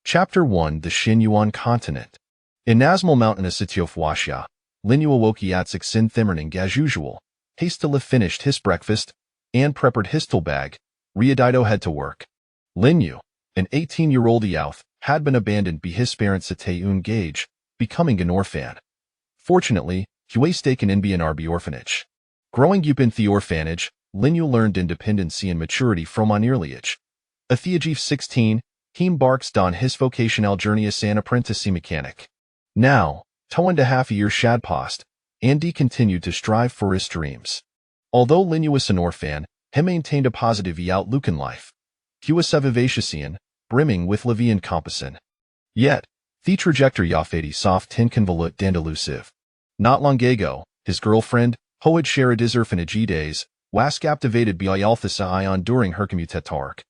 Chapter 1 The Xinyuan Continent. In Nazmal Mountain Asitiof Linyu awoke Yatsik Sin Thimmerning as usual, hastily finished his breakfast, and prepared his tool bag. Riadito head to work. Linyu, an 18-year-old youth, had been abandoned by his parents at Tayun Gage, becoming an orphan. Fortunately, he was taken in by an RB orphanage. Growing up in the orphanage, Linyu learned independency and maturity from an early age. At the age of 16, he embarked on his vocational journey as an apprentice mechanic. Now, 2.5 years had passed, and he continued to strive for his dreams. Although Linyu was an orphan, he maintained a positive outlook in life. He was vivacious and brimming with livy and compassion. Yet, the trajectory of a soft tin convolute and elusive. Not long ago, his girlfriend, who had shared his orphanage days, was captivated by Althisa Ion during her commute at Tark.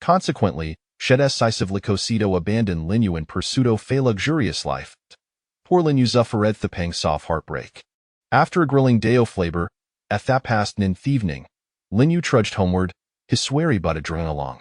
Consequently, she decisively cosido abandoned Linyu in pursuit of a luxurious life. Poor Linyu suffered the pangs of heartbreak. After a grilling day of labor, at that past evening, Linyu trudged homeward, his sweary butt drawn along.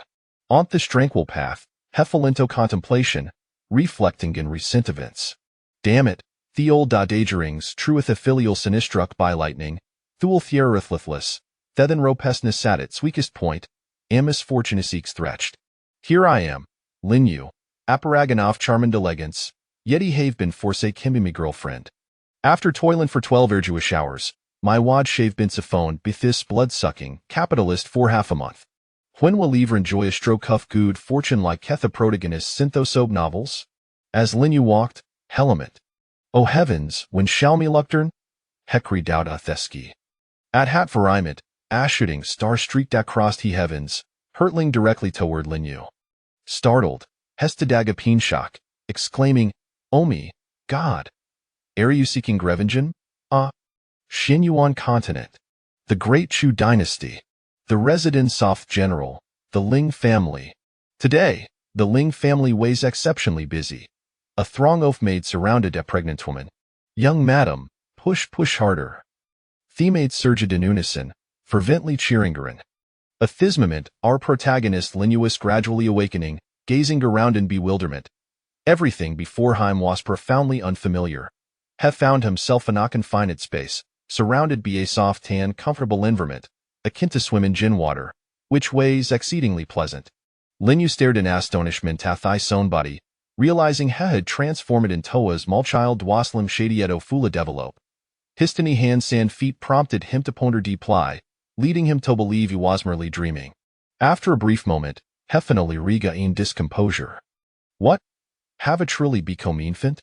On this tranquil path, he fell into contemplation, reflecting and recent events. Damn it, the old daydreamings trueth a filial sinistruck by lightning, thul thierrithless, thethan ropesness at its weakest point, and misfortune seeks thretched. Here I am, Linyu, Aparaganov charming elegance, yet he have been forsake him me girlfriend. After toiling for 12 arduous hours, my wad shave been siphoned by this blood-sucking capitalist for half a month. When will ever enjoy a stroke of good fortune like the protagonist's synthosobe novels? As Linyu walked, Helmet. O heavens, when shall me luckturn? Hekri doubt Theski. At hat verimet, a shooting star streaked across he heavens, hurtling directly toward Linyu. Startled, Hestadaga shock, exclaiming, "Oh me, God! Are you seeking Grevengen? Xinyuan Continent. The Great Chu Dynasty. The residence of General, the Ling family. Today, the Ling family was exceptionally busy. A throng of maids surrounded a pregnant woman. Young madam, push harder. The maids surged in unison, fervently cheering her in. At this moment, our protagonist Linyu was gradually awakening, gazing around in bewilderment. Everything before him was profoundly unfamiliar. He found himself in a confined space, surrounded by a soft tan, comfortable environment, akin to swim in gin water, which was exceedingly pleasant. Linyu stared in astonishment at his own body, realizing he had transformed into a small child waslim shadieto fula develope. His tiny hands and feet prompted him to ponder ply, leading him to believe he was merely dreaming. After a brief moment, he finally regained discomposure. What? Have a truly become infant?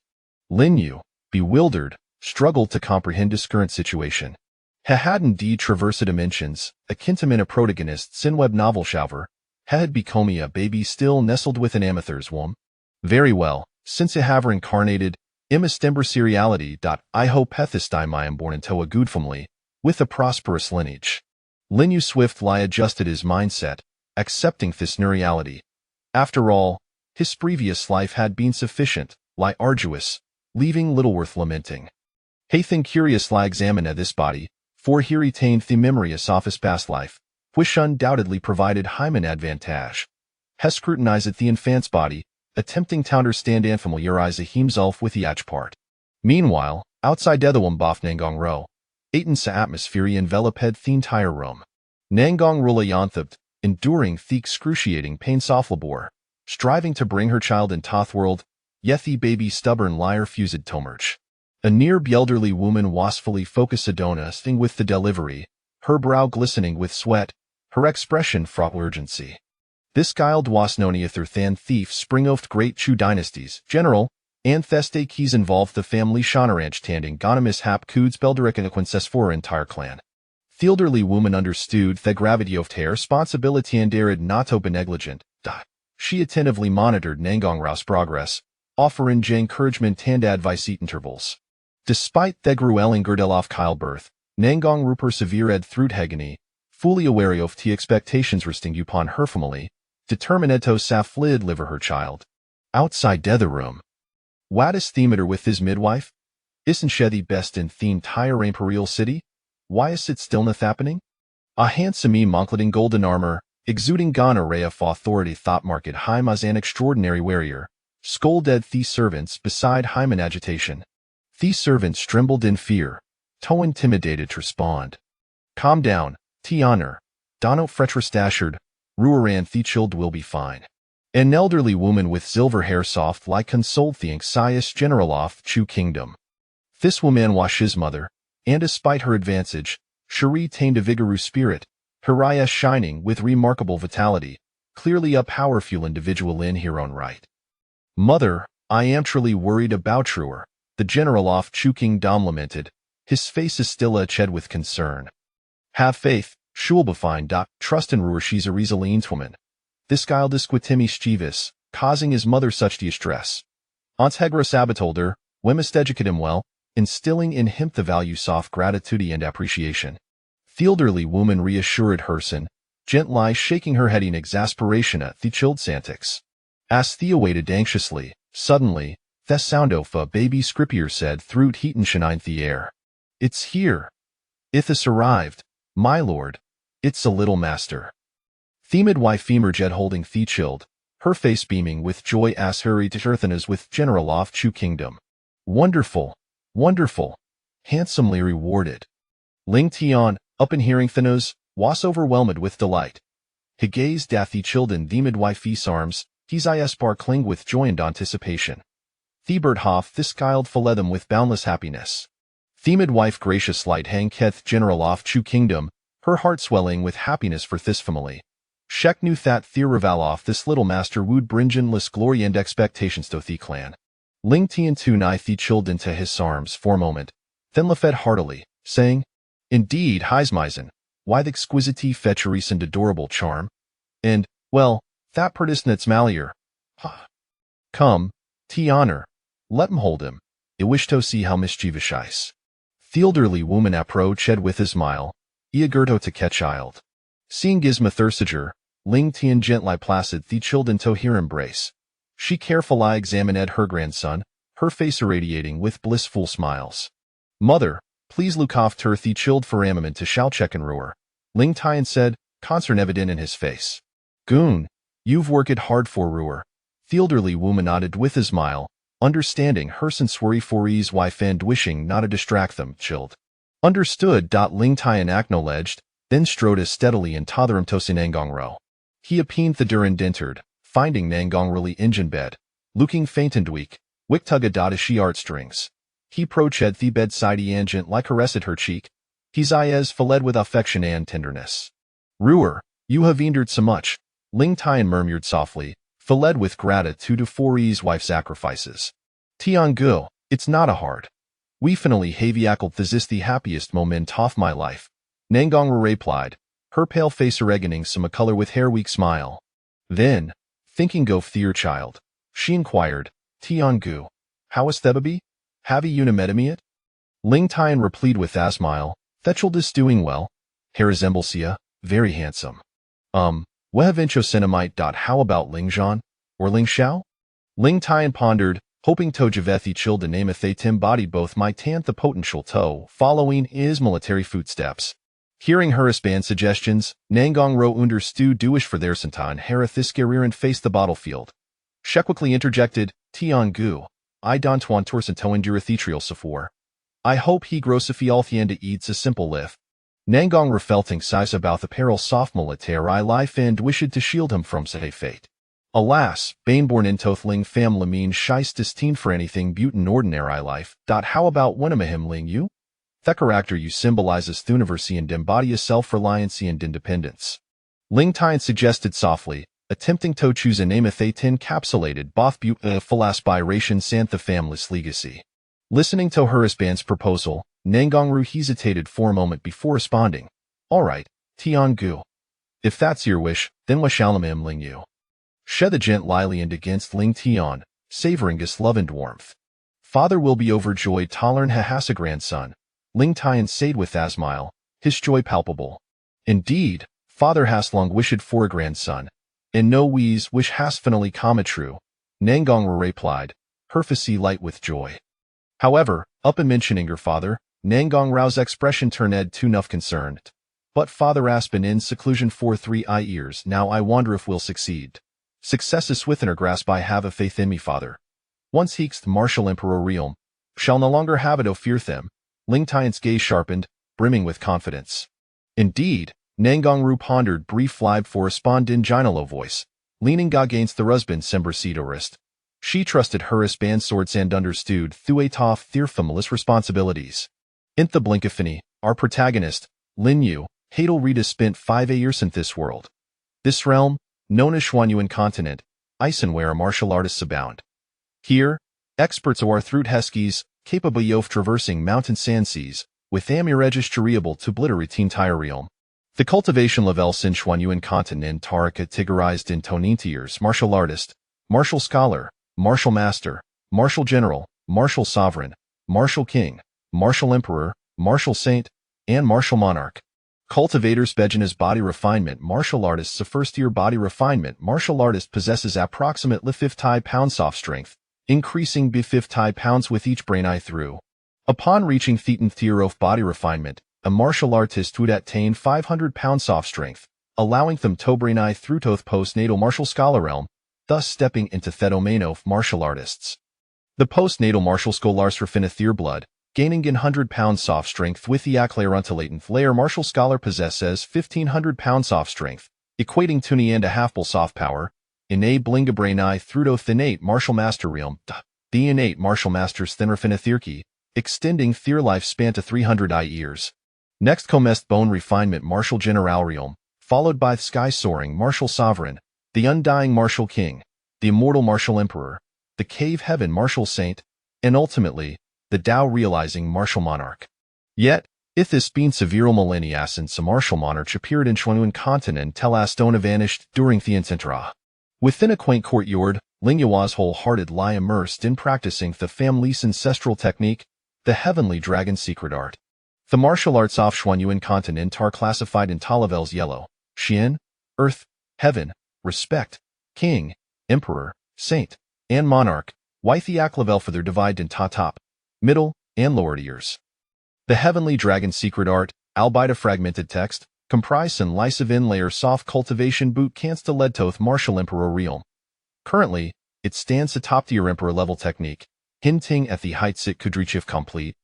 Linyu, bewildered, struggled to comprehend his current situation. He had indeed traversed dimensions, akin to a protagonist Sinweb novel shower. He had become a baby still nestled within Amether's womb. Very well, since he have reincarnated, seriality. I hope this time I am born into a good family, with a prosperous lineage. Linyu swiftly adjusted his mindset, accepting this new reality. After all, his previous life had been sufficient, arduous, leaving little worth lamenting. He think curiously examined this body, for he retained the memories of his past life, which undoubtedly provided him an advantage. He scrutinized the infant's body, attempting to understand and familiarize himself with each part. Meanwhile, outside the Wambaf Nangong Ro, Aiton's atmosphere enveloped the entire room. Nangong Rula Yonthabed, enduring the excruciating pain of labor, striving to bring her child in Toth world, yet the baby stubborn liar fused tomerch. A near elderly woman wastefully focused Adonis with the delivery, her brow glistening with sweat, her expression fraught urgency. This guiled was known ether than thief spring of great Chu dynasties, general, and theste keys involved the family Shanaranch tanding gonomus hap coods beldericanaquences for entire clan. The elderly woman understood the gravity of their responsibility and dared not to be negligent. She attentively monitored Nangong Rao's progress, offering encouragement and advice at intervals. Despite the grueling Gerdelof childbirth, Nangong Ru persevered through Hegany, fully aware of the expectations resting upon her family, determined to saflid liver her child. Outside the room, what is themeter with his midwife? Isn't she the best in the entire imperial city? Why is it still not happening? A handsome monklet in golden armor, exuding an array of authority thought market him as an extraordinary warrior, scolded the servants beside him in agitation. The servants trembled in fear, too intimidated to respond. Calm down, honor. Donno fretrastashard, rueran the child will be fine. An elderly woman with silver hair soft like consoled the anxious general of Chu kingdom. This woman was his mother, and despite her advantage, she retained a vigorous spirit, her eyes shining with remarkable vitality, clearly a powerful individual in her own right. Mother, I am truly worried about Truer, the general of Chu kingdom lamented, his face is still etched with concern. Have faith, she'll be fine. Trust in Ruer, she's a resilient woman. This guile disquitimi schivis, causing his mother such distress. Antegra sabatolder, wemist educate him well, instilling in him the values of gratitude and appreciation. The elderly woman reassured Herson, gently shaking her head in exasperation at the child's antics. As Thea waited anxiously, suddenly, the sound of a baby scrippier said through heaton in the air. It's here. Ithis arrived, my lord. It's a little master. The midwife emerged holding the child, her face beaming with joy as hurried to Earthanas with general of Chu kingdom. Wonderful, wonderful, handsomely rewarded. Ling Tian, up in hearing Thanos, was overwhelmed with delight. He gazed at the child in the midwife's arms, his eyes sparkling with joy and anticipation. The birdhoff this guiled filled them with boundless happiness. The midwife gracious light hang keth general of Chu kingdom, her heart swelling with happiness for this family. Shek knew that the rival of this little master would bring endless glory and expectations to the clan. Ling Tian too nigh the child into his arms for a moment, then laughed heartily, saying, Indeed, Heismeisen, why the exquisite fetcheries and adorable charm? And, well, that perdisnet's mallier. Come, honor, let him hold him. I wish to see how mischievous is. The elderly woman approached with a smile, eager to catch child. Seeing Gizma thirstiger, Ling Tian gently placid the child into her embrace. She carefully examined her grandson, her face irradiating with blissful smiles. Mother, please look after the child for a moment to shall check and Ruer, Ling Tian said, concern evident in his face. Goon, you've worked hard for Ruer. The elderly woman nodded with a smile, understanding Herson's worry for his wife and wishing not to distract them, chilled. Understood. Ling Tian acknowledged, then strode steadily and totherem to Nangong Ro. He appeaned the Durand entered, finding Nangong really engine bed, looking faint and weak, wick tugga she heartstrings. He proched the bedside angent like caressed her cheek, his eyes filled with affection and tenderness. Ruer, you have endured so much, Ling Tian murmured softly, filled with gratitude for his wife's sacrifices. Tiangu, it's not a hard. We finally have yackled this is the happiest moment of my life. Nangong replied, her pale face irregating some color with her weak smile. Then, thinking of their child, she inquired, Tiangu, how is Thebaby? Have you met me yet? Ling Tian replied with a smile, Thechald is doing well. Her resembles very handsome. Wehavincho cinemite. How about Ling Zhan? Or Ling Xiao? Ling Tian pondered, hoping to Javethi chilled to name if they embodied both my tant the potential toe, following his military footsteps. Hearing her expand suggestions, Nangong Ro understood Duish for their Santan Herathis and faced the battlefield. She quickly interjected, Tiangu, I don't want Torsanto endure ethetrial Safor. I hope he grosify Althienda eats a simple lift. Nangong refelting sighs about the peril soft military life and wished to shield him from sae fate. Alas, Baneborn in Tothling family means shiest disteen for anything butin ordinary life. How about Winnemahim Ling you? The character you symbolizes Thuniverse and embody self-reliancy and independence. Ling Tian suggested softly, attempting to choose a name if they encapsulated both full aspirations and the family's legacy. Listening to her husband's proposal, Nangongru hesitated for a moment before responding. All right, Tiangu. If that's your wish, then what shall I Ling you? She the gent leaned against Ling Tian, savoring his love and warmth. Father will be overjoyed to learn he has a grandson. Ling Tian said with a smile, his joy palpable. Indeed, father has long wished for a grandson, and no we's wish has finally come true. Nangong replied, her face light with joy. However, up in mentioning her father, Nangong Rao's expression turned to enough concerned. But father has been in seclusion for 3 years now. I wonder if we'll succeed. Success is within our grasp. I have a faith in me, father. once heekst martial emperor realm, shall no longer have it o fear them. Ling Tian's gaze sharpened, brimming with confidence. Indeed, Nangongru pondered brief lib for respond in Ginalo voice, leaning against the husband sembracedorist. She trusted Hurus bandswords and understood Thuatoff their familiar responsibilities. In the blink of an our protagonist, Lin Yu, Hadel Rita spent 5 years in this world. This realm, known as Xuanyuan continent, where martial artists abound. Here, experts are through Heskies, capable of traversing mountain sand seas, with Amiregis Chariable to obliterate entire realm. The cultivation level in Xuanyuan continent are categorized in tiers: martial artist, martial scholar, martial master, martial general, martial sovereign, martial king, martial emperor, martial saint, and martial monarch. Cultivators Beginner's body refinement. Martial artists a first-year body refinement. Martial artist possesses approximately 50 pounds soft strength, increasing by 50 pounds with each brain eye through. Upon reaching thetan tier of body refinement, a martial artist would attain 500 pounds soft strength, allowing them to brain eye through to postnatal martial scholar realm, thus stepping into the domain of martial artists. The postnatal martial scholars refine their blood, gaining in 100 pounds soft strength with the acclarantilatant layer martial scholar possesses 1500 pounds soft strength, equating to and a half bull soft power, enabling a brain eye through to innate martial master realm. The innate martial masters then refine theirki, extending their lifespan to 300 years. Next comest bone refinement martial general realm, followed by the sky soaring martial sovereign, the undying martial king, the immortal martial emperor, the cave heaven martial saint, and ultimately, the Tao realizing martial monarch. Yet, if this being severe millennia since a martial monarch appeared in Xuanyuan continent till Astona vanished during the Incentra. Within a quaint courtyard, Ling Yua's wholehearted lie immersed in practicing the family's ancestral technique, the heavenly dragon secret art. The martial arts of Xuanyuan continent are classified in levels: yellow, Xian, earth, heaven, respect, king, emperor, saint, and monarch, white the level for their divide in top, middle, and lower tiers. The heavenly dragon secret art, albeit a fragmented text, comprise an lysive inlayer soft cultivation boot camps to lead to martial emperor realm. Currently, it stands atop tier emperor level technique, hinting at the heights it could reach if complete.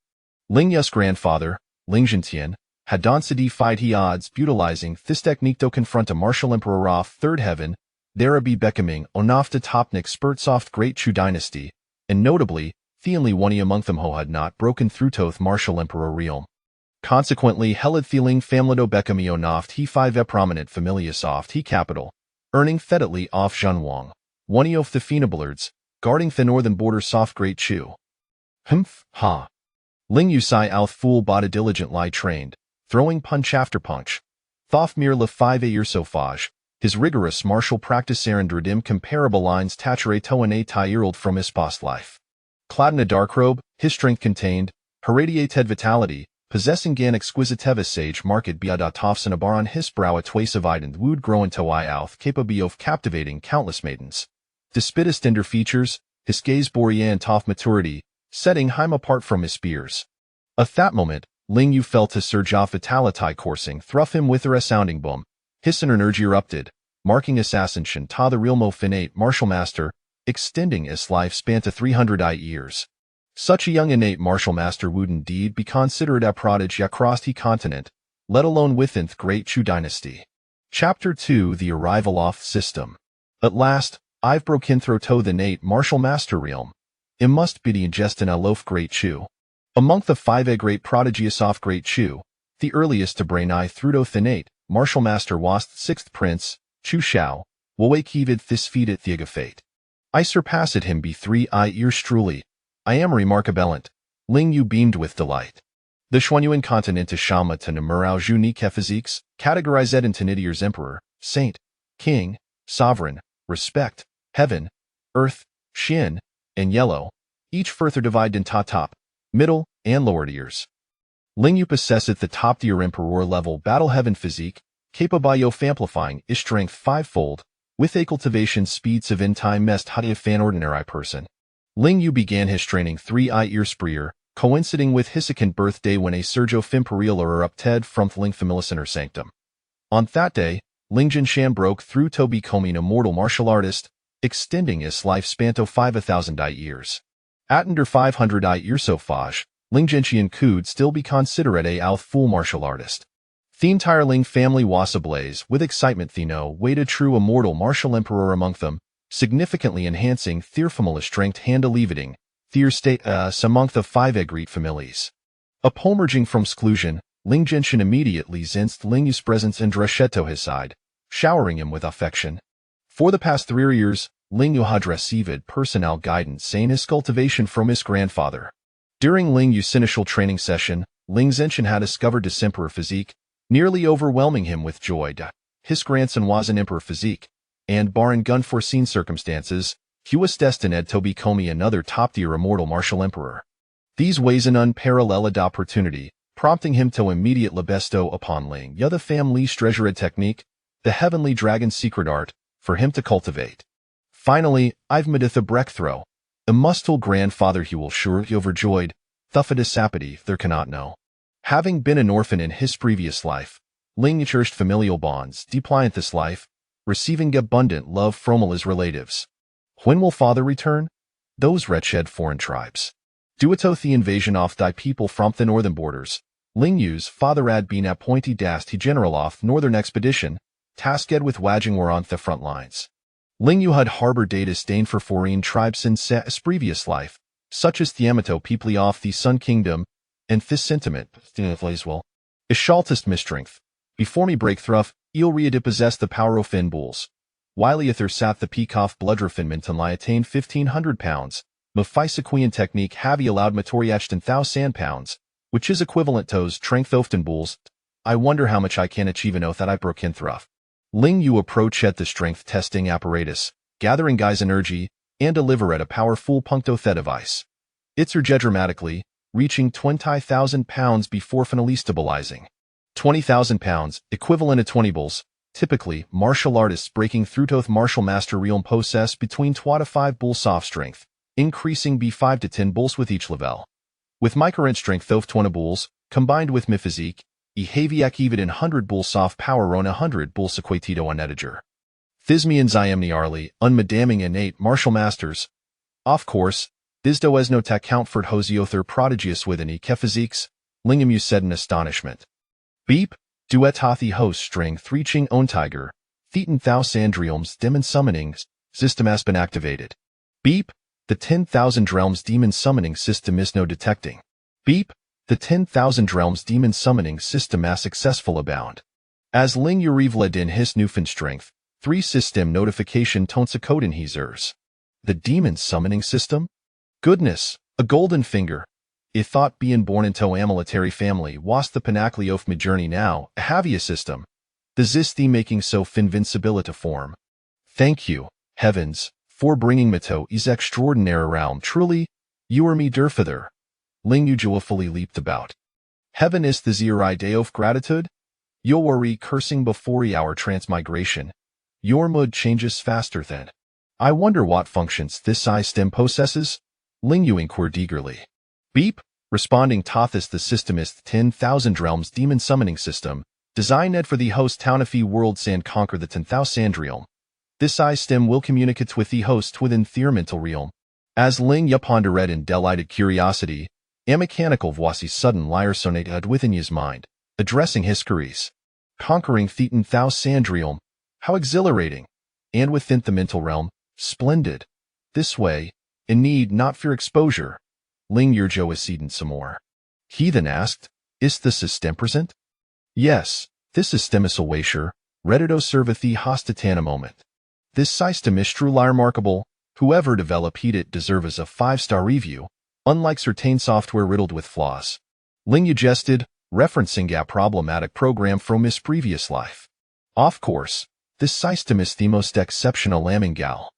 Ling Yu's grandfather, Ling Jintian, had defied he odds utilizing this technique to confront a martial emperor of third heaven, there be becoming onofta topnik spurt soft great Chu dynasty, and notably, the only one among them who had not broken through to martial emperor realm. Consequently, Helid feeling famlido Beckamio Noft he 5 prominent familia soft he capital, earning feditly off Zhenwang, one of the Phoeniblards, guarding the northern border soft great Chu. Humph, ha. Ling Yu Sai outh fool bought a diligent lie trained, throwing punch after punch. Thoth mere la 5 year sauvage, his rigorous martial practice erindredim comparable lines tachere to an 8-year-old from his past life. Clad in a dark robe, his strength contained, heradiated vitality, possessing gan exquisite sage market biadatofs and a bar on his brow a twaisavide wood grow into outh capable of captivating countless maidens. Despite his tender features, his gaze bore toff maturity, setting him apart from his peers. At that moment, Ling Yu felt his surge of vitality coursing through him with a resounding boom. His energy erupted, marking his ascension to the realm of innate martial master, extending his lifespan to 300 years. Such a young innate martial master would indeed be considered a prodigy across the continent, let alone within the great Chu dynasty. Chapter 2: The Arrival of the System. At last, I've broken through to the innate martial master realm. It must be the ingestin a loaf great Chu. Among the 5 great prodigious of great Chu, the earliest to brain eye through to the innate martial master was the 6th prince, Chu Shao, wake heated this feat at the fate. I surpassed him be 3 years truly. I am remarkabelent. Ling Yu beamed with delight. The Xuanyuan continent is Shama to Namurao unique physiques, categorized into Nidier's emperor, saint, king, sovereign, respect, heaven, earth, Xian, and yellow, each further divided in top, middle, and lower tiers. Ling Yu possesseth the top tier emperor level battle heaven physique, capable of amplifying his strength 5-fold, with a cultivation speeds of in time mest high of an ordinary person. Ling Yu began his training 3 years prior, coinciding with his second birthday when a Sergio Fimperial erupted from the Ling Familis inner sanctum. On that day, Ling Jinshan broke through to becoming a mortal martial artist, extending his lifespan to 5,000 years. At under 500 years so fage, Ling Gentian could still be considered a full martial artist. The entire Ling family was ablaze with excitement Theno weighed a true immortal martial emperor among them, significantly enhancing their family strength hand alleviating their status among the five great families. Upon emerging from seclusion, Ling Gentian immediately sensed Ling Yu's presence and rushed to his side, showering him with affection. For the past 3 years, Ling Yu had received personal guidance and his cultivation from his grandfather. During Ling Yu's initial training session, Ling Gentian had discovered his emperor physique, nearly overwhelming him with joy. His grandson was an emperor physique, and barring unforeseen circumstances, he was destined to become another top-tier immortal martial emperor. These ways an unparalleled opportunity, prompting him to immediately bestow upon Ling Yu the family's treasured technique, the heavenly dragon's secret art, for him to cultivate. Finally, I've made a breakthrough. A must-tell grandfather he will sure be overjoyed, thuffa disapity there cannot know. Having been an orphan in his previous life, Ling cherished familial bonds, depliant this life, receiving abundant love from all his relatives. When will father return? Those wretched foreign tribes. Due to the invasion of thy people from the northern borders, Ling Yu's father had been appointed as the general of northern expedition, tasked with waging war on the front lines. Ling Yu had harbored a disdain for foreign tribes since his previous life, such as the Yamato people of the Sun Kingdom, and this sentiment, plays well. Ishaltist mistrength. Before me breakthrough, Ilria to possess the power of Fin bulls. While Ether sat the peak of bloodrofinment and I attained 1,500 pounds, Mephisequian technique have allowed Matoriach 1,000 pounds, which is equivalent to strength often bulls. I wonder how much I can achieve in oath that I broke in through. Ling Yu approached at the strength testing apparatus, gathering Guy's energy, and deliver at a powerful puncto device. It surged dramatically, reaching 20,000 pounds before finally stabilizing. 20,000 pounds, equivalent to 20 bulls. Typically, martial artists breaking through to martial master realm possess between 2 to 5 bulls soft strength, increasing b5 to 10 bulls with each level. With my current strength of 20 bulls, combined with my physique, Ihaviak even in 100 bull soft power on 100 bull sequatito on etiger. Thismians iamni arly, unmadaming innate martial masters. Of course, Thizdo es no count for hosiother prodigious within physiques, Lingamu said in astonishment. Beep, duet hathi host string 3 ching own tiger, thetan thou sandriums demon summoning, system has been activated. Beep, the 10,000 realms demon summoning system is no detecting. Beep, the 10,000 realms demon summoning system as successful abound. As Ling Urivled in his newfound strength, 3 system notification tonsakoden heezers. The demon summoning system? Goodness, a golden finger. I thought being born into a military family was the pinnacle of my journey now, a Havia system. The Zisti making so Invincibility form. Thank you, heavens, for bringing me to is extraordinary realm truly, you are me derfether. Ling Yu joyfully leaped about. Heaven is the zero day of gratitude? You'll worry cursing before our transmigration. Your mood changes faster than. I wonder what functions this stem possesses? Ling Yu inquired eagerly. Beep, responding Tothis the system is the 10,000 realms demon summoning system, designed for the host Taunafi worlds and conquer the 10,000 realm. This stem will communicate with the host within their mental realm. As Ling Yu pondered in delighted curiosity, a mechanical voice sudden lyre sonated within his mind, addressing his queries. Conquering Thetan thou Sandrium, how exhilarating! And within the mental realm, splendid. This way, in need not fear exposure. Ling Yurjo acceded some more. He then asked, is the system present? Yes, this system is awasher, redito serveth the hostitana moment. This system is truly remarkable, whoever developed it deserves a 5-star review, unlike certain software riddled with flaws. Ling Yu jested, referencing a problematic program from his previous life. Of course, this system is the most exceptional Lamingal.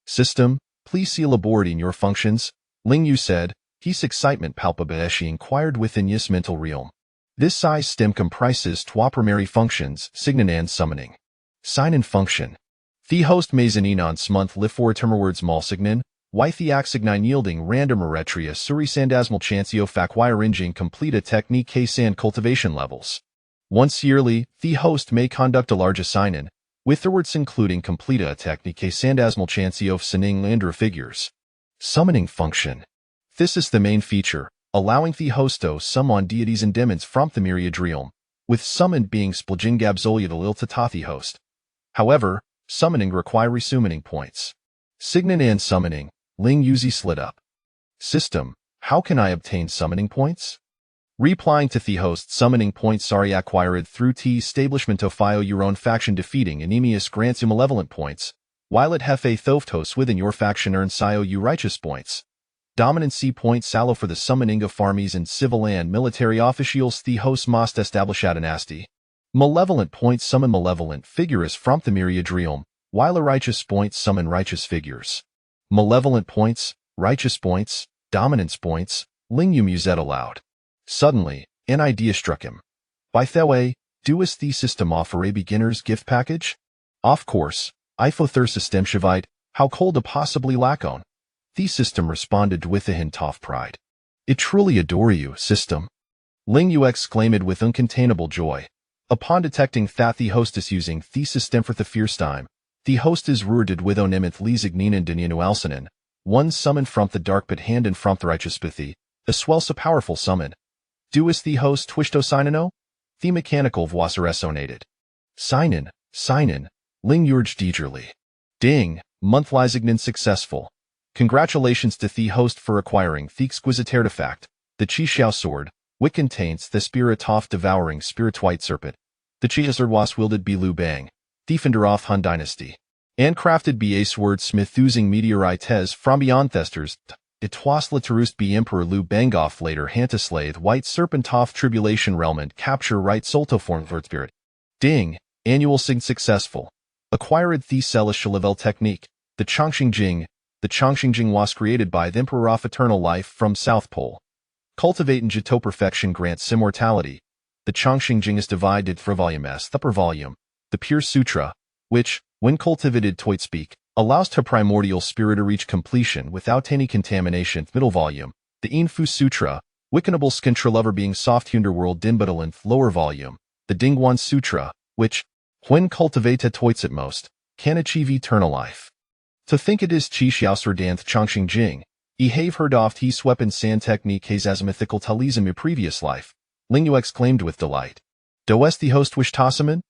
System, please seal aboard in your functions, Ling Yu said, his excitement palpable as she inquired within his mental realm. This system comprises 2 primary functions, signin and summoning. Sign-in function. The host mezzaninon month lifor termwords malsignin, Wythiaxignin yielding random eretria surisandasmal chansio facwiringing complete a technique case and cultivation levels. Once yearly, the host may conduct a large assign-in, Witherwards including completa technique sandasmal chansio of sinning landra figures. Summoning function. This is the main feature, allowing the hosto summon deities and demons from the myriad realm, with summoned being splajingabzolia the lil tatathi host. However, summoning require resummoning points. Signin and summoning, Ling Yuzi slid up. System, how can I obtain summoning points? Replying to the host summoning points are acquired through T establishment of your own faction defeating Anemius grants you malevolent points, while it hefe thoftos within your faction earns you righteous points. Dominancy points allow for the summoning of armies and civil and military officials the host must establish a dynasty. Malevolent points summon malevolent figures from the myriad realm, while a righteous points summon righteous figures. Malevolent points, righteous points, dominance points, Ling Yu mused aloud. Suddenly, an idea struck him. By the way, does the system offer a beginner's gift package? Of course, ifo thir system shavite, how cold a possibly lack on. The system responded with a hint of pride. It truly adore you, system. Ling Yu exclaimed with uncontainable joy. Upon detecting that the host is using the system for the first time, the host is rewarded with onemith lesignin dinianu alsanin, one summon from the dark pit hand and from the righteous pithy, as well so powerful summon. Does the host twishto signino? The mechanical voice resonated. Sign in, Ling urged eagerly. Ding, month lisignin successful. Congratulations to the host for acquiring the exquisite artifact, the Chi Xiao sword, which contains the spirit of devouring spirit white serpent. The Chi Hazard was wielded by Liu Bang, defender of Han dynasty, and crafted by a swordsmith using meteorites from beyond thesters. It was literused by Emperor Liu Bangoff later Hantaslaith white serpent of tribulation realm and capture right solto form for spirit. Ding, annual sign successful. Acquired the celestial level technique, the Chongqing Jing. The Chongqing Jing was created by the Emperor of Eternal Life from South Pole. Cultivating Jito perfection grants immortality. The Chongqing Jing is divided for volume S, the upper volume, the Pure Sutra, which, when cultivated toit speak, allows to primordial spirit to reach completion without any contamination, middle volume, the Infu Sutra, Wiccanable Skintra lover being soft underworld dimbudalinth lower volume, the Dingguan Sutra, which, when cultivated toits at most, can achieve eternal life. To think it is Chi Xiaosur Danth Chongqing Jing, have heard of his weapon sand technique has as a mythical talism in previous life, Ling Yu exclaimed with delight. Does the host wish Tassaman?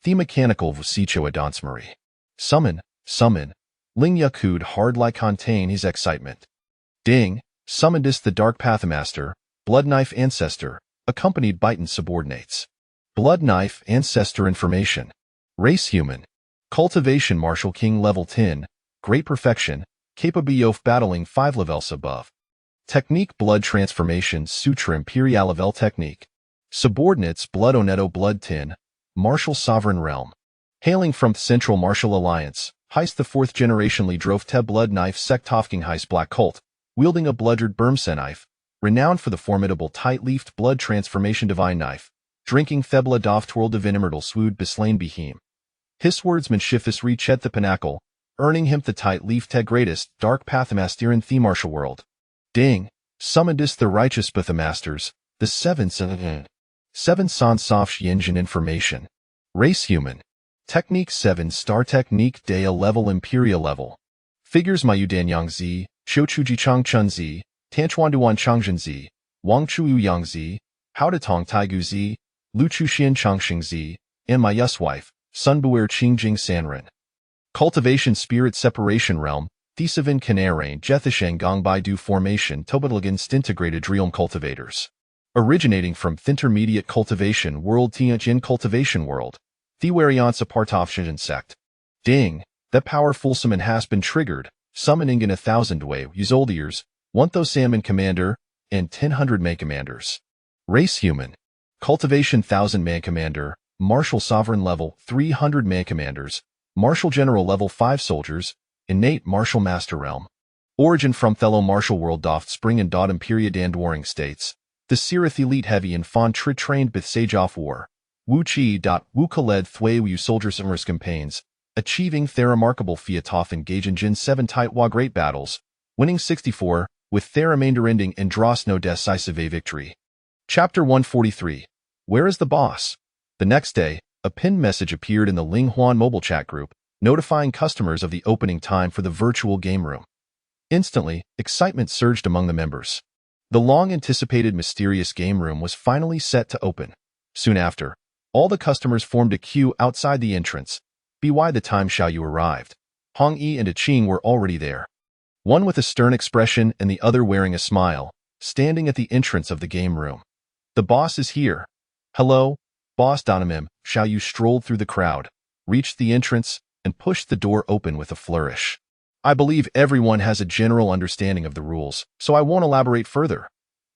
The mechanical Vusicho Adonsmari. Summon, Ling Yu could hardly contain his excitement. Ding, summoned is the Dark Pathmaster, Blood Knife Ancestor, accompanied by subordinates. Blood Knife Ancestor information. Race human. Cultivation Martial King level 10. Great perfection, capable of battling 5 levels above. Technique Blood Transformation Sutra Imperial level technique. Subordinates Blood Oneto Blood 10, Martial Sovereign Realm. Hailing from the Central Martial Alliance, Heist the 4th generation Li drove Te Blood Knife Sektovking Heist Black Cult, wielding a bludgered Burmsen knife, renowned for the formidable tight-leafed blood transformation divine knife, drinking Thebla Doft World of Inimmortal Swood Beslain Behem. His wordsman Shifis reach at the pinnacle, earning him the tight-leaf te greatest dark pathmaster in the martial world. Ding, summoned is the righteous pathmasters, the 7 San Soft Engine information. Race human. Technique 7 Star Technique Dea level Imperial level. Figures Mayu Danyang Zi, Chochuji Chang Chun Zi, Tanchuanduan Changzhen Zi, Wang Chuyu Yang Zi, Haodatong Taigu Zi, Lu Chuxian Changxing Zi, and my wife, Sunbuer Qingjing Sanren. Cultivation Spirit Separation Realm, Thesavin Canarain Jethishang Gongbai Du Formation Tobadlagan Integrated Realm Cultivators. Originating from Intermediate Cultivation World Tianjin Cultivation World, the Wariansa Partovshin Sect. Ding, that powerful summon has been triggered, summoning in 1,000 way Uzoldiers, 1,000 Salmon Commander, and 1,000 Man Commanders. Race Human. Cultivation 1,000 Man Commander, Martial Sovereign Level 300 Man Commanders, Martial General Level 5 Soldiers, Innate Martial Master Realm. Origin from Thello Martial World Doft Spring and Dot Period and Warring States. The Sirith Elite Heavy and Fon Tri trained Bith Sage off War. Wu Chi. Wu Khaled Thwei Wu Soldiers Immerse Campaigns. Achieving the remarkable Fiatoff engage in Jin 7 Taitwa Great Battles. Winning 64, with the remainder ending in Dross no decisive victory. Chapter 143. Where is the boss? The next day, a pinned message appeared in the Ling Huan mobile chat group, notifying customers of the opening time for the virtual game room. Instantly, excitement surged among the members. The long-anticipated mysterious game room was finally set to open. Soon after, all the customers formed a queue outside the entrance. By the time Xiaoyu arrived, Hong Yi and Qing were already there. One with a stern expression and the other wearing a smile, standing at the entrance of the game room. The boss is here. Hello, Boss Donamim. Xiaoyu strolled through the crowd, reached the entrance, and pushed the door open with a flourish. I believe everyone has a general understanding of the rules, so I won't elaborate further.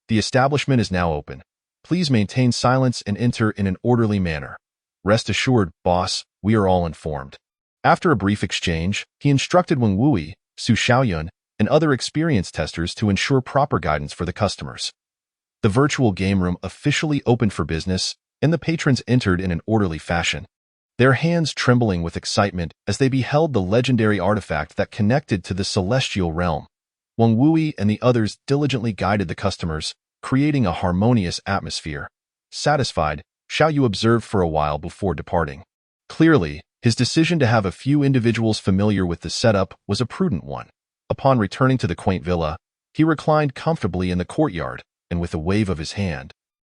The establishment is now open. Please maintain silence and enter in an orderly manner. Rest assured, boss, we are all informed. After a brief exchange, he instructed Wang Wui, Su Xiaoyun, and other experienced testers to ensure proper guidance for the customers. The virtual game room officially opened for business, and the patrons entered in an orderly fashion, their hands trembling with excitement as they beheld the legendary artifact that connected to the celestial realm. Wang Wui and the others diligently guided the customers, creating a harmonious atmosphere. Satisfied, Xiaoyu observed for a while before departing. Clearly, his decision to have a few individuals familiar with the setup was a prudent one. Upon returning to the quaint villa, he reclined comfortably in the courtyard, and with a wave of his hand,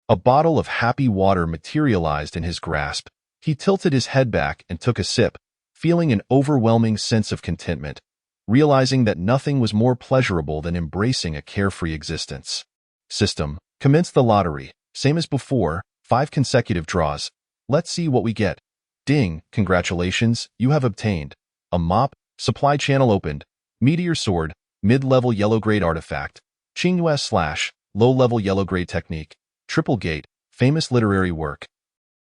a bottle of happy water materialized in his grasp. He tilted his head back and took a sip, feeling an overwhelming sense of contentment, realizing that nothing was more pleasurable than embracing a carefree existence. System, commence the lottery. Same as before, 5 consecutive draws. Let's see what we get. Ding, congratulations, you have obtained a mop, supply channel opened, meteor sword, mid-level yellow-grade artifact, Qingyue / low-level yellow-grade technique, triple gate, famous literary work,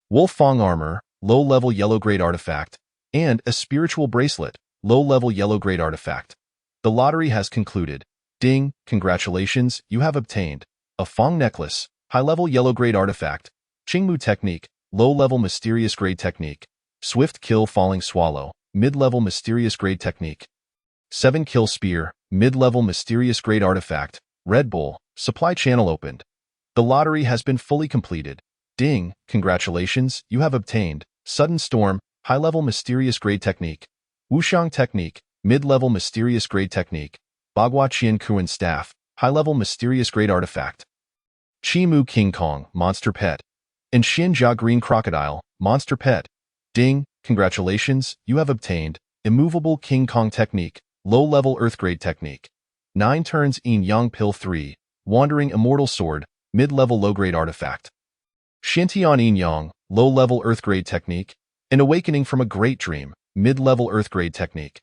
Wolf Fong armor, low-level yellow-grade artifact, and a spiritual bracelet, low-level yellow-grade artifact. The lottery has concluded. Ding, congratulations, you have obtained a Fong necklace, high-level yellow-grade artifact, Qingmu technique, low-level mysterious grade technique, swift kill falling swallow, mid-level mysterious grade technique, 7 kill spear, mid-level mysterious grade artifact, Red Bull, supply channel opened. The lottery has been fully completed. Ding, congratulations, you have obtained Sudden Storm, high-level mysterious grade technique, Wuxiang technique, mid-level mysterious grade technique, Bagua Qian Kuan staff, high-level mysterious grade artifact, Chi Mu King Kong, monster pet, and Xin Jia Green Crocodile, monster pet. Ding, congratulations, you have obtained Immovable King Kong technique, low-level earth grade technique, 9 turns Yin Yang Pill 3, Wandering Immortal Sword, mid-level low-grade artifact, Xintian Yin Yang, low-level earth grade technique, and Awakening from a Great Dream, mid-level earth grade technique.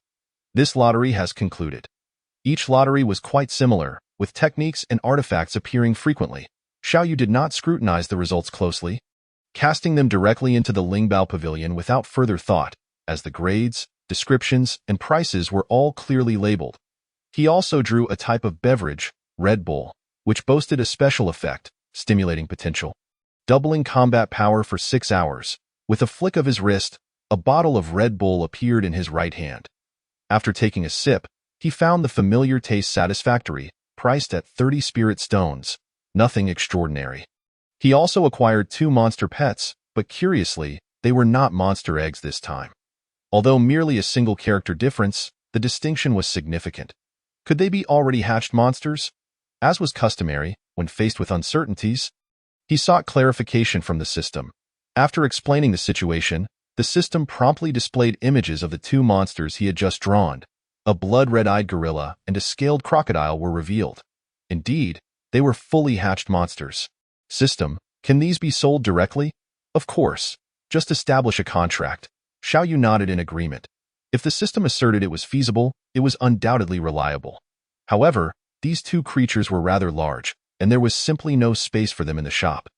This lottery has concluded. Each lottery was quite similar, with techniques and artifacts appearing frequently. Xiaoyu did not scrutinize the results closely, casting them directly into the Lingbao Pavilion without further thought, as the grades, descriptions, and prices were all clearly labeled. He also drew a type of beverage, Red Bull, which boasted a special effect, stimulating potential, doubling combat power for 6 hours. With a flick of his wrist, a bottle of Red Bull appeared in his right hand. After taking a sip, he found the familiar taste satisfactory, priced at 30 spirit stones. Nothing extraordinary. He also acquired 2 monster pets, but curiously, they were not monster eggs this time. Although merely a single character difference, the distinction was significant. Could they be already hatched monsters? As was customary, when faced with uncertainties, he sought clarification from the system. After explaining the situation, the system promptly displayed images of the 2 monsters he had just drawn. A blood-red-eyed gorilla and a scaled crocodile were revealed. Indeed, they were fully hatched monsters. System, can these be sold directly? Of course. Just establish a contract. Xiaoyu nodded in agreement. If the system asserted it was feasible, it was undoubtedly reliable. However, these 2 creatures were rather large, and there was simply no space for them in the shop.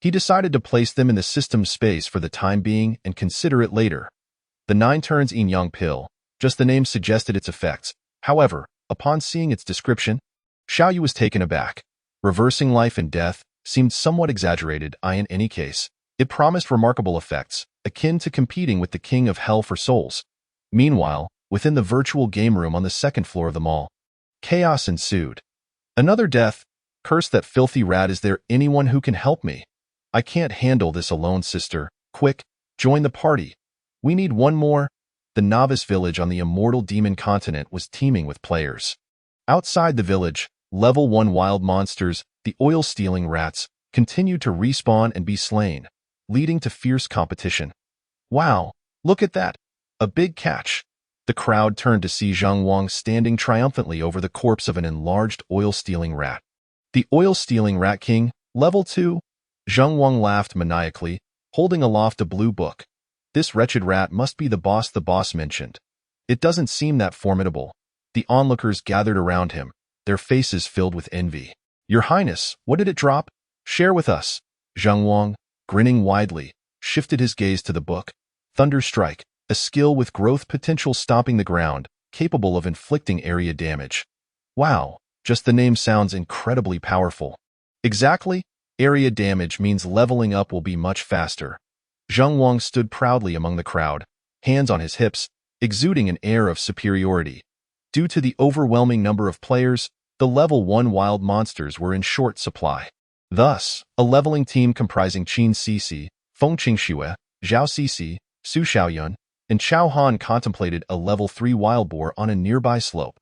He decided to place them in the system's space for the time being and consider it later. The 9 turns Yin Yang pill, just the name suggested its effects. However, upon seeing its description, Xiaoyu was taken aback. Reversing life and death seemed somewhat exaggerated. In any case, it promised remarkable effects, akin to competing with the King of Hell for souls. Meanwhile, within the virtual game room on the 2nd floor of the mall, chaos ensued. Another death. Curse that filthy rat, is there anyone who can help me? I can't handle this alone, sister. Quick, Join the party. We need one more. The novice village on the immortal demon continent was teeming with players. Outside the village, level 1 wild monsters, the oil-stealing rats, continued to respawn and be slain, leading to fierce competition. Wow, look at that! A big catch! The crowd turned to see Zhang Wang standing triumphantly over the corpse of an enlarged oil-stealing rat. The oil-stealing rat king, level 2? Zhang Wang laughed maniacally, holding aloft a blue book. This wretched rat must be the boss mentioned. It doesn't seem that formidable. The onlookers gathered around him, their faces filled with envy. Your Highness, what did it drop? Share with us. Zhang Wang, grinning widely, shifted his gaze to the book. Thunderstrike, a skill with growth potential stomping the ground, capable of inflicting area damage. Wow, just the name sounds incredibly powerful. Exactly, area damage means leveling up will be much faster. Zhang Wang stood proudly among the crowd, hands on his hips, exuding an air of superiority. Due to the overwhelming number of players, the level 1 wild monsters were in short supply. Thus, a leveling team comprising Qin Sisi, Feng Qingxue, Zhao Sisi, Su Xiaoyun, and Chao Han contemplated a level 3 wild boar on a nearby slope.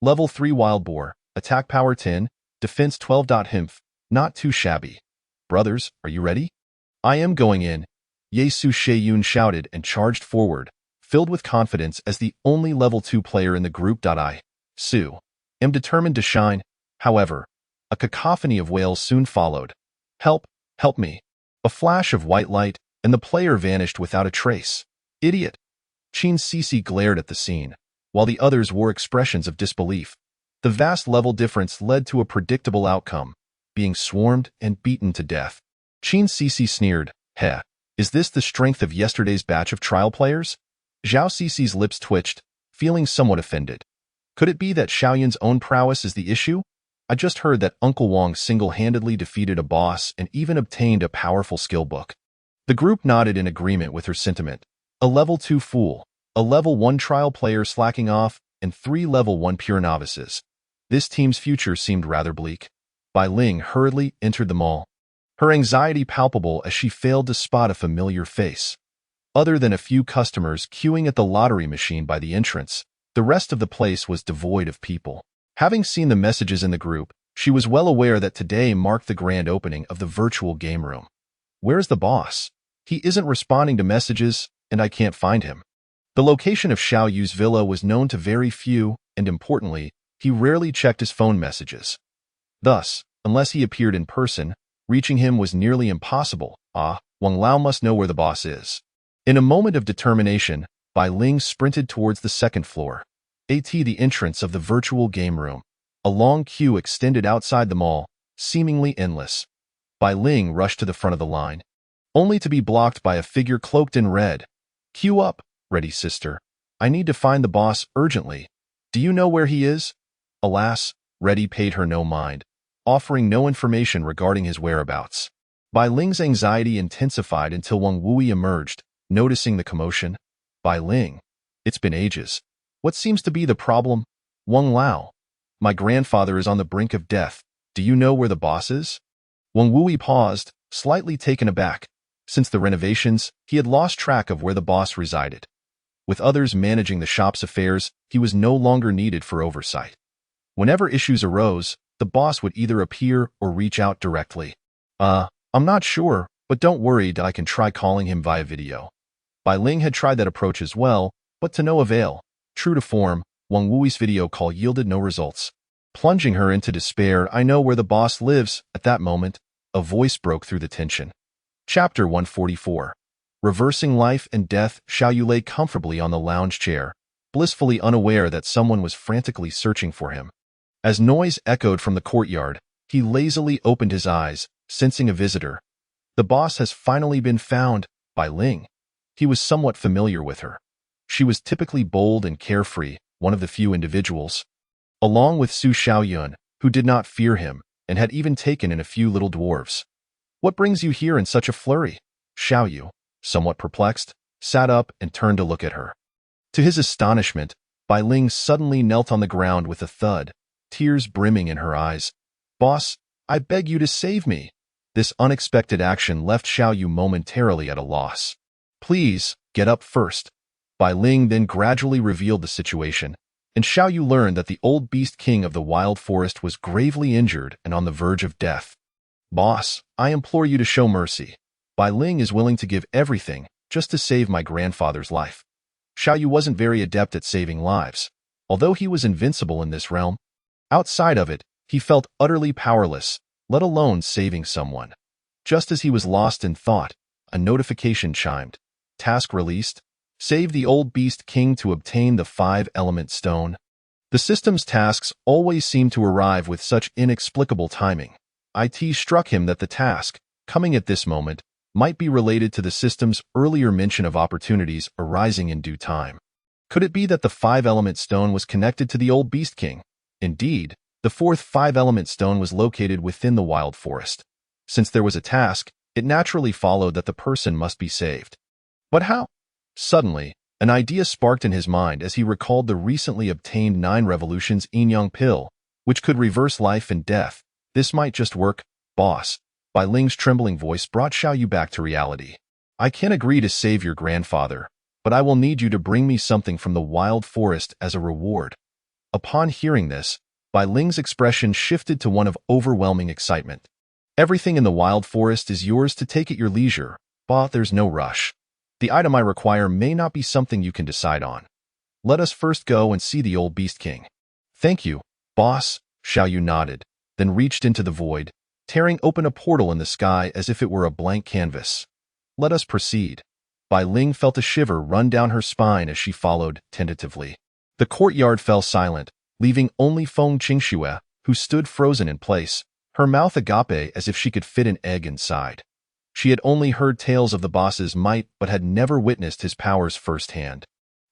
Level 3 wild boar, attack power 10, defense 12. Himph, not too shabby. Brothers, are you ready? I am going in. Ye Su Sheyun shouted and charged forward, filled with confidence as the only level 2 player in the group. I, Su, am determined to shine. However, a cacophony of wails soon followed. Help, help me. A flash of white light, and the player vanished without a trace. Idiot. Qin Sisi glared at the scene, while the others wore expressions of disbelief. The vast level difference led to a predictable outcome, being swarmed and beaten to death. Qin Sisi sneered, Heh, is this the strength of yesterday's batch of trial players? Zhao Sisi's lips twitched, feeling somewhat offended. Could it be that Xiaoyun's own prowess is the issue? I just heard that Uncle Wang single-handedly defeated a boss and even obtained a powerful skill book. The group nodded in agreement with her sentiment. A level 2 fool, a level 1 trial player slacking off, and 3 level 1 pure novices. This team's future seemed rather bleak. Bai Ling hurriedly entered the mall, her anxiety palpable as she failed to spot a familiar face. Other than a few customers queuing at the lottery machine by the entrance, the rest of the place was devoid of people. Having seen the messages in the group, she was well aware that today marked the grand opening of the virtual game room. Where's the boss? He isn't responding to messages, and I can't find him. The location of Xiao Yu's villa was known to very few, and importantly, he rarely checked his phone messages. Thus, unless he appeared in person, reaching him was nearly impossible. Wang Lao must know where the boss is. In a moment of determination, Bai Ling sprinted towards the second floor. The entrance of the virtual game room. A long queue extended outside the mall, seemingly endless. Bai Ling rushed to the front of the line, only to be blocked by a figure cloaked in red. Queue up, ready sister. I need to find the boss urgently. Do you know where he is? Alas, Reddy paid her no mind, offering no information regarding his whereabouts. Bai Ling's anxiety intensified until Wang Wui emerged, noticing the commotion. Bai Ling, it's been ages. What seems to be the problem? Wang Lao, my grandfather is on the brink of death. Do you know where the boss is? Wang Wui paused, slightly taken aback. Since the renovations, he had lost track of where the boss resided. With others managing the shop's affairs, he was no longer needed for oversight. Whenever issues arose, the boss would either appear or reach out directly. I'm not sure, but don't worry, I can try calling him via video. Bai Ling had tried that approach as well, but to no avail. True to form, Wang Wui's video call yielded no results. Plunging her into despair, I know where the boss lives. At that moment, a voice broke through the tension. Chapter 144. Reversing life and death. Xiao Yu lay comfortably on the lounge chair, blissfully unaware that someone was frantically searching for him. As noise echoed from the courtyard, he lazily opened his eyes, sensing a visitor. The boss has finally been found, Bai Ling. He was somewhat familiar with her. She was typically bold and carefree, one of the few individuals. Along with Su Xiaoyun, who did not fear him, and had even taken in a few little dwarves. What brings you here in such a flurry? Xiao Yu, somewhat perplexed, sat up and turned to look at her. To his astonishment, Bai Ling suddenly knelt on the ground with a thud, tears brimming in her eyes. Boss, I beg you to save me. This unexpected action left Xiao Yu momentarily at a loss. Please, get up first. Bai Ling then gradually revealed the situation, and Xiao Yu learned that the old beast king of the wild forest was gravely injured and on the verge of death. Boss, I implore you to show mercy. Bai Ling is willing to give everything just to save my grandfather's life. Xiao Yu wasn't very adept at saving lives, although he was invincible in this realm. Outside of it, he felt utterly powerless, let alone saving someone. Just as he was lost in thought, a notification chimed. Task released. Save the old beast king to obtain the 5-element stone. The system's tasks always seem to arrive with such inexplicable timing. IT struck him that the task, coming at this moment, might be related to the system's earlier mention of opportunities arising in due time. Could it be that the 5-element stone was connected to the old beast king? Indeed, the 4th 5-element stone was located within the wild forest. Since there was a task, it naturally followed that the person must be saved. But how? Suddenly, an idea sparked in his mind as he recalled the recently obtained 9 revolutions yin-yang pill, which could reverse life and death. This might just work, boss. Bai Ling's trembling voice brought Xiao Yu back to reality. I can agree to save your grandfather, but I will need you to bring me something from the wild forest as a reward. Upon hearing this, Bai Ling's expression shifted to one of overwhelming excitement. Everything in the wild forest is yours to take at your leisure, but there's no rush. The item I require may not be something you can decide on. Let us first go and see the old beast king. Thank you, boss, Xiao Yu nodded, then reached into the void, tearing open a portal in the sky as if it were a blank canvas. Let us proceed. Bai Ling felt a shiver run down her spine as she followed, tentatively. The courtyard fell silent, leaving only Feng Qingxue, who stood frozen in place, her mouth agape as if she could fit an egg inside. She had only heard tales of the boss's might but had never witnessed his powers firsthand.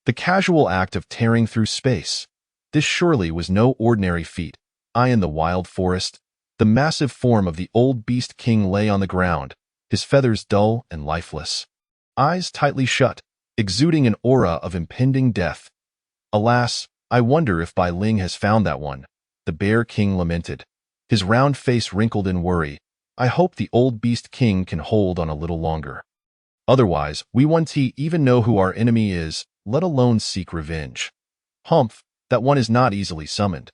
The casual act of tearing through space. This surely was no ordinary feat. In the wild forest, the massive form of the old beast king lay on the ground, his feathers dull and lifeless. Eyes tightly shut, exuding an aura of impending death. Alas, I wonder if Bai Ling has found that one, the bear king lamented, his round face wrinkled in worry. I hope the old beast king can hold on a little longer. Otherwise, we won't even know who our enemy is, let alone seek revenge. Humph, that one is not easily summoned.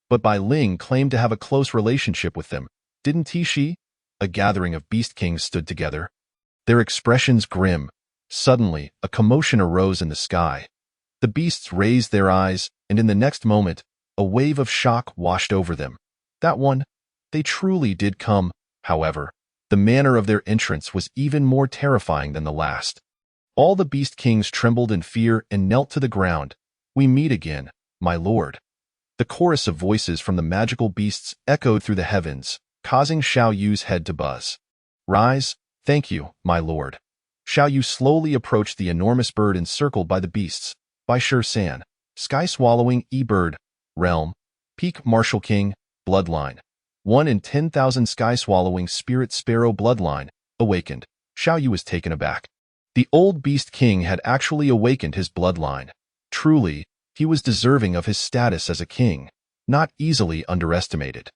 But Bai Ling claimed to have a close relationship with them, didn't he? A gathering of beast kings stood together, their expressions grim. Suddenly, a commotion arose in the sky. The beasts raised their eyes, and in the next moment, a wave of shock washed over them. That one, they truly did come. However, the manner of their entrance was even more terrifying than the last. All the beast kings trembled in fear and knelt to the ground. We meet again, my lord. The chorus of voices from the magical beasts echoed through the heavens, causing Xiao Yu's head to buzz. Rise, thank you, my lord. Xiao Yu slowly approached the enormous bird encircled by the beasts. Bai Shi-san, sky-swallowing e-bird, realm, peak martial king, bloodline. 1 in 10,000 sky-swallowing spirit sparrow bloodline, awakened. Xiao Yu was taken aback. The old beast king had actually awakened his bloodline. Truly, he was deserving of his status as a king, not easily underestimated.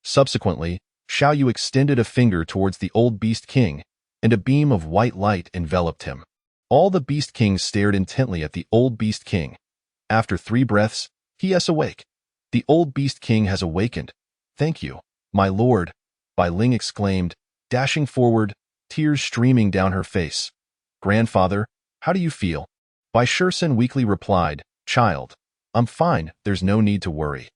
Subsequently, Xiao Yu extended a finger towards the old beast king, and a beam of white light enveloped him. All the beast kings stared intently at the old beast king. After 3 breaths, he is awake. The old beast king has awakened. Thank you, my lord, Bai Ling exclaimed, dashing forward, tears streaming down her face. Grandfather, how do you feel? Bai Shi-san weakly replied, Child, I'm fine, there's no need to worry.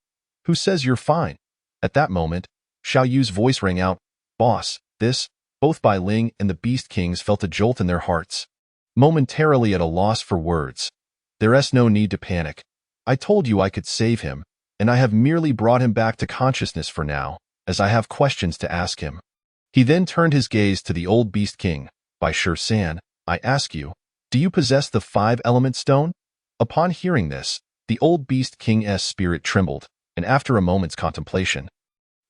Who says you're fine? At that moment, Xiao Yu's voice rang out, Boss, this. Both Bai Ling and the beast kings felt a jolt in their hearts. Momentarily at a loss for words. There's no need to panic. I told you I could save him, and I have merely brought him back to consciousness for now, as I have questions to ask him. He then turned his gaze to the old beast king. Bai Shi-san, I ask you, do you possess the 5-element stone? Upon hearing this, the old beast king's spirit trembled, and after a moment's contemplation,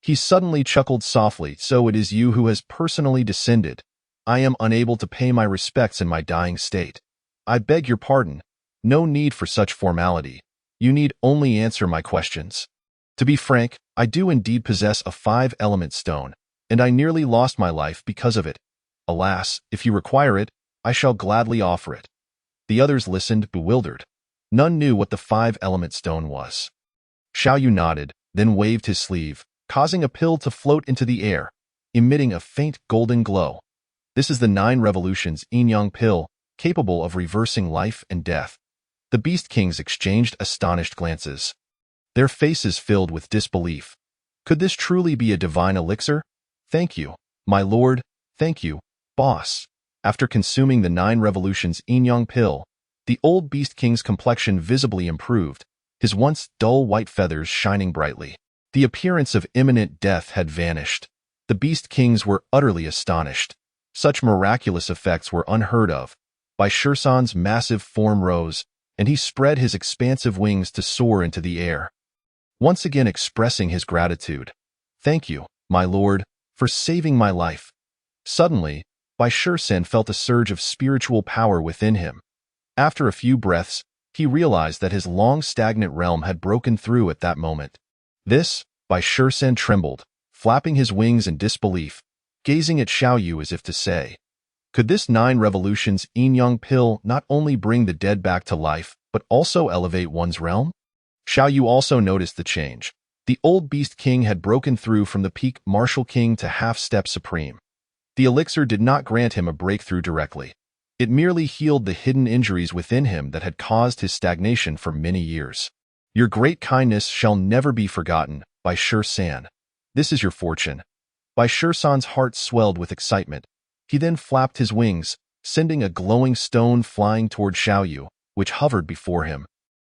he suddenly chuckled softly. So it is you who has personally descended. I am unable to pay my respects in my dying state. I beg your pardon. No need for such formality. You need only answer my questions. To be frank, I do indeed possess a 5-element stone, and I nearly lost my life because of it. Alas, if you require it, I shall gladly offer it." The others listened, bewildered. None knew what the five-element stone was. Xiao Yu nodded, then waved his sleeve, causing a pill to float into the air, emitting a faint golden glow. This is the 9 Revolutions Yin-Yang pill, capable of reversing life and death. The Beast Kings exchanged astonished glances. Their faces filled with disbelief. Could this truly be a divine elixir? "Thank you, my lord. Thank you, boss." After consuming the 9 Revolutions Yin-Yang pill, the old Beast King's complexion visibly improved, his once dull white feathers shining brightly. The appearance of imminent death had vanished. The Beast Kings were utterly astonished. Such miraculous effects were unheard of. Bai Shisan's massive form rose, and he spread his expansive wings to soar into the air, once again expressing his gratitude. "Thank you, my lord, for saving my life." Suddenly, Bai Shisan felt a surge of spiritual power within him. After a few breaths, he realized that his long stagnant realm had broken through at that moment. Bai Shisan trembled, flapping his wings in disbelief, gazing at Xiao Yu as if to say, could this 9 Revolutions Yin-Yang pill not only bring the dead back to life, but also elevate one's realm? Xiao Yu also noticed the change. The old Beast King had broken through from the peak Martial King to half-step Supreme. The elixir did not grant him a breakthrough directly. It merely healed the hidden injuries within him that had caused his stagnation for many years. "Your great kindness shall never be forgotten, Bai Shisan. This is your fortune." Bai Shisan's heart swelled with excitement. He then flapped his wings, sending a glowing stone flying toward Xiao Yu, which hovered before him,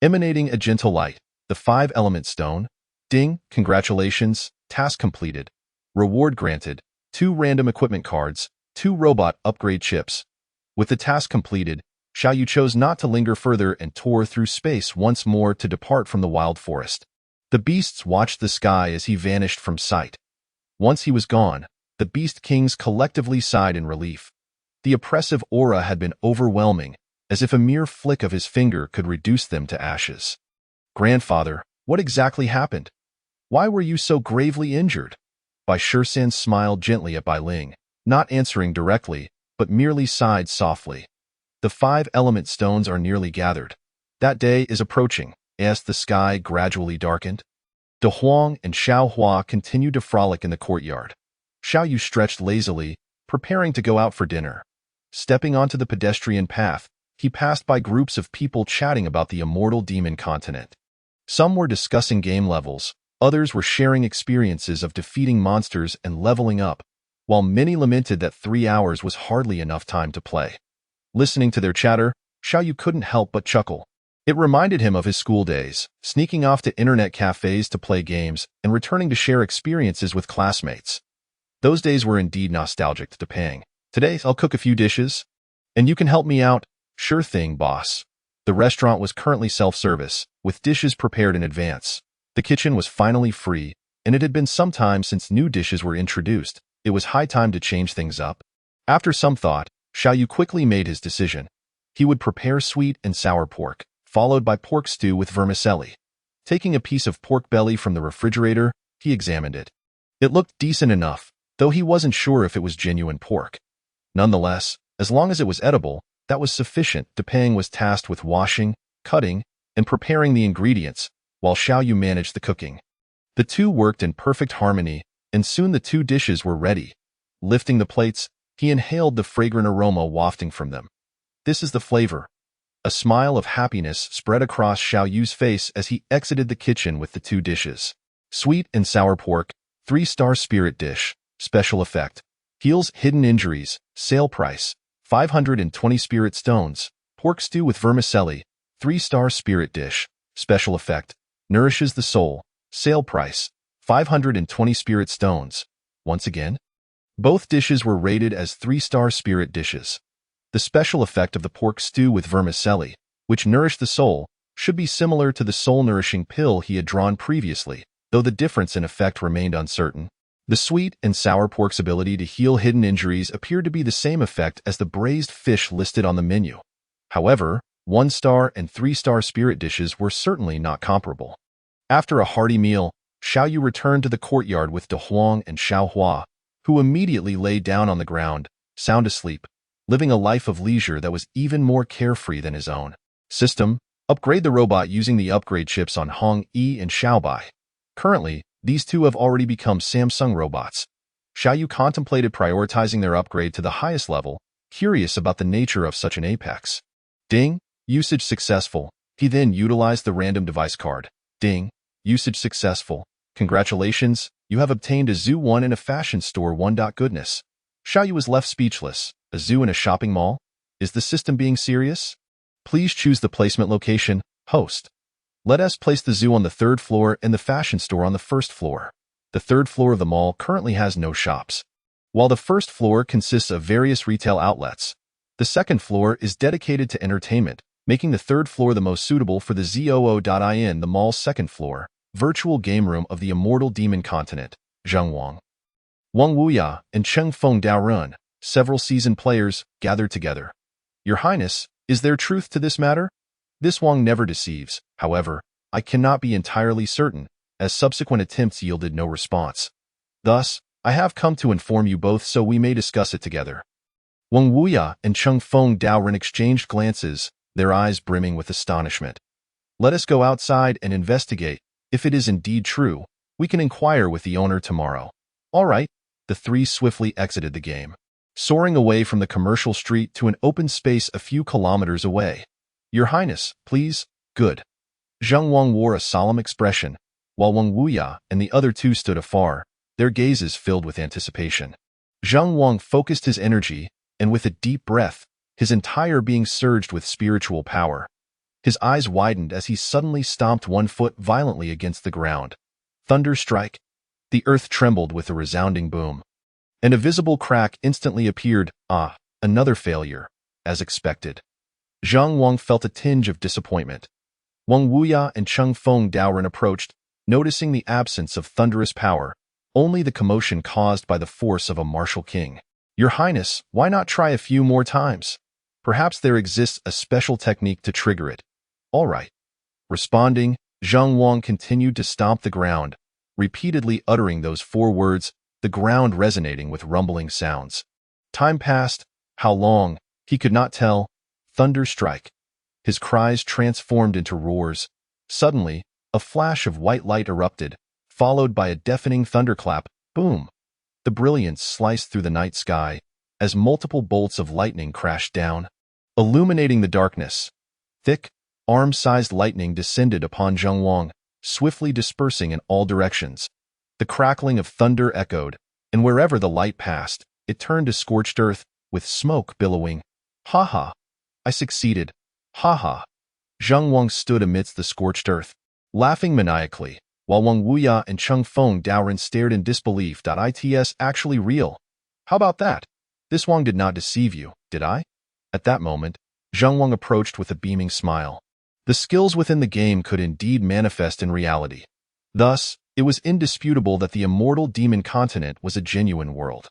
emanating a gentle light. The 5-element stone. Ding, congratulations, task completed. Reward granted. 2 random equipment cards, 2 robot upgrade chips. With the task completed, Xiao Yu chose not to linger further and tore through space once more to depart from the wild forest. The beasts watched the sky as he vanished from sight. Once he was gone, the Beast Kings collectively sighed in relief. The oppressive aura had been overwhelming, as if a mere flick of his finger could reduce them to ashes. "Grandfather, what exactly happened? Why were you so gravely injured?" Bai Shisan smiled gently at Bai Ling, not answering directly, but merely sighed softly. "The 5-element stones are nearly gathered. That day is approaching," as the sky gradually darkened. De Huang and Xiao Hua continued to frolic in the courtyard. Xiao Yu stretched lazily, preparing to go out for dinner. Stepping onto the pedestrian path, he passed by groups of people chatting about the immortal demon continent. Some were discussing game levels, others were sharing experiences of defeating monsters and leveling up, while many lamented that 3 hours was hardly enough time to play. Listening to their chatter, Xiao Yu couldn't help but chuckle. It reminded him of his school days, sneaking off to internet cafes to play games and returning to share experiences with classmates. Those days were indeed nostalgic to Pang. "Today, I'll cook a few dishes, and you can help me out." "Sure thing, boss." The restaurant was currently self-service, with dishes prepared in advance. The kitchen was finally free, and it had been some time since new dishes were introduced. It was high time to change things up. After some thought, Xiao Yu quickly made his decision. He would prepare sweet and sour pork, followed by pork stew with vermicelli. Taking a piece of pork belly from the refrigerator, he examined it. It looked decent enough, though he wasn't sure if it was genuine pork. Nonetheless, as long as it was edible, that was sufficient. Depang was tasked with washing, cutting, and preparing the ingredients, while Xiao Yu managed the cooking. The two worked in perfect harmony, and soon the 2 dishes were ready. Lifting the plates, he inhaled the fragrant aroma wafting from them. "This is the flavor." A smile of happiness spread across Xiao Yu's face as he exited the kitchen with the 2 dishes. Sweet and sour pork, 3-star spirit dish, special effect. Heals hidden injuries, sale price, 520 spirit stones. Pork stew with vermicelli, 3-star spirit dish, special effect. Nourishes the soul, sale price, 520 spirit stones. Once again, both dishes were rated as 3-star spirit dishes. The special effect of the pork stew with vermicelli, which nourished the soul, should be similar to the soul-nourishing pill he had drawn previously, though the difference in effect remained uncertain. The sweet and sour pork's ability to heal hidden injuries appeared to be the same effect as the braised fish listed on the menu. However, 1-star and 3-star spirit dishes were certainly not comparable. After a hearty meal, Xiao Yu returned to the courtyard with De Huang and Xiao Hua, who immediately lay down on the ground, sound asleep. living a life of leisure that was even more carefree than his own. System: upgrade the robot using the upgrade chips on Hong Yi and Xiaobai. Currently, these two have already become Samsung robots. Xiaoyu contemplated prioritizing their upgrade to the highest level, curious about the nature of such an apex. Ding, usage successful. He then utilized the random device card. Ding, usage successful. Congratulations, you have obtained a zoo 1 in a fashion store 1. Goodness. Xiaoyu was left speechless. A zoo in a shopping mall? Is the system being serious? Please choose the placement location, host. Let us place the zoo on the 3rd floor and the fashion store on the 1st floor. The 3rd floor of the mall currently has no shops. While the 1st floor consists of various retail outlets, the 2nd floor is dedicated to entertainment, making the 3rd floor the most suitable for the ZOO.in, the mall's 2nd floor, virtual game room of the immortal demon continent. Zheng Wang, Wang Wuya, and Cheng Feng Daorun, several seasoned players, gathered together. Your Highness, is there truth to this matter? This Wang never deceives. However, I cannot be entirely certain, as subsequent attempts yielded no response. Thus, I have come to inform you both so we may discuss it together. Wang Wuya and Cheng Feng Daorun exchanged glances, their eyes brimming with astonishment. Let us go outside and investigate. If it is indeed true, we can inquire with the owner tomorrow. All right. The three swiftly exited the game, soaring away from the commercial street to an open space a few kilometers away. Your Highness, please. Good. Zheng Wang wore a solemn expression, while Wang Wuya and the other two stood afar, their gazes filled with anticipation. Zheng Wang focused his energy, and with a deep breath, his entire being surged with spiritual power. His eyes widened as he suddenly stomped one foot violently against the ground. Thunder strike. The earth trembled with a resounding boom. An invisible crack instantly appeared. Ah, another failure, as expected. Zheng Wang felt a tinge of disappointment. Wang Wuya and Cheng Feng Daorun approached, noticing the absence of thunderous power, only the commotion caused by the force of a martial king. Your Highness, why not try a few more times? Perhaps there exists a special technique to trigger it. All right. Responding, Zheng Wang continued to stomp the ground, repeatedly uttering those 4 words, the ground resonating with rumbling sounds. Time passed. How long? He could not tell. Thunder strike. His cries transformed into roars. Suddenly, a flash of white light erupted, followed by a deafening thunderclap. Boom! The brilliance sliced through the night sky as multiple bolts of lightning crashed down, illuminating the darkness. Thick, arm-sized lightning descended upon Zheng Wang, swiftly dispersing in all directions. The crackling of thunder echoed, and wherever the light passed, it turned to scorched earth, with smoke billowing. Ha ha! I succeeded. Ha ha! Zheng Wang stood amidst the scorched earth, laughing maniacally, while Wang Wuya and Cheng Feng Daorun stared in disbelief. It's actually real. How about that? This Wang did not deceive you, did I? At that moment, Zheng Wang approached with a beaming smile. The skills within the game could indeed manifest in reality. Thus, it was indisputable that the immortal demon continent was a genuine world.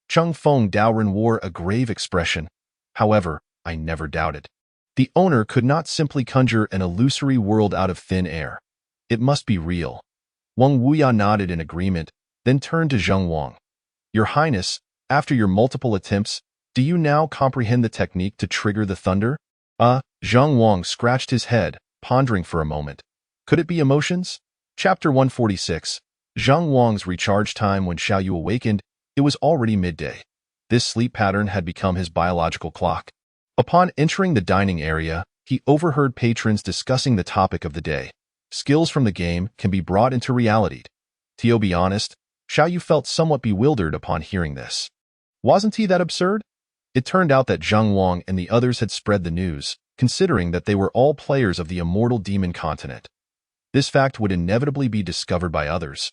Cheng Feng Daorun wore a grave expression. However, I never doubted. The owner could not simply conjure an illusory world out of thin air. It must be real. Wang Wuya nodded in agreement, then turned to Zheng Wang. Your Highness, after your multiple attempts, do you now comprehend the technique to trigger the thunder? Zheng Wang scratched his head, pondering for a moment. Could it be emotions? Chapter 146. Zheng Wang's recharge time. When Xiaoyu awakened, it was already midday. This sleep pattern had become his biological clock. Upon entering the dining area, he overheard patrons discussing the topic of the day. Skills from the game can be brought into reality. To be honest, Xiaoyu felt somewhat bewildered upon hearing this. Wasn't he that absurd? It turned out that Zheng Wang and the others had spread the news, considering that they were all players of the immortal demon continent. This fact would inevitably be discovered by others.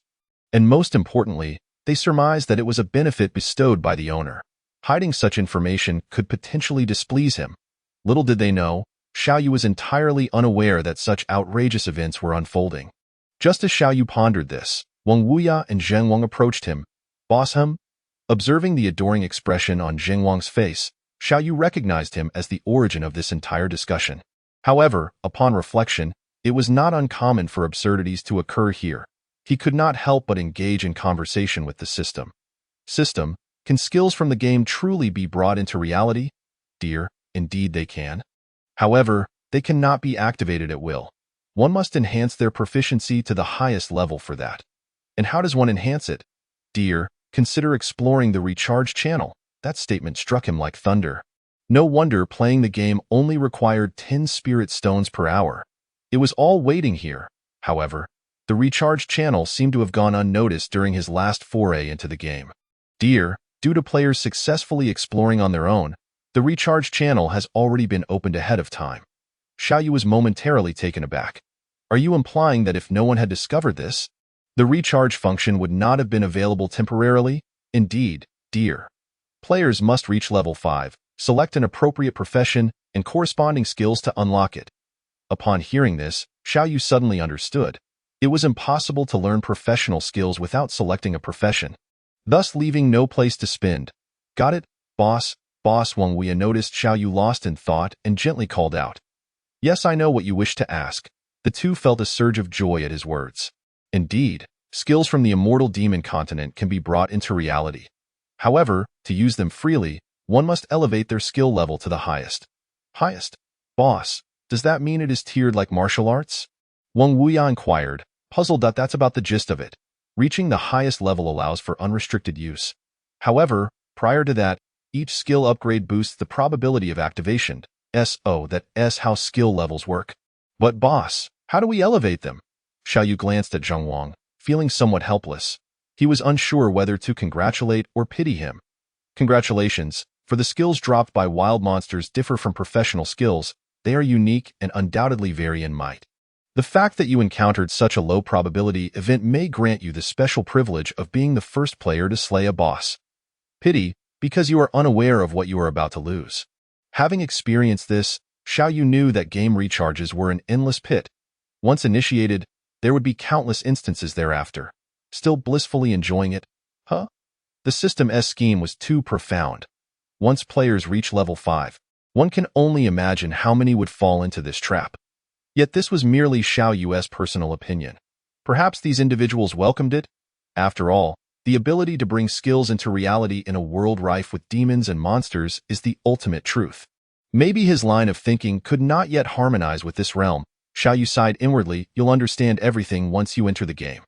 And most importantly, they surmised that it was a benefit bestowed by the owner. Hiding such information could potentially displease him. Little did they know, Xiaoyu was entirely unaware that such outrageous events were unfolding. Just as Xiaoyu pondered this, Wang Wuya and Zheng Wang approached him. Boss him? Observing the adoring expression on Zheng Wang's face, Xiaoyu recognized him as the origin of this entire discussion. However, upon reflection, it was not uncommon for absurdities to occur here. He could not help but engage in conversation with the system. System, can skills from the game truly be brought into reality? dear, indeed they can. However, they cannot be activated at will. One must enhance their proficiency to the highest level for that. And how does one enhance it? Dear, consider exploring the recharge channel. That statement struck him like thunder. No wonder playing the game only required 10 spirit stones per hour. It was all waiting here. However, the recharge channel seemed to have gone unnoticed during his last foray into the game. Dear, due to players successfully exploring on their own, the recharge channel has already been opened ahead of time. Xiaoyu was momentarily taken aback. Are you implying that if no one had discovered this, the recharge function would not have been available temporarily? Indeed, dear. Players must reach level 5, select an appropriate profession and corresponding skills to unlock it. Upon hearing this, Xiaoyu suddenly understood. It was impossible to learn professional skills without selecting a profession, thus leaving no place to spend. Got it, boss? Boss Wang Wuya noticed Xiaoyu lost in thought and gently called out. Yes, I know what you wish to ask. The two felt a surge of joy at his words. Indeed, skills from the immortal demon continent can be brought into reality. However, to use them freely, one must elevate their skill level to the highest. Highest? Boss, does that mean it is tiered like martial arts? Wang Wuya inquired, puzzled that that's about the gist of it. Reaching the highest level allows for unrestricted use. However, prior to that, each skill upgrade boosts the probability of activation. That's how skill levels work. But boss, how do we elevate them? Xiaoyu glanced at Zheng Wang, feeling somewhat helpless. He was unsure whether to congratulate or pity him. Congratulations, for the skills dropped by wild monsters differ from professional skills. They are unique and undoubtedly vary in might. The fact that you encountered such a low probability event may grant you the special privilege of being the first player to slay a boss. Pity, because you are unaware of what you are about to lose. Having experienced this, Xiaoyu knew that game recharges were an endless pit. Once initiated, there would be countless instances thereafter. Still blissfully enjoying it? Huh? The system's scheme was too profound. Once players reach level 5, one can only imagine how many would fall into this trap. Yet this was merely Xiaoyu's personal opinion. Perhaps these individuals welcomed it? After all, the ability to bring skills into reality in a world rife with demons and monsters is the ultimate truth. Maybe his line of thinking could not yet harmonize with this realm. Xiaoyu sighed inwardly. You'll understand everything once you enter the game.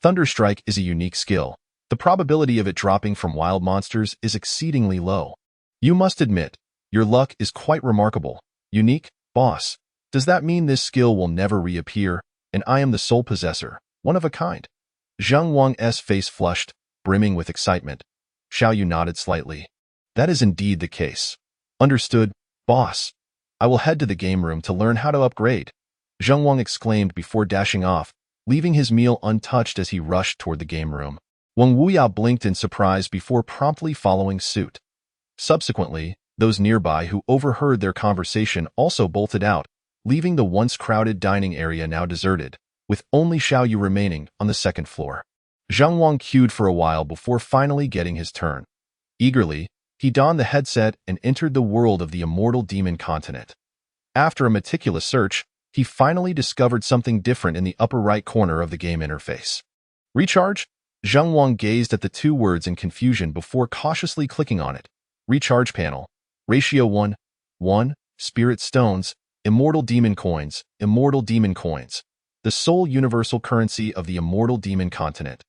Thunderstrike is a unique skill. The probability of it dropping from wild monsters is exceedingly low. You must admit, your luck is quite remarkable. Unique, boss. Does that mean this skill will never reappear, and I am the sole possessor, one of a kind? Zheng Wang's face flushed, brimming with excitement. Xiaoyu nodded slightly. That is indeed the case. Understood, boss. I will head to the game room to learn how to upgrade. Zheng Wang exclaimed before dashing off, leaving his meal untouched as he rushed toward the game room. Wang Wuya blinked in surprise before promptly following suit. Subsequently, those nearby who overheard their conversation also bolted out, leaving the once crowded dining area now deserted, with only Xiaoyu remaining on the second floor. Zheng Wang queued for a while before finally getting his turn. Eagerly, he donned the headset and entered the world of the immortal demon continent. After a meticulous search, he finally discovered something different in the upper right corner of the game interface. Recharge? Zheng Wang gazed at the two words in confusion before cautiously clicking on it. Recharge panel. Ratio 1:1, Spirit Stones, Immortal Demon Coins, Immortal Demon Coins. The sole universal currency of the immortal demon continent.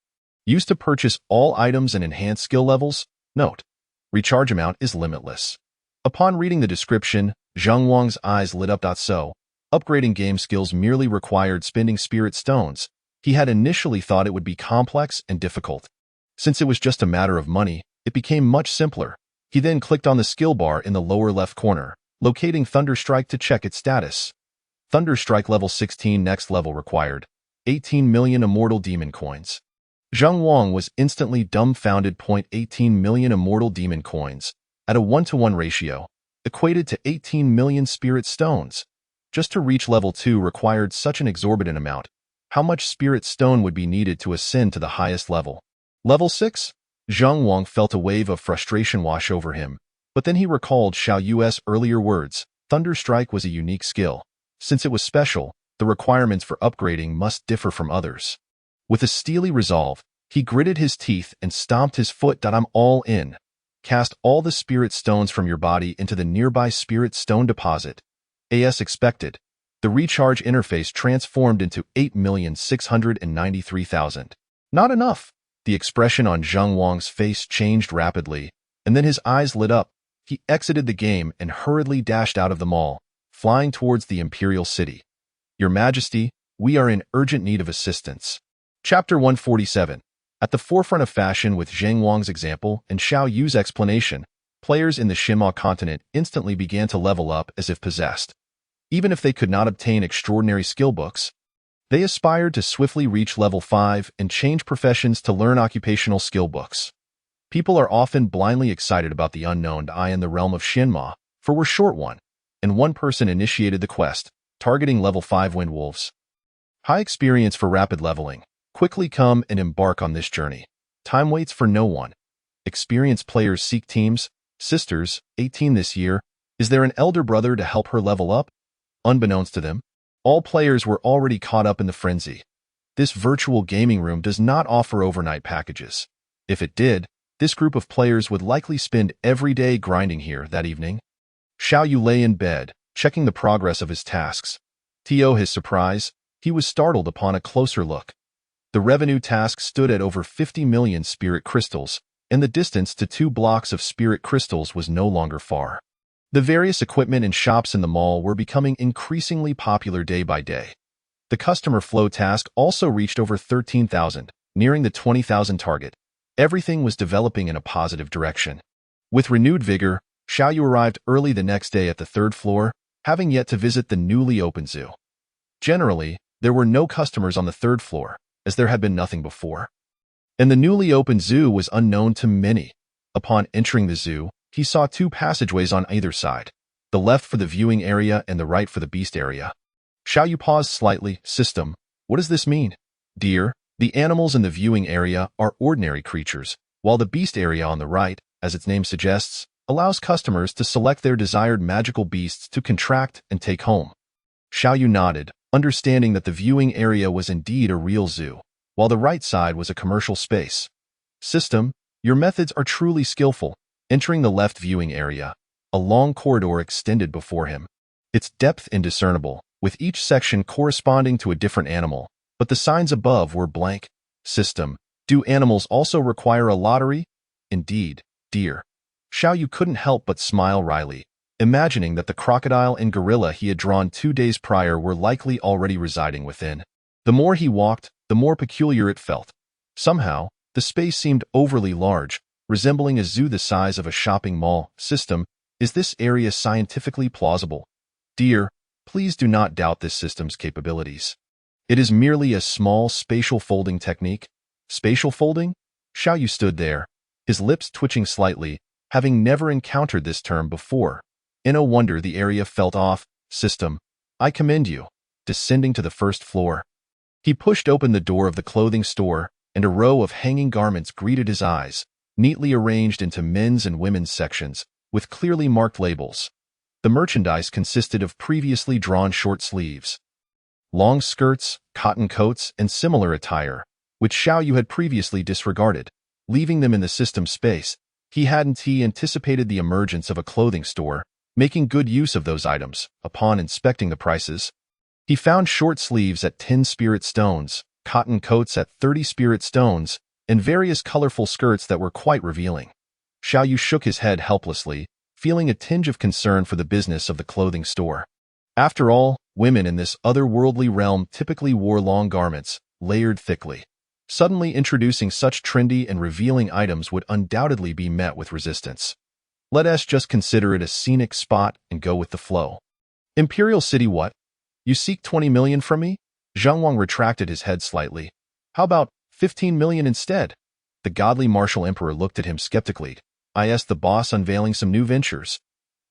Used to purchase all items and enhance skill levels? Note. Recharge amount is limitless. Upon reading the description, Zheng Wang's eyes lit up. So, upgrading game skills merely required spending spirit stones. He had initially thought it would be complex and difficult. Since it was just a matter of money, it became much simpler. He then clicked on the skill bar in the lower left corner, locating Thunderstrike to check its status. Thunderstrike level 16 next level required. 18 million immortal demon coins. Zheng Wang was instantly dumbfounded. 18 million immortal demon coins, at a 1-to-1 ratio, equated to 18 million spirit stones. Just to reach level 2 required such an exorbitant amount. How much spirit stone would be needed to ascend to the highest level? Level 6? Zheng Wang felt a wave of frustration wash over him, but then he recalled Xiaoyu's earlier words. Thunderstrike was a unique skill. Since it was special, the requirements for upgrading must differ from others. With a steely resolve, he gritted his teeth and stomped his foot. I'm all in. Cast all the spirit stones from your body into the nearby spirit stone deposit. As expected, the recharge interface transformed into 8,693,000. Not enough. The expression on Zheng Wang's face changed rapidly, and then his eyes lit up. He exited the game and hurriedly dashed out of the mall, flying towards the Imperial City. Your Majesty, we are in urgent need of assistance. Chapter 147. At the forefront of fashion with Zheng Wang's example and Xiao Yu's explanation, players in the Xinma continent instantly began to level up as if possessed. Even if they could not obtain extraordinary skill books, they aspired to swiftly reach level 5 and change professions to learn occupational skill books. People are often blindly excited about the unknown in the realm of Xinma, for we're short one, and one person initiated the quest, targeting level 5 wind wolves. High experience for rapid leveling. Quickly come and embark on this journey. Time waits for no one. Experienced players seek teams. Sisters, 18 this year. Is there an elder brother to help her level up? Unbeknownst to them, all players were already caught up in the frenzy. This virtual gaming room does not offer overnight packages. If it did, this group of players would likely spend every day grinding here that evening. Xiao Yu lay in bed, checking the progress of his tasks. To his surprise, he was startled upon a closer look. The revenue task stood at over 50 million spirit crystals, and the distance to 2 blocks of spirit crystals was no longer far. The various equipment and shops in the mall were becoming increasingly popular day by day. The customer flow task also reached over 13,000, nearing the 20,000 target. Everything was developing in a positive direction. With renewed vigor, Xiao Yu arrived early the next day at the 3rd floor, having yet to visit the newly opened zoo. Generally, there were no customers on the 3rd floor, as there had been nothing before. And the newly opened zoo was unknown to many. Upon entering the zoo, he saw 2 passageways on either side, the left for the viewing area and the right for the beast area. Xiao Yu paused slightly. System, what does this mean? Dear, the animals in the viewing area are ordinary creatures, while the beast area on the right, as its name suggests, allows customers to select their desired magical beasts to contract and take home. Xiao Yu nodded, understanding that the viewing area was indeed a real zoo, while the right side was a commercial space. System, your methods are truly skillful. Entering the left viewing area, a long corridor extended before him. Its depth indiscernible, with each section corresponding to a different animal, but the signs above were blank. System, do animals also require a lottery? Indeed, dear. Xiao Yu couldn't help but smile wryly, imagining that the crocodile and gorilla he had drawn 2 days prior were likely already residing within. The more he walked, the more peculiar it felt. Somehow, the space seemed overly large, resembling a zoo the size of a shopping mall. System, is this area scientifically plausible? Dear, please do not doubt this system's capabilities. It is merely a small spatial folding technique. Spatial folding? Xiao Yu stood there, his lips twitching slightly, having never encountered this term before. In no wonder the area felt off. System, I commend you. Descending to the 1st floor, he pushed open the door of the clothing store, and a row of hanging garments greeted his eyes, neatly arranged into men's and women's sections, with clearly marked labels. The merchandise consisted of previously drawn short sleeves, long skirts, cotton coats, and similar attire, which Xiao Yu had previously disregarded, leaving them in the system space. He hadn't anticipated the emergence of a clothing store, making good use of those items. Upon inspecting the prices, he found short sleeves at 10 spirit stones, cotton coats at 30 spirit stones, and various colorful skirts that were quite revealing. Xiao Yu shook his head helplessly, feeling a tinge of concern for the business of the clothing store. After all, women in this otherworldly realm typically wore long garments, layered thickly. Suddenly introducing such trendy and revealing items would undoubtedly be met with resistance. Let us just consider it a scenic spot and go with the flow. Imperial City what? You seek 20 million from me? Zheng Wang retracted his head slightly. How about 15 million instead? The godly martial emperor looked at him skeptically. I asked the boss unveiling some new ventures.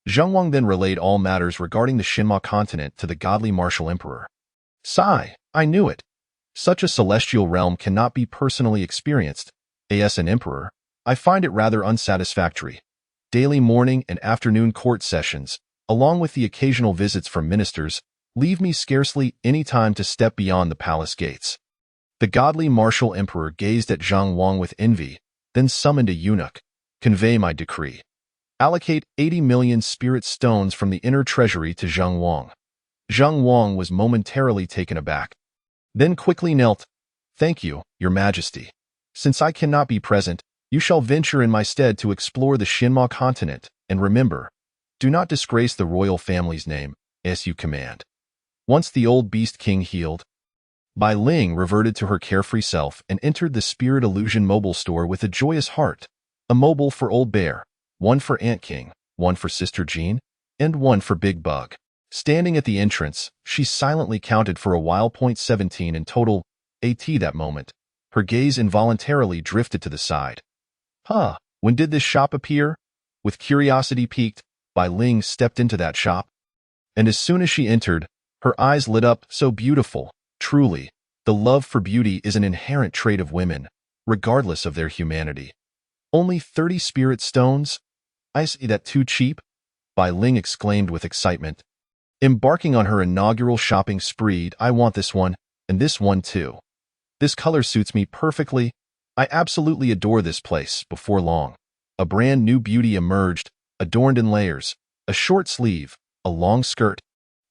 Zheng Wang then relayed all matters regarding the Xinma continent to the godly martial emperor. Sigh, I knew it. Such a celestial realm cannot be personally experienced. As an emperor, I find it rather unsatisfactory. Daily morning and afternoon court sessions, along with the occasional visits from ministers, leave me scarcely any time to step beyond the palace gates. The godly martial emperor gazed at Zheng Wang with envy, then summoned a eunuch. Convey my decree. Allocate 80 million spirit stones from the inner treasury to Zheng Wang. Zheng Wang was momentarily taken aback, then quickly knelt. Thank you, Your Majesty. Since I cannot be present, you shall venture in my stead to explore the Xinma continent, and remember, do not disgrace the royal family's name, as you command. Once the old beast king healed, Bai Ling reverted to her carefree self and entered the Spirit Illusion mobile store with a joyous heart. A mobile for Old Bear, one for Ant King, one for Sister Jean, and one for Big Bug. Standing at the entrance, she silently counted for a while. 17 in total, AT that moment. Her gaze involuntarily drifted to the side. When did this shop appear? With curiosity piqued, Bai Ling stepped into that shop. And as soon as she entered, her eyes lit up. So beautiful. Truly, the love for beauty is an inherent trait of women, regardless of their humanity. Only 30 spirit stones? I see that too cheap? Bai Ling exclaimed with excitement. Embarking on her inaugural shopping spree, I want this one, and this one too. This color suits me perfectly. I absolutely adore this place. Before long, a brand new beauty emerged, adorned in layers, a short sleeve, a long skirt,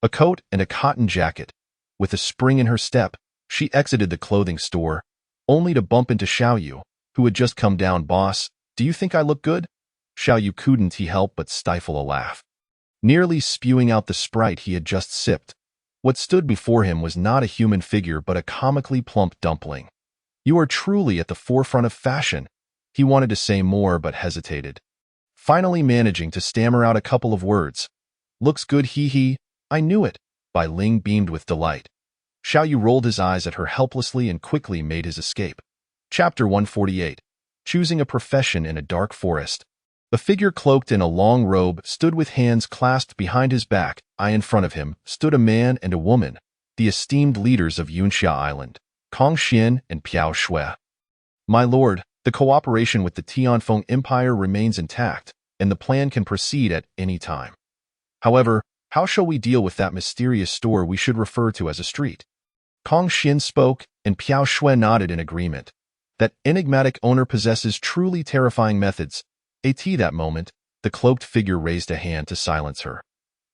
a coat, and a cotton jacket. With a spring in her step, she exited the clothing store, only to bump into Xiaoyu, who had just come down. Boss, do you think I look good? Xiaoyu couldn't help but stifle a laugh, nearly spewing out the Sprite he had just sipped. What stood before him was not a human figure but a comically plump dumpling. You are truly at the forefront of fashion. He wanted to say more but hesitated, finally managing to stammer out a couple of words. Looks good, hee. I knew it. Bai Ling beamed with delight. Xiaoyu rolled his eyes at her helplessly and quickly made his escape. Chapter 148. Choosing a profession in a dark forest. A figure cloaked in a long robe stood with hands clasped behind his back. In front of him stood a man and a woman, the esteemed leaders of Yunxia Island, Kong Xian and Piao Shui. My lord, the cooperation with the Tianfeng Empire remains intact, and the plan can proceed at any time. However, how shall we deal with that mysterious store we should refer to as a street? Kong Xian spoke, and Piao Shui nodded in agreement. That enigmatic owner possesses truly terrifying methods. At that moment, the cloaked figure raised a hand to silence her.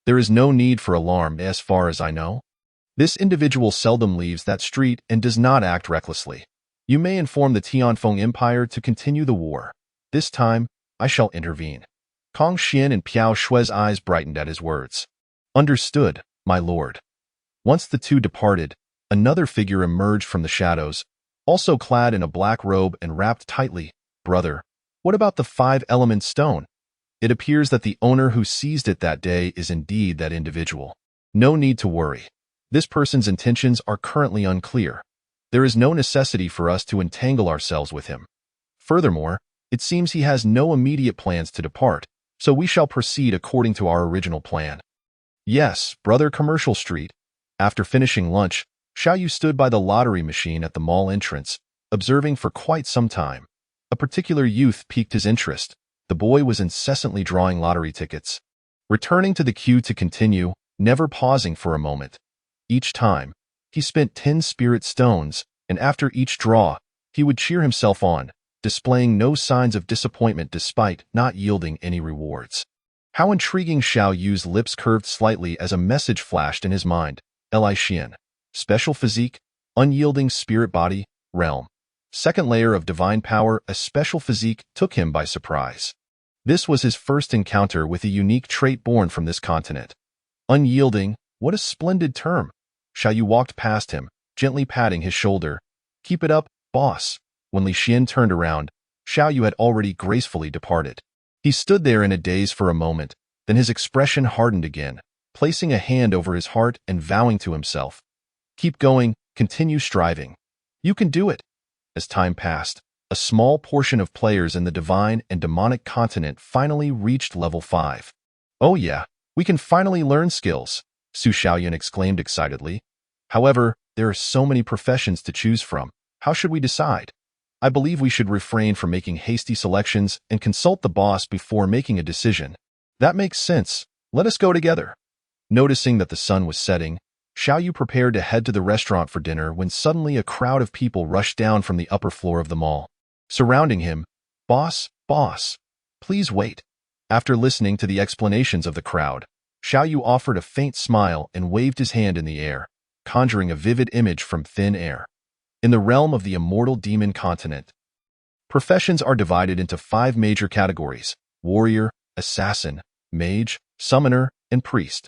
There is no need for alarm as far as I know. This individual seldom leaves that street and does not act recklessly. You may inform the Tianfeng Empire to continue the war. This time, I shall intervene. Kong Xian and Piao Shui's eyes brightened at his words. Understood, my lord. Once the two departed, another figure emerged from the shadows, also clad in a black robe and wrapped tightly. Brother, what about the 5-element stone? It appears that the owner who seized it that day is indeed that individual. No need to worry. This person's intentions are currently unclear. There is no necessity for us to entangle ourselves with him. Furthermore, it seems he has no immediate plans to depart, so we shall proceed according to our original plan. Yes, brother. Commercial Street. After finishing lunch, Xiaoyu stood by the lottery machine at the mall entrance, observing for quite some time. A particular youth piqued his interest. The boy was incessantly drawing lottery tickets, returning to the queue to continue, never pausing for a moment. Each time, he spent 10 spirit stones, and after each draw, he would cheer himself on, displaying no signs of disappointment despite not yielding any rewards. How intriguing! Xiaoyu's lips curved slightly as a message flashed in his mind. Li Xian. Special physique, unyielding spirit body, realm. Second layer of divine power. A special physique took him by surprise. This was his first encounter with a unique trait born from this continent. Unyielding, what a splendid term. Xiaoyu walked past him, gently patting his shoulder. Keep it up, boss. When Li Xian turned around, Xiaoyu had already gracefully departed. He stood there in a daze for a moment, then his expression hardened again, placing a hand over his heart and vowing to himself. Keep going, continue striving. You can do it. As time passed, a small portion of players in the divine and demonic continent finally reached level 5. Oh yeah, we can finally learn skills, Su Xiaoyan exclaimed excitedly. However, there are so many professions to choose from. How should we decide? I believe we should refrain from making hasty selections and consult the boss before making a decision. That makes sense. Let us go together. Noticing that the sun was setting, Xiaoyu prepared to head to the restaurant for dinner when suddenly a crowd of people rushed down from the upper floor of the mall. Surrounding him, boss, Please wait. After listening to the explanations of the crowd, Xiao Yu offered a faint smile and waved his hand in the air, conjuring a vivid image from thin air. In the realm of the immortal demon continent, professions are divided into 5 major categories: warrior, assassin, mage, summoner, and priest.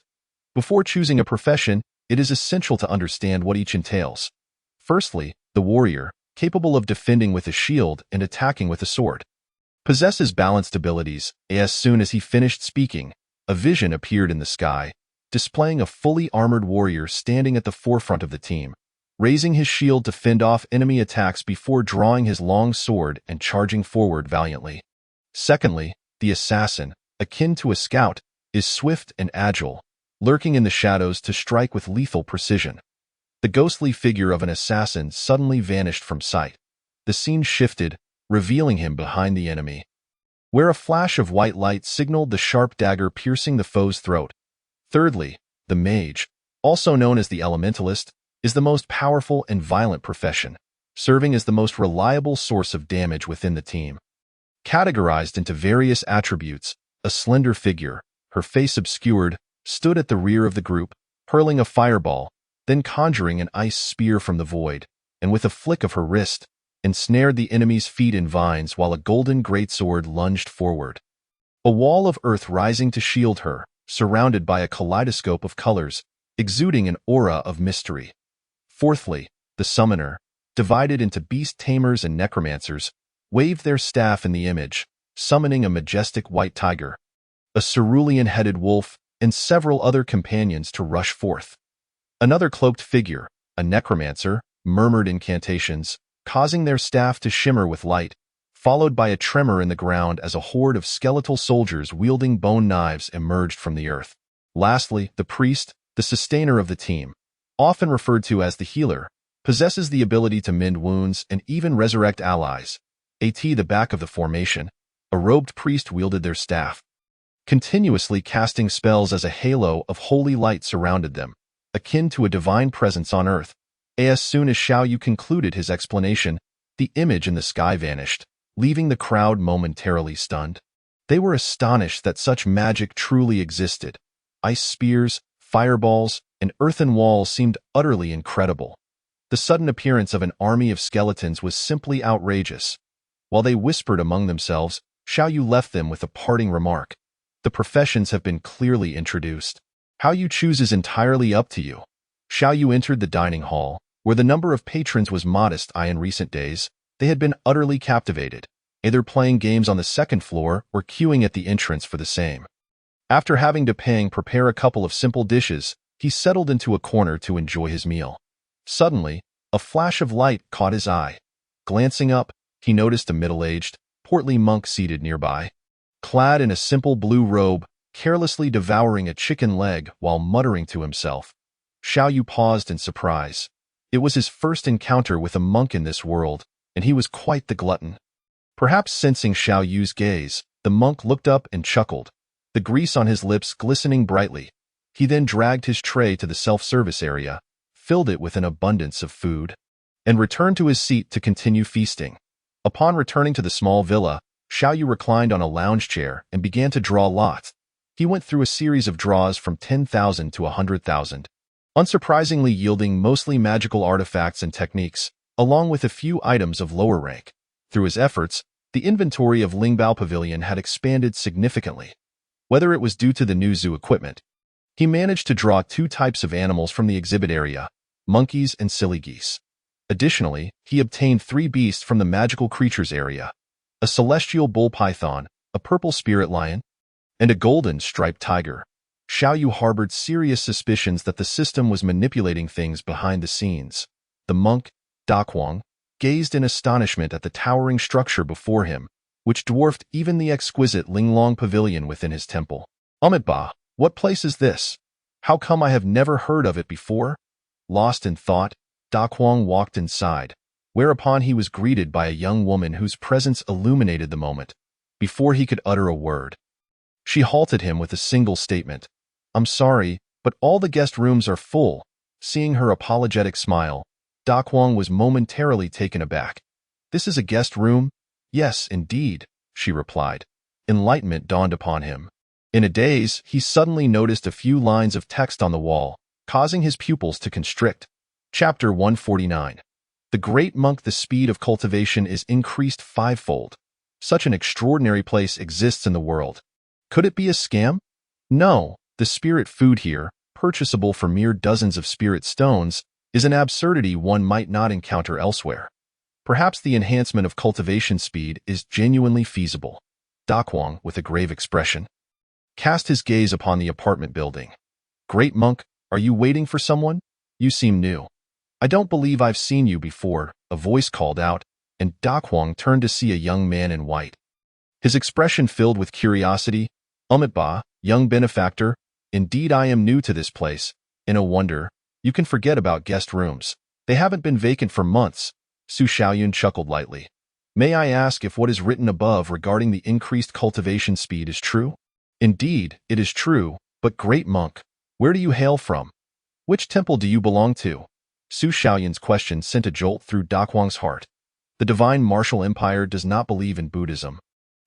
Before choosing a profession, it is essential to understand what each entails. Firstly, the warrior, capable of defending with a shield and attacking with a sword, possesses balanced abilities. As soon as he finished speaking, a vision appeared in the sky, displaying a fully armored warrior standing at the forefront of the team, raising his shield to fend off enemy attacks before drawing his long sword and charging forward valiantly. Secondly, the assassin, akin to a scout, is swift and agile, lurking in the shadows to strike with lethal precision. The ghostly figure of an assassin suddenly vanished from sight. The scene shifted, revealing him behind the enemy, where a flash of white light signaled the sharp dagger piercing the foe's throat. Thirdly, the mage, also known as the elementalist, is the most powerful and violent profession, serving as the most reliable source of damage within the team. Categorized into various attributes, a slender figure, her face obscured, stood at the rear of the group, hurling a fireball, then conjuring an ice spear from the void, and with a flick of her wrist, ensnared the enemy's feet in vines while a golden greatsword lunged forward. A wall of earth rising to shield her, surrounded by a kaleidoscope of colors, exuding an aura of mystery. Fourthly, the summoner, divided into beast tamers and necromancers, waved their staff in the image, summoning a majestic white tiger, a cerulean-headed wolf, and several other companions to rush forth. Another cloaked figure, a necromancer, murmured incantations, causing their staff to shimmer with light, followed by a tremor in the ground as a horde of skeletal soldiers wielding bone knives emerged from the earth. Lastly, the priest, the sustainer of the team, often referred to as the healer, possesses the ability to mend wounds and even resurrect allies. At the back of the formation, a robed priest wielded their staff, continuously casting spells as a halo of holy light surrounded them, akin to a divine presence on earth. As soon as Xiao Yu concluded his explanation, the image in the sky vanished, leaving the crowd momentarily stunned. They were astonished that such magic truly existed. Ice spears, fireballs, and earthen walls seemed utterly incredible. The sudden appearance of an army of skeletons was simply outrageous. While they whispered among themselves, Xiao Yu left them with a parting remark. The professions have been clearly introduced. How you choose is entirely up to you. Xiao Yu entered the dining hall, where the number of patrons was modest. In recent days, they had been utterly captivated, either playing games on the second floor or queuing at the entrance for the same. After having Depang prepare a couple of simple dishes, he settled into a corner to enjoy his meal. Suddenly, a flash of light caught his eye. Glancing up, he noticed a middle-aged, portly monk seated nearby, clad in a simple blue robe, carelessly devouring a chicken leg while muttering to himself. Xiao Yu paused in surprise. It was his first encounter with a monk in this world, and he was quite the glutton. Perhaps sensing Xiao Yu's gaze, the monk looked up and chuckled, the grease on his lips glistening brightly. He then dragged his tray to the self-service area, filled it with an abundance of food, and returned to his seat to continue feasting. Upon returning to the small villa, Xiao Yu reclined on a lounge chair and began to draw lots. He went through a series of draws from 10,000 to 100,000, unsurprisingly yielding mostly magical artifacts and techniques, along with a few items of lower rank. Through his efforts, the inventory of Lingbao Pavilion had expanded significantly. Whether it was due to the new zoo equipment, he managed to draw 2 types of animals from the exhibit area, monkeys and silly geese. Additionally, he obtained 3 beasts from the magical creatures area, a celestial bull python, a purple spirit lion, and a golden striped tiger. Xiao Yu harbored serious suspicions that the system was manipulating things behind the scenes. The monk, Daquang, gazed in astonishment at the towering structure before him, which dwarfed even the exquisite Linglong Pavilion within his temple. Amitabha, what place is this? How come I have never heard of it before? Lost in thought, Daquang walked inside, whereupon he was greeted by a young woman whose presence illuminated the moment. Before he could utter a word, she halted him with a single statement. I'm sorry, but all the guest rooms are full. Seeing her apologetic smile, Daquang was momentarily taken aback. This is a guest room? Yes, indeed, she replied. enlightenment dawned upon him. In a daze, he suddenly noticed a few lines of text on the wall, causing his pupils to constrict. Chapter 149. The Great Monk. The speed of cultivation is increased fivefold. Such an extraordinary place exists in the world. Could it be a scam? No, the spirit food here, purchasable for mere dozens of spirit stones, is an absurdity one might not encounter elsewhere. Perhaps the enhancement of cultivation speed is genuinely feasible. Dakwang, with a grave expression, cast his gaze upon the apartment building. Great Monk, are you waiting for someone? You seem new. I don't believe I've seen you before, a voice called out, and Dakwang turned to see a young man in white. His expression filled with curiosity. Ba, young benefactor, indeed I am new to this place. In a wonder, you can forget about guest rooms. They haven't been vacant for months. Su Xiaoyun chuckled lightly. May I ask if what is written above regarding the increased cultivation speed is true? Indeed, it is true, but Great Monk, where do you hail from? Which temple do you belong to? Su Xiaoyun's question sent a jolt through Dakwang's heart. The Divine Martial Empire does not believe in Buddhism,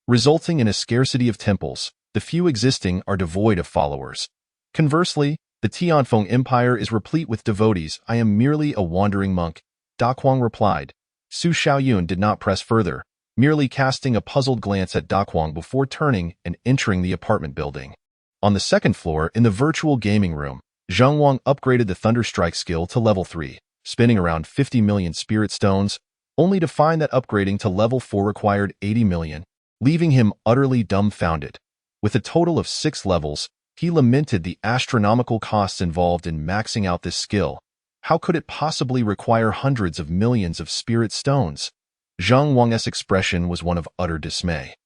resulting in a scarcity of temples. The few existing are devoid of followers. Conversely, the Tianfeng Empire is replete with devotees. I am merely a wandering monk, Dakwang replied. Su Xiaoyun did not press further, merely casting a puzzled glance at Dakwang before turning and entering the apartment building. On the second floor, in the virtual gaming room, Zheng Wang upgraded the Thunderstrike skill to level 3, spinning around 50 million spirit stones, only to find that upgrading to level 4 required 80 million, leaving him utterly dumbfounded. With a total of 6 levels, he lamented the astronomical costs involved in maxing out this skill. How could it possibly require hundreds of millions of spirit stones? Zheng Wang's expression was one of utter dismay.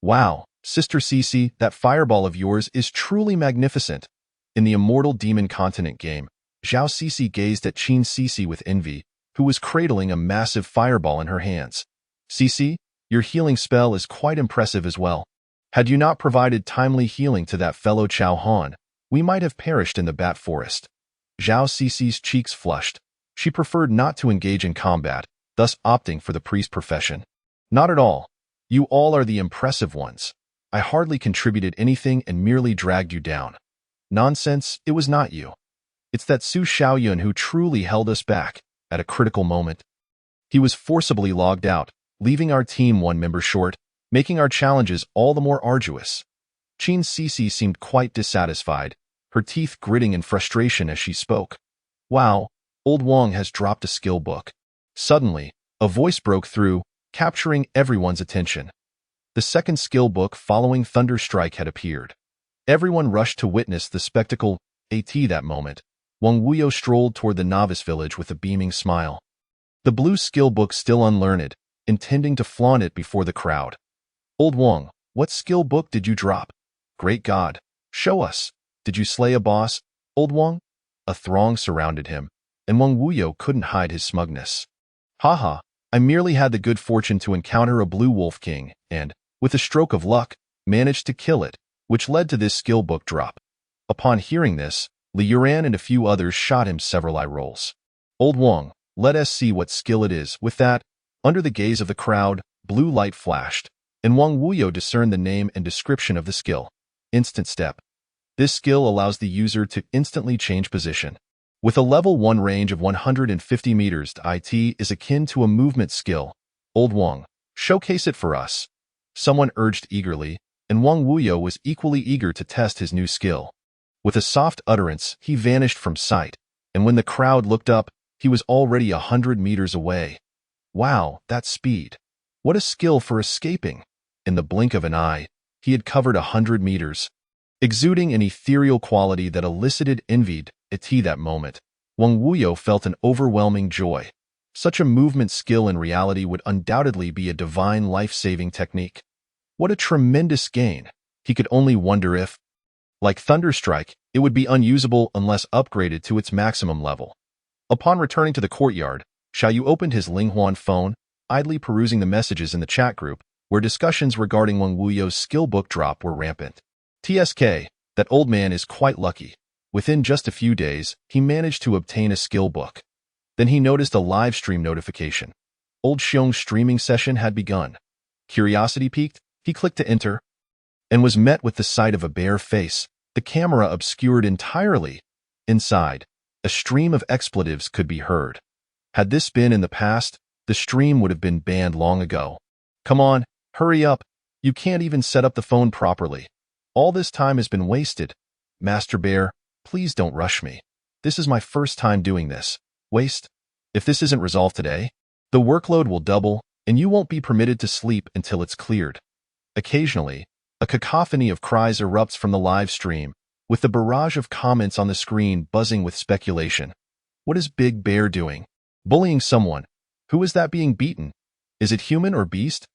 Wow, Sister Cici, that fireball of yours is truly magnificent. In the Immortal Demon Continent game, Zhao Cici gazed at Qin Cici with envy, who was cradling a massive fireball in her hands. Cici, your healing spell is quite impressive as well. Had you not provided timely healing to that fellow Chao Han, we might have perished in the bat forest. Zhao Cici's cheeks flushed. She preferred not to engage in combat, thus opting for the priest profession. Not at all. You all are the impressive ones. I hardly contributed anything and merely dragged you down. Nonsense, it was not you. It's that Su Xiaoyun who truly held us back at a critical moment. He was forcibly logged out, leaving our team one member short, making our challenges all the more arduous. Qin Cici seemed quite dissatisfied, her teeth gritting in frustration as she spoke. Wow, old Wang has dropped a skill book. Suddenly, a voice broke through, capturing everyone's attention. The second skill book following Thunderstrike had appeared. Everyone rushed to witness the spectacle. At that moment, Wang Wuyo strolled toward the novice village with a beaming smile. The blue skill book still unlearned, intending to flaunt it before the crowd. Old Wang, what skill book did you drop? Great God, show us. Did you slay a boss, Old Wang? A throng surrounded him, and Wang Wuyo couldn't hide his smugness. Haha, I merely had the good fortune to encounter a blue wolf king, and, with a stroke of luck, managed to kill it, which led to this skill book drop. Upon hearing this, Li Yuran and a few others shot him several eye rolls. Old Wang, let us see what skill it is. With that, under the gaze of the crowd, blue light flashed, and Wang Wuyo discerned the name and description of the skill. Instant Step. This skill allows the user to instantly change position. With a level 1 range of 150 meters, it is akin to a movement skill. Old Wang, showcase it for us. Someone urged eagerly, and Wang Wuyo was equally eager to test his new skill. With a soft utterance, he vanished from sight, and when the crowd looked up, he was already 100 meters away. Wow, that speed. What a skill for escaping. In the blink of an eye, he had covered 100 meters. Exuding an ethereal quality that elicited envy at that moment, Wang Wuyo felt an overwhelming joy. Such a movement skill in reality would undoubtedly be a divine life-saving technique. What a tremendous gain. He could only wonder if, like Thunderstrike, it would be unusable unless upgraded to its maximum level. Upon returning to the courtyard, Xiaoyu opened his Linghuan phone, idly perusing the messages in the chat group, where discussions regarding Wang Wuyo's skill book drop were rampant. TSK, that old man is quite lucky. Within just a few days, he managed to obtain a skill book. Then he noticed a live stream notification. Old Xiong's streaming session had begun. Curiosity piqued, he clicked to enter. and was met with the sight of a bare face, the camera obscured entirely. Inside, a stream of expletives could be heard. Had this been in the past, the stream would have been banned long ago. Come on, hurry up. You can't even set up the phone properly. All this time has been wasted. Master Bear, please don't rush me. This is my first time doing this. Waste. If this isn't resolved today, the workload will double, and you won't be permitted to sleep until it's cleared. Occasionally, a cacophony of cries erupts from the live stream, with the barrage of comments on the screen buzzing with speculation. What is Big Bear doing? Bullying someone. Who is that being beaten? Is it human or beast?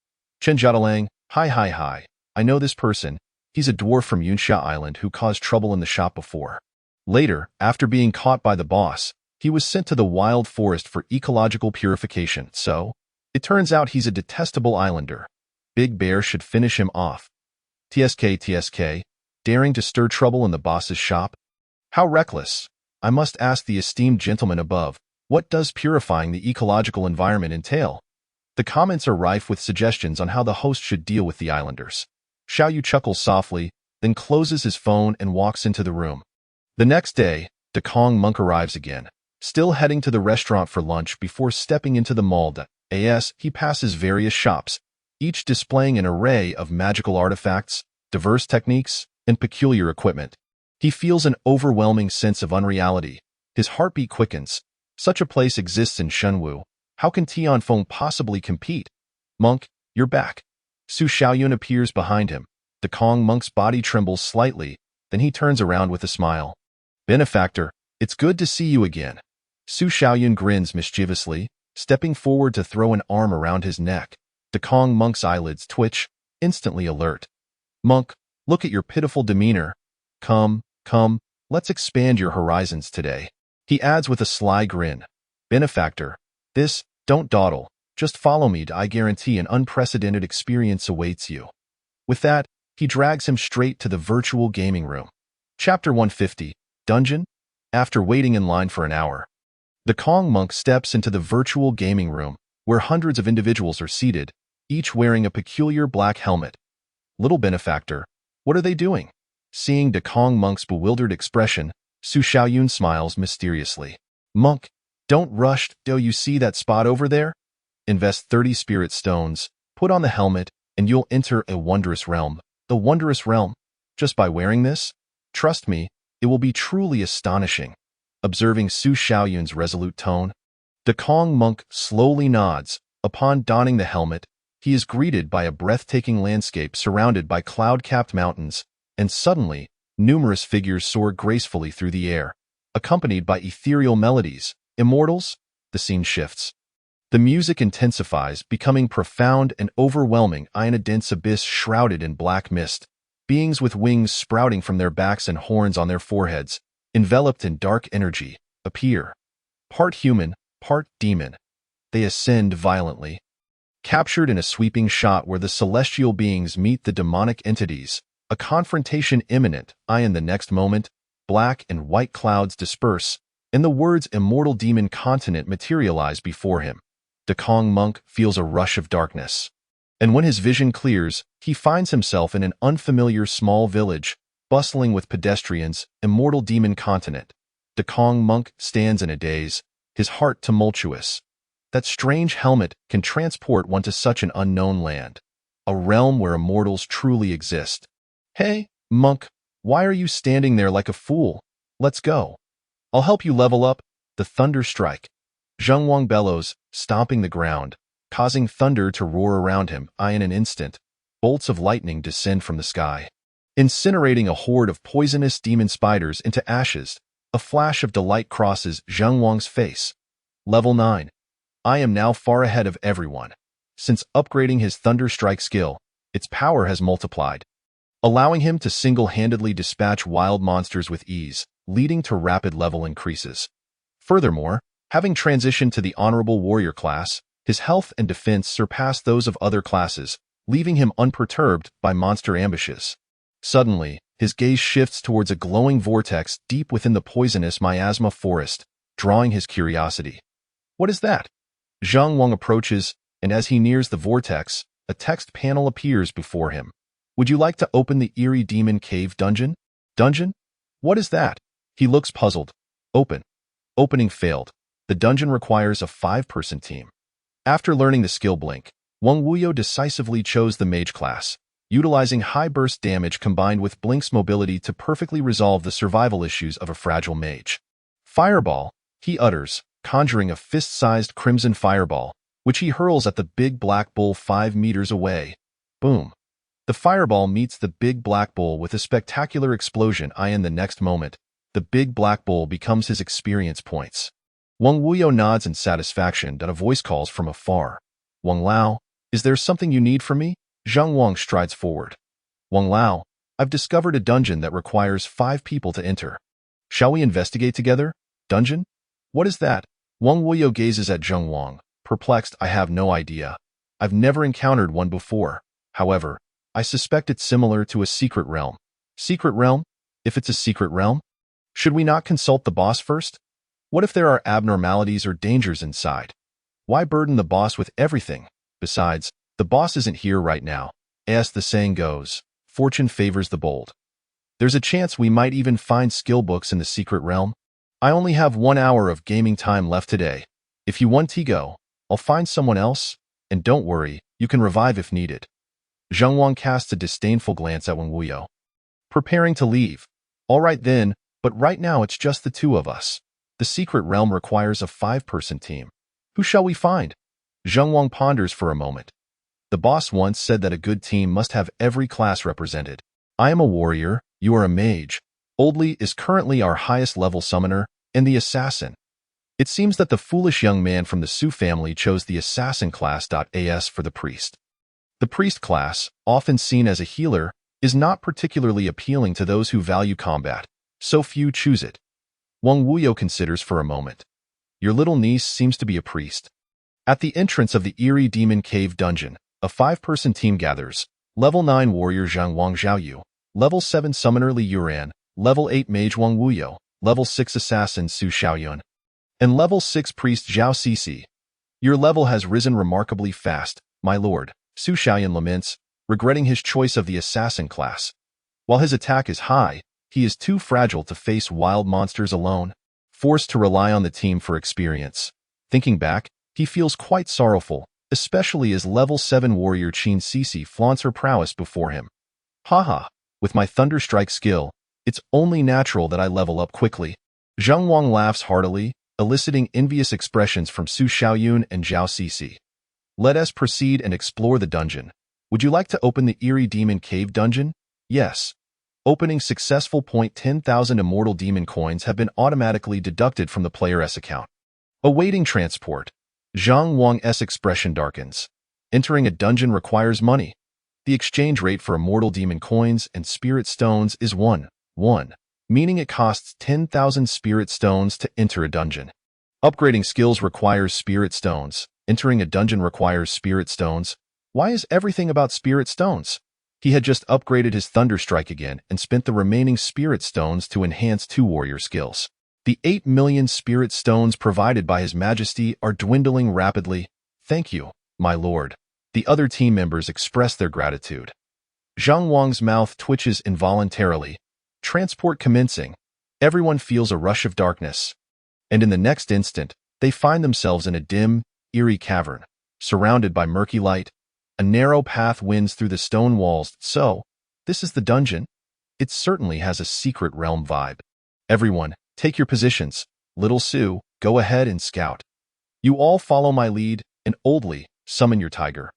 Chen Jiadalang, hi. I know this person. He's a dwarf from Yunxia Island who caused trouble in the shop before. Later, after being caught by the boss, he was sent to the wild forest for ecological purification, so it turns out he's a detestable islander. Big Bear should finish him off. TSK, daring to stir trouble in the boss's shop? How reckless. I must ask the esteemed gentleman above, what does purifying the ecological environment entail? The comments are rife with suggestions on how the host should deal with the islanders. Xiao Yu chuckles softly, then closes his phone and walks into the room. The next day, De Kong Monk arrives again, still heading to the restaurant for lunch before stepping into the mall. As he passes various shops, each displaying an array of magical artifacts, diverse techniques, and peculiar equipment. He feels an overwhelming sense of unreality. His heartbeat quickens. Such a place exists in Shenwu. How can Tianfeng possibly compete? Monk, you're back. Su Xiaoyun appears behind him. De Kong Monk's body trembles slightly, then he turns around with a smile. Benefactor, it's good to see you again. Su Xiaoyun grins mischievously, stepping forward to throw an arm around his neck. De Kong Monk's eyelids twitch, instantly alert. Monk, look at your pitiful demeanor. Come, let's expand your horizons today. He adds with a sly grin. Benefactor, don't dawdle. Just follow me. I guarantee an unprecedented experience awaits you. With that, he drags him straight to the virtual gaming room. Chapter 150, Dungeon? After waiting in line for an hour, the Kong Monk steps into the virtual gaming room, where hundreds of individuals are seated, each wearing a peculiar black helmet. Little benefactor, what are they doing? Seeing De Kong Monk's bewildered expression, Su Xiaoyun smiles mysteriously. Monk, don't rush. Do you see that spot over there? Invest 30 spirit stones, put on the helmet, and you'll enter a wondrous realm. The wondrous realm. Just by wearing this? Trust me, it will be truly astonishing. Observing Su Xiaoyun's resolute tone, De Kong Monk slowly nods. Upon donning the helmet, he is greeted by a breathtaking landscape surrounded by cloud-capped mountains, and suddenly, numerous figures soar gracefully through the air, accompanied by ethereal melodies. Immortals? The scene shifts. The music intensifies, becoming profound and overwhelming in a dense abyss shrouded in black mist. Beings with wings sprouting from their backs and horns on their foreheads, enveloped in dark energy, appear. Part human, part demon. They ascend violently. Captured in a sweeping shot where the celestial beings meet the demonic entities, a confrontation imminent. In the next moment, black and white clouds disperse, and the words immortal demon continent materialize before him. De Kong Monk feels a rush of darkness. And when his vision clears, he finds himself in an unfamiliar small village, bustling with pedestrians. Immortal demon continent. De Kong Monk stands in a daze, his heart tumultuous. That strange helmet can transport one to such an unknown land, a realm where immortals truly exist. Hey, Monk, why are you standing there like a fool? Let's go. I'll help you level up. The thunder strike. Zheng Wang bellows, stomping the ground, causing thunder to roar around him. In an instant, bolts of lightning descend from the sky, incinerating a horde of poisonous demon spiders into ashes. A flash of delight crosses Zheng Wang's face. Level 9. I am now far ahead of everyone. Since upgrading his thunder strike skill, its power has multiplied, allowing him to single-handedly dispatch wild monsters with ease, leading to rapid level increases. Furthermore, having transitioned to the Honorable Warrior class, his health and defense surpass those of other classes, leaving him unperturbed by monster ambushes. Suddenly, his gaze shifts towards a glowing vortex deep within the poisonous miasma forest, drawing his curiosity. What is that? Zheng Wang approaches, and as he nears the vortex, a text panel appears before him. Would you like to open the eerie demon cave dungeon? Dungeon? What is that? He looks puzzled. Open. Opening failed. The dungeon requires a 5-person team. After learning the skill Blink, Wang Wuyo decisively chose the mage class, utilizing high burst damage combined with Blink's mobility to perfectly resolve the survival issues of a fragile mage. Fireball, he utters, conjuring a fist-sized crimson fireball, which he hurls at the big black bull 5 meters away. Boom. The fireball meets the big black bull with a spectacular explosion. In the next moment, the big black bull becomes his experience points. Wang Wuyo nods in satisfaction that a voice calls from afar. Wang Lao, is there something you need from me? Zhang Wang strides forward. Wang Lao, I've discovered a dungeon that requires 5 people to enter. Shall we investigate together? Dungeon? What is that? Wang Wuyo gazes at Zhang Wang, perplexed. I have no idea. I've never encountered one before. However, I suspect it's similar to a secret realm. Secret realm? If it's a secret realm, should we not consult the boss first? What if there are abnormalities or dangers inside? Why burden the boss with everything? Besides, the boss isn't here right now. As the saying goes, fortune favors the bold. There's a chance we might even find skill books in the secret realm. I only have 1 hour of gaming time left today. If you want to go, I'll find someone else, and don't worry, you can revive if needed. Zhang Wang casts a disdainful glance at Wang Wuyo. Preparing to leave. All right then, but right now it's just the 2 of us. The secret realm requires a 5-person team. Who shall we find? Zhang Wang ponders for a moment. The boss once said that a good team must have every class represented. I am a warrior, you are a mage. Oldly is currently our highest level summoner, and the assassin. It seems that the foolish young man from the Su family chose the assassin class. As for the priest. The priest class, often seen as a healer, is not particularly appealing to those who value combat, so few choose it. Wang Wuyo considers for a moment. Your little niece seems to be a priest. At the entrance of the eerie demon cave dungeon, a 5-person team gathers. Level 9 warrior Zhang Wang Xiaoyu, Level 7 summoner Li Yuran, Level 8 mage Wang Wuyo, Level 6 assassin Su Xiaoyun, and Level 6 priest Zhao Cici. Your level has risen remarkably fast, my lord, Su Xiaoyun laments, regretting his choice of the assassin class. While his attack is high, he is too fragile to face wild monsters alone, forced to rely on the team for experience. Thinking back, he feels quite sorrowful, especially as Level 7 warrior Qin Cici flaunts her prowess before him. Haha, with my Thunderstrike skill, it's only natural that I level up quickly. Zhang Wang laughs heartily, eliciting envious expressions from Su Xiaoyun and Zhao Cici. Let us proceed and explore the dungeon. Would you like to open the eerie demon cave dungeon? Yes. Opening successful. 10,000 immortal demon coins have been automatically deducted from the player's account. Awaiting transport. Zhang Wang's expression darkens. Entering a dungeon requires money. The exchange rate for immortal demon coins and spirit stones is 1, meaning it costs 10,000 spirit stones to enter a dungeon. Upgrading skills requires spirit stones. Entering a dungeon requires spirit stones. Why is everything about spirit stones? He had just upgraded his Thunderstrike again and spent the remaining spirit stones to enhance 2 warrior skills. The 8 million spirit stones provided by His Majesty are dwindling rapidly. Thank you, my lord. The other team members express their gratitude. Zhang Wang's mouth twitches involuntarily. Transport commencing. Everyone feels a rush of darkness. And in the next instant, they find themselves in a dim, eerie cavern, surrounded by murky light. A narrow path winds through the stone walls. So, this is the dungeon? It certainly has a secret realm vibe. Everyone, take your positions. Little Sue, go ahead and scout. You all follow my lead, and Oldly, summon your tiger.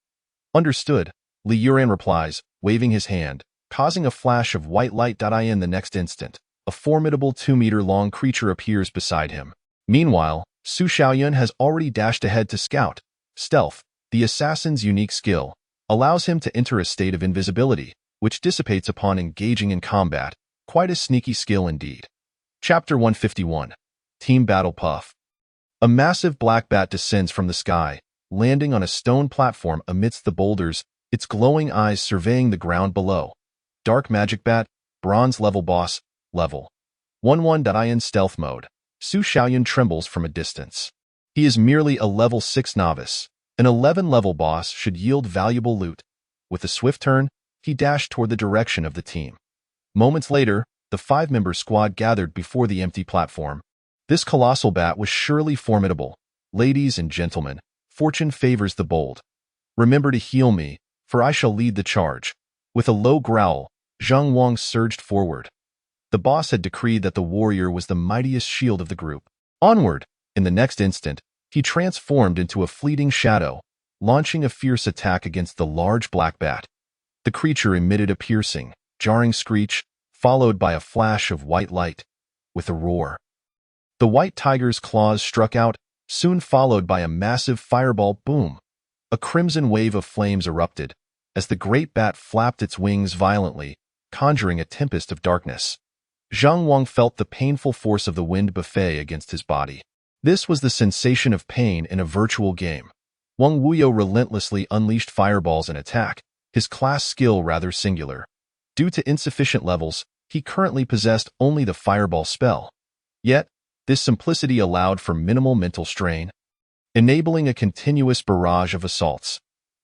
Understood, Li Yuran replies, waving his hand, causing a flash of white light. In the next instant, a formidable 2-meter-long creature appears beside him. Meanwhile, Su Xiaoyun has already dashed ahead to scout. Stealth, the assassin's unique skill, allows him to enter a state of invisibility, which dissipates upon engaging in combat. Quite a sneaky skill indeed. Chapter 151. Team Battle Puff. A massive black bat descends from the sky, landing on a stone platform amidst the boulders, its glowing eyes surveying the ground below. Dark Magic Bat, Bronze Level Boss, Level 11. In stealth mode, Su Xiaoyun trembles from a distance. He is merely a Level 6 novice. An 11-level boss should yield valuable loot. With a swift turn, he dashed toward the direction of the team. Moments later, the 5-member squad gathered before the empty platform. This colossal bat was surely formidable. Ladies and gentlemen, fortune favors the bold. Remember to heal me, for I shall lead the charge. With a low growl, Zhang Wang surged forward. The boss had decreed that the warrior was the mightiest shield of the group. Onward! In the next instant, he transformed into a fleeting shadow, launching a fierce attack against the large black bat. The creature emitted a piercing, jarring screech, followed by a flash of white light. With a roar, the white tiger's claws struck out, soon followed by a massive fireball boom. A crimson wave of flames erupted, as the great bat flapped its wings violently, conjuring a tempest of darkness. Zhang Wang felt the painful force of the wind buffet against his body. This was the sensation of pain in a virtual game. Wang Wuyo relentlessly unleashed fireballs in attack, his class skill rather singular. Due to insufficient levels, he currently possessed only the fireball spell. Yet, this simplicity allowed for minimal mental strain, enabling a continuous barrage of assaults.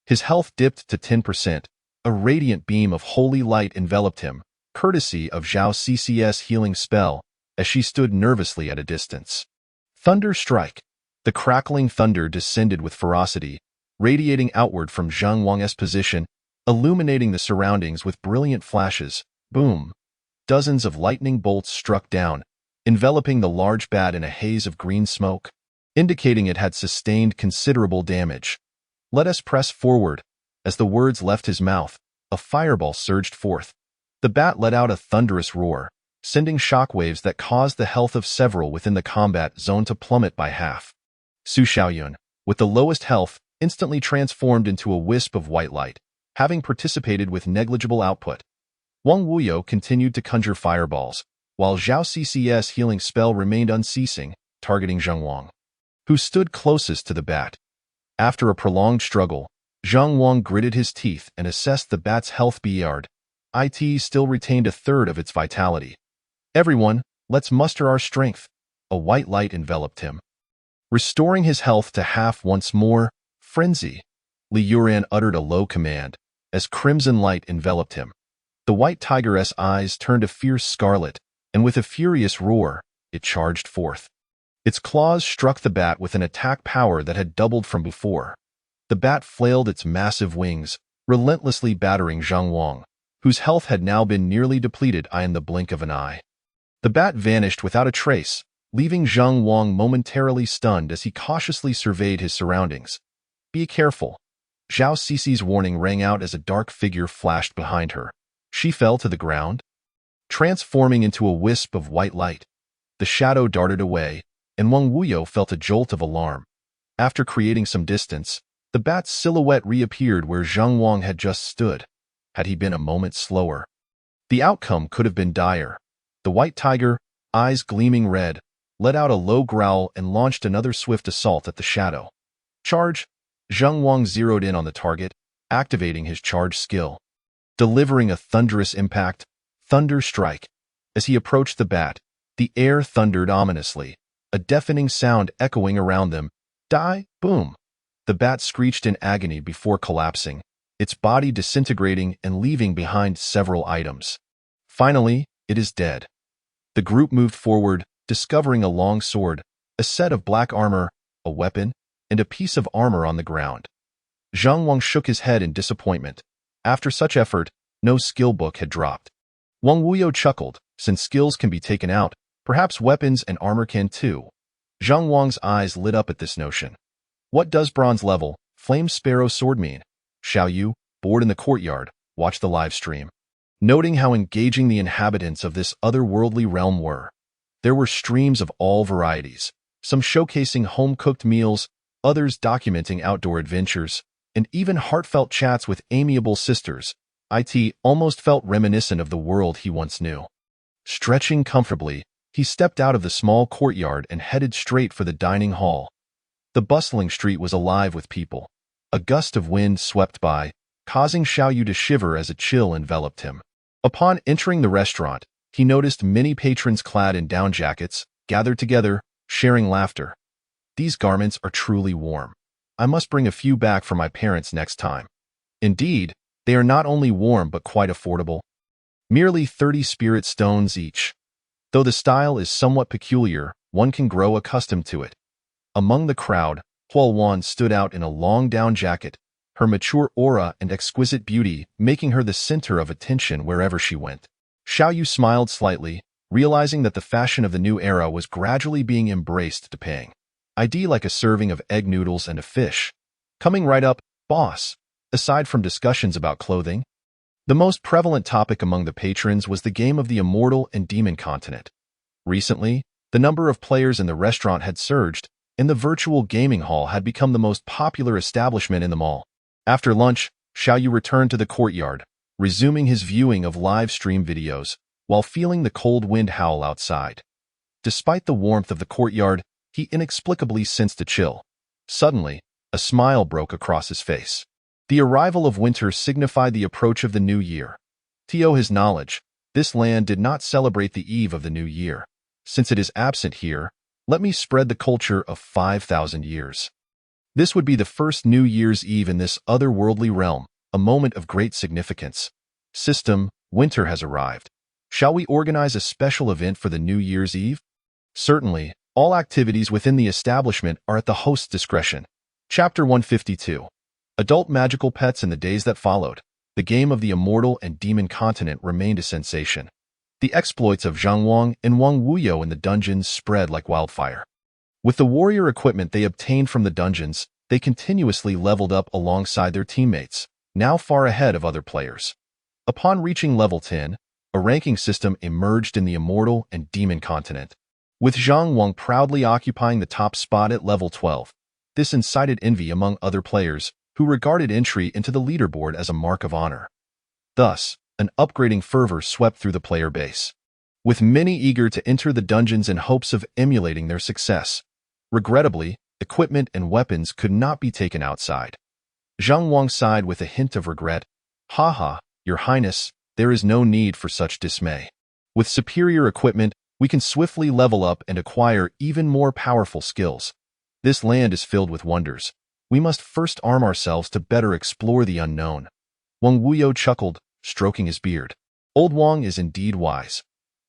His health dipped to 10%. A radiant beam of holy light enveloped him, courtesy of Zhao Cc's healing spell, as she stood nervously at a distance. Thunder strike. The crackling thunder descended with ferocity, radiating outward from Zhang Wang's position, illuminating the surroundings with brilliant flashes. Boom! Dozens of lightning bolts struck down, enveloping the large bat in a haze of green smoke, indicating it had sustained considerable damage. Let us press forward. As the words left his mouth, a fireball surged forth. The bat let out a thunderous roar, sending shockwaves that caused the health of several within the combat zone to plummet by half. Su Xiaoyun, with the lowest health, instantly transformed into a wisp of white light, having participated with negligible output. Wang Wuyo continued to conjure fireballs, while Zhao Cc's healing spell remained unceasing, targeting Zhang Wang, who stood closest to the bat. After a prolonged struggle, Zhang Wang gritted his teeth and assessed the bat's health beyond. It still retained a third of its vitality. Everyone, let's muster our strength. A white light enveloped him, restoring his health to half once more. Frenzy! Li Yuran uttered a low command, as crimson light enveloped him. The white tiger's eyes turned a fierce scarlet, and with a furious roar, it charged forth. Its claws struck the bat with an attack power that had doubled from before. The bat flailed its massive wings, relentlessly battering Zhang Wang, whose health had now been nearly depleted in the blink of an eye. The bat vanished without a trace, leaving Zhang Wang momentarily stunned as he cautiously surveyed his surroundings. Be careful. Zhao Cc's warning rang out as a dark figure flashed behind her. She fell to the ground, transforming into a wisp of white light. The shadow darted away, and Wang Wuyo felt a jolt of alarm. After creating some distance, the bat's silhouette reappeared where Zhang Wang had just stood. Had he been a moment slower, the outcome could have been dire. The white tiger, eyes gleaming red, let out a low growl and launched another swift assault at the shadow. Charge! Zhang Wang zeroed in on the target, activating his charge skill. Delivering a thunderous impact, thunder strike. As he approached the bat, the air thundered ominously, a deafening sound echoing around them. Die! Boom! The bat screeched in agony before collapsing, its body disintegrating and leaving behind several items. Finally, it is dead. The group moved forward, discovering a long sword, a set of black armor, a weapon, and a piece of armor on the ground. Zhang Wang shook his head in disappointment. After such effort, no skill book had dropped. Wang Wuyo chuckled. Since skills can be taken out, perhaps weapons and armor can too. Zhang Wang's eyes lit up at this notion. What does bronze level, flame sparrow sword mean? Xiao Yu, bored in the courtyard, watched the live stream. Noting how engaging the inhabitants of this otherworldly realm were. There were streams of all varieties, some showcasing home-cooked meals, others documenting outdoor adventures, and even heartfelt chats with amiable sisters. It almost felt reminiscent of the world he once knew. Stretching comfortably, he stepped out of the small courtyard and headed straight for the dining hall. The bustling street was alive with people. A gust of wind swept by, causing Xiao Yu to shiver as a chill enveloped him. Upon entering the restaurant, he noticed many patrons clad in down jackets, gathered together, sharing laughter. These garments are truly warm. I must bring a few back for my parents next time. Indeed, They are not only warm but quite affordable. Merely 30 spirit stones each. Though the style is somewhat peculiar, one can grow accustomed to it. Among the crowd, Huo stood out in a long down jacket, her mature aura and exquisite beauty making her the center of attention wherever she went. Xiaoyu smiled slightly, realizing that the fashion of the new era was gradually being embraced to paying. ID like a serving of egg noodles and a fish. Coming right up, boss. Aside from discussions about clothing, the most prevalent topic among the patrons was the game of the Immortal and Demon Continent. Recently, the number of players in the restaurant had surged, and the virtual gaming hall had become the most popular establishment in the mall. After lunch, Xiaoyu returned to the courtyard, resuming his viewing of live stream videos, while feeling the cold wind howl outside. Despite the warmth of the courtyard, he inexplicably sensed a chill. Suddenly, a smile broke across his face. The arrival of winter signified the approach of the new year. To his knowledge, this land did not celebrate the eve of the new year. Since it is absent here, let me spread the culture of 5,000 years. This would be the first New Year's Eve in this otherworldly realm, a moment of great significance. System, winter has arrived. Shall we organize a special event for the New Year's Eve? Certainly, all activities within the establishment are at the host's discretion. Chapter 152. Adult magical pets in the days that followed. The game of the Immortal and Demon Continent remained a sensation. The exploits of Zhang Wang and Wang Wuyo in the dungeons spread like wildfire. With the warrior equipment they obtained from the dungeons, they continuously leveled up alongside their teammates, now far ahead of other players. Upon reaching level 10, a ranking system emerged in the Immortal and Demon Continent, with Zhang Wang proudly occupying the top spot at level 12. This incited envy among other players, who regarded entry into the leaderboard as a mark of honor. Thus, an upgrading fervor swept through the player base, with many eager to enter the dungeons in hopes of emulating their success. Regrettably, equipment and weapons could not be taken outside. Zhang Wang sighed with a hint of regret. Haha, Your Highness, there is no need for such dismay. With superior equipment, we can swiftly level up and acquire even more powerful skills. This land is filled with wonders. We must first arm ourselves to better explore the unknown. Wang Wuyo chuckled, stroking his beard. Old Wang is indeed wise.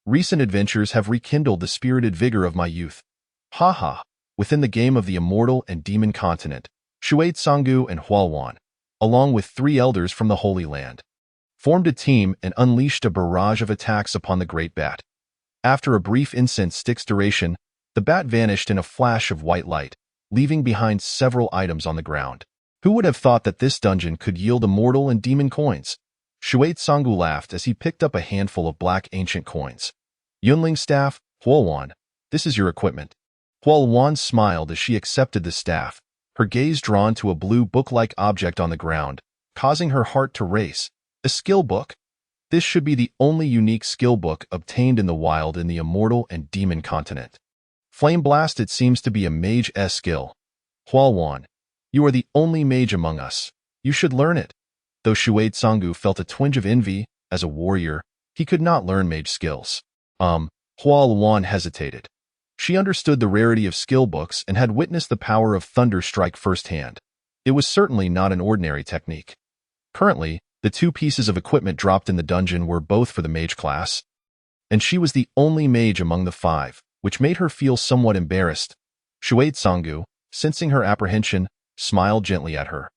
Recent adventures have rekindled the spirited vigor of my youth. Haha, within the game of the Immortal and Demon Continent, Shuai Canggu and Hualwan, along with 3 elders from the Holy Land, formed a team and unleashed a barrage of attacks upon the Great Bat. After a brief incense stick's duration, the bat vanished in a flash of white light, leaving behind several items on the ground. Who would have thought that this dungeon could yield immortal and demon coins? Shuai Canggu laughed as he picked up a handful of black ancient coins. Yunling's staff, Hualwan, this is your equipment. Hualwan smiled as she accepted the staff, her gaze drawn to a blue book-like object on the ground, causing her heart to race. A skill book? This should be the only unique skill book obtained in the wild in the Immortal and Demon Continent. Flame Blast, it seems to be a mage's skill. Hualwan, you are the only mage among us. You should learn it. Though Shuai Canggu felt a twinge of envy, as a warrior, he could not learn mage skills. Hualwan hesitated. She understood the rarity of skill books and had witnessed the power of Thunder Strike firsthand. It was certainly not an ordinary technique. Currently, the 2 pieces of equipment dropped in the dungeon were both for the mage class, and she was the only mage among the 5, which made her feel somewhat embarrassed. Shuai Canggu, sensing her apprehension, smiled gently at her.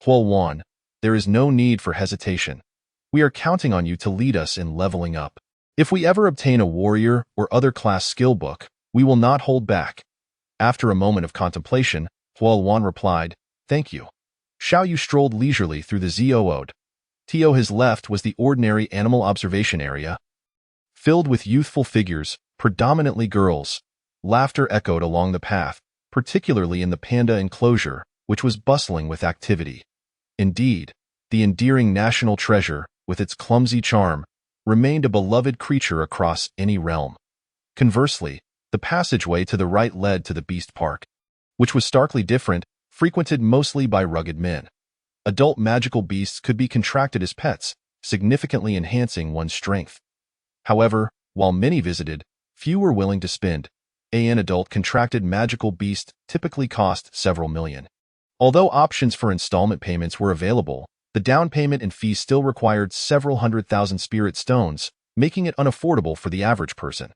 Hualwan, there is no need for hesitation. We are counting on you to lead us in leveling up. If we ever obtain a warrior or other class skill book, we will not hold back. After a moment of contemplation, Hualwan replied, Thank you. Xiaoyu strolled leisurely through the Zoode. To his left was the ordinary animal observation area, filled with youthful figures, predominantly girls. Laughter echoed along the path, particularly in the panda enclosure, which was bustling with activity. Indeed, the endearing national treasure, with its clumsy charm, remained a beloved creature across any realm. Conversely, the passageway to the right led to the Beast Park, which was starkly different, frequented mostly by rugged men. Adult magical beasts could be contracted as pets, significantly enhancing one's strength. However, while many visited, few were willing to spend. An adult contracted magical beast typically cost several million. Although options for installment payments were available, The down payment and fee still required several 100,000 spirit stones, making it unaffordable for the average person.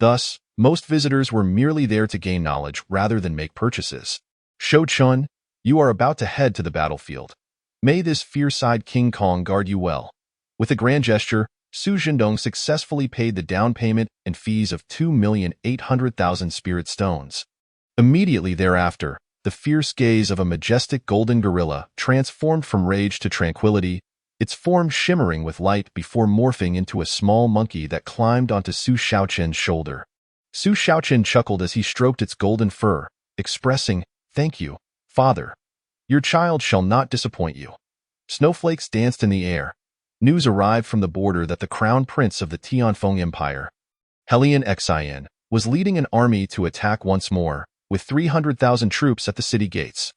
Thus, most visitors were merely there to gain knowledge rather than make purchases. Shou Chun, you are about to head to the battlefield. May this fierce-eyed King Kong guard you well. With a grand gesture, Su Zhendong successfully paid the down payment and fees of 2,800,000 spirit stones. Immediately thereafter, the fierce gaze of a majestic golden gorilla transformed from rage to tranquility, its form shimmering with light before morphing into a small monkey that climbed onto Su Shaoqian's shoulder. Su Shaoqian chuckled as he stroked its golden fur, expressing, "Thank you, father. Your child shall not disappoint you." Snowflakes danced in the air. News arrived from the border that the crown prince of the Tianfeng Empire, Helian Xian, was leading an army to attack once more, with 300,000 troops at the city gates.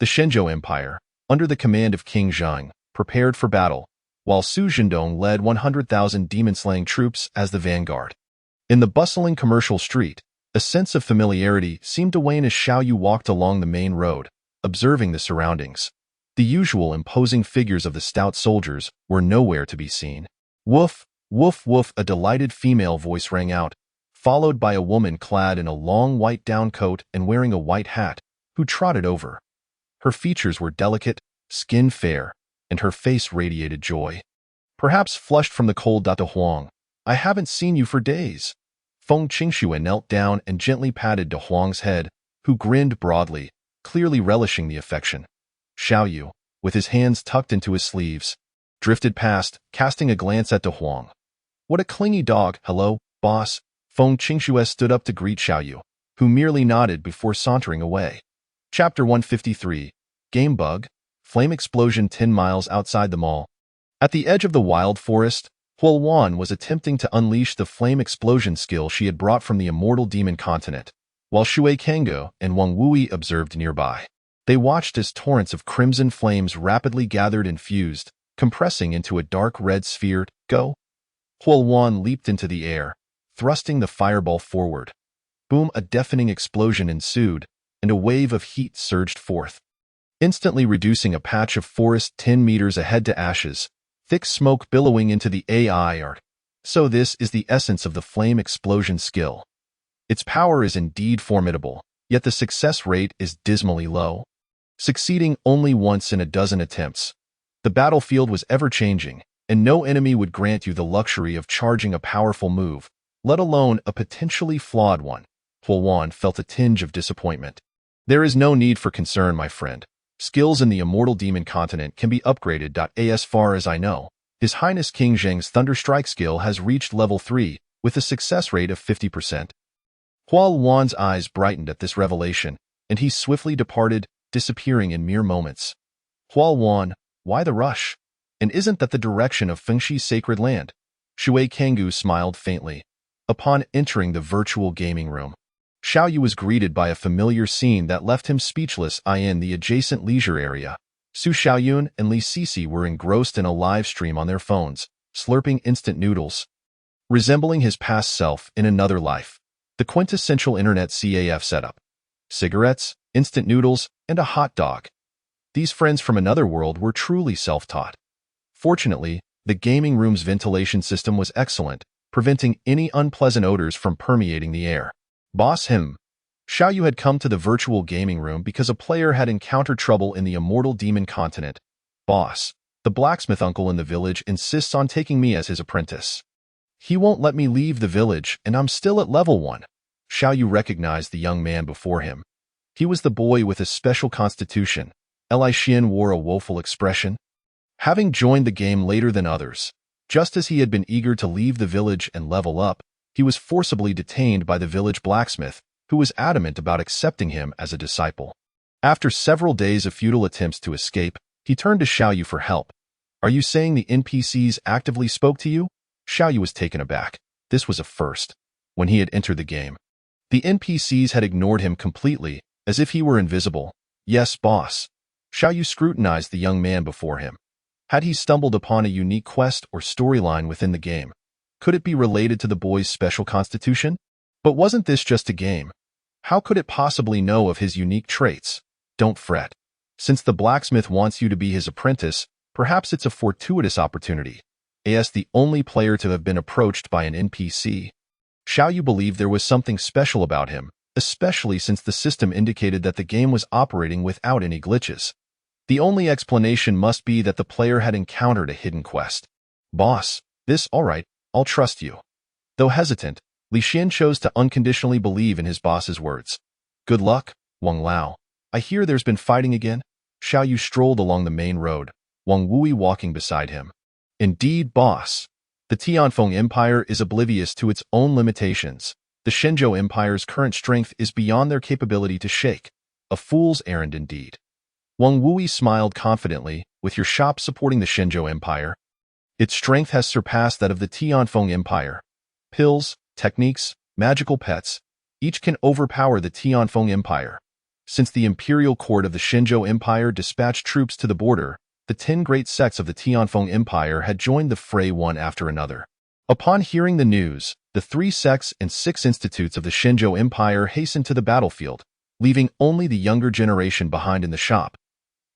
The Shenzhou Empire, under the command of King Zhang, prepared for battle, while Su Zhendong led 100,000 demon-slaying troops as the vanguard. In the bustling commercial street, a sense of familiarity seemed to wane as Xiaoyu walked along the main road, observing the surroundings. The usual imposing figures of the stout soldiers were nowhere to be seen. Woof, woof, woof, a delighted female voice rang out, followed by a woman clad in a long white down coat and wearing a white hat, who trotted over. Her features were delicate, skin fair, and her face radiated joy. Perhaps flushed from the cold. Huang, I haven't seen you for days. Feng Qingxue knelt down and gently patted De Huang's head, who grinned broadly, clearly relishing the affection. Xiaoyu, with his hands tucked into his sleeves, drifted past, casting a glance at De Huang. What a clingy dog. Hello, boss. Feng Qingxue stood up to greet Xiaoyu, who merely nodded before sauntering away. Chapter 153, Game Bug, Flame Explosion 10 miles outside the mall. At the edge of the wild forest, Huo Wan was attempting to unleash the flame explosion skill she had brought from the immortal demon continent, while Shui Kangou and Wang Wui observed nearby. They watched as torrents of crimson flames rapidly gathered and fused, compressing into a dark red sphere. Go! Huo Wan leaped into the air, thrusting the fireball forward. Boom! A deafening explosion ensued, and a wave of heat surged forth, instantly reducing a patch of forest 10 meters ahead to ashes, thick smoke billowing into the air. So this is the essence of the flame explosion skill. Its power is indeed formidable, yet the success rate is dismally low, succeeding only once in a dozen attempts. The battlefield was ever-changing, and no enemy would grant you the luxury of charging a powerful move, let alone a potentially flawed one. Huo Wan felt a tinge of disappointment. There is no need for concern, my friend. Skills in the immortal demon continent can be upgraded. As far as I know, His Highness King Zheng's Thunder Strike skill has reached level 3, with a success rate of 50%. Huo Wan's eyes brightened at this revelation, and he swiftly departed, disappearing in mere moments. Huo Wan, why the rush? And isn't that the direction of Fengxi's sacred land? Shui Kangou smiled faintly. Upon entering the virtual gaming room, Xiaoyu was greeted by a familiar scene that left him speechless. In the adjacent leisure area, Su Xiaoyun and Li Sisi were engrossed in a live stream on their phones, slurping instant noodles. Resembling his past self in another life, the quintessential internet CAF setup. Cigarettes, instant noodles, and a hot dog. These friends from another world were truly self-taught. Fortunately, the gaming room's ventilation system was excellent, preventing any unpleasant odors from permeating the air. Boss him. Xiaoyu had come to the virtual gaming room because a player had encountered trouble in the immortal demon continent. Boss, the blacksmith uncle in the village insists on taking me as his apprentice. He won't let me leave the village, and I'm still at level 1. Xiaoyu recognized the young man before him. He was the boy with a special constitution. Li Xian wore a woeful expression. Having joined the game later than others, just as he had been eager to leave the village and level up, he was forcibly detained by the village blacksmith, who was adamant about accepting him as a disciple. After several days of futile attempts to escape, he turned to Xiaoyu for help. Are you saying the NPCs actively spoke to you? Xiaoyu was taken aback. This was a first. When he had entered the game, the NPCs had ignored him completely, as if he were invisible. Yes, boss. Xiaoyu scrutinized the young man before him. Had he stumbled upon a unique quest or storyline within the game? Could it be related to the boy's special constitution? But wasn't this just a game? How could it possibly know of his unique traits? Don't fret. Since the blacksmith wants you to be his apprentice, Perhaps it's a fortuitous opportunity, as the only player to have been approached by an NPC. Xiao Yu believed there was something special about him, especially since the system indicated that the game was operating without any glitches. The only explanation must be that the player had encountered a hidden quest. Boss, alright, I'll trust you. Though hesitant, Li Xian chose to unconditionally believe in his boss's words. Good luck, Wang Lao. I hear there's been fighting again? Xiao Yu strolled along the main road, Wang Wui walking beside him. Indeed, boss. The Tianfeng Empire is oblivious to its own limitations. The Shenzhou Empire's current strength is beyond their capability to shake. A fool's errand indeed. Wang Wui smiled confidently, with your shop supporting the Shenzhou Empire. Its strength has surpassed that of the Tianfeng Empire. Pills, techniques, magical pets, each can overpower the Tianfeng Empire. Since the imperial court of the Shenzhou Empire dispatched troops to the border, the 10 great sects of the Tianfeng Empire had joined the fray one after another. Upon hearing the news, the 3 sects and 6 institutes of the Shenzhou Empire hastened to the battlefield, leaving only the younger generation behind in the shop.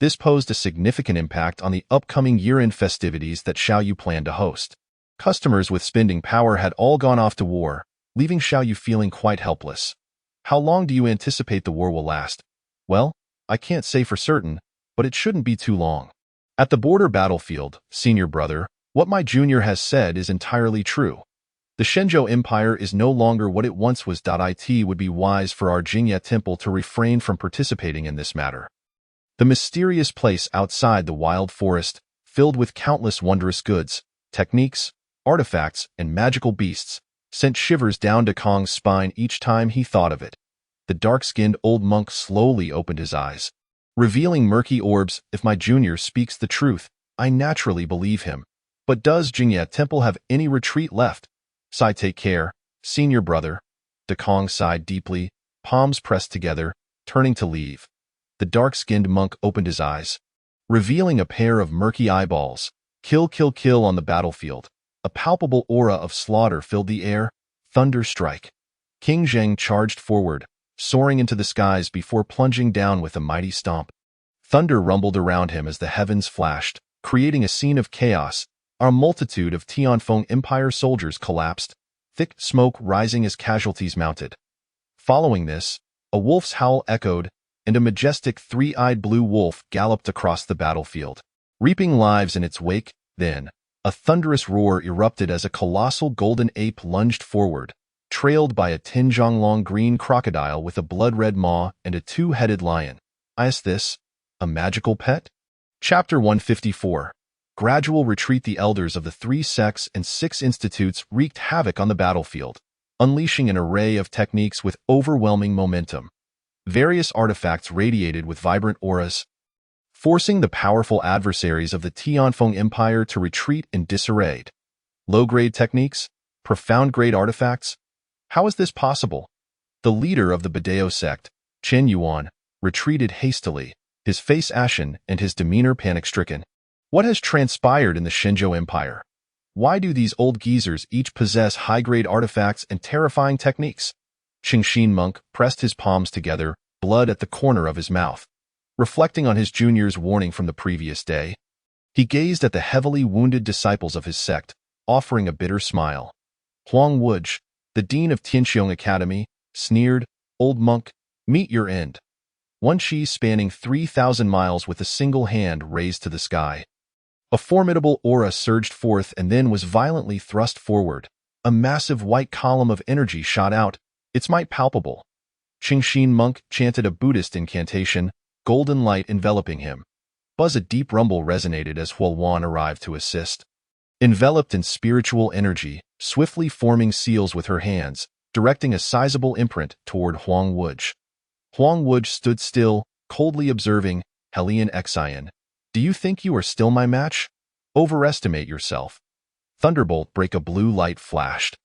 This posed a significant impact on the upcoming year-end festivities that Xiao Yu planned to host. Customers with spending power had all gone off to war, leaving Xiao Yu feeling quite helpless. How long do you anticipate the war will last? Well, I can't say for certain, but it shouldn't be too long. At the border battlefield, senior brother, what my junior has said is entirely true. The Shenzhou Empire is no longer what it once was. It would be wise for our Jingye Temple to refrain from participating in this matter. The mysterious place outside the wild forest, filled with countless wondrous goods, techniques, artifacts, and magical beasts, sent shivers down De Kong's spine each time he thought of it. The dark-skinned old monk slowly opened his eyes, revealing murky orbs. If my junior speaks the truth, I naturally believe him. But does Jingye Temple have any retreat left? Take care, senior brother. De Kong sighed deeply, palms pressed together, turning to leave. The dark-skinned monk opened his eyes, revealing a pair of murky eyeballs. Kill, kill, kill on the battlefield. A palpable aura of slaughter filled the air. Thunder strike. King Zheng charged forward, soaring into the skies before plunging down with a mighty stomp. Thunder rumbled around him as the heavens flashed, creating a scene of chaos. A multitude of Tianfeng Empire soldiers collapsed, thick smoke rising as casualties mounted. Following this, a wolf's howl echoed, and a majestic 3-eyed blue wolf galloped across the battlefield, reaping lives in its wake. Then, a thunderous roar erupted as a colossal golden ape lunged forward, trailed by a 10-zhong-long green crocodile with a blood-red maw and a 2-headed lion. Is this a magical pet? Chapter 154. Gradual retreat. The elders of the 3 sects and 6 institutes wreaked havoc on the battlefield, unleashing an array of techniques with overwhelming momentum. Various artifacts radiated with vibrant auras, forcing the powerful adversaries of the Tianfeng Empire to retreat in disarray. Low-grade techniques? Profound-grade artifacts? How is this possible? The leader of the Badao sect, Chen Yuan, retreated hastily, his face ashen and his demeanor panic-stricken. What has transpired in the Shenzhou Empire? Why do these old geezers each possess high-grade artifacts and terrifying techniques? Qingxin monk pressed his palms together, blood at the corner of his mouth. Reflecting on his junior's warning from the previous day, he gazed at the heavily wounded disciples of his sect, offering a bitter smile. Huang Wuj, the dean of Tianxiong Academy, sneered, "Old monk, meet your end." One chi spanning 3,000 miles with a single hand raised to the sky. A formidable aura surged forth and then was violently thrust forward. A massive white column of energy shot out, its might palpable. Qingxin monk chanted a Buddhist incantation, golden light enveloping him. A deep rumble resonated as Huan arrived to assist. Enveloped in spiritual energy, swiftly forming seals with her hands, directing a sizable imprint toward Huang Wuj. Huang Wuj stood still, coldly observing. Helian Exion, do you think you are still my match? Overestimate yourself. Thunderbolt break. A blue light flashed,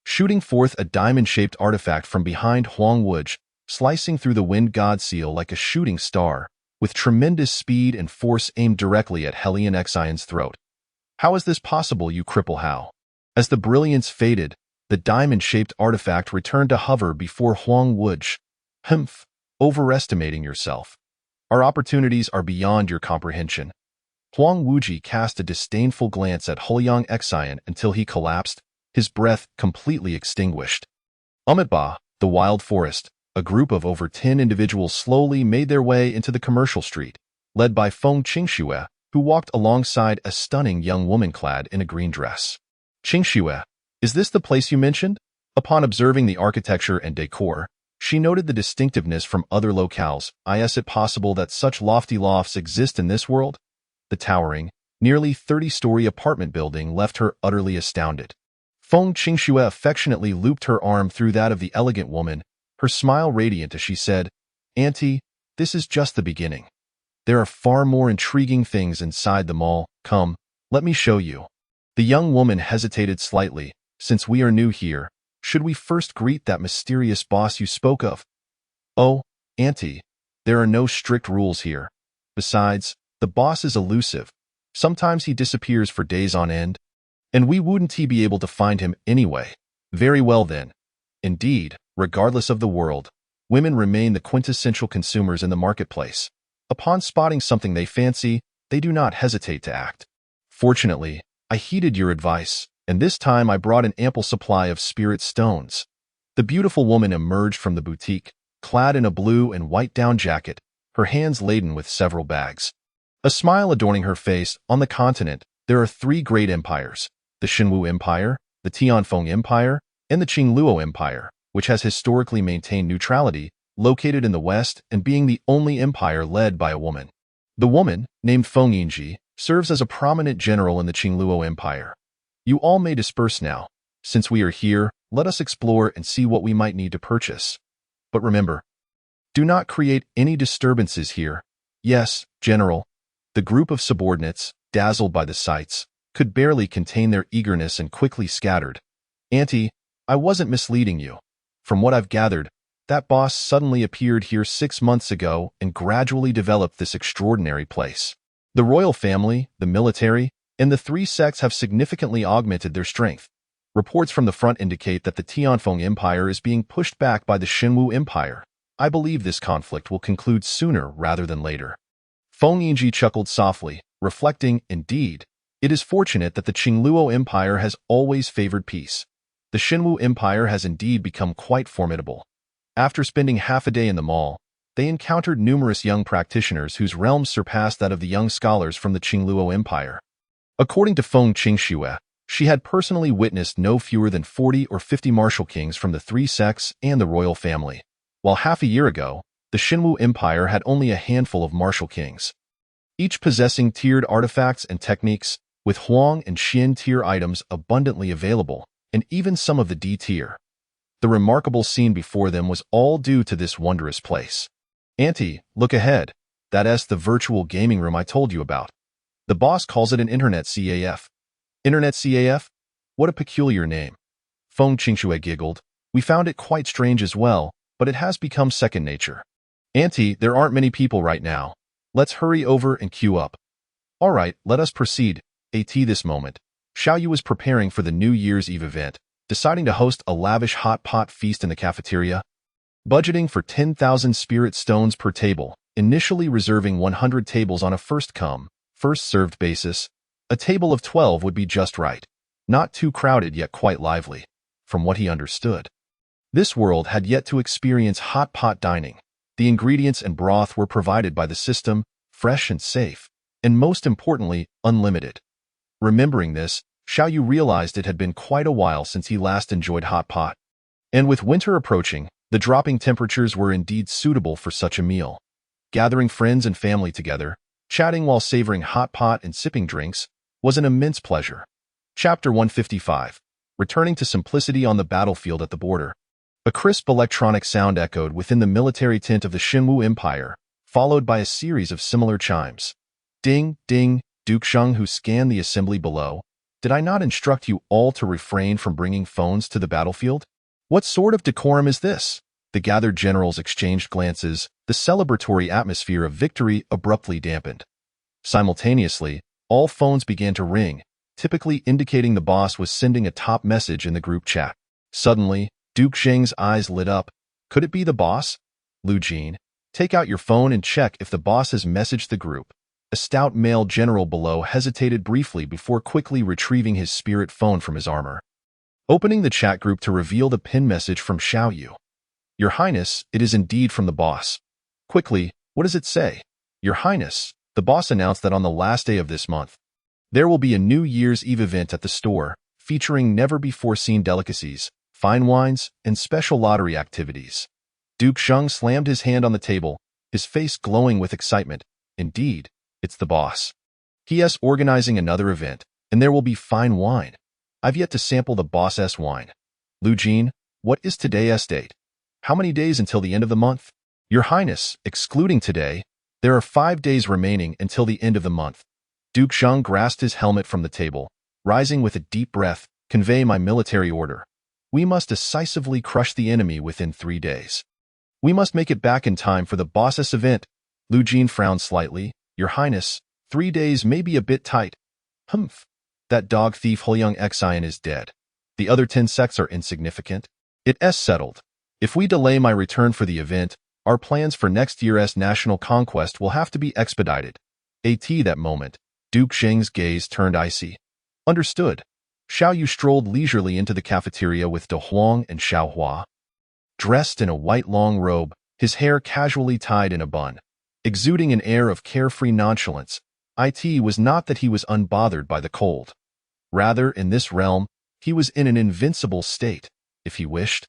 shooting forth a diamond-shaped artifact from behind Huang Wuj, slicing through the wind god seal like a shooting star, with tremendous speed and force aimed directly at Helian Exion's throat. How is this possible, you cripple? How? As the brilliance faded, the diamond-shaped artifact returned to hover before Huang Wuj. Overestimating yourself. Our opportunities are beyond your comprehension. Huang Wuji cast a disdainful glance at Huliang Xian until he collapsed, his breath completely extinguished. Ba, the wild forest, a group of over 10 individuals slowly made their way into the commercial street, led by Feng Qingxue, who walked alongside a stunning young woman clad in a green dress. Qingxue, is this the place you mentioned? Upon observing the architecture and decor, she noted the distinctiveness from other locales. Is it possible that such lofty lofts exist in this world? The towering, nearly 30-story apartment building left her utterly astounded. Feng Qingxue affectionately looped her arm through that of the elegant woman, her smile radiant as she said, "Auntie, this is just the beginning. There are far more intriguing things inside the mall. Come, let me show you." The young woman hesitated slightly. "Since we are new here, should we first greet that mysterious boss you spoke of?" "Oh, Auntie, there are no strict rules here. Besides, the boss is elusive. Sometimes he disappears for days on end, and we wouldn't be able to find him anyway." "Very well then." Indeed, regardless of the world, women remain the quintessential consumers in the marketplace. Upon spotting something they fancy, they do not hesitate to act. Fortunately, I heeded your advice, and this time I brought an ample supply of spirit stones. The beautiful woman emerged from the boutique, clad in a blue and white down jacket, her hands laden with several bags. A smile adorning her face. On the continent, there are 3 great empires: the Xinwu Empire, the Tianfeng Empire, and the Qingluo Empire, which has historically maintained neutrality, located in the west and being the only empire led by a woman. The woman, named Feng Yinji, serves as a prominent general in the Qingluo Empire. You all may disperse now. Since we are here, let us explore and see what we might need to purchase. But remember, do not create any disturbances here. Yes, General. The group of subordinates, dazzled by the sights, could barely contain their eagerness and quickly scattered. Auntie, I wasn't misleading you. From what I've gathered, that boss suddenly appeared here 6 months ago and gradually developed this extraordinary place. The royal family, the military, and the 3 sects have significantly augmented their strength. Reports from the front indicate that the Tianfeng Empire is being pushed back by the Xinwu Empire. I believe this conflict will conclude sooner rather than later." Feng Yinji chuckled softly, reflecting, indeed, it is fortunate that the Qingluo Empire has always favored peace. The Xinwu Empire has indeed become quite formidable. After spending half a day in the mall, they encountered numerous young practitioners whose realms surpassed that of the young scholars from the Qingluo Empire. According to Feng Qingxue, she had personally witnessed no fewer than 40 or 50 martial kings from the 3 sects and the royal family, while half a year ago, the Xinwu Empire had only a handful of martial kings, each possessing tiered artifacts and techniques, with Huang and Xian tier items abundantly available, and even some of the D tier. The remarkable scene before them was all due to this wondrous place. "Auntie, look ahead. That's the virtual gaming room I told you about. The boss calls it an Internet CAF. Internet CAF? What a peculiar name." Feng Qingxue giggled. "We found it quite strange as well, but it has become second nature." "Auntie, there aren't many people right now. Let's hurry over and queue up." "All right, let us proceed." This moment, Xiaoyu was preparing for the New Year's Eve event, deciding to host a lavish hot pot feast in the cafeteria. Budgeting for 10,000 spirit stones per table, initially reserving 100 tables on a first-come, first-served basis, a table of 12 would be just right. Not too crowded yet quite lively, from what he understood. This world had yet to experience hot pot dining. The ingredients and broth were provided by the system, fresh and safe, and most importantly, unlimited. Remembering this, Xiaoyu realized it had been quite a while since he last enjoyed hot pot. And with winter approaching, the dropping temperatures were indeed suitable for such a meal. Gathering friends and family together, chatting while savoring hot pot and sipping drinks, was an immense pleasure. Chapter 155. Returning to simplicity on the battlefield at the border. A crisp electronic sound echoed within the military tent of the Xinwu Empire, followed by a series of similar chimes. Ding, ding, Duke Sheng, who scanned the assembly below. Did I not instruct you all to refrain from bringing phones to the battlefield? What sort of decorum is this? The gathered generals exchanged glances, the celebratory atmosphere of victory abruptly dampened. Simultaneously, all phones began to ring, typically indicating the boss was sending a top message in the group chat. Suddenly, Duke Sheng's eyes lit up. Could it be the boss? Lu Jin, take out your phone and check if the boss has messaged the group. A stout male general below hesitated briefly before quickly retrieving his spirit phone from his armor. Opening the chat group to reveal the pin message from Xiao Yu. Your Highness, it is indeed from the boss. Quickly, what does it say? Your Highness, the boss announced that on the last day of this month, there will be a New Year's Eve event at the store, featuring never-before-seen delicacies, fine wines, and special lottery activities. Duke Sheng slammed his hand on the table, his face glowing with excitement. Indeed, it's the boss. He.S. organizing another event, and there will be fine wine. I've yet to sample the boss's wine. Lu Jin, what is today's date? How many days until the end of the month? Your Highness, excluding today, there are 5 days remaining until the end of the month. Duke Sheng grasped his helmet from the table, rising with a deep breath. Convey my military order. We must decisively crush the enemy within 3 days. We must make it back in time for the boss's event. Lu Jin frowned slightly. Your Highness, 3 days may be a bit tight. Humph. That dog thief Hulyang Xian is dead. The other 10 sects are insignificant. It's settled. If we delay my return for the event, our plans for next year's national conquest will have to be expedited. At that moment, Duke Sheng's gaze turned icy. Understood. Xiao Yu strolled leisurely into the cafeteria with De Huang and Xiao Hua. Dressed in a white long robe, his hair casually tied in a bun, exuding an air of carefree nonchalance, it was not that he was unbothered by the cold. Rather, in this realm, he was in an invincible state, if he wished.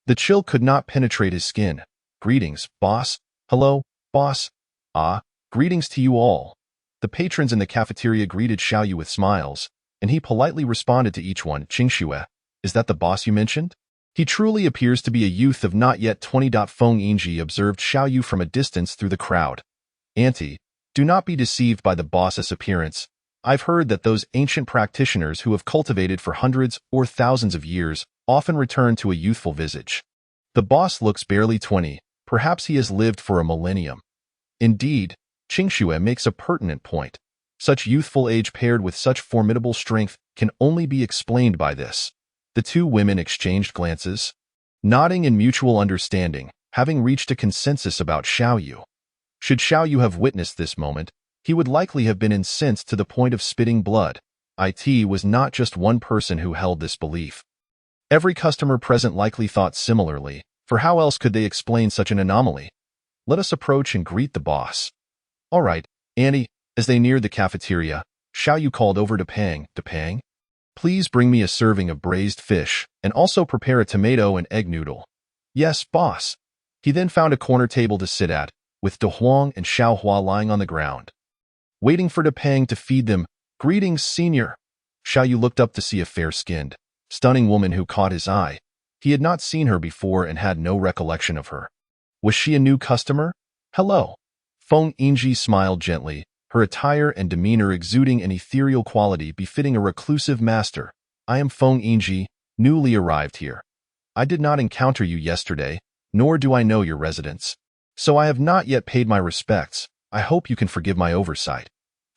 The chill could not penetrate his skin. Greetings, boss. Hello, boss. Ah, greetings to you all. The patrons in the cafeteria greeted Xiao Yu with smiles, and he politely responded to each one. Qingxue, is that the boss you mentioned? He truly appears to be a youth of not yet 20. Feng Yingji observed Xiao Yu from a distance through the crowd. Auntie, do not be deceived by the boss's appearance. I've heard that those ancient practitioners who have cultivated for hundreds or thousands of years often return to a youthful visage. The boss looks barely 20. Perhaps he has lived for a millennium. Indeed, Qingxue makes a pertinent point. Such youthful age paired with such formidable strength can only be explained by this. The two women exchanged glances, nodding in mutual understanding, having reached a consensus about Xiao Yu. Should Xiao Yu have witnessed this moment, he would likely have been incensed to the point of spitting blood. It was not just one person who held this belief. Every customer present likely thought similarly, for how else could they explain such an anomaly? Let us approach and greet the boss. All right, Annie. As they neared the cafeteria, Xiao Yu called over to Pang. Please bring me a serving of braised fish, and also prepare a tomato and egg noodle. Yes, boss. He then found a corner table to sit at, with De Huang and Xiao Hua lying on the ground. Waiting for De Pang to feed them. Greetings, senior. Xiao Yu looked up to see a fair-skinned, stunning woman who caught his eye. He had not seen her before and had no recollection of her. Was she a new customer? Hello. Feng Yingji smiled gently, her attire and demeanor exuding an ethereal quality befitting a reclusive master. I am Feng Yingji, newly arrived here. I did not encounter you yesterday, nor do I know your residence. So I have not yet paid my respects. I hope you can forgive my oversight.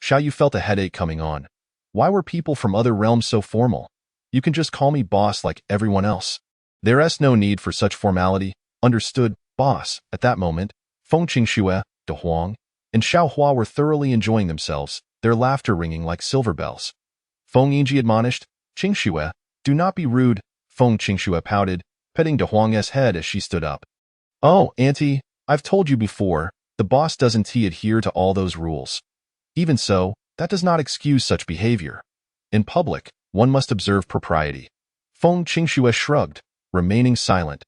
Xiao Yu felt a headache coming on. Why were people from other realms so formal? You can just call me boss like everyone else. There's no need for such formality. Understood, boss. At that moment, Feng Qingxue, De Huang, and Xiao Hua were thoroughly enjoying themselves, their laughter ringing like silver bells. Feng Yingji admonished, Qingxue, do not be rude. Feng Qingxue pouted, petting De Huang's head as she stood up. Oh, auntie, I've told you before, the boss doesn't adhere to all those rules. Even so, that does not excuse such behavior. In public, one must observe propriety. Feng Qingxue shrugged, remaining silent.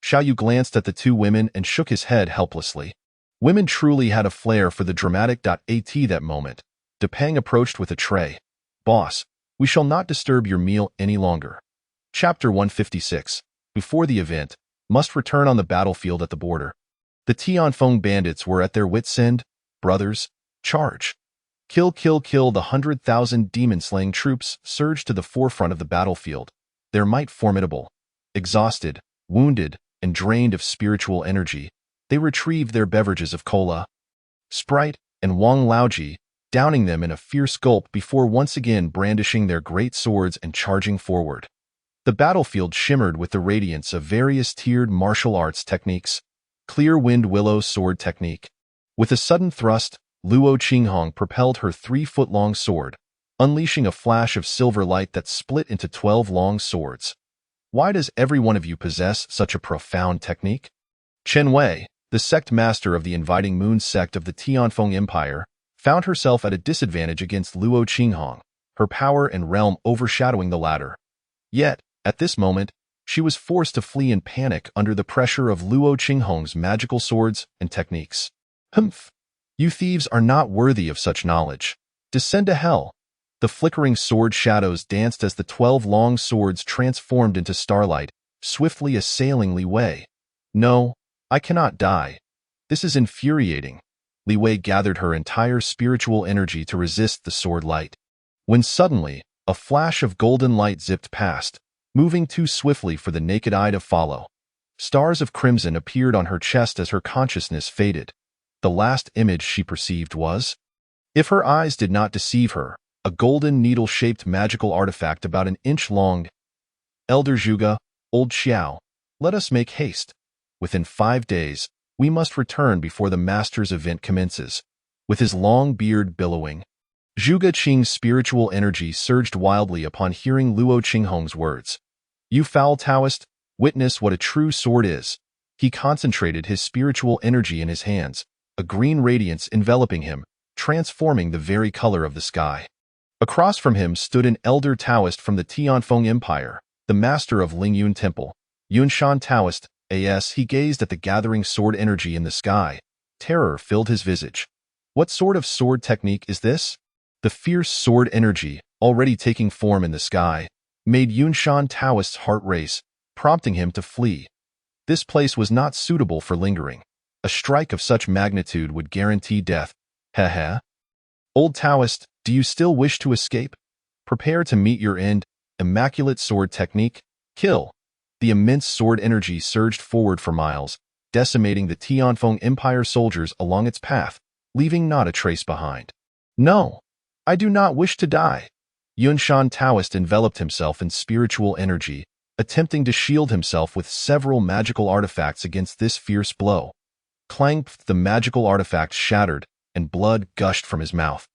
Xiao Yu glanced at the two women and shook his head helplessly. Women truly had a flair for the dramatic. At that moment, De Pang approached with a tray. Boss, we shall not disturb your meal any longer. Chapter 156. Before the event, must return on the battlefield at the border. The Tianfeng bandits were at their wits' end. Brothers, charge. Kill. The 100,000 demon-slaying troops surged to the forefront of the battlefield, their might formidable. Exhausted, wounded, and drained of spiritual energy, they retrieved their beverages of cola, Sprite, and Wang Laoji, downing them in a fierce gulp before once again brandishing their great swords and charging forward. The battlefield shimmered with the radiance of various tiered martial arts techniques. Clear Wind Willow Sword Technique. With a sudden thrust, Luo Qinghong propelled her 3-foot-long sword, unleashing a flash of silver light that split into 12 long swords. Why does every one of you possess such a profound technique? Chen Wei, the sect master of the Inviting Moon sect of the Tianfeng Empire, found herself at a disadvantage against Luo Qinghong, her power and realm overshadowing the latter. Yet, at this moment, she was forced to flee in panic under the pressure of Luo Qinghong's magical swords and techniques. Humph! You thieves are not worthy of such knowledge. Descend to hell. The flickering sword shadows danced as the 12 long swords transformed into starlight, swiftly assailing Li Wei. No, I cannot die. This is infuriating. Li Wei gathered her entire spiritual energy to resist the sword light. When suddenly, a flash of golden light zipped past, moving too swiftly for the naked eye to follow. Stars of crimson appeared on her chest as her consciousness faded. The last image she perceived was, if her eyes did not deceive her, a golden needle-shaped magical artifact about an inch long. Elder Zhuge, Old Xiao, let us make haste. Within 5 days, we must return before the master's event commences. With his long beard billowing, Zhuge Qing's spiritual energy surged wildly upon hearing Luo Qinghong's words. You foul Taoist, witness what a true sword is. He concentrated his spiritual energy in his hands, a green radiance enveloping him, transforming the very color of the sky. Across from him stood an elder Taoist from the Tianfeng Empire, the master of Lingyun Temple. Yunshan Taoist, as he gazed at the gathering sword energy in the sky, terror filled his visage. What sort of sword technique is this? The fierce sword energy, already taking form in the sky, made Yunshan Taoist's heart race, prompting him to flee. This place was not suitable for lingering. A strike of such magnitude would guarantee death. Heh. Old Taoist, do you still wish to escape? Prepare to meet your end. Immaculate sword technique. Kill. The immense sword energy surged forward for miles, decimating the Tianfeng Empire soldiers along its path, leaving not a trace behind. No, I do not wish to die. Yunshan Taoist enveloped himself in spiritual energy, attempting to shield himself with several magical artifacts against this fierce blow. Clang! The magical artifact shattered, and blood gushed from his mouth.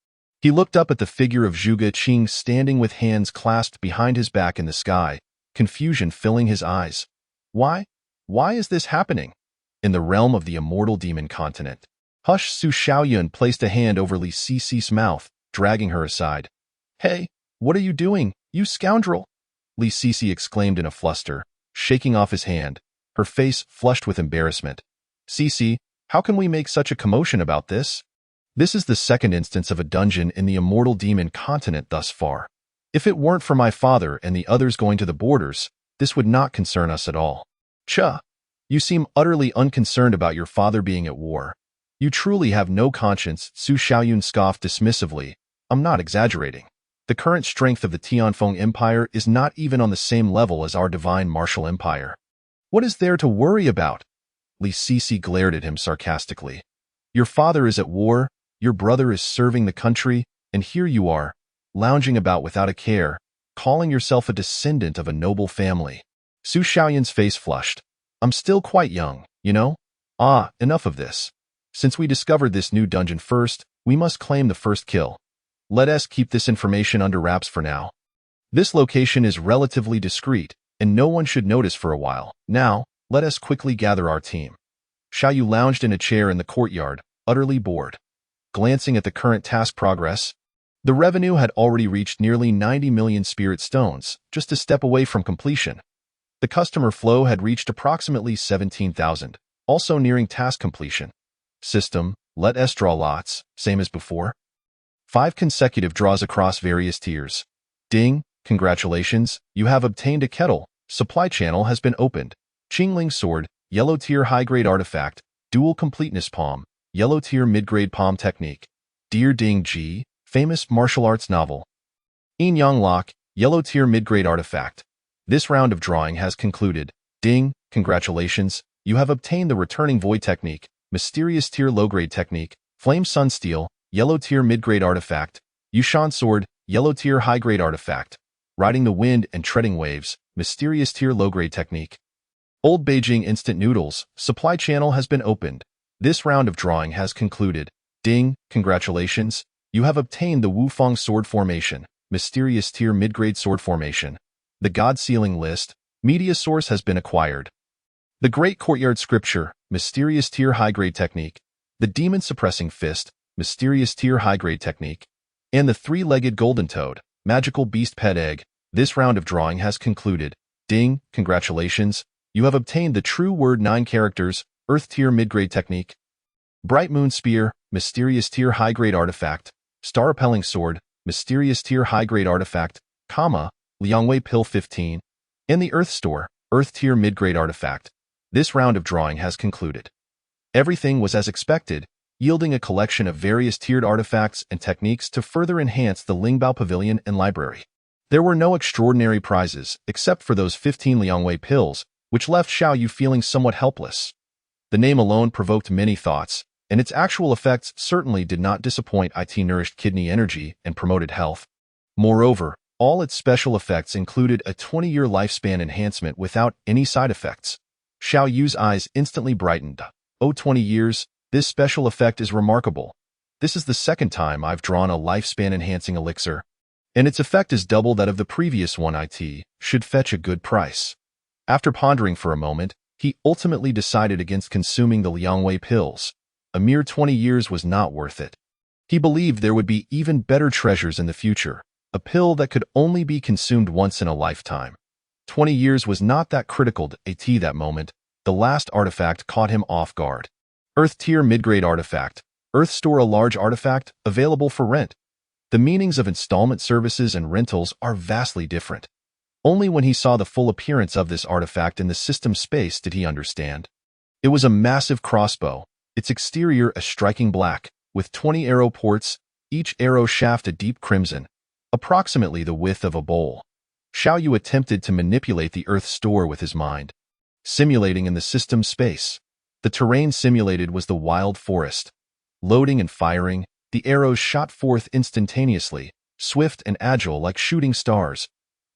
He looked up at the figure of Zhuge Qing standing with hands clasped behind his back in the sky, confusion filling his eyes. Why? Why is this happening? In the realm of the immortal demon continent. Hush! Su Xiaoyun placed a hand over Li Cici's mouth, dragging her aside. Hey, what are you doing, you scoundrel? Li Cici exclaimed in a fluster, shaking off his hand, her face flushed with embarrassment. Cici, how can we make such a commotion about this? This is the second instance of a dungeon in the immortal demon continent thus far. If it weren't for my father and the others going to the borders, this would not concern us at all. Cha! You seem utterly unconcerned about your father being at war. You truly have no conscience, Su Xiaoyun scoffed dismissively. I'm not exaggerating. The current strength of the Tianfeng Empire is not even on the same level as our divine martial empire. What is there to worry about? Li Cici glared at him sarcastically. Your father is at war, your brother is serving the country, and here you are, lounging about without a care, calling yourself a descendant of a noble family. Su Xiaoyun's face flushed. I'm still quite young, you know? Enough of this. Since we discovered this new dungeon first, we must claim the first kill. Let us keep this information under wraps for now. This location is relatively discreet, and no one should notice for a while. Now, let us quickly gather our team. Xiaoyu lounged in a chair in the courtyard, utterly bored. Glancing at the current task progress, the revenue had already reached nearly 90 million spirit stones, just a step away from completion. The customer flow had reached approximately 17,000, also nearing task completion. System, let us draw lots, same as before. 5 consecutive draws across various tiers. Ding, congratulations, you have obtained a kettle. Supply channel has been opened. Qingling sword, yellow tier high-grade artifact, dual completeness palm, yellow tier mid-grade palm technique. Dear Ding Ji, famous martial arts novel. Yin Yang Lock, yellow tier mid-grade artifact. This round of drawing has concluded. Ding, congratulations, you have obtained the returning void technique, mysterious tier low-grade technique, flame sun steel, yellow tier mid-grade artifact, Yushan sword, yellow tier high-grade artifact, riding the wind and treading waves, mysterious tier low-grade technique. Old Beijing instant noodles, supply channel has been opened. This round of drawing has concluded. Ding, congratulations. You have obtained the Wufang Sword Formation, Mysterious Tier Mid-Grade Sword Formation. The God Sealing List, Media Source has been acquired. The Great Courtyard Scripture, Mysterious Tier High-Grade Technique. The Demon Suppressing Fist, Mysterious Tier High-Grade Technique. And the Three-Legged Golden Toad, Magical Beast Pet Egg. This round of drawing has concluded. Ding, congratulations. You have obtained the True Word 9 Characters, Earth Tier Mid-Grade Technique. Bright Moon Spear, Mysterious Tier High-Grade Artifact. Star Repelling Sword, Mysterious Tier High-Grade Artifact, Liangwei Pill 15. And the Earth Store, Earth Tier Mid-Grade Artifact. This round of drawing has concluded. Everything was as expected, yielding a collection of various tiered artifacts and techniques to further enhance the Lingbao Pavilion and Library. There were no extraordinary prizes, except for those 15 Liangwei pills, which left Xiaoyu feeling somewhat helpless. The name alone provoked many thoughts, and its actual effects certainly did not disappoint. It nourished kidney energy and promoted health. Moreover, all its special effects included a 20-year lifespan enhancement without any side effects. Xiaoyu's eyes instantly brightened. Oh, 20 years, this special effect is remarkable. This is the second time I've drawn a lifespan-enhancing elixir, and its effect is double that of the previous one. It should fetch a good price. After pondering for a moment, he ultimately decided against consuming the Liangwei pills. A mere 20 years was not worth it. He believed there would be even better treasures in the future, a pill that could only be consumed once in a lifetime. 20 years was not that critical to that moment. The last artifact caught him off guard. Earth Tier Mid-Grade Artifact. Earth Store, a large artifact, available for rent. The meanings of installment services and rentals are vastly different. Only when he saw the full appearance of this artifact in the system space did he understand. It was a massive crossbow, its exterior a striking black, with 20 arrow ports, each arrow shaft a deep crimson, approximately the width of a bowl. Xiaoyu attempted to manipulate the Earth Store with his mind, simulating in the system space. The terrain simulated was the wild forest. Loading and firing, the arrows shot forth instantaneously, swift and agile like shooting stars.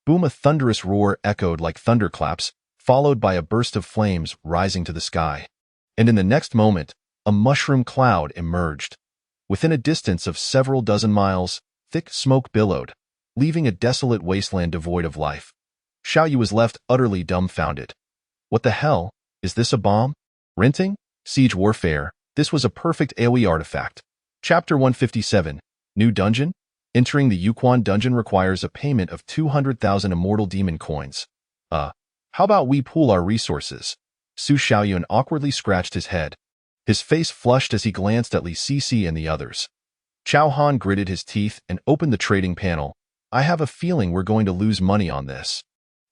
Boom! A thunderous roar echoed like thunderclaps, followed by a burst of flames rising to the sky. And in the next moment, a mushroom cloud emerged. Within a distance of several dozen miles, thick smoke billowed, leaving a desolate wasteland devoid of life. Xiaoyu was left utterly dumbfounded. What the hell? Is this a bomb? Renting? Siege warfare? This was a perfect AoE artifact. Chapter 157. New Dungeon? Entering the Yuquan Dungeon requires a payment of 200,000 Immortal Demon Coins. How about we pool our resources? Su Xiaoyun awkwardly scratched his head. His face flushed as he glanced at Li Cici and the others. Chao Han gritted his teeth and opened the trading panel. I have a feeling we're going to lose money on this.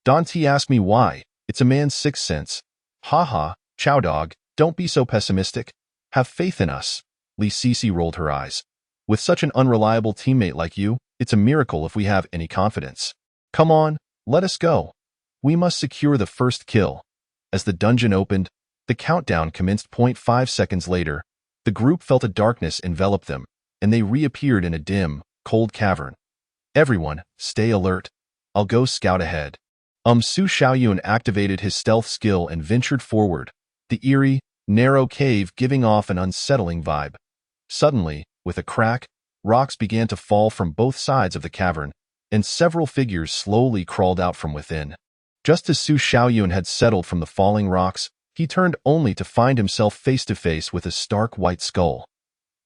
Don T asked me why. It's a man's sixth sense. Ha, Chao Dog, don't be so pessimistic. Have faith in us. Li Cici rolled her eyes. With such an unreliable teammate like you, it's a miracle if we have any confidence. Come on, let us go. We must secure the first kill. As the dungeon opened, the countdown commenced. 0.5 seconds later, the group felt a darkness envelop them, and they reappeared in a dim, cold cavern. Everyone, stay alert. I'll go scout ahead. Su Xiaoyun activated his stealth skill and ventured forward, the eerie, narrow cave giving off an unsettling vibe. Suddenly, with a crack, rocks began to fall from both sides of the cavern, and several figures slowly crawled out from within. Just as Su Xiaoyun had settled from the falling rocks, he turned only to find himself face to face with a stark white skull.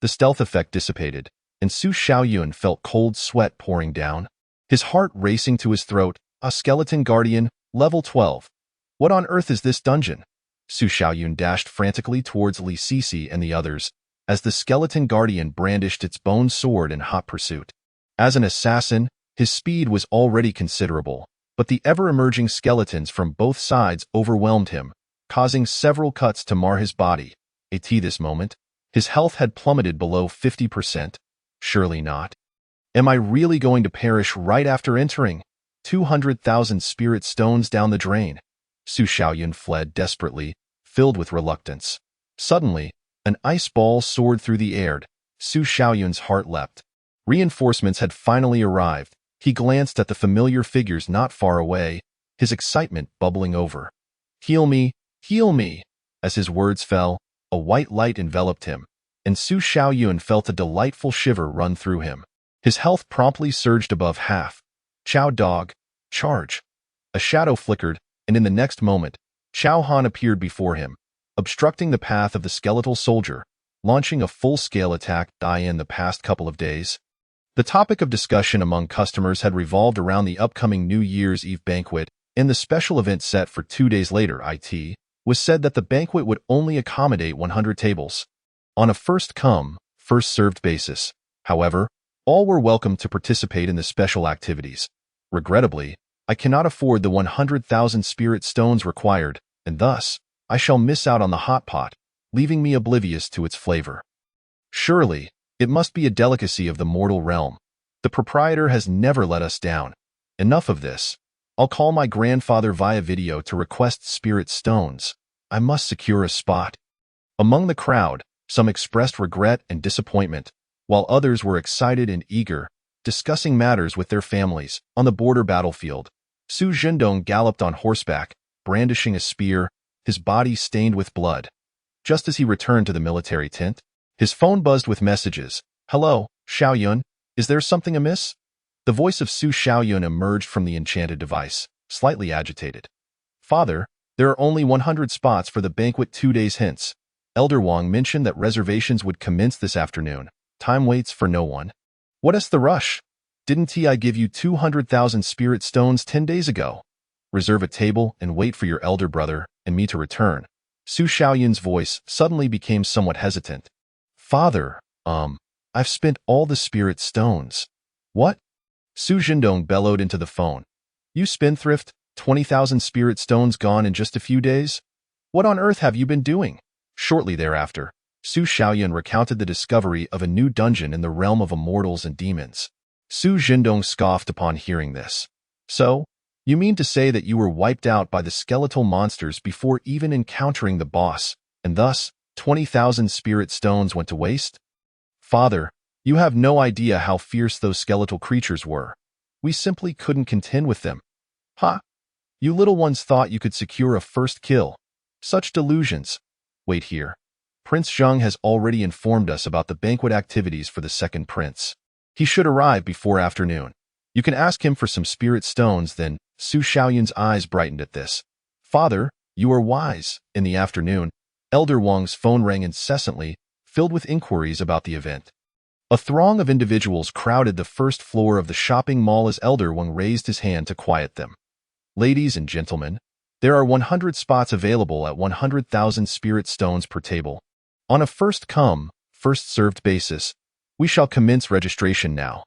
The stealth effect dissipated, and Su Xiaoyun felt cold sweat pouring down, his heart racing to his throat. A skeleton guardian, level 12. What on earth is this dungeon? Su Xiaoyun dashed frantically towards Li Cici and the others, as the skeleton guardian brandished its bone sword in hot pursuit. As an assassin, his speed was already considerable, but the ever-emerging skeletons from both sides overwhelmed him, causing several cuts to mar his body. At this moment, his health had plummeted below 50%. Surely not. Am I really going to perish right after entering? 200,000 spirit stones down the drain. Su Xiaoyun fled desperately, filled with reluctance. Suddenly, an ice ball soared through the air. Su Xiaoyun's heart leapt. Reinforcements had finally arrived. He glanced at the familiar figures not far away, his excitement bubbling over. Heal me, heal me. As his words fell, a white light enveloped him, and Su Xiaoyun felt a delightful shiver run through him. His health promptly surged above half. Chow dog, charge. A shadow flickered, and in the next moment, Chao Han appeared before him, obstructing the path of the skeletal soldier, launching a full-scale attack in the past couple of days. The topic of discussion among customers had revolved around the upcoming New Year's Eve banquet, and the special event set for 2 days later, it was said that the banquet would only accommodate 100 tables. On a first-come, first-served basis, however, all were welcome to participate in the special activities. Regrettably, I cannot afford the 100,000 spirit stones required, and thus, I shall miss out on the hot pot, leaving me oblivious to its flavor. Surely, it must be a delicacy of the mortal realm. The proprietor has never let us down. Enough of this. I'll call my grandfather via video to request spirit stones. I must secure a spot. Among the crowd, some expressed regret and disappointment, while others were excited and eager, discussing matters with their families. On the border battlefield, Su Zhendong galloped on horseback, brandishing a spear, his body stained with blood. Just as he returned to the military tent, his phone buzzed with messages. "Hello, Xiaoyun, is there something amiss?" The voice of Su Xiaoyun emerged from the enchanted device, slightly agitated. "Father, there are only 100 spots for the banquet 2 days hence. Elder Wang mentioned that reservations would commence this afternoon. Time waits for no one. What is the rush? Didn't I give you 200,000 spirit stones 10 days ago? Reserve a table and wait for your elder brother and me to return." Su Xiaoyun's voice suddenly became somewhat hesitant. "Father, I've spent all the spirit stones." "What?" Su Zhendong bellowed into the phone. "You spendthrift, 20,000 spirit stones gone in just a few days? What on earth have you been doing?" Shortly thereafter, Su Xiaoyun recounted the discovery of a new dungeon in the realm of immortals and demons. Su Zhendong scoffed upon hearing this. "So, you mean to say that you were wiped out by the skeletal monsters before even encountering the boss, and thus 20,000 spirit stones went to waste?" "Father, you have no idea how fierce those skeletal creatures were. We simply couldn't contend with them." "Ha! You little ones thought you could secure a first kill. Such delusions. Wait here. Prince Zheng has already informed us about the banquet activities for the second prince. He should arrive before afternoon. You can ask him for some spirit stones then." Su Xiaoyun's eyes brightened at this. "Father, you are wise." In the afternoon, Elder Wang's phone rang incessantly, filled with inquiries about the event. A throng of individuals crowded the first floor of the shopping mall as Elder Wang raised his hand to quiet them. "Ladies and gentlemen, there are 100 spots available at 100,000 spirit stones per table. On a first-come, first-served basis, we shall commence registration now."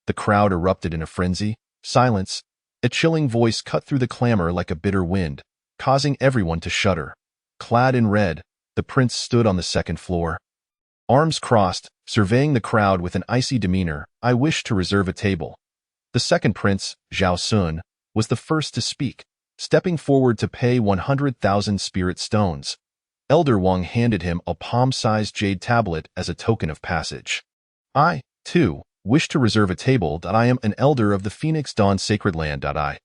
The crowd erupted in a frenzy. Silence. A chilling voice cut through the clamor like a bitter wind, causing everyone to shudder. Clad in red, the prince stood on the second floor. Arms crossed, surveying the crowd with an icy demeanor. "I wish to reserve a table." The second prince, Zhao Sun, was the first to speak, stepping forward to pay 100,000 spirit stones. Elder Wang handed him a palm-sized jade tablet as a token of passage. "I, too, wish to reserve a table. I am an elder of the Phoenix Dawn Sacred Land. I,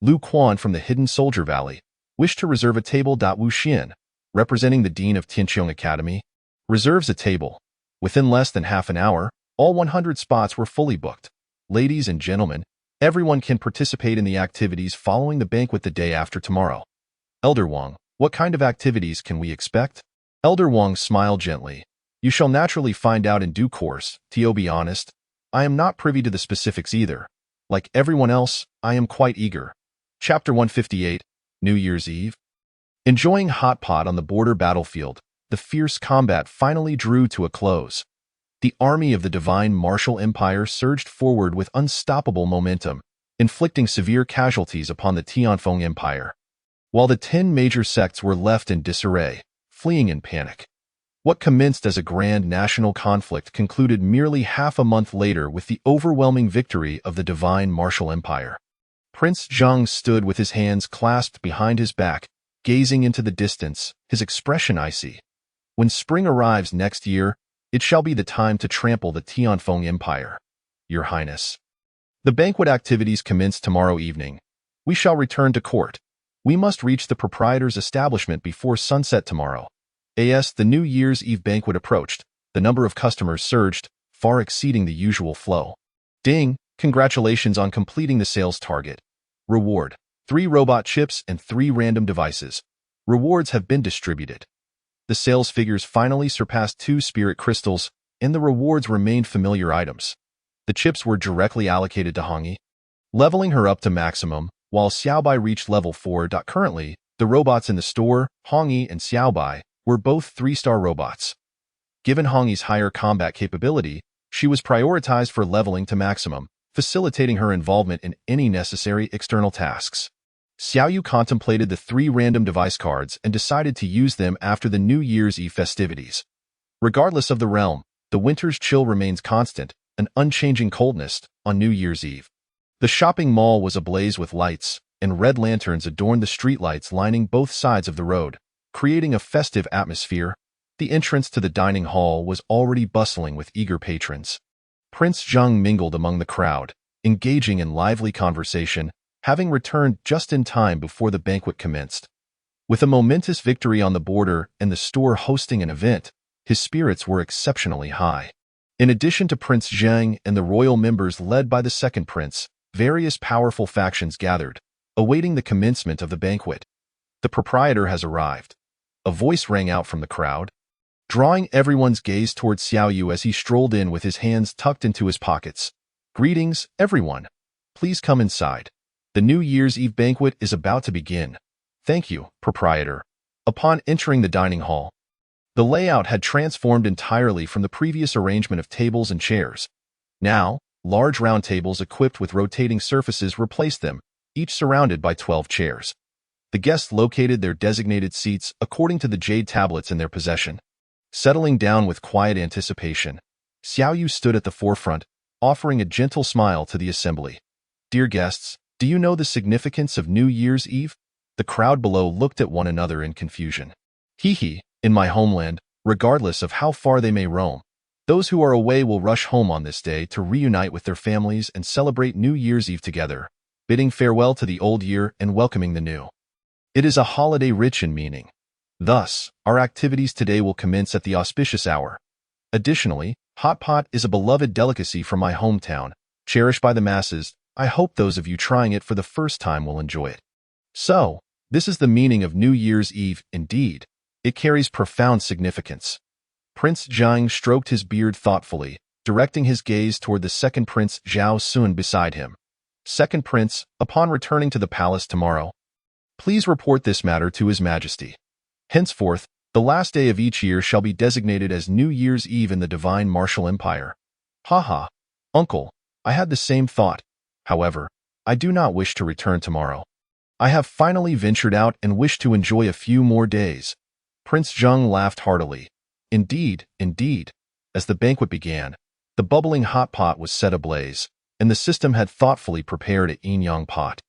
Lu Quan from the Hidden Soldier Valley, wish to reserve a table. Wu Xian, representing the Dean of Tianqiong Academy, reserves a table." Within less than half an hour, all 100 spots were fully booked. Ladies and gentlemen, everyone can participate in the activities following the banquet the day after tomorrow. Elder Wang, what kind of activities can we expect? Elder Wang smiled gently. "You shall naturally find out in due course. To be honest, I am not privy to the specifics either. Like everyone else, I am quite eager." Chapter 158, New Year's Eve. Enjoying hot pot on the border battlefield, the fierce combat finally drew to a close. The army of the Divine Martial Empire surged forward with unstoppable momentum, inflicting severe casualties upon the Tianfeng Empire, while the 10 major sects were left in disarray, fleeing in panic. What commenced as a grand national conflict concluded merely half a month later with the overwhelming victory of the Divine Martial Empire. Prince Zheng stood with his hands clasped behind his back, gazing into the distance, his expression icy. "When spring arrives next year, it shall be the time to trample the Tianfeng Empire, Your Highness. The banquet activities commence tomorrow evening. We shall return to court. We must reach the proprietor's establishment before sunset tomorrow." As the New Year's Eve banquet approached, The number of customers surged, far exceeding the usual flow. Ding! Congratulations on completing the sales target. Reward: 3 robot chips and 3 random devices. Rewards have been distributed. The sales figures finally surpassed 2 spirit crystals, and the rewards remained familiar items. The chips were directly allocated to Hongyi, leveling her up to maximum, while Xiaobai reached level 4. Currently, the robots in the store, Hongyi and Xiaobai, were both 3-star robots. Given Hongyi's higher combat capability, she was prioritized for leveling to maximum, facilitating her involvement in any necessary external tasks. Xiaoyu contemplated the 3 random device cards and decided to use them after the New Year's Eve festivities. Regardless of the realm, the winter's chill remains constant, an unchanging coldness, on New Year's Eve. The shopping mall was ablaze with lights, and red lanterns adorned the streetlights lining both sides of the road, creating a festive atmosphere. The entrance to the dining hall was already bustling with eager patrons. Prince Zheng mingled among the crowd, engaging in lively conversation, having returned just in time before the banquet commenced. With a momentous victory on the border and the store hosting an event, his spirits were exceptionally high. In addition to Prince Zheng and the royal members led by the second prince, various powerful factions gathered, awaiting the commencement of the banquet. The proprietor has arrived. A voice rang out from the crowd, drawing everyone's gaze towards Xiaoyu as he strolled in with his hands tucked into his pockets. Greetings, everyone. Please come inside. The New Year's Eve banquet is about to begin. Thank you, proprietor. Upon entering the dining hall, the layout had transformed entirely from the previous arrangement of tables and chairs. Now, large round tables equipped with rotating surfaces replaced them, each surrounded by 12 chairs. The guests located their designated seats according to the jade tablets in their possession. Settling down with quiet anticipation, Xiaoyu stood at the forefront, offering a gentle smile to the assembly. Dear guests, do you know the significance of New Year's Eve? The crowd below looked at one another in confusion. Hee, in my homeland, regardless of how far they may roam, those who are away will rush home on this day to reunite with their families and celebrate New Year's Eve together, bidding farewell to the old year and welcoming the new. It is a holiday rich in meaning. Thus, our activities today will commence at the auspicious hour. Additionally, hot pot is a beloved delicacy from my hometown, cherished by the masses. I hope those of you trying it for the first time will enjoy it. So, this is the meaning of New Year's Eve, indeed. It carries profound significance. Prince Zhang stroked his beard thoughtfully, directing his gaze toward the second prince Zhao Sun beside him. Second prince, upon returning to the palace tomorrow, please report this matter to His Majesty. Henceforth, the last day of each year shall be designated as New Year's Eve in the Divine Martial Empire. Haha, uncle, I had the same thought. However, I do not wish to return tomorrow. I have finally ventured out and wish to enjoy a few more days. Prince Zheng laughed heartily. Indeed, indeed. As the banquet began, the bubbling hot pot was set ablaze, and the system had thoughtfully prepared a yin-yang pot.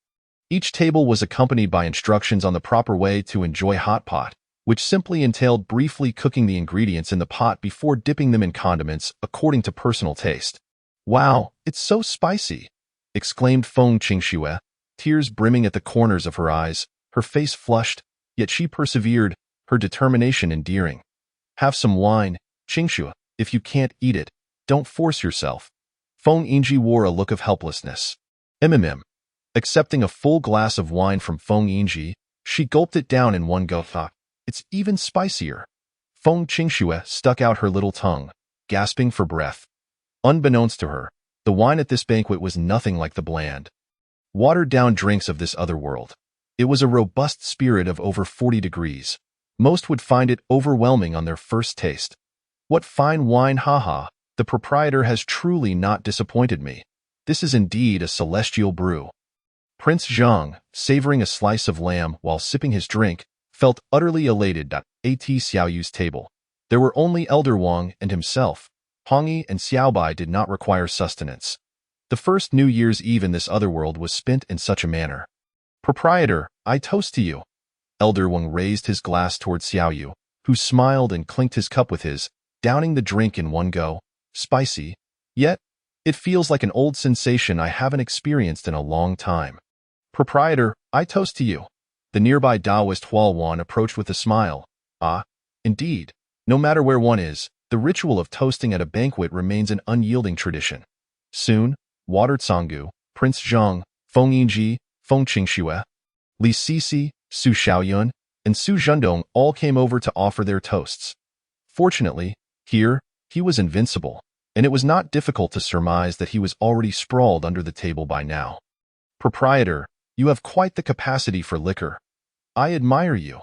Each table was accompanied by instructions on the proper way to enjoy hot pot, which simply entailed briefly cooking the ingredients in the pot before dipping them in condiments according to personal taste. Wow, it's so spicy! Exclaimed Feng Qingxue, tears brimming at the corners of her eyes, her face flushed, yet she persevered, her determination endearing. Have some wine, Qingxue. If you can't eat it, don't force yourself. Feng Yingji wore a look of helplessness. Accepting a full glass of wine from Feng Yingji, she gulped it down in one go. It's even spicier. Feng Qingxue stuck out her little tongue, gasping for breath. Unbeknownst to her, the wine at this banquet was nothing like the bland, watered-down drinks of this other world. It was a robust spirit of over 40 degrees. Most would find it overwhelming on their first taste. What fine wine, haha! The proprietor has truly not disappointed me. This is indeed a celestial brew. Prince Zheng, savoring a slice of lamb while sipping his drink, felt utterly elated. At Xiaoyu's table, there were only Elder Wang and himself. Hongyi and Xiaobai did not require sustenance. The first New Year's Eve in this other world was spent in such a manner. Proprietor, I toast to you. Elder Wang raised his glass towards Xiaoyu, who smiled and clinked his cup with his, downing the drink in one go. Spicy, yet it feels like an old sensation I haven't experienced in a long time. Proprietor, I toast to you. The nearby Taoist Hualwan approached with a smile. Ah, indeed. No matter where one is, The ritual of toasting at a banquet remains an unyielding tradition. Soon, Water Canggu, Prince Zheng, Feng Yinji, Feng Qingxue, Li Sisi, Su Xiaoyun, and Su Zhendong all came over to offer their toasts. Fortunately, here, he was invincible, and it was not difficult to surmise that he was already sprawled under the table by now. Proprietor, you have quite the capacity for liquor. I admire you.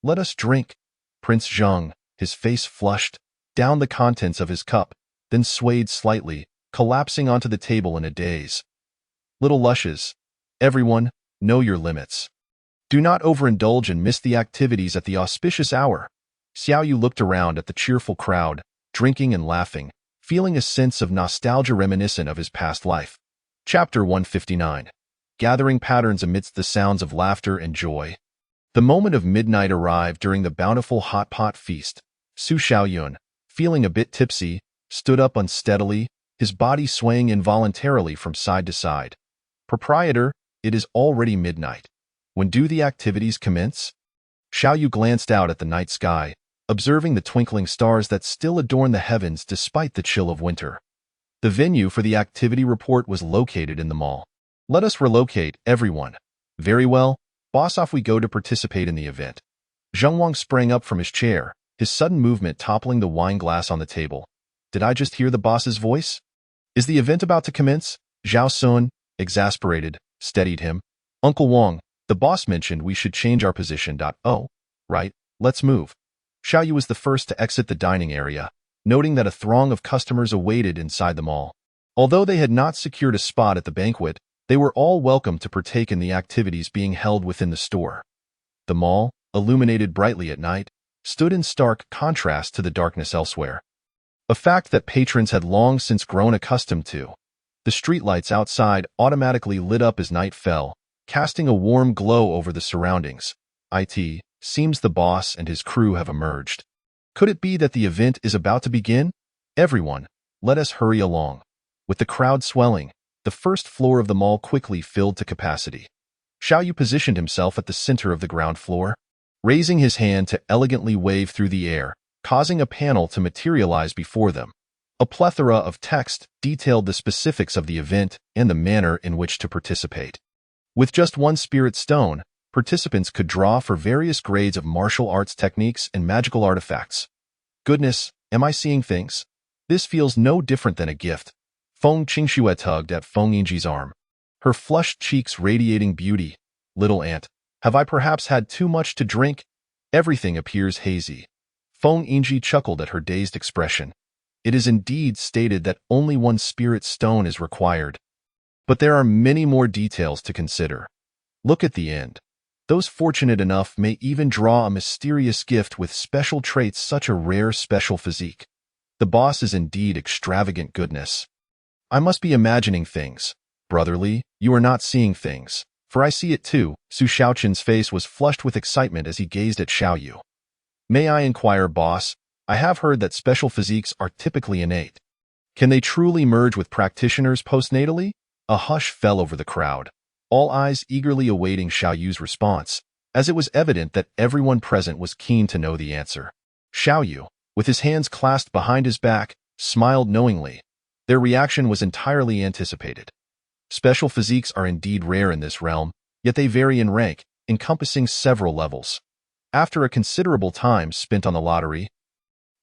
Let us drink. Prince Zheng, his face flushed, downed the contents of his cup, then swayed slightly, collapsing onto the table in a daze. Little lushes, everyone, know your limits. Do not overindulge and miss the activities at the auspicious hour. Xiaoyu looked around at the cheerful crowd, drinking and laughing, feeling a sense of nostalgia reminiscent of his past life. Chapter 159. Gathering patterns amidst the sounds of laughter and joy. The moment of midnight arrived during the bountiful hot pot feast. Su Xiaoyun, feeling a bit tipsy, stood up unsteadily, his body swaying involuntarily from side to side. Proprietor, it is already midnight. When do the activities commence? Xiaoyu glanced out at the night sky, observing the twinkling stars that still adorn the heavens despite the chill of winter. The venue for the activity report was located in the mall. Let us relocate, everyone. Very well, boss, off we go to participate in the event. Zheng Wang sprang up from his chair, his sudden movement toppling the wine glass on the table. Did I just hear the boss's voice? Is the event about to commence? Zhao Sun, exasperated, steadied him. Uncle Wang, the boss mentioned we should change our position. Oh, right, let's move. Xiaoyu was the first to exit the dining area, noting that a throng of customers awaited inside the mall. Although they had not secured a spot at the banquet, they were all welcome to partake in the activities being held within the store. The mall, illuminated brightly at night, stood in stark contrast to the darkness elsewhere. A fact that patrons had long since grown accustomed to. The streetlights outside automatically lit up as night fell, casting a warm glow over the surroundings. It seems the boss and his crew have emerged. Could it be that the event is about to begin? Everyone, let us hurry along. With the crowd swelling, the first floor of the mall quickly filled to capacity. Xiaoyu positioned himself at the center of the ground floor, raising his hand to elegantly wave through the air, causing a panel to materialize before them. A plethora of text detailed the specifics of the event and the manner in which to participate. With just one spirit stone, participants could draw for various grades of martial arts techniques and magical artifacts. Goodness, am I seeing things? This feels no different than a gift. Feng Qingxue tugged at Feng Yinji's arm, her flushed cheeks radiating beauty. Little aunt, have I perhaps had too much to drink? Everything appears hazy. Feng Yinji chuckled at her dazed expression. It is indeed stated that only one spirit stone is required. But there are many more details to consider. Look at the end. Those fortunate enough may even draw a mysterious gift with special traits, such a rare special physique. The boss is indeed extravagant goodness. I must be imagining things. Brotherly, you are not seeing things, for I see it too. Su Xiaoqin's face was flushed with excitement as he gazed at Xiaoyu. May I inquire, boss? I have heard that special physiques are typically innate. Can they truly merge with practitioners postnatally? A hush fell over the crowd, all eyes eagerly awaiting Xiaoyu's response, as it was evident that everyone present was keen to know the answer. Xiaoyu, with his hands clasped behind his back, smiled knowingly. Their reaction was entirely anticipated. Special physiques are indeed rare in this realm, yet they vary in rank, encompassing several levels. After a considerable time spent on the lottery,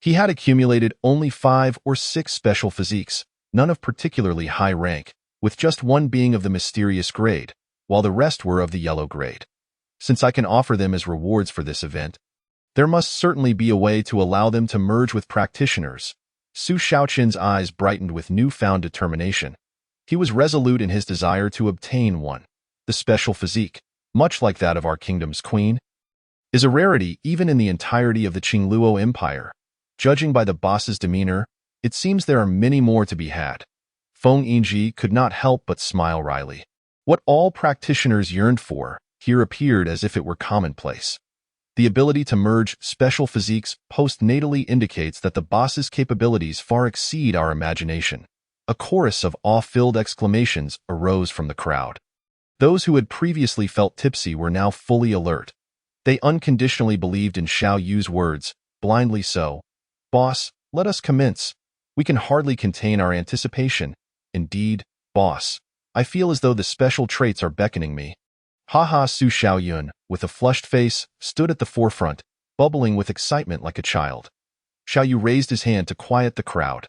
he had accumulated only 5 or 6 special physiques, none of particularly high rank, with just one being of the mysterious grade, while the rest were of the yellow grade. Since I can offer them as rewards for this event, there must certainly be a way to allow them to merge with practitioners. Su Xiaoqin's eyes brightened with newfound determination. He was resolute in his desire to obtain one. The special physique, much like that of our kingdom's queen, is a rarity even in the entirety of the Qingluo Empire. Judging by the boss's demeanor, it seems there are many more to be had. Feng Yinji could not help but smile wryly. What all practitioners yearned for here appeared as if it were commonplace. The ability to merge special physiques postnatally indicates that the boss's capabilities far exceed our imagination. A chorus of awe-filled exclamations arose from the crowd. Those who had previously felt tipsy were now fully alert. They unconditionally believed in Xiaoyu's words, blindly so. Boss, let us commence. We can hardly contain our anticipation. Indeed, boss. I feel as though the special traits are beckoning me. Haha. Su Xiaoyun, with a flushed face, stood at the forefront, bubbling with excitement like a child. Xiaoyu raised his hand to quiet the crowd.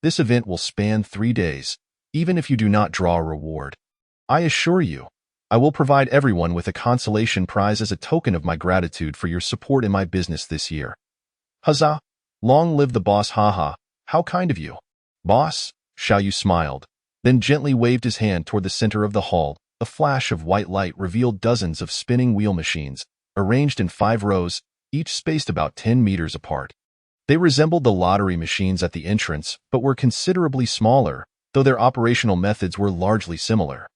This event will span 3 days, even if you do not draw a reward. I assure you, I will provide everyone with a consolation prize as a token of my gratitude for your support in my business this year. Huzzah! Long live the boss. Haha, how kind of you. Boss, Xiaoyu smiled, then gently waved his hand toward the center of the hall. A flash of white light revealed dozens of spinning wheel machines, arranged in 5 rows, each spaced about 10 meters apart. They resembled the lottery machines at the entrance, but were considerably smaller, though their operational methods were largely similar.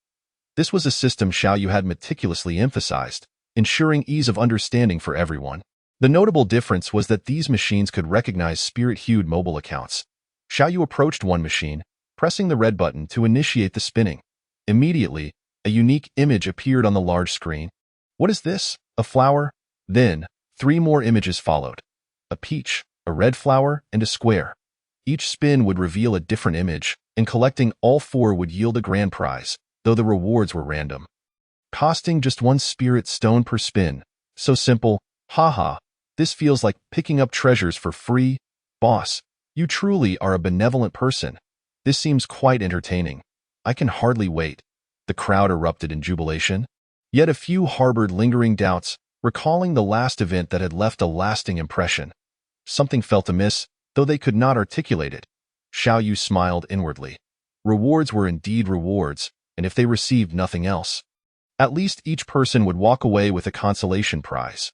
This was a system Xiaoyu had meticulously emphasized, ensuring ease of understanding for everyone. The notable difference was that these machines could recognize spirit-hued mobile accounts. Xiaoyu approached one machine, pressing the red button to initiate the spinning. Immediately, a unique image appeared on the large screen. What is this? A flower? Then, 3 more images followed. A peach, a red flower, and a square. Each spin would reveal a different image, and collecting all 4 would yield a grand prize, though the rewards were random. Costing just 1 spirit stone per spin. So simple. Haha, this feels like picking up treasures for free. Boss, you truly are a benevolent person. This seems quite entertaining. I can hardly wait. The crowd erupted in jubilation. Yet a few harbored lingering doubts, recalling the last event that had left a lasting impression. Something felt amiss, though they could not articulate it. Xiaoyu smiled inwardly. Rewards were indeed rewards, and if they received nothing else, at least each person would walk away with a consolation prize.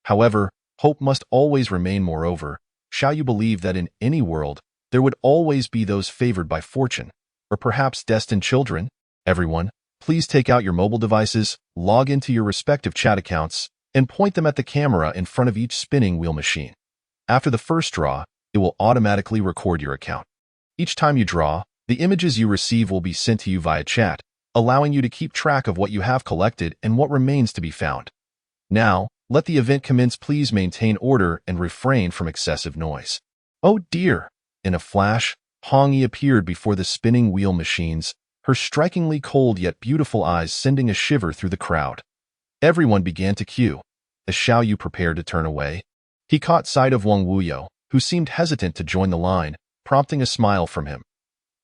However, hope must always remain. Moreover, Xiaoyu believed that in any world, there would always be those favored by fortune, or perhaps destined children. Everyone, please take out your mobile devices, log into your respective chat accounts, and point them at the camera in front of each spinning wheel machine. After the first draw, it will automatically record your account. Each time you draw, the images you receive will be sent to you via chat, allowing you to keep track of what you have collected and what remains to be found. Now, let the event commence. Please maintain order and refrain from excessive noise. Oh dear! In a flash, Hong Yi appeared before the spinning wheel machines, her strikingly cold yet beautiful eyes sending a shiver through the crowd. Everyone began to queue. As Xiaoyu prepared to turn away, he caught sight of Wang Wuyo, who seemed hesitant to join the line, prompting a smile from him.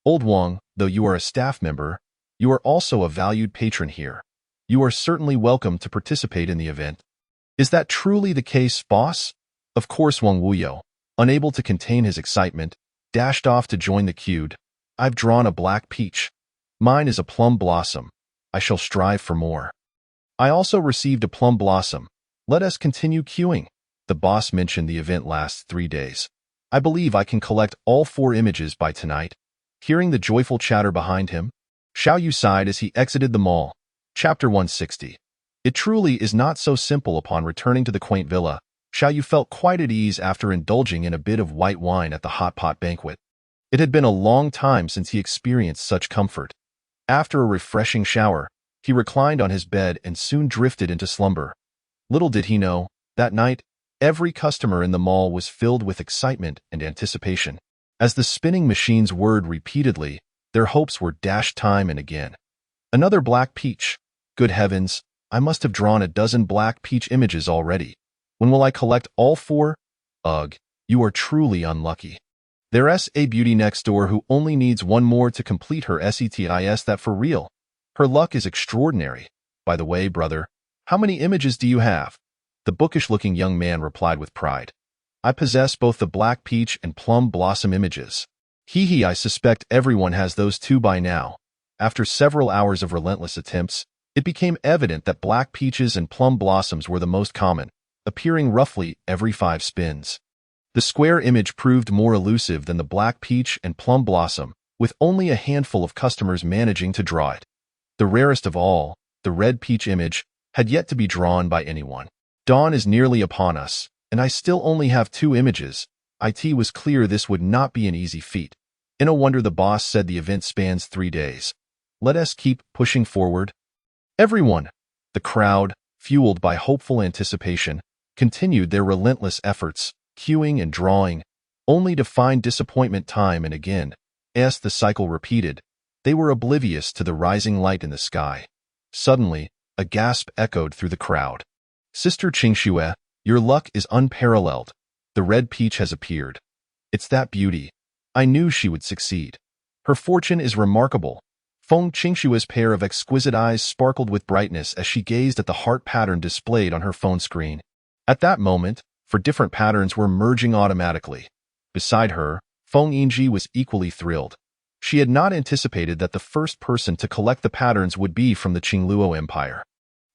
Old Wang, though you are a staff member, you are also a valued patron here. You are certainly welcome to participate in the event. Is that truly the case, boss? Of course. Wang Wuyo, unable to contain his excitement, dashed off to join the queue. I've drawn a black peach. Mine is a plum blossom. I shall strive for more. I also received a plum blossom. Let us continue queuing. The boss mentioned the event lasts 3 days. I believe I can collect all 4 images by tonight. Hearing the joyful chatter behind him, Xiaoyu sighed as he exited the mall. Chapter 160. It truly is not so simple. Upon returning to the quaint villa, Xiaoyu felt quite at ease after indulging in a bit of white wine at the hot pot banquet. It had been a long time since he experienced such comfort. After a refreshing shower, he reclined on his bed and soon drifted into slumber. Little did he know, that night, every customer in the mall was filled with excitement and anticipation. As the spinning machines whirred repeatedly, their hopes were dashed time and again. Another black peach. Good heavens, I must have drawn a dozen black peach images already. When will I collect all 4? Ugh, you are truly unlucky. There's a beauty next door who only needs 1 more to complete her SETIS. That for real. Her luck is extraordinary. By the way, brother, how many images do you have? The bookish-looking young man replied with pride. I possess both the black peach and plum blossom images. Hee hee, I suspect everyone has those 2 by now. After several hours of relentless attempts, it became evident that black peaches and plum blossoms were the most common, appearing roughly every 5 spins. The square image proved more elusive than the black peach and plum blossom, with only a handful of customers managing to draw it. The rarest of all, the red peach image, had yet to be drawn by anyone. Dawn is nearly upon us, and I still only have 2 images. It was clear this would not be an easy feat. No wonder the boss said the event spans 3 days. Let us keep pushing forward. Everyone! The crowd, fueled by hopeful anticipation, continued their relentless efforts, queuing and drawing. only to find disappointment time and again. As the cycle repeated, they were oblivious to the rising light in the sky. Suddenly, a gasp echoed through the crowd. Sister Qingxue, your luck is unparalleled. The red peach has appeared. It's that beauty. I knew she would succeed. Her fortune is remarkable. Feng Qingxue's pair of exquisite eyes sparkled with brightness as she gazed at the heart pattern displayed on her phone screen. At that moment, for different patterns were merging automatically. Beside her, Feng Yingji was equally thrilled. She had not anticipated that the first person to collect the patterns would be from the Qingluo Empire.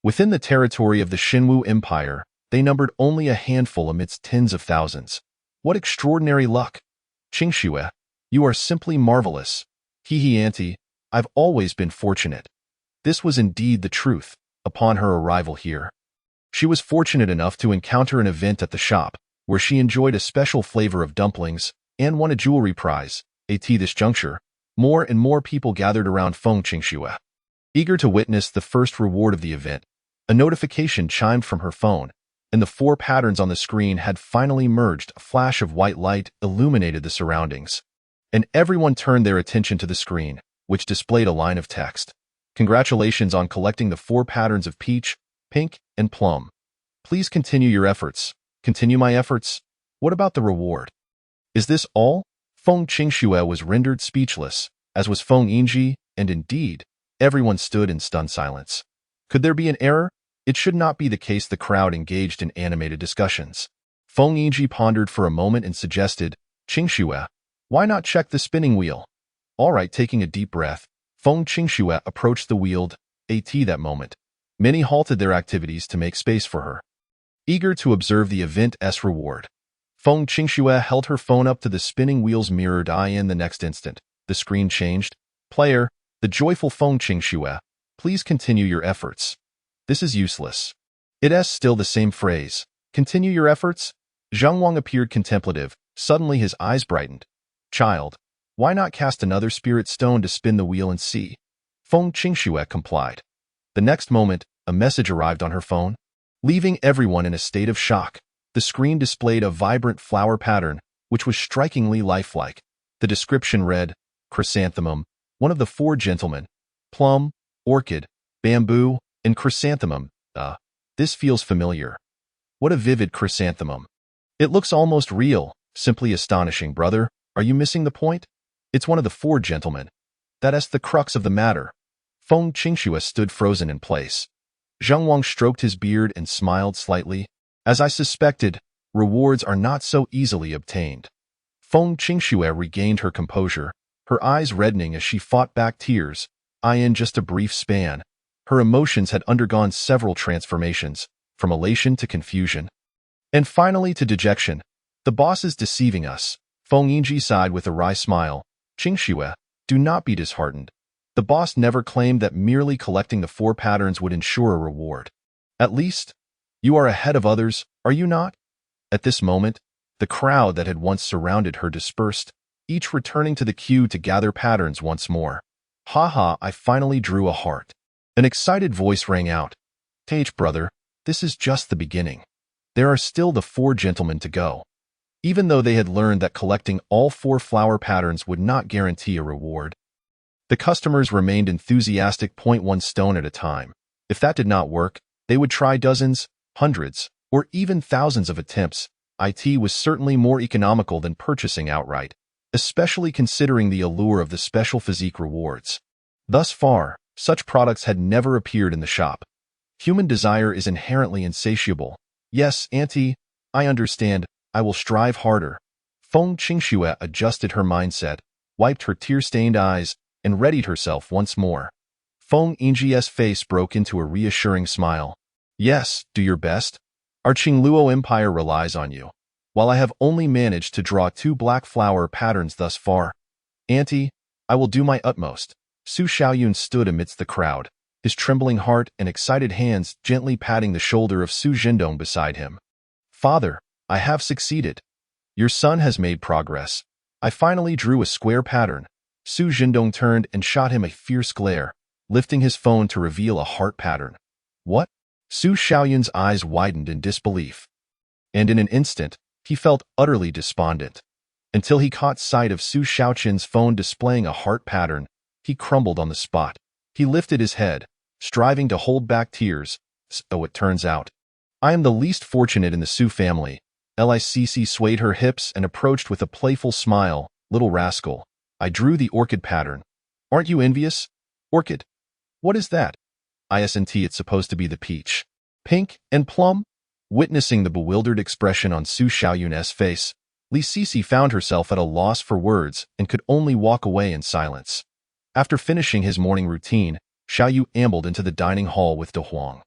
Within the territory of the Xinwu Empire, they numbered only a handful amidst tens of thousands. What extraordinary luck! Qingxue, you are simply marvelous. Hee auntie, I've always been fortunate. This was indeed the truth, upon her arrival here. She was fortunate enough to encounter an event at the shop, where she enjoyed a special flavor of dumplings and won a jewelry prize. At this juncture, more and more people gathered around Feng Qingxue. Eager to witness the first reward of the event, a notification chimed from her phone, and the 4 patterns on the screen had finally merged. A flash of white light illuminated the surroundings, and everyone turned their attention to the screen, which displayed a line of text. Congratulations on collecting the 4 patterns of peach, pink, and plum. Please continue your efforts. Continue my efforts. What about the reward? Is this all? Feng Qingxue was rendered speechless, as was Feng Yingji, and indeed, everyone stood in stunned silence. Could there be an error? It should not be the case. The crowd engaged in animated discussions. Feng Yingji pondered for a moment and suggested, Qingxue, why not check the spinning wheel? All right, taking a deep breath, Feng Qingxue approached the wheeled AT that moment. Many halted their activities to make space for her, eager to observe the event's reward. Feng Qingxue held her phone up to the spinning wheel's mirrored eye. In the next instant, the screen changed. Player, the joyful Feng Qingxue, please continue your efforts. This is useless. It's still the same phrase. Continue your efforts? Zhang Wang appeared contemplative. Suddenly his eyes brightened. Child, why not cast another spirit stone to spin the wheel and see? Feng Qingxue complied. The next moment, a message arrived on her phone, leaving everyone in a state of shock. The screen displayed a vibrant flower pattern, which was strikingly lifelike. The description read, Chrysanthemum, one of the 4 gentlemen. Plum, orchid, bamboo, and chrysanthemum. This feels familiar. What a vivid chrysanthemum. It looks almost real. Simply astonishing, brother. Are you missing the point? It's one of the 4 gentlemen. That's the crux of the matter. Feng Qingxue stood frozen in place. Zhang Wang stroked his beard and smiled slightly. As I suspected, rewards are not so easily obtained. Feng Qingxue regained her composure, her eyes reddening as she fought back tears. In just a brief span, her emotions had undergone several transformations, from elation to confusion, and finally to dejection. The boss is deceiving us. Feng Yingji sighed with a wry smile. Qingxue, do not be disheartened. The boss never claimed that merely collecting the 4 patterns would ensure a reward. At least, you are ahead of others, are you not? At this moment, the crowd that had once surrounded her dispersed, each returning to the queue to gather patterns once more. Haha, I finally drew a heart. An excited voice rang out. Tage, brother, this is just the beginning. There are still the 4 gentlemen to go. Even though they had learned that collecting all 4 flower patterns would not guarantee a reward, the customers remained enthusiastic. 1 stone at a time. If that did not work, they would try dozens, hundreds, or even thousands of attempts. It was certainly more economical than purchasing outright, especially considering the allure of the special physique rewards. Thus far, such products had never appeared in the shop. Human desire is inherently insatiable. Yes, auntie, I understand. I will strive harder. Feng Qingxue adjusted her mindset, wiped her tear-stained eyes, and readied herself once more. Feng Yingji's face broke into a reassuring smile. Yes, do your best. Our Qingluo Empire relies on you. While I have only managed to draw 2 black flower patterns thus far, auntie, I will do my utmost. Su Xiaoyun stood amidst the crowd, his trembling heart and excited hands gently patting the shoulder of Su Zhendong beside him. Father, I have succeeded. Your son has made progress. I finally drew a square pattern. Su Zhendong turned and shot him a fierce glare, lifting his phone to reveal a heart pattern. What? Su Xiaoyun's eyes widened in disbelief, and in an instant, he felt utterly despondent. Until he caught sight of Su Shaoqin's phone displaying a heart pattern, he crumbled on the spot. He lifted his head, striving to hold back tears. So it turns out, I am the least fortunate in the Su family. Licc swayed her hips and approached with a playful smile. Little rascal, I drew the orchid pattern. Aren't you envious? Orchid? What is that? Isn't it's supposed to be the peach, pink, and plum? Witnessing the bewildered expression on Su Xiaoyun's face, Li Sisi found herself at a loss for words and could only walk away in silence. After finishing his morning routine, Xiaoyu ambled into the dining hall with De Huang.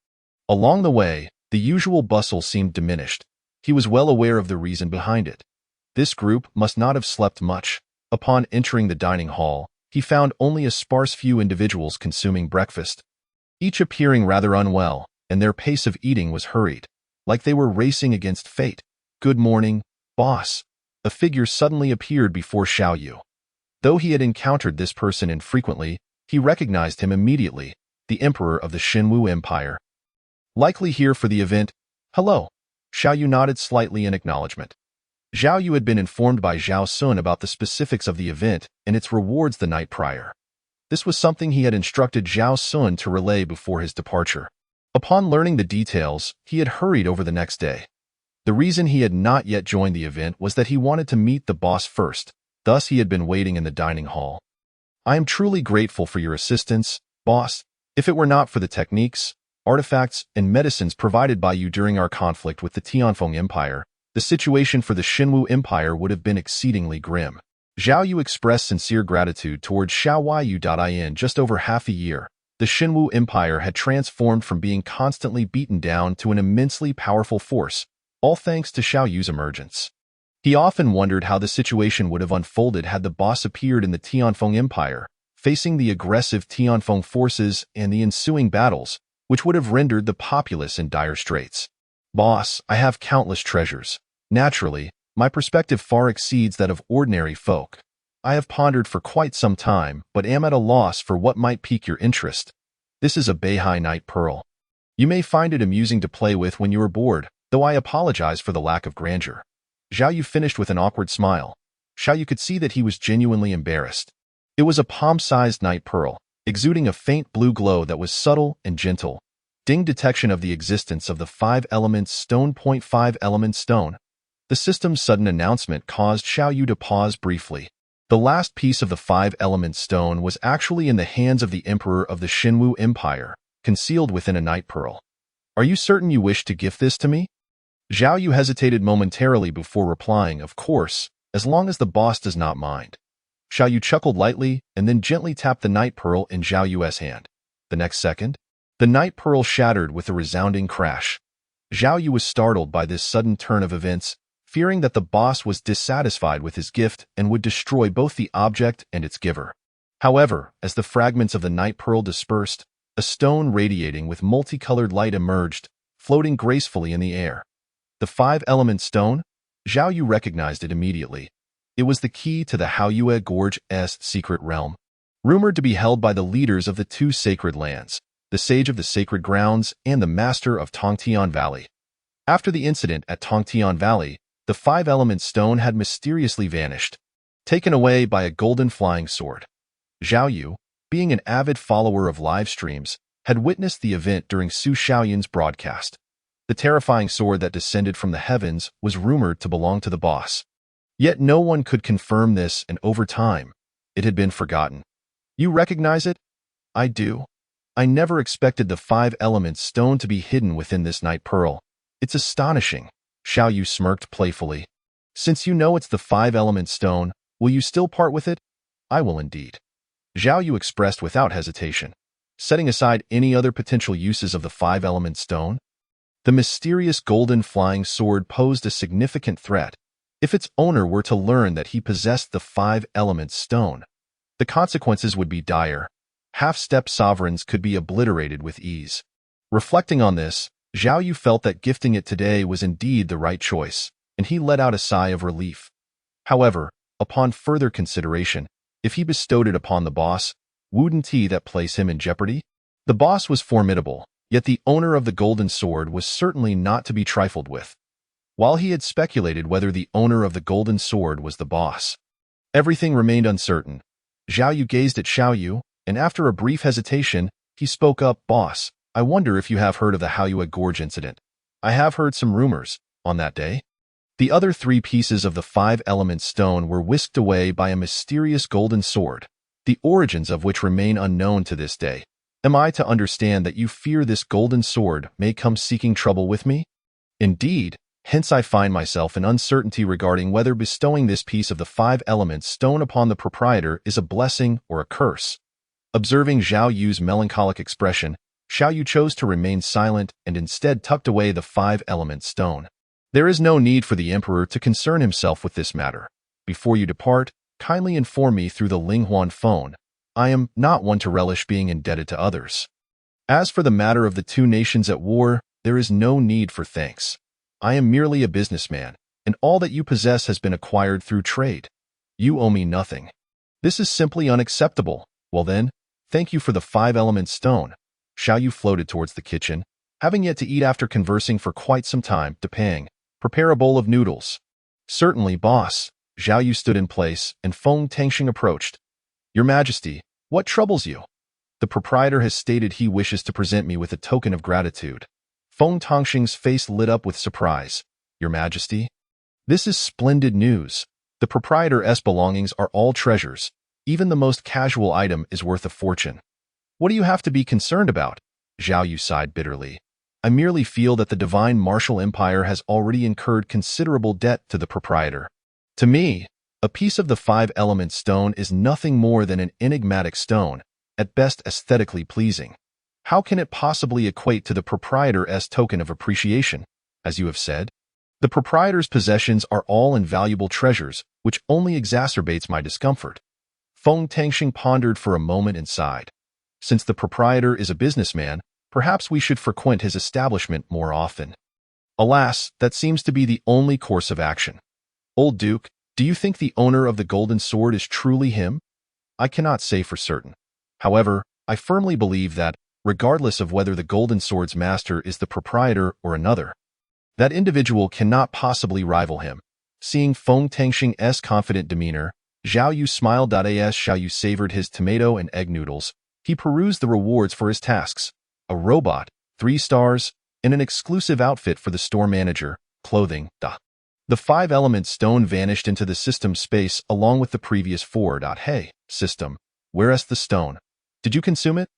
Along the way, the usual bustle seemed diminished. He was well aware of the reason behind it. This group must not have slept much. Upon entering the dining hall, he found only a sparse few individuals consuming breakfast, each appearing rather unwell, and their pace of eating was hurried, like they were racing against fate. Good morning, boss. A figure suddenly appeared before Xiaoyu. Though he had encountered this person infrequently, he recognized him immediately, the emperor of the Xinwu Empire. Likely here for the event. Hello. Xiaoyu nodded slightly in acknowledgement. Xiaoyu had been informed by Zhao Sun about the specifics of the event and its rewards the night prior. This was something he had instructed Zhao Sun to relay before his departure. Upon learning the details, he had hurried over the next day. The reason he had not yet joined the event was that he wanted to meet the boss first, thus he had been waiting in the dining hall. I am truly grateful for your assistance, boss. If it were not for the techniques, artifacts, and medicines provided by you during our conflict with the Tianfeng Empire, the situation for the Xinwu Empire would have been exceedingly grim. Zhao Yu expressed sincere gratitude towards Xiaoyu.in. Just over half a year, the Xinwu Empire had transformed from being constantly beaten down to an immensely powerful force, all thanks to Xiaoyu's emergence. He often wondered how the situation would have unfolded had the boss appeared in the Tianfeng Empire, facing the aggressive Tianfeng forces and the ensuing battles, which would have rendered the populace in dire straits. Boss, I have countless treasures. Naturally, my perspective far exceeds that of ordinary folk. I have pondered for quite some time, but am at a loss for what might pique your interest. This is a Beihai Night Pearl. You may find it amusing to play with when you are bored, though I apologize for the lack of grandeur. Zhao Yu finished with an awkward smile. Xiaoyu could see that he was genuinely embarrassed. It was a palm-sized night pearl, exuding a faint blue glow that was subtle and gentle. Ding detection of the existence of the 5-element stone. 5-element stone. The system's sudden announcement caused Xiaoyu to pause briefly. The last piece of the 5-element stone was actually in the hands of the emperor of the Xinwu Empire, concealed within a night pearl. Are you certain you wish to gift this to me? Zhao Yu hesitated momentarily before replying, of course, as long as the boss does not mind. Xiaoyu chuckled lightly and then gently tapped the night pearl in Zhao Yu's hand. The next second, the night pearl shattered with a resounding crash. Zhao Yu was startled by this sudden turn of events, fearing that the boss was dissatisfied with his gift and would destroy both the object and its giver. However, as the fragments of the night pearl dispersed, a stone radiating with multicolored light emerged, floating gracefully in the air. The 5-element stone? Zhao Yu recognized it immediately. It was the key to the Haoyue Gorge's secret realm, rumored to be held by the leaders of the two sacred lands, the Sage of the Sacred Grounds and the Master of Tongtian Valley. After the incident at Tongtian Valley, the 5-element stone had mysteriously vanished, taken away by a golden flying sword. Zhao Yu, being an avid follower of live streams, had witnessed the event during Su Xiaoyun's broadcast. The terrifying sword that descended from the heavens was rumored to belong to the boss. Yet no one could confirm this, and over time, it had been forgotten. You recognize it? I do. I never expected the 5-element stone to be hidden within this night pearl. It's astonishing. Xiaoyu smirked playfully. Since you know it's the 5-element stone, will you still part with it? I will indeed. Zhao Yu expressed without hesitation. Setting aside any other potential uses of the 5-element stone, the mysterious golden flying sword posed a significant threat. If its owner were to learn that he possessed the 5-element stone, the consequences would be dire. Half-step sovereigns could be obliterated with ease. Reflecting on this, Zhao Yu felt that gifting it today was indeed the right choice, and he let out a sigh of relief. However, upon further consideration, if he bestowed it upon the boss, wouldn't that place him in jeopardy? The boss was formidable, yet the owner of the golden sword was certainly not to be trifled with. while he had speculated whether the owner of the golden sword was the boss. Everything remained uncertain. Zhao Yu gazed at Xiao Yu, and after a brief hesitation, he spoke up, "Boss, I wonder if you have heard of the Haoyue Gorge incident. I have heard some rumors. On that day, the other 3 pieces of the 5-element stone were whisked away by a mysterious golden sword, the origins of which remain unknown to this day. Am I to understand that you fear this golden sword may come seeking trouble with me? Indeed, hence I find myself in uncertainty regarding whether bestowing this piece of the 5-element stone upon the proprietor is a blessing or a curse." Observing Zhao Yu's melancholic expression, Xiao Yu chose to remain silent and instead tucked away the 5-element stone. "There is no need for the emperor to concern himself with this matter. Before you depart, kindly inform me through the Linghuan phone. I am not one to relish being indebted to others. As for the matter of the 2 nations at war, there is no need for thanks. I am merely a businessman, and all that you possess has been acquired through trade. You owe me nothing. This is simply unacceptable. Well then, thank you for the 5-element stone." Xiao Yu floated towards the kitchen, having yet to eat after conversing for quite some time. "Depang, prepare a bowl of noodles." "Certainly, boss." Zhao Yu stood in place, and Feng Tangxing approached. "Your Majesty, what troubles you?" "The proprietor has stated he wishes to present me with a token of gratitude." Feng Tangxing's face lit up with surprise. "Your Majesty? This is splendid news. The proprietor's belongings are all treasures. Even the most casual item is worth a fortune. What do you have to be concerned about?" Zhao Yu sighed bitterly. "I merely feel that the divine martial empire has already incurred considerable debt to the proprietor. To me, a piece of the 5-element stone is nothing more than an enigmatic stone, at best aesthetically pleasing. How can it possibly equate to the proprietor's token of appreciation? As you have said, the proprietor's possessions are all invaluable treasures, which only exacerbates my discomfort." Feng Tangxing pondered for a moment and sighed. "Since the proprietor is a businessman, perhaps we should frequent his establishment more often." "Alas, that seems to be the only course of action. Old Duke, do you think the owner of the golden sword is truly him?" "I cannot say for certain. However, I firmly believe that, regardless of whether the golden sword's master is the proprietor or another, that individual cannot possibly rival him." Seeing Feng Tangxing's confident demeanor, Zhao Yu smiled. As Xiao Yu savored his tomato and egg noodles, he perused the rewards for his tasks: a robot, 3 stars, and an exclusive outfit for the store manager, clothing. The 5-element stone vanished into the system space along with the previous 4. "Hey, system, where's the stone? Did you consume it?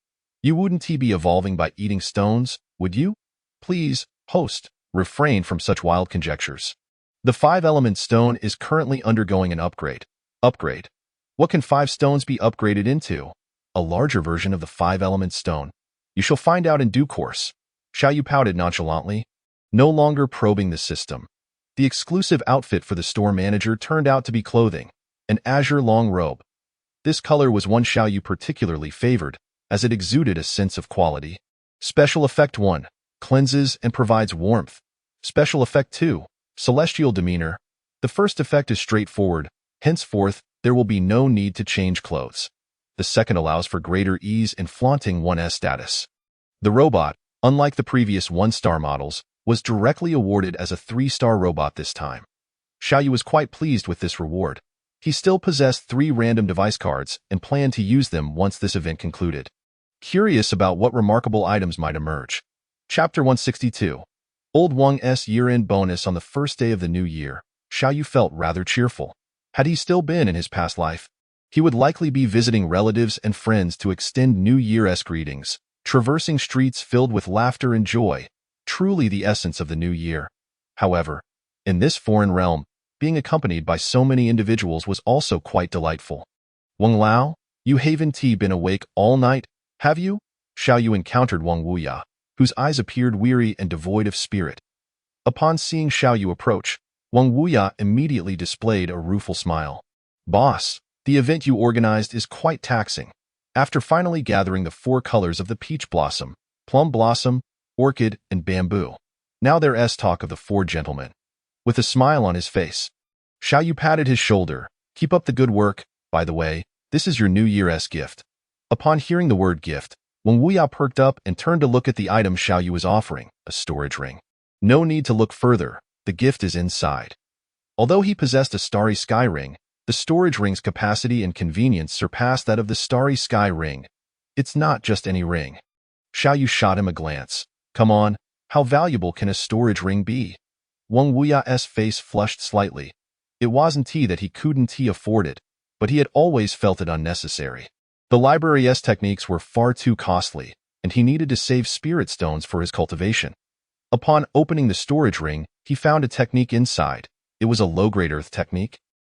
You wouldn't be evolving by eating stones, would you? Please, host, refrain from such wild conjectures. The 5-element stone is currently undergoing an upgrade. Upgrade? What can 5 stones be upgraded into? A larger version of the 5-element stone. You shall find out in due course." Xiao Yu pouted nonchalantly, no longer probing the system. The exclusive outfit for the store manager turned out to be clothing, an azure long robe. This color was one Xiao Yu particularly favored, as it exuded a sense of quality. Special Effect 1. Cleanses and provides warmth. Special Effect 2. Celestial demeanor. The first effect is straightforward. Henceforth, there will be no need to change clothes. The second allows for greater ease in flaunting one's status. The robot, unlike the previous 1-star models, was directly awarded as a 3-star robot this time. Xiao Yu was quite pleased with this reward. He still possessed 3 random device cards and planned to use them once this event concluded. Curious about what remarkable items might emerge. Chapter 162. Old Wang's year-end bonus on the first day of the new year. Xiao Yu felt rather cheerful. Had he still been in his past life, he would likely be visiting relatives and friends to extend New Year's greetings, traversing streets filled with laughter and joy, truly the essence of the new year. However, in this foreign realm, being accompanied by so many individuals was also quite delightful. "Wang Lao, you haven't been awake all night, have you?" Xiao Yu encountered Wang Wuya, whose eyes appeared weary and devoid of spirit. Upon seeing Xiao Yu approach, Wang Wuya immediately displayed a rueful smile. "Boss, the event you organized is quite taxing. After finally gathering the 4 colors of the peach blossom, plum blossom, orchid, and bamboo, now there's talk of the 4 gentlemen." With a smile on his face, Xiao Yu patted his shoulder. "Keep up the good work. By the way, this is your New Year's gift." Upon hearing the word gift, Wang Wuya perked up and turned to look at the item Xiao Yu was offering, a storage ring. No need to look further. The gift is inside. Although he possessed a starry sky ring, the storage ring's capacity and convenience surpassed that of the starry sky ring. It's not just any ring. Xiao Yu shot him a glance. Come on, how valuable can a storage ring be? Wang Wuya's face flushed slightly. It wasn't that he couldn't afford it, but he had always felt it unnecessary. The library's techniques were far too costly, and he needed to save spirit stones for his cultivation. Upon opening the storage ring, he found a technique inside. It was a low-grade earth technique.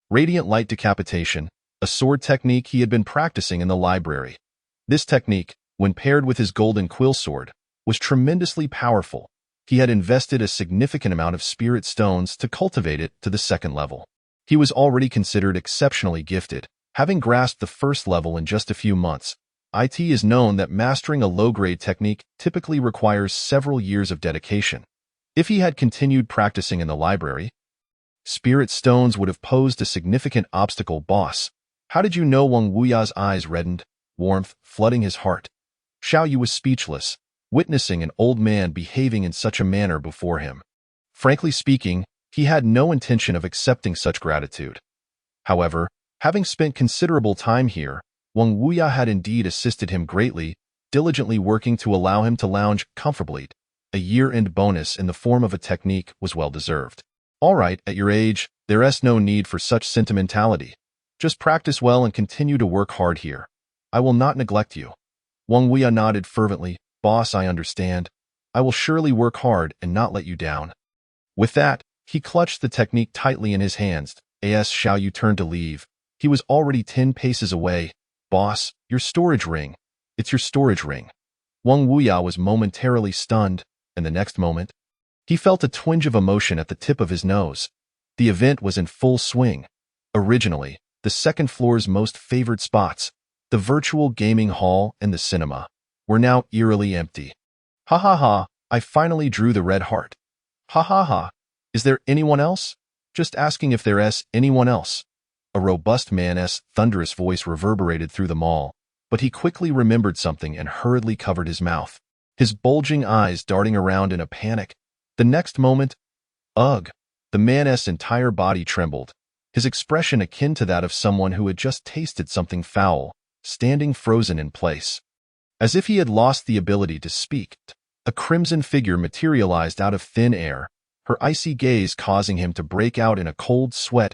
Radiant light decapitation, a sword technique he had been practicing in the library. This technique, when paired with his golden quill sword, was tremendously powerful. He had invested a significant amount of spirit stones to cultivate it to the second level. He was already considered exceptionally gifted, having grasped the first level in just a few months. It is known that mastering a low-grade technique typically requires several years of dedication. If he had continued practicing in the library, spirit stones would have posed a significant obstacle. Boss, how did you know? Wang Wuya's eyes reddened, warmth flooding his heart. Xiao Yu was speechless, witnessing an old man behaving in such a manner before him. Frankly speaking, he had no intention of accepting such gratitude. However, having spent considerable time here, Wang Wuya had indeed assisted him greatly, diligently working to allow him to lounge comfortably. A year-end bonus in the form of a technique was well-deserved. All right, at your age, there's no need for such sentimentality. Just practice well and continue to work hard here. I will not neglect you. Wang Wuya nodded fervently. Boss, I understand. I will surely work hard and not let you down. With that, he clutched the technique tightly in his hands. As Xiao Yu turned to leave, he was already 10 paces away. Boss, your storage ring. It's your storage ring. Wang Wuya was momentarily stunned, and the next moment, he felt a twinge of emotion at the tip of his nose. The event was in full swing. Originally, the second floor's most favored spots, the virtual gaming hall and the cinema, were now eerily empty. Ha ha ha, I finally drew the red heart. Ha ha ha, is there anyone else? Just asking if there's anyone else. A robust man's thunderous voice reverberated through the mall, but he quickly remembered something and hurriedly covered his mouth, his bulging eyes darting around in a panic. The next moment, ugh, the man's entire body trembled, his expression akin to that of someone who had just tasted something foul, standing frozen in place. As if he had lost the ability to speak, a crimson figure materialized out of thin air, her icy gaze causing him to break out in a cold sweat.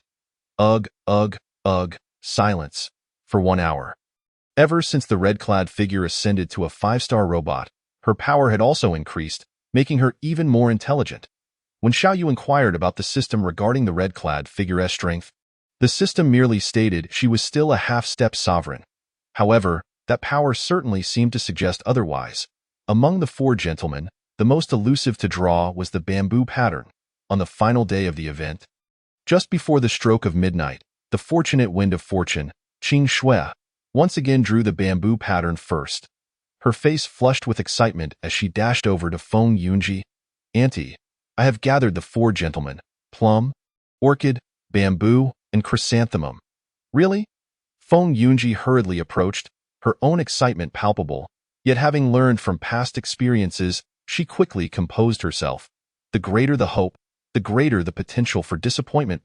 Ugh, ugh, ugh, silence. For 1 hour. Ever since the red-clad figure ascended to a 5-star robot, her power had also increased, making her even more intelligent. When Xiao Yu inquired about the system regarding the red-clad figure's strength, the system merely stated she was still a half-step sovereign. However, that power certainly seemed to suggest otherwise. Among the 4 gentlemen, the most elusive to draw was the bamboo pattern. On the final day of the event, just before the stroke of midnight, the fortunate wind of fortune, Qing Shui, once again drew the bamboo pattern first. Her face flushed with excitement as she dashed over to Feng Yunji. Auntie, I have gathered the 4 gentlemen, plum, orchid, bamboo, and chrysanthemum. Really? Feng Yunji hurriedly approached, her own excitement palpable, yet having learned from past experiences, she quickly composed herself. The greater the hope, the greater the potential for disappointment.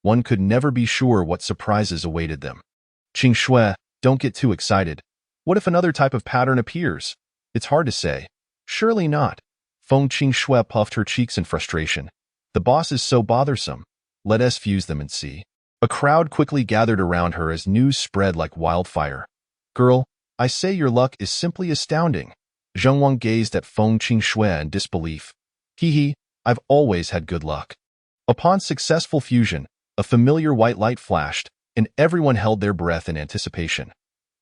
One could never be sure what surprises awaited them. Qing Shui, don't get too excited. What if another type of pattern appears? It's hard to say. Surely not. Feng Qing Shui puffed her cheeks in frustration. The boss is so bothersome. Let us fuse them and see. A crowd quickly gathered around her as news spread like wildfire. Girl, I say your luck is simply astounding. Zheng Wang gazed at Feng Qing Shui in disbelief. Hee, I've always had good luck. Upon successful fusion, a familiar white light flashed, and everyone held their breath in anticipation.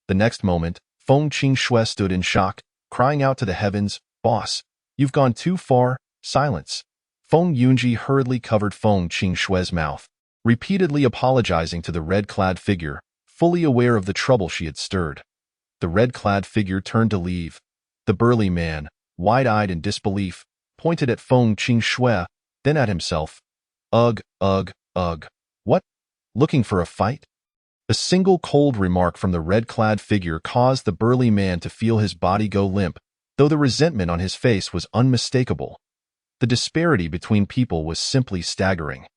The next moment, Feng Qing Shui stood in shock, crying out to the heavens, Boss, you've gone too far. Silence. Feng Yunji hurriedly covered Feng Qing Shui's mouth, repeatedly apologizing to the red-clad figure, fully aware of the trouble she had stirred. The red-clad figure turned to leave. The burly man, wide-eyed in disbelief, pointed at Feng Qing Shui, then at himself. Ugh, ugh, ugh. What? Looking for a fight? A single cold remark from the red-clad figure caused the burly man to feel his body go limp, though the resentment on his face was unmistakable. The disparity between people was simply staggering.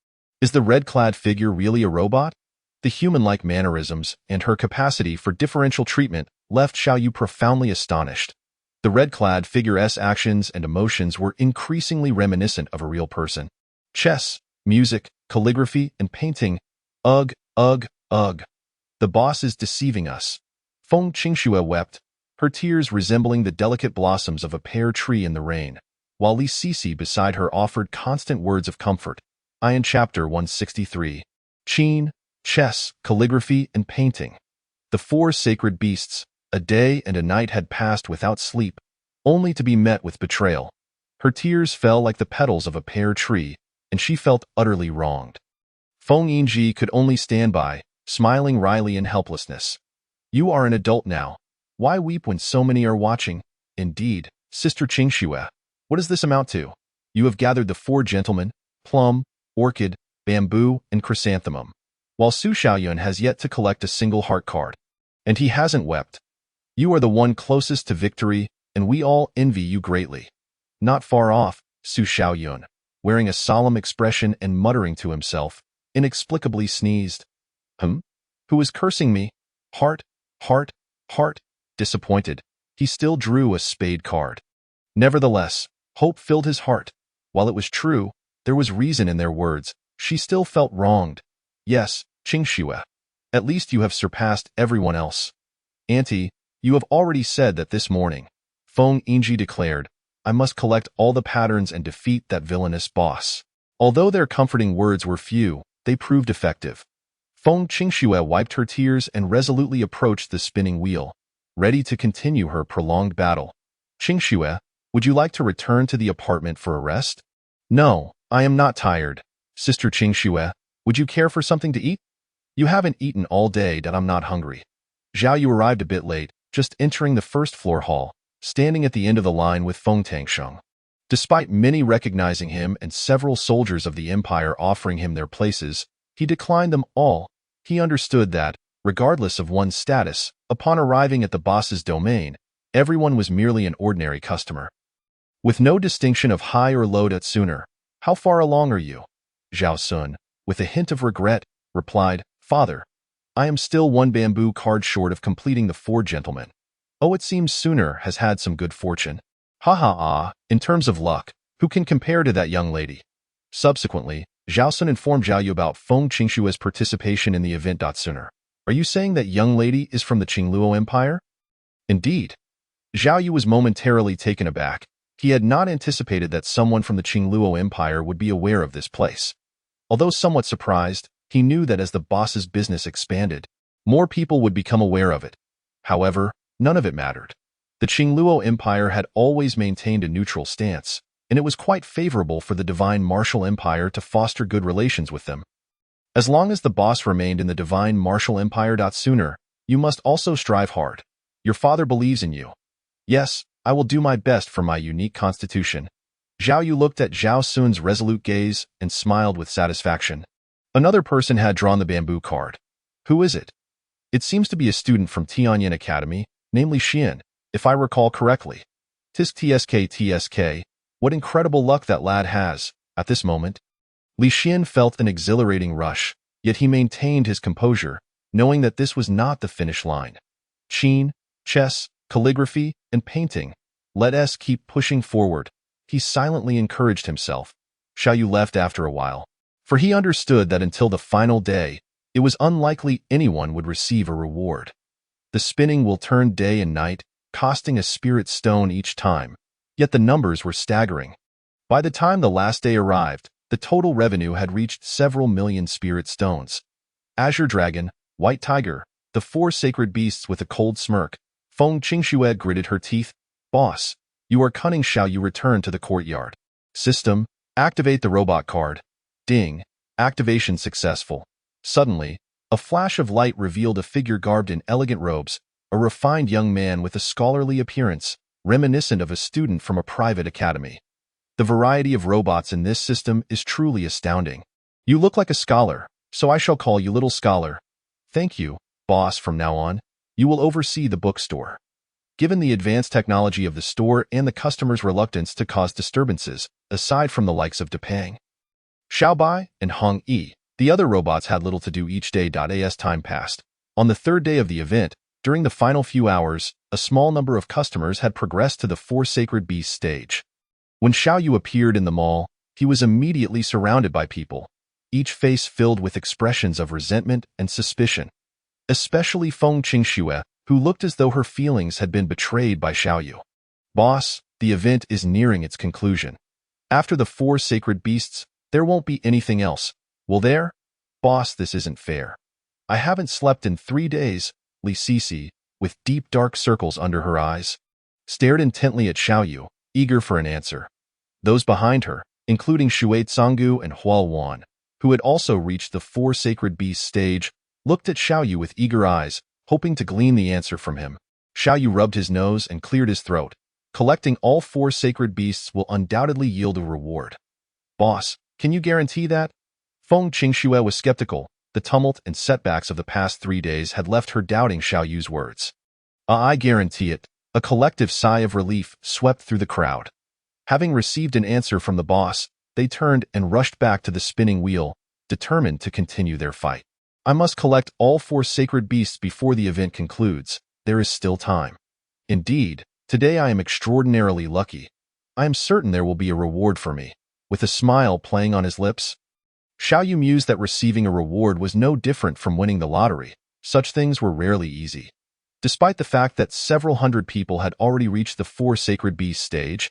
Is the red-clad figure really a robot? The human-like mannerisms and her capacity for differential treatment left Xiao Yu profoundly astonished. The red-clad figure's actions and emotions were increasingly reminiscent of a real person. Chess, music, calligraphy, and painting. Ugh, ugh, ugh. The boss is deceiving us. Feng Qingxue wept, her tears resembling the delicate blossoms of a pear tree in the rain, while Li Sisi beside her offered constant words of comfort. In Chapter 163. Qin, chess, calligraphy, and painting. The four sacred beasts, a day and a night had passed without sleep, only to be met with betrayal. Her tears fell like the petals of a pear tree, and she felt utterly wronged. Feng Yingji could only stand by, smiling wryly in helplessness. You are an adult now. Why weep when so many are watching? Indeed, Sister Qingxue, what does this amount to? You have gathered the four gentlemen, plum, orchid, bamboo, and chrysanthemum, while Su Xiaoyun has yet to collect a single heart card. And he hasn't wept. You are the one closest to victory, and we all envy you greatly. Not far off, Su Xiaoyun, wearing a solemn expression and muttering to himself, inexplicably sneezed. Who is cursing me? Heart, heart, heart. Disappointed, he still drew a spade card. Nevertheless, hope filled his heart. While it was true, there was reason in their words, she still felt wronged. Yes, Qingxue. At least you have surpassed everyone else. Auntie, you have already said that this morning. Feng Yingji declared, I must collect all the patterns and defeat that villainous boss. Although their comforting words were few, they proved effective. Feng Qingxue wiped her tears and resolutely approached the spinning wheel, ready to continue her prolonged battle. Qingxue, would you like to return to the apartment for a rest? No, I am not tired. Sister Qingxue, would you care for something to eat? You haven't eaten all day that I'm not hungry. Xiao Yu arrived a bit late, just entering the first floor hall, standing at the end of the line with Feng Tangsheng. Despite many recognizing him and several soldiers of the empire offering him their places, he declined them all. He understood that, regardless of one's status, upon arriving at the boss's domain, everyone was merely an ordinary customer. With no distinction of high or low sooner, how far along are you? Zhao Sun, with a hint of regret, replied, Father, I am still one bamboo card short of completing the four gentlemen. Oh, it seems Sooner has had some good fortune. In terms of luck, who can compare to that young lady? Subsequently, Zhao Sun informed Zhao Yu about Feng Qingxue's participation in the event. Sooner, are you saying that young lady is from the Qingluo Empire? Indeed. Zhao Yu was momentarily taken aback. He had not anticipated that someone from the Qingluo Empire would be aware of this place. Although somewhat surprised, he knew that as the boss's business expanded, more people would become aware of it. However, none of it mattered. The Qingluo Empire had always maintained a neutral stance, and it was quite favorable for the Divine Martial Empire to foster good relations with them. As long as the boss remained in the Divine Martial Empire. Sooner, you must also strive hard. Your father believes in you. Yes, I will do my best for my unique constitution. Zhao Yu looked at Zhao Sun's resolute gaze and smiled with satisfaction. Another person had drawn the bamboo card. Who is it? It seems to be a student from Tianyan Academy, namely Xian, if I recall correctly. Tsk, what incredible luck that lad has, at this moment. Li Xian felt an exhilarating rush, yet he maintained his composure, knowing that this was not the finish line. Qin, chess, calligraphy, and painting. Let us keep pushing forward, he silently encouraged himself. Xiao Yu left after a while, for he understood that until the final day, it was unlikely anyone would receive a reward. The spinning will turn day and night, costing a spirit stone each time, yet the numbers were staggering. By the time the last day arrived, the total revenue had reached several million spirit stones. Azure Dragon, White Tiger, the four sacred beasts with a cold smirk. Feng Qingxue gritted her teeth. Boss, you are cunning. Xiao Yu returned to the courtyard. System, activate the robot card. Ding, activation successful. Suddenly, a flash of light revealed a figure garbed in elegant robes, a refined young man with a scholarly appearance, reminiscent of a student from a private academy. The variety of robots in this system is truly astounding. You look like a scholar, so I shall call you Little Scholar. Thank you, boss. From now on, you will oversee the bookstore. given the advanced technology of the store and the customer's reluctance to cause disturbances, aside from the likes of Depang, Xiaobai, and Hong Yi. The other robots had little to do each day. As time passed, on the third day of the event, during the final few hours, a small number of customers had progressed to the Four Sacred Beasts stage. When Xiaoyu appeared in the mall, he was immediately surrounded by people, each face filled with expressions of resentment and suspicion, especially Feng Qingxue, who looked as though her feelings had been betrayed by Xiaoyu. Boss, the event is nearing its conclusion. After the Four Sacred Beasts, there won't be anything else, will there? Boss, this isn't fair. I haven't slept in 3 days. Li Sisi, with deep dark circles under her eyes, stared intently at Xiaoyu, eager for an answer. Those behind her, including Shui Canggu and Huo Wan, who had also reached the Four Sacred Beasts stage, looked at Xiaoyu with eager eyes, hoping to glean the answer from him. Xiaoyu rubbed his nose and cleared his throat. Collecting all 4 sacred beasts will undoubtedly yield a reward. Boss, can you guarantee that? Feng Qingxue was skeptical. The tumult and setbacks of the past 3 days had left her doubting Xiaoyu's words. I guarantee it. A collective sigh of relief swept through the crowd. Having received an answer from the boss, they turned and rushed back to the spinning wheel, determined to continue their fight. I must collect all 4 sacred beasts before the event concludes. There is still time. Indeed, today I am extraordinarily lucky. I am certain there will be a reward for me. With a smile playing on his lips, Xiaoyu mused that receiving a reward was no different from winning the lottery. Such things were rarely easy. Despite the fact that several hundred people had already reached the Four Sacred Beasts stage,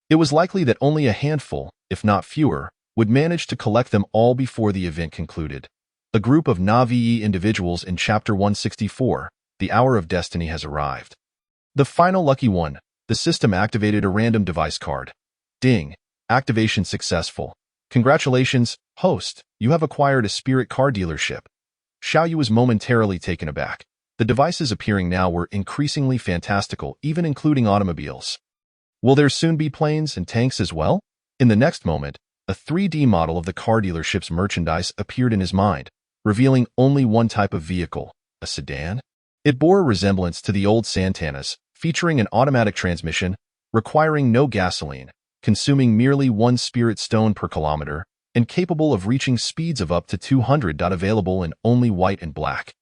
it was likely that only a handful, if not fewer, would manage to collect them all before the event concluded. A group of Na'vi individuals in Chapter 164, the hour of destiny has arrived. The final lucky one, the system activated a random device card. Ding, activation successful. Congratulations, host, you have acquired a spirit car dealership. Xiaoyu was momentarily taken aback. The devices appearing now were increasingly fantastical, even including automobiles. Will there soon be planes and tanks as well? In the next moment, a 3D model of the car dealership's merchandise appeared in his mind, revealing only one type of vehicle, a sedan. It bore a resemblance to the old Santanas, featuring an automatic transmission, requiring no gasoline, consuming merely 1 spirit stone per kilometer, and capable of reaching speeds of up to 200. Available in only white and black.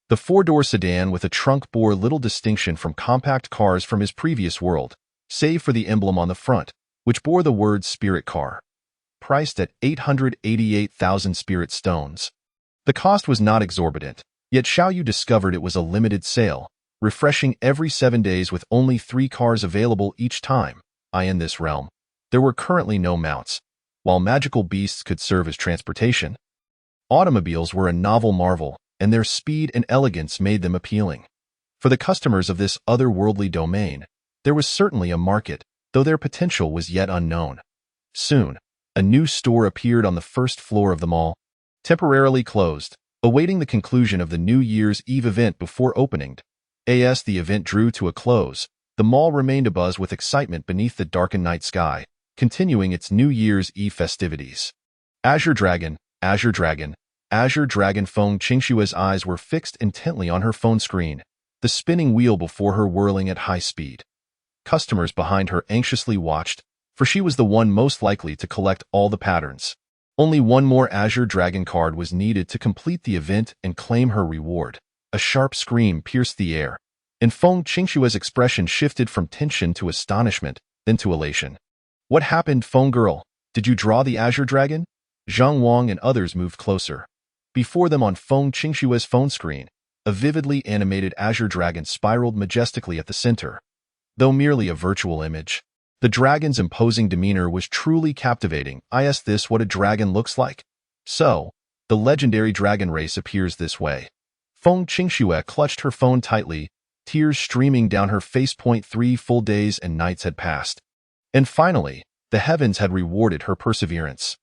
The 4-door sedan with a trunk bore little distinction from compact cars from his previous world, save for the emblem on the front, which bore the words Spirit Car. Priced at 888,000 spirit stones. The cost was not exorbitant, yet Xiaoyu discovered it was a limited sale, refreshing every 7 days with only 3 cars available each time. In this realm, there were currently no mounts. While magical beasts could serve as transportation, automobiles were a novel marvel, and their speed and elegance made them appealing. For the customers of this otherworldly domain, there was certainly a market, though their potential was yet unknown. Soon, a new store appeared on the first floor of the mall, temporarily closed, awaiting the conclusion of the New Year's Eve event before opening. As the event drew to a close, the mall remained abuzz with excitement beneath the darkened night sky, continuing its New Year's Eve festivities. Azure Dragon, Azure Dragon, Azure Dragon. Feng Qingxue's eyes were fixed intently on her phone screen, the spinning wheel before her whirling at high speed. Customers behind her anxiously watched, for she was the one most likely to collect all the patterns. Only one more Azure Dragon card was needed to complete the event and claim her reward. A sharp scream pierced the air, and Feng Qingxue's expression shifted from tension to astonishment, then to elation. What happened, Feng girl? Did you draw the Azure Dragon? Zhang Wang and others moved closer. Before them on Feng Qingxue's phone screen, a vividly animated Azure Dragon spiraled majestically at the center. Though merely a virtual image, the dragon's imposing demeanor was truly captivating. Is this what a dragon looks like? So, the legendary dragon race appears this way. Feng Qingxue clutched her phone tightly, tears streaming down her face. 3 full days and nights had passed. And finally, the heavens had rewarded her perseverance.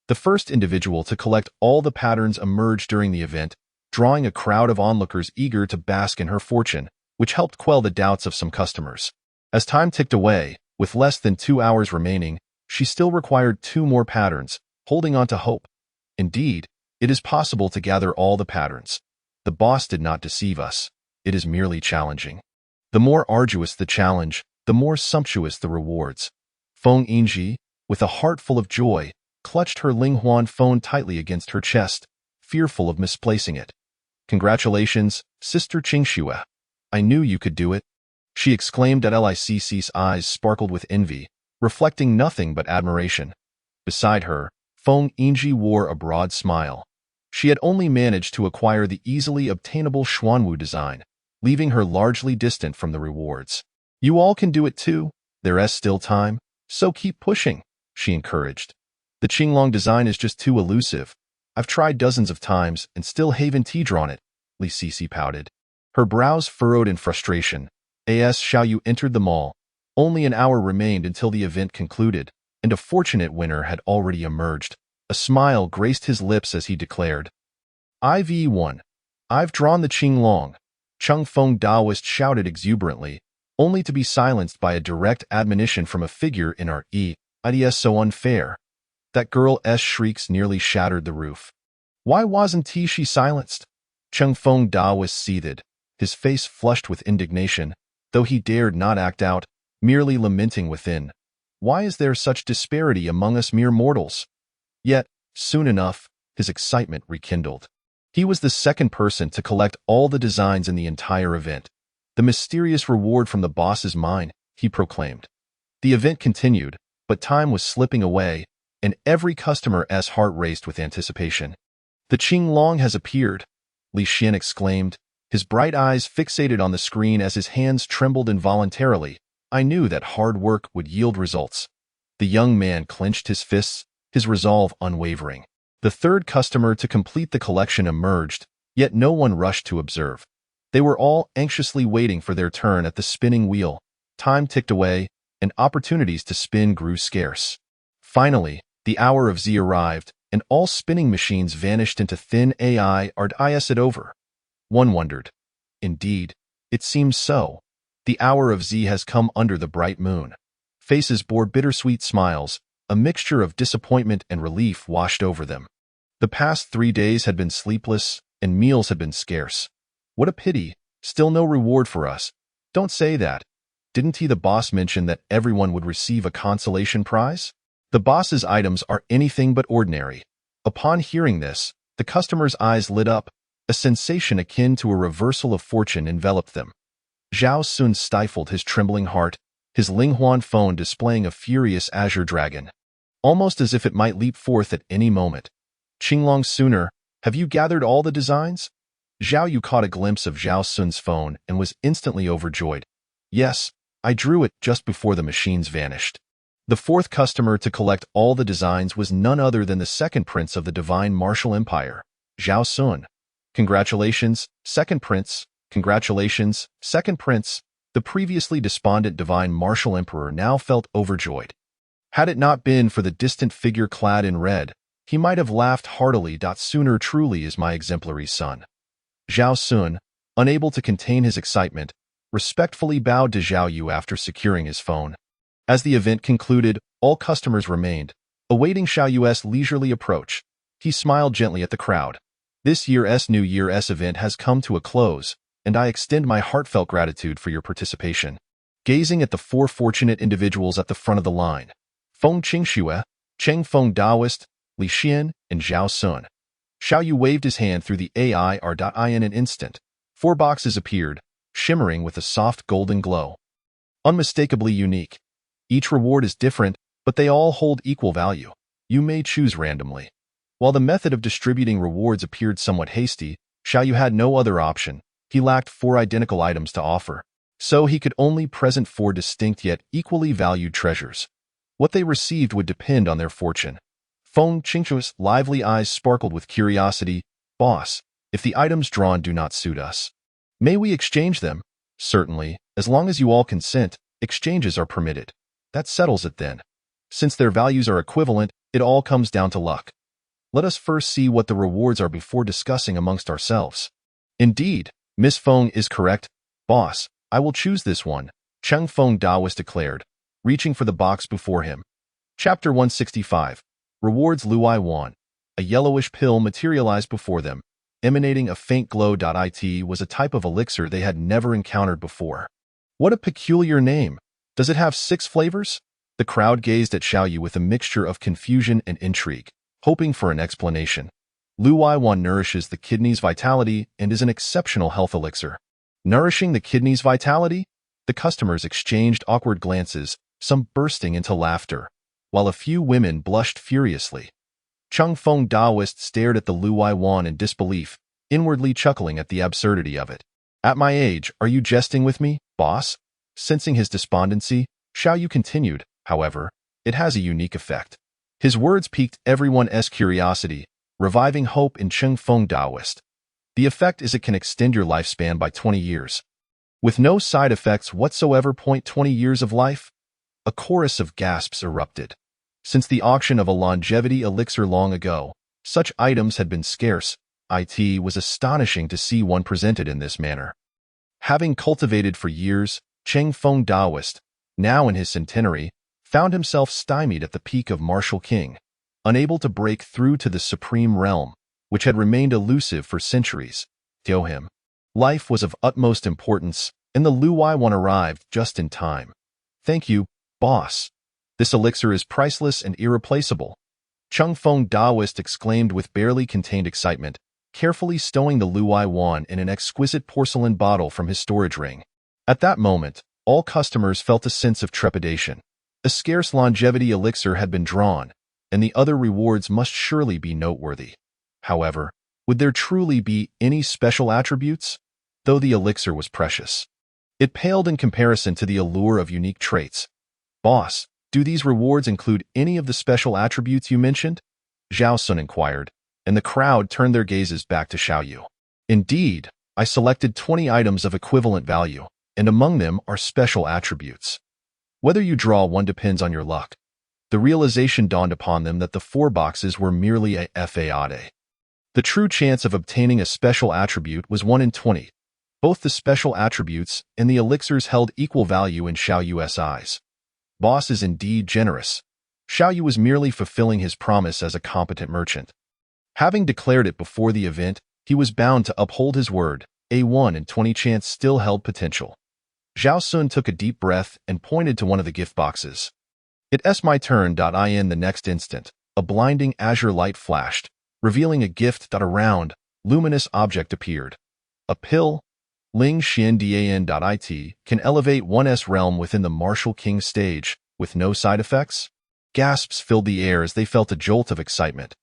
The first individual to collect all the patterns emerged during the event, drawing a crowd of onlookers eager to bask in her fortune, which helped quell the doubts of some customers. As time ticked away, with less than 2 hours remaining, she still required 2 more patterns, holding on to hope. Indeed, it is possible to gather all the patterns. The boss did not deceive us. It is merely challenging. The more arduous the challenge, the more sumptuous the rewards. Feng Yingji, with a heart full of joy, clutched her Linghuan phone tightly against her chest, fearful of misplacing it. "Congratulations, Sister Qingxue. I knew you could do it," she exclaimed at Licc's eyes sparkled with envy, reflecting nothing but admiration. Beside her, Feng Yingji wore a broad smile. She had only managed to acquire the easily obtainable Xuanwu design, leaving her largely distant from the rewards. "You all can do it too. There's still time, so keep pushing," she encouraged. "The Qinglong design is just too elusive. I've tried dozens of times and still haven't drawn it," Licci pouted. Her brows furrowed in frustration. As Xiaoyu entered the mall, only an hour remained until the event concluded, and a fortunate winner had already emerged. A smile graced his lips as he declared, "I've won. I've drawn the Qinglong." Cheng Feng Daoist shouted exuberantly, only to be silenced by a direct admonition from a figure in our IDS so unfair. That girl's shrieks nearly shattered the roof. Why wasn't she silenced? Cheng Feng Daoist seethed, his face flushed with indignation, though he dared not act out, merely lamenting within. Why is there such disparity among us mere mortals? Yet, soon enough, his excitement rekindled. He was the second person to collect all the designs in the entire event. The mysterious reward from the boss is mine, he proclaimed. The event continued, but time was slipping away, and every customer's heart raced with anticipation. "The Qinglong has appeared," Li Xian exclaimed, his bright eyes fixated on the screen as his hands trembled involuntarily. "I knew that hard work would yield results." The young man clenched his fists, his resolve unwavering. The third customer to complete the collection emerged, yet no one rushed to observe. They were all anxiously waiting for their turn at the spinning wheel. Time ticked away, and opportunities to spin grew scarce. Finally, the hour of Z arrived, and all spinning machines vanished into thin AI or is it over? One wondered. Indeed, it seems so. The hour of Z has come under the bright moon. Faces bore bittersweet smiles, a mixture of disappointment and relief washed over them. The past 3 days had been sleepless, and meals had been scarce. What a pity, still no reward for us. Don't say that. Didn't the boss mention that everyone would receive a consolation prize? The boss's items are anything but ordinary. Upon hearing this, the customer's eyes lit up. A sensation akin to a reversal of fortune enveloped them. Zhao Sun stifled his trembling heart, his Linghuan phone displaying a furious azure dragon, almost as if it might leap forth at any moment. "Qinglong Sooner, have you gathered all the designs?" Zhao Yu caught a glimpse of Zhao Sun's phone and was instantly overjoyed. "Yes, I drew it just before the machines vanished." The fourth customer to collect all the designs was none other than the second prince of the divine martial empire, Zhao Sun. "Congratulations, second prince. Congratulations, second prince." The previously despondent divine martial emperor now felt overjoyed. Had it not been for the distant figure clad in red, he might have laughed heartily. "Sooner truly is my exemplary son." Zhao Sun, unable to contain his excitement, respectfully bowed to Zhao Yu after securing his phone. As the event concluded, all customers remained, awaiting Xiao Yu's leisurely approach. He smiled gently at the crowd. "This year's New Year's event has come to a close, and I extend my heartfelt gratitude for your participation." Gazing at the 4 fortunate individuals at the front of the line, Feng Qingxue, Cheng Feng Daoist, Li Xian, and Zhao Sun. Xiao Yu waved his hand through the AI in an instant. 4 boxes appeared, shimmering with a soft golden glow. Unmistakably unique. Each reward is different, but they all hold equal value. You may choose randomly. While the method of distributing rewards appeared somewhat hasty, Xiao Yu had no other option. He lacked 4 identical items to offer, so he could only present 4 distinct yet equally valued treasures. What they received would depend on their fortune. Feng Qingxue's lively eyes sparkled with curiosity. "Boss, if the items drawn do not suit us, may we exchange them?" "Certainly, as long as you all consent, exchanges are permitted." "That settles it then. Since their values are equivalent, it all comes down to luck. Let us first see what the rewards are before discussing amongst ourselves." "Indeed, Miss Feng is correct. Boss, I will choose this one," Cheng Feng Daoist declared, reaching for the box before him. Chapter 165. Rewards Luai Wan. A yellowish pill materialized before them, emanating a faint glow. It was a type of elixir they had never encountered before. What a peculiar name. Does it have 6 flavors? The crowd gazed at Xiaoyu with a mixture of confusion and intrigue, hoping for an explanation. Luwaiwan nourishes the kidney's vitality and is an exceptional health elixir. Nourishing the kidney's vitality? The customers exchanged awkward glances, some bursting into laughter, while a few women blushed furiously. Chung Feng Daoist stared at the Luwaiwan in disbelief, inwardly chuckling at the absurdity of it. At my age, are you jesting with me, boss? Sensing his despondency, Xiaoyu continued, however, it has a unique effect. His words piqued everyone's curiosity, reviving hope in Chung Feng Daoist. The effect is it can extend your lifespan by 20 years. With no side effects whatsoever. 20 years of life? A chorus of gasps erupted. Since the auction of a longevity elixir long ago, such items had been scarce. It was astonishing to see one presented in this manner. Having cultivated for years, Chung Feng Daoist, now in his centenary, found himself stymied at the peak of Martial King, unable to break through to the supreme realm, which had remained elusive for centuries. To him, life was of utmost importance, and the Luwaiwan arrived just in time. Thank you, boss. This elixir is priceless and irreplaceable. Chung Feng Daoist exclaimed with barely contained excitement, carefully stowing the Luwaiwan in an exquisite porcelain bottle from his storage ring. At that moment, all customers felt a sense of trepidation. A scarce longevity elixir had been drawn, and the other rewards must surely be noteworthy. However, would there truly be any special attributes? Though the elixir was precious, it paled in comparison to the allure of unique traits. Boss, do these rewards include any of the special attributes you mentioned? Zhao Sun inquired, and the crowd turned their gazes back to Xiaoyu. Indeed, I selected 20 items of equivalent value, and among them are special attributes. Whether you draw one depends on your luck. The realization dawned upon them that the 4 boxes were merely a fade. The true chance of obtaining a special attribute was 1 in 20. Both the special attributes and the elixirs held equal value in Xiaoyu's eyes. Boss is indeed generous. Xiaoyu was merely fulfilling his promise as a competent merchant. Having declared it before the event, he was bound to uphold his word. A 1 in 20 chance still held potential. Zhao Sun took a deep breath and pointed to one of the gift boxes. It's my turn. In the next instant, a blinding azure light flashed, revealing a gift. A round, luminous object appeared. A pill. Ling Xian Dan. Can elevate one's realm within the Martial King stage, with no side effects? Gasps filled the air as they felt a jolt of excitement.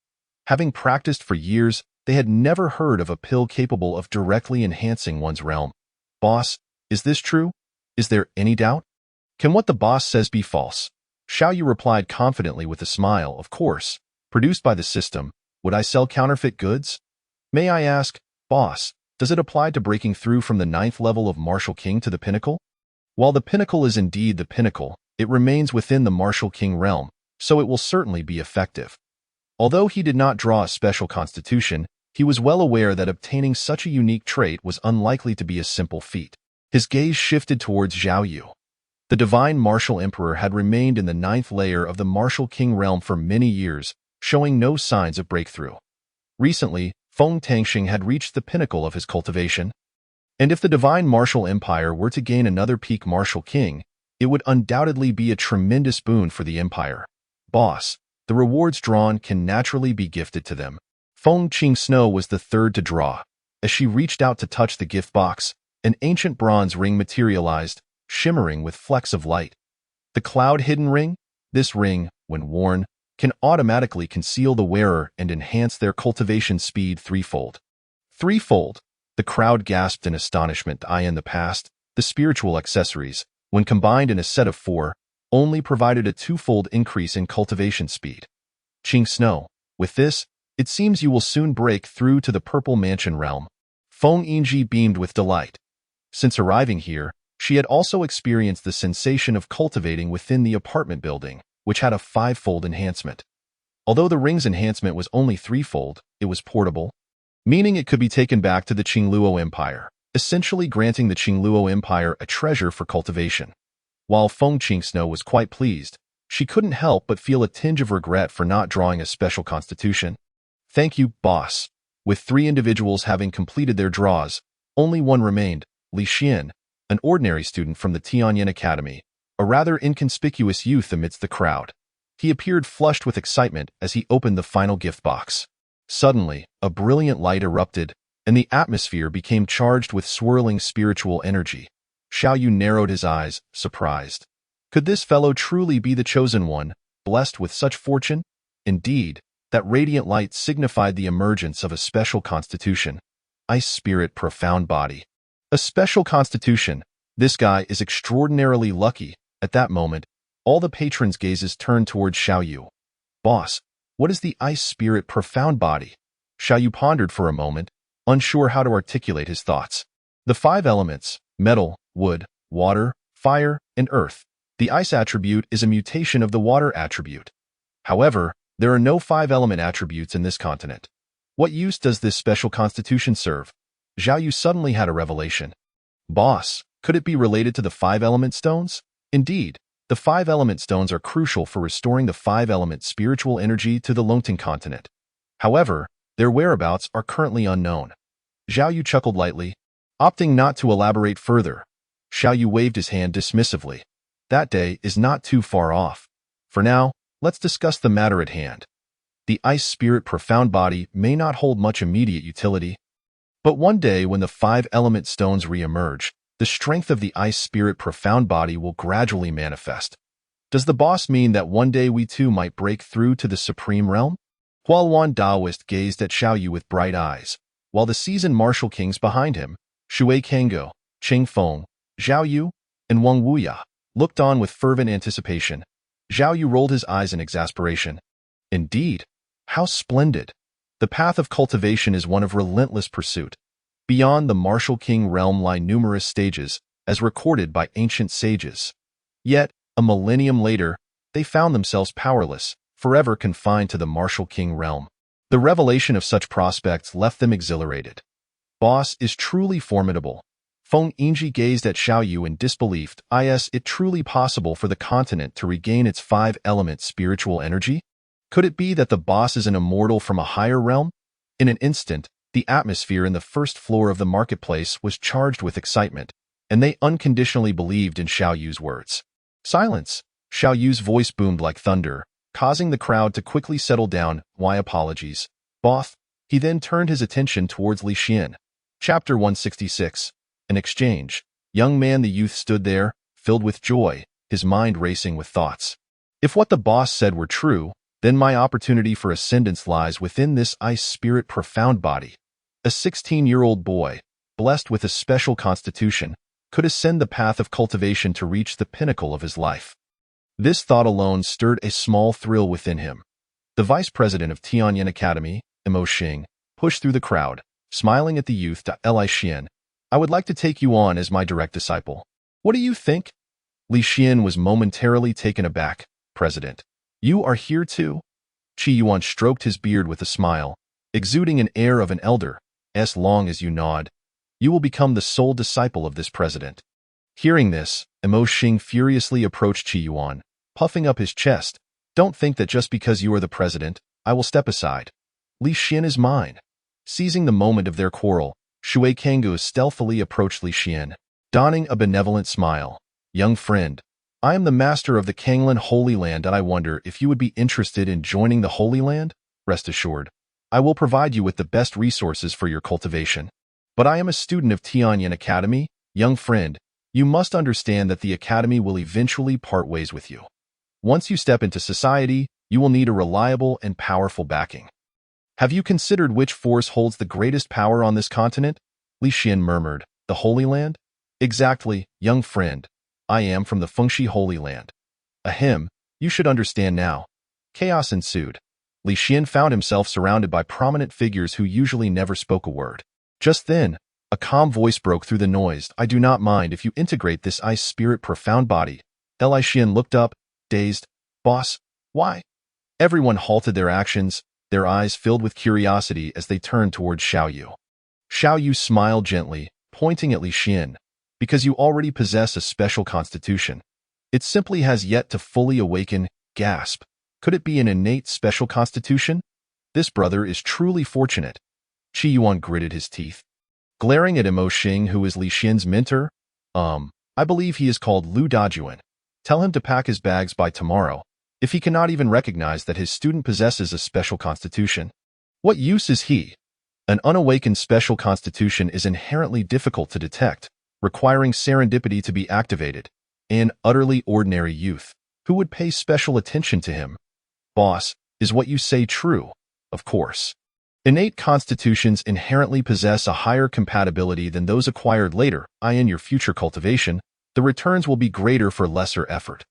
Having practiced for years, they had never heard of a pill capable of directly enhancing one's realm. Boss, is this true? Is there any doubt? Can what the boss says be false? Xiaoyu replied confidently with a smile. Of course. Produced by the system, would I sell counterfeit goods? May I ask, boss, does it apply to breaking through from the 9th level of Martial King to the pinnacle? While the pinnacle is indeed the pinnacle, it remains within the Martial King realm, so it will certainly be effective. Although he did not draw a special constitution, he was well aware that obtaining such a unique trait was unlikely to be a simple feat. His gaze shifted towards Xiaoyu. The divine martial emperor had remained in the 9th layer of the Martial King realm for many years, showing no signs of breakthrough. Recently, Feng Tangxing had reached the pinnacle of his cultivation. And if the divine martial empire were to gain another peak Martial King, it would undoubtedly be a tremendous boon for the empire. Boss, the rewards drawn can naturally be gifted to them. Feng Qingsnow was the third to draw. As she reached out to touch the gift box, an ancient bronze ring materialized, shimmering with flecks of light. The cloud-hidden ring? This ring, when worn, can automatically conceal the wearer and enhance their cultivation speed threefold. Threefold? The crowd gasped in astonishment. In the past, the spiritual accessories, when combined in a set of 4, only provided a 2-fold increase in cultivation speed. Qingsnow, with this, it seems you will soon break through to the Purple Mansion realm. Feng Yingji beamed with delight. Since arriving here, she had also experienced the sensation of cultivating within the apartment building, which had a 5-fold enhancement. Although the ring's enhancement was only 3-fold, it was portable, meaning it could be taken back to the Qingluo Empire, essentially granting the Qingluo Empire a treasure for cultivation. While Feng Qingsnow was quite pleased, she couldn't help but feel a tinge of regret for not drawing a special constitution. Thank you, boss. With 3 individuals having completed their draws, only one remained, Li Xian, an ordinary student from the Tianyan Academy, a rather inconspicuous youth amidst the crowd. He appeared flushed with excitement as he opened the final gift box. Suddenly, a brilliant light erupted, and the atmosphere became charged with swirling spiritual energy. Xiao Yu narrowed his eyes, surprised. Could this fellow truly be the chosen one, blessed with such fortune? Indeed, that radiant light signified the emergence of a special constitution. Ice Spirit Profound Body. A special constitution. This guy is extraordinarily lucky. At that moment, all the patrons' gazes turned towards Xiao Yu. Boss, what is the Ice Spirit Profound Body? Xiao Yu pondered for a moment, unsure how to articulate his thoughts. The 5 elements, metal, wood, water, fire, and earth. The ice attribute is a mutation of the water attribute. However, there are no 5-element attributes in this continent. What use does this special constitution serve? Xiao Yu suddenly had a revelation. Boss, could it be related to the 5-element stones? Indeed, the 5-element stones are crucial for restoring the 5-element spiritual energy to the Longting continent. However, their whereabouts are currently unknown. Xiao Yu chuckled lightly, opting not to elaborate further. Xiao Yu waved his hand dismissively. That day is not too far off. For now, let's discuss the matter at hand. The Ice Spirit Profound Body may not hold much immediate utility, but one day when the 5-element stones re-emerge, the strength of the Ice Spirit Profound Body will gradually manifest. Does the boss mean that one day we too might break through to the Supreme Realm? Hualuan Daoist gazed at Xiao Yu with bright eyes, while the seasoned martial kings behind him, Shui Kangou, Qing Feng, Zhao Yu, and Wang Wuya, looked on with fervent anticipation. Zhao Yu rolled his eyes in exasperation. Indeed, how splendid! The path of cultivation is one of relentless pursuit. Beyond the martial king realm lie numerous stages, as recorded by ancient sages. Yet, a millennium later, they found themselves powerless, forever confined to the martial king realm. The revelation of such prospects left them exhilarated. Boss is truly formidable. Feng Yingji gazed at Xiao Yu in disbelief. Is it truly possible for the continent to regain its 5-element spiritual energy? Could it be that the boss is an immortal from a higher realm? In an instant, the atmosphere in the first floor of the marketplace was charged with excitement, and they unconditionally believed in Xiao Yu's words. Silence! Xiao Yu's voice boomed like thunder, causing the crowd to quickly settle down. Why apologies? Both. He then turned his attention towards Li Xian. Chapter 166. An exchange. Young man, the youth stood there, filled with joy, his mind racing with thoughts. If what the boss said were true, then my opportunity for ascendance lies within this Ice Spirit Profound Body. A 16-year-old boy, blessed with a special constitution, could ascend the path of cultivation to reach the pinnacle of his life. This thought alone stirred a small thrill within him. The vice president of Tianyan Academy, Mo Xing, pushed through the crowd, smiling at the youth. Li Xian, I would like to take you on as my direct disciple. What do you think? Li Xian was momentarily taken aback. President, you are here too? Qi Yuan stroked his beard with a smile, exuding an air of an elder. As long as you nod, you will become the sole disciple of this president. Hearing this, Mo Xing furiously approached Qi Yuan, puffing up his chest. Don't think that just because you are the president, I will step aside. Li Xian is mine. Seizing the moment of their quarrel, Shui Kangou stealthily approached Li Xian, donning a benevolent smile. Young friend, I am the master of the Kanglan Holy Land, and I wonder if you would be interested in joining the Holy Land? Rest assured, I will provide you with the best resources for your cultivation. But I am a student of Tianyan Academy. Young friend, you must understand that the Academy will eventually part ways with you. Once you step into society, you will need a reliable and powerful backing. Have you considered which force holds the greatest power on this continent? Li Xian murmured. The Holy Land? Exactly, young friend. I am from the Fengxi Holy Land. Ahem, you should understand now. Chaos ensued. Li Xian found himself surrounded by prominent figures who usually never spoke a word. Just then, a calm voice broke through the noise. I do not mind if you integrate this Ice Spirit Profound Body. Li Xian looked up, dazed. Boss, why? Everyone halted their actions, their eyes filled with curiosity as they turned towards Xiao Yu. Xiao Yu smiled gently, pointing at Li Xian. Because you already possess a special constitution. It simply has yet to fully awaken. Gasp. Could it be an innate special constitution? This brother is truly fortunate. Qi Yuan gritted his teeth. Glaring at Mo Xing, who is Li Xian's mentor, I believe he is called Lu Dajuan. Tell him to pack his bags by tomorrow, if he cannot even recognize that his student possesses a special constitution. What use is he? An unawakened special constitution is inherently difficult to detect, requiring serendipity to be activated. An utterly ordinary youth. Who would pay special attention to him? Boss, is what you say true? Of course. Innate constitutions inherently possess a higher compatibility than those acquired later, in your future cultivation. The returns will be greater for lesser effort.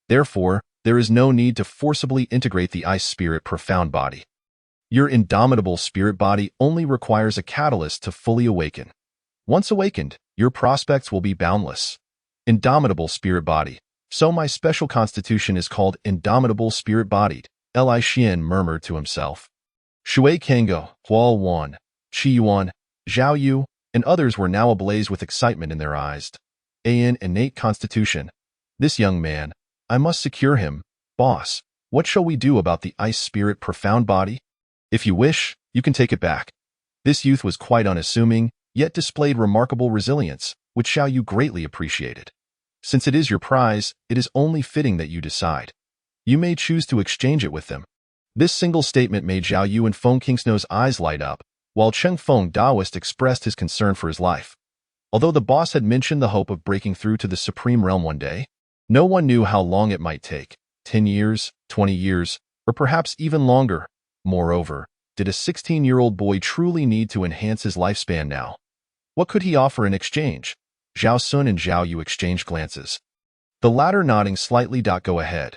Therefore, there is no need to forcibly integrate the ice spirit profound body. Your indomitable spirit body only requires a catalyst to fully awaken. Once awakened, your prospects will be boundless. Indomitable spirit body. So my special constitution is called indomitable spirit-bodied, Li Xian murmured to himself. Shui Kango, Huo Wan, Qi Yuan, Zhao Yu, and others were now ablaze with excitement in their eyes. An innate constitution. This young man, I must secure him. Boss, what shall we do about the ice spirit profound body? If you wish, you can take it back. This youth was quite unassuming, yet displayed remarkable resilience, which Xiao Yu greatly appreciated. Since it is your prize, it is only fitting that you decide. You may choose to exchange it with them. This single statement made Zhao Yu and Feng Kingsno's eyes light up, while Cheng Feng Daoist expressed his concern for his life. Although the boss had mentioned the hope of breaking through to the Supreme Realm one day, no one knew how long it might take, 10 years, 20 years, or perhaps even longer. Moreover, did a 16-year-old boy truly need to enhance his lifespan now? What could he offer in exchange? Zhao Sun and Zhao Yu exchanged glances. The latter nodding slightly. Go ahead.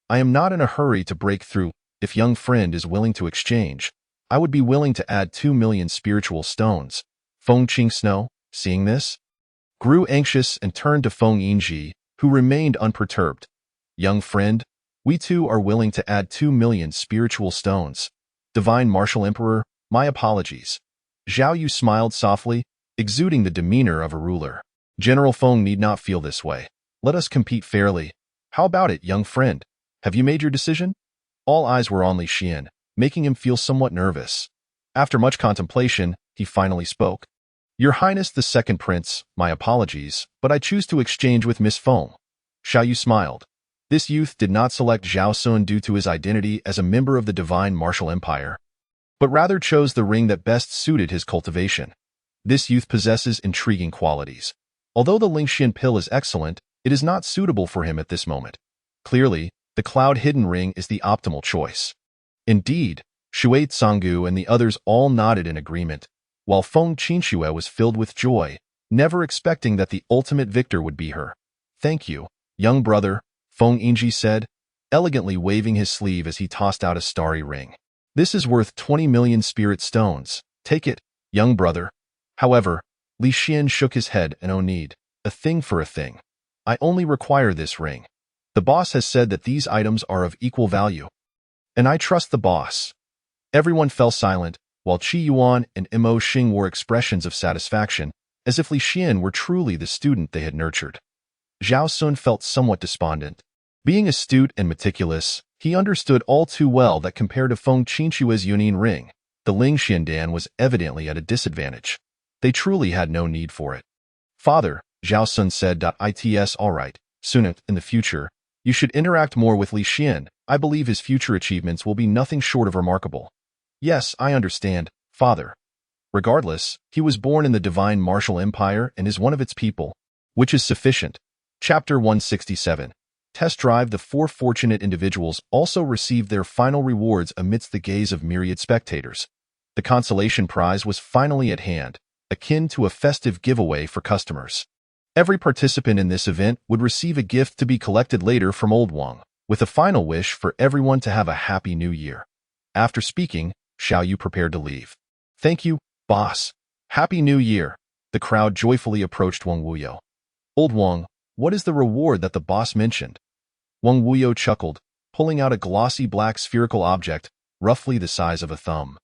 I am not in a hurry to break through. If young friend is willing to exchange, I would be willing to add 2 million spiritual stones. Feng Qingsno, seeing this, grew anxious and turned to Feng Yinji, who remained unperturbed. Young friend, we too are willing to add 2 million spiritual stones. Divine Martial Emperor, my apologies. Zhao Yu smiled softly, exuding the demeanor of a ruler. General Feng need not feel this way. Let us compete fairly. How about it, young friend? Have you made your decision? All eyes were on Li Xian, making him feel somewhat nervous. After much contemplation, he finally spoke. Your Highness the Second Prince, my apologies, but I choose to exchange with Miss Feng. Xiao Yu smiled. This youth did not select Zhao Sun due to his identity as a member of the Divine Martial Empire, but rather chose the ring that best suited his cultivation. This youth possesses intriguing qualities. Although the Lingxian pill is excellent, it is not suitable for him at this moment. Clearly, the cloud-hidden ring is the optimal choice. Indeed, Shui Tsanggu and the others all nodded in agreement, while Feng Qinxue was filled with joy, never expecting that the ultimate victor would be her. Thank you, young brother, Feng Yinji said, elegantly waving his sleeve as he tossed out a starry ring. This is worth 20 million spirit stones. Take it, young brother. However, Li Xian shook his head and oh need, a thing for a thing. I only require this ring. The boss has said that these items are of equal value. And I trust the boss. Everyone fell silent, while Qi Yuan and Mo Xing wore expressions of satisfaction, as if Li Xian were truly the student they had nurtured. Zhao Sun felt somewhat despondent. Being astute and meticulous, he understood all too well that compared to Feng Qinxue's Yunin ring, the Ling Xiandan was evidently at a disadvantage. They truly had no need for it. Father, Zhao Sun said, "It's all right. Soon in the future, you should interact more with Li Xian. I believe his future achievements will be nothing short of remarkable." Yes, I understand, father. Regardless, he was born in the Divine Martial Empire and is one of its people, which is sufficient. Chapter 167. Test Drive. The four fortunate individuals also received their final rewards amidst the gaze of myriad spectators. The consolation prize was finally at hand, akin to a festive giveaway for customers. Every participant in this event would receive a gift to be collected later from Old Wang, with a final wish for everyone to have a happy new year. After speaking, Xiao Yu prepared to leave. Thank you, boss. Happy New Year. The crowd joyfully approached Wang Wuyo. Old Wang, what is the reward that the boss mentioned? Wang Wuyo chuckled, pulling out a glossy black spherical object, roughly the size of a thumb.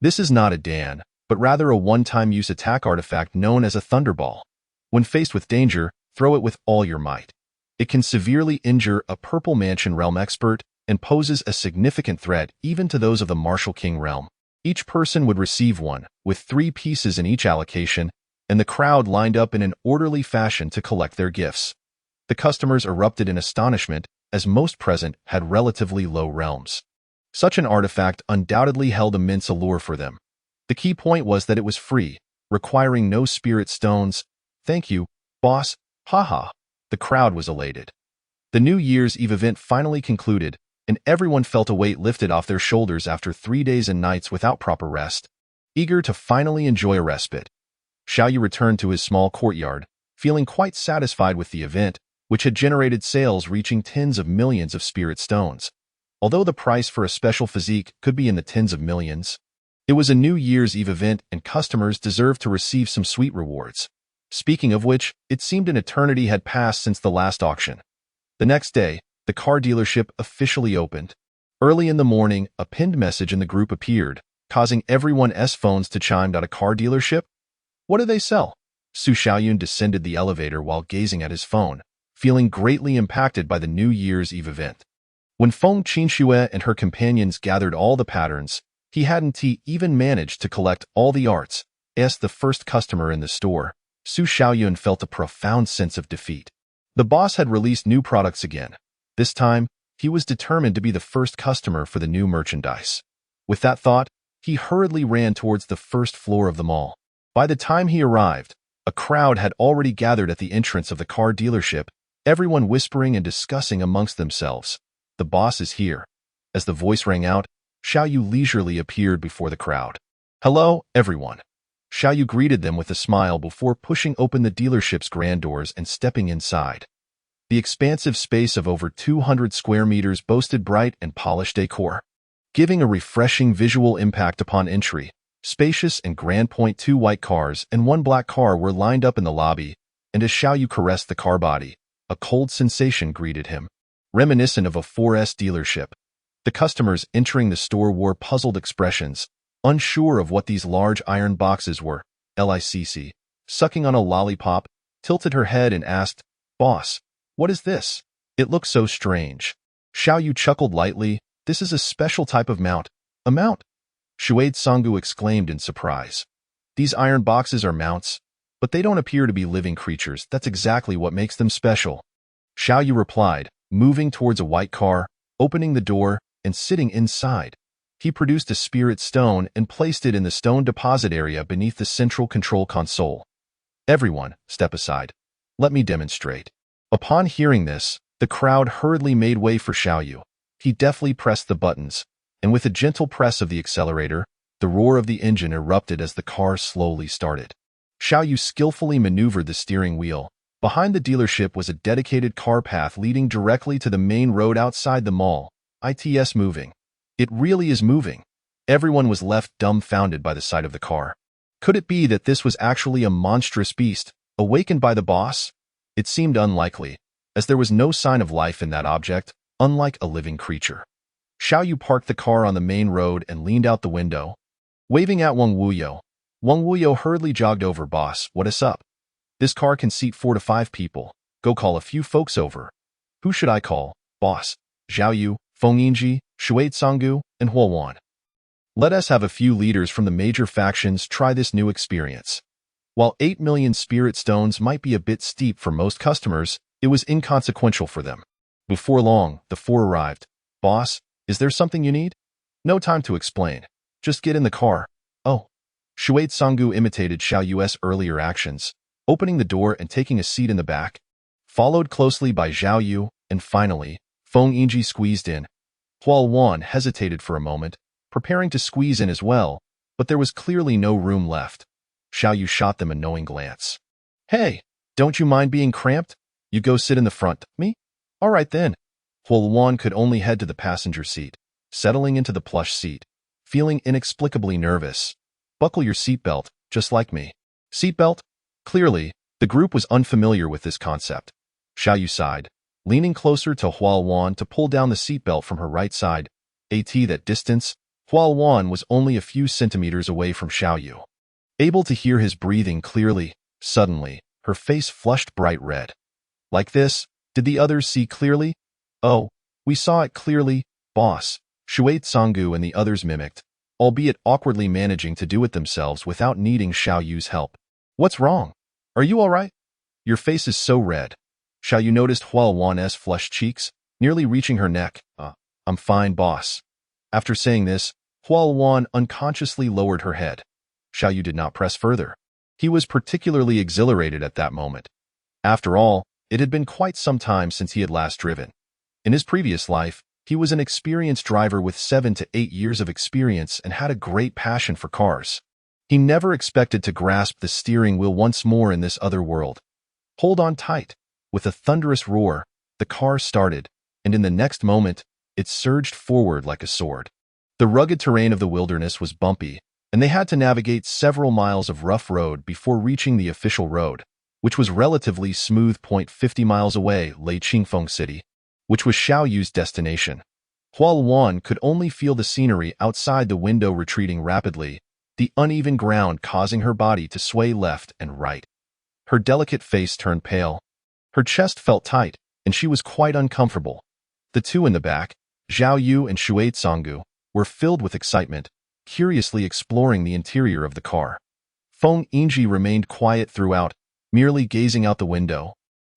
This is not a Dan, but rather a one-time use attack artifact known as a Thunderball. When faced with danger, throw it with all your might. It can severely injure a Purple Mansion realm expert and poses a significant threat even to those of the Martial King realm. Each person would receive one, with 3 pieces in each allocation, and the crowd lined up in an orderly fashion to collect their gifts. The customers erupted in astonishment, as most present had relatively low realms. Such an artifact undoubtedly held immense allure for them. The key point was that it was free, requiring no spirit stones. "Thank you, boss, haha." The crowd was elated. The New Year's Eve event finally concluded, and everyone felt a weight lifted off their shoulders after 3 days and nights without proper rest. Eager to finally enjoy a respite, Xiaoyu returned to his small courtyard, feeling quite satisfied with the event, which had generated sales reaching tens of millions of spirit stones. Although the price for a special physique could be in the tens of millions, it was a New Year's Eve event and customers deserved to receive some sweet rewards. Speaking of which, it seemed an eternity had passed since the last auction. The next day, the car dealership officially opened. Early in the morning, a pinned message in the group appeared, causing everyone's phones to chime. "A car dealership? What do they sell?" Su Xiaoyun descended the elevator while gazing at his phone, feeling greatly impacted by the New Year's Eve event. When Feng Qinxue and her companions gathered all the patterns, he hadn't even managed to collect all the arts. As the first customer in the store, Su Xiaoyun felt a profound sense of defeat. The boss had released new products again. This time, he was determined to be the first customer for the new merchandise. With that thought, he hurriedly ran towards the first floor of the mall. By the time he arrived, a crowd had already gathered at the entrance of the car dealership, everyone whispering and discussing amongst themselves. "The boss is here." As the voice rang out, Xiaoyu leisurely appeared before the crowd. "Hello, everyone." Xiaoyu greeted them with a smile before pushing open the dealership's grand doors and stepping inside. The expansive space of over 200 square meters boasted bright and polished decor, giving a refreshing visual impact upon entry. Spacious and grand. Two white cars and one black car were lined up in the lobby, and as Xiaoyu caressed the car body, a cold sensation greeted him, reminiscent of a 4S dealership. The customers entering the store wore puzzled expressions, unsure of what these large iron boxes were. Licc, sucking on a lollipop, tilted her head and asked, "Boss, what is this? It looks so strange." Xiaoyu chuckled lightly. "This is a special type of mount." "A mount?" Shuade Sanggu exclaimed in surprise. "These iron boxes are mounts, but they don't appear to be living creatures. That's exactly what makes them special." Xiaoyu replied, moving towards a white car, opening the door, and sitting inside. He produced a spirit stone and placed it in the stone deposit area beneath the central control console. "Everyone, step aside. Let me demonstrate." Upon hearing this, the crowd hurriedly made way for Xiaoyu. He deftly pressed the buttons, and with a gentle press of the accelerator, the roar of the engine erupted as the car slowly started. Xiaoyu skillfully maneuvered the steering wheel. Behind the dealership was a dedicated car path leading directly to the main road outside the mall. "It's moving. It really is moving." Everyone was left dumbfounded by the sight of the car. Could it be that this was actually a monstrous beast, awakened by the boss? It seemed unlikely, as there was no sign of life in that object, unlike a living creature. Xiaoyu parked the car on the main road and leaned out the window, waving at Wang Wuyo. Wang Wuyo hurriedly jogged over. "Boss, what is up? This car can seat 4 to 5 people. Go call a few folks over." "Who should I call, boss?" "Zhao Yu, Feng Yinji, Shuade Sanggu, and Huo Wan. Let us have a few leaders from the major factions try this new experience." While 8 million spirit stones might be a bit steep for most customers, it was inconsequential for them. Before long, the 4 arrived. "Boss, is there something you need?" "No time to explain. Just get in the car." "Oh." Shuade Sanggu imitated Xiao Yu's earlier actions, opening the door and taking a seat in the back, followed closely by Zhao Yu, and finally, Feng Yinji squeezed in. Huo Wan hesitated for a moment, preparing to squeeze in as well, but there was clearly no room left. Xiao Yu shot them a knowing glance. "Hey, don't you mind being cramped? You go sit in the front. Me? All right then." Huo Wan could only head to the passenger seat, settling into the plush seat, feeling inexplicably nervous. "Buckle your seatbelt, just like me." "Seatbelt?" Clearly, the group was unfamiliar with this concept. Xiao Yu sighed, leaning closer to Huo Wan to pull down the seatbelt from her right side. At that distance, Huo Wan was only a few centimeters away from Xiao Yu. Able to hear his breathing clearly, suddenly, her face flushed bright red. "Like this, did the others see clearly?" "Oh, we saw it clearly, boss," Shuade Sanggu and the others mimicked, albeit awkwardly managing to do it themselves without needing Xiao Yu's help. What's wrong? Are you all right? Your face is so red. Xiaoyu noticed Hualuan's flushed cheeks, nearly reaching her neck. I'm fine, boss. After saying this, Hualuan unconsciously lowered her head. Xiaoyu did not press further. He was particularly exhilarated at that moment. After all, it had been quite some time since he had last driven. In his previous life, he was an experienced driver with 7 to 8 years of experience and had a great passion for cars. He never expected to grasp the steering wheel once more in this other world. Hold on tight. With a thunderous roar, the car started, and in the next moment, it surged forward like a sword. The rugged terrain of the wilderness was bumpy, and they had to navigate several miles of rough road before reaching the official road, which was relatively smooth. 50 miles away lay Qingfeng City, which was Xiaoyu's destination. Hualuan could only feel the scenery outside the window retreating rapidly, the uneven ground causing her body to sway left and right. Her delicate face turned pale. Her chest felt tight, and she was quite uncomfortable. The two in the back, Zhao Yu and Shui Tsanggu, were filled with excitement, curiously exploring the interior of the car. Feng Yingji remained quiet throughout, merely gazing out the window,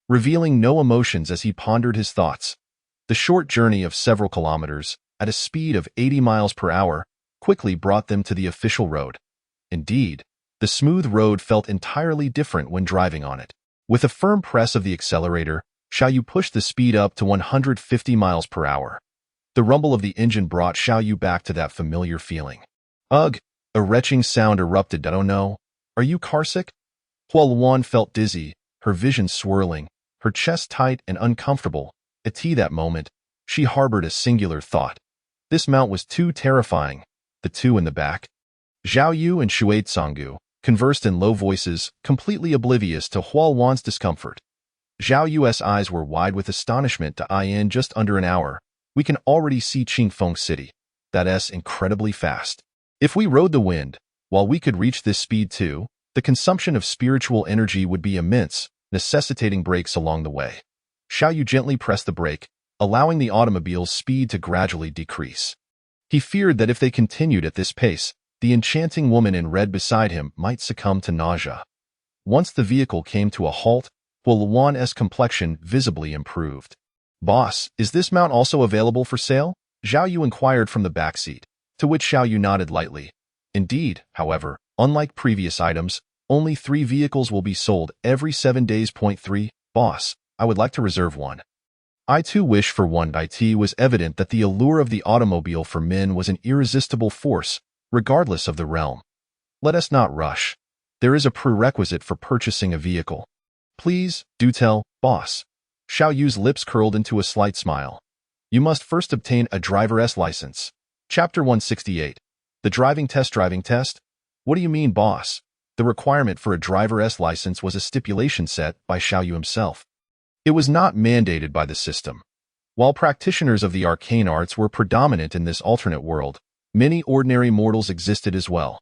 revealing no emotions as he pondered his thoughts. The short journey of several kilometers, at a speed of 80 miles per hour, quickly brought them to the official road. Indeed, the smooth road felt entirely different when driving on it. With a firm press of the accelerator, Xiaoyu pushed the speed up to 150 miles per hour. The rumble of the engine brought Xiaoyu back to that familiar feeling. Ugh! A retching sound erupted. Oh no! Are you carsick? Hualuan felt dizzy, her vision swirling, her chest tight and uncomfortable. At that moment, she harbored a singular thought. This mount was too terrifying. The two in the back, Zhao Yu and Shui Tsanggu, conversed in low voices, completely oblivious to Hualuan's discomfort. Zhao Yu's eyes were wide with astonishment. In just under an hour, we can already see Qingfeng City. That's incredibly fast. If we rode the wind, while we could reach this speed too, the consumption of spiritual energy would be immense, necessitating brakes along the way. Xiaoyu gently pressed the brake, allowing the automobile's speed to gradually decrease. He feared that if they continued at this pace, the enchanting woman in red beside him might succumb to nausea. Once the vehicle came to a halt, Hualuan's complexion visibly improved. Boss, is this mount also available for sale? Zhao Yu inquired from the back seat, to which Xiaoyu nodded lightly. Indeed, however, unlike previous items, only 3 vehicles will be sold every 7 days. 3. Boss, I would like to reserve one. I too wish for one. It was evident that the allure of the automobile for men was an irresistible force, regardless of the realm. Let us not rush. There is a prerequisite for purchasing a vehicle. Please, do tell, boss. Xiao Yu's lips curled into a slight smile. You must first obtain a driver's license. Chapter 168. The driving test. What do you mean, boss? The requirement for a driver's license was a stipulation set by Xiao Yu himself. It was not mandated by the system. While practitioners of the arcane arts were predominant in this alternate world, many ordinary mortals existed as well.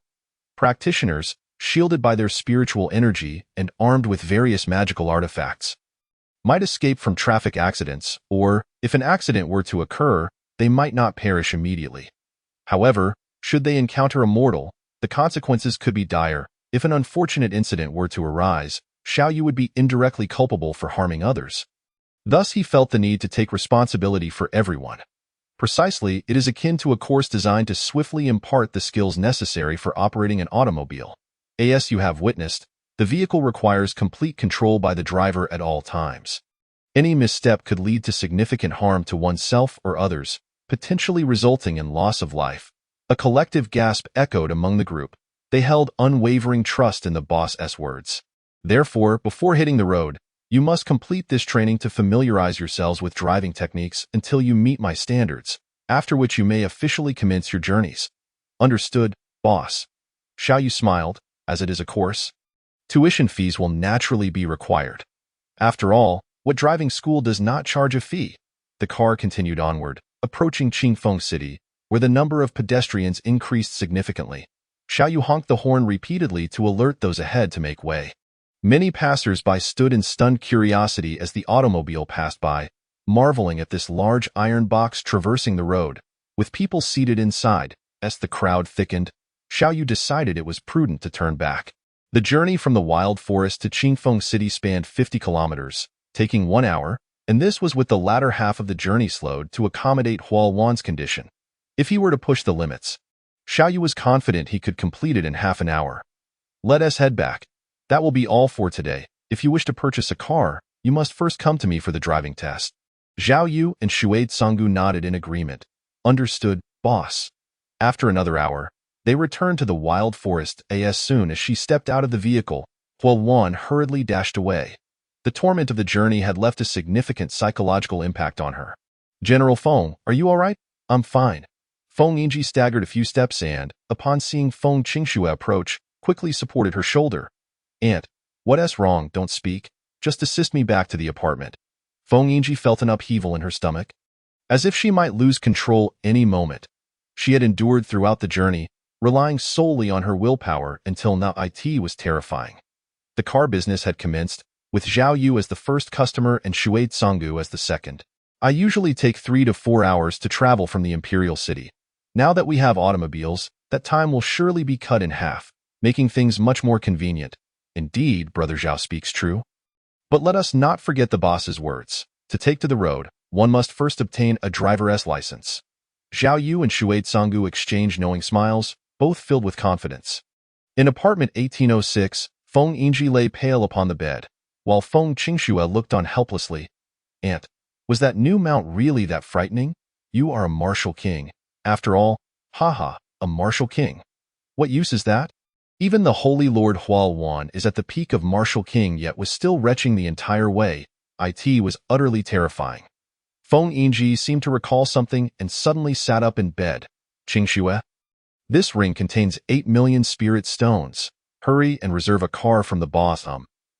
Practitioners, shielded by their spiritual energy and armed with various magical artifacts, might escape from traffic accidents, or, if an accident were to occur, they might not perish immediately. However, should they encounter a mortal, the consequences could be dire. If an unfortunate incident were to arise, Xiao Yu would be indirectly culpable for harming others. Thus he felt the need to take responsibility for everyone. Precisely, it is akin to a course designed to swiftly impart the skills necessary for operating an automobile. As you have witnessed, the vehicle requires complete control by the driver at all times. Any misstep could lead to significant harm to oneself or others, potentially resulting in loss of life. A collective gasp echoed among the group. They held unwavering trust in the boss's words. Therefore, before hitting the road, you must complete this training to familiarize yourselves with driving techniques until you meet my standards, after which you may officially commence your journeys. Understood, boss. Xiao Yu smiled, as it is a course. Tuition fees will naturally be required. After all, what driving school does not charge a fee? The car continued onward, approaching Qingfeng City, where the number of pedestrians increased significantly. Xiao Yu honked the horn repeatedly to alert those ahead to make way. Many passers-by stood in stunned curiosity as the automobile passed by, marveling at this large iron box traversing the road, with people seated inside. As the crowd thickened, Xiao Yu decided it was prudent to turn back. The journey from the wild forest to Qingfeng City spanned 50 kilometers, taking 1 hour, and this was with the latter half of the journey slowed to accommodate Huo Wan's condition. If he were to push the limits, Xiaoyu was confident he could complete it in half an hour. Let us head back. That will be all for today. If you wish to purchase a car, you must first come to me for the driving test. Zhao Yu and Shuai Conggu nodded in agreement. Understood, boss. After another hour, they returned to the wild forest. As soon as she stepped out of the vehicle, Huo Wan hurriedly dashed away. The torment of the journey had left a significant psychological impact on her. General Feng, are you all right? I'm fine. Feng Yingji staggered a few steps and, upon seeing Feng Qingxue approach, quickly supported her shoulder. Aunt, what's wrong? Don't speak. Just assist me back to the apartment. Feng Yingji felt an upheaval in her stomach, as if she might lose control any moment. She had endured throughout the journey, relying solely on her willpower until now. It was terrifying. The car business had commenced, with Zhao Yu as the first customer and Shuai Conggu as the second. I usually take 3 to 4 hours to travel from the Imperial City. Now that we have automobiles, that time will surely be cut in half, making things much more convenient. Indeed, Brother Zhao speaks true. But let us not forget the boss's words. To take to the road, one must first obtain a driver's license. Zhao Yu and Shuai Conggu exchanged knowing smiles, both filled with confidence. In apartment 1806, Feng Yingji lay pale upon the bed, while Feng Qingxue looked on helplessly. Aunt, was that new mount really that frightening? You are a martial king. After all, haha, a martial king. What use is that? Even the holy Lord Huo Wan is at the peak of martial king yet was still retching the entire way. It was utterly terrifying. Feng Yingji seemed to recall something and suddenly sat up in bed. Qingxue? This ring contains 8 million spirit stones. Hurry and reserve a car from the boss.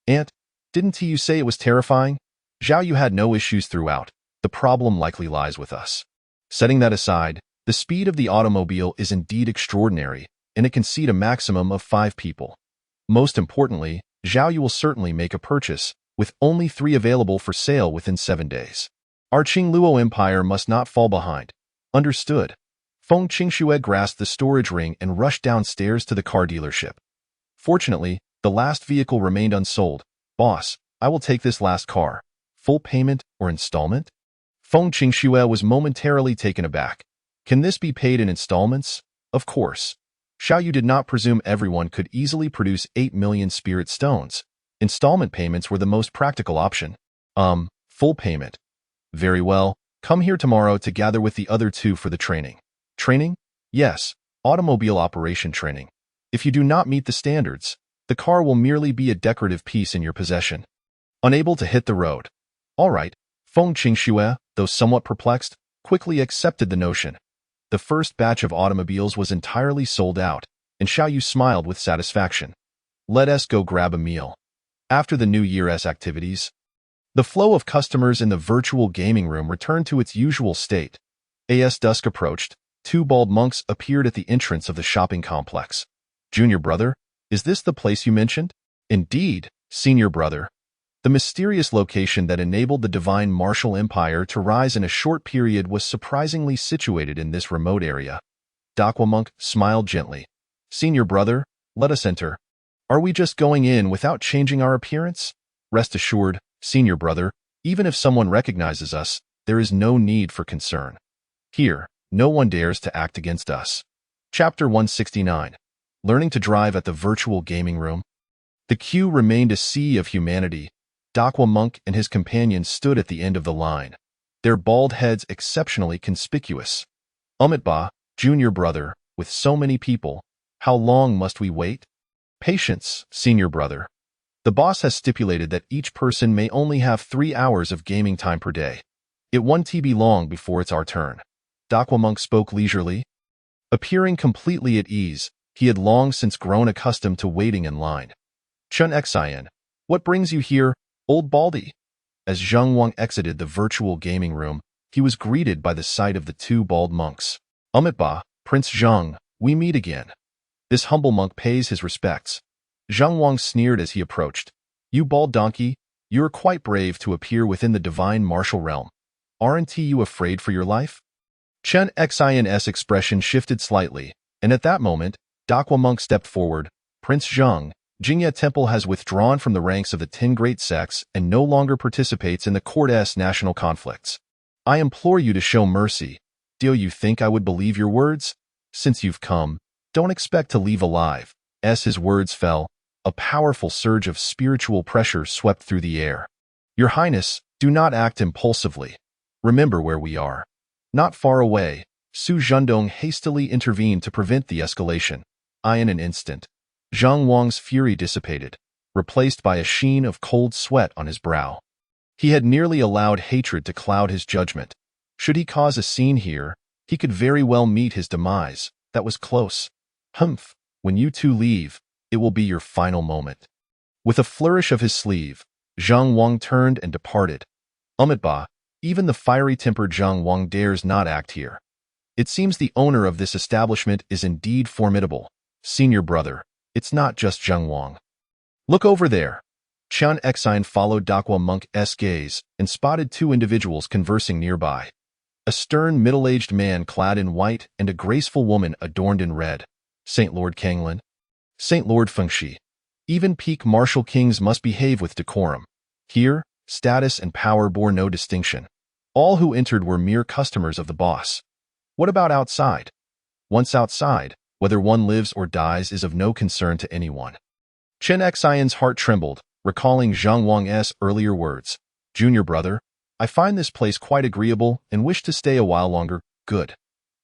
Aunt, didn't you say it was terrifying? Zhao Yu had no issues throughout. The problem likely lies with us. Setting that aside, the speed of the automobile is indeed extraordinary, and it can seat a maximum of 5 people. Most importantly, Zhao Yu will certainly make a purchase, with only 3 available for sale within 7 days. Our Qingluo Empire must not fall behind. Understood. Feng Qingxue grasped the storage ring and rushed downstairs to the car dealership. Fortunately, the last vehicle remained unsold. Boss, I will take this last car. Full payment or installment? Feng Qingxue was momentarily taken aback. Can this be paid in installments? Of course. Xiaoyu did not presume everyone could easily produce 8 million spirit stones. Installment payments were the most practical option. Full payment. Very well. Come here tomorrow to gather with the other 2 for the training. Training? Yes, automobile operation training. If you do not meet the standards, the car will merely be a decorative piece in your possession. Unable to hit the road. All right. Feng Qingxue, though somewhat perplexed, quickly accepted the notion. The first batch of automobiles was entirely sold out, and Xiaoyu smiled with satisfaction. Let us go grab a meal. After the New Year's activities, the flow of customers in the virtual gaming room returned to its usual state. As dusk approached, 2 bald monks appeared at the entrance of the shopping complex. Junior brother, is this the place you mentioned? Indeed, senior brother. The mysterious location that enabled the divine martial empire to rise in a short period was surprisingly situated in this remote area. Dakwa monk smiled gently. Senior brother, let us enter. Are we just going in without changing our appearance? Rest assured, senior brother, even if someone recognizes us, there is no need for concern. Here, no one dares to act against us. Chapter 169. Learning to drive at the virtual gaming room. The queue remained a sea of humanity. Dakwa monk and his companions stood at the end of the line, their bald heads exceptionally conspicuous. Umitba, junior brother, with so many people, how long must we wait? Patience, senior brother. The boss has stipulated that each person may only have 3 hours of gaming time per day. It won't be long before it's our turn. Dakwa monk spoke leisurely. Appearing completely at ease, he had long since grown accustomed to waiting in line. Chun Xian, what brings you here, old baldy? As Zheng Wang exited the virtual gaming room, he was greeted by the sight of the 2 bald monks. Umitba, Prince Zheng, we meet again. This humble monk pays his respects. Zheng Wang sneered as he approached. You bald donkey, you are quite brave to appear within the divine martial realm. Aren't you afraid for your life? Chen Xian's expression shifted slightly, and at that moment, Dakwa monk stepped forward. Prince Zheng, Jingye Temple has withdrawn from the ranks of the 10 great sects and no longer participates in the court's national conflicts. I implore you to show mercy. Do you think I would believe your words? Since you've come, don't expect to leave alive. As his words fell, a powerful surge of spiritual pressure swept through the air. Your Highness, do not act impulsively. Remember where we are. Not far away, Su Zhendong hastily intervened to prevent the escalation. In an instant, Zhang Wang's fury dissipated, replaced by a sheen of cold sweat on his brow. He had nearly allowed hatred to cloud his judgment. Should he cause a scene here, he could very well meet his demise. That was close. Humph, when you two leave, it will be your final moment. With a flourish of his sleeve, Zhang Wang turned and departed. Ba, even the fiery-tempered Zhang Wang dares not act here. It seems the owner of this establishment is indeed formidable. Senior brother, it's not just Zhang Wang. Look over there. Qian Exine followed Dakwa Monk's gaze and spotted two individuals conversing nearby. A stern, middle-aged man clad in white and a graceful woman adorned in red. Saint Lord Kanglin. Saint Lord Fengshi. Even peak martial kings must behave with decorum. Here, status and power bore no distinction. All who entered were mere customers of the boss. What about outside? Once outside, whether one lives or dies is of no concern to anyone. Chen Xian's heart trembled, recalling Zhang Wang's earlier words. Junior brother, I find this place quite agreeable and wish to stay a while longer. Good.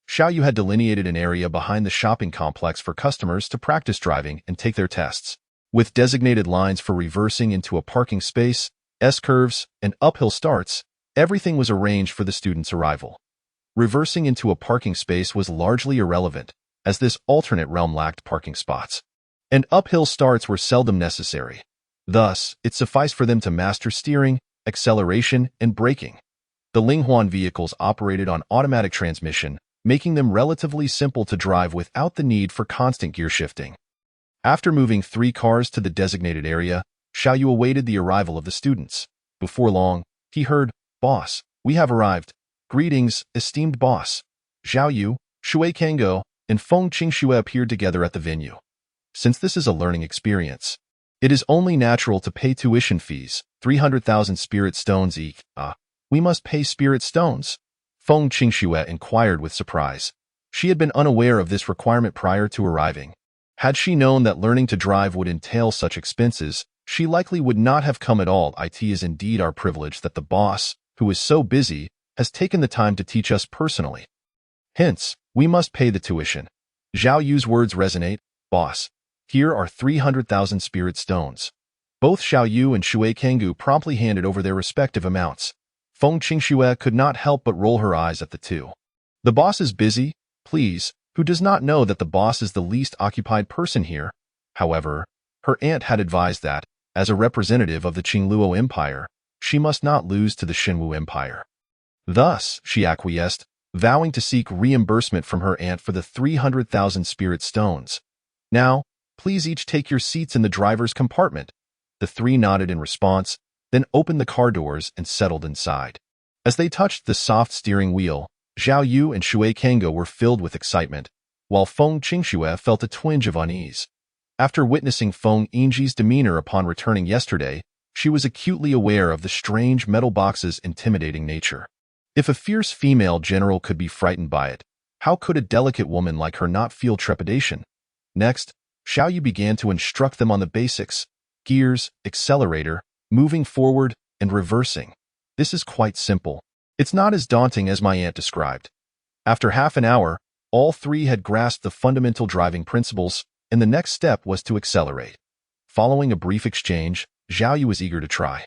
Xiao Yu had delineated an area behind the shopping complex for customers to practice driving and take their tests. With designated lines for reversing into a parking space, S-curves, and uphill starts, everything was arranged for the students' arrival. Reversing into a parking space was largely irrelevant, as this alternate realm lacked parking spots. And uphill starts were seldom necessary. Thus, it sufficed for them to master steering, acceleration, and braking. The Linghuan vehicles operated on automatic transmission, making them relatively simple to drive without the need for constant gear shifting. After moving 3 cars to the designated area, Xiao Yu awaited the arrival of the students. Before long, he heard, "Boss, we have arrived. Greetings, esteemed boss." Xiao Yu, Shui Kango, and Feng Qingxue appeared together at the venue. Since this is a learning experience, it is only natural to pay tuition fees, 300,000 spirit stones each. We must pay spirit stones? Feng Qingxue inquired with surprise. She had been unaware of this requirement prior to arriving. Had she known that learning to drive would entail such expenses, she likely would not have come at all. It is indeed our privilege that the boss, who is so busy, has taken the time to teach us personally. Hence, we must pay the tuition. Zhao Yu's words resonate. Boss, here are 300,000 spirit stones. Both Xiao Yu and Shui Kanggu promptly handed over their respective amounts. Feng Qingxue could not help but roll her eyes at the two. The boss is busy, please, who does not know that the boss is the least occupied person here? However, her aunt had advised that, as a representative of the Qingluo Empire, she must not lose to the Shenwu Empire. Thus, she acquiesced, vowing to seek reimbursement from her aunt for the 300,000 spirit stones. Now, please each take your seats in the driver's compartment. The 3 nodded in response, then opened the car doors and settled inside. As they touched the soft steering wheel, Zhao Yu and Shui Kango were filled with excitement, while Feng Qingxue felt a twinge of unease. After witnessing Feng Yingji's demeanor upon returning yesterday, she was acutely aware of the strange metal box's intimidating nature. If a fierce female general could be frightened by it, how could a delicate woman like her not feel trepidation? Next, Xiao Yu began to instruct them on the basics: gears, accelerator, moving forward, and reversing. This is quite simple. It's not as daunting as my aunt described. After half an hour, all 3 had grasped the fundamental driving principles, and the next step was to accelerate. Following a brief exchange, Zhao Yu was eager to try.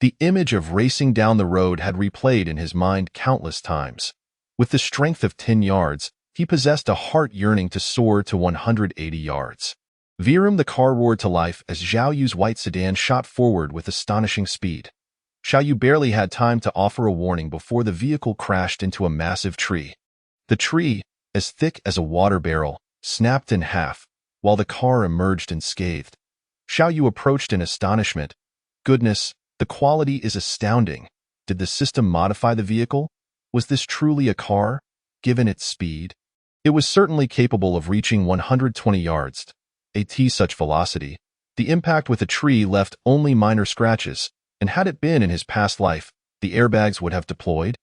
The image of racing down the road had replayed in his mind countless times. With the strength of 10 yards, he possessed a heart yearning to soar to 180 yards. Virum the car roared to life as Zhao Yu's white sedan shot forward with astonishing speed. Xiao Yu barely had time to offer a warning before the vehicle crashed into a massive tree. The tree, as thick as a water barrel, snapped in half, while the car emerged unscathed. Xiao Yu approached in astonishment. Goodness, the quality is astounding. Did the system modify the vehicle? Was this truly a car, given its speed? It was certainly capable of reaching 120 yards. At such velocity, The impact with a tree left only minor scratches, and had it been in his past life, the airbags would have deployed.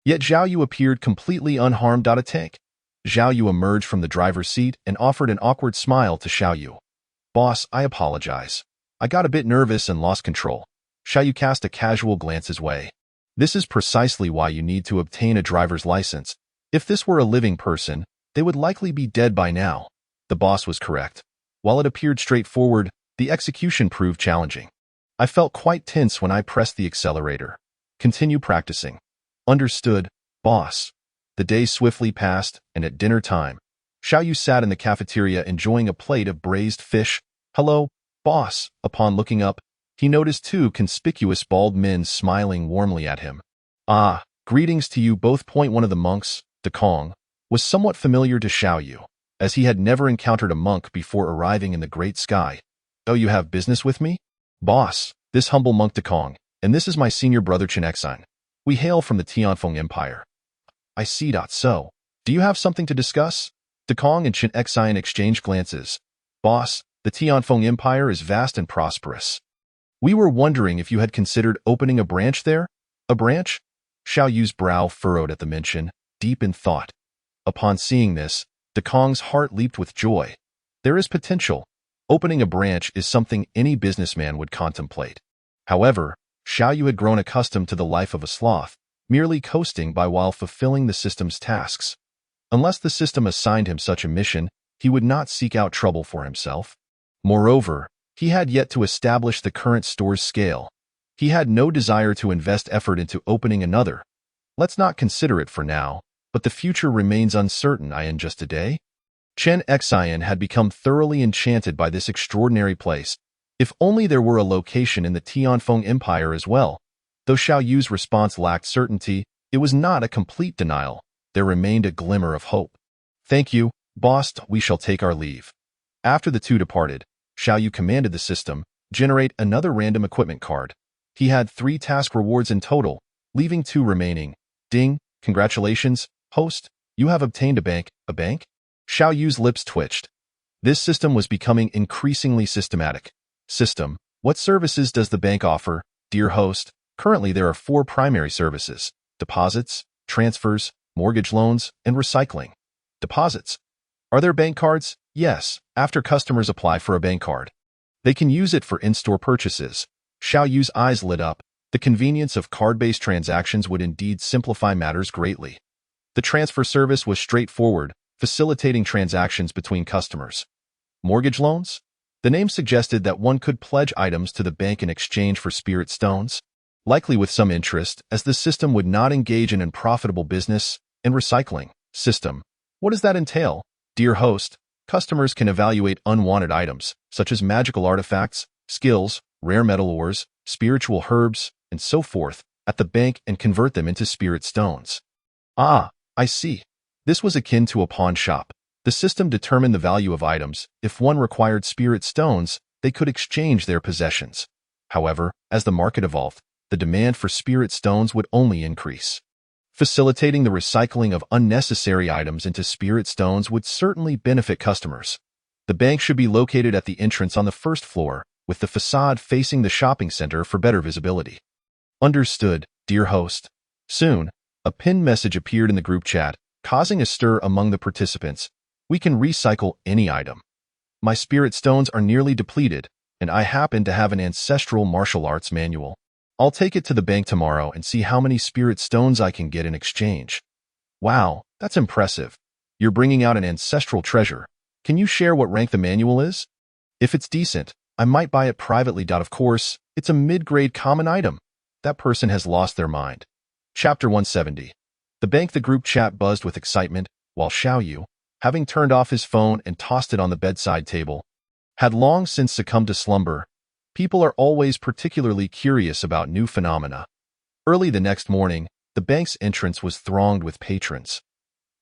Yet Zhao Yu appeared completely unharmed out of tank. Zhao Yu emerged from the driver's seat and offered an awkward smile to Xiao Yu. "Boss, I apologize. I got a bit nervous and lost control." Xiao Yu cast a casual glance his way. "This is precisely why you need to obtain a driver's license. If this were a living person, they would likely be dead by now." The boss was correct. While it appeared straightforward, the execution proved challenging. "I felt quite tense when I pressed the accelerator." "Continue practicing." "Understood, boss." The day swiftly passed, and at dinner time, Xiao Yu sat in the cafeteria enjoying a plate of braised fish. "Hello, boss." Upon looking up, he noticed two conspicuous bald men smiling warmly at him. "Ah, greetings to you both." One of the monks, De Kong, was somewhat familiar to Xiao Yu, as he had never encountered a monk before arriving in the great sky. "Oh, you have business with me?" "Boss, this humble monk De Kong, and this is my senior brother Chen Xine. We hail from the Tianfeng Empire." "I see. So, do you have something to discuss?" De Kong and Chen Xine exchanged glances. "Boss, the Tianfeng Empire is vast and prosperous. We were wondering if you had considered opening a branch there." "A branch?" Xiao Yu's brow furrowed at the mention, deep in thought. Upon seeing this, De Kong's heart leaped with joy. There is potential. Opening a branch is something any businessman would contemplate. However, Xiao Yu had grown accustomed to the life of a sloth, merely coasting by while fulfilling the system's tasks. Unless the system assigned him such a mission, he would not seek out trouble for himself. Moreover, he had yet to establish the current store's scale. He had no desire to invest effort into opening another. "Let's not consider it for now, but the future remains uncertain." In just a day, Chen Xine had become thoroughly enchanted by this extraordinary place. If only there were a location in the Tianfeng Empire as well. Though Xiao Yu's response lacked certainty, it was not a complete denial. There remained a glimmer of hope. "Thank you, boss. We shall take our leave." After the two departed, Xiao Yu commanded the system, generate another random equipment card. He had 3 task rewards in total, leaving 2 remaining. "Ding, congratulations, host. You have obtained a bank." "A bank?" Xiao Yu's lips twitched. This system was becoming increasingly systematic. "System, what services does the bank offer, dear host?" "Currently there are 4 primary services: deposits, transfers, mortgage loans, and recycling." "Deposits? Are there bank cards?" "Yes, after customers apply for a bank card, they can use it for in-store purchases." Xiao Yu's eyes lit up. The convenience of card-based transactions would indeed simplify matters greatly. The transfer service was straightforward, facilitating transactions between customers. Mortgage loans? The name suggested that one could pledge items to the bank in exchange for spirit stones, likely with some interest, as the system would not engage in unprofitable business. And recycling. System. What does that entail? Dear host, customers can evaluate unwanted items, such as magical artifacts, skills, rare metal ores, spiritual herbs, and so forth, at the bank and convert them into spirit stones. Ah, I see. This was akin to a pawn shop. The system determined the value of items. If one required spirit stones, they could exchange their possessions. However, as the market evolved, the demand for spirit stones would only increase. Facilitating the recycling of unnecessary items into spirit stones would certainly benefit customers. The bank should be located at the entrance on the first floor, with the facade facing the shopping center for better visibility. Understood, dear host. Soon, a pinned message appeared in the group chat, causing a stir among the participants. We can recycle any item. My spirit stones are nearly depleted, and I happen to have an ancestral martial arts manual. I'll take it to the bank tomorrow and see how many spirit stones I can get in exchange. Wow, that's impressive. You're bringing out an ancestral treasure. Can you share what rank the manual is? If it's decent, I might buy it privately. Of course, it's a mid-grade common item. That person has lost their mind. Chapter 170. The bank. The group chat buzzed with excitement, while Xiao Yu, having turned off his phone and tossed it on the bedside table, had long since succumbed to slumber. People are always particularly curious about new phenomena. Early the next morning, the bank's entrance was thronged with patrons.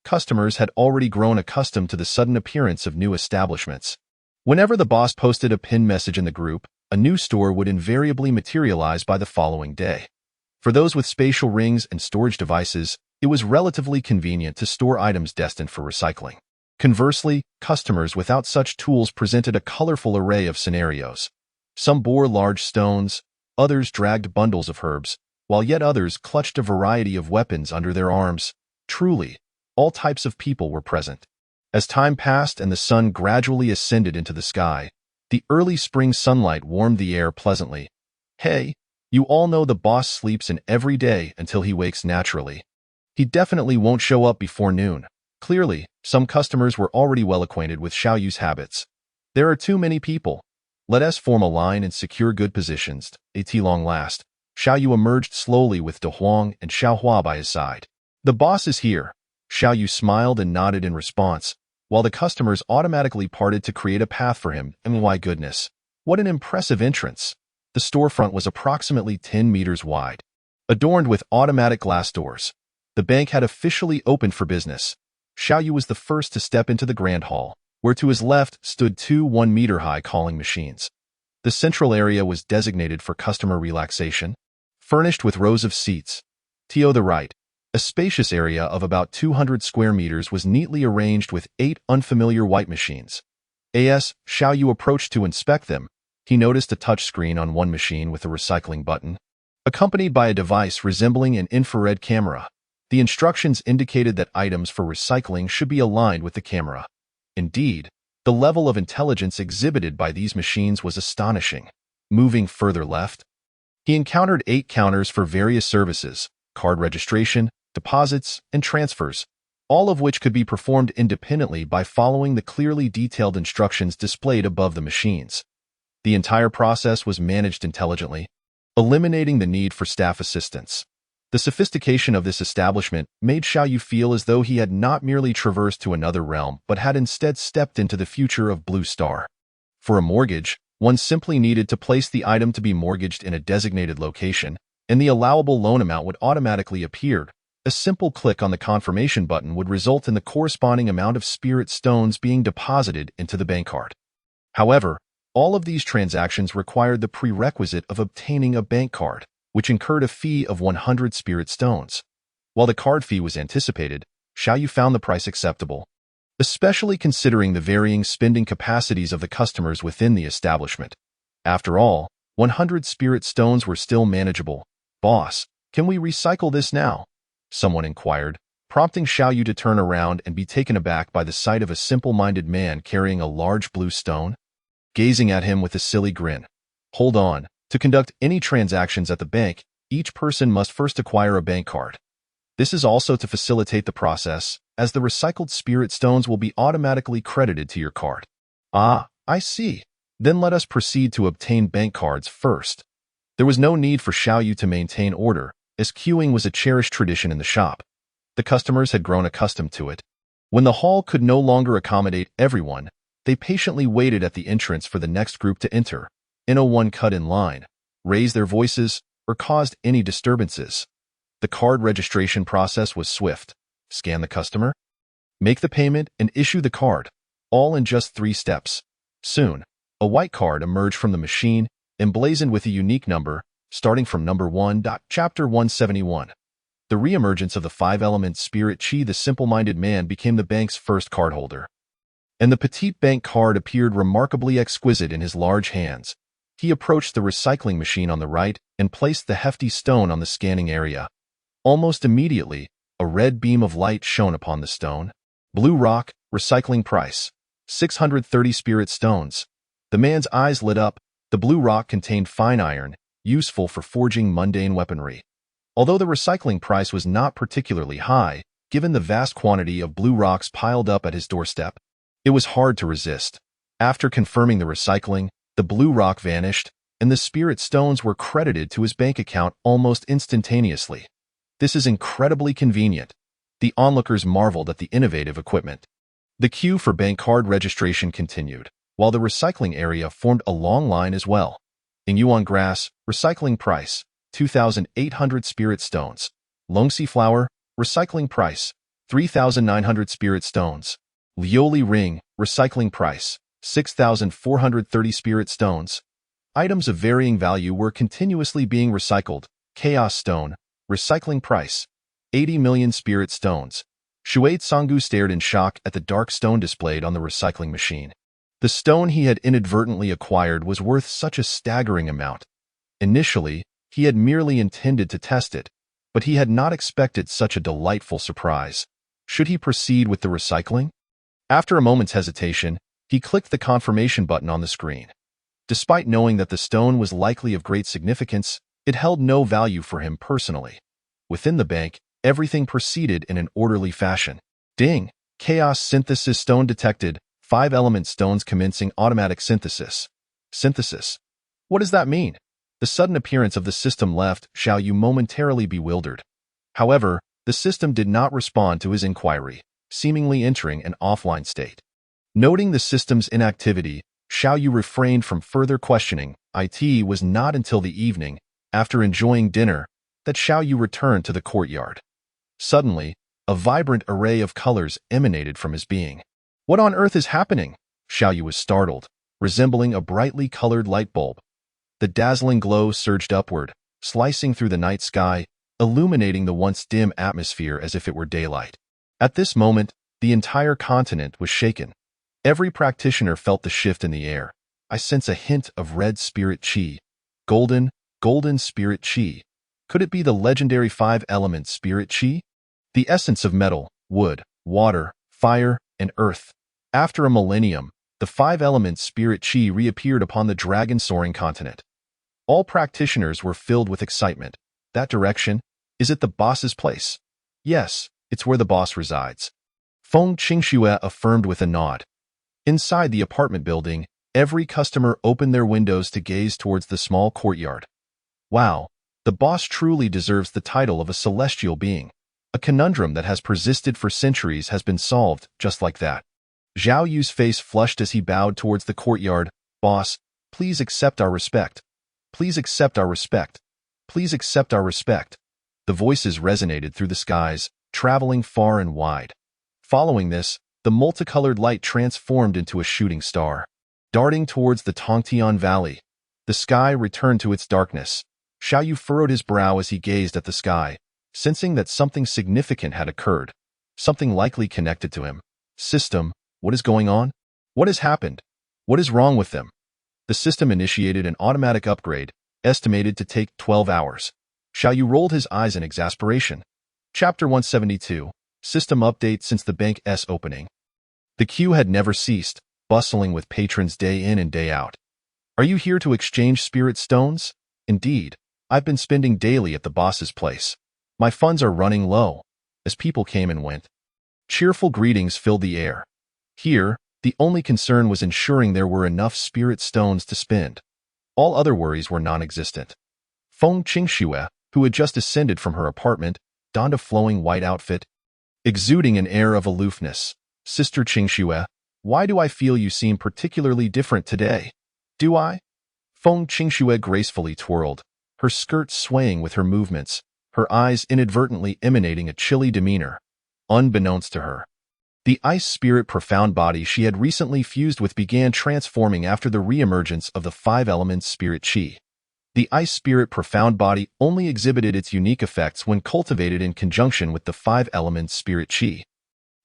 Customers had already grown accustomed to the sudden appearance of new establishments. Whenever the boss posted a pinned message in the group, a new store would invariably materialize by the following day. For those with spatial rings and storage devices, it was relatively convenient to store items destined for recycling. Conversely, customers without such tools presented a colorful array of scenarios. Some bore large stones, others dragged bundles of herbs, while yet others clutched a variety of weapons under their arms. Truly, all types of people were present. As time passed and the sun gradually ascended into the sky, the early spring sunlight warmed the air pleasantly. Hey, you all know the boss sleeps in every day until he wakes naturally. He definitely won't show up before noon. Clearly, some customers were already well acquainted with Xiao Yu's habits. There are too many people. Let us form a line and secure good positions. At long last, Xiao Yu emerged slowly with De Huang and Xiao Hua by his side. The boss is here. Xiao Yu smiled and nodded in response, while the customers automatically parted to create a path for him. And my goodness, what an impressive entrance. The storefront was approximately 10 meters wide, adorned with automatic glass doors. The bank had officially opened for business. Xiao Yu was the first to step into the grand hall, where to his left stood two 1-meter-high calling machines. The central area was designated for customer relaxation, furnished with rows of seats. To the right, a spacious area of about 200 square meters was neatly arranged with 8 unfamiliar white machines. As Xiao Yu approached to inspect them, he noticed a touch screen on one machine with a recycling button, accompanied by a device resembling an infrared camera. The instructions indicated that items for recycling should be aligned with the camera. Indeed, the level of intelligence exhibited by these machines was astonishing. Moving further left, he encountered 8 counters for various services, card registration, deposits, and transfers, all of which could be performed independently by following the clearly detailed instructions displayed above the machines. The entire process was managed intelligently, eliminating the need for staff assistance. The sophistication of this establishment made Xiao Yu feel as though he had not merely traversed to another realm but had instead stepped into the future of Blue Star. For a mortgage, one simply needed to place the item to be mortgaged in a designated location, and the allowable loan amount would automatically appear. A simple click on the confirmation button would result in the corresponding amount of spirit stones being deposited into the bank card. However, all of these transactions required the prerequisite of obtaining a bank card, which incurred a fee of 100 spirit stones. While the card fee was anticipated, Xiao Yu found the price acceptable, especially considering the varying spending capacities of the customers within the establishment. After all, 100 spirit stones were still manageable. Boss, can we recycle this now? Someone inquired, prompting Xiao Yu to turn around and be taken aback by the sight of a simple-minded man carrying a large blue stone, gazing at him with a silly grin. Hold on. To conduct any transactions at the bank, each person must first acquire a bank card. This is also to facilitate the process, as the recycled spirit stones will be automatically credited to your card. Ah, I see. Then let us proceed to obtain bank cards first. There was no need for Xiao Yu to maintain order, as queuing was a cherished tradition in the shop. The customers had grown accustomed to it. When the hall could no longer accommodate everyone, they patiently waited at the entrance for the next group to enter. No one cut in line, raised their voices, or caused any disturbances. The card registration process was swift. Scan the customer, make the payment, and issue the card, all in just 3 steps. Soon, a white card emerged from the machine, emblazoned with a unique number, starting from number 1. Chapter 171. The reemergence of the 5-element spirit Qi, the simple-minded man, became the bank's first cardholder. And the petite bank card appeared remarkably exquisite in his large hands. He approached the recycling machine on the right and placed the hefty stone on the scanning area. Almost immediately, a red beam of light shone upon the stone. Blue rock, recycling price, 630 spirit stones. The man's eyes lit up. The blue rock contained fine iron, useful for forging mundane weaponry. Although the recycling price was not particularly high, given the vast quantity of blue rocks piled up at his doorstep, it was hard to resist. After confirming the recycling, the blue rock vanished, and the spirit stones were credited to his bank account almost instantaneously. This is incredibly convenient. The onlookers marveled at the innovative equipment. The queue for bank card registration continued, while the recycling area formed a long line as well. In yuan grass, recycling price, 2,800 spirit stones. Longxi flower, recycling price, 3,900 spirit stones. Lioli ring, recycling price, 6,430 spirit stones. Items of varying value were continuously being recycled. Chaos stone, recycling price, 80 million spirit stones. Shuai Tsanggu stared in shock at the dark stone displayed on the recycling machine. The stone he had inadvertently acquired was worth such a staggering amount. Initially, he had merely intended to test it, but he had not expected such a delightful surprise. Should he proceed with the recycling? After a moment's hesitation, he clicked the confirmation button on the screen. Despite knowing that the stone was likely of great significance, it held no value for him personally. Within the bank, everything proceeded in an orderly fashion. Ding! Chaos synthesis stone detected. 5-element stones commencing automatic synthesis. Synthesis. What does that mean? The sudden appearance of the system left Xiaoyu momentarily bewildered. However, the system did not respond to his inquiry, seemingly entering an offline state. Noting the system's inactivity, Xiaoyu refrained from further questioning. It was not until the evening, after enjoying dinner, that Xiaoyu returned to the courtyard. Suddenly, a vibrant array of colors emanated from his being. What on earth is happening? Xiaoyu was startled, resembling a brightly colored light bulb. The dazzling glow surged upward, slicing through the night sky, illuminating the once dim atmosphere as if it were daylight. At this moment, the entire continent was shaken. Every practitioner felt the shift in the air. I sense a hint of red spirit chi. Golden spirit chi. Could it be the legendary 5-element spirit chi? The essence of metal, wood, water, fire, and earth. After a millennium, the 5-element spirit chi reappeared upon the dragon-soaring continent. All practitioners were filled with excitement. That direction? Is it the boss's place? Yes, it's where the boss resides. Feng Qingxue affirmed with a nod. Inside the apartment building, every customer opened their windows to gaze towards the small courtyard. Wow, the boss truly deserves the title of a celestial being. A conundrum that has persisted for centuries has been solved just like that. Zhao Yu's face flushed as he bowed towards the courtyard. Boss, please accept our respect. Please accept our respect. Please accept our respect. The voices resonated through the skies, traveling far and wide. Following this, the multicolored light transformed into a shooting star. Darting towards the Tongtian Valley, the sky returned to its darkness. Xiaoyu furrowed his brow as he gazed at the sky, sensing that something significant had occurred, something likely connected to him. System, what is going on? What has happened? What is wrong with them? The system initiated an automatic upgrade, estimated to take 12 hours. Xiaoyu rolled his eyes in exasperation. Chapter 172, System Update since the bank's opening. The queue had never ceased, bustling with patrons day in and day out. Are you here to exchange spirit stones? Indeed, I've been spending daily at the boss's place. My funds are running low. As people came and went, cheerful greetings filled the air. Here, the only concern was ensuring there were enough spirit stones to spend. All other worries were non-existent. Feng Qingxue, who had just ascended from her apartment, donned a flowing white outfit, exuding an air of aloofness. Sister Qingxue, why do I feel you seem particularly different today? Do I? Feng Qingxue gracefully twirled, her skirt swaying with her movements, her eyes inadvertently emanating a chilly demeanor. Unbeknownst to her, the ice spirit profound body she had recently fused with began transforming after the re-emergence of the 5-element spirit chi. The ice spirit profound body only exhibited its unique effects when cultivated in conjunction with the 5-element spirit chi,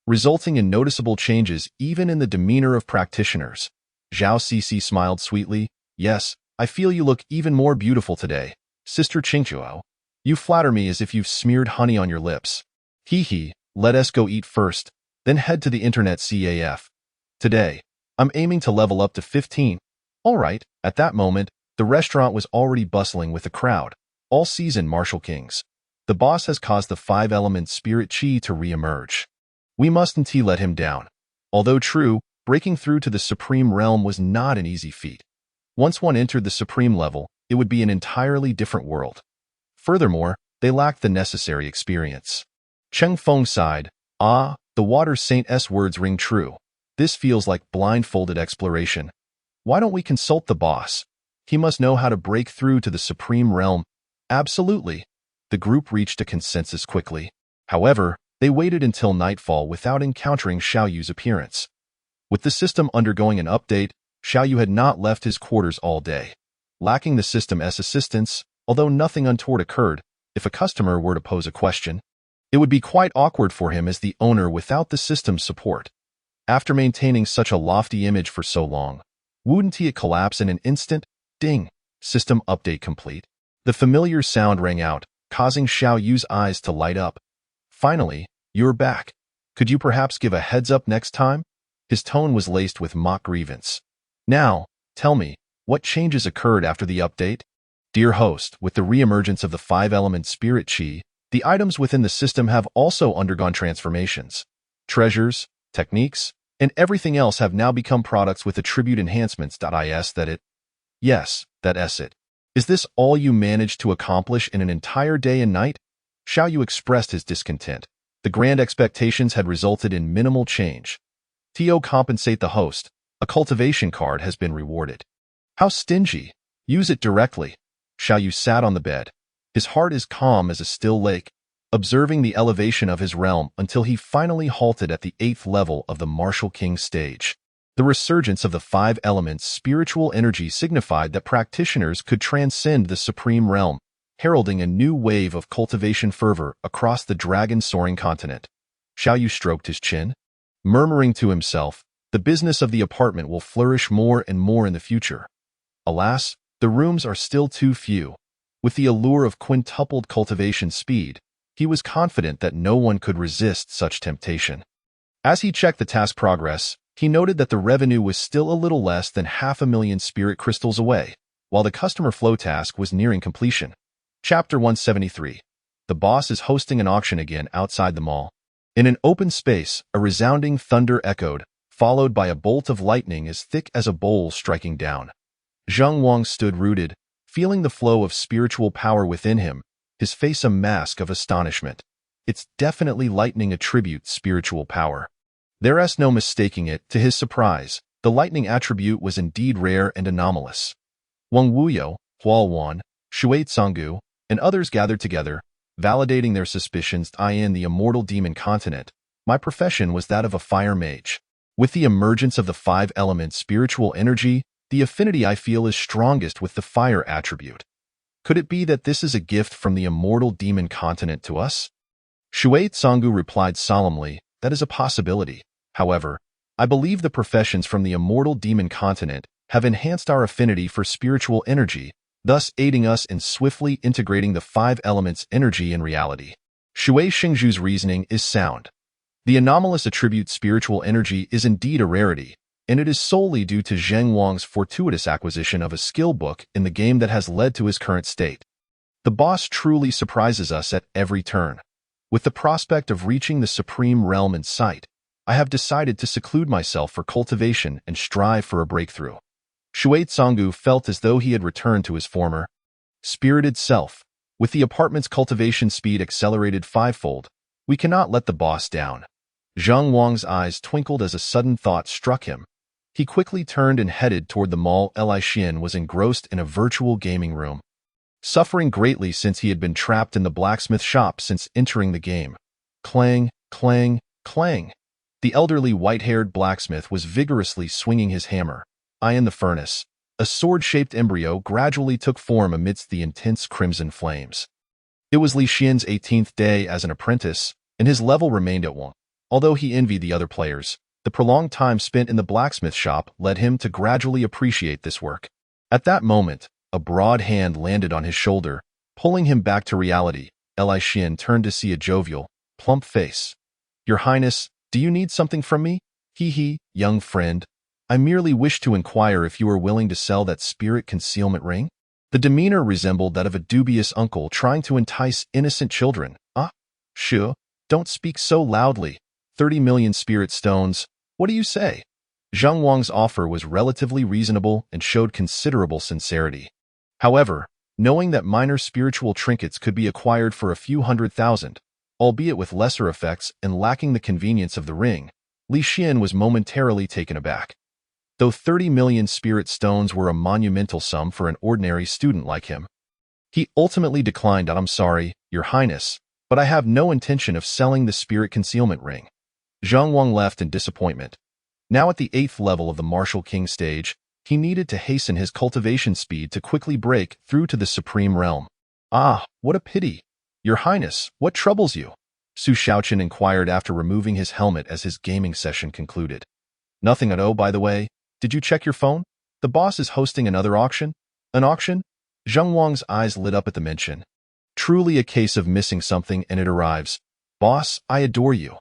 resulting in noticeable changes even in the demeanor of practitioners. Zhao Cici smiled sweetly. Yes, I feel you look even more beautiful today. Sister Qingxue, you flatter me as if you've smeared honey on your lips. Hee, let us go eat first, then head to the internet CAF. Today, I'm aiming to level up to 15. All right, at that moment, the restaurant was already bustling with a crowd, all seasoned martial kings. The boss has caused the 5-element spirit chi to re-emerge. We mustn't let him down. Although true, breaking through to the supreme realm was not an easy feat. Once one entered the supreme level, it would be an entirely different world. Furthermore, they lacked the necessary experience. Cheng Feng sighed. The water saint's words ring true. This feels like blindfolded exploration. Why don't we consult the boss? He must know how to break through to the supreme realm. Absolutely. The group reached a consensus quickly. However, they waited until nightfall without encountering Xiaoyu's appearance. With the system undergoing an update, Xiaoyu had not left his quarters all day. Lacking the system's assistance, although nothing untoward occurred, if a customer were to pose a question, it would be quite awkward for him as the owner without the system's support. After maintaining such a lofty image for so long, wouldn't it collapse in an instant? Ding! System update complete. The familiar sound rang out, causing Xiao Yu's eyes to light up. Finally, you're back. Could you perhaps give a heads up next time? His tone was laced with mock grievance. Now, tell me, what changes occurred after the update? Dear host, with the re-emergence of the 5-element spirit chi, the items within the system have also undergone transformations. Treasures, techniques, and everything else have now become products with attribute enhancements. Yes, that's it. Is this all you managed to accomplish in an entire day and night? Xiao Yu expressed his discontent. The grand expectations had resulted in minimal change. To compensate the host, a cultivation card has been rewarded. How stingy. Use it directly. Xiao Yu sat on the bed. His heart is calm as a still lake, observing the elevation of his realm until he finally halted at the 8th level of the Martial King stage. The resurgence of the 5 elements spiritual energy signified that practitioners could transcend the supreme realm, heralding a new wave of cultivation fervor across the dragon-soaring continent. Xiao Yu stroked his chin, murmuring to himself, the business of the apartment will flourish more and more in the future. Alas, the rooms are still too few. With the allure of quintupled cultivation speed, he was confident that no one could resist such temptation. As he checked the task progress, he noted that the revenue was still a little less than 500,000 spirit crystals away, while the customer flow task was nearing completion. Chapter 173. The boss is hosting an auction again outside the mall. In an open space, a resounding thunder echoed, followed by a bolt of lightning as thick as a bowl striking down. Zheng Wang stood rooted, feeling the flow of spiritual power within him, his face a mask of astonishment. It's definitely lightning attribute spiritual power. There's no mistaking it. To his surprise, the lightning attribute was indeed rare and anomalous. Wang Wuyo, Huawan, Shui Tsanggu, and others gathered together, validating their suspicions. In the immortal demon continent, my profession was that of a fire mage. With the emergence of the 5-element spiritual energy, the affinity I feel is strongest with the fire attribute. Could it be that this is a gift from the immortal demon continent to us? Shui Tsanggu replied solemnly, that is a possibility. However, I believe the professions from the immortal demon continent have enhanced our affinity for spiritual energy, thus aiding us in swiftly integrating the 5 elements energy in reality. Shui Xingzhu's reasoning is sound. The anomalous attribute spiritual energy is indeed a rarity, and it is solely due to Zheng Wang's fortuitous acquisition of a skill book in the game that has led to his current state. The boss truly surprises us at every turn. With the prospect of reaching the supreme realm in sight, I have decided to seclude myself for cultivation and strive for a breakthrough. Shui Tsanggu felt as though he had returned to his former spirited self. With the apartment's cultivation speed accelerated 5-fold, we cannot let the boss down. Zheng Wang's eyes twinkled as a sudden thought struck him. He quickly turned and headed toward the mall. Li Xian was engrossed in a virtual gaming room, suffering greatly since he had been trapped in the blacksmith shop since entering the game. Clang, clang, clang. The elderly white-haired blacksmith was vigorously swinging his hammer. In the furnace, a sword-shaped embryo gradually took form amidst the intense crimson flames. It was Li Xian's 18th day as an apprentice, and his level remained at 1. Although he envied the other players, the prolonged time spent in the blacksmith shop led him to gradually appreciate this work. At that moment, a broad hand landed on his shoulder, pulling him back to reality. Li Xian turned to see a jovial, plump face. Your Highness, do you need something from me? Young friend. I merely wish to inquire if you are willing to sell that spirit concealment ring. The demeanor resembled that of a dubious uncle trying to entice innocent children. Sure, don't speak so loudly. 30 million spirit stones. What do you say? Zheng Wang's offer was relatively reasonable and showed considerable sincerity. However, knowing that minor spiritual trinkets could be acquired for a few 100,000, albeit with lesser effects and lacking the convenience of the ring, Li Xian was momentarily taken aback. Though 30 million spirit stones were a monumental sum for an ordinary student like him, he ultimately declined. I'm sorry, Your Highness, but I have no intention of selling the spirit concealment ring. Zheng Wang left in disappointment. Now at the 8th level of the Martial King stage, he needed to hasten his cultivation speed to quickly break through to the supreme realm. What a pity. Your Highness, what troubles you? Su Shaoqian inquired after removing his helmet as his gaming session concluded. Nothing at all, by the way. Did you check your phone? The boss is hosting another auction? An auction? Zheng Wang's eyes lit up at the mention. Truly a case of missing something and it arrives. Boss, I adore you.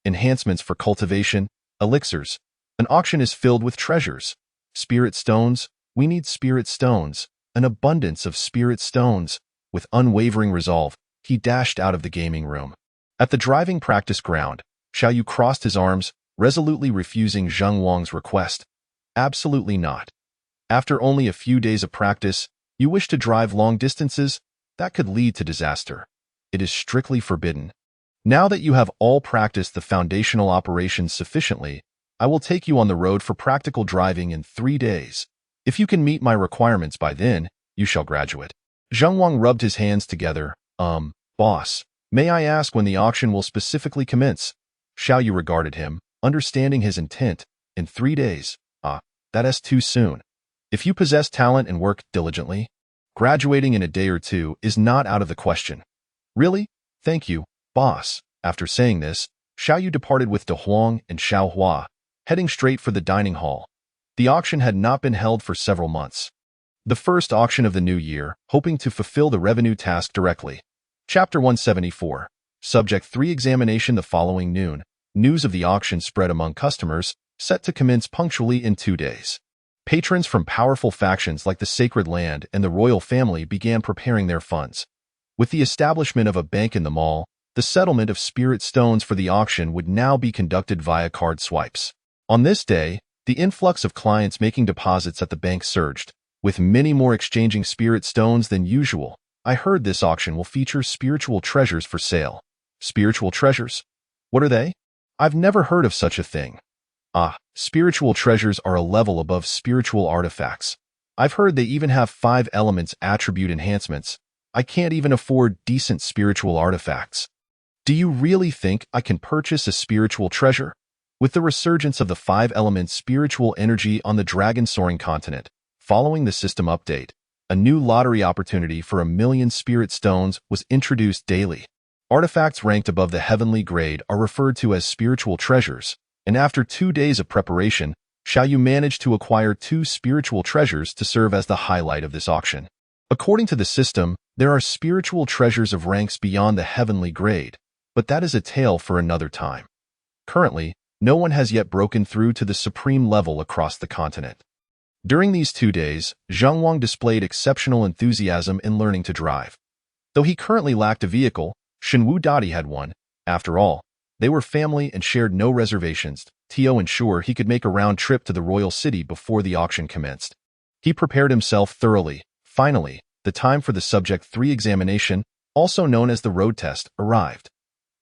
Enhancements for cultivation, elixirs. An auction is filled with treasures. Spirit stones. We need spirit stones. An abundance of spirit stones. With unwavering resolve, he dashed out of the gaming room. At the driving practice ground, Xiaoyu crossed his arms, resolutely refusing Zheng Wang's request. Absolutely not. After only a few days of practice, you wish to drive long distances? That could lead to disaster. It is strictly forbidden. Now that you have all practiced the foundational operations sufficiently, I will take you on the road for practical driving in 3 days. If you can meet my requirements by then, you shall graduate. Zheng Wang rubbed his hands together. Boss, may I ask when the auction will specifically commence? Xiaoyu regarded him, understanding his intent. In 3 days. That is too soon. If you possess talent and work diligently, graduating in a day or two is not out of the question. Really? Thank you, boss. After saying this, Xiaoyu departed with De Huang and Xiao Hua, heading straight for the dining hall. The auction had not been held for several months. The first auction of the new year, hoping to fulfill the revenue task directly. Chapter 174. Subject 3 Examination the following noon. News of the auction spread among customers, set to commence punctually in 2 days. Patrons from powerful factions like the Sacred Land and the royal family began preparing their funds. With the establishment of a bank in the mall, the settlement of spirit stones for the auction would now be conducted via card swipes. On this day, the influx of clients making deposits at the bank surged, with many more exchanging spirit stones than usual. I heard this auction will feature spiritual treasures for sale. Spiritual treasures? What are they? I've never heard of such a thing. Spiritual treasures are a level above spiritual artifacts. I've heard they even have 5 elements attribute enhancements. I can't even afford decent spiritual artifacts. Do you really think I can purchase a spiritual treasure? With the resurgence of the 5 elements spiritual energy on the Dragon Soaring continent, following the system update, a new lottery opportunity for 1,000,000 spirit stones was introduced daily. Artifacts ranked above the heavenly grade are referred to as spiritual treasures, and after 2 days of preparation, Xiaoyu managed to acquire 2 spiritual treasures to serve as the highlight of this auction. According to the system, there are spiritual treasures of ranks beyond the heavenly grade, but that is a tale for another time. Currently, no one has yet broken through to the supreme level across the continent. During these 2 days, Zheng Wang displayed exceptional enthusiasm in learning to drive. Though he currently lacked a vehicle, Shenwu Dadi had one. After all, they were family and shared no reservations. Tio ensured he could make a round trip to the royal city before the auction commenced. He prepared himself thoroughly. Finally, the time for the Subject 3 examination, also known as the road test, arrived.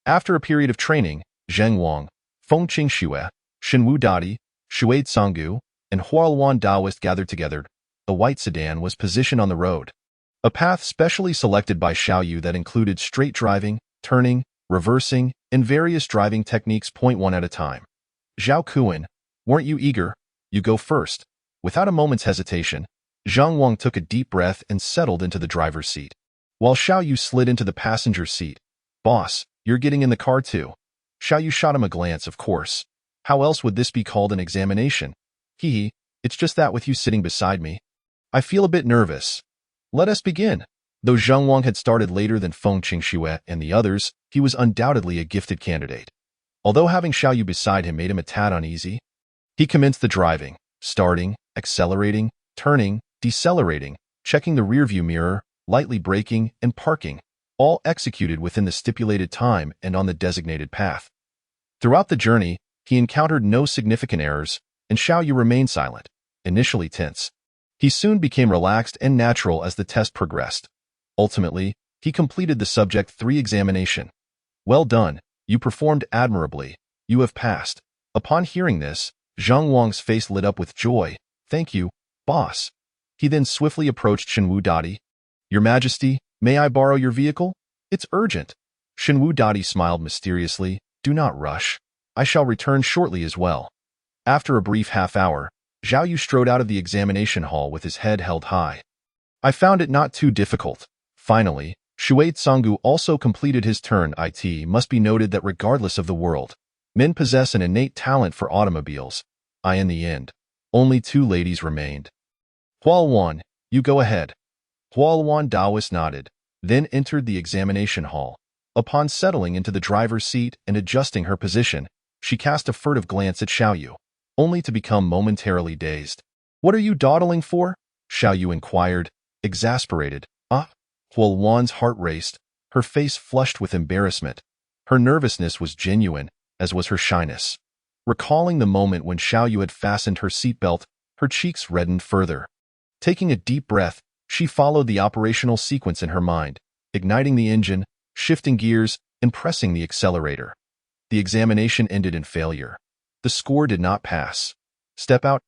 After a period of training, Zheng Wang, Feng Qingxue, Shenwu Dadi, Shuai Canggu, and Hualuan Daoist gathered together. A white sedan was positioned on the road. A path specially selected by Xiaoyu that included straight driving, turning, reversing, and various driving techniques. Point 1 at a time. Zhao Kuan, weren't you eager? You go first. Without a moment's hesitation, Zheng Wang took a deep breath and settled into the driver's seat, while Xiaoyu slid into the passenger seat. Boss, you're getting in the car too. Xiaoyu shot him a glance, of course. How else would this be called an examination? It's just that with you sitting beside me, I feel a bit nervous. Let us begin. Though Zheng Wang had started later than Feng Qingxue and the others, he was undoubtedly a gifted candidate. Although having Xiaoyu beside him made him a tad uneasy, he commenced the driving, starting, accelerating, turning, decelerating, checking the rearview mirror, lightly braking, and parking, all executed within the stipulated time and on the designated path. Throughout the journey, he encountered no significant errors, and Xiaoyu remained silent, initially tense. He soon became relaxed and natural as the test progressed. Ultimately, he completed the Subject 3 examination. Well done, you performed admirably. You have passed. Upon hearing this, Zheng Wang's face lit up with joy. Thank you, boss. He then swiftly approached Shenwu Dadi. Your Majesty, may I borrow your vehicle? It's urgent. Shenwu Dadi smiled mysteriously. Do not rush. I shall return shortly as well. After a brief half-hour, Xiaoyu strode out of the examination hall with his head held high. I found it not too difficult. Finally, Shuai Canggu also completed his turn. It must be noted that regardless of the world, men possess an innate talent for automobiles. In the end, only 2 ladies remained. Hualwan, you go ahead. Hualwan Daoist nodded, then entered the examination hall. Upon settling into the driver's seat and adjusting her position, she cast a furtive glance at Xiaoyu, only to become momentarily dazed. What are you dawdling for? Xiaoyu inquired, exasperated. Hualwan's heart raced, her face flushed with embarrassment. Her nervousness was genuine, as was her shyness. Recalling the moment when Xiaoyu had fastened her seatbelt, her cheeks reddened further. Taking a deep breath, she followed the operational sequence in her mind, igniting the engine, shifting gears, and pressing the accelerator. The examination ended in failure. The score did not pass. Step out.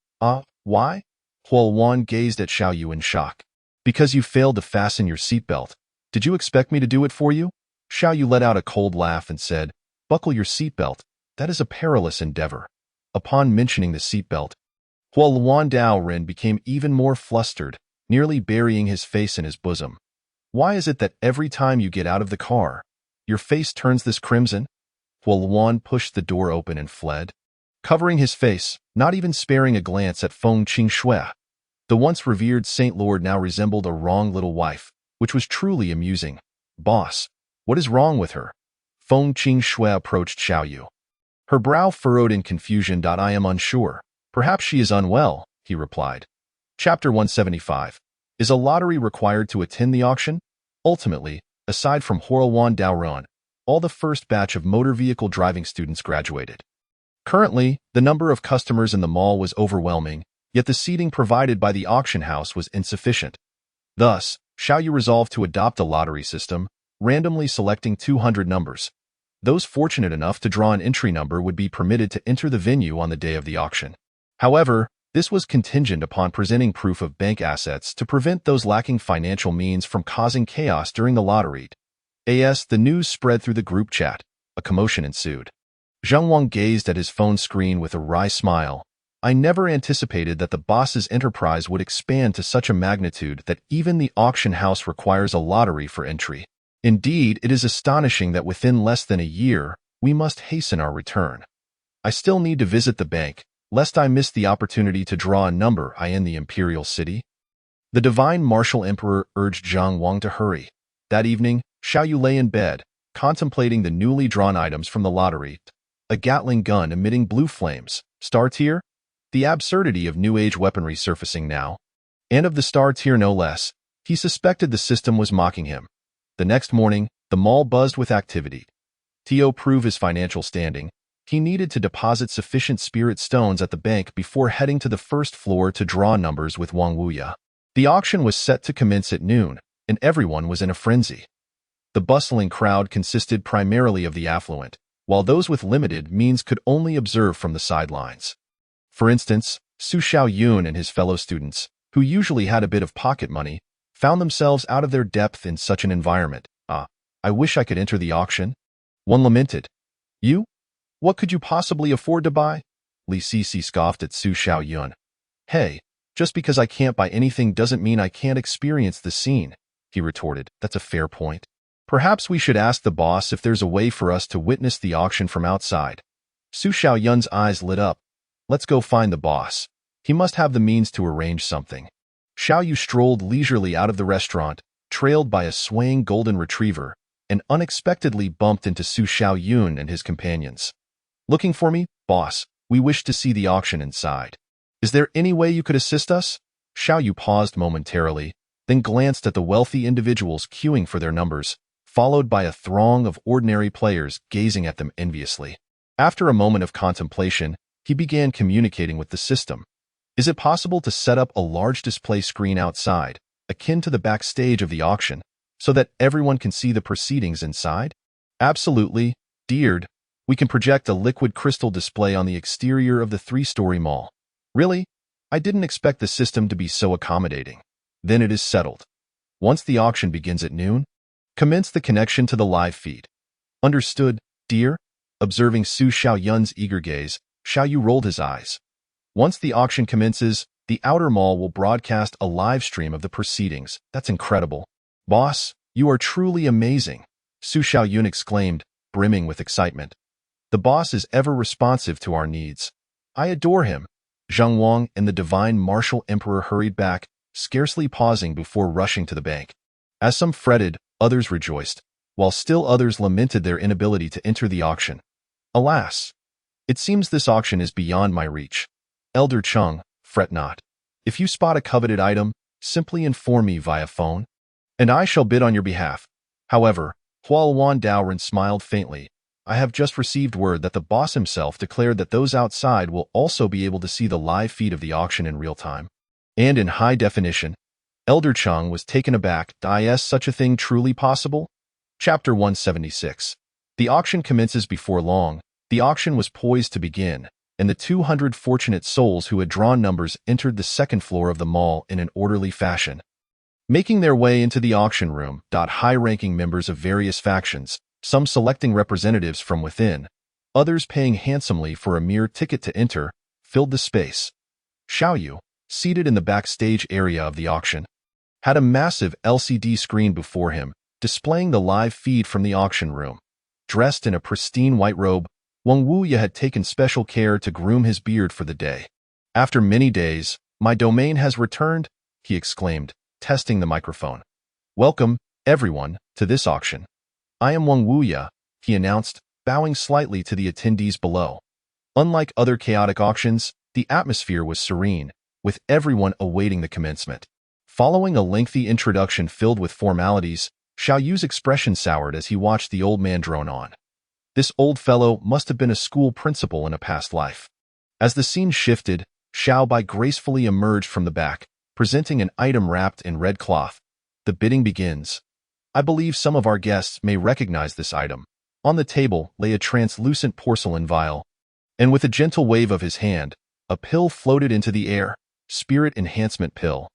Why? Hualwan gazed at Xiaoyu in shock. Because you failed to fasten your seatbelt. Did you expect me to do it for you? Xiaoyu let out a cold laugh and said, Buckle your seatbelt. That is a perilous endeavor. Upon mentioning the seatbelt, Hualwan Daoren became even more flustered, nearly burying his face in his bosom. Why is it that every time you get out of the car, your face turns this crimson? Hualwan pushed the door open and fled, covering his face, not even sparing a glance at Feng Qingshui. The once revered Saint Lord now resembled a wrong little wife, which was truly amusing. Boss, what is wrong with her? Feng Qingshui approached Xiaoyu. Her brow furrowed in confusion. I am unsure. Perhaps she is unwell, he replied. Chapter 175. Is a lottery required to attend the auction? Ultimately, aside from Hualwan Daoren, all the first batch of motor vehicle driving students graduated. Currently, the number of customers in the mall was overwhelming, yet the seating provided by the auction house was insufficient. Thus, Xiaoyu resolved to adopt a lottery system, randomly selecting 200 numbers. Those fortunate enough to draw an entry number would be permitted to enter the venue on the day of the auction. However, this was contingent upon presenting proof of bank assets to prevent those lacking financial means from causing chaos during the lottery. The news spread through the group chat. A commotion ensued. Zheng Wang gazed at his phone screen with a wry smile. I never anticipated that the boss's enterprise would expand to such a magnitude that even the auction house requires a lottery for entry. Indeed, it is astonishing that within less than a year, we must hasten our return. I still need to visit the bank, lest I miss the opportunity to draw a number in the imperial city. The divine martial emperor urged Zhang Wang to hurry. That evening, Xiaoyu lay in bed, contemplating the newly drawn items from the lottery. A Gatling gun emitting blue flames. Star tier? The absurdity of new age weaponry surfacing now. And of the star tier no less. He suspected the system was mocking him. The next morning, the mall buzzed with activity. To prove his financial standing, he needed to deposit sufficient spirit stones at the bank before heading to the first floor to draw numbers with Wang Wuya. The auction was set to commence at noon, and everyone was in a frenzy. The bustling crowd consisted primarily of the affluent, while those with limited means could only observe from the sidelines. For instance, Su Xiaoyun and his fellow students, who usually had a bit of pocket money, found themselves out of their depth in such an environment. I wish I could enter the auction. One lamented. You? What could you possibly afford to buy? Li Sisi scoffed at Su Xiaoyun. Hey, just because I can't buy anything doesn't mean I can't experience the scene, he retorted. That's a fair point. Perhaps we should ask the boss if there's a way for us to witness the auction from outside. Su Xiaoyun's eyes lit up. Let's go find the boss. He must have the means to arrange something. Xiaoyu strolled leisurely out of the restaurant, trailed by a swaying golden retriever, and unexpectedly bumped into Su Xiaoyun and his companions. Looking for me, boss? We wish to see the auction inside. Is there any way you could assist us? Xiaoyu paused momentarily, then glanced at the wealthy individuals queuing for their numbers, followed by a throng of ordinary players gazing at them enviously. After a moment of contemplation, he began communicating with the system. Is it possible to set up a large display screen outside, akin to the backstage of the auction, so that everyone can see the proceedings inside? Absolutely, deared. We can project a liquid crystal display on the exterior of the 3-story mall. Really? I didn't expect the system to be so accommodating. Then it is settled. Once the auction begins at noon, commence the connection to the live feed. Understood, dear? Observing Su Xiaoyun's eager gaze, Xiaoyu rolled his eyes. Once the auction commences, the outer mall will broadcast a live stream of the proceedings. That's incredible. Boss, you are truly amazing, Su Xiaoyun exclaimed, brimming with excitement. The boss is ever responsive to our needs. I adore him. Zheng Wang and the divine martial emperor hurried back, scarcely pausing before rushing to the bank. As some fretted, others rejoiced, while still others lamented their inability to enter the auction. Alas! It seems this auction is beyond my reach. Elder Chung, fret not. If you spot a coveted item, simply inform me via phone, and I shall bid on your behalf. However, Hualuan Daoren smiled faintly. I have just received word that the boss himself declared that those outside will also be able to see the live feed of the auction in real time. And in high definition. Elder Chung was taken aback. Is such a thing truly possible? Chapter 176. The auction commences before long. The auction was poised to begin, and the 200 fortunate souls who had drawn numbers entered the second floor of the mall in an orderly fashion. Making their way into the auction room, high-ranking members of various factions, some selecting representatives from within, others paying handsomely for a mere ticket to enter, filled the space. Xiaoyu, seated in the backstage area of the auction, had a massive LCD screen before him, displaying the live feed from the auction room. Dressed in a pristine white robe, Wang Wuya had taken special care to groom his beard for the day. After many days, my domain has returned, he exclaimed, testing the microphone. Welcome, everyone, to this auction. I am Wang Wuya, he announced, bowing slightly to the attendees below. Unlike other chaotic auctions, the atmosphere was serene, with everyone awaiting the commencement. Following a lengthy introduction filled with formalities, Xiaoyu's expression soured as he watched the old man drone on. This old fellow must have been a school principal in a past life. As the scene shifted, Xiao Bai gracefully emerged from the back, presenting an item wrapped in red cloth. The bidding begins. I believe some of our guests may recognize this item. On the table lay a translucent porcelain vial, and with a gentle wave of his hand, a pill floated into the air, Spirit Enhancement Pill.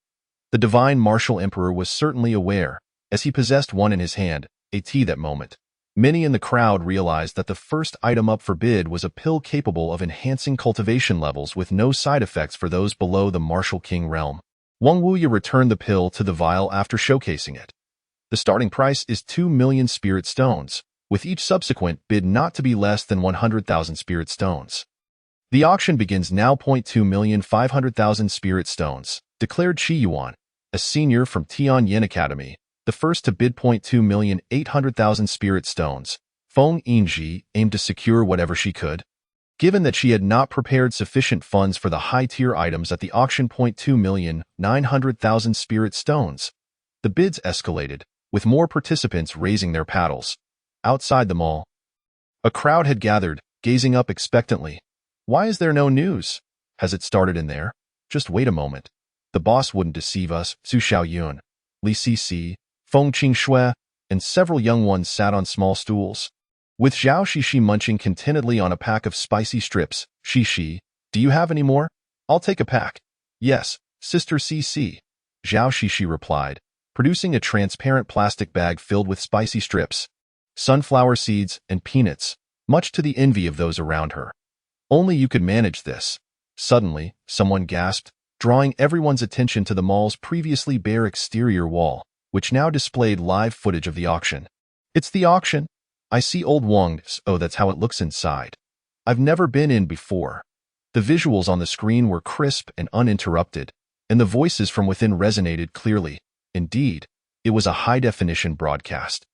The divine martial emperor was certainly aware, as he possessed one in his hand, that moment. Many in the crowd realized that the first item up for bid was a pill capable of enhancing cultivation levels with no side effects for those below the martial king realm. Wang Wuya returned the pill to the vial after showcasing it. The starting price is 2 million spirit stones, with each subsequent bid not to be less than 100,000 spirit stones. The auction begins now. 2,500,000 spirit stones, declared Qi Yuan, a senior from Tianyan Academy, the first to bid. 2,800,000 spirit stones. Feng Yinji aimed to secure whatever she could. Given that she had not prepared sufficient funds for the high-tier items at the auction. 2,900,000 spirit stones. The bids escalated, with more participants raising their paddles. Outside the mall, a crowd had gathered, gazing up expectantly. Why is there no news? Has it started in there? Just wait a moment. The boss wouldn't deceive us. Su Xiaoyun, Li Cici, Feng Qingshui, and several young ones sat on small stools. With Zhao Shishi munching contentedly on a pack of spicy strips. Shishi, do you have any more? I'll take a pack. Yes, Sister CC. Zhao Shishi replied, producing a transparent plastic bag filled with spicy strips, sunflower seeds, and peanuts, much to the envy of those around her. Only you could manage this. Suddenly, someone gasped, drawing everyone's attention to the mall's previously bare exterior wall, which now displayed live footage of the auction. It's the auction. I see old Wang's. Oh, that's how it looks inside. I've never been in before. The visuals on the screen were crisp and uninterrupted, and the voices from within resonated clearly. Indeed, it was a high-definition broadcast.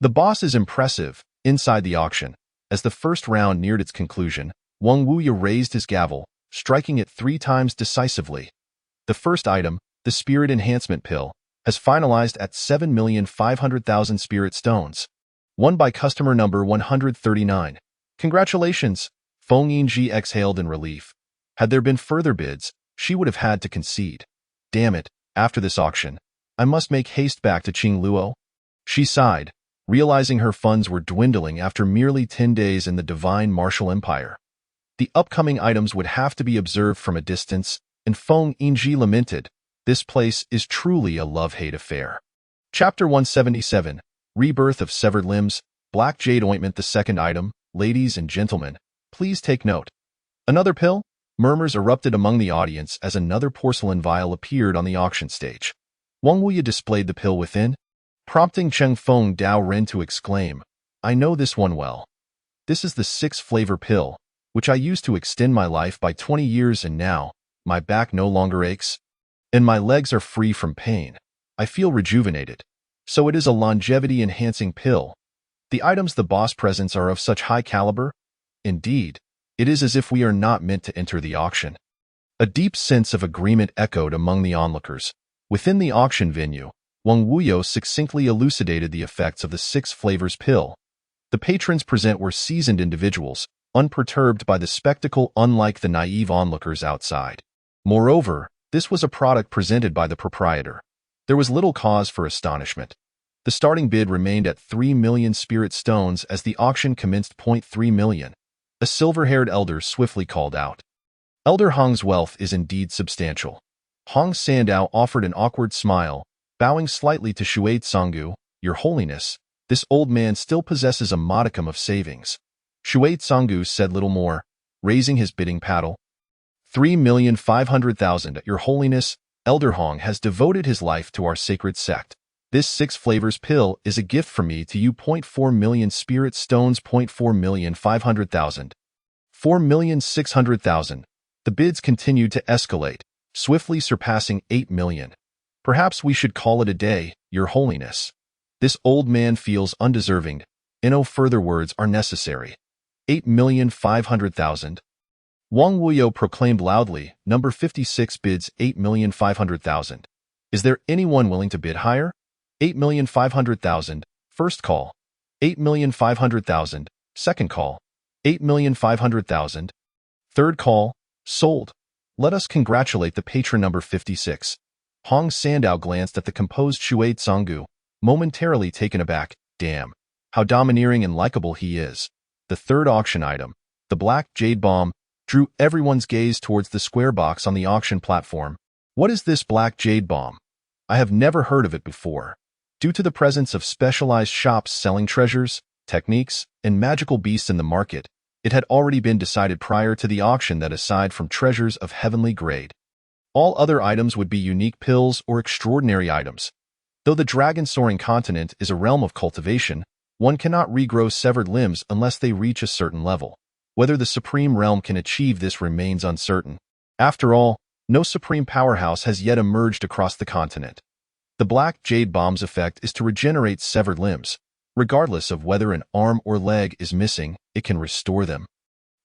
The boss is impressive. Inside the auction, as the first round neared its conclusion, Wang Wuya raised his gavel, striking it 3 times decisively. The first item, the Spirit Enhancement Pill, has finalized at 7,500,000 spirit stones. Won by customer number 139. Congratulations! Feng Yinji exhaled in relief. Had there been further bids, she would have had to concede. Damn it, after this auction, I must make haste back to Qingluo. She sighed, realizing her funds were dwindling after merely 10 days in the divine martial empire. The upcoming items would have to be observed from a distance, and Feng Yinji lamented, this place is truly a love-hate affair. Chapter 177. Rebirth of Severed Limbs, Black Jade Ointment. The second item, ladies and gentlemen, please take note. Another pill? Murmurs erupted among the audience as another porcelain vial appeared on the auction stage. Wang Wuya displayed the pill within, prompting Cheng Feng Dao Ren to exclaim, I know this one well. This is the 6-flavor pill, which I used to extend my life by 20 years, and now, My back no longer aches, and my legs are free from pain. I feel rejuvenated. So it is a longevity-enhancing pill. The items the boss presents are of such high caliber? Indeed, it is as if we are not meant to enter the auction. A deep sense of agreement echoed among the onlookers. Within the auction venue, Wang Wuyo succinctly elucidated the effects of the 6 flavors pill. The patrons present were seasoned individuals, unperturbed by the spectacle unlike the naive onlookers outside. Moreover, this was a product presented by the proprietor. There was little cause for astonishment. The starting bid remained at 3 million spirit stones as the auction commenced. 3 million. A silver-haired elder swiftly called out. Elder Hong's wealth is indeed substantial. Hong Sandao offered an awkward smile, bowing slightly to Shuai Tsanggu. Your Holiness, this old man still possesses a modicum of savings. Shuai Tsanggu said little more, raising his bidding paddle. 3,500,000. Your Holiness, Elder Hong has devoted his life to our sacred sect. This 6 flavors pill is a gift from me to you. 4 million spirit stones. 4,500,000. 4,600,000. The bids continued to escalate, swiftly surpassing 8 million. Perhaps we should call it a day, Your Holiness. This old man feels undeserving, and no further words are necessary. 8,500,000. Wang Wuyo proclaimed loudly, number 56 bids 8,500,000. Is there anyone willing to bid higher? 8,500,000. First call. 8,500,000. Second call. 8,500,000. Third call. Sold. Let us congratulate the patron number 56. Hong Sandao glanced at the composed Shuai Tsanggu, momentarily taken aback. Damn, how domineering and likable he is. The third auction item, the black jade bomb, drew everyone's gaze towards the square box on the auction platform. What is this black jade bomb? I have never heard of it before. Due to the presence of specialized shops selling treasures, techniques, and magical beasts in the market, it had already been decided prior to the auction that aside from treasures of heavenly grade, all other items would be unique pills or extraordinary items. Though the dragon-soaring continent is a realm of cultivation, one cannot regrow severed limbs unless they reach a certain level. Whether the supreme realm can achieve this remains uncertain. After all, no supreme powerhouse has yet emerged across the continent. The black jade bomb's effect is to regenerate severed limbs. Regardless of whether an arm or leg is missing, it can restore them,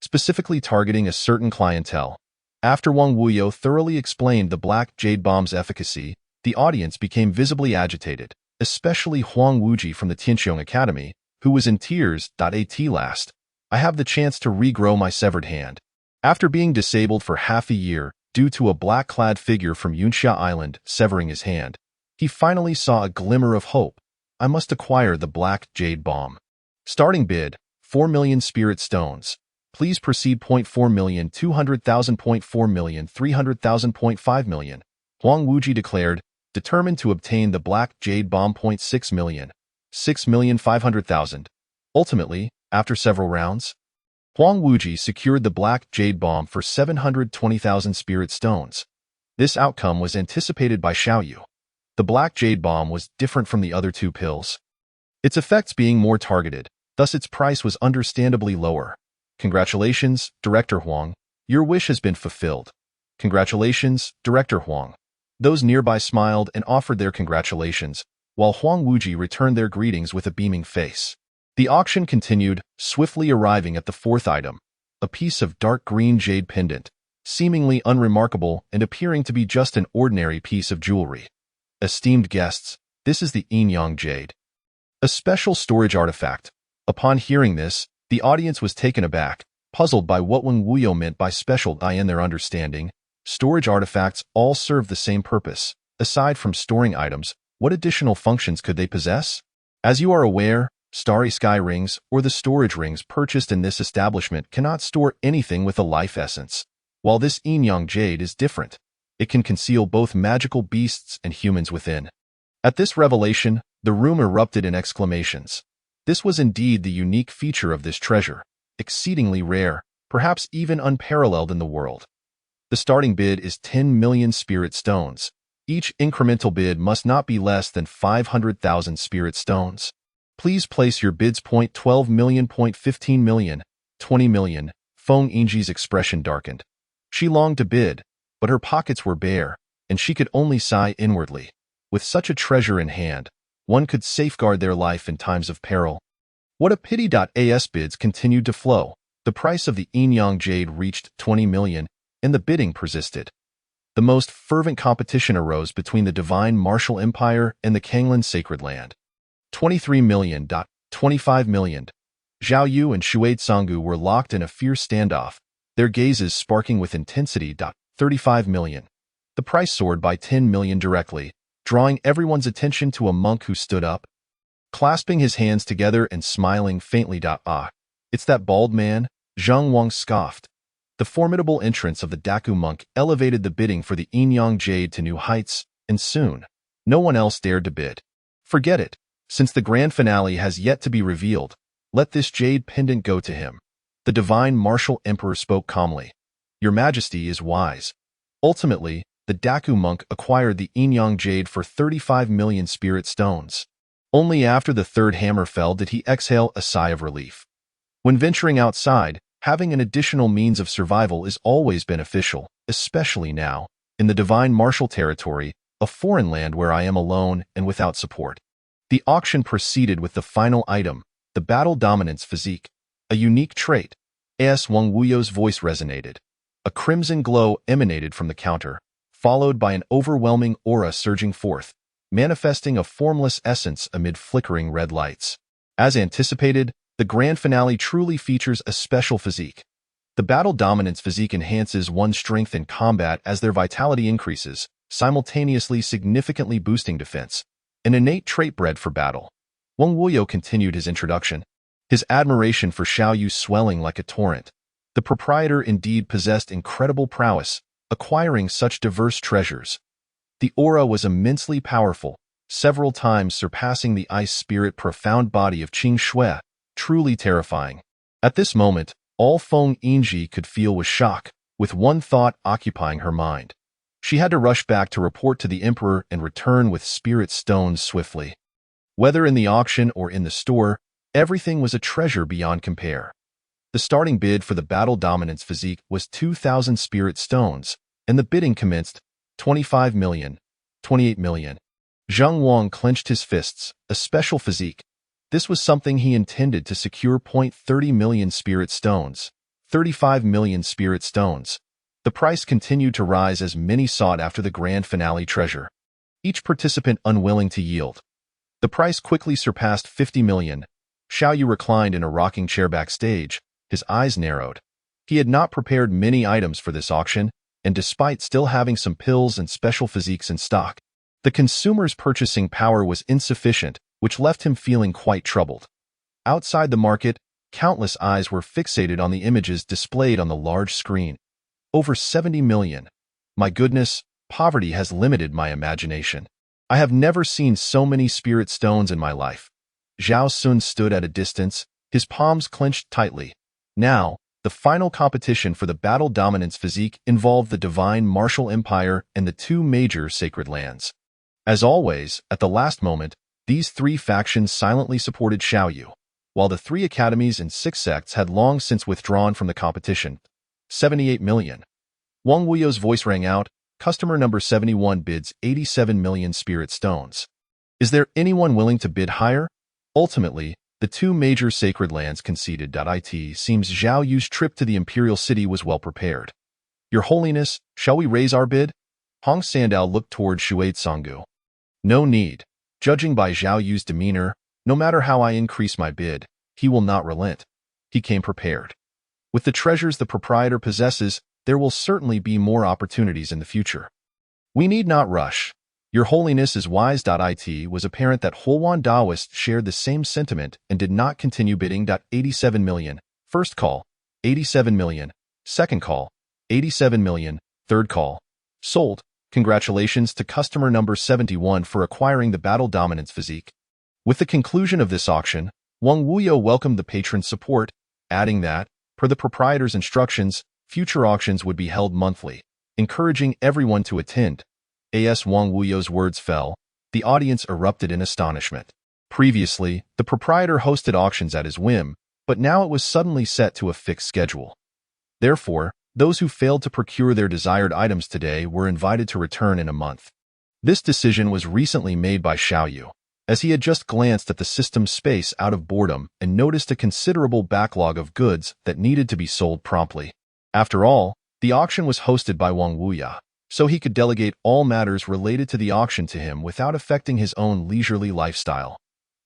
specifically targeting a certain clientele. After Wang Wuyo thoroughly explained the black jade bomb's efficacy, the audience became visibly agitated, especially Huang Wuji from the Tianqiong Academy, who was in tears. At last, I have the chance to regrow my severed hand. After being disabled for half a year due to a black-clad figure from Yunxia Island severing his hand, he finally saw a glimmer of hope. I must acquire the black jade bomb. Starting bid, 4 million spirit stones. Please proceed. 4,200,000. 4,300,000. 5 million. Huang Wuji declared, determined to obtain the black jade bomb. 6 million. 6,500,000. Ultimately, after several rounds, Huang Wuji secured the black jade bomb for 720,000 spirit stones. This outcome was anticipated by Xiaoyu. The black jade bomb was different from the other 2 pills, its effects being more targeted, thus its price was understandably lower. Congratulations, Director Huang. Your wish has been fulfilled. Congratulations, Director Huang. Those nearby smiled and offered their congratulations, while Huang Wuji returned their greetings with a beaming face. The auction continued, swiftly arriving at the 4th item, a piece of dark green jade pendant, seemingly unremarkable and appearing to be just an ordinary piece of jewelry. Esteemed guests, this is the Yin-Yang jade, a special storage artifact. Upon hearing this, the audience was taken aback, puzzled by what Wang Wuyo meant by special. In their understanding, storage artifacts all serve the same purpose. Aside from storing items, what additional functions could they possess? As you are aware, starry sky rings or the storage rings purchased in this establishment cannot store anything with a life essence. While this Yin-Yang jade is different, it can conceal both magical beasts and humans within. At this revelation, the room erupted in exclamations. This was indeed the unique feature of this treasure, exceedingly rare, perhaps even unparalleled in the world. The starting bid is 10 million spirit stones. Each incremental bid must not be less than 500,000 spirit stones. Please place your bids. 12 million. 15 million. 20 million. Feng Yingji's expression darkened. She longed to bid, but her pockets were bare, and she could only sigh inwardly. With such a treasure in hand, one could safeguard their life in times of peril. What a pity! As bids continued to flow, the price of the Inyang jade reached 20 million, and the bidding persisted. The most fervent competition arose between the divine martial empire and the Kanglan sacred land. 23 million. 25 million. Zhao Yu and Shuade Sanggu were locked in a fierce standoff, their gazes sparking with intensity. 35 million. The price soared by 10 million directly, drawing everyone's attention to a monk who stood up, clasping his hands together and smiling faintly. Ah, it's that bald man, Zhang Wang scoffed. The formidable entrance of the Daku monk elevated the bidding for the Inyang jade to new heights, and soon, no one else dared to bid. Forget it. Since the grand finale has yet to be revealed, let this jade pendant go to him. The divine martial emperor spoke calmly. Your Majesty is wise. Ultimately, the Daku monk acquired the Inyang jade for 35 million spirit stones. Only after the third hammer fell did he exhale a sigh of relief. When venturing outside, having an additional means of survival is always beneficial, especially now, in the divine martial territory, a foreign land where I am alone and without support. The auction proceeded with the final item, the battle dominance physique, a unique trait. As Wang Wuyo's voice resonated. A crimson glow emanated from the counter, followed by an overwhelming aura surging forth, manifesting a formless essence amid flickering red lights. As anticipated, the grand finale truly features a special physique. The battle dominance physique enhances one's strength in combat as their vitality increases, simultaneously significantly boosting defense. An innate trait bred for battle. Wang Wuyo continued his introduction, his admiration for Xiao Yu swelling like a torrent. The proprietor indeed possessed incredible prowess, acquiring such diverse treasures. The aura was immensely powerful, several times surpassing the ice spirit profound body of Qing Shui, truly terrifying. At this moment, all Feng Yinji could feel was shock, with one thought occupying her mind. She had to rush back to report to the emperor and return with spirit stones swiftly. Whether in the auction or in the store, everything was a treasure beyond compare. The starting bid for the battle dominance physique was 2,000 spirit stones, and the bidding commenced. 25 million, 28 million. Zhang Wang clenched his fists, a special physique. This was something he intended to secure. 30 million spirit stones, 35 million spirit stones. The price continued to rise as many sought after the grand finale treasure, each participant unwilling to yield. The price quickly surpassed 50 million. Xiao Yu reclined in a rocking chair backstage, his eyes narrowed. He had not prepared many items for this auction, and despite still having some pills and special physiques in stock, the consumer's purchasing power was insufficient, which left him feeling quite troubled. Outside the market, countless eyes were fixated on the images displayed on the large screen. Over 70 million. My goodness, poverty has limited my imagination. I have never seen so many spirit stones in my life. Zhao Sun stood at a distance, his palms clenched tightly. Now, the final competition for the battle dominance physique involved the divine martial empire and the two major sacred lands. As always, at the last moment, these three factions silently supported Xiao Yu, while the 3 academies and 6 sects had long since withdrawn from the competition. 78 million. Wang Wuyo's voice rang out. Customer number 71 bids 87 million spirit stones. Is there anyone willing to bid higher? Ultimately, the 2 major sacred lands conceded. It seems Zhao Yu's trip to the imperial city was well prepared. Your Holiness, shall we raise our bid? Hong Sandao looked toward Shuade Sanggu. No need. Judging by Zhao Yu's demeanor, no matter how I increase my bid, he will not relent. He came prepared. With the treasures the proprietor possesses, there will certainly be more opportunities in the future. We need not rush. Your Holiness is wise. It was apparent that Holwan Daoists shared the same sentiment and did not continue bidding. 87 million. First call, 87 million. Second call, 87 million. Third call. Sold. Congratulations to customer number 71 for acquiring the battle dominance physique. With the conclusion of this auction, Wang Wuyo welcomed the patron's support, adding that, per the proprietor's instructions, future auctions would be held monthly, encouraging everyone to attend. As Wang Wuyo's words fell, the audience erupted in astonishment. Previously, the proprietor hosted auctions at his whim, but now it was suddenly set to a fixed schedule. Therefore, Those who failed to procure their desired items today were invited to return in a month. This decision was recently made by Xiaoyu, as he had just glanced at the system's space out of boredom and noticed a considerable backlog of goods that needed to be sold promptly. After all, the auction was hosted by Wang Wuya, so he could delegate all matters related to the auction to him without affecting his own leisurely lifestyle.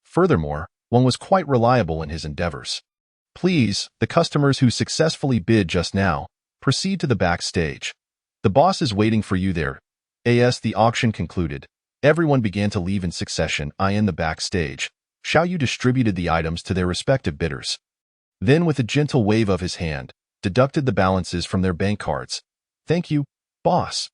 Furthermore, Wang was quite reliable in his endeavors. Please, the customers who successfully bid just now, proceed to the backstage. The boss is waiting for you there. As the auction concluded, everyone began to leave in succession. In the backstage, Xiaoyu distributed the items to their respective bidders. Then, with a gentle wave of his hand, deducted the balances from their bank cards. Thank you, boss.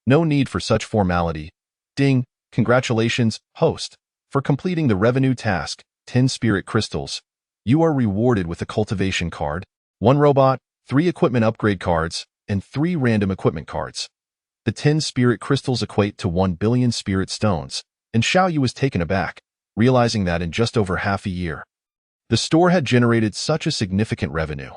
No need for such formality. Ding, congratulations, host, for completing the revenue task, 10 spirit crystals. You are rewarded with a cultivation card, 1 robot, 3 equipment upgrade cards, and 3 random equipment cards. The 10 spirit crystals equate to 1 billion spirit stones, and Xiaoyu was taken aback, realizing that in just over half a year, the store had generated such a significant revenue.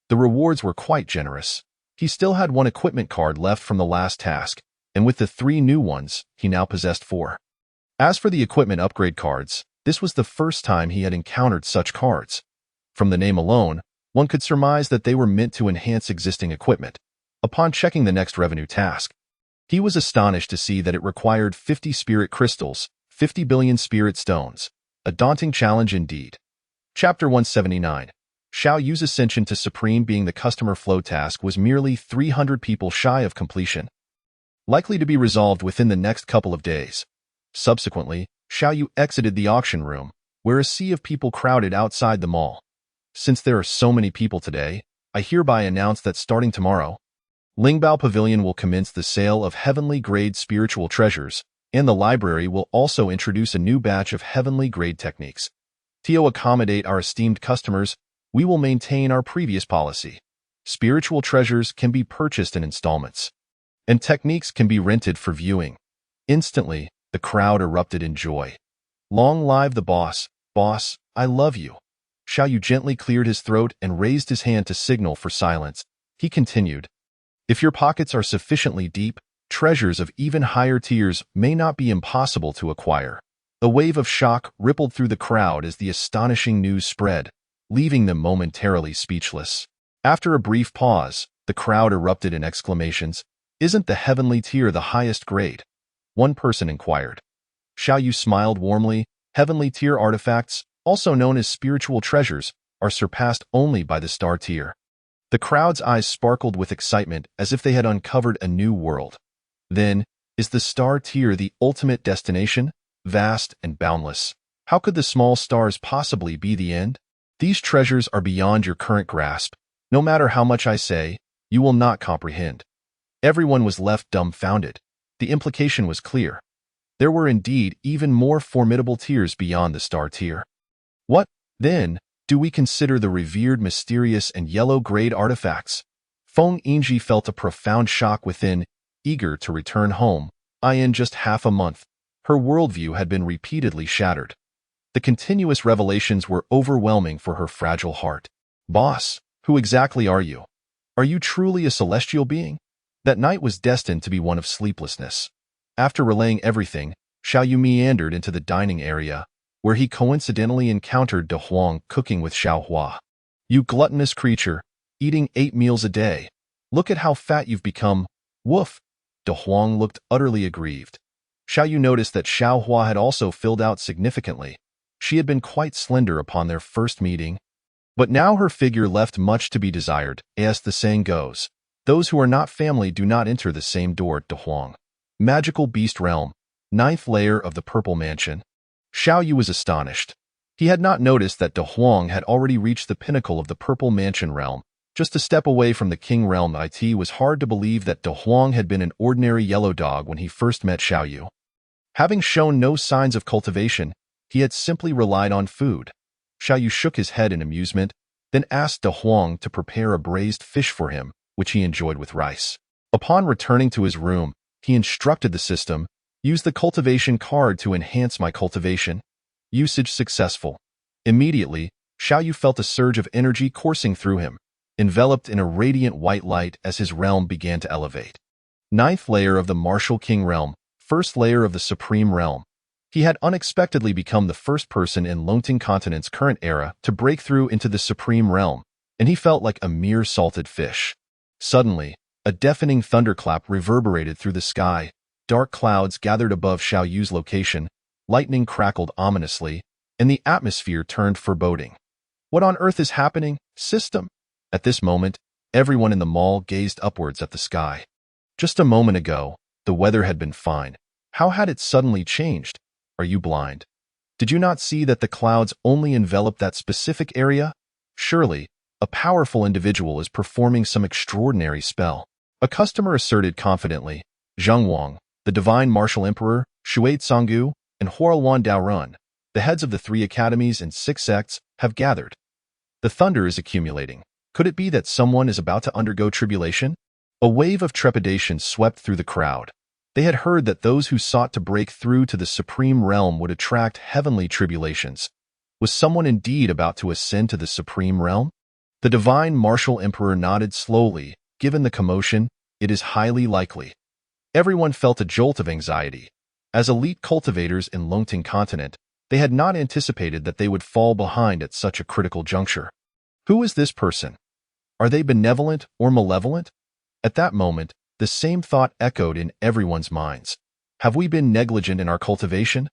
The rewards were quite generous. He still had 1 equipment card left from the last task, and with the 3 new ones, he now possessed 4. As for the equipment upgrade cards, this was the first time he had encountered such cards. From the name alone, one could surmise that they were meant to enhance existing equipment. Upon checking the next revenue task, he was astonished to see that it required 50 spirit crystals, 50 billion spirit stones. A daunting challenge indeed. Chapter 179. Xiaoyu's ascension to Supreme being the customer flow task was merely 300 people shy of completion, likely to be resolved within the next couple of days. Subsequently, Xiaoyu exited the auction room, where a sea of people crowded outside the mall. Since there are so many people today, I hereby announce that starting tomorrow, Lingbao Pavilion will commence the sale of heavenly-grade spiritual treasures, and the library will also introduce a new batch of heavenly-grade techniques. To accommodate our esteemed customers, we will maintain our previous policy. Spiritual treasures can be purchased in installments, and techniques can be rented for viewing. Instantly, the crowd erupted in joy. Long live the boss! Boss, I love you. Xiaoyu gently cleared his throat and raised his hand to signal for silence. He continued, if your pockets are sufficiently deep, treasures of even higher tiers may not be impossible to acquire. A wave of shock rippled through the crowd as the astonishing news spread, leaving them momentarily speechless. After a brief pause, the crowd erupted in exclamations. Isn't the heavenly tier the highest grade? One person inquired. Xiaoyu smiled warmly. Heavenly tier artifacts, also known as spiritual treasures, are surpassed only by the star tier. The crowd's eyes sparkled with excitement as if they had uncovered a new world. Then, is the star tier the ultimate destination? Vast and boundless. How could the small stars possibly be the end? These treasures are beyond your current grasp. No matter how much I say, you will not comprehend. Everyone was left dumbfounded. The implication was clear. There were indeed even more formidable tiers beyond the star tier. What, then, do we consider the revered mysterious and yellow-grade artifacts? Feng Yingji felt a profound shock within, eager to return home. In just half a month, her worldview had been repeatedly shattered. The continuous revelations were overwhelming for her fragile heart. Boss, who exactly are you? Are you truly a celestial being? That night was destined to be one of sleeplessness. After relaying everything, Xiaoyu meandered into the dining area, where he coincidentally encountered De Huang cooking with Xiaohua. You gluttonous creature, eating 8 meals a day. Look at how fat you've become. Woof! De Huang looked utterly aggrieved. Xiaoyu noticed that Xiaohua had also filled out significantly. She had been quite slender upon their first meeting, but now her figure left much to be desired. As the saying goes, those who are not family do not enter the same door. De Huang. Magical Beast Realm, 9th layer of the Purple Mansion. Xiaoyu was astonished. He had not noticed that De Huang had already reached the pinnacle of the Purple Mansion realm, just a step away from the King realm. It was hard to believe that De Huang had been an ordinary yellow dog when he first met Xiaoyu. Having shown no signs of cultivation, he had simply relied on food. Xiaoyu shook his head in amusement, then asked De Huang to prepare a braised fish for him, which he enjoyed with rice. Upon returning to his room, he instructed the system, use the cultivation card to enhance my cultivation. Usage successful. Immediately, Xiaoyu felt a surge of energy coursing through him. enveloped in a radiant white light as his realm began to elevate. Ninth layer of the Martial King realm, first layer of the Supreme realm. He had unexpectedly become the first person in Longting Continent's current era to break through into the Supreme realm, and he felt like a mere salted fish. Suddenly, a deafening thunderclap reverberated through the sky, dark clouds gathered above Xiao Yu's location, lightning crackled ominously, and the atmosphere turned foreboding. What on earth is happening, system? At this moment, everyone in the mall gazed upwards at the sky. Just a moment ago, the weather had been fine. How had it suddenly changed? Are you blind? Did you not see that the clouds only enveloped that specific area? Surely, a powerful individual is performing some extraordinary spell. A customer asserted confidently. Zheng Wang, the Divine Martial Emperor, Shuai Canggu, and Huarluan Daorun, the heads of the 3 academies and 6 sects, have gathered. The thunder is accumulating. Could it be that someone is about to undergo tribulation? A wave of trepidation swept through the crowd. They had heard that those who sought to break through to the Supreme Realm would attract heavenly tribulations. Was someone indeed about to ascend to the Supreme Realm? The Divine Martial Emperor nodded slowly. Given the commotion, it is highly likely. Everyone felt a jolt of anxiety. As elite cultivators in Longting Continent, they had not anticipated that they would fall behind at such a critical juncture. Who is this person? Are they benevolent or malevolent? At that moment, the same thought echoed in everyone's minds. Have we been negligent in our cultivation?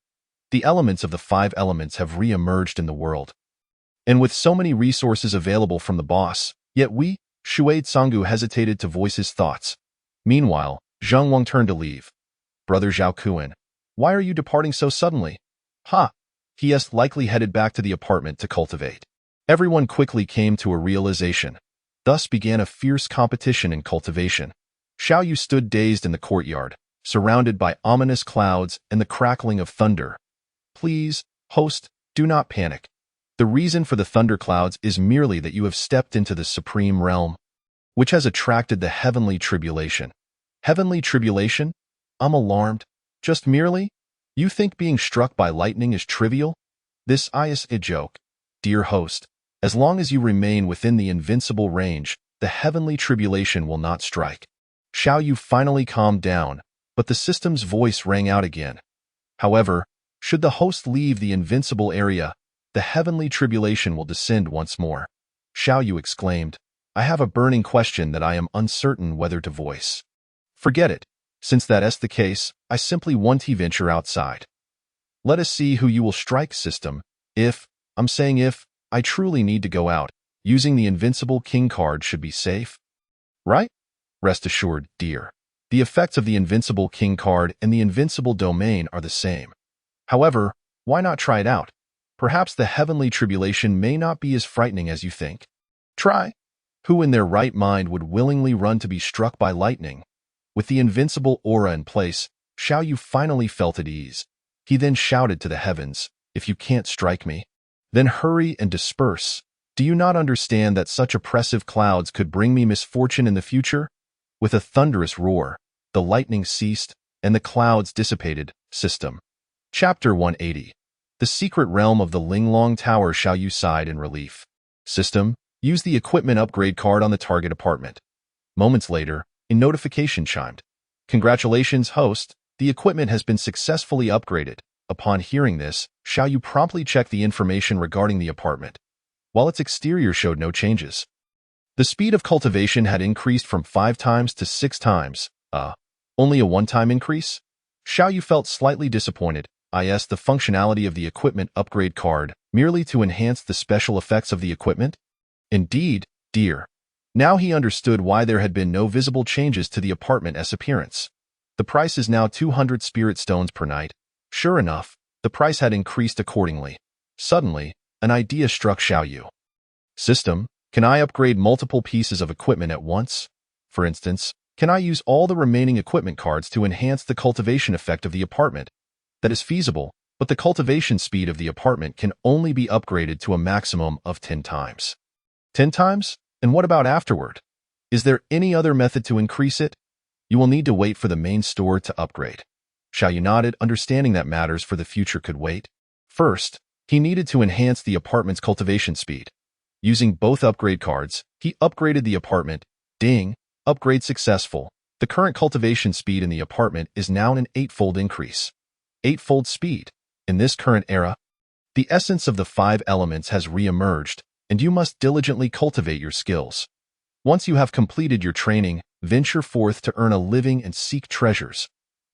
The elements of the 5 elements have re-emerged in the world. And with so many resources available from the boss, yet we, Shuai Canggu, hesitated to voice his thoughts. Meanwhile, Zheng Wang turned to leave. Brother Zhao Kuan, why are you departing so suddenly? Ha! He is likely headed back to the apartment to cultivate. Everyone quickly came to a realization. Thus began a fierce competition in cultivation. Xiao Yu stood dazed in the courtyard, surrounded by ominous clouds and the crackling of thunder. Please, host, do not panic. The reason for the thunderclouds is merely that you have stepped into the Supreme Realm, which has attracted the heavenly tribulation. Heavenly tribulation? I'm alarmed. Just merely? You think being struck by lightning is trivial? This is a joke. Dear host, as long as you remain within the invincible range, the heavenly tribulation will not strike. Xiao Yu finally calmed down, but the system's voice rang out again. However, should the host leave the invincible area, the heavenly tribulation will descend once more. Xiao Yu exclaimed, I have a burning question that I am uncertain whether to voice. Forget it. Since that is the case, I simply want to venture outside. Let us see who you will strike, system. I'm saying if, I truly need to go out, using the Invincible King card should be safe. Right? Rest assured, dear. The effects of the Invincible King card and the Invincible Domain are the same. However, why not try it out? Perhaps the heavenly tribulation may not be as frightening as you think. Try. Who in their right mind would willingly run to be struck by lightning? With the invincible aura in place, Xiao Yu finally felt at ease. He then shouted to the heavens, if you can't strike me, then hurry and disperse. Do you not understand that such oppressive clouds could bring me misfortune in the future? With a thunderous roar, the lightning ceased, and the clouds dissipated. System. Chapter 180. The Secret Realm of the Linglong Tower. Xiao Yu sighed in relief. System. Use the equipment upgrade card on the target apartment. Moments later, a notification chimed. Congratulations, host. The equipment has been successfully upgraded. Upon hearing this, Xiao Yu promptly checked the information regarding the apartment. While its exterior showed no changes, the speed of cultivation had increased from 5 times to 6 times. Only a one-time increase? Xiao Yu felt slightly disappointed. The functionality of the equipment upgrade card, merely to enhance the special effects of the equipment? Indeed, dear. Now he understood why there had been no visible changes to the apartment's appearance. The price is now 200 spirit stones per night. Sure enough, the price had increased accordingly. Suddenly, an idea struck Xiao Yu. System, can I upgrade multiple pieces of equipment at once? For instance, can I use all the remaining equipment cards to enhance the cultivation effect of the apartment? That is feasible, but the cultivation speed of the apartment can only be upgraded to a maximum of 10 times. 10 times? And what about afterward? Is there any other method to increase it? You will need to wait for the main store to upgrade. Xiao Yu nodded, understanding that matters for the future could wait. First, he needed to enhance the apartment's cultivation speed. Using both upgrade cards, he upgraded the apartment. Ding! Upgrade successful. The current cultivation speed in the apartment is now an 8-fold increase. 8-fold speed. In this current era, the essence of the 5 elements has re-emerged, and you must diligently cultivate your skills. Once you have completed your training, venture forth to earn a living and seek treasures.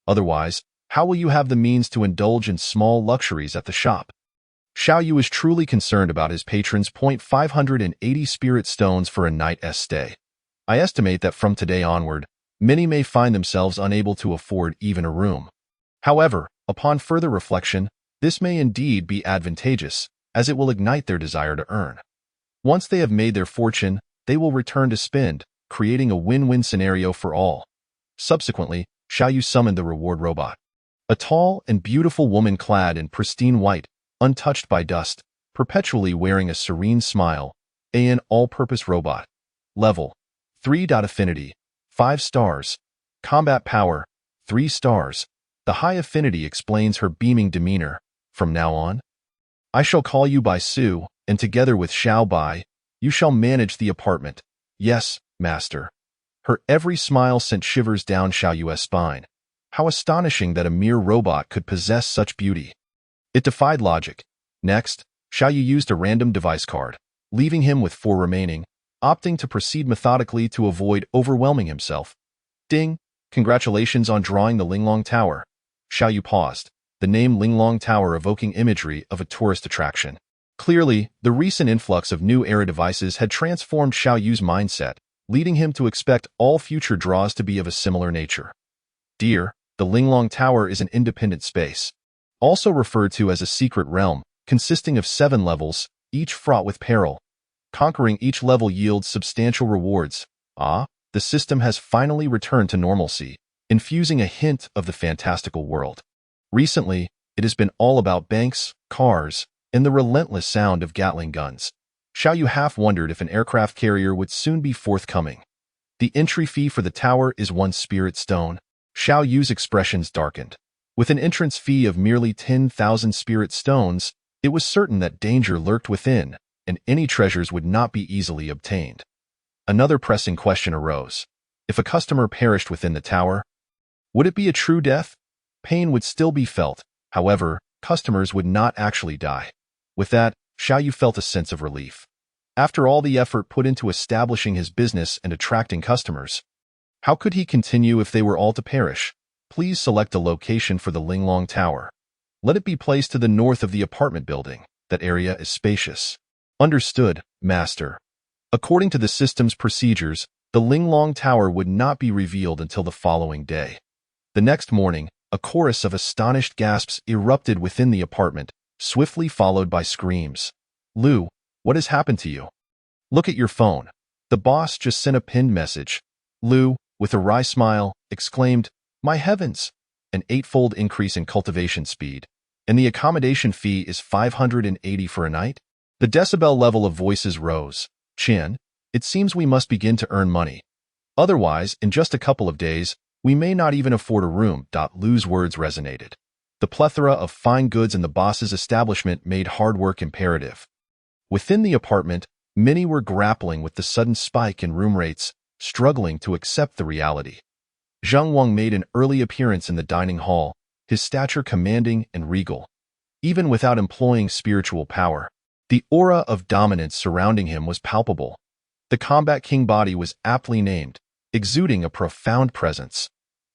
Otherwise, how will you have the means to indulge in small luxuries at the shop? Xiao Yu is truly concerned about his patrons' 580 spirit stones for a night's stay. I estimate that from today onward, many may find themselves unable to afford even a room. However, upon further reflection, this may indeed be advantageous, as it will ignite their desire to earn. Once they have made their fortune, they will return to spend, creating a win-win scenario for all. Subsequently, Xiao Yu summoned the reward robot. A tall and beautiful woman clad in pristine white, untouched by dust, perpetually wearing a serene smile, an all-purpose robot. Level 3. Affinity 5 stars. Combat power 3 stars. The high affinity explains her beaming demeanor. From now on, I shall call you by Su, and together with Xiao Bai, you shall manage the apartment. Yes, master. Her every smile sent shivers down Xiao Yu's spine. How astonishing that a mere robot could possess such beauty. It defied logic. Next, Xiao Yu used a random device card, leaving him with 4 remaining, opting to proceed methodically to avoid overwhelming himself. Ding! Congratulations on drawing the Linglong Tower. Xiao Yu paused, the name Linglong Tower evoking imagery of a tourist attraction. Clearly, the recent influx of new era devices had transformed Xiao Yu's mindset, leading him to expect all future draws to be of a similar nature. Dear, the Linglong Tower is an independent space, also referred to as a secret realm, consisting of 7 levels, each fraught with peril. Conquering each level yields substantial rewards. The system has finally returned to normalcy, infusing a hint of the fantastical world. Recently, it has been all about banks, cars, and the relentless sound of Gatling guns. Xiao Yu half wondered if an aircraft carrier would soon be forthcoming. The entry fee for the tower is 1 spirit stone. Xiao Yu's expressions darkened. With an entrance fee of merely 10,000 spirit stones, it was certain that danger lurked within, and any treasures would not be easily obtained. Another pressing question arose. If a customer perished within the tower, would it be a true death? Pain would still be felt, however, customers would not actually die. With that, Xiao Yu felt a sense of relief. After all the effort put into establishing his business and attracting customers, how could he continue if they were all to perish? Please select a location for the Linglong Tower. Let it be placed to the north of the apartment building. That area is spacious. Understood, master. According to the system's procedures, the Linglong Tower would not be revealed until the following day. The next morning, a chorus of astonished gasps erupted within the apartment, swiftly followed by screams. Lu, what has happened to you? Look at your phone. The boss just sent a pinned message. Lu, with a wry smile, exclaimed, My heavens! An 8-fold increase in cultivation speed. And the accommodation fee is 580 for a night? The decibel level of voices rose. Chin, it seems we must begin to earn money. Otherwise, in just a couple of days, we may not even afford a room. Lu's words resonated. The plethora of fine goods in the boss's establishment made hard work imperative. Within the apartment, many were grappling with the sudden spike in room rates, struggling to accept the reality. Zheng Wang made an early appearance in the dining hall, his stature commanding and regal. Even without employing spiritual power, the aura of dominance surrounding him was palpable. The Combat King body was aptly named, exuding a profound presence.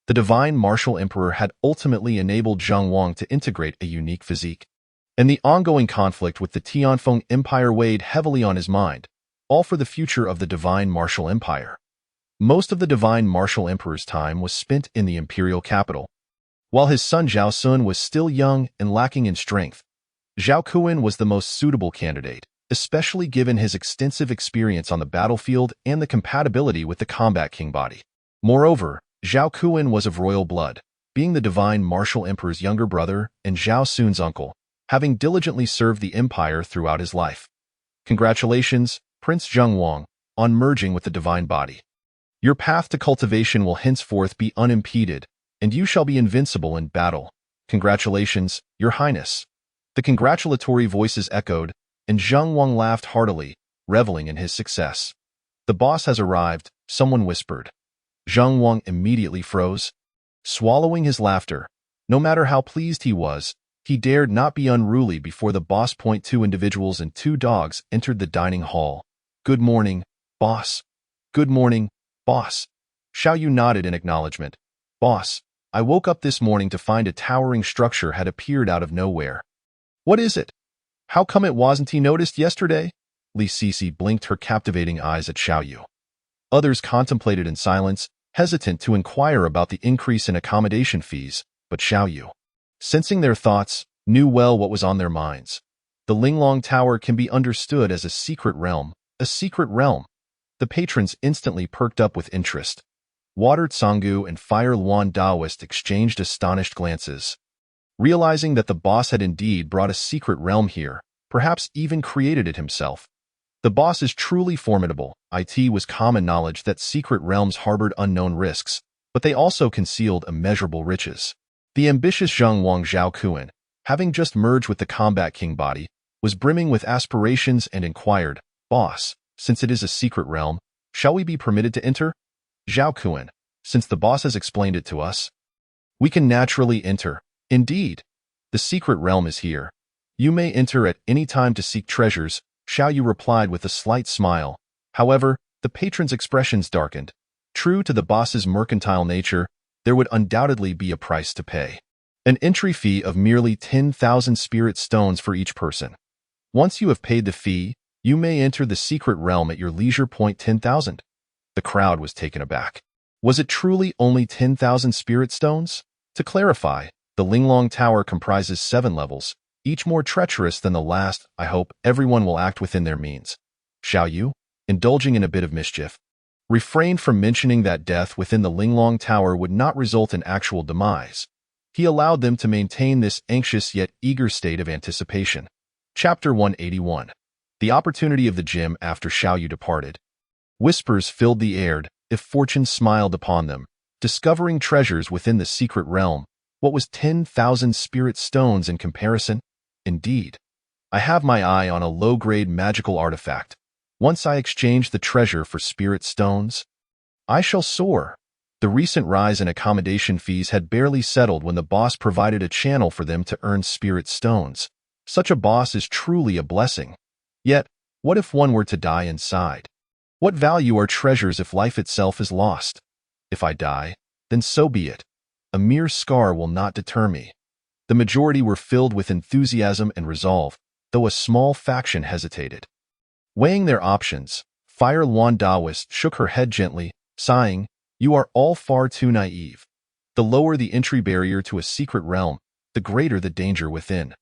The divine martial emperor had ultimately enabled Zheng Wang to integrate a unique physique. And the ongoing conflict with the Tianfeng Empire weighed heavily on his mind, all for the future of the divine martial empire. Most of the divine martial emperor's time was spent in the imperial capital. While his son Zhao Sun was still young and lacking in strength, Zhao Kuan was the most suitable candidate, especially given his extensive experience on the battlefield and the compatibility with the Combat King body. Moreover, Zhao Kuan was of royal blood, being the divine martial emperor's younger brother and Zhao Sun's uncle, having diligently served the empire throughout his life. Congratulations, Prince Zheng Wang, on merging with the divine body. Your path to cultivation will henceforth be unimpeded, and you shall be invincible in battle. Congratulations, Your Highness. The congratulatory voices echoed, and Zheng Wang laughed heartily, reveling in his success. "The boss has arrived," someone whispered. Zhang Wang immediately froze, swallowing his laughter. No matter how pleased he was, he dared not be unruly before the boss. Two individuals and two dogs entered the dining hall. "Good morning, boss." "Good morning, boss." Xiao Yu nodded in acknowledgement. "Boss, I woke up this morning to find a towering structure had appeared out of nowhere." "What is it? How come it wasn't noticed yesterday?" Li Sisi blinked her captivating eyes at Xiao Yu. Others contemplated in silence, hesitant to inquire about the increase in accommodation fees, but Xiao Yu, sensing their thoughts, knew well what was on their minds. The Linglong Tower can be understood as a secret realm. A secret realm. The patrons instantly perked up with interest. Water Tsangu and Fire Luan Daoist exchanged astonished glances. Realizing that the boss had indeed brought a secret realm here, perhaps even created it himself. The boss is truly formidable. It was common knowledge that secret realms harbored unknown risks, but they also concealed immeasurable riches. The ambitious Zhang Wang Zhao Kuan, having just merged with the Combat King body, was brimming with aspirations and inquired, "Boss, since it is a secret realm, shall we be permitted to enter?" "Zhao Kuan, since the boss has explained it to us, we can naturally enter." "Indeed, the secret realm is here. You may enter at any time to seek treasures," Xiao Yu replied with a slight smile. However, the patron's expressions darkened. True to the boss's mercantile nature, there would undoubtedly be a price to pay. An entry fee of merely 10,000 spirit stones for each person. Once you have paid the fee, you may enter the secret realm at your leisure. 10,000. The crowd was taken aback. Was it truly only 10,000 spirit stones? To clarify, the Linglong Tower comprises 7 levels, each more treacherous than the last. "I hope everyone will act within their means." Xiao Yu, indulging in a bit of mischief, refrained from mentioning that death within the Linglong Tower would not result in actual demise. He allowed them to maintain this anxious yet eager state of anticipation. Chapter 181. The opportunity of the gym after Xiao Yu departed. Whispers filled the air. If fortune smiled upon them, discovering treasures within the secret realm, what was 10,000 spirit stones in comparison? Indeed, I have my eye on a low-grade magical artifact. Once I exchange the treasure for spirit stones, I shall soar. The recent rise in accommodation fees had barely settled when the boss provided a channel for them to earn spirit stones. Such a boss is truly a blessing. Yet, what if one were to die inside? What value are treasures if life itself is lost? If I die, then so be it. A mere scar will not deter me. The majority were filled with enthusiasm and resolve, though a small faction hesitated. Weighing their options, Fire Luan Daoist shook her head gently, sighing, "You are all far too naive. The lower the entry barrier to a secret realm, the greater the danger within.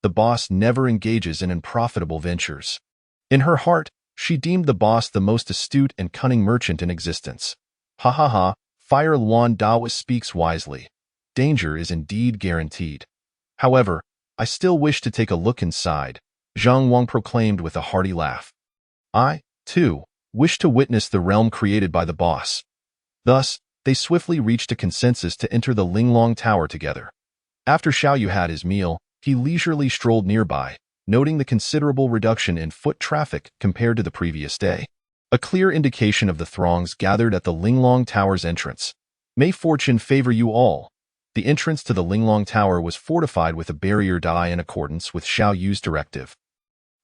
The boss never engages in unprofitable ventures." In her heart, she deemed the boss the most astute and cunning merchant in existence. "Ha ha ha, Fire Luan Daoist speaks wisely. Danger is indeed guaranteed. However, I still wish to take a look inside," Zhang Wang proclaimed with a hearty laugh. "I, too, wish to witness the realm created by the boss." Thus, they swiftly reached a consensus to enter the Linglong Tower together. After Xiao Yu had his meal, he leisurely strolled nearby, noting the considerable reduction in foot traffic compared to the previous day. A clear indication of the throngs gathered at the Linglong Tower's entrance. "May fortune favor you all." The entrance to the Linglong Tower was fortified with a barrier die in accordance with Xiao Yu's directive.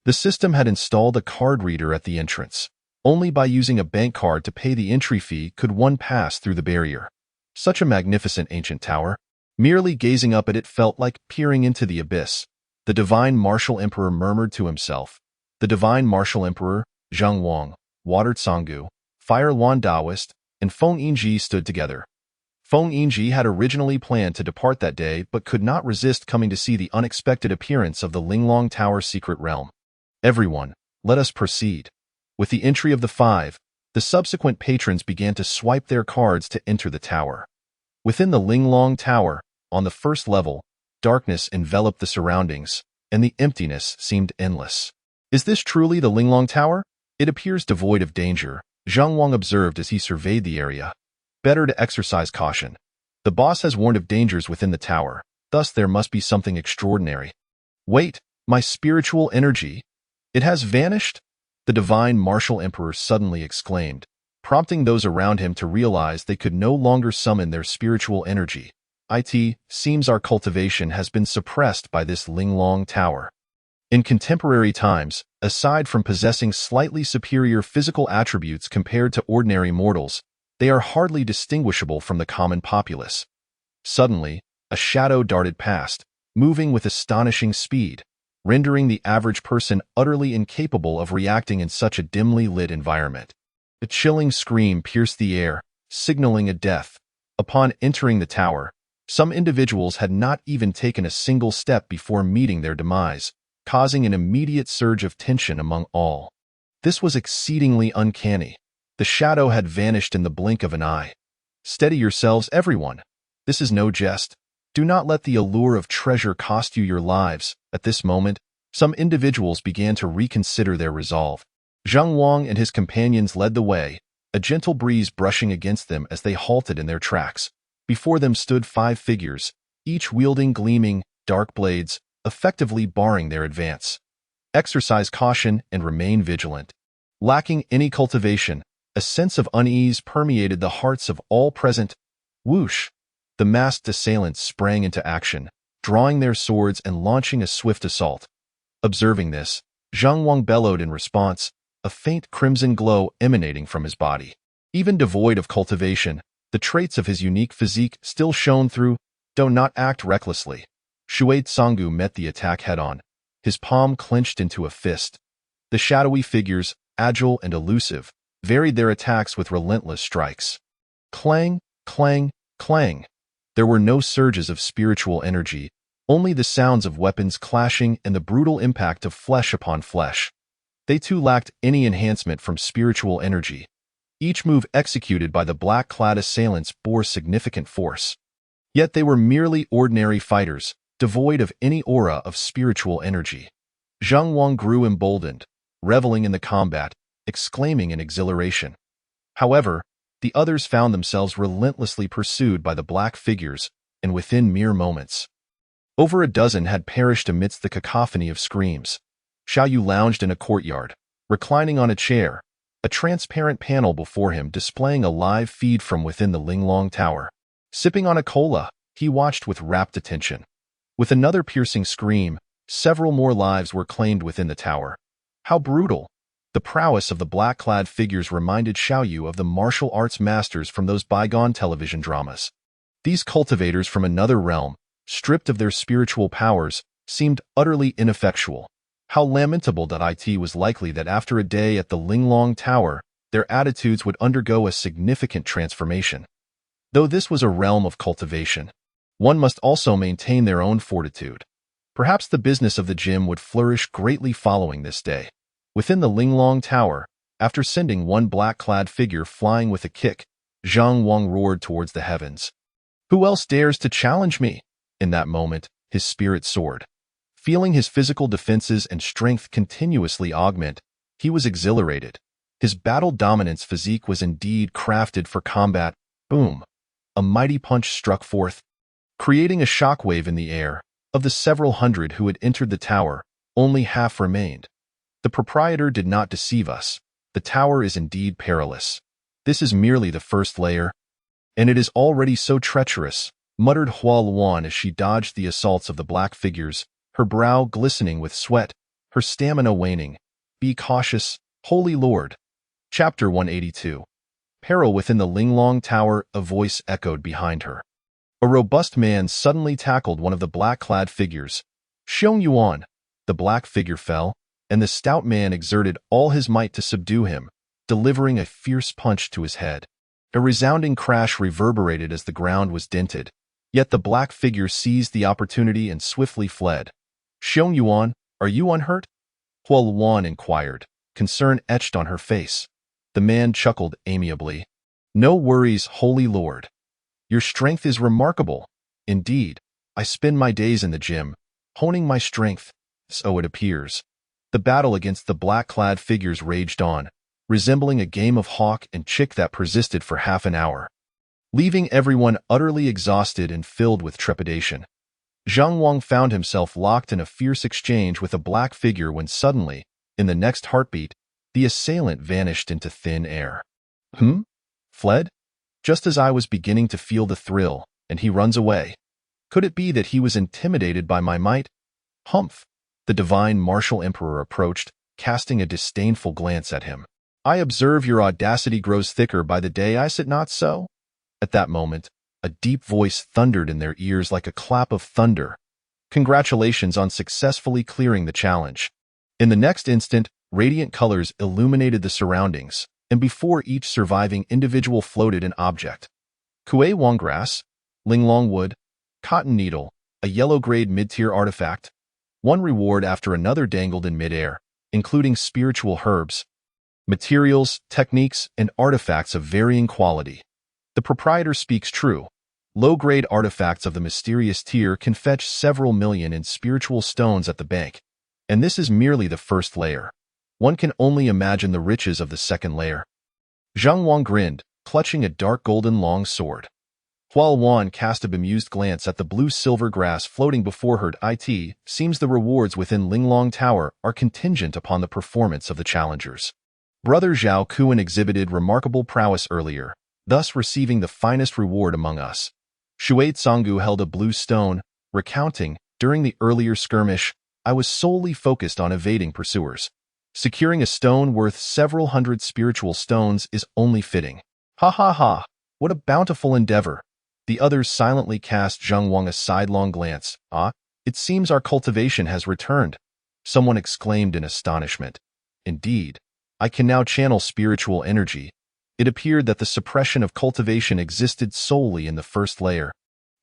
The system had installed a card reader at the entrance. Only by using a bank card to pay the entry fee could one pass through the barrier. Such a magnificent ancient tower. Merely gazing up at it felt like peering into the abyss. The Divine Martial Emperor murmured to himself. The Divine Martial Emperor, Zhang Wang, Water Tsangu, Fire Luan Daoist, and Feng Yingji stood together. Feng Yingji had originally planned to depart that day but could not resist coming to see the unexpected appearance of the Linglong Tower secret realm. "Everyone, let us proceed." With the entry of the 5, the subsequent patrons began to swipe their cards to enter the tower. Within the Linglong Tower, on the first level, darkness enveloped the surroundings, and the emptiness seemed endless. "Is this truly the Linglong Tower? It appears devoid of danger," Zhang Wang observed as he surveyed the area. "Better to exercise caution. The boss has warned of dangers within the tower, thus there must be something extraordinary." "Wait, my spiritual energy. It has vanished?" the divine martial emperor suddenly exclaimed, prompting those around him to realize they could no longer summon their spiritual energy. It seems our cultivation has been suppressed by this Linglong Tower. In contemporary times, aside from possessing slightly superior physical attributes compared to ordinary mortals, they are hardly distinguishable from the common populace. Suddenly, a shadow darted past, moving with astonishing speed, rendering the average person utterly incapable of reacting in such a dimly lit environment. A chilling scream pierced the air, signaling a death. Upon entering the tower, some individuals had not even taken a single step before meeting their demise, causing an immediate surge of tension among all. This was exceedingly uncanny. The shadow had vanished in the blink of an eye. Steady yourselves, everyone. This is no jest. Do not let the allure of treasure cost you your lives. At this moment, some individuals began to reconsider their resolve. Zhang Wang and his companions led the way, a gentle breeze brushing against them as they halted in their tracks. Before them stood 5 figures, each wielding gleaming, dark blades, effectively barring their advance. Exercise caution and remain vigilant. Lacking any cultivation, a sense of unease permeated the hearts of all present. Whoosh! The masked assailants sprang into action, drawing their swords and launching a swift assault. Observing this, Zhang Wang bellowed in response, a faint crimson glow emanating from his body. Even devoid of cultivation, the traits of his unique physique still shone through. Do not act recklessly. Shui Tsanggu met the attack head-on, his palm clenched into a fist. The shadowy figures, agile and elusive, varied their attacks with relentless strikes. Clang, clang, clang. There were no surges of spiritual energy, only the sounds of weapons clashing and the brutal impact of flesh upon flesh. They too lacked any enhancement from spiritual energy. Each move executed by the black-clad assailants bore significant force. Yet they were merely ordinary fighters, devoid of any aura of spiritual energy. Zhang Wang grew emboldened, reveling in the combat, exclaiming in exhilaration. However, the others found themselves relentlessly pursued by the black figures, and within mere moments, over a dozen had perished amidst the cacophony of screams. Xiaoyu lounged in a courtyard, reclining on a chair, a transparent panel before him displaying a live feed from within the Linglong Tower. Sipping on a cola, he watched with rapt attention. With another piercing scream, several more lives were claimed within the tower. How brutal! The prowess of the black-clad figures reminded Xiaoyu of the martial arts masters from those bygone television dramas. These cultivators from another realm, stripped of their spiritual powers, seemed utterly ineffectual. How lamentable that it was likely that after a day at the Linglong Tower, their attitudes would undergo a significant transformation. Though this was a realm of cultivation, one must also maintain their own fortitude. Perhaps the business of the gym would flourish greatly following this day. Within the Linglong Tower, after sending one black-clad figure flying with a kick, Zhang Wang roared towards the heavens. Who else dares to challenge me? In that moment, his spirit soared. Feeling his physical defenses and strength continuously augment, he was exhilarated. His battle dominance physique was indeed crafted for combat. Boom! A mighty punch struck forth, creating a shockwave in the air. Of the several hundred who had entered the tower, only half remained. The proprietor did not deceive us. The tower is indeed perilous. This is merely the first layer, and it is already so treacherous, muttered Hua Luan as she dodged the assaults of the black figures, her brow glistening with sweat, her stamina waning. Be cautious, Holy Lord. Chapter 182. Peril within the Linglong Tower, a voice echoed behind her. A robust man suddenly tackled one of the black-clad figures. Xiong Yuan. The black figure fell, and the stout man exerted all his might to subdue him, delivering a fierce punch to his head. A resounding crash reverberated as the ground was dented, yet the black figure seized the opportunity and swiftly fled. Xiong Yuan, are you unhurt? Hua Luan inquired, concern etched on her face. The man chuckled amiably. No worries, Holy Lord. Your strength is remarkable. Indeed, I spend my days in the gym, honing my strength, so it appears. The battle against the black-clad figures raged on, resembling a game of hawk and chick that persisted for half an hour, leaving everyone utterly exhausted and filled with trepidation. Zhang Wang found himself locked in a fierce exchange with a black figure when suddenly, in the next heartbeat, The assailant vanished into thin air. Hmm? Fled? Just as I was beginning to feel the thrill, and he runs away. Could it be that he was intimidated by my might? Humph! The divine martial emperor approached, casting a disdainful glance at him. I observe your audacity grows thicker by the day, is it not so? At that moment, a deep voice thundered in their ears like a clap of thunder. Congratulations on successfully clearing the challenge. In the next instant, radiant colors illuminated the surroundings, and before each surviving individual floated an object. Kue Wong grass, Linglong wood, cotton needle, a yellow-grade mid-tier artifact. One reward after another dangled in midair, including spiritual herbs, materials, techniques, and artifacts of varying quality. The proprietor speaks true. Low-grade artifacts of the mysterious tier can fetch several million in spiritual stones at the bank, and this is merely the first layer. One can only imagine the riches of the second layer. Zhang Wang grinned, clutching a dark golden long sword. Hual Wan cast a bemused glance at the blue-silver grass floating before her. It seems the rewards within Linglong Tower are contingent upon the performance of the challengers. Brother Zhao Kuan exhibited remarkable prowess earlier, thus receiving the finest reward among us. Shui Tsanggu held a blue stone, recounting, during the earlier skirmish, I was solely focused on evading pursuers. Securing a stone worth several hundred spiritual stones is only fitting. Ha ha ha! What a bountiful endeavor! The others silently cast Zhang Wang a sidelong glance. Ah, it seems our cultivation has returned. Someone exclaimed in astonishment. Indeed, I can now channel spiritual energy. It appeared that the suppression of cultivation existed solely in the first layer.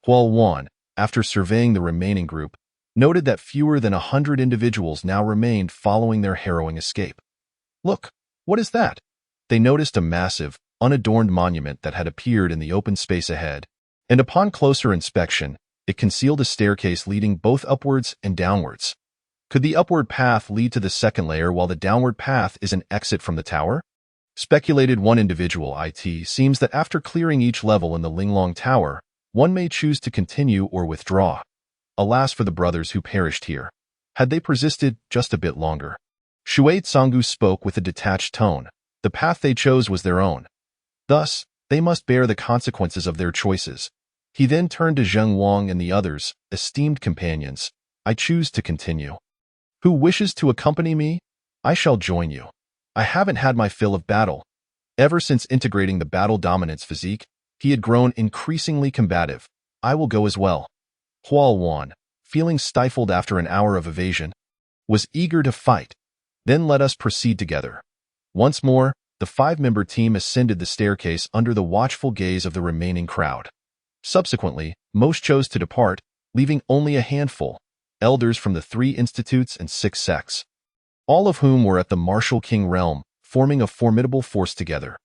Hual Wan, after surveying the remaining group, noted that fewer than 100 individuals now remained following their harrowing escape. Look, what is that? They noticed a massive, unadorned monument that had appeared in the open space ahead, and upon closer inspection, it concealed a staircase leading both upwards and downwards. Could the upward path lead to the second layer while the downward path is an exit from the tower? Speculated one individual. It seems that after clearing each level in the Linglong Tower, one may choose to continue or withdraw. Alas for the brothers who perished here. Had they persisted just a bit longer. Shui Tsanggu spoke with a detached tone. The path they chose was their own. Thus, they must bear the consequences of their choices. He then turned to Zheng Wang and the others, esteemed companions. I choose to continue. Who wishes to accompany me? I shall join you. I haven't had my fill of battle. Ever since integrating the battle dominance physique, he had grown increasingly combative. I will go as well. Hual Wan, feeling stifled after an hour of evasion, was eager to fight. Then let us proceed together. Once more, the 5-member team ascended the staircase under the watchful gaze of the remaining crowd. Subsequently, most chose to depart, leaving only a handful, elders from the 3 institutes and 6 sects, all of whom were at the Martial King realm, forming a formidable force together.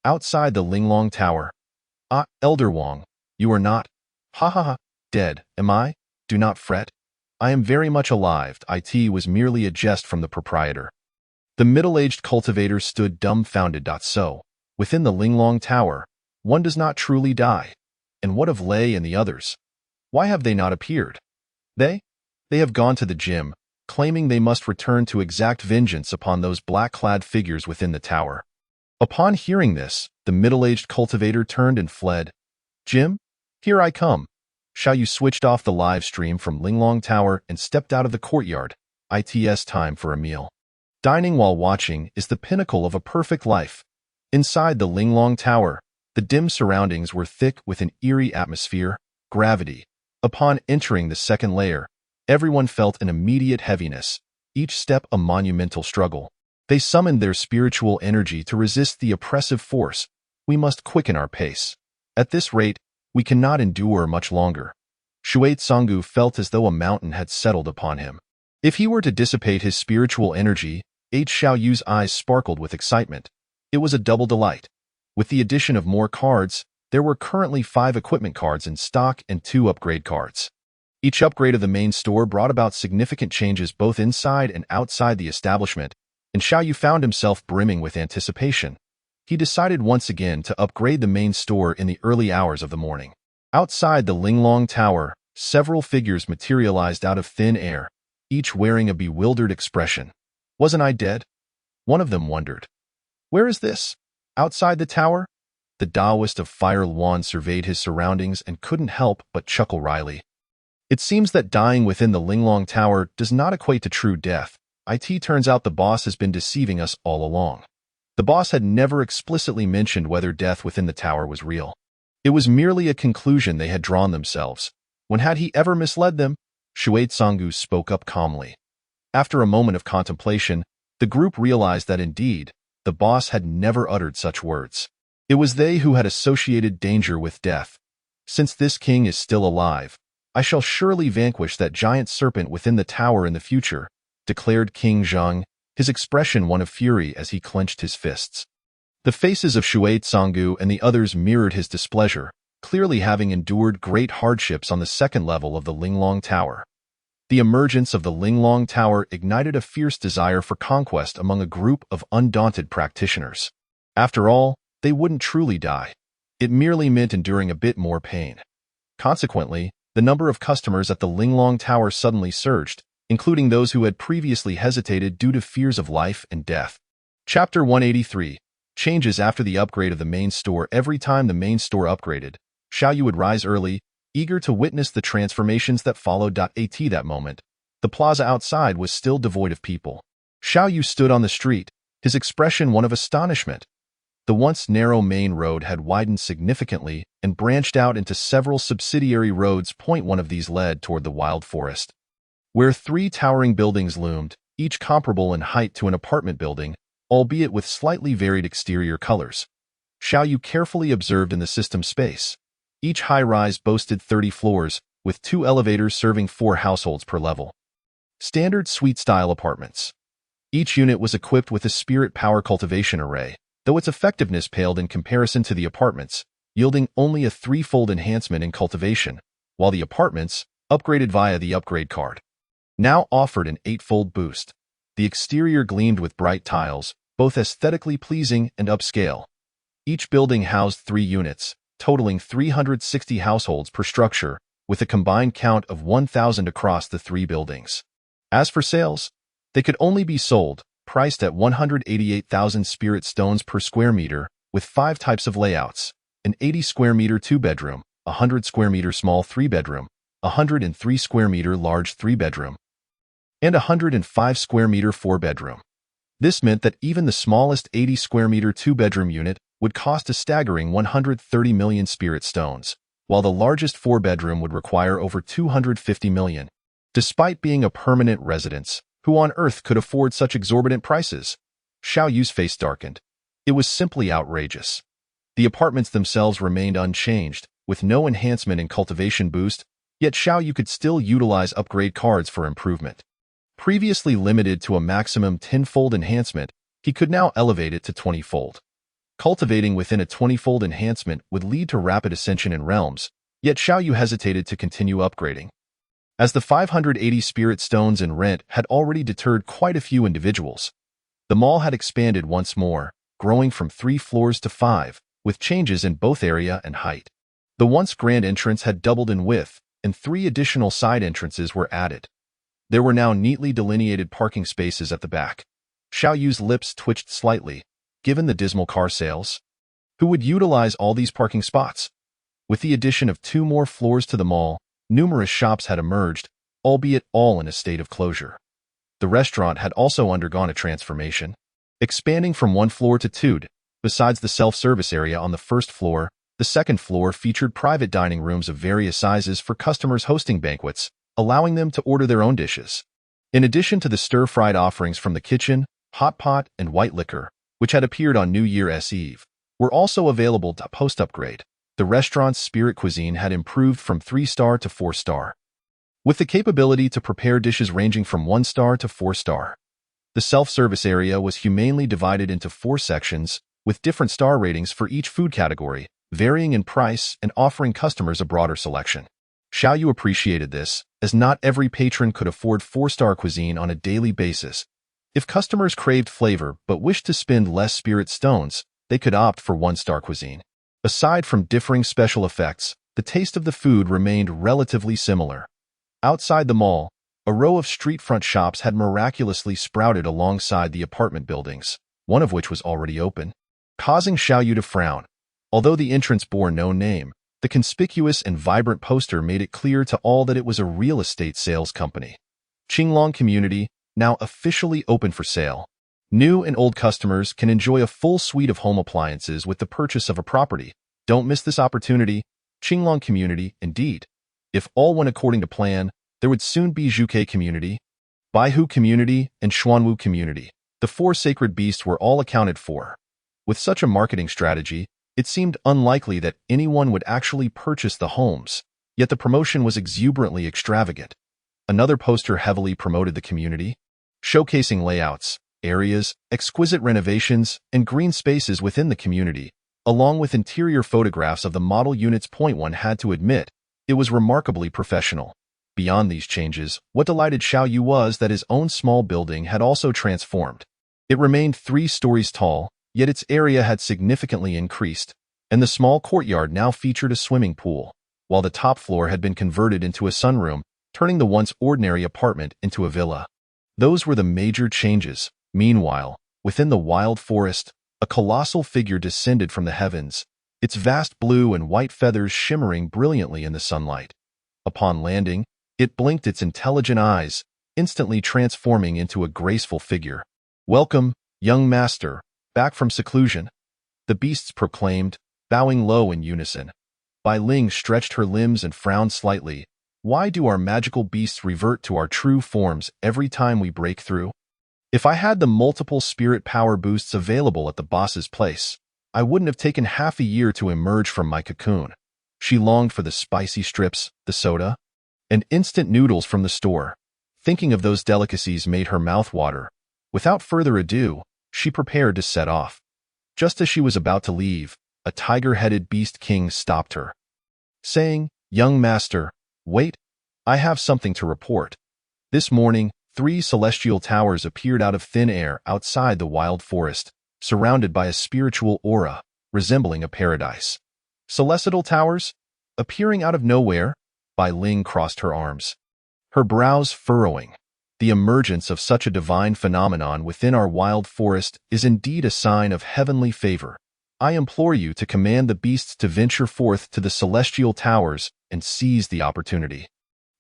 Outside the Linglong Tower. Ah, Elder Wang, you are not. Ha ha ha, dead, am I? Do not fret. I am very much alive. It was merely a jest from the proprietor. The middle-aged cultivator stood dumbfounded. So, within the Linglong Tower, one does not truly die. And what of Lei and the others? Why have they not appeared? They have gone to the gym, claiming they must return to exact vengeance upon those black-clad figures within the tower. Upon hearing this, the middle-aged cultivator turned and fled. Jim, here I come. Shao Yu switched off the live stream from Linglong Tower and stepped out of the courtyard. It's time for a meal. Dining while watching is the pinnacle of a perfect life. Inside the Linglong Tower, the dim surroundings were thick with an eerie atmosphere, gravity. Upon entering the second layer, everyone felt an immediate heaviness, each step a monumental struggle. They summoned their spiritual energy to resist the oppressive force. We must quicken our pace. At this rate, we cannot endure much longer. Shui Tsanggu felt as though a mountain had settled upon him. If he were to dissipate his spiritual energy, Xiao Yu's eyes sparkled with excitement. It was a double delight. With the addition of more cards, there were currently 5 equipment cards in stock and 2 upgrade cards. Each upgrade of the main store brought about significant changes both inside and outside the establishment, and Xiao Yu found himself brimming with anticipation. He decided once again to upgrade the main store in the early hours of the morning. Outside the Linglong Tower, several figures materialized out of thin air, each wearing a bewildered expression. Wasn't I dead? One of them wondered, "Where is this? Outside the tower?" The Taoist of Fire Luan surveyed his surroundings and couldn't help but chuckle wryly. It seems that dying within the Linglong Tower does not equate to true death. It turns out the boss has been deceiving us all along. The boss had never explicitly mentioned whether death within the tower was real. It was merely a conclusion they had drawn themselves. When had he ever misled them? Shuai Tsanggu spoke up calmly. After a moment of contemplation, the group realized that indeed, the boss had never uttered such words. It was they who had associated danger with death. Since this king is still alive, I shall surely vanquish that giant serpent within the tower in the future, declared King Zhang, his expression one of fury as he clenched his fists. The faces of Shuai Tsanggu and the others mirrored his displeasure, clearly having endured great hardships on the second level of the Linglong Tower. The emergence of the Linglong Tower ignited a fierce desire for conquest among a group of undaunted practitioners. After all, they wouldn't truly die. It merely meant enduring a bit more pain. Consequently, the number of customers at the Linglong Tower suddenly surged, including those who had previously hesitated due to fears of life and death. Chapter 183. Changes after the upgrade of the main store. Every time the main store upgraded, Xiaoyu would rise early, eager to witness the transformations that followed. At that moment, the plaza outside was still devoid of people. Xiaoyu stood on the street, his expression one of astonishment. The once narrow main road had widened significantly and branched out into several subsidiary roads. One of these led toward the wild forest, where three towering buildings loomed, each comparable in height to an apartment building, albeit with slightly varied exterior colors. Xiaoyu carefully observed in the system space. Each high-rise boasted 30 floors, with 2 elevators serving 4 households per level. Standard suite-style apartments. Each unit was equipped with a spirit power cultivation array, though its effectiveness paled in comparison to the apartments, yielding only a 3-fold enhancement in cultivation, while the apartments, upgraded via the upgrade card, now offered an 8-fold boost. The exterior gleamed with bright tiles, both aesthetically pleasing and upscale. Each building housed 3 units, totaling 360 households per structure, with a combined count of 1,000 across the 3 buildings. As for sales, they could only be sold, priced at 188,000 spirit stones per square meter, with 5 types of layouts: an 80 square meter 2-bedroom, 100 square meter small 3-bedroom, 103 square meter large 3-bedroom, and 105 square meter 4-bedroom. This meant that even the smallest 80 square meter 2-bedroom unit would cost a staggering 130 million spirit stones, while the largest 4-bedroom would require over 250 million. Despite being a permanent residence, who on earth could afford such exorbitant prices? Xiaoyu's face darkened. It was simply outrageous. The apartments themselves remained unchanged, with no enhancement in cultivation boost, yet Xiaoyu could still utilize upgrade cards for improvement. Previously limited to a maximum 10-fold enhancement, he could now elevate it to 20-fold. Cultivating within a 20-fold enhancement would lead to rapid ascension in realms, yet Xiaoyu hesitated to continue upgrading. As the 580 spirit stones in rent had already deterred quite a few individuals, the mall had expanded once more, growing from 3 floors to 5, with changes in both area and height. The once grand entrance had doubled in width, and 3 additional side entrances were added. There were now neatly delineated parking spaces at the back. Xiaoyu's lips twitched slightly, given the dismal car sales. Who would utilize all these parking spots? With the addition of 2 more floors to the mall, numerous shops had emerged, albeit all in a state of closure. The restaurant had also undergone a transformation, expanding from 1 floor to 2. Besides the self-service area on the first floor, the second floor featured private dining rooms of various sizes for customers hosting banquets, allowing them to order their own dishes. In addition to the stir-fried offerings from the kitchen, hot pot, and white liquor, which had appeared on New Year's Eve, were also available to post-upgrade. The restaurant's spirit cuisine had improved from 3-star to 4-star, with the capability to prepare dishes ranging from 1-star to 4-star. The self-service area was humanely divided into 4 sections, with different star ratings for each food category, varying in price and offering customers a broader selection. Xiaoyu appreciated this, as not every patron could afford 4-star cuisine on a daily basis. If customers craved flavor but wished to spend less spirit stones, they could opt for 1-star cuisine. Aside from differing special effects, the taste of the food remained relatively similar. Outside the mall, A row of street-front shops had miraculously sprouted alongside the apartment buildings, one of which was already open, causing Xiao Yu to frown. Although the entrance bore no name, the conspicuous and vibrant poster made it clear to all that it was a real estate sales company. Qinglong Community, now officially open for sale. New and old customers can enjoy a full suite of home appliances with the purchase of a property. Don't miss this opportunity. Qinglong Community, indeed. If all went according to plan, there would soon be Zhuke Community, Baihu Community, and Xuanwu Community. The four sacred beasts were all accounted for. With such a marketing strategy, it seemed unlikely that anyone would actually purchase the homes, yet the promotion was exuberantly extravagant. Another poster heavily promoted the community, showcasing layouts, areas, exquisite renovations, and green spaces within the community, along with interior photographs of the model units. One had to admit, it was remarkably professional. Beyond these changes, what delighted Xiao Yu was that his own small building had also transformed. It remained 3 stories tall, yet its area had significantly increased, and the small courtyard now featured a swimming pool, while the top floor had been converted into a sunroom, turning the once ordinary apartment into a villa. Those were the major changes. Meanwhile, within the wild forest, a colossal figure descended from the heavens, its vast blue and white feathers shimmering brilliantly in the sunlight. Upon landing, it blinked its intelligent eyes, instantly transforming into a graceful figure. "Welcome, young master, back from seclusion," the beasts proclaimed, bowing low in unison. Bai Ling stretched her limbs and frowned slightly. Why do our magical beasts revert to our true forms every time we break through? If I had the multiple spirit power boosts available at the boss's place, I wouldn't have taken half a year to emerge from my cocoon. She longed for the spicy strips, the soda, and instant noodles from the store. Thinking of those delicacies made her mouth water. Without further ado, she prepared to set off. Just as she was about to leave, a tiger-headed beast king stopped her, saying, "Young master, wait, I have something to report." This morning, 3 celestial towers appeared out of thin air outside the wild forest, surrounded by a spiritual aura, resembling a paradise. Celestial towers? Appearing out of nowhere? Bai Ling crossed her arms, her brows furrowing. The emergence of such a divine phenomenon within our wild forest is indeed a sign of heavenly favor. I implore you to command the beasts to venture forth to the celestial towers and seize the opportunity.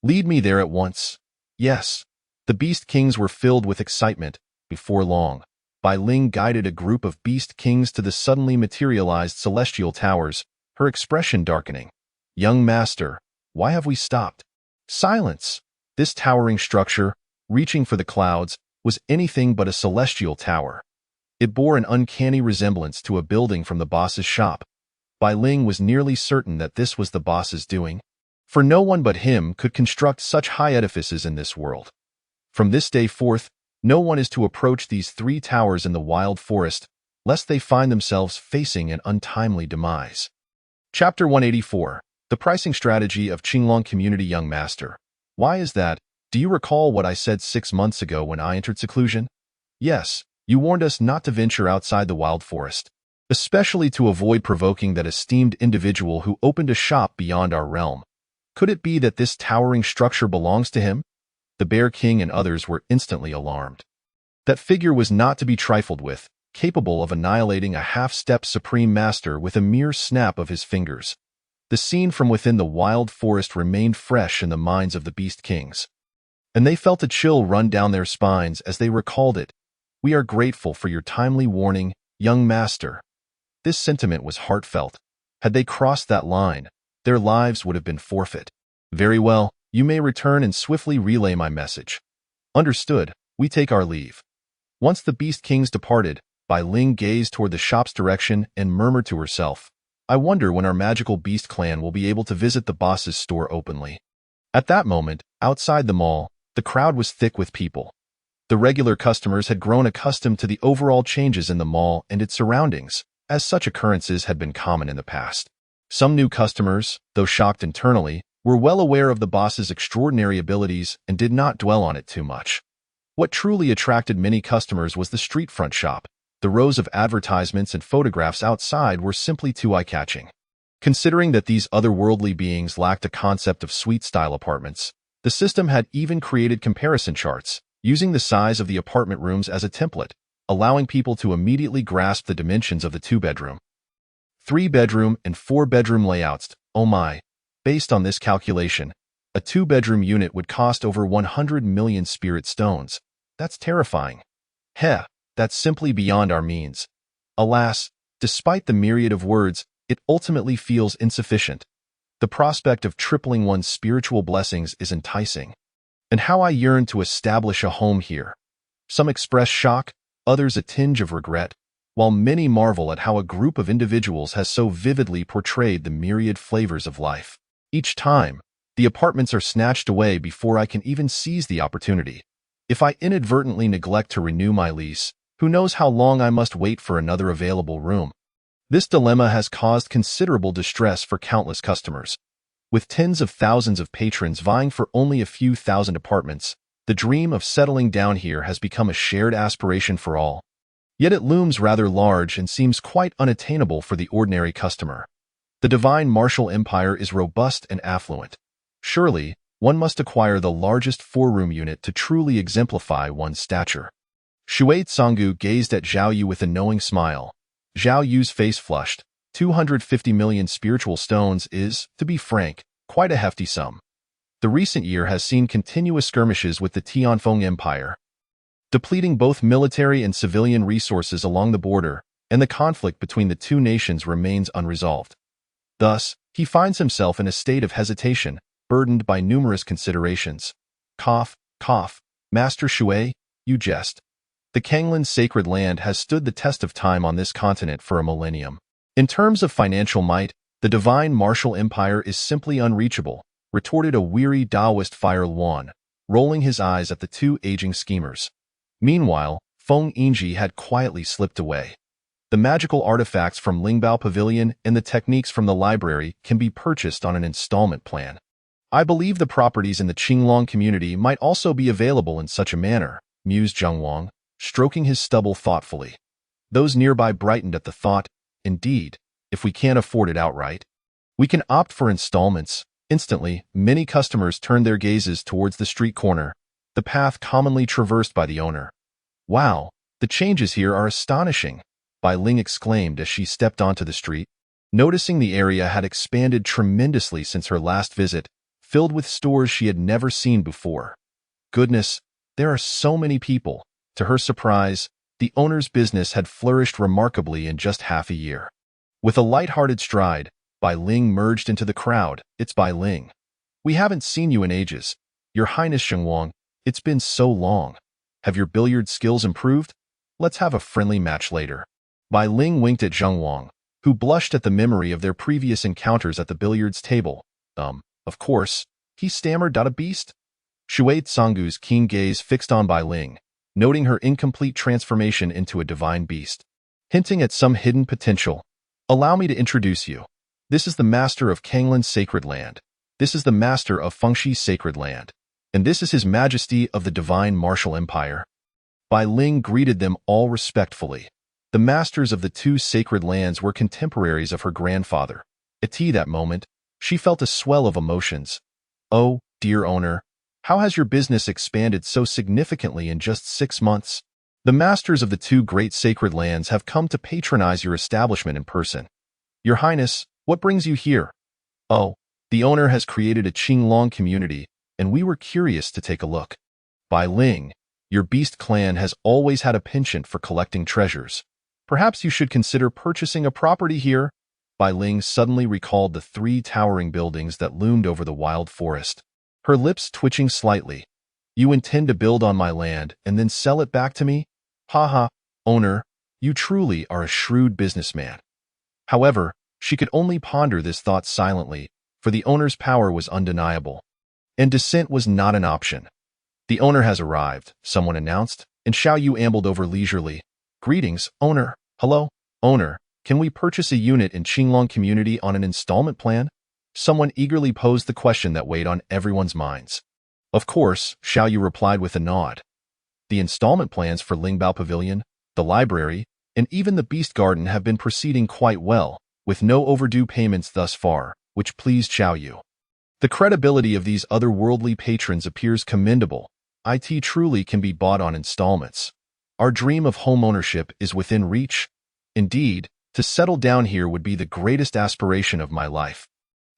Lead me there at once. Yes. The beast kings were filled with excitement. Before long, Bai Ling guided a group of beast kings to the suddenly materialized celestial towers, her expression darkening. "Young master, why have we stopped?" "Silence!" This towering structure, reaching for the clouds, was anything but a celestial tower. It bore an uncanny resemblance to a building from the boss's shop. Bai Ling was nearly certain that this was the boss's doing, for no one but him could construct such high edifices in this world. From this day forth, no one is to approach these 3 towers in the wild forest, lest they find themselves facing an untimely demise. Chapter 184. The Pricing Strategy of Qinglong Community. Young Master. Why is that? Do you recall what I said 6 months ago when I entered seclusion? Yes, you warned us not to venture outside the wild forest, especially to avoid provoking that esteemed individual who opened a shop beyond our realm. Could it be that this towering structure belongs to him? The Bear King and others were instantly alarmed. That figure was not to be trifled with, capable of annihilating a half-step supreme master with a mere snap of his fingers. The scene from within the wild forest remained fresh in the minds of the Beast Kings, and they felt a chill run down their spines as they recalled it. "We are grateful for your timely warning, young master." This sentiment was heartfelt. Had they crossed that line, their lives would have been forfeit. "Very well, you may return and swiftly relay my message." "Understood, we take our leave." Once the Beast Kings departed, Bai Ling gazed toward the shop's direction and murmured to herself, "I wonder when our magical beast clan will be able to visit the boss's store openly." At that moment, outside the mall, the crowd was thick with people. The regular customers had grown accustomed to the overall changes in the mall and its surroundings, as such occurrences had been common in the past. Some new customers, though shocked internally, were well aware of the boss's extraordinary abilities and did not dwell on it too much. What truly attracted many customers was the street front shop. The rows of advertisements and photographs outside were simply too eye-catching. Considering that these otherworldly beings lacked a concept of suite-style apartments, The system had even created comparison charts, using the size of the apartment rooms as a template, allowing people to immediately grasp the dimensions of the 2-bedroom, 3-bedroom, and 4-bedroom layouts. Oh my! Based on this calculation, a 2-bedroom unit would cost over 100 million spirit stones. That's terrifying. Heh, that's simply beyond our means. Alas, despite the myriad of words, it ultimately feels insufficient. The prospect of tripling one's spiritual blessings is enticing. And how I yearn to establish a home here. Some express shock, others a tinge of regret, while many marvel at how a group of individuals has so vividly portrayed the myriad flavors of life. Each time, the apartments are snatched away before I can even seize the opportunity. If I inadvertently neglect to renew my lease, who knows how long I must wait for another available room. This dilemma has caused considerable distress for countless customers. With tens of thousands of patrons vying for only a few thousand apartments, the dream of settling down here has become a shared aspiration for all. Yet it looms rather large and seems quite unattainable for the ordinary customer. The divine martial empire is robust and affluent. Surely, one must acquire the largest 4-room unit to truly exemplify one's stature. Shui Tsanggu gazed at Zhao Yu with a knowing smile. Zhao Yu's face flushed. 250 million spiritual stones is, to be frank, quite a hefty sum. The recent year has seen continuous skirmishes with the Tianfeng Empire, depleting both military and civilian resources along the border, and the conflict between the two nations remains unresolved. Thus, he finds himself in a state of hesitation, burdened by numerous considerations. Cough, cough, Master Shui, you jest. The Kanglin's sacred land has stood the test of time on this continent for a millennium. In terms of financial might, the divine martial empire is simply unreachable, retorted a weary Taoist Fire Luan, rolling his eyes at the two aging schemers. Meanwhile, Feng Yingji had quietly slipped away. The magical artifacts from Lingbao Pavilion and the techniques from the library can be purchased on an installment plan. I believe the properties in the Qinglong community might also be available in such a manner, mused Zheng Wang, stroking his stubble thoughtfully. Those nearby brightened at the thought. Indeed, if we can't afford it outright, we can opt for installments. Instantly, many customers turned their gazes towards the street corner, the path commonly traversed by the owner. Wow, the changes here are astonishing, Bai Ling exclaimed as she stepped onto the street. Noticing the area had expanded tremendously since her last visit, filled with stores she had never seen before. Goodness, there are so many people. To her surprise, the owner's business had flourished remarkably in just half a year. With a light-hearted stride, Bai Ling merged into the crowd. It's Bai Ling. We haven't seen you in ages. Your Highness Zheng Wang, it's been so long. Have your billiard skills improved? Let's have a friendly match later. Bai Ling winked at Zheng Wang, who blushed at the memory of their previous encounters at the billiards table. Of course, he stammered. A beast? Shui Tsanggu's keen gaze fixed on Bai Ling, noting her incomplete transformation into a divine beast, hinting at some hidden potential. Allow me to introduce you. This is the master of Kanglin's sacred land. This is the master of Fengshi's sacred land. And this is his majesty of the divine martial empire. Bai Ling greeted them all respectfully. The masters of the two sacred lands were contemporaries of her grandfather. At that moment, she felt a swell of emotions. Oh, dear owner, how has your business expanded so significantly in just 6 months? The masters of the two great sacred lands have come to patronize your establishment in person. Your Highness, what brings you here? Oh, the owner has created a Qinglong community, and we were curious to take a look. Bai Ling, your beast clan has always had a penchant for collecting treasures. Perhaps you should consider purchasing a property here. Bai Ling suddenly recalled the 3 towering buildings that loomed over the wild forest, her lips twitching slightly. You intend to build on my land and then sell it back to me? Haha, owner, you truly are a shrewd businessman. However, she could only ponder this thought silently, for the owner's power was undeniable, and dissent was not an option. The owner has arrived, someone announced, and Xiao Yu ambled over leisurely. Greetings, owner. Hello, owner. Can we purchase a unit in Qinglong community on an installment plan? Someone eagerly posed the question that weighed on everyone's minds. Of course, Xiao Yu replied with a nod. The installment plans for Lingbao Pavilion, the library, and even the Beast Garden have been proceeding quite well, with no overdue payments thus far, which pleased Xiao Yu. The credibility of these otherworldly patrons appears commendable. It truly can be bought on installments. Our dream of homeownership is within reach. Indeed, to settle down here would be the greatest aspiration of my life.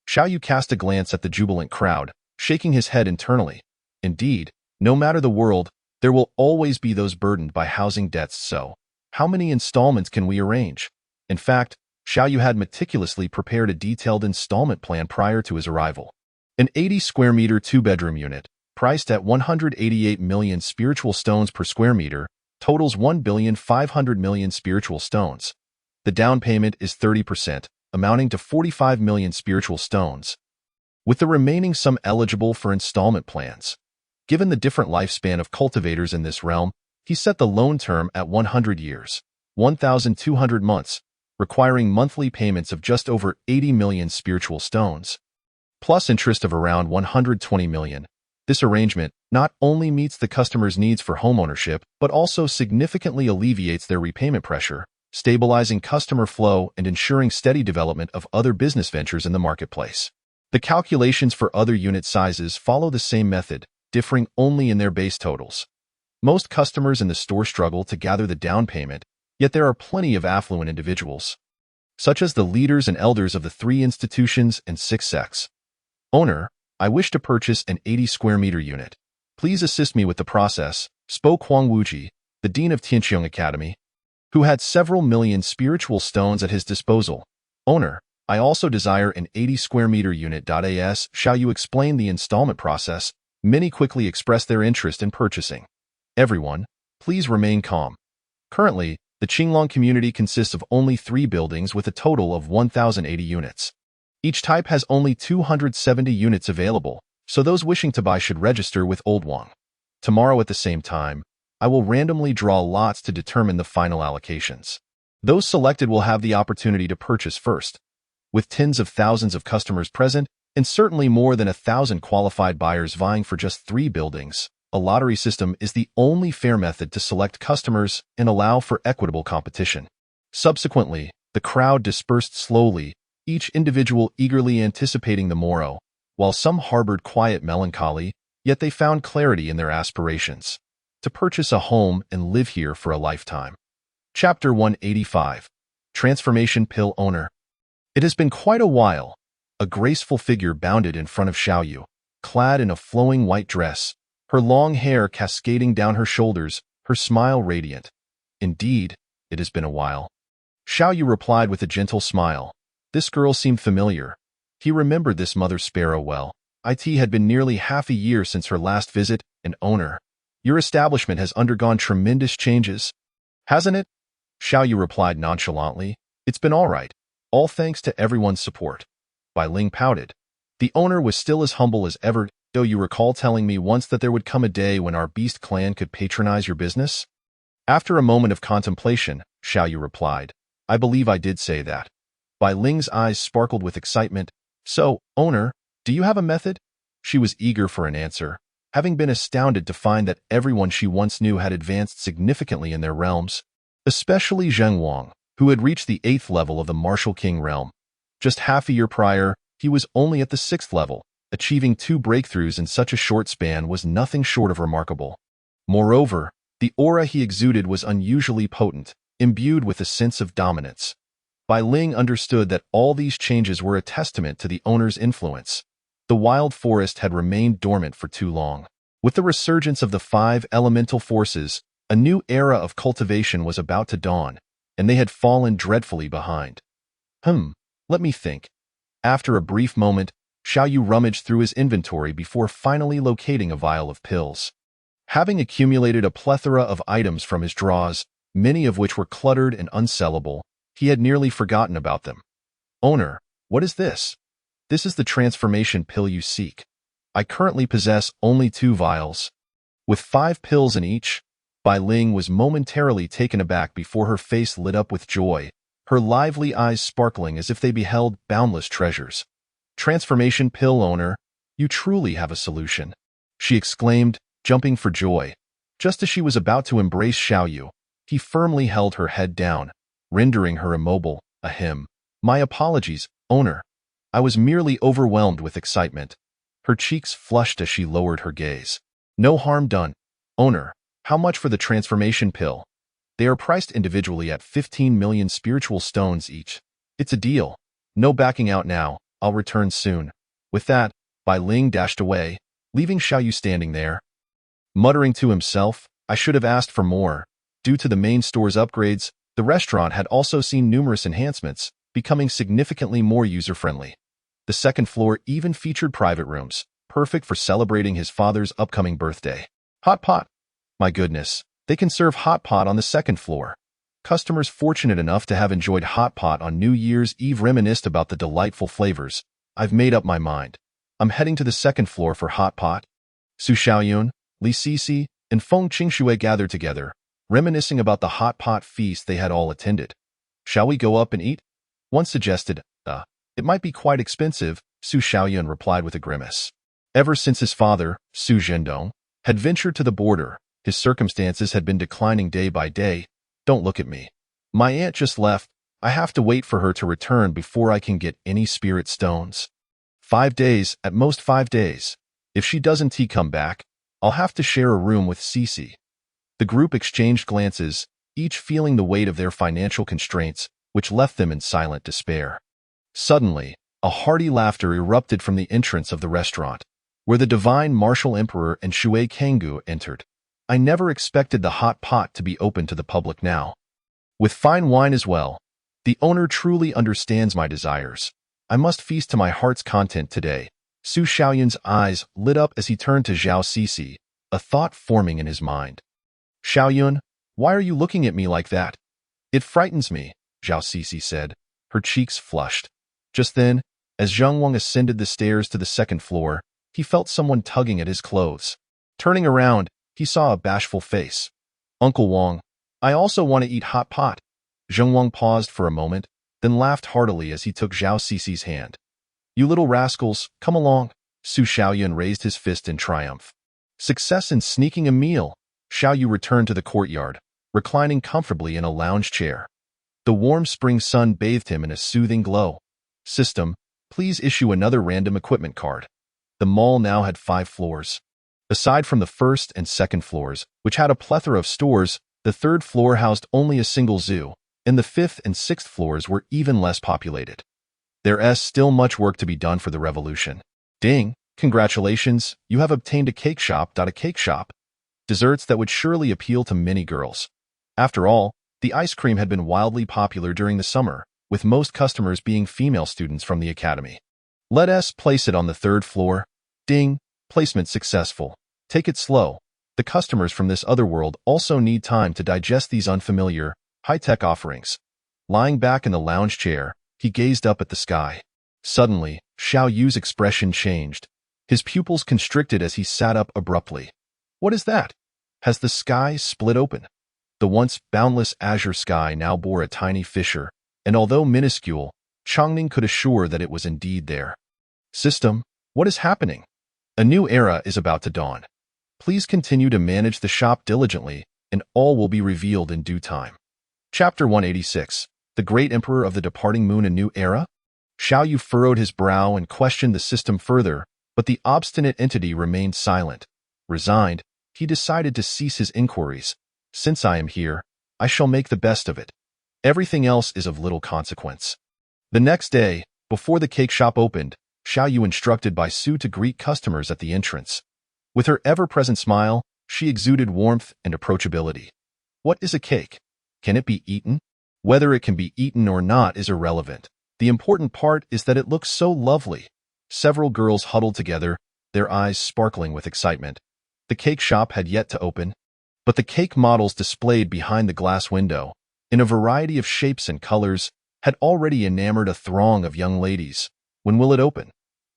Xiao Yu cast a glance at the jubilant crowd, shaking his head internally. Indeed, no matter the world, there will always be those burdened by housing debts, so how many installments can we arrange? In fact, Xiao Yu had meticulously prepared a detailed installment plan prior to his arrival. An 80-square-meter two-bedroom unit, priced at 188 million spiritual stones per square meter, totals 1,500 million spiritual stones. The down payment is 30%, amounting to 45 million spiritual stones, with the remaining sum eligible for installment plans. Given the different lifespan of cultivators in this realm, he set the loan term at 100 years, 1,200 months, requiring monthly payments of just over 80 million spiritual stones, plus interest of around 120 million. This arrangement not only meets the customer's needs for homeownership, but also significantly alleviates their repayment pressure, stabilizing customer flow and ensuring steady development of other business ventures in the marketplace. The calculations for other unit sizes follow the same method, differing only in their base totals. Most customers in the store struggle to gather the down payment, yet there are plenty of affluent individuals, such as the leaders and elders of the 3 institutions and 6 sects. Owner, I wish to purchase an 80-square-meter unit. Please assist me with the process, spoke Huang Wuji, the dean of Tianqiong Academy, who had several million spiritual stones at his disposal. Owner, I also desire an 80-square-meter unit. As Xiao Yu explained the installment process, many quickly expressed their interest in purchasing. Everyone, please remain calm. Currently, the Qinglong community consists of only 3 buildings with a total of 1,080 units. Each type has only 270 units available, so those wishing to buy should register with Old Wang. Tomorrow at the same time, I will randomly draw lots to determine the final allocations. Those selected will have the opportunity to purchase first. With tens of thousands of customers present, and certainly more than 1,000 qualified buyers vying for just 3 buildings, a lottery system is the only fair method to select customers and allow for equitable competition. Subsequently, the crowd dispersed slowly, each individual eagerly anticipating the morrow, while some harbored quiet melancholy, yet they found clarity in their aspirations to purchase a home and live here for a lifetime. Chapter 185. Transformation Pill Owner. It has been quite a while. A graceful figure bounded in front of Xiao Yu, clad in a flowing white dress, her long hair cascading down her shoulders, her smile radiant. Indeed, it has been a while. Xiao Yu replied with a gentle smile. This girl seemed familiar. He remembered this mother sparrow well. It had been nearly half a year since her last visit, and owner, your establishment has undergone tremendous changes, hasn't it? Xiao Yu replied nonchalantly. It's been all right, all thanks to everyone's support. Bai Ling pouted. The owner was still as humble as ever. Do you recall telling me once that there would come a day when our beast clan could patronize your business? After a moment of contemplation, Xiao Yu replied, I believe I did say that. Bai Ling's eyes sparkled with excitement. So, owner, do you have a method? She was eager for an answer, having been astounded to find that everyone she once knew had advanced significantly in their realms, especially Zheng Wang, who had reached the 8th level of the Martial King realm. Just half a year prior, he was only at the 6th level. Achieving 2 breakthroughs in such a short span was nothing short of remarkable. Moreover, the aura he exuded was unusually potent, imbued with a sense of dominance. Bai Ling understood that all these changes were a testament to the owner's influence. The wild forest had remained dormant for too long. With the resurgence of the 5 elemental forces, a new era of cultivation was about to dawn, and they had fallen dreadfully behind. Let me think. After a brief moment, Xiao Yu rummaged through his inventory before finally locating a vial of pills. Having accumulated a plethora of items from his drawers, many of which were cluttered and unsellable, he had nearly forgotten about them. Owner, what is this? This is the transformation pill you seek. I currently possess only 2 vials. With 5 pills in each, Bai Ling was momentarily taken aback before her face lit up with joy, her lively eyes sparkling as if they beheld boundless treasures. Transformation pill owner, you truly have a solution, she exclaimed, jumping for joy. Just as she was about to embrace Xiao Yu, he firmly held her head down, rendering her immobile. My apologies, owner. I was merely overwhelmed with excitement. Her cheeks flushed as she lowered her gaze. No harm done. Owner, how much for the transformation pill? They are priced individually at 15 million spiritual stones each. It's a deal. No backing out now. I'll return soon. With that, Bai Ling dashed away, leaving Xiaoyu standing there. Muttering to himself, I should have asked for more. Due to the main store's upgrades, the restaurant had also seen numerous enhancements, becoming significantly more user-friendly. The second floor even featured private rooms, perfect for celebrating his father's upcoming birthday. Hot pot. My goodness, they can serve hot pot on the second floor. Customers fortunate enough to have enjoyed hot pot on New Year's Eve reminisced about the delightful flavors. I've made up my mind. I'm heading to the second floor for hot pot. Su Xiaoyun, Li Sisi, and Feng Qingxue gathered together, reminiscing about the hot pot feast they had all attended. Shall we go up and eat? One suggested. It might be quite expensive, Su Xiaoyun replied with a grimace. Ever since his father, Su Zhendong, had ventured to the border, his circumstances had been declining day by day. Don't look at me. My aunt just left. I have to wait for her to return before I can get any spirit stones. 5 days, at most 5 days. If she doesn't come back, I'll have to share a room with Cece. The group exchanged glances, each feeling the weight of their financial constraints, which left them in silent despair. Suddenly, a hearty laughter erupted from the entrance of the restaurant, where the divine martial emperor and Shui Kanggu entered. I never expected the hot pot to be open to the public now. With fine wine as well. The owner truly understands my desires. I must feast to my heart's content today. Su Xiaoyun's eyes lit up as he turned to Zhao Cece, a thought forming in his mind. Xiaoyun, why are you looking at me like that? It frightens me, Zhao Cece said, her cheeks flushed. Just then, as Zhang Wang ascended the stairs to the second floor, he felt someone tugging at his clothes. Turning around, he saw a bashful face. Uncle Wang, I also want to eat hot pot. Zhang Wang paused for a moment, then laughed heartily as he took Zhao Cece's hand. You little rascals, come along. Su Xiaoyun raised his fist in triumph. Success in sneaking a meal. Xiaoyu returned to the courtyard, reclining comfortably in a lounge chair. The warm spring sun bathed him in a soothing glow. System, please issue another random equipment card. The mall now had 5 floors. Aside from the first and second floors, which had a plethora of stores, the third floor housed only a single zoo, and the fifth and sixth floors were even less populated. There's still much work to be done for the revolution. Ding, congratulations, you have obtained a cake shop. A cake shop. Desserts that would surely appeal to many girls. After all, the ice cream had been wildly popular during the summer, with most customers being female students from the academy. Let us place it on the 3rd floor. Ding, placement successful. Take it slow. The customers from this other world also need time to digest these unfamiliar, high-tech offerings. Lying back in the lounge chair, he gazed up at the sky. Suddenly, Xiao Yu's expression changed. His pupils constricted as he sat up abruptly. What is that? Has the sky split open? The once boundless azure sky now bore a tiny fissure, and although minuscule, Changning could assure that it was indeed there. System, what is happening? A new era is about to dawn. Please continue to manage the shop diligently, and all will be revealed in due time. Chapter 186. The Great Emperor of the Departing Moon, a New Era? Xiao Yu furrowed his brow and questioned the system further, but the obstinate entity remained silent. Resigned, he decided to cease his inquiries. Since I am here, I shall make the best of it. Everything else is of little consequence. The next day, before the cake shop opened, Xiao Yu instructed Bai Su to greet customers at the entrance. With her ever-present smile, she exuded warmth and approachability. What is a cake? Can it be eaten? Whether it can be eaten or not is irrelevant. The important part is that it looks so lovely. Several girls huddled together, their eyes sparkling with excitement. The cake shop had yet to open, but the cake models displayed behind the glass window, in a variety of shapes and colors, had already enamored a throng of young ladies. When will it open?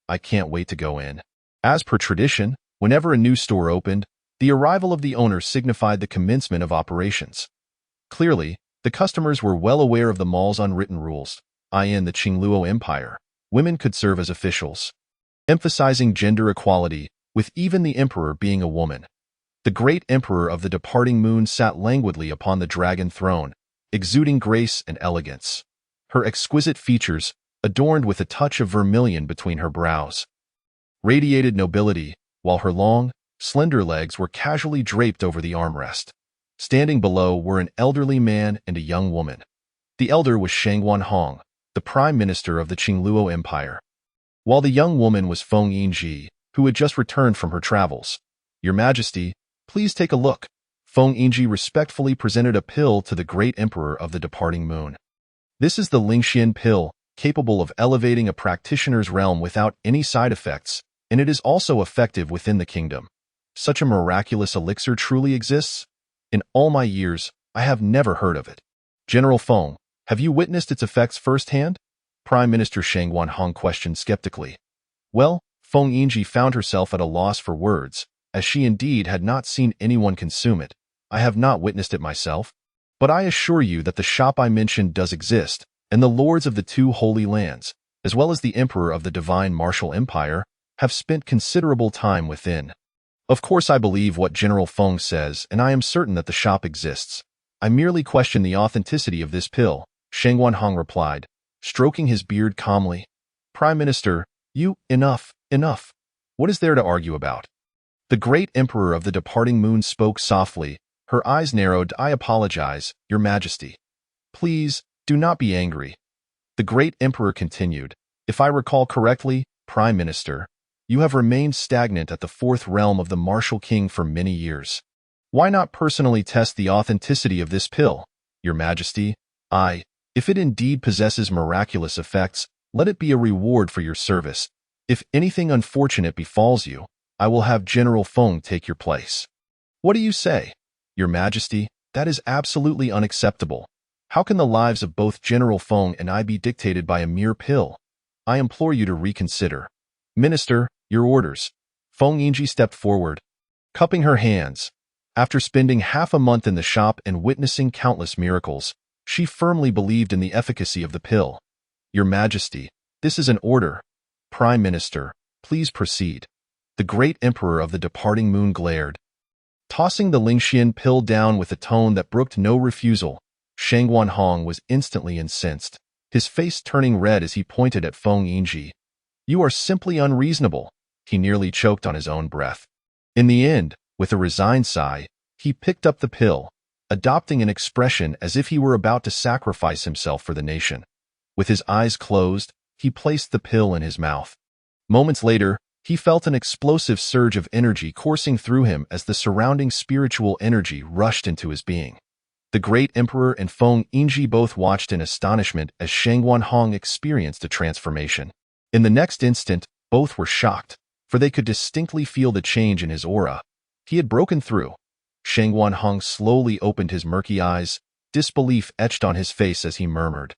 I can't wait to go in. As per tradition, whenever a new store opened, the arrival of the owner signified the commencement of operations. Clearly, the customers were well aware of the mall's unwritten rules. In the Qingluo Empire, women could serve as officials, emphasizing gender equality, with even the emperor being a woman. The great emperor of the departing moon sat languidly upon the dragon throne, exuding grace and elegance. Her exquisite features, adorned with a touch of vermilion between her brows, radiated nobility, while her long, slender legs were casually draped over the armrest. Standing below were an elderly man and a young woman. The elder was Shangguan Hong, the prime minister of the Qingluo Empire, while the young woman was Feng Yingji, who had just returned from her travels. Your Majesty, please take a look. Feng Yingji respectfully presented a pill to the great emperor of the departing moon. This is the Lingxian pill, capable of elevating a practitioner's realm without any side effects, and it is also effective within the kingdom. Such a miraculous elixir truly exists? In all my years, I have never heard of it. General Feng, have you witnessed its effects firsthand? Prime Minister Shangguan Hong questioned skeptically. Well, Feng Yingji found herself at a loss for words, as she indeed had not seen anyone consume it. I have not witnessed it myself, but I assure you that the shop I mentioned does exist, and the lords of the two holy lands, as well as the emperor of the divine martial empire, have spent considerable time within. Of course I believe what General Feng says, and I am certain that the shop exists. I merely question the authenticity of this pill, Shangguan Hong replied, stroking his beard calmly. Prime Minister, enough. What is there to argue about? The great emperor of the departing moon spoke softly, her eyes narrowed. I apologize, Your Majesty. Please, do not be angry. The great emperor continued. If I recall correctly, Prime Minister, you have remained stagnant at the fourth realm of the martial king for many years. Why not personally test the authenticity of this pill, Your Majesty? If it indeed possesses miraculous effects, let it be a reward for your service. If anything unfortunate befalls you, I will have General Feng take your place. What do you say? Your Majesty, that is absolutely unacceptable. How can the lives of both General Feng and I be dictated by a mere pill? I implore you to reconsider. Minister, your orders. Feng Yingji stepped forward, cupping her hands. After spending half a month in the shop and witnessing countless miracles, she firmly believed in the efficacy of the pill. Your Majesty, this is an order. Prime Minister, please proceed. The great emperor of the departing moon glared, tossing the Lingxian pill down with a tone that brooked no refusal. Shangguan Hong was instantly incensed, his face turning red as he pointed at Feng Yingji. You are simply unreasonable. He nearly choked on his own breath. In the end, with a resigned sigh, he picked up the pill, adopting an expression as if he were about to sacrifice himself for the nation. With his eyes closed, he placed the pill in his mouth. Moments later, he felt an explosive surge of energy coursing through him as the surrounding spiritual energy rushed into his being. The great emperor and Feng Yingji both watched in astonishment as Shangguan Hong experienced a transformation. In the next instant, both were shocked, for they could distinctly feel the change in his aura. He had broken through. Shangguan Hong slowly opened his murky eyes, disbelief etched on his face as he murmured,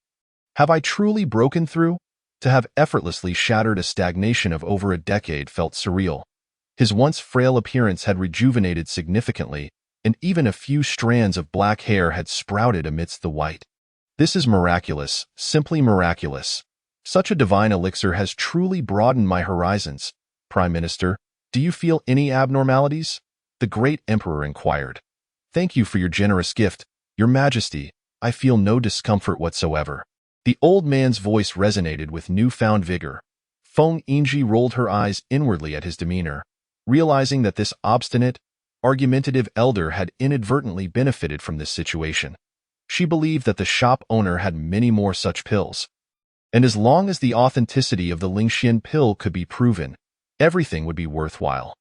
Have I truly broken through? To have effortlessly shattered a stagnation of over a decade felt surreal. His once frail appearance had rejuvenated significantly, and even a few strands of black hair had sprouted amidst the white. This is miraculous, simply miraculous. Such a divine elixir has truly broadened my horizons. Prime Minister, do you feel any abnormalities? The great emperor inquired. Thank you for your generous gift, Your Majesty. I feel no discomfort whatsoever. The old man's voice resonated with newfound vigor. Feng Yingji rolled her eyes inwardly at his demeanor, realizing that this obstinate, argumentative elder had inadvertently benefited from this situation. She believed that the shop owner had many more such pills. And as long as the authenticity of the Lingxian pill could be proven, everything would be worthwhile.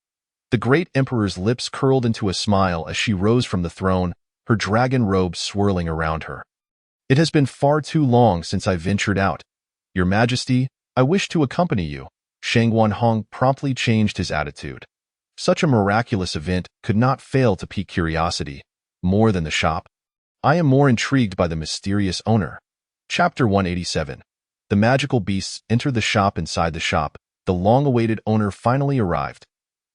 The great emperor's lips curled into a smile as she rose from the throne, her dragon robes swirling around her. It has been far too long since I ventured out. Your Majesty, I wish to accompany you. Shangguan Hong promptly changed his attitude. Such a miraculous event could not fail to pique curiosity, more than the shop. I am more intrigued by the mysterious owner. Chapter 187. The magical beasts entered the shop. Inside the shop, the long-awaited owner finally arrived.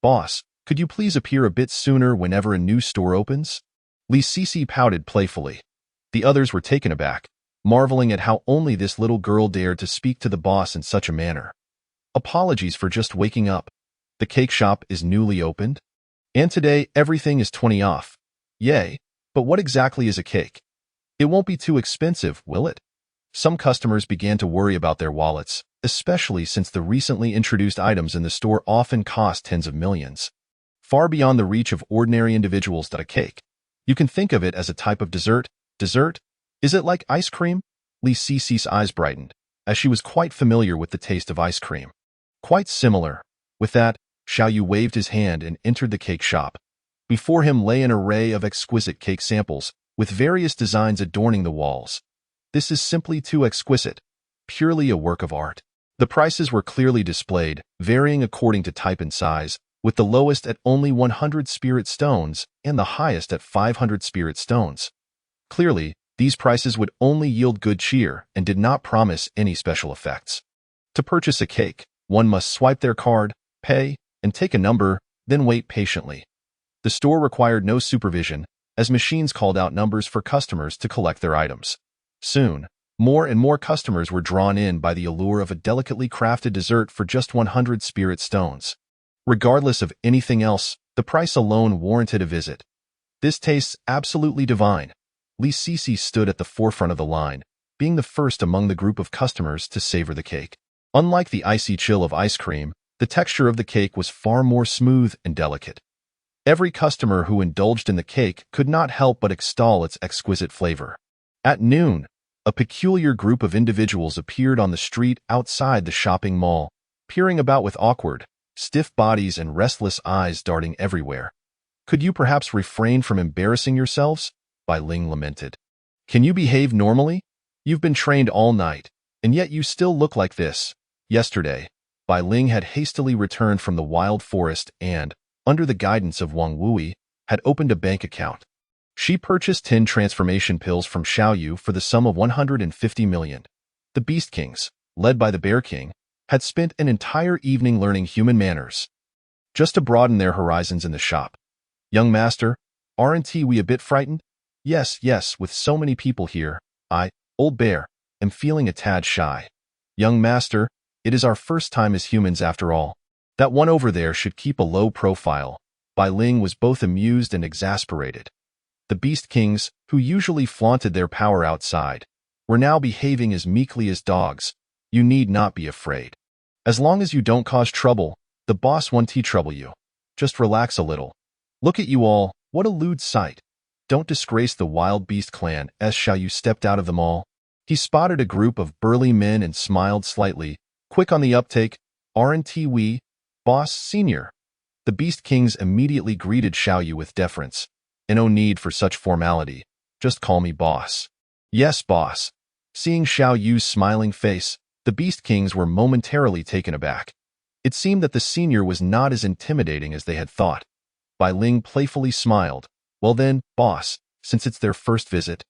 Boss, could you please appear a bit sooner whenever a new store opens? Li Sisi pouted playfully. The others were taken aback, marveling at how only this little girl dared to speak to the boss in such a manner. Apologies for just waking up. The cake shop is newly opened, and today everything is 20 off. Yay, but what exactly is a cake? It won't be too expensive, will it? Some customers began to worry about their wallets, especially since the recently introduced items in the store often cost tens of millions. Far beyond the reach of ordinary individuals. A cake. You can think of it as a type of dessert. Dessert? Is it like ice cream? Li Cici's eyes brightened, as she was quite familiar with the taste of ice cream. Quite similar. With that, Xiaoyu waved his hand and entered the cake shop. Before him lay an array of exquisite cake samples, with various designs adorning the walls. This is simply too exquisite. Purely a work of art. The prices were clearly displayed, varying according to type and size, with the lowest at only 100 spirit stones and the highest at 500 spirit stones. Clearly, these prices would only yield good cheer and did not promise any special effects. To purchase a cake, one must swipe their card, pay, and take a number, then wait patiently. The store required no supervision, as machines called out numbers for customers to collect their items. Soon, more and more customers were drawn in by the allure of a delicately crafted dessert for just 100 spirit stones. Regardless of anything else, the price alone warranted a visit. This tastes absolutely divine. Li Cici stood at the forefront of the line, being the first among the group of customers to savor the cake. Unlike the icy chill of ice cream, the texture of the cake was far more smooth and delicate. Every customer who indulged in the cake could not help but extol its exquisite flavor. At noon, a peculiar group of individuals appeared on the street outside the shopping mall, peering about with awkward, stiff bodies and restless eyes darting everywhere. Could you perhaps refrain from embarrassing yourselves? Bai Ling lamented. Can you behave normally? You've been trained all night, and yet you still look like this. Yesterday, Bai Ling had hastily returned from the wild forest and, under the guidance of Wang Wui, had opened a bank account. She purchased 10 transformation pills from Xiaoyu for the sum of 150 million. The Beast Kings, led by the Bear King, had spent an entire evening learning human manners, just to broaden their horizons in the shop. Young master, aren't we a bit frightened? Yes, with so many people here, Old Bear, am feeling a tad shy. Young master, it is our first time as humans after all. That one over there should keep a low profile. Bai Ling was both amused and exasperated. The Beast Kings, who usually flaunted their power outside, were now behaving as meekly as dogs. You need not be afraid. As long as you don't cause trouble, the boss won't trouble you. Just relax a little. Look at you all, what a lewd sight. Don't disgrace the Wild Beast clan. As Xiaoyu stepped out of the mall, he spotted a group of burly men and smiled slightly. Quick on the uptake, aren't we, boss senior? The Beast Kings immediately greeted Xiaoyu with deference. No need for such formality. Just call me boss. Yes, boss. Seeing Xiaoyu's smiling face, the Beast Kings were momentarily taken aback. It seemed that the senior was not as intimidating as they had thought. Bai Ling playfully smiled. Well then, boss, since it's their first visit,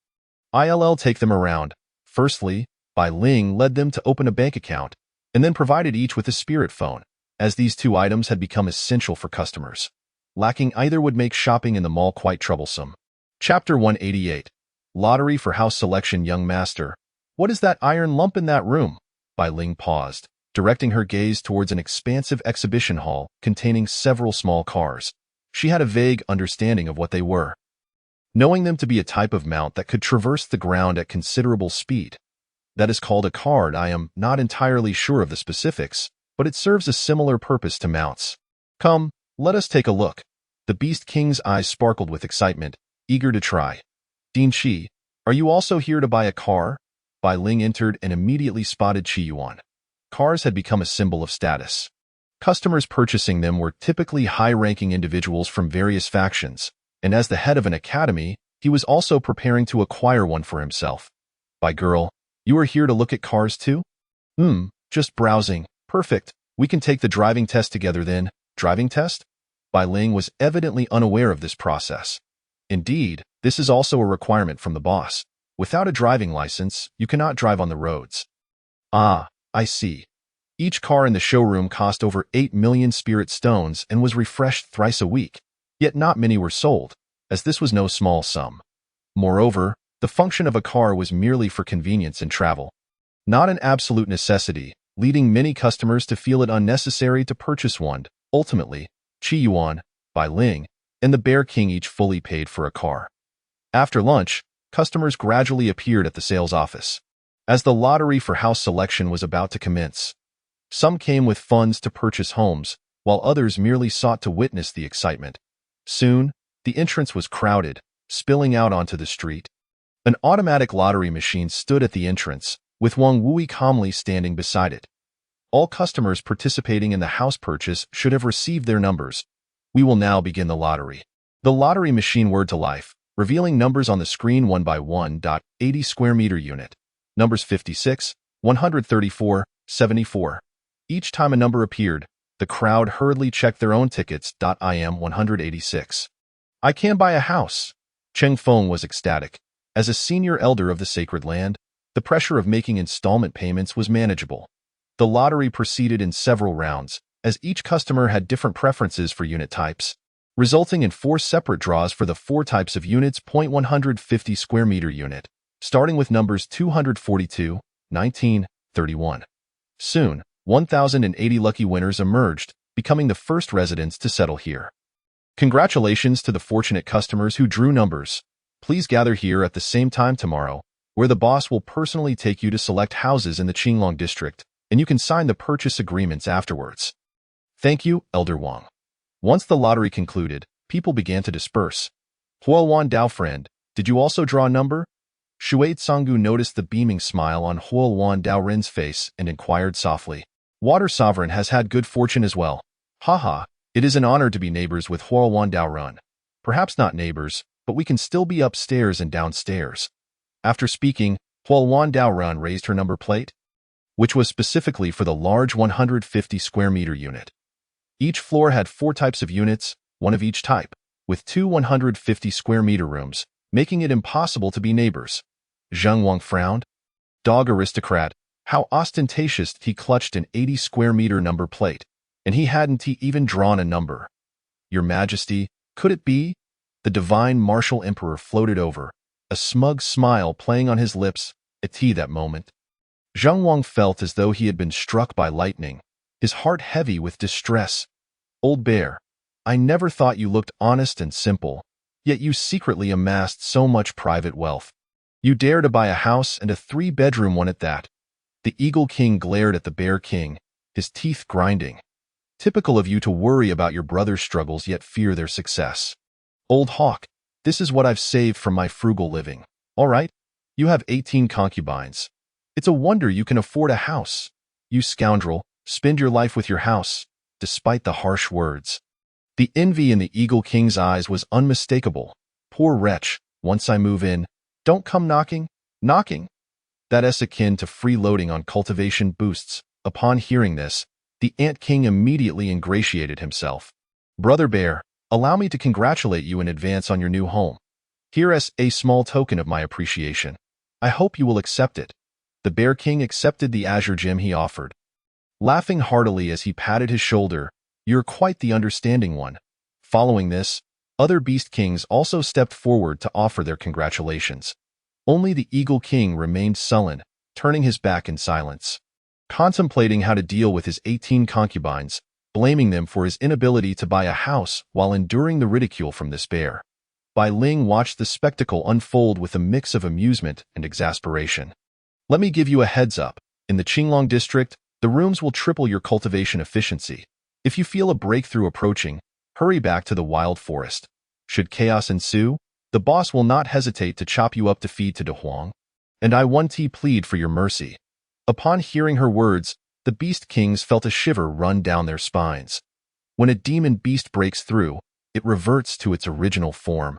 I'll take them around. Firstly, Bai Ling led them to open a bank account, and then provided each with a spirit phone, as these two items had become essential for customers. Lacking either would make shopping in the mall quite troublesome. Chapter 188. Lottery for House Selection. Young master, what is that iron lump in that room? Bai Ling paused, directing her gaze towards an expansive exhibition hall containing several small cars. She had a vague understanding of what they were, knowing them to be a type of mount that could traverse the ground at considerable speed. That is called a card. I am not entirely sure of the specifics, but it serves a similar purpose to mounts. Come, let us take a look. The Beast King's eyes sparkled with excitement, eager to try. Dean Shi, are you also here to buy a car? Bai Ling entered and immediately spotted Qi Yuan. Cars had become a symbol of status. Customers purchasing them were typically high-ranking individuals from various factions, and as the head of an academy, he was also preparing to acquire one for himself. By girl, you are here to look at cars too? Just browsing. Perfect. We can take the driving test together then. Driving test? Bai Ling was evidently unaware of this process. Indeed, this is also a requirement from the boss. Without a driving license, you cannot drive on the roads. Ah, I see. Each car in the showroom cost over 8 million spirit stones and was refreshed thrice a week, yet not many were sold, as this was no small sum. Moreover, the function of a car was merely for convenience and travel, not an absolute necessity, leading many customers to feel it unnecessary to purchase one. Ultimately, Qi Yuan, Bai Ling, and the Bear King each fully paid for a car. After lunch, customers gradually appeared at the sales office. As the lottery for house selection was about to commence, Some came with funds to purchase homes, while others merely sought to witness the excitement. Soon, the entrance was crowded, spilling out onto the street. An automatic lottery machine stood at the entrance, with Wang Wui calmly standing beside it. All customers participating in the house purchase should have received their numbers. We will now begin the lottery. The lottery machine whirred to life, revealing numbers on the screen one by one. 80 square meter unit. Numbers 56, 134, 74. Each time a number appeared, the crowd hurriedly checked their own tickets. I am 186. I can buy a house. Cheng Feng was ecstatic. As a senior elder of the sacred land, the pressure of making installment payments was manageable. The lottery proceeded in several rounds, as each customer had different preferences for unit types, resulting in 4 separate draws for the 4 types of units. 150 square meter unit, starting with numbers 242, 19, 31. Soon, 1,080 lucky winners emerged, becoming the first residents to settle here. Congratulations to the fortunate customers who drew numbers. Please gather here at the same time tomorrow, where the boss will personally take you to select houses in the Qinglong district, and you can sign the purchase agreements afterwards. Thank you, Elder Wang. Once the lottery concluded, people began to disperse. Huoluan Dao friend, did you also draw a number? Shuai Tsanggu noticed the beaming smile on Huoluan Dao Rin's face and inquired softly. Water Sovereign has had good fortune as well. Haha, it is an honor to be neighbors with Huoluan Dao Ren. Perhaps not neighbors, but we can still be upstairs and downstairs. After speaking, Huoluan Dao Ren raised her number plate, which was specifically for the large 150 square meter unit. Each floor had 4 types of units, 1 of each type, with 2 150 square meter rooms, making it impossible to be neighbors. Zheng Wang frowned. Dog aristocrat, how ostentatious. He clutched an 80 square meter number plate, and he hadn't even drawn a number. Your Majesty, could it be? The divine martial emperor floated over, a smug smile playing on his lips. At that moment, Zheng Wang felt as though he had been struck by lightning, his heart heavy with distress. Old bear, I never thought you looked honest and simple, yet you secretly amassed so much private wealth. You dare to buy a house and a 3-bedroom one at that. The Eagle King glared at the Bear King, his teeth grinding. Typical of you to worry about your brother's struggles yet fear their success. Old hawk, this is what I've saved from my frugal living. All right, you have 18 concubines. It's a wonder you can afford a house. You scoundrel, spend your life with your house, despite the harsh words. The envy in the Eagle King's eyes was unmistakable. Poor wretch, once I move in, don't come knocking. That is akin to freeloading on cultivation boosts. Upon hearing this, the Ant King immediately ingratiated himself. Brother Bear, allow me to congratulate you in advance on your new home. Here is a small token of my appreciation. I hope you will accept it. The Bear King accepted the azure gem he offered. Laughing heartily as he patted his shoulder, you're quite the understanding one. Following this, other Beast Kings also stepped forward to offer their congratulations. Only the Eagle King remained sullen, turning his back in silence, contemplating how to deal with his 18 concubines, blaming them for his inability to buy a house while enduring the ridicule from this bear. Bai Ling watched the spectacle unfold with a mix of amusement and exasperation. Let me give you a heads up. In the Qinglong district, the rooms will triple your cultivation efficiency. If you feel a breakthrough approaching, hurry back to the wild forest. Should chaos ensue, the boss will not hesitate to chop you up to feed to De Huang. And I want to plead for your mercy. Upon hearing her words, the Beast Kings felt a shiver run down their spines. When a demon beast breaks through, it reverts to its original form.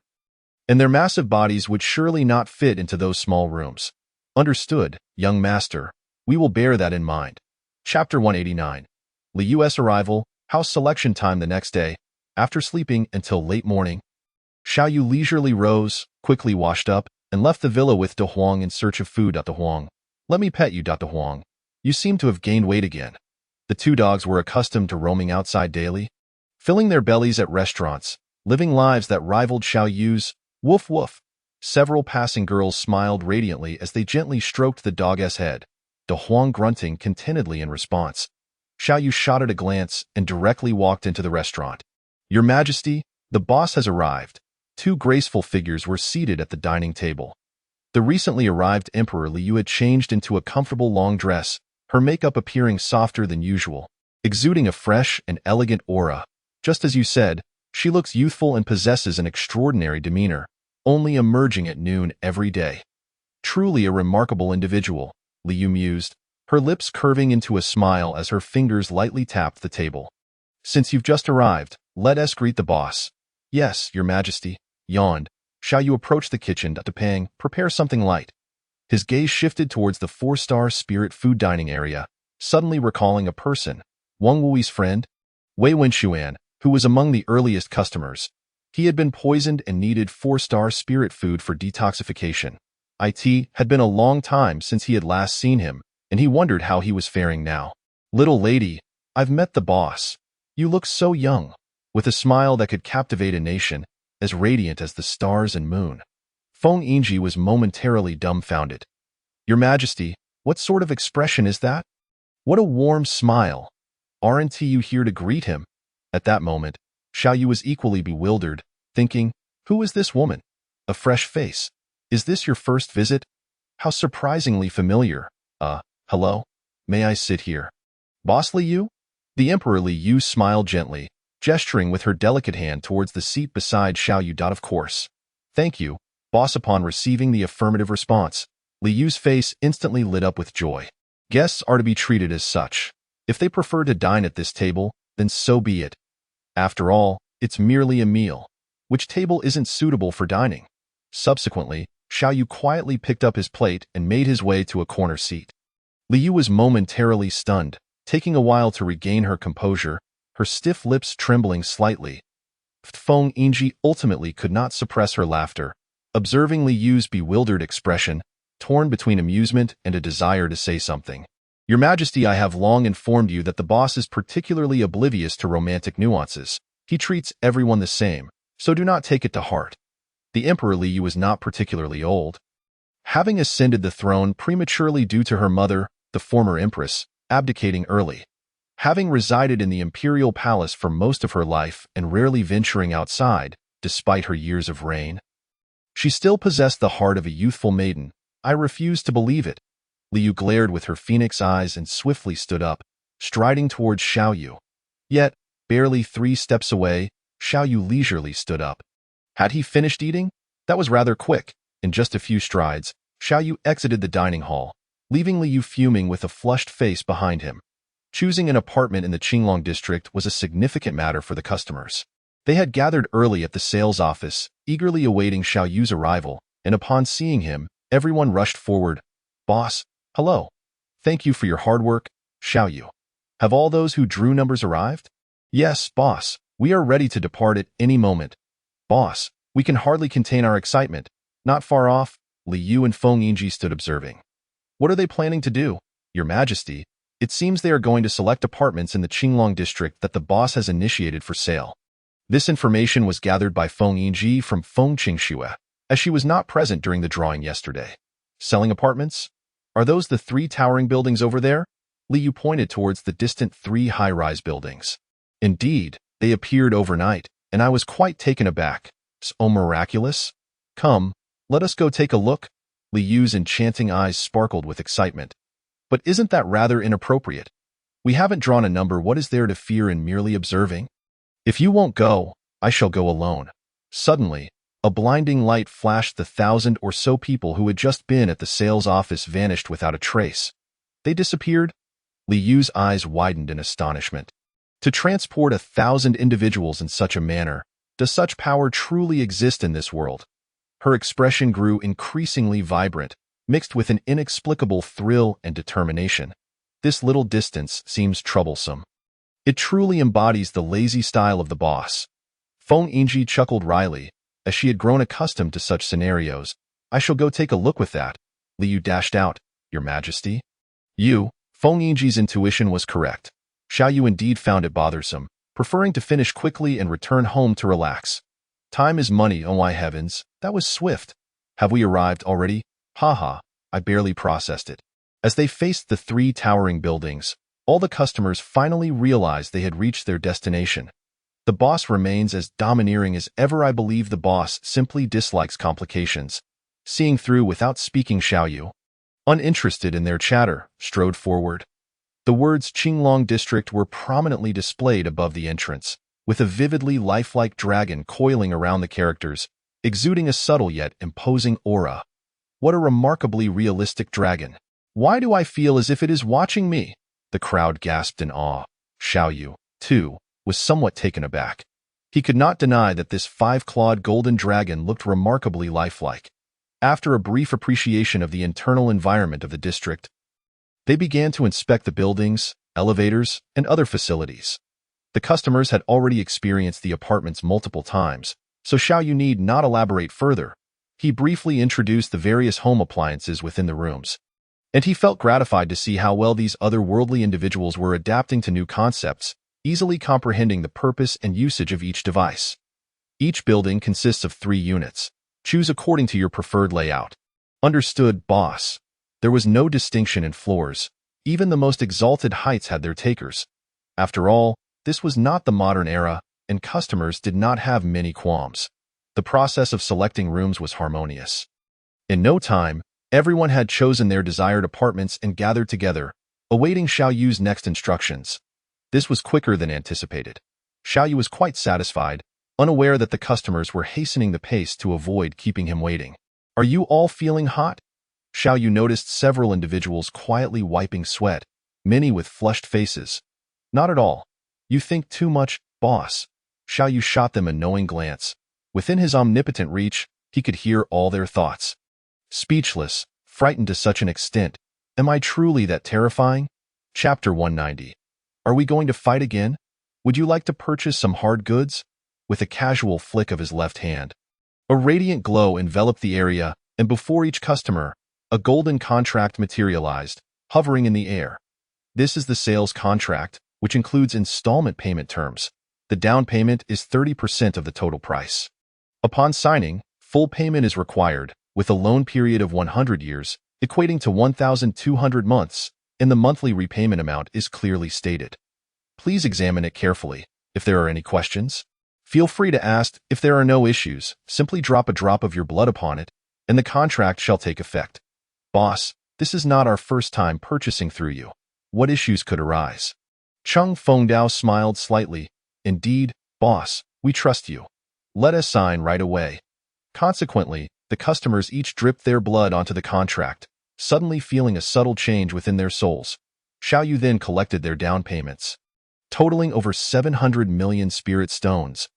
And their massive bodies would surely not fit into those small rooms. Understood, young master. We will bear that in mind. Chapter 189. Li Yu's arrival, house selection time the next day. After sleeping until late morning, Xiao Yu leisurely rose, quickly washed up, and left the villa with De Huang in search of food. De Huang, let me pet you. De Huang, you seem to have gained weight again. The 2 dogs were accustomed to roaming outside daily, filling their bellies at restaurants, living lives that rivaled Xiao Yu's. Woof woof. Several passing girls smiled radiantly as they gently stroked the dog's head, De Huang grunting contentedly in response. Xiao Yu shot at a glance and directly walked into the restaurant. Your Majesty, the boss has arrived. 2 graceful figures were seated at the dining table. The recently arrived Emperor Li Yu had changed into a comfortable long dress, her makeup appearing softer than usual, exuding a fresh and elegant aura. Just as you said, she looks youthful and possesses an extraordinary demeanor, only emerging at noon every day. Truly a remarkable individual, Liu mused, her lips curving into a smile as her fingers lightly tapped the table. Since you've just arrived, let us greet the boss. Yes, your majesty, yawned. Shall you approach the kitchen to Pang, prepare something light? His gaze shifted towards the 4-star spirit food dining area, suddenly recalling a person, Wang Wui's friend, Wei Wenxuan, who was among the earliest customers. He had been poisoned and needed 4-star spirit food for detoxification. It had been a long time since he had last seen him, and he wondered how he was faring now. Little lady, I've met the boss. You look so young, with a smile that could captivate a nation, as radiant as the stars and moon. Feng Yingji was momentarily dumbfounded. Your Majesty, what sort of expression is that? What a warm smile. Aren't you here to greet him? At that moment, Xiaoyu was equally bewildered, thinking, who is this woman? A fresh face. Is this your first visit? How surprisingly familiar. Hello? May I sit here? Boss Liu? The Emperor Liu smiled gently, gesturing with her delicate hand towards the seat beside Xiaoyu. Of course. Thank you, boss. Upon receiving the affirmative response, Liu's face instantly lit up with joy. Guests are to be treated as such. If they prefer to dine at this table, then so be it. After all, it's merely a meal. Which table isn't suitable for dining? Subsequently, Xiaoyu quietly picked up his plate and made his way to a corner seat. Liu was momentarily stunned, taking a while to regain her composure, her stiff lips trembling slightly. Feng Yingji ultimately could not suppress her laughter, observing Liu's bewildered expression, torn between amusement and a desire to say something. Your Majesty, I have long informed you that the boss is particularly oblivious to romantic nuances. He treats everyone the same, so do not take it to heart. The Emperor Liu was not particularly old. Having ascended the throne prematurely due to her mother, the former empress, abdicating early. Having resided in the imperial palace for most of her life and rarely venturing outside, despite her years of reign. She still possessed the heart of a youthful maiden. I refuse to believe it. Liu glared with her phoenix eyes and swiftly stood up, striding towards Xiaoyu. Yet, barely 3 steps away, Xiaoyu leisurely stood up. Had he finished eating? That was rather quick. In just a few strides, Xiaoyu exited the dining hall, leaving Liu fuming with a flushed face behind him. Choosing an apartment in the Qinglong district was a significant matter for the customers. They had gathered early at the sales office, eagerly awaiting Xiaoyu's arrival, and upon seeing him, everyone rushed forward. Boss, hello. Thank you for your hard work, Xiaoyu. Have all those who drew numbers arrived? Yes, boss. We are ready to depart at any moment. Boss, we can hardly contain our excitement. Not far off, Liu and Feng Yingji stood observing. What are they planning to do, Your Majesty? It seems they are going to select apartments in the Qinglong district that the boss has initiated for sale. This information was gathered by Feng Yingji from Feng Qingxue, as she was not present during the drawing yesterday. Selling apartments? Are those the 3 towering buildings over there? Liu pointed towards the distant 3 high-rise buildings. Indeed, they appeared overnight, and I was quite taken aback. So miraculous? Come, let us go take a look. Liu's enchanting eyes sparkled with excitement. But isn't that rather inappropriate? We haven't drawn a number. What is there to fear in merely observing? If you won't go, I shall go alone. Suddenly, a blinding light flashed. The 1,000 or so people who had just been at the sales office vanished without a trace. They disappeared? Liu's eyes widened in astonishment. To transport 1,000 individuals in such a manner, does such power truly exist in this world? Her expression grew increasingly vibrant, mixed with an inexplicable thrill and determination. This little distance seems troublesome. It truly embodies the lazy style of the boss. Feng Yingji chuckled wryly, as she had grown accustomed to such scenarios. I shall go take a look with that. Liu dashed out. Your Majesty? Feng Yingji's intuition was correct. Xiaoyu indeed found it bothersome, preferring to finish quickly and return home to relax. Time is money, oh my heavens, that was swift. Have we arrived already? Haha, I barely processed it. As they faced the 3 towering buildings, all the customers finally realized they had reached their destination. The boss remains as domineering as ever. I believe the boss simply dislikes complications. Seeing through without speaking, Xiaoyu, uninterested in their chatter, strode forward. The words Qinglong District were prominently displayed above the entrance, with a vividly lifelike dragon coiling around the characters, exuding a subtle yet imposing aura. What a remarkably realistic dragon. Why do I feel as if it is watching me? The crowd gasped in awe. Xiaoyu, too, was somewhat taken aback. He could not deny that this five-clawed golden dragon looked remarkably lifelike. After a brief appreciation of the internal environment of the district, they began to inspect the buildings, elevators, and other facilities. The customers had already experienced the apartments multiple times, so Xiaoyu need not elaborate further. He briefly introduced the various home appliances within the rooms, and he felt gratified to see how well these otherworldly individuals were adapting to new concepts, easily comprehending the purpose and usage of each device. Each building consists of 3 units. Choose according to your preferred layout. Understood, boss. There was no distinction in floors. Even the most exalted heights had their takers. After all, this was not the modern era, and customers did not have many qualms. The process of selecting rooms was harmonious. In no time, everyone had chosen their desired apartments and gathered together, awaiting Xiaoyu's next instructions. This was quicker than anticipated. Xiaoyu was quite satisfied, unaware that the customers were hastening the pace to avoid keeping him waiting. Are you all feeling hot? Xiaoyu noticed several individuals quietly wiping sweat, many with flushed faces. Not at all. You think too much, boss. Xiaoyu shot them a knowing glance. Within his omnipotent reach, he could hear all their thoughts. Speechless, frightened to such an extent. Am I truly that terrifying? Chapter 190. Are we going to fight again? Would you like to purchase some hard goods? With a casual flick of his left hand, a radiant glow enveloped the area, and before each customer, a golden contract materialized, hovering in the air. This is the sales contract, which includes installment payment terms. The down payment is 30% of the total price. Upon signing, full payment is required, with a loan period of 100 years, equating to 1,200 months, and the monthly repayment amount is clearly stated. Please examine it carefully. If there are any questions, feel free to ask. If there are no issues, simply drop a drop of your blood upon it, and the contract shall take effect. Boss, this is not our first time purchasing through you. What issues could arise? Chung Fengdao smiled slightly. Indeed, boss, we trust you. Let us sign right away. Consequently, the customers each dripped their blood onto the contract, suddenly feeling a subtle change within their souls. Xiaoyu then collected their down payments, totaling over 700 million spirit stones.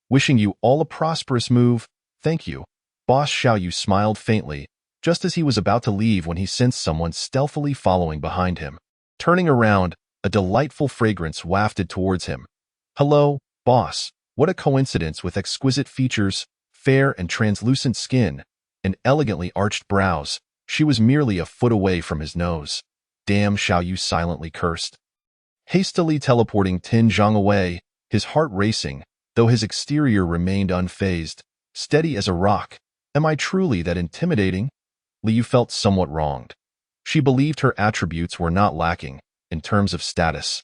Wishing you all a prosperous move. Thank you. Boss Xiaoyu smiled faintly, just as he was about to leave when he sensed someone stealthily following behind him. Turning around, a delightful fragrance wafted towards him. Hello, boss. What a coincidence with exquisite features, fair and translucent skin, and elegantly arched brows. She was merely a foot away from his nose. Damn, Xiaoyu silently cursed. Hastily teleporting Tin Zhang away, his heart racing, though his exterior remained unfazed, steady as a rock. Am I truly that intimidating? Liu felt somewhat wronged. She believed her attributes were not lacking, in terms of status,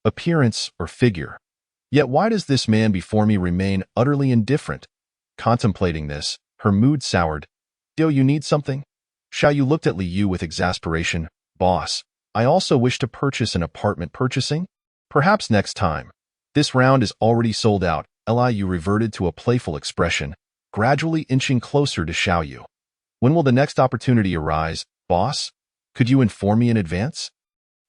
appearance, or figure. Yet why does this man before me remain utterly indifferent? Contemplating this, her mood soured. Do you need something? Xiaoyu looked at Liu with exasperation. Boss, I also wish to purchase an apartment. Purchasing? Perhaps next time. This round is already sold out. Liu reverted to a playful expression, gradually inching closer to Xiaoyu. When will the next opportunity arise, boss? Could you inform me in advance?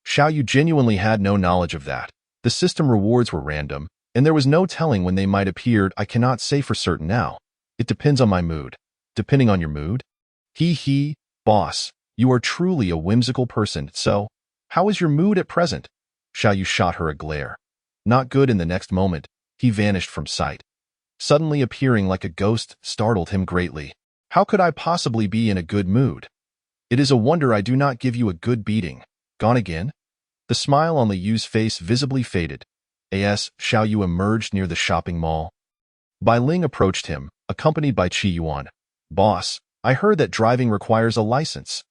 Xiaoyu genuinely had no knowledge of that. The system rewards were random, and there was no telling when they might appear. I cannot say for certain now. It depends on my mood. Depending on your mood? He, boss, you are truly a whimsical person. So, how is your mood at present? Xiaoyu shot her a glare. Not good. In the next moment, he vanished from sight. Suddenly appearing like a ghost startled him greatly. How could I possibly be in a good mood? It is a wonder I do not give you a good beating. Gone again? The smile on Liu's face visibly faded. As Xiaoyu emerged near the shopping mall, Bai Ling approached him, accompanied by Qi Yuan. Boss, I heard that driving requires a license.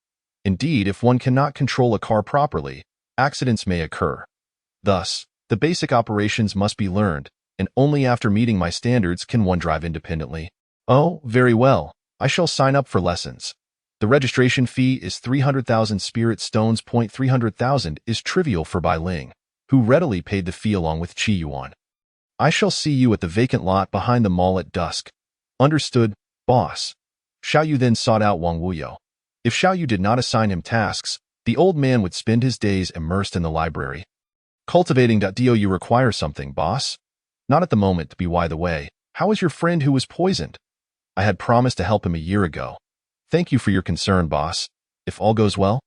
Indeed, if one cannot control a car properly, accidents may occur. Thus, the basic operations must be learned, and only after meeting my standards can one drive independently. Oh, very well. I shall sign up for lessons. The registration fee is 300,000 spirit stones. 300,000 is trivial for Bai Ling, who readily paid the fee along with Qi Yuan. I shall see you at the vacant lot behind the mall at dusk. Understood, boss. Xiao Yu then sought out Wang Wuyo. If Xiao Yu did not assign him tasks, the old man would spend his days immersed in the library. Cultivating. Do you require something, boss? Not at the moment. By the way, how is your friend who was poisoned? I had promised to help him a year ago. Thank you for your concern, boss. If all goes well?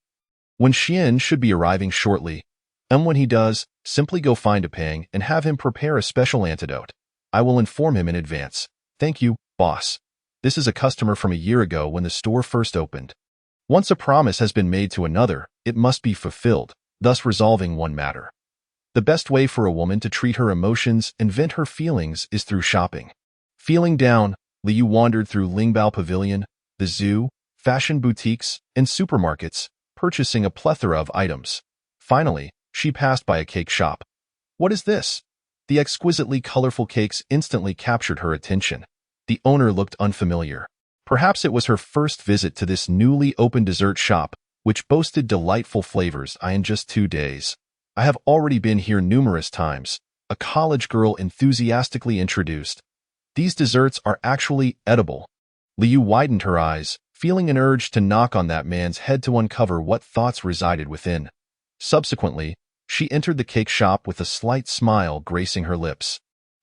When Xian should be arriving shortly, and when he does, simply go find a Pang and have him prepare a special antidote. I will inform him in advance. Thank you, boss. This is a customer from a year ago when the store first opened. Once a promise has been made to another, it must be fulfilled, thus resolving one matter. The best way for a woman to treat her emotions and vent her feelings is through shopping. Feeling down, Liu wandered through Lingbao Pavilion, the zoo, fashion boutiques, and supermarkets, purchasing a plethora of items. Finally, she passed by a cake shop. What is this? The exquisitely colorful cakes instantly captured her attention. The owner looked unfamiliar. Perhaps it was her first visit to this newly opened dessert shop, which boasted delightful flavors. In just 2 days. I have already been here numerous times, a college girl enthusiastically introduced. These desserts are actually edible. Liu widened her eyes, feeling an urge to knock on that man's head to uncover what thoughts resided within. Subsequently, she entered the cake shop with a slight smile gracing her lips.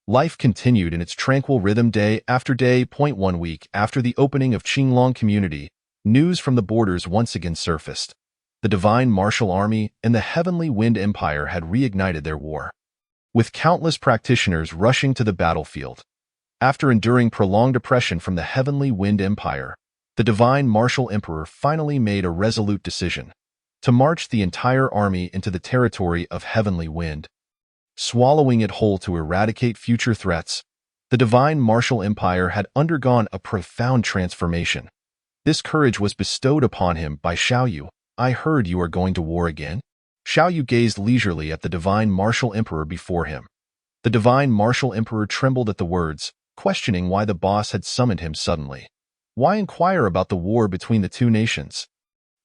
Life continued in its tranquil rhythm day after day. 1 week after the opening of Qinglong Community, news from the borders once again surfaced. The Divine Martial Army and the Heavenly Wind Empire had reignited their war, with countless practitioners rushing to the battlefield. After enduring prolonged oppression from the Heavenly Wind Empire, the Divine Martial Emperor finally made a resolute decision to march the entire army into the territory of Heavenly Wind, swallowing it whole to eradicate future threats. The Divine Martial Empire had undergone a profound transformation. This courage was bestowed upon him by Xiao Yu. I heard you are going to war again? Xiao Yu gazed leisurely at the Divine Martial Emperor before him. The Divine Martial Emperor trembled at the words, questioning why the boss had summoned him suddenly. Why inquire about the war between the two nations?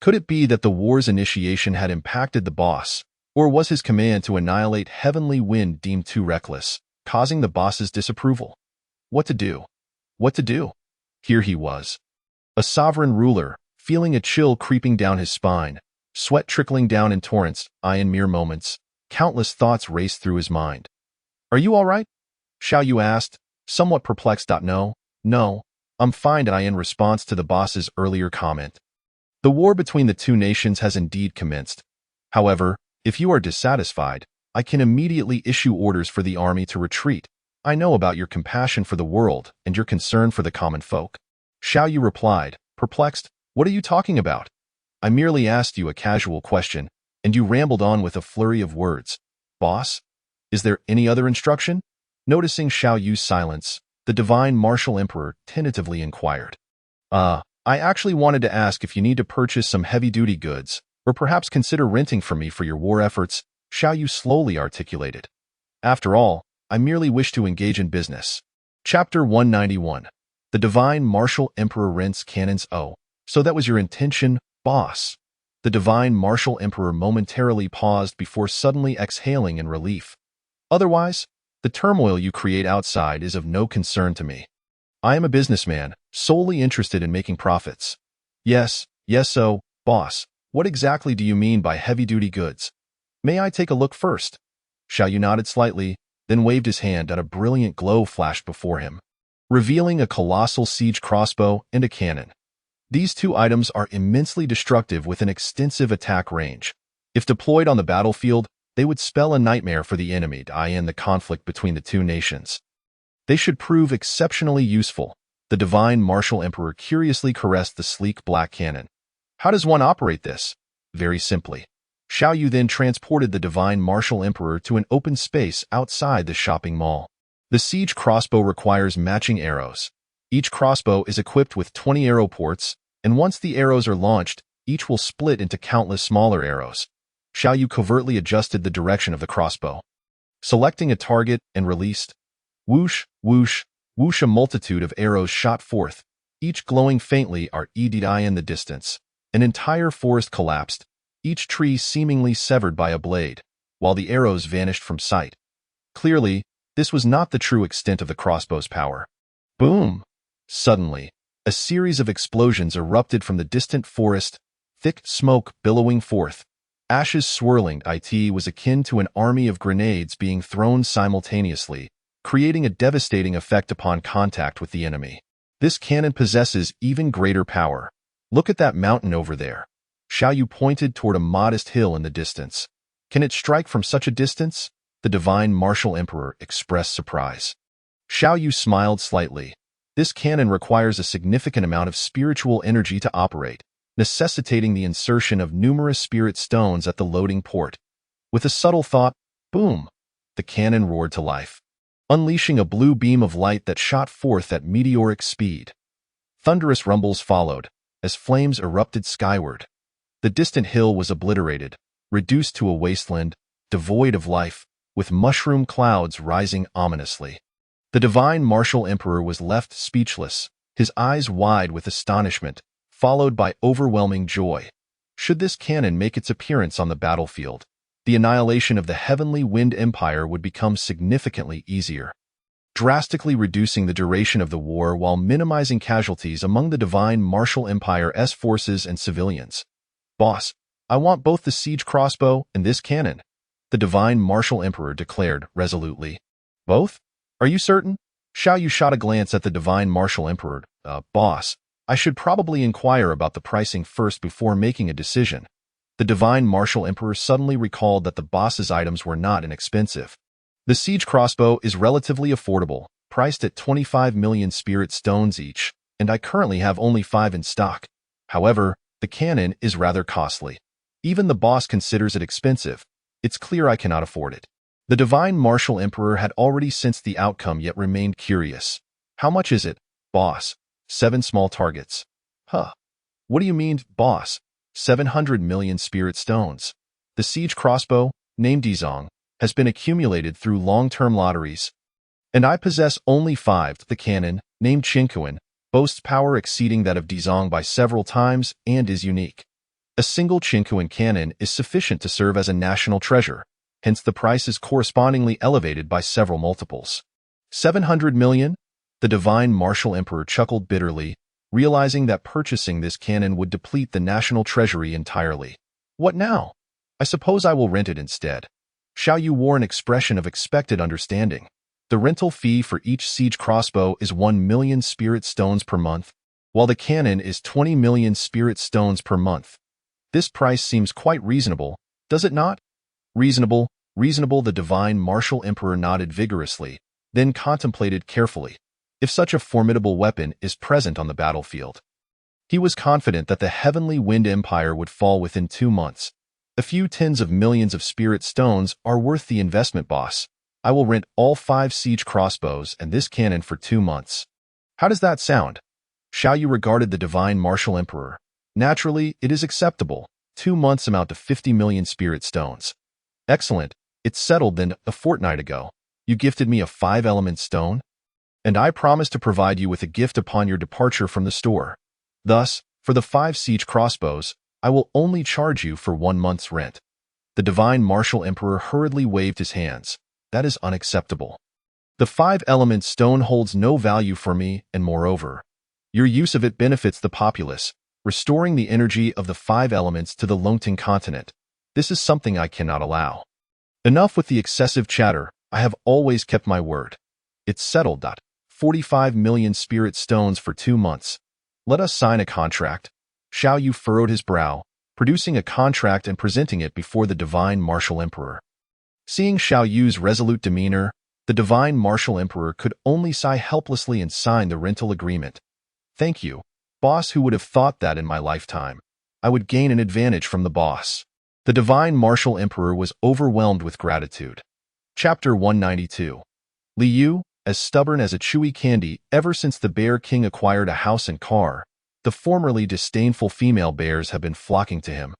Could it be that the war's initiation had impacted the boss, or was his command to annihilate Heavenly Wind deemed too reckless, causing the boss's disapproval? What to do? What to do? Here he was, a sovereign ruler, feeling a chill creeping down his spine, sweat trickling down in torrents. In mere moments, countless thoughts raced through his mind. Are you all right? Xiao Yu asked, somewhat perplexed. No, I'm fine. In response to the boss's earlier comment. The war between the two nations has indeed commenced. However, if you are dissatisfied, I can immediately issue orders for the army to retreat. I know about your compassion for the world and your concern for the common folk. Xiao Yu replied, perplexed. What are you talking about? I merely asked you a casual question, and you rambled on with a flurry of words. Boss? Is there any other instruction? Noticing Xiao Yu's silence, the Divine Martial Emperor tentatively inquired. I actually wanted to ask if you need to purchase some heavy-duty goods, or perhaps consider renting from me for your war efforts, Xiao Yu slowly articulated. After all, I merely wish to engage in business. Chapter 191. The Divine Martial Emperor rents cannons. Oh, so that was your intention, boss? The Divine Martial Emperor momentarily paused before suddenly exhaling in relief. Otherwise, the turmoil you create outside is of no concern to me. I am a businessman, solely interested in making profits. Yes, so, boss, what exactly do you mean by heavy-duty goods? May I take a look first? Xiao Yu nodded slightly, then waved his hand and a brilliant glow flashed before him, revealing a colossal siege crossbow and a cannon. These two items are immensely destructive with an extensive attack range. If deployed on the battlefield, they would spell a nightmare for the enemy to end the conflict between the two nations. They should prove exceptionally useful. The Divine Martial Emperor curiously caressed the sleek black cannon. How does one operate this? Very simply. Xiao Yu then transported the Divine Martial Emperor to an open space outside the shopping mall. The siege crossbow requires matching arrows. Each crossbow is equipped with 20 arrow ports, and once the arrows are launched, each will split into countless smaller arrows. Xiao Yu covertly adjusted the direction of the crossbow, selecting a target and released. Whoosh, whoosh, whoosh, a multitude of arrows shot forth, each glowing faintly are edi in the distance. An entire forest collapsed, each tree seemingly severed by a blade, while the arrows vanished from sight. Clearly, this was not the true extent of the crossbow's power. Boom! Suddenly, a series of explosions erupted from the distant forest, thick smoke billowing forth. Ashes swirling. It was akin to an army of grenades being thrown simultaneously, creating a devastating effect upon contact with the enemy. This cannon possesses even greater power. Look at that mountain over there. Xiao Yu pointed toward a modest hill in the distance. Can it strike from such a distance? The divine martial emperor expressed surprise. Xiao Yu smiled slightly. This cannon requires a significant amount of spiritual energy to operate, necessitating the insertion of numerous spirit stones at the loading port. With a subtle thought, boom, the cannon roared to life, unleashing a blue beam of light that shot forth at meteoric speed. Thunderous rumbles followed, as flames erupted skyward. The distant hill was obliterated, reduced to a wasteland, devoid of life, with mushroom clouds rising ominously. The divine martial emperor was left speechless, his eyes wide with astonishment, followed by overwhelming joy. Should this cannon make its appearance on the battlefield, the annihilation of the heavenly wind empire would become significantly easier, drastically reducing the duration of the war while minimizing casualties among the divine martial empire's forces and civilians. Boss, I want both the siege crossbow and this cannon, the divine martial emperor declared resolutely. Both? Are you certain? Xiao Yu shot a glance at the divine martial emperor. Boss, I should probably inquire about the pricing first before making a decision. The divine martial emperor suddenly recalled that the boss's items were not inexpensive. The siege crossbow is relatively affordable, priced at 25 million spirit stones each, and I currently have only 5 in stock. However, the cannon is rather costly. Even the boss considers it expensive. It's clear I cannot afford it. The divine martial emperor had already sensed the outcome yet remained curious. How much is it, boss? 7 small targets. Huh. What do you mean, boss? 700 million spirit stones. The siege crossbow, named Dizong, has been accumulated through long-term lotteries. And I possess only 5. The cannon, named Qinkuan, boasts power exceeding that of Dizong by several times and is unique. A single Qinkuan cannon is sufficient to serve as a national treasure, hence the price is correspondingly elevated by several multiples. 700 million? The divine martial emperor chuckled bitterly, realizing that purchasing this cannon would deplete the national treasury entirely. What now? I suppose I will rent it instead. Xiao Yu wore an expression of expected understanding. The rental fee for each siege crossbow is 1 million spirit stones per month, while the cannon is 20 million spirit stones per month. This price seems quite reasonable, does it not? Reasonable, reasonable, the divine martial emperor nodded vigorously, then contemplated carefully. If such a formidable weapon is present on the battlefield, he was confident that the heavenly wind empire would fall within 2 months. A few tens of millions of spirit stones are worth the investment, boss. I will rent all 5 siege crossbows and this cannon for 2 months. How does that sound? Xiao Yu regarded the divine martial emperor. Naturally, it is acceptable. 2 months amount to 50 million spirit stones. Excellent. It's settled then. A fortnight ago, you gifted me a 5-element stone, and I promised to provide you with a gift upon your departure from the store. Thus, for the 5 siege crossbows, I will only charge you for 1 month's rent. The divine martial emperor hurriedly waved his hands. That is unacceptable. The 5-element stone holds no value for me, and moreover, your use of it benefits the populace, restoring the energy of the 5 elements to the Longting continent. This is something I cannot allow. Enough with the excessive chatter. I have always kept my word. It's settled. 45 million spirit stones for 2 months. Let us sign a contract. Xiao Yu furrowed his brow, producing a contract and presenting it before the divine martial emperor. Seeing Xiao Yu's resolute demeanor, the divine martial emperor could only sigh helplessly and sign the rental agreement. Thank you, boss. Who would have thought that in my lifetime I would gain an advantage from the boss? The divine martial emperor was overwhelmed with gratitude. Chapter 192. Li Yu, as stubborn as a chewy candy ever since the Bear King acquired a house and car, the formerly disdainful female bears have been flocking to him,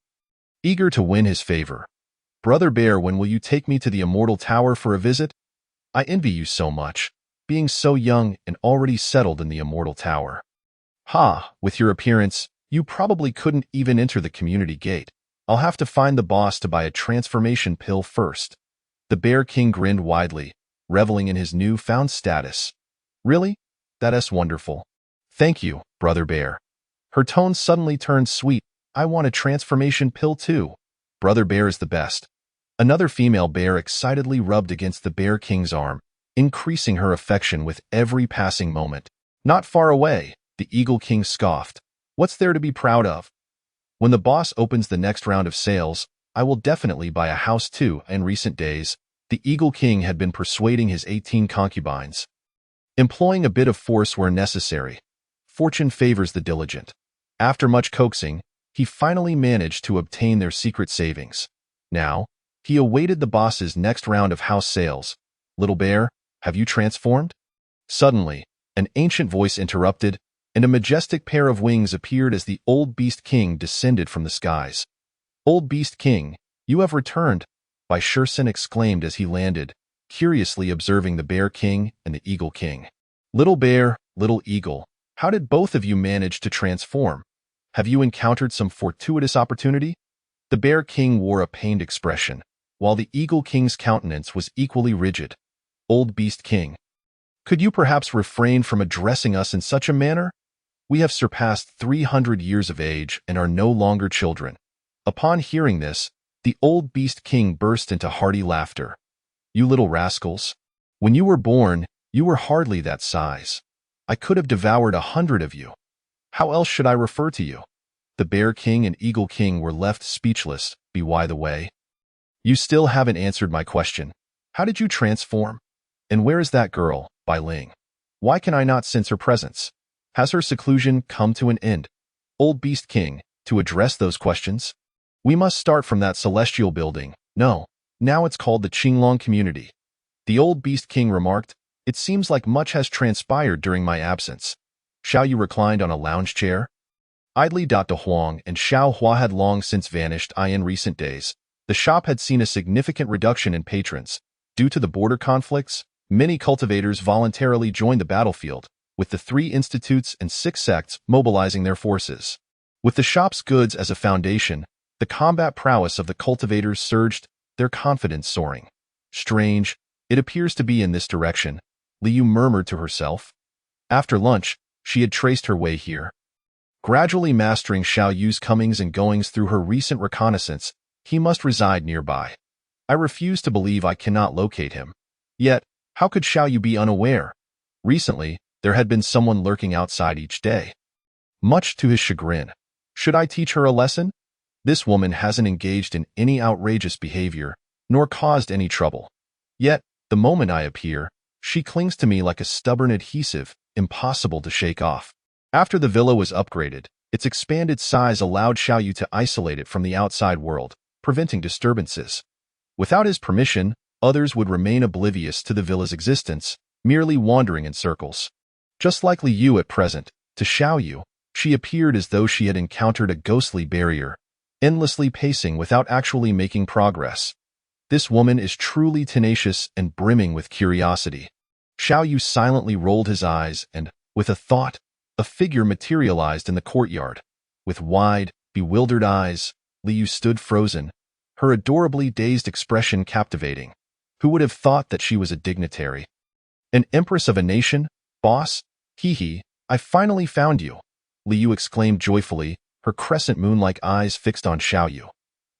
eager to win his favor. Brother Bear, when will you take me to the Immortal Tower for a visit? I envy you so much, being so young and already settled in the Immortal Tower. Ha, with your appearance, you probably couldn't even enter the community gate. I'll have to find the boss to buy a transformation pill first. The Bear King grinned widely, reveling in his newfound status. Really? That's wonderful. Thank you, Brother Bear. Her tone suddenly turned sweet. I want a transformation pill too. Brother Bear is the best. Another female bear excitedly rubbed against the Bear King's arm, increasing her affection with every passing moment. Not far away, the Eagle King scoffed. What's there to be proud of? When the boss opens the next round of sales, I will definitely buy a house too. In recent days, the Eagle King had been persuading his 18 concubines, employing a bit of force where necessary. Fortune favors the diligent. After much coaxing, he finally managed to obtain their secret savings. Now, he awaited the boss's next round of house sales. Little Bear, have you transformed? Suddenly, an ancient voice interrupted, and a majestic pair of wings appeared as the old Beast King descended from the skies. Old Beast King, you have returned, Bai Shursen exclaimed as he landed, curiously observing the Bear King and the Eagle King. Little Bear, Little Eagle, how did both of you manage to transform? Have you encountered some fortuitous opportunity? The Bear King wore a pained expression, while the Eagle King's countenance was equally rigid. Old Beast King, could you perhaps refrain from addressing us in such a manner? We have surpassed 300 years of age and are no longer children. Upon hearing this, the old Beast King burst into hearty laughter. You little rascals. When you were born, you were hardly that size. I could have devoured 100 of you. How else should I refer to you? The Bear King and Eagle King were left speechless. By the way, you still haven't answered my question. How did you transform? And where is that girl, Bai Ling? Why can I not sense her presence? Has her seclusion come to an end? Old Beast King, to address those questions, we must start from that celestial building. No, now it's called the Qinglong Community. The old Beast King remarked, it seems like much has transpired during my absence. Xiao Yu reclined on a lounge chair. Idly De Huang and Xiao Hua had long since vanished. In recent days, the shop had seen a significant reduction in patrons. Due to the border conflicts, many cultivators voluntarily joined the battlefield, with the 3 institutes and 6 sects mobilizing their forces. With the shop's goods as a foundation, the combat prowess of the cultivators surged, their confidence soaring. Strange, it appears to be in this direction, Liu murmured to herself. After lunch, she had traced her way here. Gradually mastering Xiao Yu's comings and goings through her recent reconnaissance, he must reside nearby. I refuse to believe I cannot locate him. Yet, how could Xiao Yu be unaware? Recently, there had been someone lurking outside each day. Much to his chagrin. Should I teach her a lesson? This woman hasn't engaged in any outrageous behavior, nor caused any trouble. Yet, the moment I appear, she clings to me like a stubborn adhesive, impossible to shake off. After the villa was upgraded, its expanded size allowed Xiao Yu to isolate it from the outside world, preventing disturbances. Without his permission, others would remain oblivious to the villa's existence, merely wandering in circles. Just like Liu at present, to Xiao Yu, she appeared as though she had encountered a ghostly barrier, endlessly pacing without actually making progress. This woman is truly tenacious and brimming with curiosity. Xiao Yu silently rolled his eyes and, with a thought, a figure materialized in the courtyard. With wide, bewildered eyes, Liu stood frozen, her adorably dazed expression captivating. Who would have thought that she was a dignitary? An empress of a nation? Boss? Hee, I finally found you, Liu exclaimed joyfully, her crescent moon-like eyes fixed on Xiao Yu.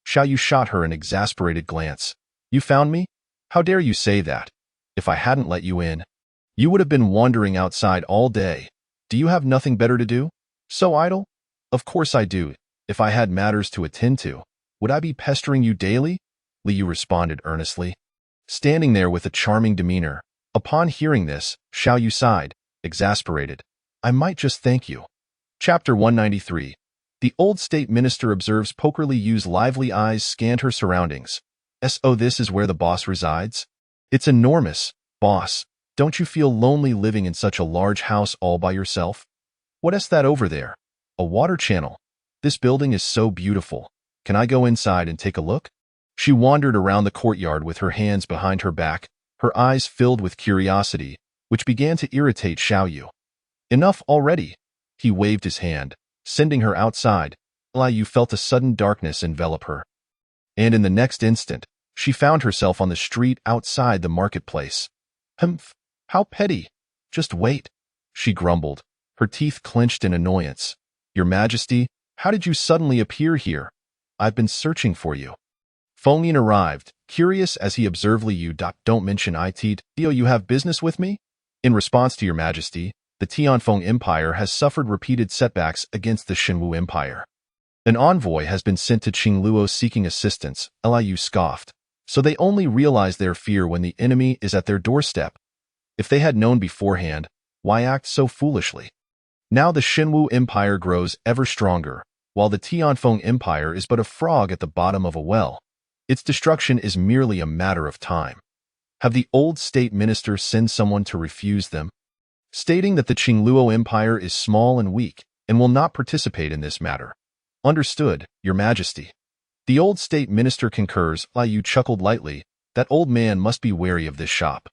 Xiao Yu shot her an exasperated glance. You found me? How dare you say that? If I hadn't let you in, you would have been wandering outside all day. Do you have nothing better to do? So idle? Of course I do. If I had matters to attend to, would I be pestering you daily? Liu responded earnestly, standing there with a charming demeanor. Upon hearing this, Xiao Yu sighed, exasperated. I might just thank you. Chapter 193. The old state minister observes Poker Liu's lively eyes scanned her surroundings. So this is where the boss resides? It's enormous, boss. Don't you feel lonely living in such a large house all by yourself? What's that over there? A water channel. This building is so beautiful. Can I go inside and take a look? She wandered around the courtyard with her hands behind her back, her eyes filled with curiosity, which began to irritate Xiao Yu. Enough already. He waved his hand, sending her outside. Liu felt a sudden darkness envelop her. And in the next instant, she found herself on the street outside the marketplace. Humph, how petty. Just wait, she grumbled, her teeth clenched in annoyance. Your Majesty, how did you suddenly appear here? I've been searching for you. Feng Yin arrived, curious as he observed Liu. Don't mention it, you have business with me? In response to your Majesty, the Tianfeng Empire has suffered repeated setbacks against the Xinwu Empire. An envoy has been sent to Qingluo seeking assistance, Liu scoffed. So they only realize their fear when the enemy is at their doorstep. If they had known beforehand, why act so foolishly? Now the Xinwu Empire grows ever stronger, while the Tianfeng Empire is but a frog at the bottom of a well. Its destruction is merely a matter of time. Have the old state minister sent someone to refuse them, stating that the Qingluo Empire is small and weak and will not participate in this matter? Understood, Your Majesty. The old state minister concurs. Liu chuckled lightly. That old man must be wary of this shop.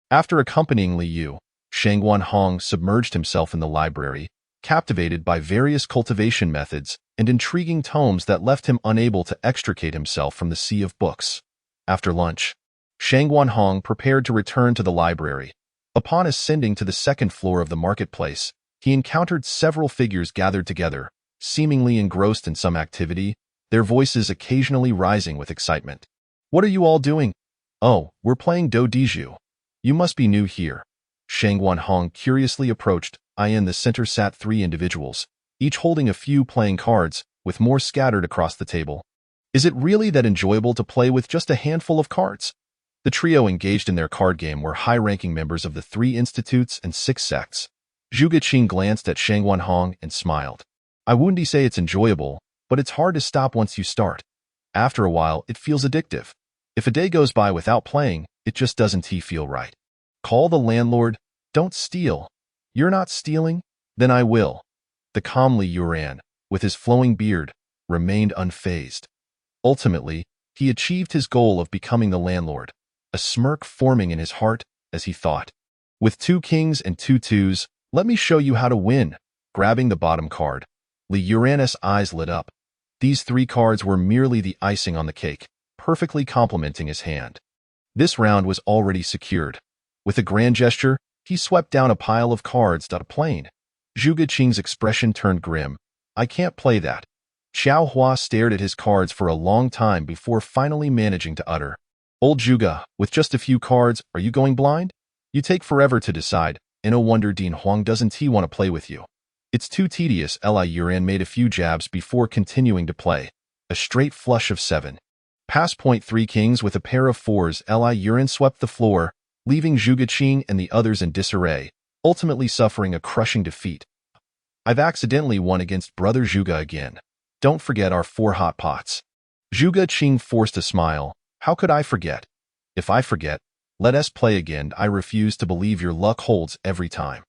After accompanying Liu, Shangguan Hong submerged himself in the library, captivated by various cultivation methods and intriguing tomes that left him unable to extricate himself from the sea of books. After lunch, Shangguan Hong prepared to return to the library. Upon ascending to the second floor of the marketplace, he encountered several figures gathered together, seemingly engrossed in some activity, their voices occasionally rising with excitement. What are you all doing? Oh, we're playing Do Diju. You must be new here. Shangguan Hong curiously approached. In the center sat 3 individuals, each holding a few playing cards, with more scattered across the table. Is it really that enjoyable to play with just a handful of cards? The trio engaged in their card game were high-ranking members of the 3 institutes and 6 sects. Zhuge Qing glanced at Shangguan Hong and smiled. I wouldn't say it's enjoyable, but it's hard to stop once you start. After a while, it feels addictive. If a day goes by without playing, it just doesn't feel right. Call the landlord. Don't steal. You're not stealing? Then I will. The calmly Yuran, with his flowing beard, remained unfazed. Ultimately, he achieved his goal of becoming the landlord, a smirk forming in his heart as he thought. With 2 kings and 2 twos, let me show you how to win. Grabbing the bottom card, Li Yuran's eyes lit up. These 3 cards were merely the icing on the cake, perfectly complementing his hand. This round was already secured. With a grand gesture, he swept down a pile of cards. Plain. Zhuge Qing's expression turned grim. I can't play that. Xiao Hua stared at his cards for a long time before finally managing to utter. Old Zhuge, with just a few cards, are you going blind? You take forever to decide, and no wonder Dean Huang doesn't want to play with you. It's too tedious. Li Yuran made a few jabs before continuing to play. A straight flush of 7. Past point 3 kings with a pair of 4s. Li Yuran swept the floor, leaving Zhuge Qing and the others in disarray, ultimately suffering a crushing defeat. I've accidentally won against Brother Zhuge again. Don't forget our 4 hot pots. Zhuge Qing forced a smile. How could I forget? If I forget, let us play again. I refuse to believe your luck holds every time.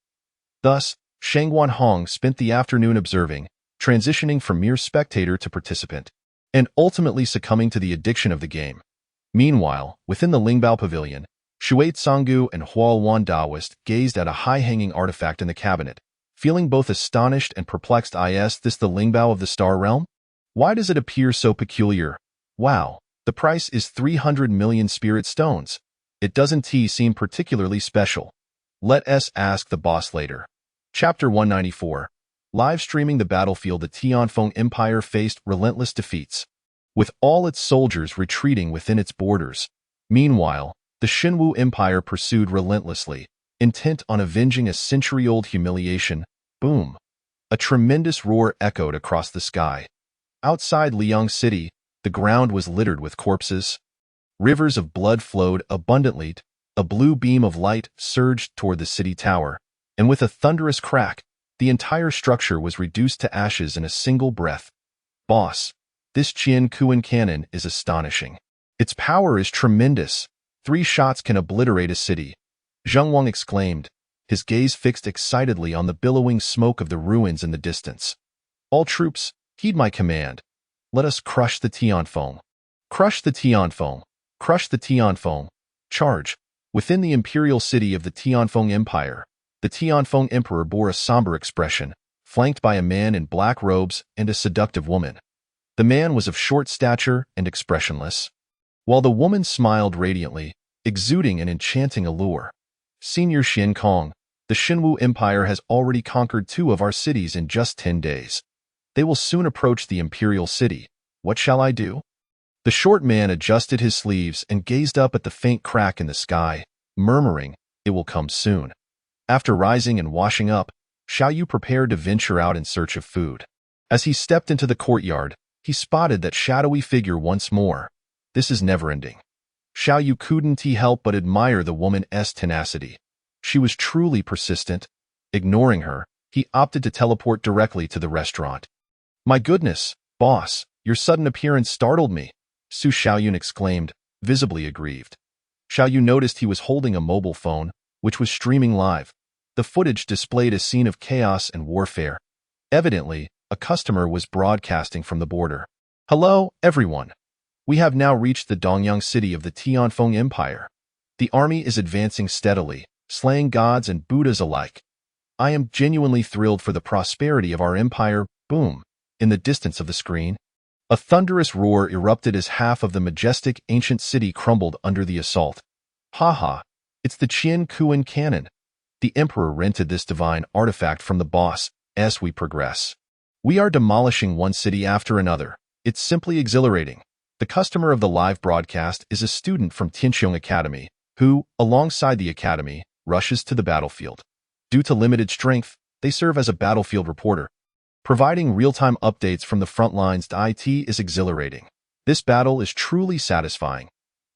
Thus, Shangguan Hong spent the afternoon observing, transitioning from mere spectator to participant, and ultimately succumbing to the addiction of the game. Meanwhile, within the Lingbao Pavilion, Shuai Canggu and Huo Daoist gazed at a high-hanging artifact in the cabinet, feeling both astonished and perplexed. Is this the Lingbao of the Star Realm? Why does it appear so peculiar? Wow, the price is 300 million spirit stones. It doesn't seem particularly special. Let us ask the boss later. Chapter 194. Live streaming the battlefield. The Tianfeng Empire faced relentless defeats, with all its soldiers retreating within its borders. Meanwhile, the Xinwu Empire pursued relentlessly, intent on avenging a century-old humiliation. Boom! A tremendous roar echoed across the sky. Outside Liang City, the ground was littered with corpses. Rivers of blood flowed abundantly. A blue beam of light surged toward the city tower, and with a thunderous crack, the entire structure was reduced to ashes in a single breath. Boss, this Qian Kuan cannon is astonishing. Its power is tremendous. 3 shots can obliterate a city. Zheng Wang exclaimed, his gaze fixed excitedly on the billowing smoke of the ruins in the distance. All troops, heed my command. Let us crush the Tianfeng. Crush the Tianfeng. Crush the Tianfeng. Charge. Within the imperial city of the Tianfeng Empire, the Tianfeng Emperor bore a somber expression, flanked by a man in black robes and a seductive woman. The man was of short stature and expressionless, while the woman smiled radiantly, exuding an enchanting allure. Senior Xin Kong, the Xinwu Empire has already conquered 2 of our cities in just 10 days. They will soon approach the imperial city. What shall I do? The short man adjusted his sleeves and gazed up at the faint crack in the sky, murmuring, "It will come soon." After rising and washing up, Xiaoyu prepared to venture out in search of food. As he stepped into the courtyard, he spotted that shadowy figure once more. This is never-ending. Xiaoyu couldn't help but admire the woman's tenacity. She was truly persistent. Ignoring her, he opted to teleport directly to the restaurant. "My goodness, boss, your sudden appearance startled me," Su Xiaoyun exclaimed, visibly aggrieved. Xiaoyu noticed he was holding a mobile phone, which was streaming live. The footage displayed a scene of chaos and warfare. Evidently, a customer was broadcasting from the border. "Hello, everyone. We have now reached the Dongyang city of the Tianfeng Empire. The army is advancing steadily, slaying gods and Buddhas alike. I am genuinely thrilled for the prosperity of our empire." Boom. In the distance of the screen, a thunderous roar erupted as half of the majestic ancient city crumbled under the assault. "Haha, it's the Qian Kuan cannon. The emperor rented this divine artifact from the boss. As we progress, we are demolishing one city after another. It's simply exhilarating." The customer of the live broadcast is a student from Tianqiong Academy, who, alongside the academy, rushes to the battlefield. Due to limited strength, they serve as a battlefield reporter. Providing real-time updates from the front lines to IT is exhilarating. This battle is truly satisfying.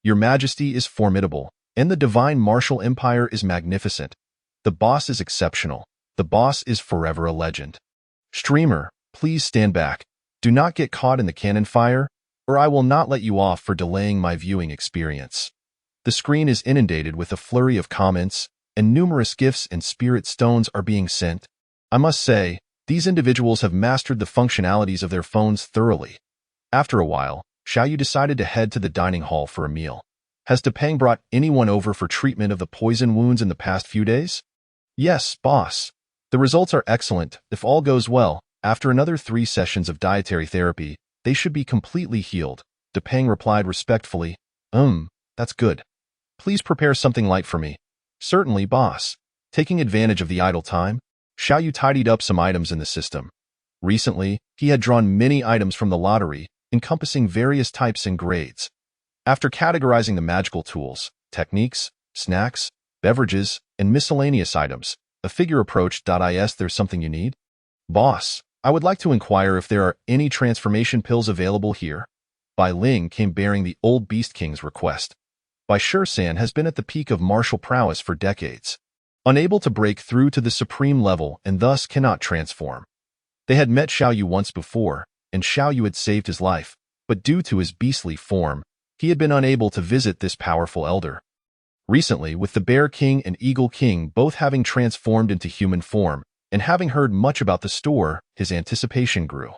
Your Majesty is formidable, and the divine martial empire is magnificent. The boss is exceptional. The boss is forever a legend. Streamer, please stand back. Do not get caught in the cannon fire, or I will not let you off for delaying my viewing experience. The screen is inundated with a flurry of comments, and numerous gifts and spirit stones are being sent. I must say, these individuals have mastered the functionalities of their phones thoroughly. After a while, Xiaoyu decided to head to the dining hall for a meal. Has Depeng brought anyone over for treatment of the poison wounds in the past few days? Yes, boss. The results are excellent. If all goes well, after another 3 sessions of dietary therapy, they should be completely healed. Depeng replied respectfully, That's good. Please prepare something light for me." "Certainly, boss." Taking advantage of the idle time, Xiaoyu tidied up some items in the system. Recently, he had drawn many items from the lottery, encompassing various types and grades. After categorizing the magical tools, techniques, snacks, beverages, and miscellaneous items, a figure approached. "Is there something you need?" "Boss, I would like to inquire if there are any transformation pills available here." Bai Ling came bearing the old Beast King's request. Bai Shisan has been at the peak of martial prowess for decades, unable to break through to the supreme level and thus cannot transform. They had met Xiaoyu once before, and Xiaoyu had saved his life, but due to his beastly form, he had been unable to visit this powerful elder. Recently, with the Bear King and Eagle King both having transformed into human form, and having heard much about the store, his anticipation grew.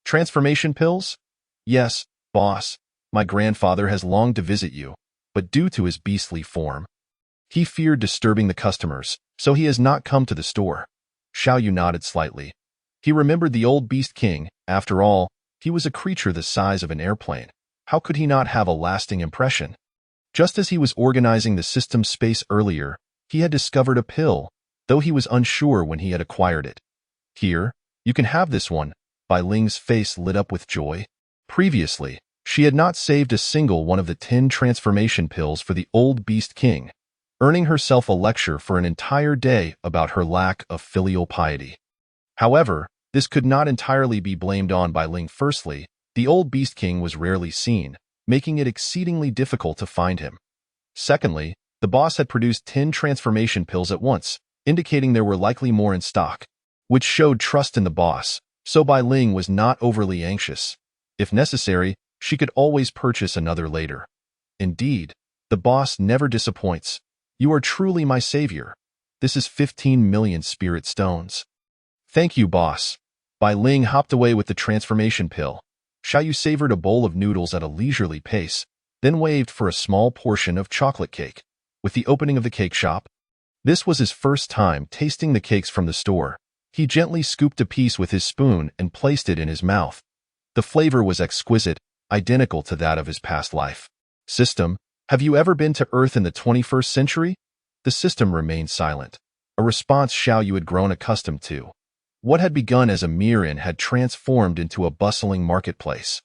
"Transformation pills?" "Yes, boss. My grandfather has longed to visit you, but due to his beastly form, he feared disturbing the customers, so he has not come to the store." Xiaoyu nodded slightly. He remembered the old Beast King. After all, he was a creature the size of an airplane. How could he not have a lasting impression? Just as he was organizing the system space earlier, he had discovered a pill, though he was unsure when he had acquired it. "Here, you can have this one." Bai Ling's face lit up with joy. Previously, she had not saved a single one of the 10 transformation pills for the old Beast King, earning herself a lecture for an entire day about her lack of filial piety. However, this could not entirely be blamed on Bai Ling. Firstly, the old Beast King was rarely seen, making it exceedingly difficult to find him. Secondly, the boss had produced 10 transformation pills at once, indicating there were likely more in stock, which showed trust in the boss, so Bai Ling was not overly anxious. If necessary, she could always purchase another later. Indeed, the boss never disappoints. "You are truly my savior. This is 15 million spirit stones." "Thank you, boss." Bai Ling hopped away with the transformation pill. Xiaoyu savored a bowl of noodles at a leisurely pace, then waved for a small portion of chocolate cake. With the opening of the cake shop, this was his first time tasting the cakes from the store. He gently scooped a piece with his spoon and placed it in his mouth. The flavor was exquisite, identical to that of his past life. System, have you ever been to Earth in the 21st century? The system remained silent, a response Xiao Yu had grown accustomed to. What had begun as a mere inn had transformed into a bustling marketplace,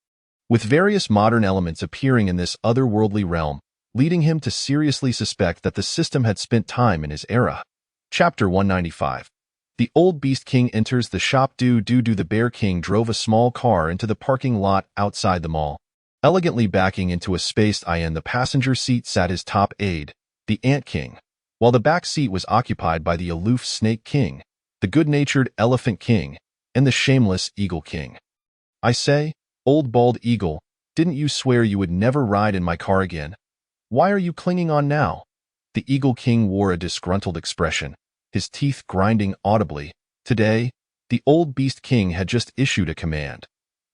with various modern elements appearing in this otherworldly realm, leading him to seriously suspect that the system had spent time in his era. Chapter 195. The old Beast King enters the shop. The Bear King drove a small car into the parking lot outside the mall. Elegantly backing into a space in the passenger seat sat his top aide, the Ant King, while the back seat was occupied by the aloof Snake King, the good-natured Elephant King, and the shameless Eagle King. I say, old bald eagle, didn't you swear you would never ride in my car again? Why are you clinging on now? The Eagle King wore a disgruntled expression, his teeth grinding audibly. Today, the old Beast King had just issued a command.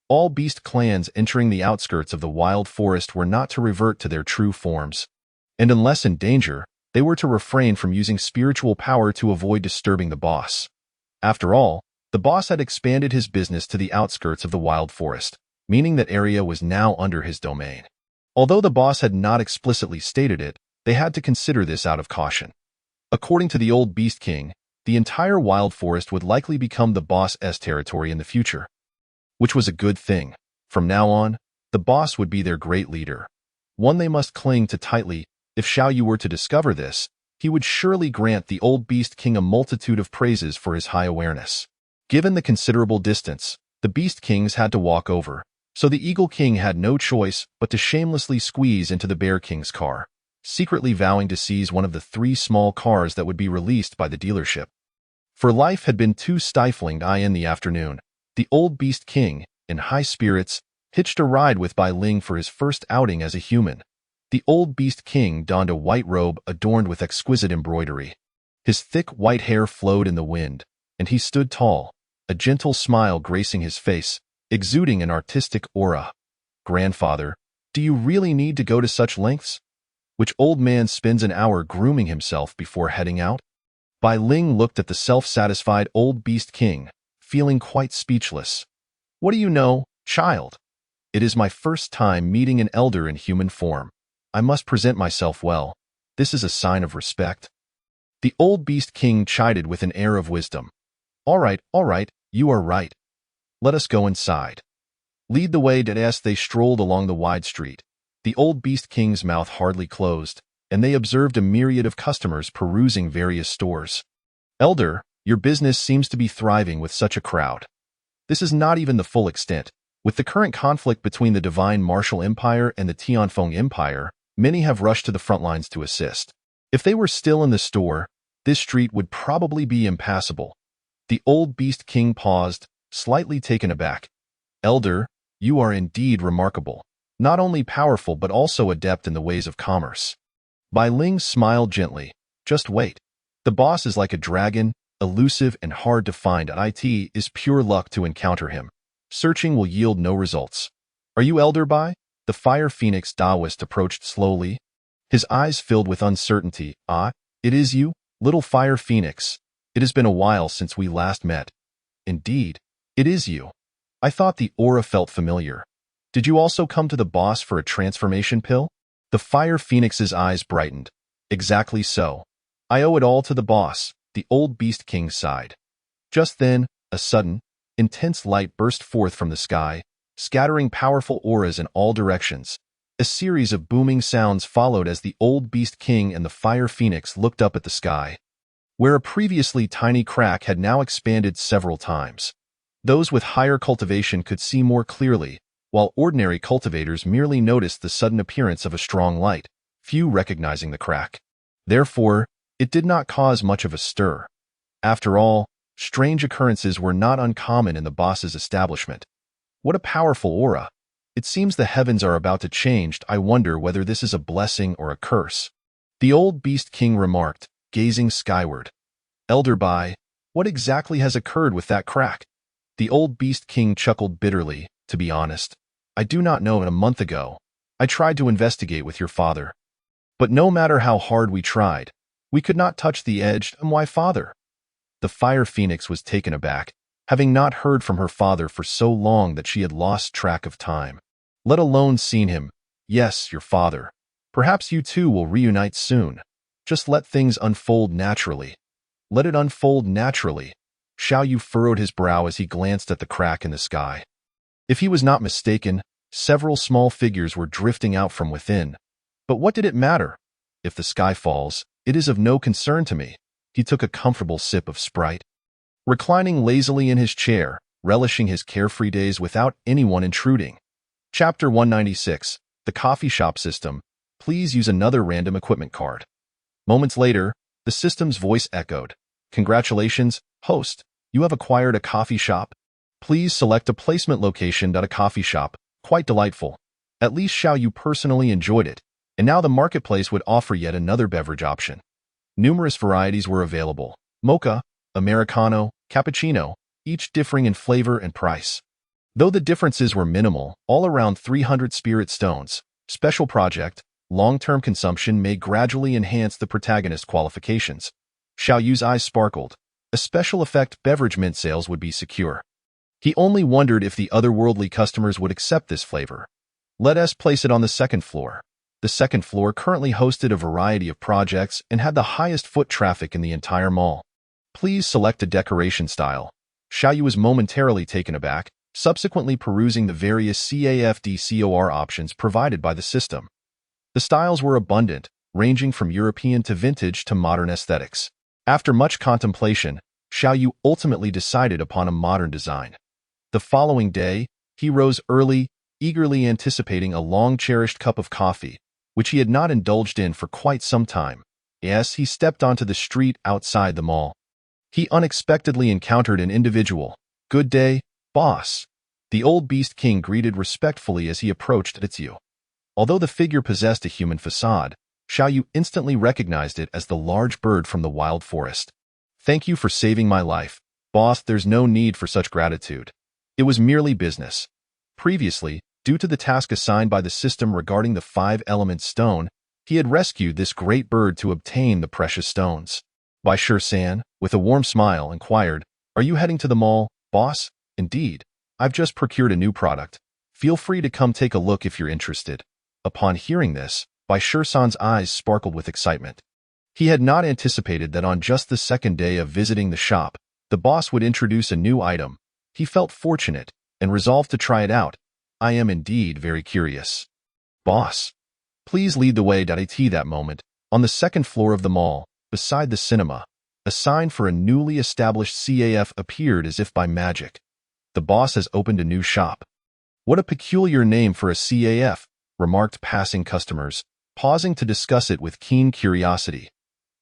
All beast clans entering the outskirts of the wild forest were not to revert to their true forms, and unless in danger, they were to refrain from using spiritual power to avoid disturbing the boss. After all, the boss had expanded his business to the outskirts of the wild forest, meaning that area was now under his domain. Although the boss had not explicitly stated it, they had to consider this out of caution. According to the old Beast King, the entire wild forest would likely become the boss's territory in the future, which was a good thing. From now on, the boss would be their great leader, one they must cling to tightly. If Xiao Yu were to discover this, he would surely grant the old Beast King a multitude of praises for his high awareness. Given the considerable distance, the Beast Kings had to walk over, so the Eagle King had no choice but to shamelessly squeeze into the Bear King's car, secretly vowing to seize one of the 3 small cars that would be released by the dealership. For life had been too stifling. In the afternoon, the old Beast King, in high spirits, hitched a ride with Bai Ling for his first outing as a human. The old Beast King donned a white robe adorned with exquisite embroidery. His thick white hair flowed in the wind, and he stood tall, a gentle smile gracing his face, exuding an artistic aura. Grandfather, do you really need to go to such lengths? Which old man spends an hour grooming himself before heading out? Bai Ling looked at the self-satisfied old Beast King, feeling quite speechless. What do you know, child? It is my first time meeting an elder in human form. I must present myself well. This is a sign of respect. The old Beast King chided with an air of wisdom. All right, you are right. Let us go inside. Lead the way. As they strolled along the wide street, the old Beast King's mouth hardly closed, and they observed a myriad of customers perusing various stores. Elder, your business seems to be thriving with such a crowd. This is not even the full extent. With the current conflict between the Divine Martial Empire and the Tianfeng Empire, many have rushed to the front lines to assist. If they were still in the store, this street would probably be impassable. The old Beast King paused, slightly taken aback. Elder, you are indeed remarkable. Not only powerful but also adept in the ways of commerce. Bai Ling smiled gently. Just wait. The boss is like a dragon, elusive and hard to find. It is pure luck to encounter him. Searching will yield no results. Are you Elder Bai? The Fire Phoenix Taoist approached slowly. His eyes filled with uncertainty. Ah, it is you, little Fire Phoenix. It has been a while since we last met. Indeed, it is you. I thought the aura felt familiar. Did you also come to the boss for a transformation pill? The Fire Phoenix's eyes brightened. Exactly so. I owe it all to the boss, the old Beast King sighed. Just then, a sudden, intense light burst forth from the sky, scattering powerful auras in all directions. A series of booming sounds followed as the old Beast King and the Fire Phoenix looked up at the sky, where a previously tiny crack had now expanded several times. Those with higher cultivation could see more clearly, while ordinary cultivators merely noticed the sudden appearance of a strong light, few recognizing the crack. Therefore, it did not cause much of a stir. After all, strange occurrences were not uncommon in the boss's establishment. What a powerful aura! It seems the heavens are about to change. I wonder whether this is a blessing or a curse. The old Beast King remarked, gazing skyward. Elder Bai, what exactly has occurred with that crack? The old Beast King chuckled bitterly. To be honest, I do not know. A month ago, I tried to investigate with your father. But no matter how hard we tried, we could not touch the edge. Why, father? The Fire Phoenix was taken aback, having not heard from her father for so long that she had lost track of time. Let alone seen him. Yes, your father. Perhaps you two will reunite soon. Just let things unfold naturally. Let it unfold naturally. Xiao Yu furrowed his brow as he glanced at the crack in the sky. If he was not mistaken, several small figures were drifting out from within. But what did it matter? If the sky falls, it is of no concern to me. He took a comfortable sip of Sprite. Reclining lazily in his chair, relishing his carefree days without anyone intruding. Chapter 196, The Coffee Shop System. Please use another random equipment card. Moments later, the system's voice echoed. Congratulations, host. You have acquired a coffee shop. Please select a placement location at a coffee shop. Quite delightful. At least Xiao Yu personally enjoyed it, and now the marketplace would offer yet another beverage option. Numerous varieties were available. Mocha, Americano, Cappuccino, each differing in flavor and price. Though the differences were minimal, all around 300 spirit stones. Special project, long-term consumption may gradually enhance the protagonist qualifications. Xiao Yu's eyes sparkled. A special effect beverage mint sales would be secure. He only wondered if the otherworldly customers would accept this flavor. Let us place it on the second floor. The second floor currently hosted a variety of projects and had the highest foot traffic in the entire mall. Please select a decoration style. Xiao Yu was momentarily taken aback, subsequently perusing the various CAFD/COR options provided by the system. The styles were abundant, ranging from European to vintage to modern aesthetics. After much contemplation, Xiao Yu ultimately decided upon a modern design. The following day, he rose early, eagerly anticipating a long-cherished cup of coffee, which he had not indulged in for quite some time. As he stepped onto the street outside the mall, he unexpectedly encountered an individual. Good day, boss. The old Beast King greeted respectfully as he approached Itsu. Although the figure possessed a human facade, Xiao Yu instantly recognized it as the large bird from the wild forest. Thank you for saving my life. Boss, there's no need for such gratitude. It was merely business. Previously, due to the task assigned by the system regarding the 5-element stone, he had rescued this great bird to obtain the precious stones. Bai Shi-san, with a warm smile, inquired, Are you heading to the mall, boss? Indeed. I've just procured a new product. Feel free to come take a look if you're interested. Upon hearing this, Bai Shi-san's eyes sparkled with excitement. He had not anticipated that on just the second day of visiting the shop, the boss would introduce a new item. He felt fortunate and resolved to try it out. I am indeed very curious. Boss, please lead the way. At that moment, on the second floor of the mall, beside the cinema, a sign for a newly established CAF appeared as if by magic. The boss has opened a new shop. What a peculiar name for a CAF, remarked passing customers, pausing to discuss it with keen curiosity.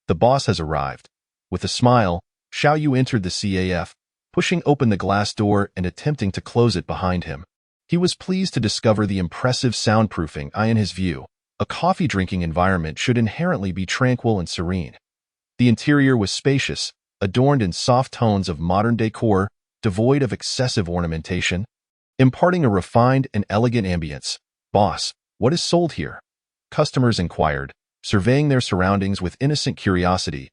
The boss has arrived. With a smile, Xiao Yu entered the CAF, pushing open the glass door and attempting to close it behind him. He was pleased to discover the impressive soundproofing. In his view, a coffee-drinking environment should inherently be tranquil and serene. The interior was spacious, adorned in soft tones of modern decor, devoid of excessive ornamentation, imparting a refined and elegant ambience. Boss, what is sold here? Customers inquired, surveying their surroundings with innocent curiosity.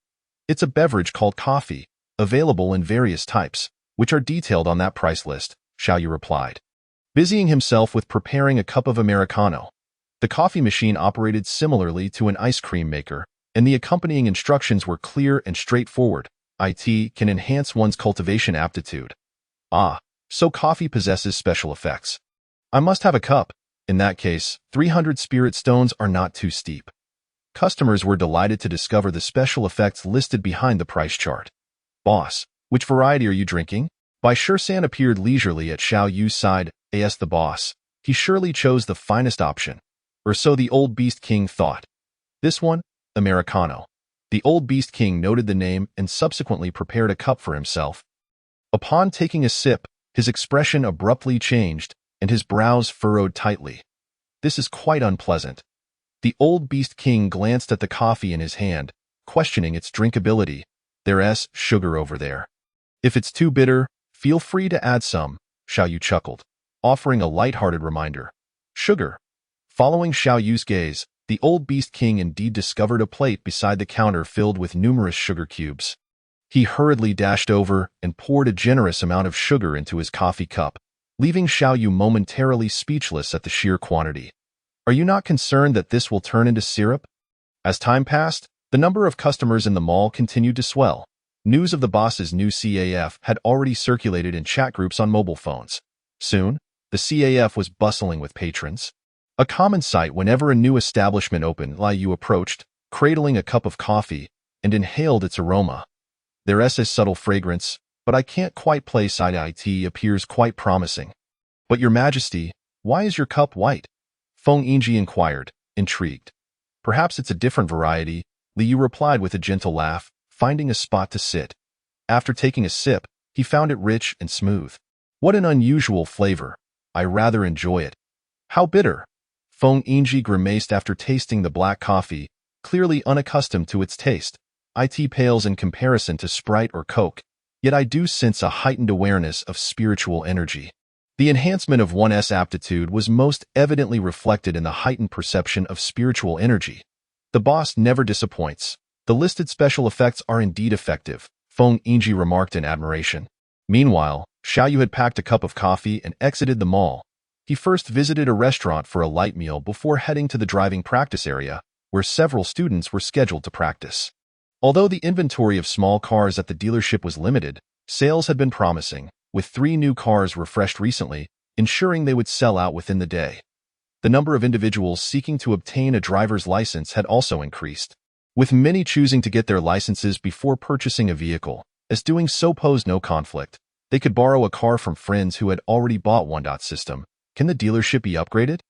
It's a beverage called coffee, available in various types, which are detailed on that price list, Xiao Yu replied, busying himself with preparing a cup of Americano. The coffee machine operated similarly to an ice cream maker, and the accompanying instructions were clear and straightforward. It can enhance one's cultivation aptitude. Ah, so coffee possesses special effects. I must have a cup. In that case, 300 spirit stones are not too steep. Customers were delighted to discover the special effects listed behind the price chart. Boss, which variety are you drinking? Bai Shi-san appeared leisurely at Xiao Yu's side. As the boss, he surely chose the finest option. Or so the old Beast King thought. This one, Americano. The old Beast King noted the name and subsequently prepared a cup for himself. Upon taking a sip, his expression abruptly changed, and his brows furrowed tightly. This is quite unpleasant. The old Beast King glanced at the coffee in his hand, questioning its drinkability. There's sugar over there. If it's too bitter, feel free to add some, Xiao Yu chuckled, offering a light-hearted reminder. Sugar. Following Xiao Yu's gaze, the old Beast King indeed discovered a plate beside the counter filled with numerous sugar cubes. He hurriedly dashed over and poured a generous amount of sugar into his coffee cup, leaving Xiaoyu momentarily speechless at the sheer quantity. Are you not concerned that this will turn into syrup? As time passed, the number of customers in the mall continued to swell. News of the boss's new CAF had already circulated in chat groups on mobile phones. Soon, the CAF was bustling with patrons. A common sight whenever a new establishment opened, Liu approached, cradling a cup of coffee, and inhaled its aroma. There is a subtle fragrance, but I can't quite place it appears quite promising. But your majesty, why is your cup white? Feng Yingji inquired, intrigued. Perhaps it's a different variety, Liu replied with a gentle laugh, finding a spot to sit. After taking a sip, he found it rich and smooth. What an unusual flavor. I rather enjoy it. How bitter. Feng Yingji grimaced after tasting the black coffee, clearly unaccustomed to its taste. It pales in comparison to Sprite or Coke, yet I do sense a heightened awareness of spiritual energy. The enhancement of one's aptitude was most evidently reflected in the heightened perception of spiritual energy. The boss never disappoints. The listed special effects are indeed effective, Feng Yingji remarked in admiration. Meanwhile, Xiaoyu had packed a cup of coffee and exited the mall. He first visited a restaurant for a light meal before heading to the driving practice area, where several students were scheduled to practice. Although the inventory of small cars at the dealership was limited, sales had been promising, with 3 new cars refreshed recently, ensuring they would sell out within the day. The number of individuals seeking to obtain a driver's license had also increased, with many choosing to get their licenses before purchasing a vehicle, as doing so posed no conflict. They could borrow a car from friends who had already bought one. System. Can the dealership be upgraded?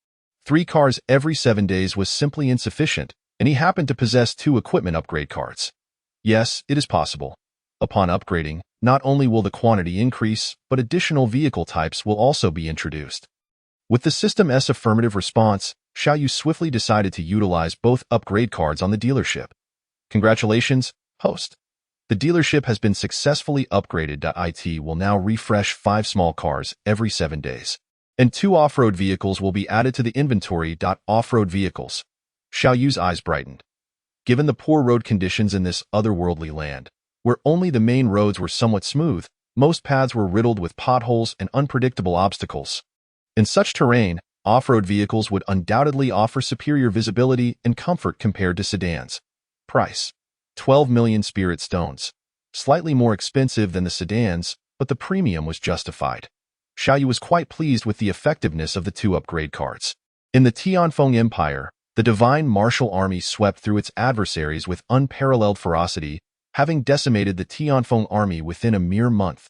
3 cars every 7 days was simply insufficient, and he happened to possess 2 equipment upgrade cards. Yes, it is possible. Upon upgrading, not only will the quantity increase, but additional vehicle types will also be introduced. With the system's affirmative response, Xiaoyu swiftly decided to utilize both upgrade cards on the dealership. Congratulations, host. The dealership has been successfully upgraded. It will now refresh 5 small cars every 7 days, and 2 off-road vehicles will be added to the inventory. Off-road vehicles. Xiaoyu's eyes brightened. Given the poor road conditions in this otherworldly land, where only the main roads were somewhat smooth, most paths were riddled with potholes and unpredictable obstacles. In such terrain, off-road vehicles would undoubtedly offer superior visibility and comfort compared to sedans. Price: 12 million spirit stones. Slightly more expensive than the sedans, but the premium was justified. Xiaoyu was quite pleased with the effectiveness of the 2 upgrade cards. In the Tianfeng Empire, the divine martial army swept through its adversaries with unparalleled ferocity, having decimated the Tianfeng army within a mere month.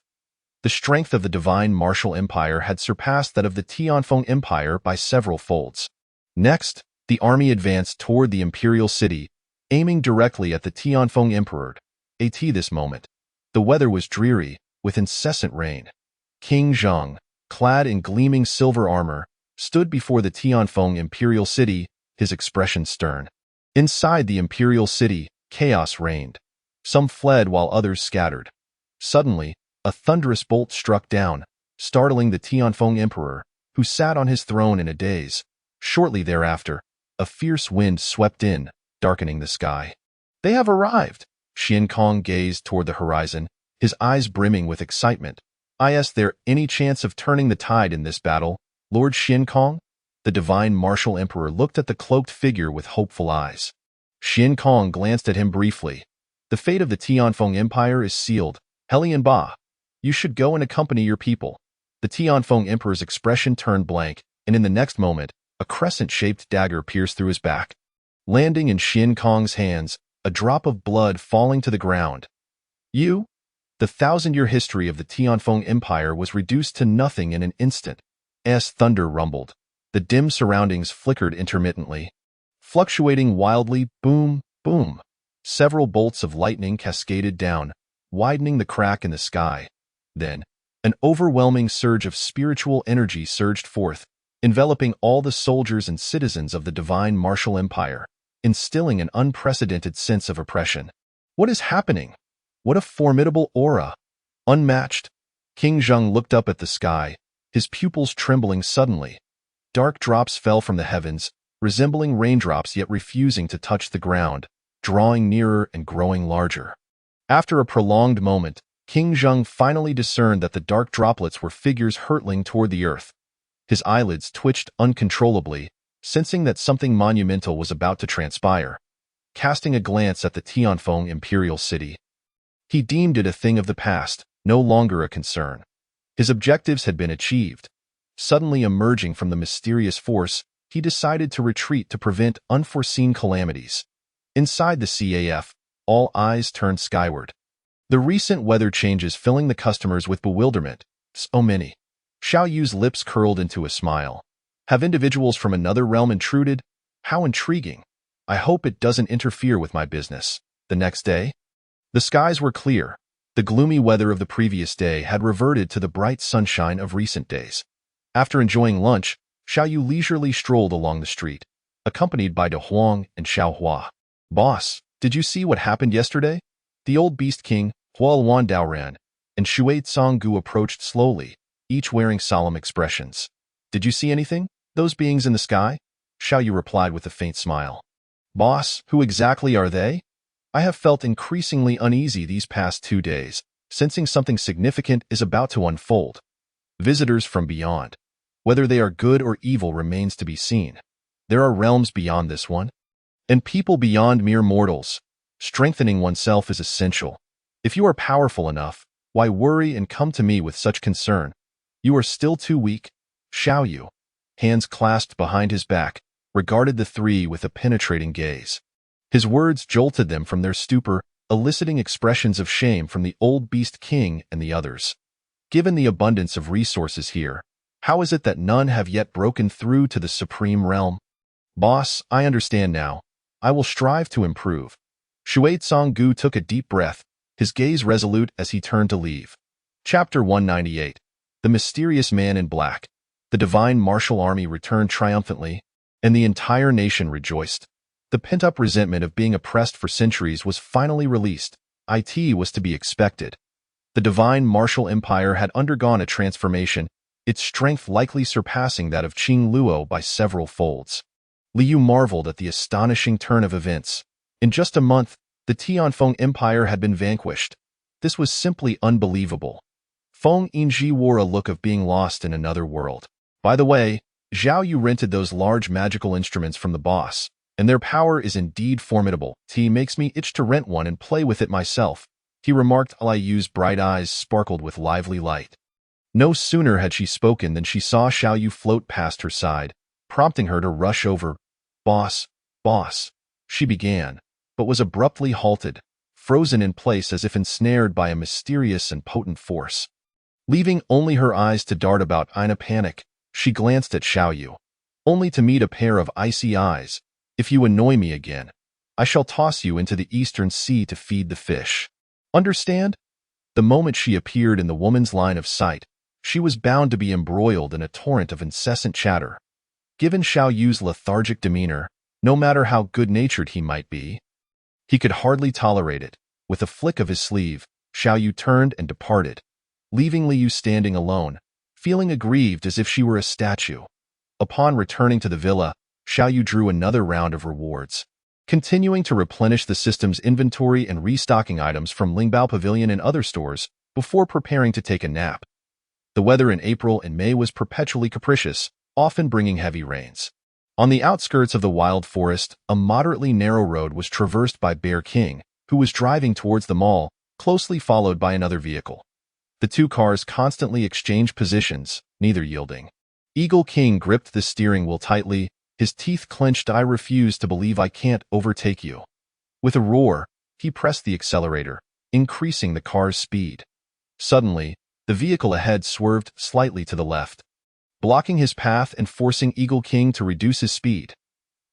The strength of the divine martial empire had surpassed that of the Tianfeng Empire by several folds. Next, the army advanced toward the imperial city, aiming directly at the Tianfeng emperor. At this moment, the weather was dreary, with incessant rain. King Zheng, clad in gleaming silver armor, stood before the Tianfeng imperial city, his expression stern. Inside the imperial city, chaos reigned. Some fled while others scattered. Suddenly, a thunderous bolt struck down, startling the Tianfeng emperor, who sat on his throne in a daze. Shortly thereafter, a fierce wind swept in, darkening the sky. They have arrived. Xian Kong gazed toward the horizon, his eyes brimming with excitement. Is there any chance of turning the tide in this battle, Lord Xian Kong? The divine martial emperor looked at the cloaked figure with hopeful eyes. Xian Kong glanced at him briefly. The fate of the Tianfeng Empire is sealed. Helian Ba, you should go and accompany your people. The Tianfeng emperor's expression turned blank, and in the next moment, a crescent-shaped dagger pierced through his back. Landing in Xian Kong's hands, a drop of blood falling to the ground. You? The 1,000-year history of the Tianfeng Empire was reduced to nothing in an instant. As thunder rumbled, the dim surroundings flickered intermittently, fluctuating wildly, boom, boom. Several bolts of lightning cascaded down, widening the crack in the sky. Then, an overwhelming surge of spiritual energy surged forth, enveloping all the soldiers and citizens of the divine martial empire, instilling an unprecedented sense of oppression. What is happening? What a formidable aura! Unmatched. King Zheng looked up at the sky, his pupils trembling suddenly. Dark drops fell from the heavens, resembling raindrops yet refusing to touch the ground, drawing nearer and growing larger. After a prolonged moment, King Zheng finally discerned that the dark droplets were figures hurtling toward the earth. His eyelids twitched uncontrollably, sensing that something monumental was about to transpire. Casting a glance at the Tianfeng imperial city, he deemed it a thing of the past, no longer a concern. His objectives had been achieved. Suddenly emerging from the mysterious force, he decided to retreat to prevent unforeseen calamities. Inside the CAF, all eyes turned skyward. The recent weather changes filling the customers with bewilderment. So many. Xiao Yu's lips curled into a smile. Have individuals from another realm intruded? How intriguing. I hope it doesn't interfere with my business. The next day? The skies were clear. The gloomy weather of the previous day had reverted to the bright sunshine of recent days. After enjoying lunch, Xiao Yu leisurely strolled along the street, accompanied by De Huang and Xiao Hua. Boss, did you see what happened yesterday? The old beast king, Hua Luan Daoran, and Shui Tsonggu approached slowly, each wearing solemn expressions. Did you see anything? Those beings in the sky? Xiao Yu replied with a faint smile. Boss, who exactly are they? I have felt increasingly uneasy these past 2 days, sensing something significant is about to unfold. Visitors from beyond. Whether they are good or evil remains to be seen. There are realms beyond this one, and people beyond mere mortals. Strengthening oneself is essential. If you are powerful enough, why worry and come to me with such concern? You are still too weak. Xiao Yu, hands clasped behind his back, regarded the three with a penetrating gaze. His words jolted them from their stupor, eliciting expressions of shame from the old beast king and the others. Given the abundance of resources here, how is it that none have yet broken through to the supreme realm? Boss, I understand now. I will strive to improve. Shui Tsonggu took a deep breath, his gaze resolute as he turned to leave. Chapter 198. The Mysterious Man in Black. The divine martial army returned triumphantly, and the entire nation rejoiced. The pent-up resentment of being oppressed for centuries was finally released. It was to be expected. The divine martial empire had undergone a transformation, its strength likely surpassing that of Qing Luo by several folds. Liu marveled at the astonishing turn of events. In just a month, the Tianfeng Empire had been vanquished. This was simply unbelievable. Feng Yinji wore a look of being lost in another world. By the way, Zhao Yu rented those large magical instruments from the boss, and their power is indeed formidable. He makes me itch to rent one and play with it myself, he remarked. Li Yu's bright eyes sparkled with lively light. No sooner had she spoken than she saw Xiao Yu float past her side, prompting her to rush over. Boss, she began, but was abruptly halted, frozen in place as if ensnared by a mysterious and potent force. Leaving only her eyes to dart about in a panic, she glanced at Xiao Yu, only to meet a pair of icy eyes. If you annoy me again, I shall toss you into the eastern sea to feed the fish. Understand? The moment she appeared in the woman's line of sight, she was bound to be embroiled in a torrent of incessant chatter. Given Xiao Yu's lethargic demeanor, no matter how good-natured he might be, he could hardly tolerate it. With a flick of his sleeve, Xiao Yu turned and departed, leaving Liu standing alone, feeling aggrieved as if she were a statue. Upon returning to the villa, Xiao Yu drew another round of rewards, continuing to replenish the system's inventory and restocking items from Lingbao Pavilion and other stores before preparing to take a nap. The weather in April and May was perpetually capricious, often bringing heavy rains. On the outskirts of the wild forest, a moderately narrow road was traversed by Bear King, who was driving towards the mall, closely followed by another vehicle. The two cars constantly exchanged positions, neither yielding. Eagle King gripped the steering wheel tightly, his teeth clenched. I refuse to believe I can't overtake you. With a roar, he pressed the accelerator, increasing the car's speed. Suddenly, the vehicle ahead swerved slightly to the left, blocking his path and forcing Eagle King to reduce his speed.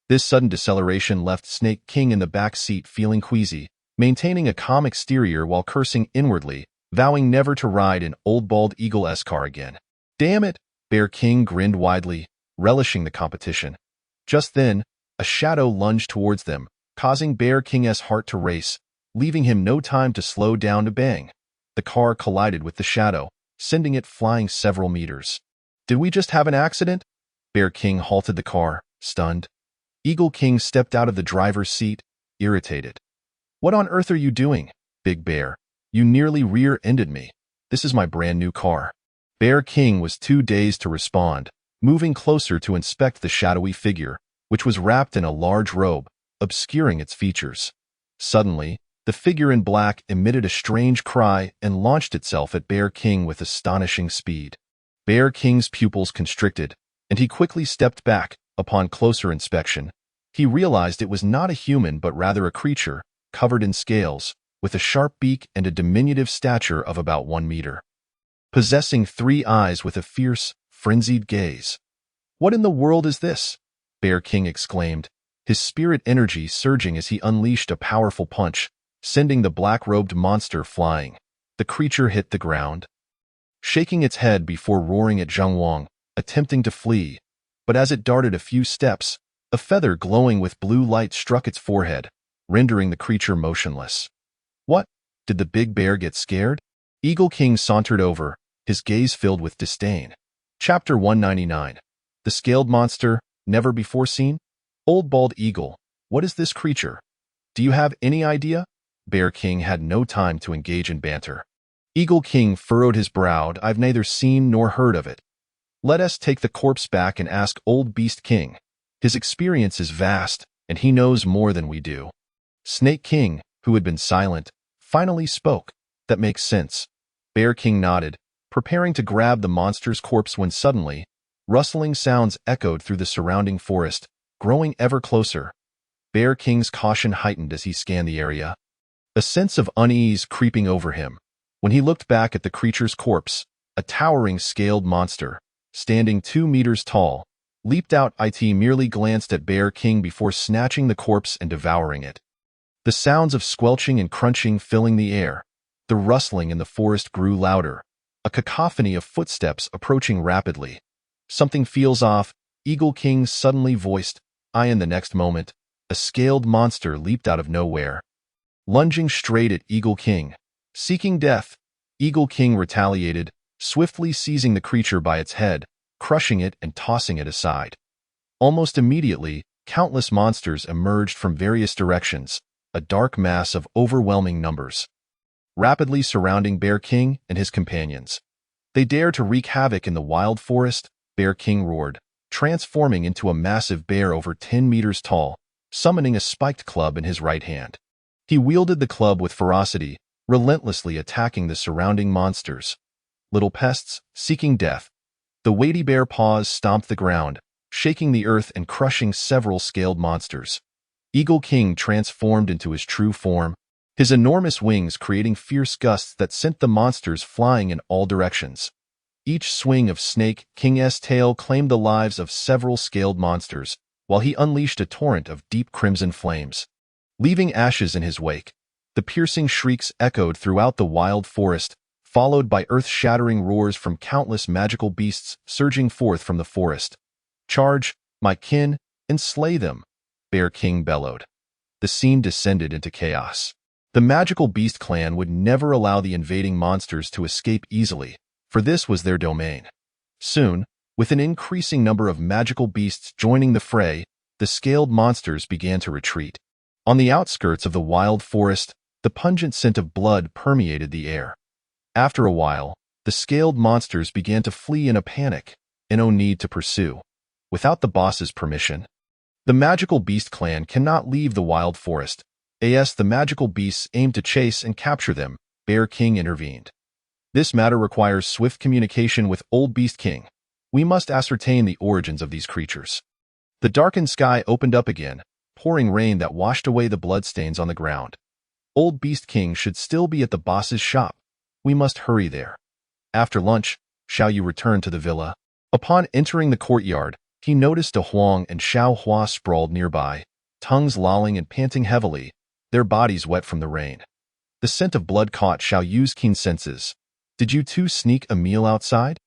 This sudden deceleration left Snake King in the back seat feeling queasy, maintaining a calm exterior while cursing inwardly, vowing never to ride an old bald Eagle-esque car again. Damn it! Bear King grinned widely, relishing the competition. Just then, a shadow lunged towards them, causing Bear King's heart to race, leaving him no time to slow down to bang. The car collided with the shadow, sending it flying several meters. Did we just have an accident? Bear King halted the car, stunned. Eagle King stepped out of the driver's seat, irritated. What on earth are you doing? Big Bear. You nearly rear-ended me. This is my brand new car. Bear King was too dazed to respond, moving closer to inspect the shadowy figure, which was wrapped in a large robe, obscuring its features. Suddenly, the figure in black emitted a strange cry and launched itself at Bear King with astonishing speed. Bear King's pupils constricted, and he quickly stepped back. Upon closer inspection, he realized it was not a human but rather a creature, covered in scales, with a sharp beak and a diminutive stature of about 1 meter. Possessing 3 eyes with a fierce, frenzied gaze. "What in the world is this?" Bear King exclaimed, his spirit energy surging as he unleashed a powerful punch, sending the black-robed monster flying. The creature hit the ground, shaking its head before roaring at Zheng Wang, attempting to flee. But as it darted a few steps, a feather glowing with blue light struck its forehead, rendering the creature motionless. "What? Did the big bear get scared?" Eagle King sauntered over, his gaze filled with disdain. Chapter 199. The Scaled Monster, Never Before Seen? Old Bald Eagle, what is this creature? Do you have any idea? Bear King had no time to engage in banter. Eagle King furrowed his brow. "I've neither seen nor heard of it. Let us take the corpse back and ask Old Beast King. His experience is vast, and he knows more than we do." Snake King, who had been silent, finally spoke. "That makes sense." Bear King nodded, preparing to grab the monster's corpse when suddenly, rustling sounds echoed through the surrounding forest, growing ever closer. Bear King's caution heightened as he scanned the area, a sense of unease creeping over him. When he looked back at the creature's corpse, a towering scaled monster, standing 2 meters tall, leaped out. It merely glanced at Bear King before snatching the corpse and devouring it. The sounds of squelching and crunching filling the air. The rustling in the forest grew louder, a cacophony of footsteps approaching rapidly. "Something feels off," Eagle King suddenly voiced. In the next moment, a scaled monster leaped out of nowhere, lunging straight at Eagle King. Seeking death, Eagle King retaliated, swiftly seizing the creature by its head, crushing it and tossing it aside. Almost immediately, countless monsters emerged from various directions, a dark mass of overwhelming numbers, rapidly surrounding Bear King and his companions. "They dare to wreak havoc in the wild forest?" Bear King roared, transforming into a massive bear over 10 meters tall, summoning a spiked club in his right hand. He wielded the club with ferocity, relentlessly attacking the surrounding monsters. Little pests, seeking death. The weighty bear paws stomped the ground, shaking the earth and crushing several scaled monsters. Eagle King transformed into his true form, his enormous wings creating fierce gusts that sent the monsters flying in all directions. Each swing of Snake King's tail claimed the lives of several scaled monsters, while he unleashed a torrent of deep crimson flames, leaving ashes in his wake. The piercing shrieks echoed throughout the wild forest, followed by earth-shattering roars from countless magical beasts surging forth from the forest. "Charge, my kin, and slay them," Bear King bellowed. The scene descended into chaos. The magical beast clan would never allow the invading monsters to escape easily, for this was their domain. Soon, with an increasing number of magical beasts joining the fray, the scaled monsters began to retreat. On the outskirts of the wild forest, the pungent scent of blood permeated the air. After a while, the scaled monsters began to flee in a panic, and no need to pursue. Without the boss's permission, the magical beast clan cannot leave the wild forest. As the magical beasts aim to chase and capture them, Bear King intervened. "This matter requires swift communication with Old Beast King. We must ascertain the origins of these creatures." The darkened sky opened up again, pouring rain that washed away the bloodstains on the ground. "Old Beast King should still be at the boss's shop. We must hurry there. After lunch, shall you return to the villa?" Upon entering the courtyard, he noticed a Huang and Xiao Hua sprawled nearby, tongues lolling and panting heavily, their bodies wet from the rain. The scent of blood caught Xiao Yu's keen senses. "Did you two sneak a meal outside?"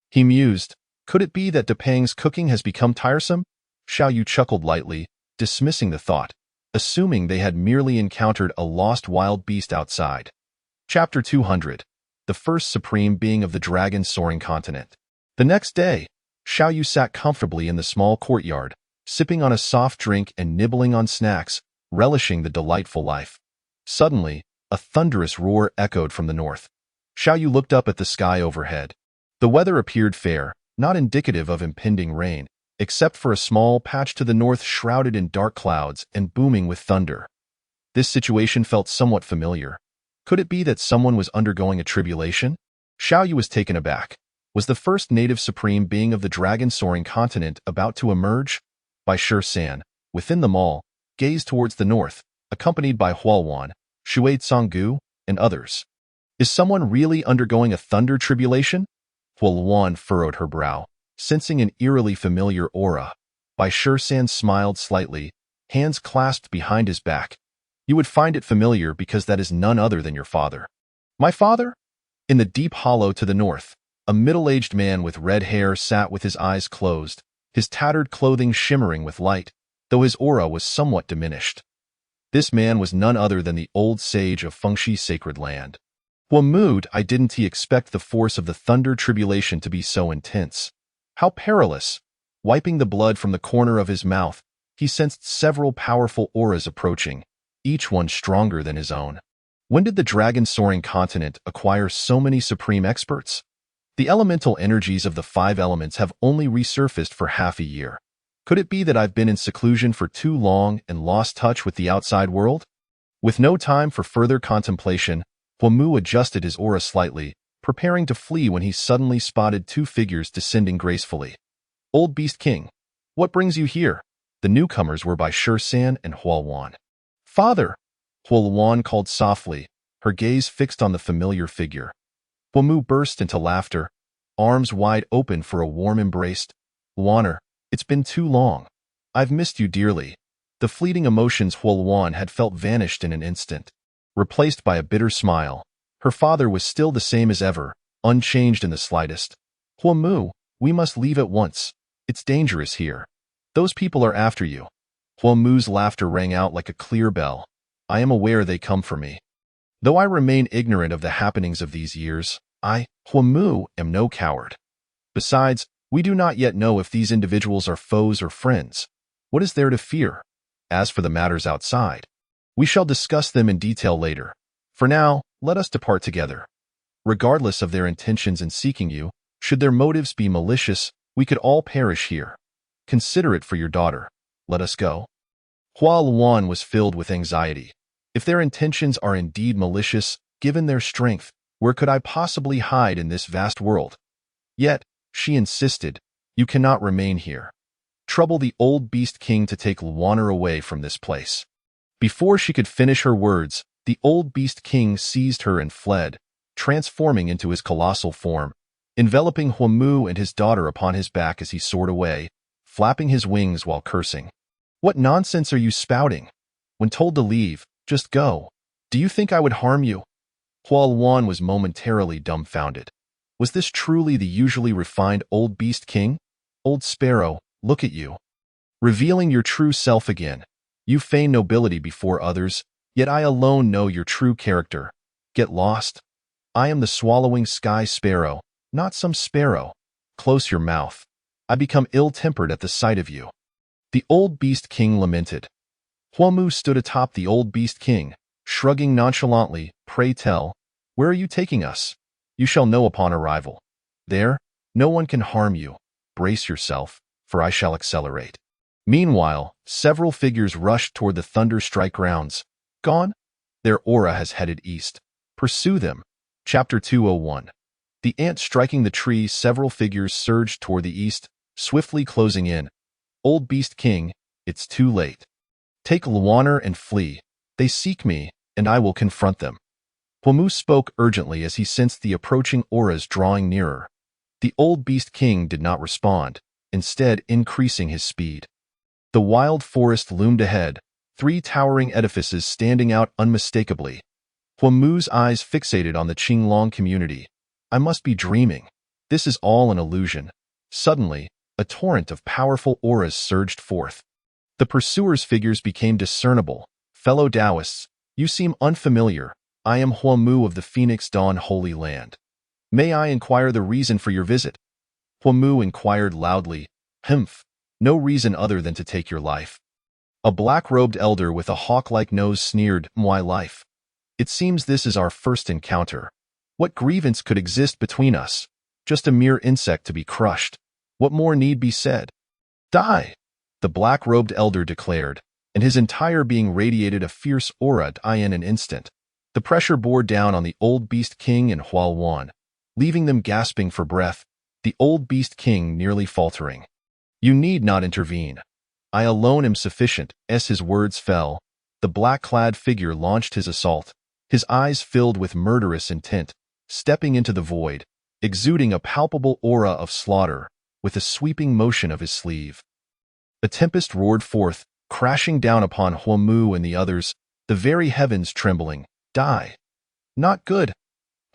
He mused. Could it be that Depang's cooking has become tiresome? Xiao Yu chuckled lightly, dismissing the thought, assuming they had merely encountered a lost wild beast outside. Chapter 200. The First Supreme Being of the Dragon Soaring Continent. The next day, Xiao Yu sat comfortably in the small courtyard, sipping on a soft drink and nibbling on snacks, relishing the delightful life. Suddenly, A thunderous roar echoed from the north. Xiaoyu looked up at the sky overhead. The weather appeared fair, not indicative of impending rain, except for a small patch to the north shrouded in dark clouds and booming with thunder. This situation felt somewhat familiar. Could it be that someone was undergoing a tribulation? Xiaoyu was taken aback. Was the first native supreme being of the dragon-soaring continent about to emerge? Bai Shi-san, within the mall, gazed towards the north, accompanied by Huoluan, Shui Conggu, and others. Is someone really undergoing a thunder tribulation? Huoluan furrowed her brow, sensing an eerily familiar aura. Bai Shi-san smiled slightly, hands clasped behind his back. You would find it familiar because that is none other than your father. My father? In the deep hollow to the north, a middle-aged man with red hair sat with his eyes closed, his tattered clothing shimmering with light, though his aura was somewhat diminished. This man was none other than the old sage of Fengshi sacred land. Huamu, I didn't expect the force of the thunder tribulation to be so intense. How perilous! Wiping the blood from the corner of his mouth, he sensed several powerful auras approaching, each one stronger than his own. When did the dragon-soaring continent acquire so many supreme experts? The elemental energies of the 5 elements have only resurfaced for half a year. Could it be that I've been in seclusion for too long and lost touch with the outside world? With no time for further contemplation, Huamu adjusted his aura slightly, preparing to flee when he suddenly spotted 2 figures descending gracefully. Old Beast King, what brings you here? The newcomers were Bai Shi-san and Huoluan. Father! Huoluan called softly, her gaze fixed on the familiar figure. Huamu burst into laughter, arms wide open for a warm embrace. Huaner, it's been too long. I've missed you dearly. The fleeting emotions Huoluan had felt vanished in an instant, replaced by a bitter smile. Her father was still the same as ever, unchanged in the slightest. Huamu, we must leave at once. It's dangerous here. Those people are after you. Huamu's laughter rang out like a clear bell. I am aware they come for me. Though I remain ignorant of the happenings of these years, I, Huamu, am no coward. Besides, we do not yet know if these individuals are foes or friends. What is there to fear? As for the matters outside, we shall discuss them in detail later. For now, let us depart together. Regardless of their intentions in seeking you, should their motives be malicious, we could all perish here. Consider it for your daughter. Let us go. Huoluan was filled with anxiety. If their intentions are indeed malicious, given their strength, where could I possibly hide in this vast world? Yet, she insisted, you cannot remain here. Trouble the old Beast King to take Huaner away from this place. Before she could finish her words, the old Beast King seized her and fled, transforming into his colossal form, enveloping Huamu and his daughter upon his back as he soared away, flapping his wings while cursing. What nonsense are you spouting? When told to leave, just go. Do you think I would harm you? Huoluan was momentarily dumbfounded. Was this truly the usually refined old Beast King? Old Sparrow, look at you. Revealing your true self again. You feign nobility before others, yet I alone know your true character. Get lost. I am the swallowing sky sparrow, not some sparrow. Close your mouth. I become ill-tempered at the sight of you. The old Beast King lamented. Huamu stood atop the old Beast King, shrugging nonchalantly. Pray tell, where are you taking us? You shall know upon arrival. There, no one can harm you. Brace yourself, for I shall accelerate. Meanwhile, several figures rushed toward the Thunderstrike grounds. Gone? Their aura has headed east. Pursue them. Chapter 201. The ant striking the tree, several figures surged toward the east, swiftly closing in. Old Beast King, it's too late. Take Huaner and flee. They seek me, and I will confront them. Huamu spoke urgently as he sensed the approaching auras drawing nearer. The old Beast King did not respond, instead increasing his speed. The wild forest loomed ahead, 3 towering edifices standing out unmistakably. Huamu's eyes fixated on the Qinglong community. I must be dreaming. This is all an illusion. Suddenly, a torrent of powerful auras surged forth. The pursuers' figures became discernible. Fellow Taoists, you seem unfamiliar. I am Huamu of the Phoenix Dawn Holy Land. May I inquire the reason for your visit? Huamu inquired loudly. Humph, no reason other than to take your life. A black-robed elder with a hawk-like nose sneered, My life. It seems this is our first encounter. What grievance could exist between us? Just a mere insect to be crushed. What more need be said? Die! The black-robed elder declared, and his entire being radiated a fierce aura in an instant. The pressure bore down on the old Beast King and Hualwan, leaving them gasping for breath, the old Beast King nearly faltering. You need not intervene. I alone am sufficient. As his words fell, the black-clad figure launched his assault, his eyes filled with murderous intent, stepping into the void, exuding a palpable aura of slaughter, with a sweeping motion of his sleeve. A tempest roared forth, crashing down upon Huamu and the others, the very heavens trembling. Die. Not good.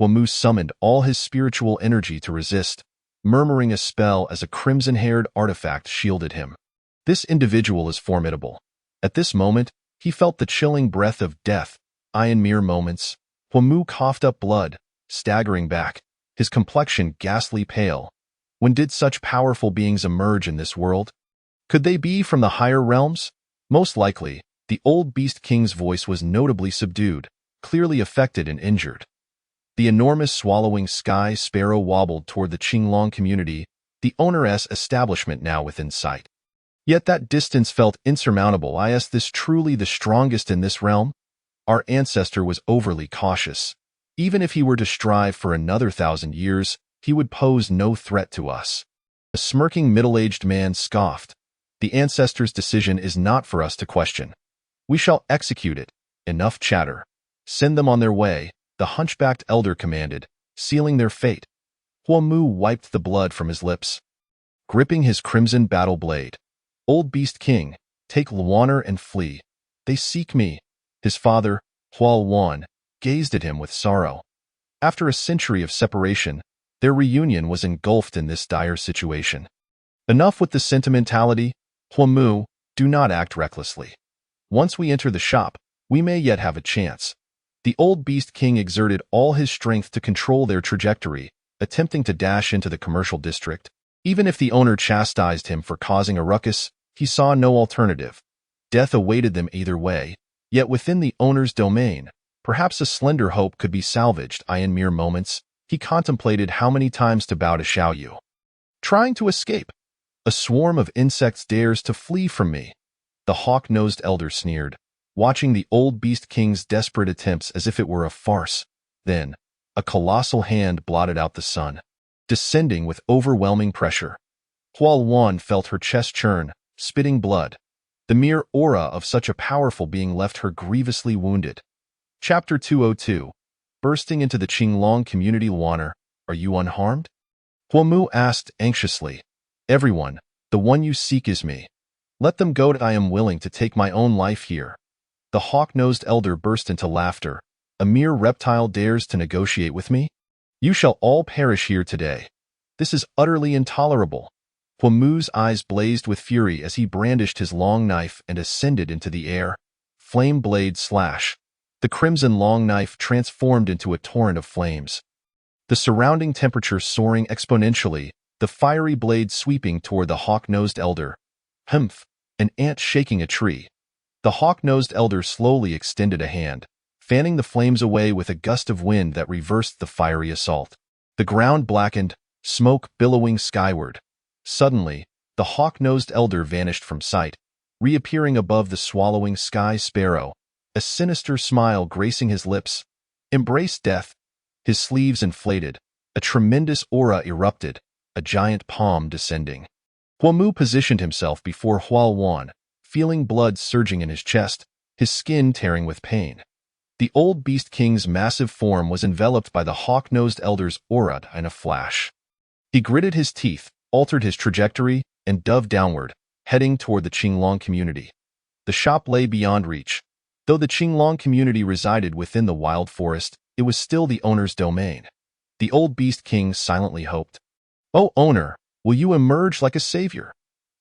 Huamu summoned all his spiritual energy to resist, murmuring a spell as a crimson-haired artifact shielded him. This individual is formidable. At this moment, he felt the chilling breath of death. In mere moments, Huamu coughed up blood, staggering back, his complexion ghastly pale. When did such powerful beings emerge in this world? Could they be from the higher realms? Most likely, the old Beast King's voice was notably subdued, clearly affected and injured. The enormous swallowing sky sparrow wobbled toward the Qinglong community, the owner's establishment now within sight. Yet that distance felt insurmountable. Is this truly the strongest in this realm? Our ancestor was overly cautious. Even if he were to strive for another 1,000 years, he would pose no threat to us. A smirking middle-aged man scoffed. The ancestor's decision is not for us to question. We shall execute it. Enough chatter. Send them on their way, the hunchbacked elder commanded, sealing their fate. Huamu wiped the blood from his lips. Gripping his crimson battle blade, Old Beast King, take Luaner and flee. They seek me. His father, Hualwan, gazed at him with sorrow. After a century of separation, their reunion was engulfed in this dire situation. Enough with the sentimentality. Huamu, do not act recklessly. Once we enter the shop, we may yet have a chance. The old Beast King exerted all his strength to control their trajectory, attempting to dash into the commercial district. Even if the owner chastised him for causing a ruckus, he saw no alternative. Death awaited them either way, yet within the owner's domain, perhaps a slender hope could be salvaged. In mere moments, he contemplated how many times to bow to Xiaoyu. Trying to escape. A swarm of insects dares to flee from me. The hawk-nosed elder sneered, watching the old Beast King's desperate attempts as if it were a farce. Then, a colossal hand blotted out the sun, descending with overwhelming pressure. Hualwan felt her chest churn, spitting blood. The mere aura of such a powerful being left her grievously wounded. Chapter 202. Bursting into the Qinglong community. Luaner, are you unharmed? Huamu asked anxiously. Everyone, the one you seek is me. Let them go. I am willing to take my own life here. The hawk-nosed elder burst into laughter. A mere reptile dares to negotiate with me? You shall all perish here today. This is utterly intolerable. Huamu's eyes blazed with fury as he brandished his long knife and ascended into the air. Flame blade slash. The crimson long knife transformed into a torrent of flames. The surrounding temperature soaring exponentially, the fiery blade sweeping toward the hawk-nosed elder. Humph! An ant shaking a tree. The hawk-nosed elder slowly extended a hand, fanning the flames away with a gust of wind that reversed the fiery assault. The ground blackened, smoke billowing skyward. Suddenly, the hawk-nosed elder vanished from sight, reappearing above the swallowing sky sparrow, a sinister smile gracing his lips. Embrace death. His sleeves inflated, a tremendous aura erupted, a giant palm descending. Huamu positioned himself before Hualwan, feeling blood surging in his chest, his skin tearing with pain. The old Beast King's massive form was enveloped by the hawk-nosed elder's aura in a flash. He gritted his teeth, altered his trajectory, and dove downward, heading toward the Qinglong community. The shop lay beyond reach. Though the Qinglong community resided within the wild forest, it was still the owner's domain. The old Beast King silently hoped. "O owner, will you emerge like a savior?"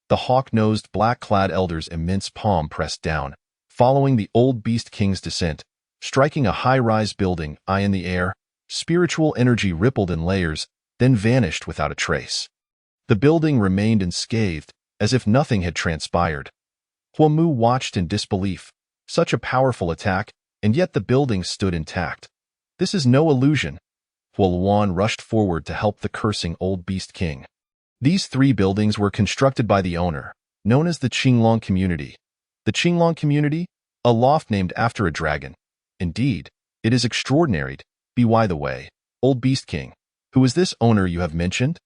The hawk-nosed, black-clad elder's immense palm pressed down, following the old Beast King's descent, striking a high-rise building high in the air. Spiritual energy rippled in layers, then vanished without a trace. The building remained unscathed, as if nothing had transpired. Huamu watched in disbelief. Such a powerful attack, and yet the building stood intact. This is no illusion. Huoluan rushed forward to help the cursing old beast king. These 3 buildings were constructed by the owner, known as the Qinglong community. The Qinglong community? A loft named after a dragon. Indeed, it is extraordinary. By the way, old beast king, who is this owner you have mentioned?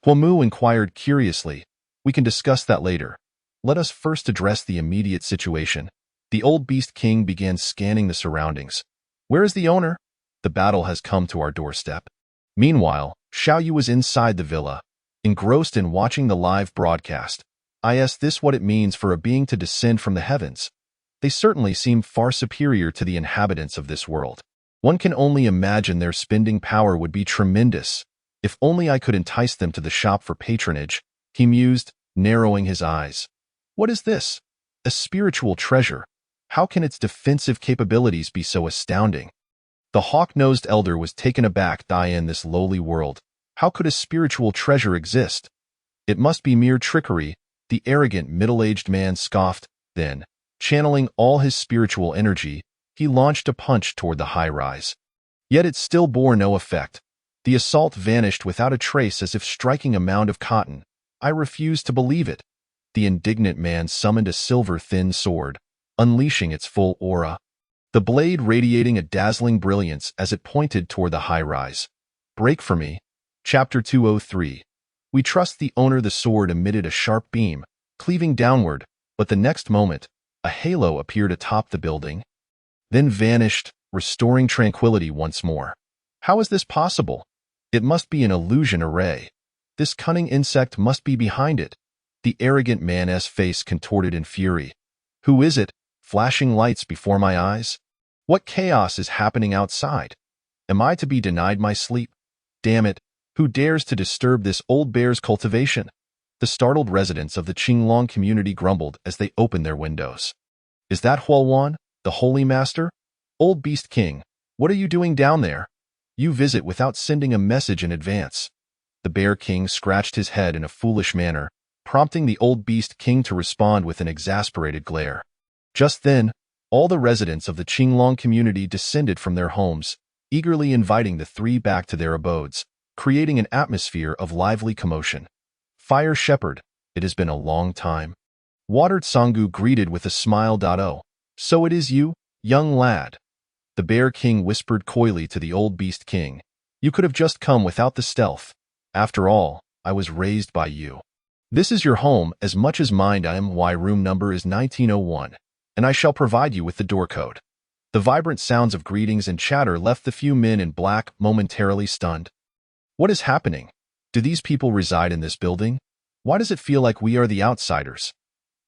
Huomu inquired curiously. We can discuss that later. Let us first address the immediate situation. The old beast king began scanning the surroundings. Where is the owner? The battle has come to our doorstep. Meanwhile, Xiaoyu was inside the villa, engrossed in watching the live broadcast. Is this what it means for a being to descend from the heavens? They certainly seem far superior to the inhabitants of this world. One can only imagine their spending power would be tremendous. If only I could entice them to the shop for patronage, he mused, narrowing his eyes. What is this? A spiritual treasure. How can its defensive capabilities be so astounding? The hawk-nosed elder was taken aback. In this lowly world, how could a spiritual treasure exist? It must be mere trickery, the arrogant middle-aged man scoffed. Then, channeling all his spiritual energy, he launched a punch toward the high-rise. Yet it still bore no effect. The assault vanished without a trace, as if striking a mound of cotton. I refused to believe it. The indignant man summoned a silver-thin sword, unleashing its full aura, the blade radiating a dazzling brilliance as it pointed toward the high-rise. Break for me. Chapter 203. We trust the owner. The sword emitted a sharp beam, cleaving downward, but the next moment, a halo appeared atop the building, then vanished, restoring tranquility once more. How is this possible? It must be an illusion array. This cunning insect must be behind it. The arrogant man's face contorted in fury. Who is it, flashing lights before my eyes? What chaos is happening outside? Am I to be denied my sleep? Damn it, who dares to disturb this old bear's cultivation? The startled residents of the Qinglong community grumbled as they opened their windows. Is that Huoluan, the holy master? Old beast king, what are you doing down there? You visit without sending a message in advance. The bear king scratched his head in a foolish manner, prompting the old beast king to respond with an exasperated glare. Just then, all the residents of the Qinglong community descended from their homes, eagerly inviting the 3 back to their abodes, creating an atmosphere of lively commotion. Fire Shepherd, it has been a long time. Water Tsangu greeted with a smile. Oh, so it is you, young lad. The bear king whispered coyly to the old beast king. You could have just come without the stealth. After all, I was raised by you. This is your home as much as mine. My room number is 1901, and I shall provide you with the door code. The vibrant sounds of greetings and chatter left the few men in black momentarily stunned. What is happening? Do these people reside in this building? Why does it feel like we are the outsiders?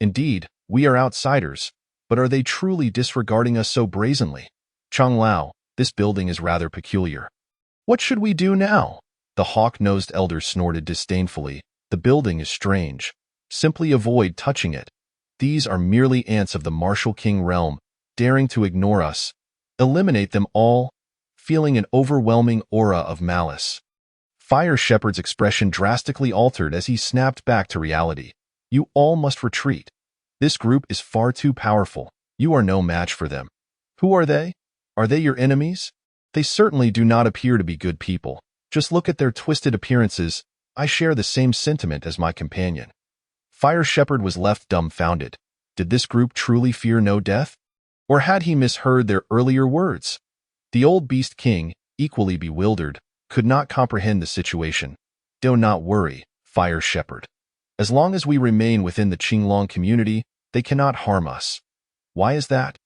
Indeed, we are outsiders, but are they truly disregarding us so brazenly? Chang Lao, this building is rather peculiar. What should we do now? The hawk-nosed elder snorted disdainfully. The building is strange. Simply avoid touching it. These are merely ants of the martial king realm, daring to ignore us. Eliminate them all, feeling an overwhelming aura of malice. Fire Shepherd's expression drastically altered as he snapped back to reality. You all must retreat. This group is far too powerful. You are no match for them. Who are they? Are they your enemies? They certainly do not appear to be good people. Just look at their twisted appearances. I share the same sentiment as my companion. Fire Shepherd was left dumbfounded. Did this group truly fear no death? Or had he misheard their earlier words? The old beast king, equally bewildered, could not comprehend the situation. Do not worry, Fire Shepherd. As long as we remain within the Qinglong community, they cannot harm us. Why is that?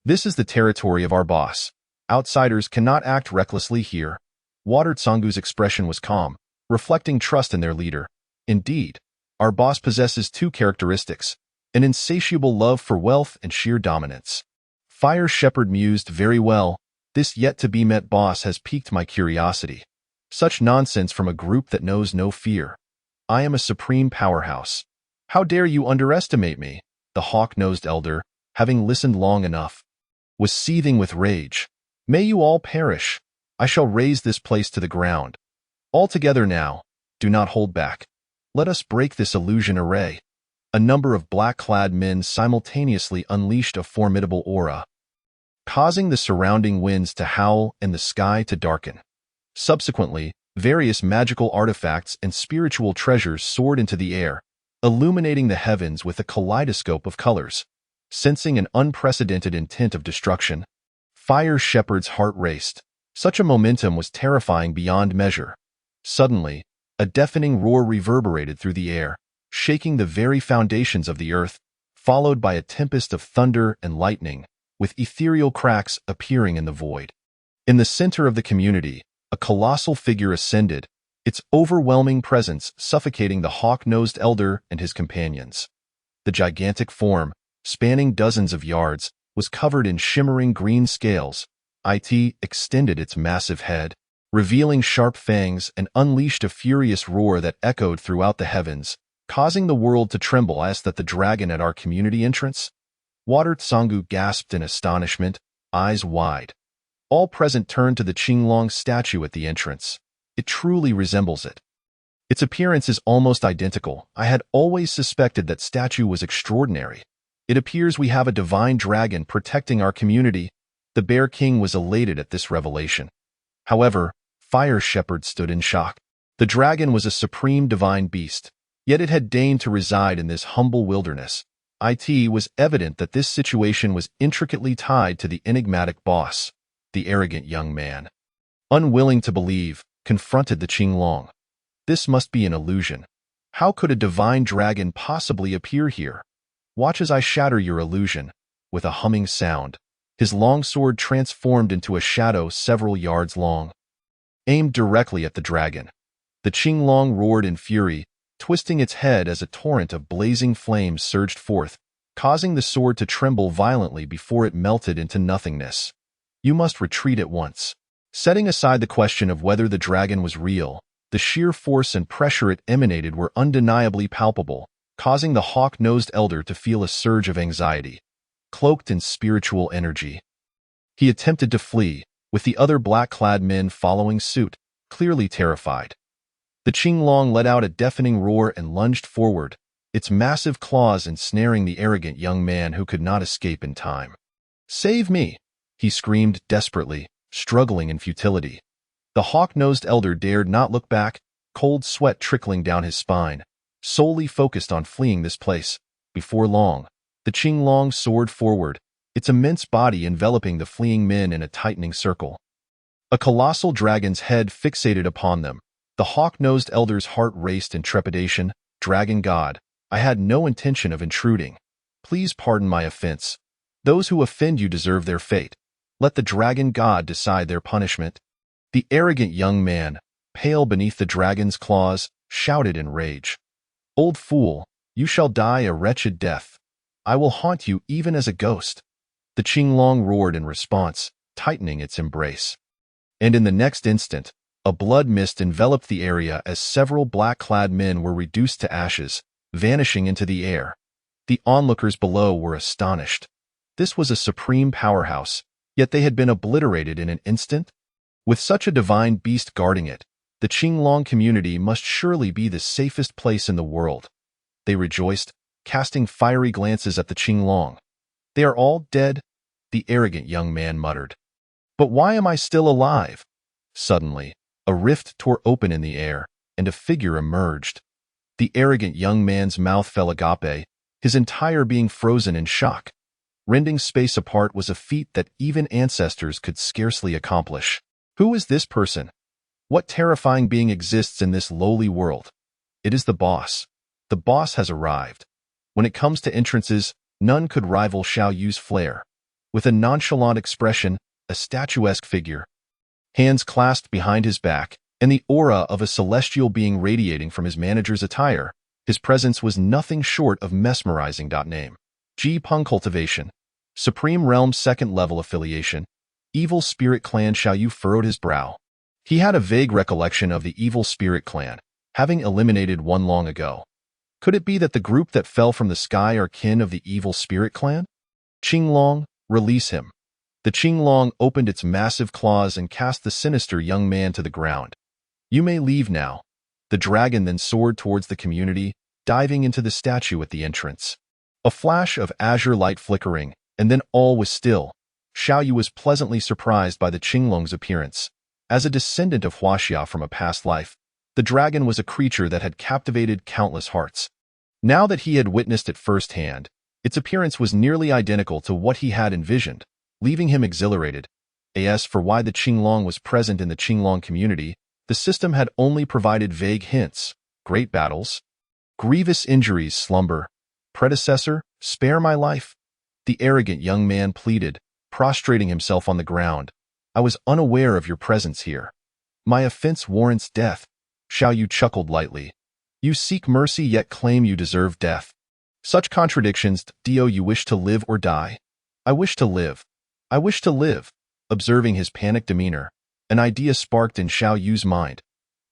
This is the territory of our boss. Outsiders cannot act recklessly here. Water Tsangu's expression was calm, reflecting trust in their leader. Indeed, our boss possesses 2 characteristics, an insatiable love for wealth and sheer dominance. Fire Shepherd mused. Very well, this yet-to-be-met boss has piqued my curiosity. Such nonsense from a group that knows no fear. I am a supreme powerhouse. How dare you underestimate me? The hawk-nosed elder, having listened long enough, was seething with rage. May you all perish. I shall raze this place to the ground. All together now. Do not hold back. Let us break this illusion array. A number of black-clad men simultaneously unleashed a formidable aura. causing the surrounding winds to howl and the sky to darken. Subsequently, various magical artifacts and spiritual treasures soared into the air, illuminating the heavens with a kaleidoscope of colors. Sensing an unprecedented intent of destruction, Fire Shepherd's heart raced. Such a momentum was terrifying beyond measure. Suddenly, a deafening roar reverberated through the air, shaking the very foundations of the earth, followed by a tempest of thunder and lightning, with ethereal cracks appearing in the void. In the center of the community, a colossal figure ascended, its overwhelming presence suffocating the hawk-nosed elder and his companions. The gigantic form, spanning dozens of yards, was covered in shimmering green scales. It extended its massive head, revealing sharp fangs, and unleashed a furious roar that echoed throughout the heavens, causing the world to tremble as that the dragon at our community entrance. Water Tsangu gasped in astonishment, eyes wide. All present turned to the Qinglong statue at the entrance. It truly resembles it. Its appearance is almost identical. I had always suspected that statue was extraordinary. It appears we have a divine dragon protecting our community. The Bear King was elated at this revelation. However, Fire Shepherd stood in shock. The dragon was a supreme divine beast, yet it had deigned to reside in this humble wilderness. It was evident that this situation was intricately tied to the enigmatic boss, the arrogant young man. Unwilling to believe, confronted the Qinglong. This must be an illusion. How could a divine dragon possibly appear here? Watch as I shatter your illusion. With a humming sound, his long sword transformed into a shadow several yards long, aimed directly at the dragon. The Qinglong roared in fury, twisting its head as a torrent of blazing flames surged forth, causing the sword to tremble violently before it melted into nothingness. You must retreat at once. Setting aside the question of whether the dragon was real, the sheer force and pressure it emanated were undeniably palpable, causing the hawk-nosed elder to feel a surge of anxiety. Cloaked in spiritual energy, he attempted to flee, with the other black-clad men following suit, clearly terrified. The Qinglong let out a deafening roar and lunged forward, its massive claws ensnaring the arrogant young man who could not escape in time. "Save me!" he screamed desperately, struggling in futility. The hawk-nosed elder dared not look back, cold sweat trickling down his spine, solely focused on fleeing this place. Before long, the Qinglong soared forward, its immense body enveloping the fleeing men in a tightening circle. A colossal dragon's head fixated upon them. The hawk-nosed elder's heart raced in trepidation. "Dragon God, I had no intention of intruding. Please pardon my offense. Those who offend you deserve their fate. Let the dragon god decide their punishment." The arrogant young man, pale beneath the dragon's claws, shouted in rage. "Old fool, you shall die a wretched death. I will haunt you even as a ghost." The Qinglong roared in response, tightening its embrace. And in the next instant, a blood mist enveloped the area as several black-clad men were reduced to ashes, vanishing into the air. The onlookers below were astonished. This was a supreme powerhouse, yet they had been obliterated in an instant? With such a divine beast guarding it, the Qinglong community must surely be the safest place in the world. They rejoiced, casting fiery glances at the Qinglong. "They are all dead," the arrogant young man muttered. "But why am I still alive?" Suddenly, a rift tore open in the air, and a figure emerged. The arrogant young man's mouth fell agape, his entire being frozen in shock. Rending space apart was a feat that even ancestors could scarcely accomplish. Who is this person? What terrifying being exists in this lowly world? It is the boss. The boss has arrived. When it comes to entrances, none could rival Xiao Yu's flair. With a nonchalant expression, a statuesque figure, hands clasped behind his back, and the aura of a celestial being radiating from his manager's attire, his presence was nothing short of mesmerizing. Name: Ji Peng Cultivation. Supreme Realm 2nd level affiliation. Evil Spirit Clan. Xiao Yu furrowed his brow. He had a vague recollection of the Evil Spirit Clan, having eliminated one long ago. Could it be that the group that fell from the sky are kin of the Evil Spirit Clan? "Qinglong, release him." The Qinglong opened its massive claws and cast the sinister young man to the ground. "You may leave now." The dragon then soared towards the community, diving into the statue at the entrance. A flash of azure light flickering, and then all was still. Xiao Yu was pleasantly surprised by the Qinglong's appearance. As a descendant of Huaxia from a past life, the dragon was a creature that had captivated countless hearts. Now that he had witnessed it firsthand, its appearance was nearly identical to what he had envisioned, leaving him exhilarated. As for why the Qinglong was present in the Qinglong community, the system had only provided vague hints. Great battles, grievous injuries, slumber. Predecessor, spare my life. The arrogant young man pleaded, prostrating himself on the ground. I was unaware of your presence here. My offense warrants death. Xiao Yu chuckled lightly. You seek mercy yet claim you deserve death. Such contradictions. Do you wish to live or die? I wish to live. I wish to live. Observing his panicked demeanor, an idea sparked in Xiao Yu's mind.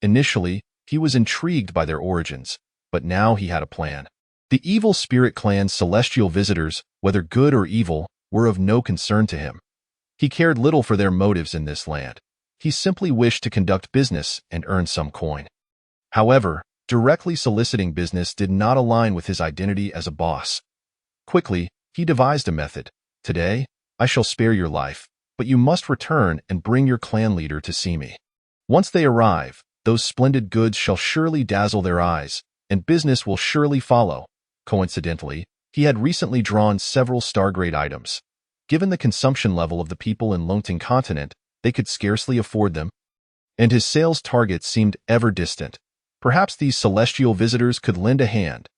Initially, he was intrigued by their origins, but now he had a plan. The evil spirit clan's celestial visitors, whether good or evil, were of no concern to him. He cared little for their motives in this land. He simply wished to conduct business and earn some coin. However, directly soliciting business did not align with his identity as a boss. Quickly, he devised a method. Today, I shall spare your life, but you must return and bring your clan leader to see me. Once they arrive, those splendid goods shall surely dazzle their eyes, and business will surely follow. Coincidentally, he had recently drawn several star-grade items. Given the consumption level of the people in Longting continent, they could scarcely afford them, and his sales targets seemed ever distant. Perhaps these celestial visitors could lend a hand.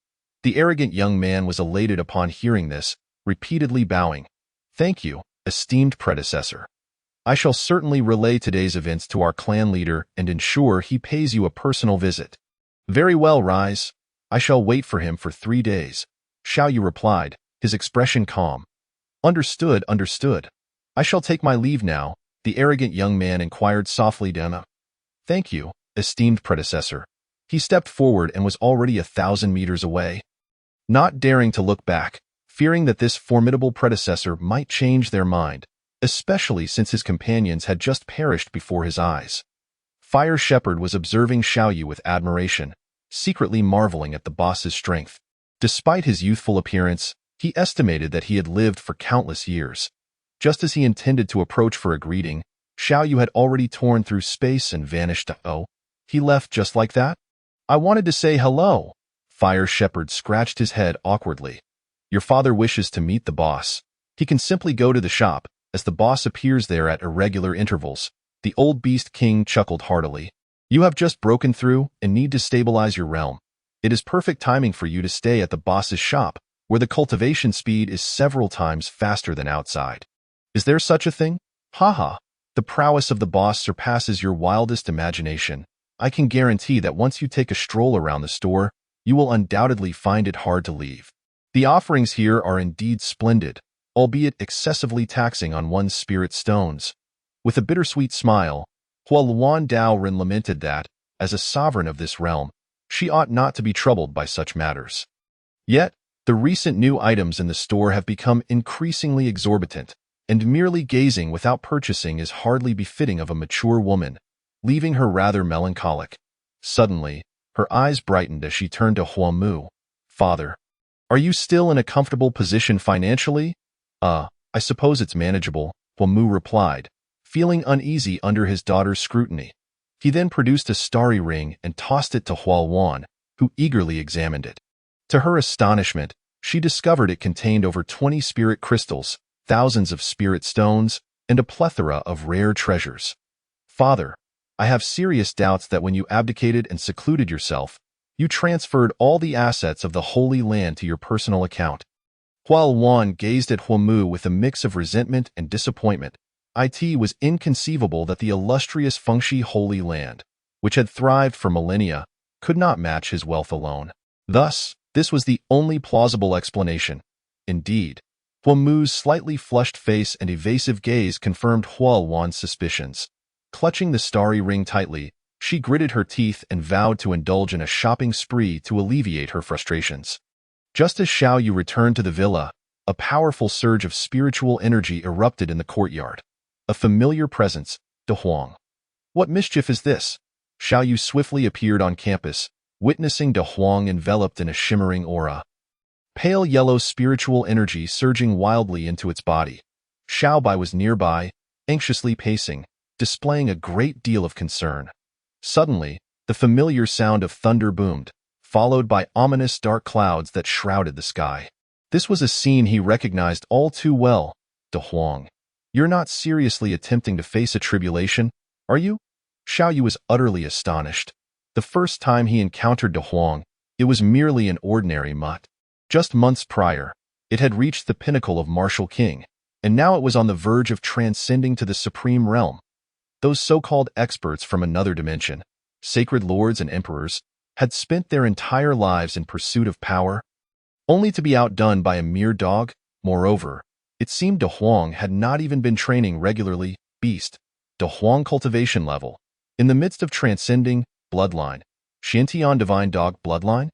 The arrogant young man was elated upon hearing this, repeatedly bowing. Thank you, esteemed predecessor. I shall certainly relay today's events to our clan leader and ensure he pays you a personal visit. Very well, Rise. I shall wait for him for 3 days. Xiao Yu replied, his expression calm. Understood, understood. I shall take my leave now, the arrogant young man inquired softly. Dana. Thank you, esteemed predecessor. He stepped forward and was already 1,000 meters away. Not daring to look back, fearing that this formidable predecessor might change their mind, especially since his companions had just perished before his eyes. Fire Shepherd was observing Xiao Yu with admiration, secretly marveling at the boss's strength. Despite his youthful appearance, he estimated that he had lived for countless years. Just as he intended to approach for a greeting, Xiao Yu had already torn through space and vanished. Oh, he left just like that? I wanted to say hello. Fire Shepherd scratched his head awkwardly. Your father wishes to meet the boss. He can simply go to the shop, as the boss appears there at irregular intervals. The old beast king chuckled heartily. You have just broken through and need to stabilize your realm. It is perfect timing for you to stay at the boss's shop, where the cultivation speed is several times faster than outside. Is there such a thing? Haha. The prowess of the boss surpasses your wildest imagination. I can guarantee that once you take a stroll around the store, you will undoubtedly find it hard to leave. The offerings here are indeed splendid, albeit excessively taxing on one's spirit stones. With a bittersweet smile, Huoluan Daoren lamented that, as a sovereign of this realm, she ought not to be troubled by such matters. Yet, the recent new items in the store have become increasingly exorbitant, and merely gazing without purchasing is hardly befitting of a mature woman, leaving her rather melancholic. Suddenly, her eyes brightened as she turned to Huamu. Father, are you still in a comfortable position financially? I suppose it's manageable, Huamu replied, feeling uneasy under his daughter's scrutiny. He then produced a starry ring and tossed it to Huoluan, who eagerly examined it. To her astonishment, she discovered it contained over 20 spirit crystals, thousands of spirit stones, and a plethora of rare treasures. Father, I have serious doubts that when you abdicated and secluded yourself, you transferred all the assets of the Holy Land to your personal account. Huoluan gazed at Huamu with a mix of resentment and disappointment. It was inconceivable that the illustrious Fengshi Holy Land, which had thrived for millennia, could not match his wealth alone. Thus, this was the only plausible explanation. Indeed, Huamu's slightly flushed face and evasive gaze confirmed Huoluan's suspicions. Clutching the starry ring tightly, she gritted her teeth and vowed to indulge in a shopping spree to alleviate her frustrations. Just as Xiao Yu returned to the villa, a powerful surge of spiritual energy erupted in the courtyard. A familiar presence, De Huang. What mischief is this? Xiao Yu swiftly appeared on campus, witnessing De Huang enveloped in a shimmering aura. Pale yellow spiritual energy surging wildly into its body. Xiaobai was nearby, anxiously pacing, displaying a great deal of concern. Suddenly, the familiar sound of thunder boomed, followed by ominous dark clouds that shrouded the sky. This was a scene he recognized all too well. De Huang, you're not seriously attempting to face a tribulation, are you? Xiao Yu was utterly astonished. The first time he encountered De Huang, it was merely an ordinary mutt. Just months prior, it had reached the pinnacle of martial king, and now it was on the verge of transcending to the supreme realm. Those so-called experts from another dimension, sacred lords and emperors, had spent their entire lives in pursuit of power, only to be outdone by a mere dog. Moreover, it seemed De Huang had not even been training regularly. Beast, De Huang cultivation level. In the midst of transcending bloodline, Xintian divine dog bloodline?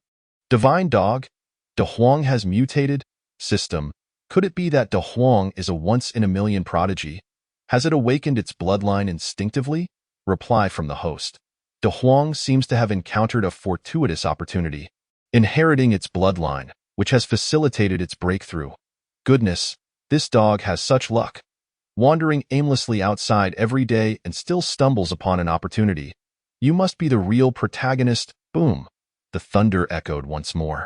Divine dog? De Huang has mutated? System. Could it be that De Huang is a once-in-a-million prodigy? Has it awakened its bloodline instinctively? Reply from the host. De Huang seems to have encountered a fortuitous opportunity, inheriting its bloodline, which has facilitated its breakthrough. Goodness, this dog has such luck. Wandering aimlessly outside every day and still stumbles upon an opportunity. You must be the real protagonist. Boom. The thunder echoed once more.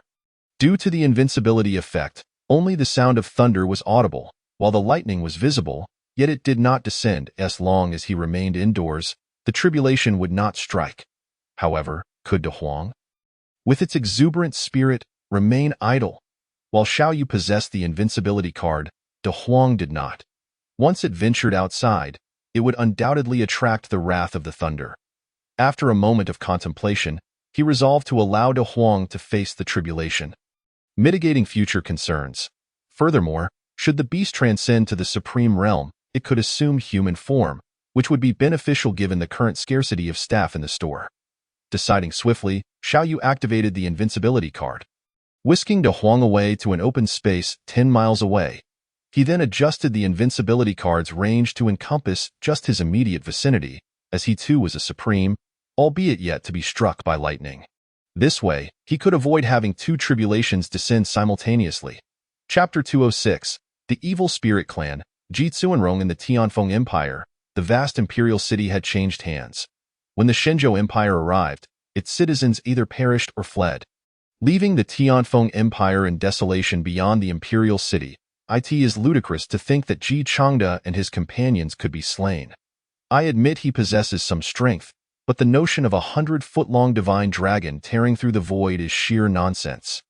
Due to the invincibility effect, only the sound of thunder was audible, while the lightning was visible, yet it did not descend. As long as he remained indoors, the tribulation would not strike. However, could De Huang, with its exuberant spirit, remain idle? While Xiao Yu possessed the invincibility card, De Huang did not. Once it ventured outside, it would undoubtedly attract the wrath of the thunder. After a moment of contemplation, he resolved to allow De Huang to face the tribulation, mitigating future concerns. Furthermore, should the beast transcend to the supreme realm, it could assume human form, which would be beneficial given the current scarcity of staff in the store. Deciding swiftly, Xiao Yu activated the invincibility card, whisking De Huang away to an open space 10 miles away. He then adjusted the invincibility card's range to encompass just his immediate vicinity, as he too was a supreme, albeit yet to be struck by lightning. This way, he could avoid having two tribulations descend simultaneously. Chapter 206. The Evil Spirit Clan, Jitsuanrong in the Tianfeng Empire. The vast imperial city had changed hands. When the Shenzhou Empire arrived, its citizens either perished or fled, leaving the Tianfeng Empire in desolation beyond the imperial city. It is ludicrous to think that Ji Changde and his companions could be slain. I admit he possesses some strength, but the notion of a 100-foot-long divine dragon tearing through the void is sheer nonsense.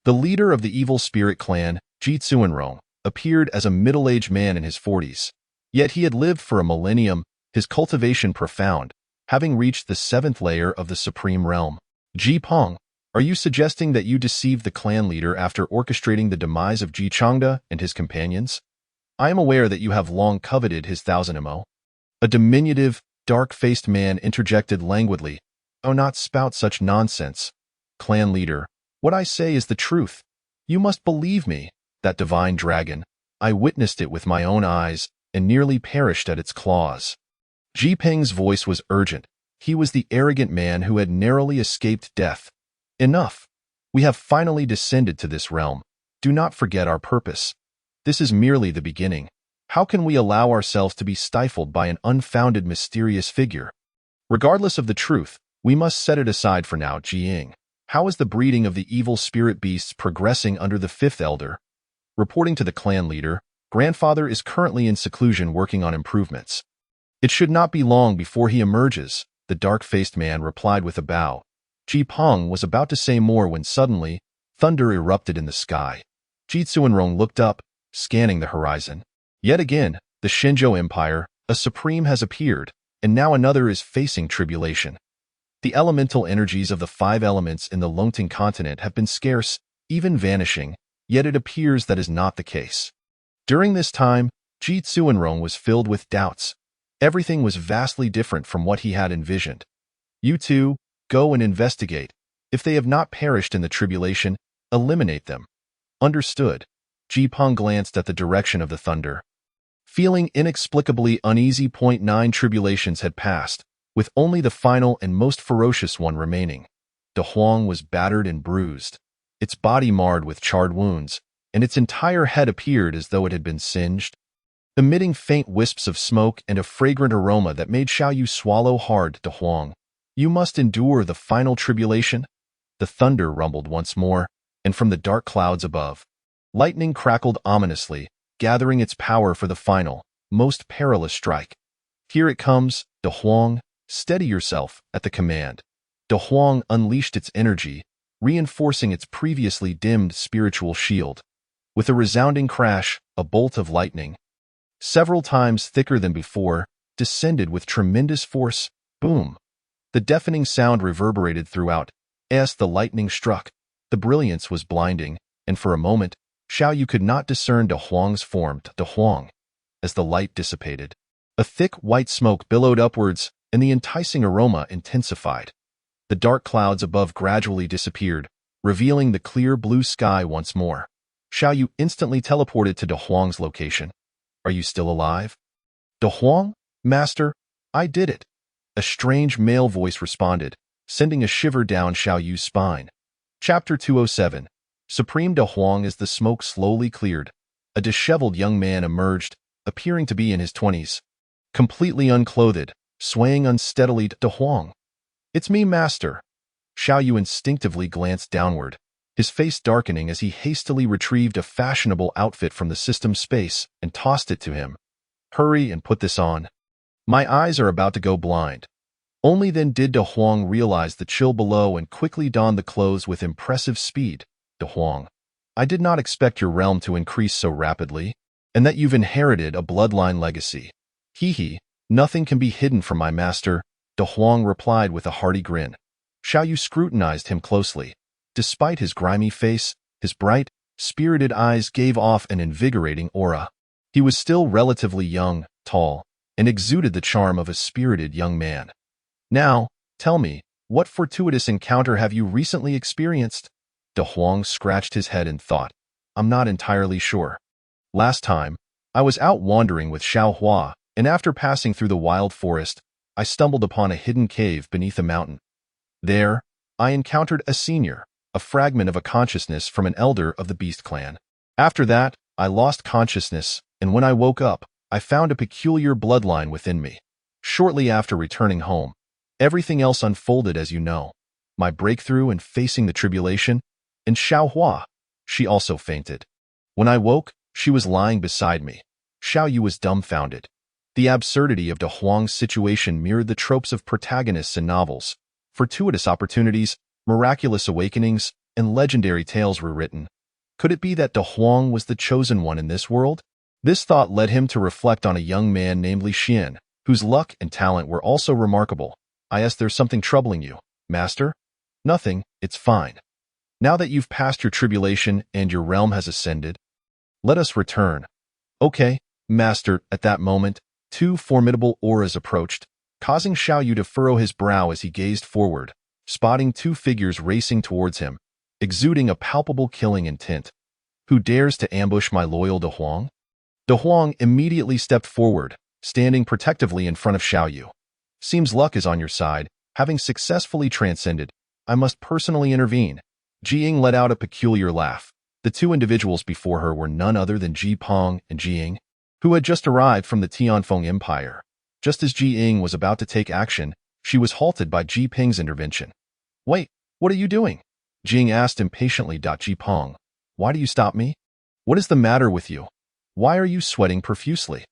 The leader of the evil spirit clan, Jitsuanrong, appeared as a middle-aged man in his 40s. Yet he had lived for a millennium, his cultivation profound, having reached the 7th layer of the supreme realm. Ji Peng, are you suggesting that you deceived the clan leader after orchestrating the demise of Ji Changde and his companions? I am aware that you have long coveted his 1000 mo. A diminutive, dark-faced man interjected languidly. Oh, not spout such nonsense. Clan leader, what I say is the truth. You must believe me. That divine dragon, I witnessed it with my own eyes and nearly perished at its claws. Ji Peng's voice was urgent. He was the arrogant man who had narrowly escaped death. Enough. We have finally descended to this realm. Do not forget our purpose. This is merely the beginning. How can we allow ourselves to be stifled by an unfounded mysterious figure? Regardless of the truth, we must set it aside for now. Jiying, how is the breeding of the evil spirit beasts progressing under the 5th elder? Reporting to the clan leader, grandfather is currently in seclusion working on improvements. It should not be long before he emerges, the dark-faced man replied with a bow. Ji Peng was about to say more when suddenly, thunder erupted in the sky. Jitsuanrong looked up, scanning the horizon. Yet again, the Shenzhou Empire, a supreme has appeared, and now another is facing tribulation. The elemental energies of the 5 elements in the Longting continent have been scarce, even vanishing, yet it appears that is not the case. During this time, Jitsuanrong was filled with doubts. Everything was vastly different from what he had envisioned. You two, go and investigate. If they have not perished in the tribulation, eliminate them. Understood. Ji Peng glanced at the direction of the thunder. Feeling inexplicably uneasy. 9 tribulations had passed, with only the final and most ferocious one remaining. De Huang was battered and bruised, its body marred with charred wounds, and its entire head appeared as though it had been singed. emitting faint wisps of smoke and a fragrant aroma that made Xiao Yu swallow hard. De Huang, you must endure the final tribulation? The thunder rumbled once more, and from the dark clouds above, lightning crackled ominously, gathering its power for the final, most perilous strike. Here it comes, De Huang, steady yourself at the command. De Huang unleashed its energy, reinforcing its previously dimmed spiritual shield. With a resounding crash, a bolt of lightning, several times thicker than before, descended with tremendous force. Boom! The deafening sound reverberated throughout. As the lightning struck, the brilliance was blinding, and for a moment, Xiao Yu could not discern De Huang's form. De Huang. As the light dissipated, a thick white smoke billowed upwards, and the enticing aroma intensified. The dark clouds above gradually disappeared, revealing the clear blue sky once more. Xiao Yu instantly teleported to De Huang's location. Are you still alive? De Huang? Master, I did it. A strange male voice responded, sending a shiver down Xiao Yu's spine. Chapter 207. Supreme De Huang. As the smoke slowly cleared, a disheveled young man emerged, appearing to be in his 20s. Completely unclothed, swaying unsteadily. De Huang. It's me, Master. Xiao Yu instinctively glanced downward, his face darkening as he hastily retrieved a fashionable outfit from the system space and tossed it to him. Hurry and put this on. My eyes are about to go blind. Only then did De Huang realize the chill below and quickly donned the clothes with impressive speed. De Huang, I did not expect your realm to increase so rapidly, and that you've inherited a bloodline legacy. Hee, nothing can be hidden from my master, De Huang replied with a hearty grin. Xiao Yu scrutinized him closely. Despite his grimy face, his bright, spirited eyes gave off an invigorating aura. He was still relatively young, tall, and exuded the charm of a spirited young man. Now, tell me, what fortuitous encounter have you recently experienced? De Huang scratched his head in thought. I'm not entirely sure. Last time, I was out wandering with Xiao Hua, and after passing through the wild forest, I stumbled upon a hidden cave beneath a mountain. There, I encountered a senior, a fragment of a consciousness from an elder of the Beast clan. After that, I lost consciousness, and when I woke up, I found a peculiar bloodline within me. Shortly after returning home, everything else unfolded as you know. My breakthrough in facing the tribulation, and Xiao Hua. She also fainted. When I woke, she was lying beside me. Xiao Yu was dumbfounded. The absurdity of De Huang's situation mirrored the tropes of protagonists in novels. Fortuitous opportunities, miraculous awakenings, and legendary tales were written. Could it be that De Huang was the chosen one in this world? This thought led him to reflect on a young man named Li Xian, whose luck and talent were also remarkable. I asked, there's something troubling you, Master? Nothing, it's fine. Now that you've passed your tribulation and your realm has ascended, let us return. Okay, Master. At that moment, two formidable auras approached, causing Xiao Yu to furrow his brow as he gazed forward, spotting two figures racing towards him, exuding a palpable killing intent. Who dares to ambush my loyal De Huang? De Huang immediately stepped forward, standing protectively in front of Xiao Yu. Seems luck is on your side. Having successfully transcended, I must personally intervene. Jiying let out a peculiar laugh. The two individuals before her were none other than Ji Peng and Jiying, who had just arrived from the Tianfeng Empire. Just as Jiying was about to take action, she was halted by Ji Peng's intervention. Wait, what are you doing? Jiying asked impatiently. Ji Peng, why do you stop me? What is the matter with you? Why are you sweating profusely?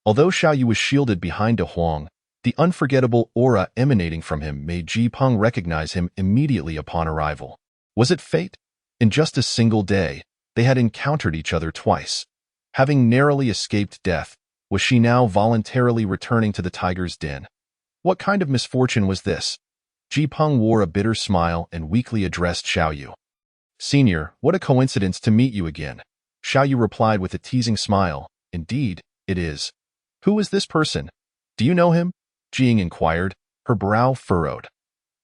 Although Xiao Yu was shielded behind De Huang, the unforgettable aura emanating from him made Ji Peng recognize him immediately upon arrival. Was it fate? In just a single day, they had encountered each other twice. Having narrowly escaped death, was she now voluntarily returning to the tiger's den? What kind of misfortune was this? Ji Peng wore a bitter smile and weakly addressed Xiao Yu. Senior, what a coincidence to meet you again. Xiao Yu replied with a teasing smile. Indeed, it is. Who is this person? Do you know him? Jiying inquired, her brow furrowed.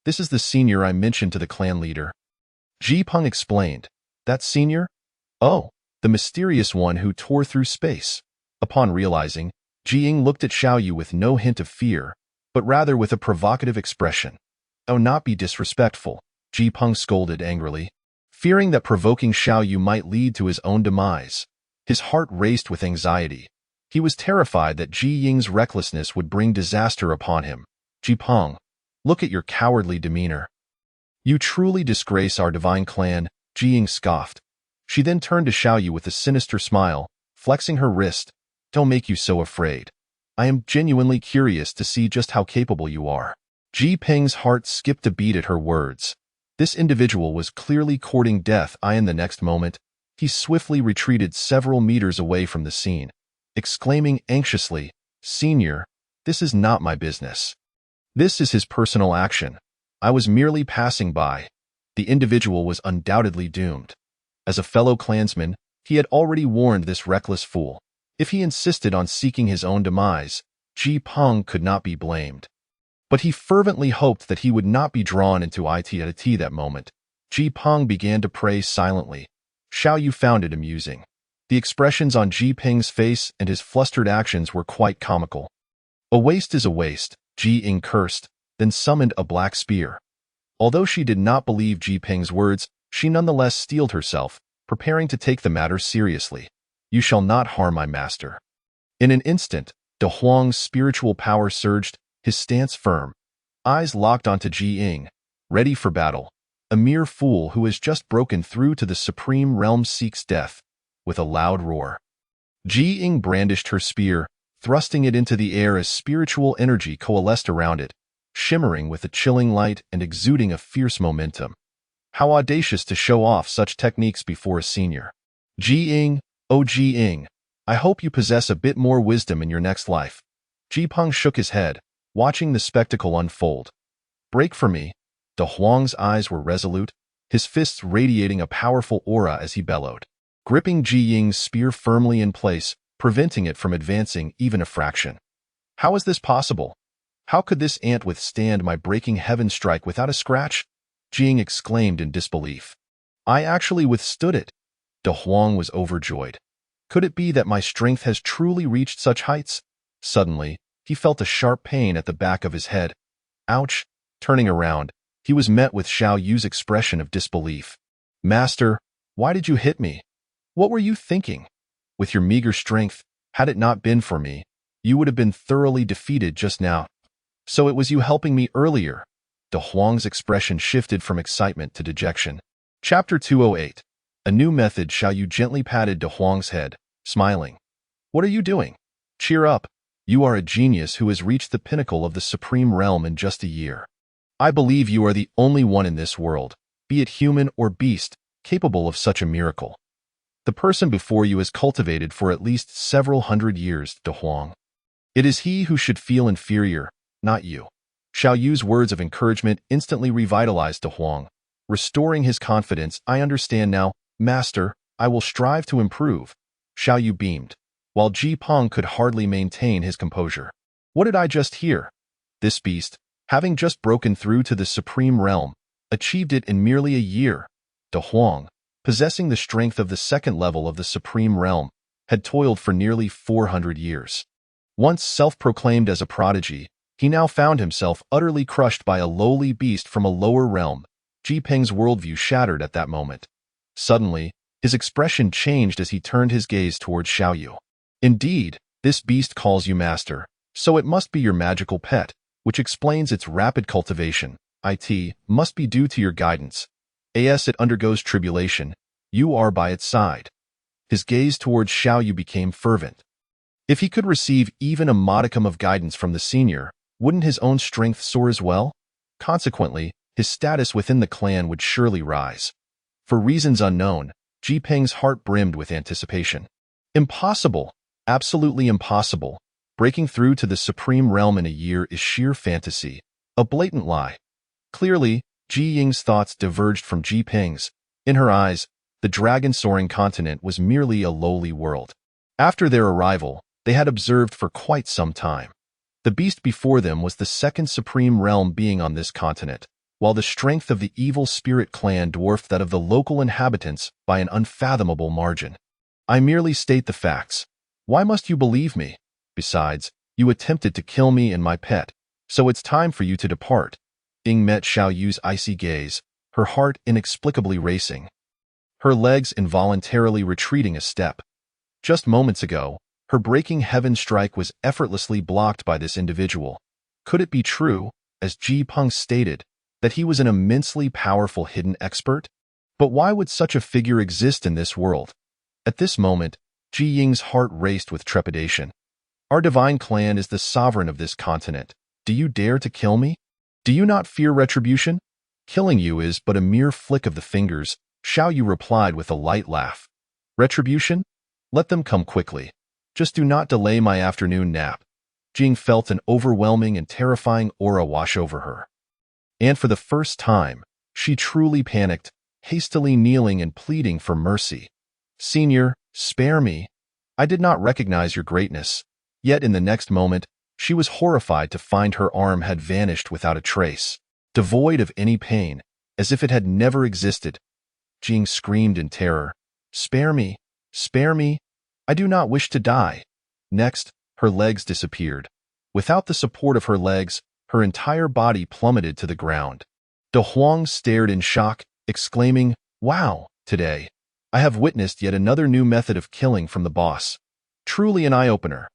This is the senior I mentioned to the clan leader. Ji Peng explained. That senior? Oh, the mysterious one who tore through space. Upon realizing, Jiying looked at Xiao Yu with no hint of fear, but rather with a provocative expression. Oh, not be disrespectful, Ji Peng scolded angrily, fearing that provoking Xiao Yu might lead to his own demise. His heart raced with anxiety. He was terrified that Ji Ying's recklessness would bring disaster upon him. Ji Peng, look at your cowardly demeanor. You truly disgrace our divine clan, Ji Ying scoffed. She then turned to Xiao Yu with a sinister smile, flexing her wrist. Don't make you so afraid. I am genuinely curious to see just how capable you are. Ji Peng's heart skipped a beat at her words. This individual was clearly courting death. In the next moment, he swiftly retreated several meters away from the scene, exclaiming anxiously, Senior, this is not my business. This is his personal action. I was merely passing by. The individual was undoubtedly doomed. As a fellow clansman, he had already warned this reckless fool. If he insisted on seeking his own demise, Ji Peng could not be blamed. But he fervently hoped that he would not be drawn into it at that moment. Ji Peng began to pray silently. Xiao Yu found it amusing. The expressions on Ji Peng's face and his flustered actions were quite comical. A waste is a waste, Ji Ying cursed, then summoned a black spear. Although she did not believe Ji Peng's words, she nonetheless steeled herself, preparing to take the matter seriously. You shall not harm my master. In an instant, De Huang's spiritual power surged, his stance firm. Eyes locked onto Ji Ying, ready for battle. A mere fool who has just broken through to the supreme realm seeks death. With a loud roar, Ji Ying brandished her spear, thrusting it into the air as spiritual energy coalesced around it, shimmering with a chilling light and exuding a fierce momentum. How audacious to show off such techniques before a senior. Ji Ying, oh Ji Ying, I hope you possess a bit more wisdom in your next life. Ji Peng shook his head, watching the spectacle unfold. Break for me. De Huang's eyes were resolute, his fists radiating a powerful aura as he bellowed, gripping Ji Ying's spear firmly in place, preventing it from advancing even a fraction. How is this possible? How could this ant withstand my breaking heaven strike without a scratch? Ji Ying exclaimed in disbelief. I actually withstood it. De Huang was overjoyed. Could it be that my strength has truly reached such heights? Suddenly, he felt a sharp pain at the back of his head. Ouch! Turning around, he was met with Xiao Yu's expression of disbelief. Master, why did you hit me? What were you thinking? With your meager strength, had it not been for me, you would have been thoroughly defeated just now. So it was you helping me earlier. De Huang's expression shifted from excitement to dejection. Chapter 208. A new method. Xiao Yu gently patted De Huang's head, smiling. What are you doing? Cheer up. You are a genius who has reached the pinnacle of the supreme realm in just a year. I believe you are the only one in this world, be it human or beast, capable of such a miracle. The person before you has cultivated for at least several hundred years, De Huang. It is he who should feel inferior, not you. Xiao Yu's words of encouragement instantly revitalized De Huang, restoring his confidence. I understand now, Master, I will strive to improve. Xiao Yu beamed, while Ji Peng could hardly maintain his composure. What did I just hear? This beast, having just broken through to the supreme realm, achieved it in merely a year. De Huang, possessing the strength of the second level of the supreme realm, had toiled for nearly 400 years. Once self-proclaimed as a prodigy, he now found himself utterly crushed by a lowly beast from a lower realm. Ji Peng's worldview shattered at that moment. Suddenly, his expression changed as he turned his gaze towards Xiao Yu. Indeed, this beast calls you master, so it must be your magical pet, which explains its rapid cultivation. It must be due to your guidance. As it undergoes tribulation, you are by its side. His gaze towards Xiao Yu became fervent. If he could receive even a modicum of guidance from the senior, wouldn't his own strength soar as well? Consequently, his status within the clan would surely rise. For reasons unknown, Ji Peng's heart brimmed with anticipation. Impossible! Absolutely impossible. Breaking through to the supreme realm in a year is sheer fantasy. A blatant lie. Clearly, Ji Ying's thoughts diverged from Ji Peng's. In her eyes, the dragon-soaring continent was merely a lowly world. After their arrival, they had observed for quite some time. The beast before them was the second supreme realm being on this continent, while the strength of the evil spirit clan dwarfed that of the local inhabitants by an unfathomable margin. I merely state the facts. Why must you believe me? Besides, you attempted to kill me and my pet, so it's time for you to depart. Ying met Xiao Yu's icy gaze, her heart inexplicably racing, her legs involuntarily retreating a step. Just moments ago, Her breaking heaven strike was effortlessly blocked by this individual. Could it be true, as Ji Peng stated, that he was an immensely powerful hidden expert? But why would such a figure exist in this world? At this moment, Ji Ying's heart raced with trepidation. Our divine clan is the sovereign of this continent. Do you dare to kill me? Do you not fear retribution? Killing you is but a mere flick of the fingers, Xiao Yu replied with a light laugh. Retribution? Let them come quickly. Just do not delay my afternoon nap. Jing felt an overwhelming and terrifying aura wash over her. And for the first time, she truly panicked, hastily kneeling and pleading for mercy. Senior, spare me. I did not recognize your greatness. Yet in the next moment, she was horrified to find her arm had vanished without a trace, devoid of any pain, as if it had never existed. Jing screamed in terror. Spare me! Spare me! I do not wish to die. Next, her legs disappeared. Without the support of her legs, her entire body plummeted to the ground. De Huang stared in shock, exclaiming, Wow, today, I have witnessed yet another new method of killing from the boss. Truly an eye-opener.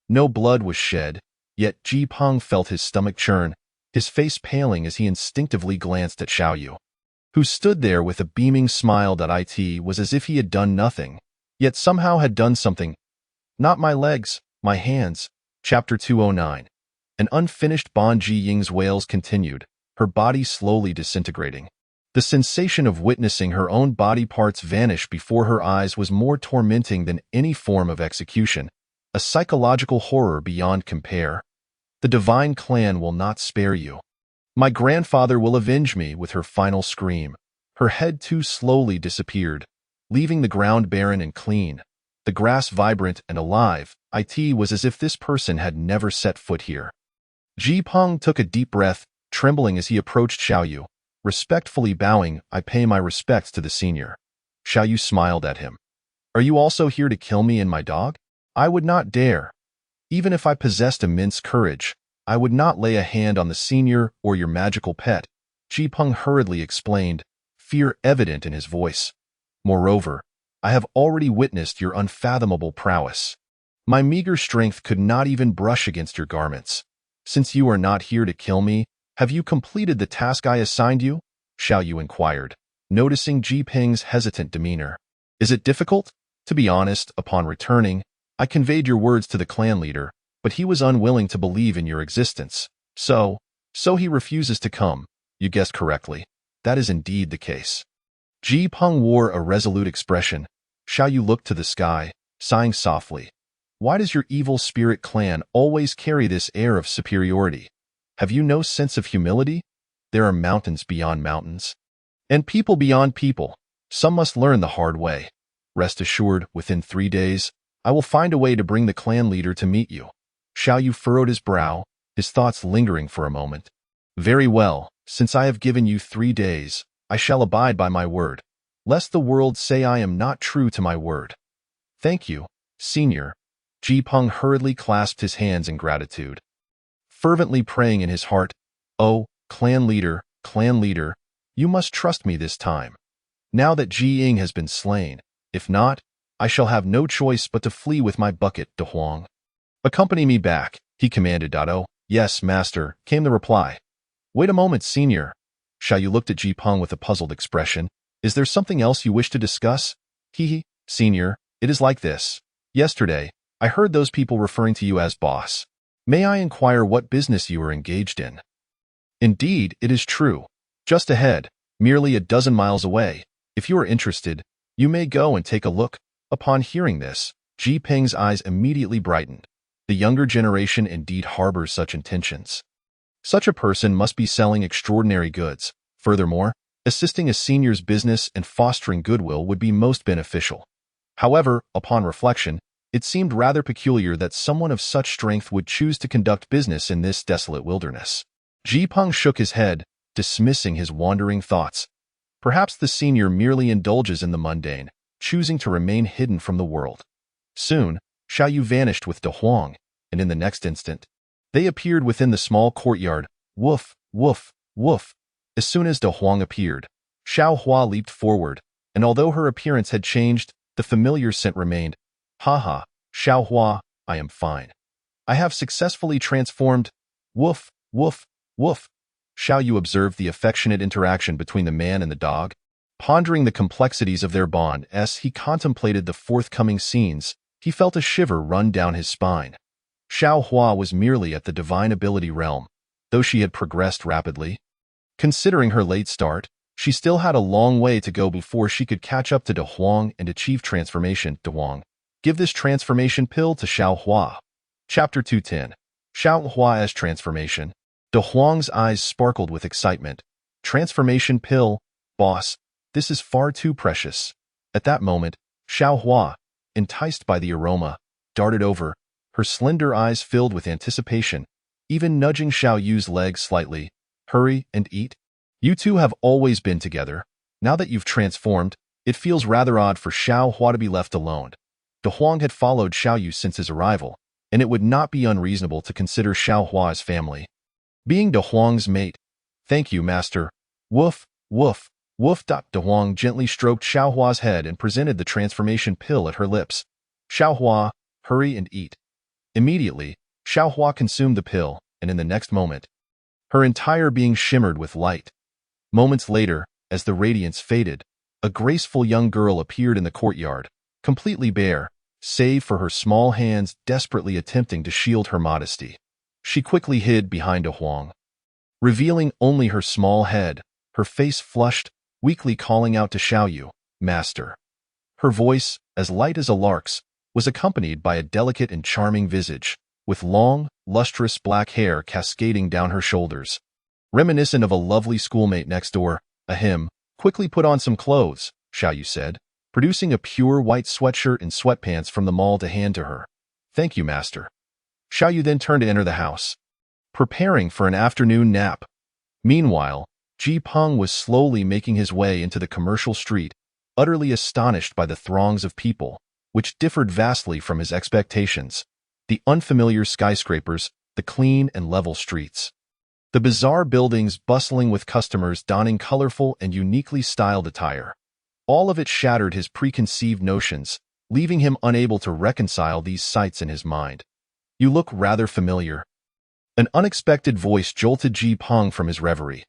No blood was shed, yet Ji Peng felt his stomach churn, his face paling as he instinctively glanced at Xiao Yu, who stood there with a beaming smile. It was as if he had done nothing, yet somehow had done something. Not my legs, my hands. Chapter 209. An unfinished Ban Ji Ying's wails continued, her body slowly disintegrating. The sensation of witnessing her own body parts vanish before her eyes was more tormenting than any form of execution, a psychological horror beyond compare. The divine clan will not spare you. My grandfather will avenge me. With her final scream, her head too slowly disappeared, leaving the ground barren and clean, the grass vibrant and alive. It was as if this person had never set foot here. Ji Peng took a deep breath, trembling as he approached Xiao Yu, respectfully bowing. I pay my respects to the senior. Xiao Yu smiled at him. Are you also here to kill me and my dog? I would not dare. Even if I possessed immense courage, I would not lay a hand on the senior or your magical pet, Ji Peng hurriedly explained, fear evident in his voice. Moreover, I have already witnessed your unfathomable prowess. My meager strength could not even brush against your garments. Since you are not here to kill me, have you completed the task I assigned you? Xiao Yu inquired, noticing Ji Peng's hesitant demeanor. Is it difficult? To be honest, upon returning, I conveyed your words to the clan leader, but he was unwilling to believe in your existence. So he refuses to come. You guessed correctly. That is indeed the case. Ji Peng wore a resolute expression. Xiao Yu looked to the sky, sighing softly. Why does your evil spirit clan always carry this air of superiority? Have you no sense of humility? There are mountains beyond mountains, and people beyond people. Some must learn the hard way. Rest assured, within 3 days, I will find a way to bring the clan leader to meet you. Xiao Yu furrowed his brow, his thoughts lingering for a moment. Very well, since I have given you 3 days, I shall abide by my word, lest the world say I am not true to my word. Thank you, senior. Ji Peng hurriedly clasped his hands in gratitude, fervently praying in his heart, Oh, clan leader, you must trust me this time. Now that Ji Ying has been slain, if not, I shall have no choice but to flee with my bucket. De Huang, accompany me back, he commanded. Oh, yes, master, came the reply. Wait a moment, senior. Xiao Yu looked at Ji Peng with a puzzled expression. Is there something else you wish to discuss? Senior, it is like this. Yesterday, I heard those people referring to you as boss. May I inquire what business you are engaged in? Indeed, it is true. Just ahead, merely a dozen miles away. If you are interested, you may go and take a look. Upon hearing this, Ji Peng's eyes immediately brightened. The younger generation indeed harbors such intentions. Such a person must be selling extraordinary goods. Furthermore, assisting a senior's business and fostering goodwill would be most beneficial. However, upon reflection, it seemed rather peculiar that someone of such strength would choose to conduct business in this desolate wilderness. Ji Peng shook his head, dismissing his wandering thoughts. Perhaps the senior merely indulges in the mundane, choosing to remain hidden from the world. Soon, Xiao Yu vanished with De Huang, and in the next instant, they appeared within the small courtyard. Woof, woof, woof. As soon as De Huang appeared, Xiao Hua leaped forward, and although her appearance had changed, the familiar scent remained. Ha ha, Xiao Hua, I am fine. I have successfully transformed. Woof, woof, woof. Xiao Yu observed the affectionate interaction between the man and the dog. Pondering the complexities of their bond as he contemplated the forthcoming scenes, he felt a shiver run down his spine. Xiao Hua was merely at the divine ability realm, though she had progressed rapidly. Considering her late start, she still had a long way to go before she could catch up to De Huang and achieve transformation. De Huang, give this transformation pill to Xiao Hua. Chapter 210. Xiao Hua as transformation. De Huang's eyes sparkled with excitement. Transformation pill, boss, this is far too precious. At that moment, Xiao Hua, enticed by the aroma, darted over, her slender eyes filled with anticipation, even nudging Xiao Yu's legs slightly. Hurry and eat. You two have always been together. Now that you've transformed, it feels rather odd for Xiao Hua to be left alone. De Huang had followed Xiao Yu since his arrival, and it would not be unreasonable to consider Xiao Hua as family. Being De Huang's mate. Thank you, master. Woof, woof, woof. De Huang gently stroked Xiao Hua's head and presented the transformation pill at her lips. Xiao Hua, hurry and eat. Immediately, Xiao Hua consumed the pill, and in the next moment, her entire being shimmered with light. Moments later, as the radiance faded, a graceful young girl appeared in the courtyard, completely bare, save for her small hands desperately attempting to shield her modesty. She quickly hid behind De Huang, revealing only her small head, her face flushed, weakly calling out to Xiao Yu, "Master." Her voice, as light as a lark's, was accompanied by a delicate and charming visage, with long, lustrous black hair cascading down her shoulders. Reminiscent of a lovely schoolmate next door. Ahem, quickly put on some clothes, Xiao Yu said, producing a pure white sweatshirt and sweatpants from the mall to hand to her. Thank you, master. Xiao Yu then turned to enter the house, preparing for an afternoon nap. Meanwhile, Ji Peng was slowly making his way into the commercial street, utterly astonished by the throngs of people, which differed vastly from his expectations. The unfamiliar skyscrapers, the clean and level streets. The bizarre buildings bustling with customers donning colorful and uniquely styled attire. All of it shattered his preconceived notions, leaving him unable to reconcile these sights in his mind. You look rather familiar. An unexpected voice jolted Ji Peng from his reverie.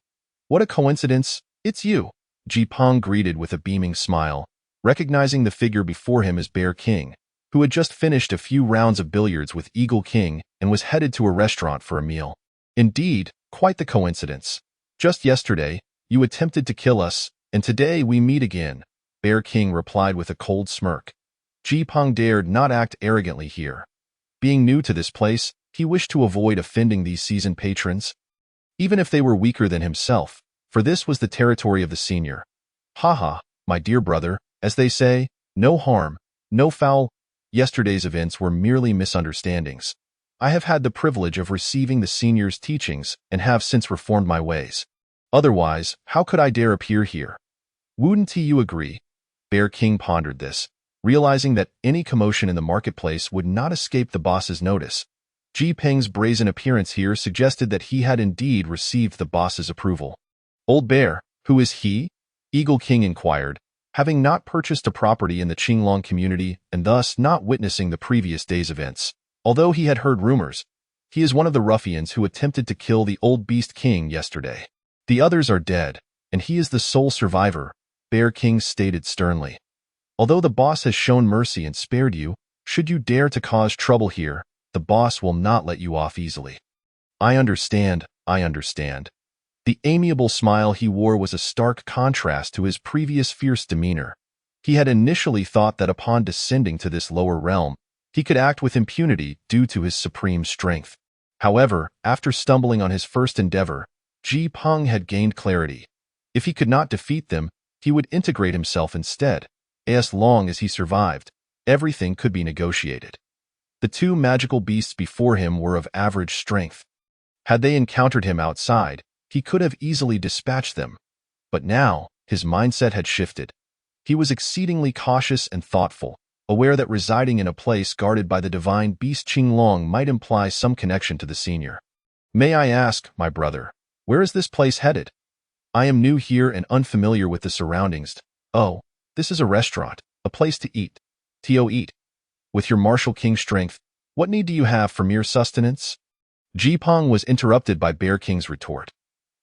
What a coincidence, it's you, Ji Peng greeted with a beaming smile, recognizing the figure before him as Bear King, who had just finished a few rounds of billiards with Eagle King and was headed to a restaurant for a meal. Indeed, quite the coincidence. Just yesterday, you attempted to kill us, and today we meet again, Bear King replied with a cold smirk. Ji Peng dared not act arrogantly here. Being new to this place, he wished to avoid offending these seasoned patrons, even if they were weaker than himself, for this was the territory of the senior. Haha, my dear brother, as they say, no harm, no foul. Yesterday's events were merely misunderstandings. I have had the privilege of receiving the senior's teachings and have since reformed my ways. Otherwise, how could I dare appear here? Wouldn't you agree? Bear King pondered this, realizing that any commotion in the marketplace would not escape the boss's notice. Ji Peng's brazen appearance here suggested that he had indeed received the boss's approval. Old Bear, who is he? Eagle King inquired, having not purchased a property in the Qinglong community and thus not witnessing the previous day's events. Although he had heard rumors, he is one of the ruffians who attempted to kill the old Beast King yesterday. The others are dead, and he is the sole survivor, Bear King stated sternly. Although the boss has shown mercy and spared you, should you dare to cause trouble here, the boss will not let you off easily. I understand, I understand. The amiable smile he wore was a stark contrast to his previous fierce demeanor. He had initially thought that upon descending to this lower realm, he could act with impunity due to his supreme strength. However, after stumbling on his first endeavor, Ji Peng had gained clarity. If he could not defeat them, he would integrate himself instead. As long as he survived, everything could be negotiated. The two magical beasts before him were of average strength. Had they encountered him outside, he could have easily dispatched them. But now, his mindset had shifted. He was exceedingly cautious and thoughtful, aware that residing in a place guarded by the divine beast Qinglong might imply some connection to the senior. May I ask, my brother, where is this place headed? I am new here and unfamiliar with the surroundings. Oh, this is a restaurant, a place to eat. Eat. With your martial king strength, What need do you have for mere sustenance? Jipang was interrupted by Bear King's retort.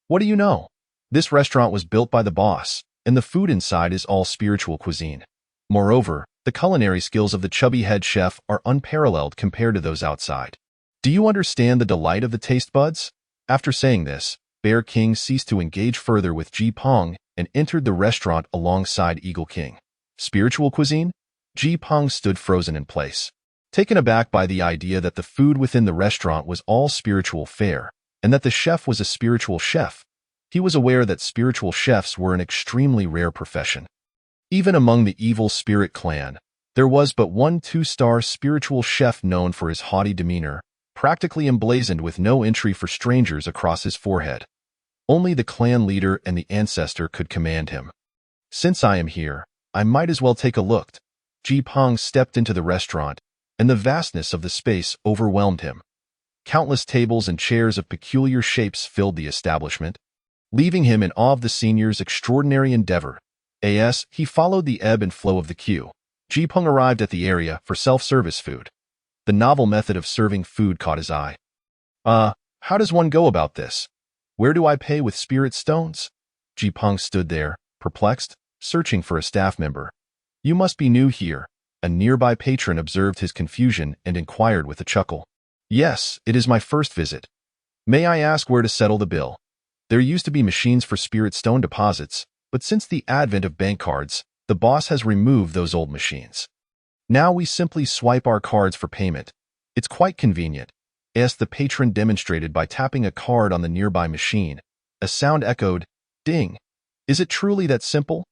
What do you know? This restaurant was built by the boss, and the food inside is all spiritual cuisine. Moreover, the culinary skills of the chubby head chef are unparalleled compared to those outside. Do you understand the delight of the taste buds? After saying this, Bear King ceased to engage further with Jipang and entered the restaurant alongside Eagle King. Spiritual cuisine? Jipang stood frozen in place. Taken aback by the idea that the food within the restaurant was all spiritual fare, and that the chef was a spiritual chef, he was aware that spiritual chefs were an extremely rare profession. Even among the evil spirit clan, there was but one 2-star spiritual chef known for his haughty demeanor, practically emblazoned with no entry for strangers across his forehead. Only the clan leader and the ancestor could command him. Since I am here, I might as well take a look. Jipang stepped into the restaurant, and the vastness of the space overwhelmed him. Countless tables and chairs of peculiar shapes filled the establishment, leaving him in awe of the senior's extraordinary endeavor. As he followed the ebb and flow of the queue, Jipang arrived at the area for self-service food. The novel method of serving food caught his eye. How does one go about this? Where do I pay with spirit stones? Jipang stood there, perplexed, searching for a staff member. You must be new here. A nearby patron observed his confusion and inquired with a chuckle. Yes, it is my first visit. May I ask where to settle the bill? There used to be machines for spirit stone deposits, but since the advent of bank cards, the boss has removed those old machines. Now we simply swipe our cards for payment. It's quite convenient, as the patron demonstrated by tapping a card on the nearby machine. A sound echoed, ding. Is it truly that simple?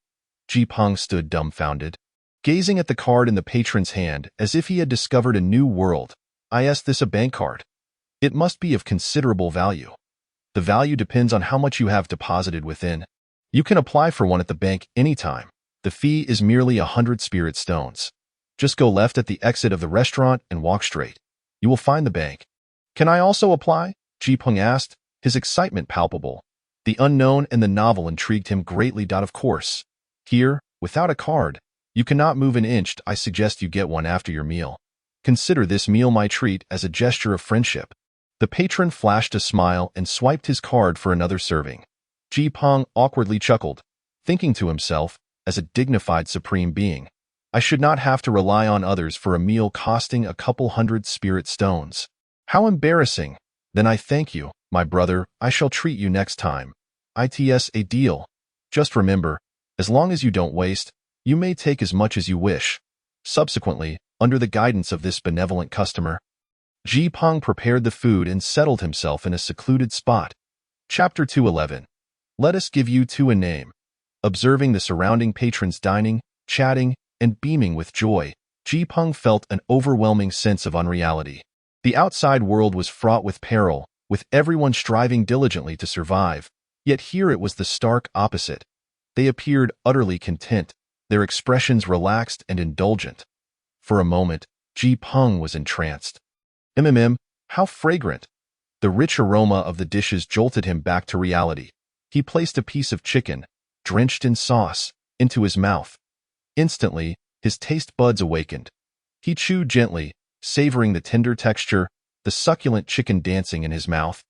Jipang stood dumbfounded, gazing at the card in the patron's hand as if he had discovered a new world. Is this a bank card? It must be of considerable value. The value depends on how much you have deposited within. You can apply for one at the bank anytime. The fee is merely 100 spirit stones. Just go left at the exit of the restaurant and walk straight. You will find the bank. Can I also apply? Jipang asked, his excitement palpable. The unknown and the novel intrigued him greatly. Of course. Here, without a card, you cannot move an inch. I suggest you get one after your meal. Consider this meal my treat as a gesture of friendship. The patron flashed a smile and swiped his card for another serving. Jipang awkwardly chuckled, thinking to himself, as a dignified supreme being, I should not have to rely on others for a meal costing a couple hundred spirit stones. How embarrassing. Then I thank you, my brother. I shall treat you next time. It's a deal. Just remember, as long as you don't waste, you may take as much as you wish. Subsequently, under the guidance of this benevolent customer, Jipang prepared the food and settled himself in a secluded spot. Chapter 211. Let us give you two a name. Observing the surrounding patrons dining, chatting, and beaming with joy, Jipang felt an overwhelming sense of unreality. The outside world was fraught with peril, with everyone striving diligently to survive. Yet here it was the stark opposite. They appeared utterly content, their expressions relaxed and indulgent. For a moment, Jipang was entranced. How fragrant! The rich aroma of the dishes jolted him back to reality. He placed a piece of chicken, drenched in sauce, into his mouth. Instantly, his taste buds awakened. He chewed gently, savoring the tender texture, the succulent chicken dancing in his mouth,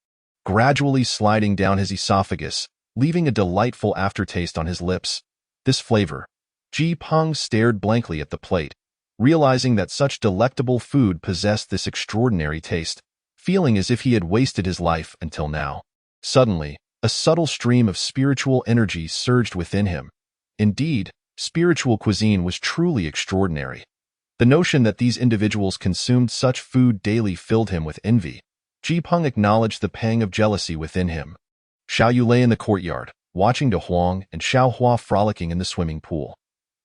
gradually sliding down his esophagus, leaving a delightful aftertaste on his lips. This flavor. Jipang stared blankly at the plate, realizing that such delectable food possessed this extraordinary taste, feeling as if he had wasted his life until now. Suddenly, a subtle stream of spiritual energy surged within him. Indeed, spiritual cuisine was truly extraordinary. The notion that these individuals consumed such food daily filled him with envy. Jipang acknowledged the pang of jealousy within him. Xiao Yu lay in the courtyard, watching De Huang and Xiao Hua frolicking in the swimming pool.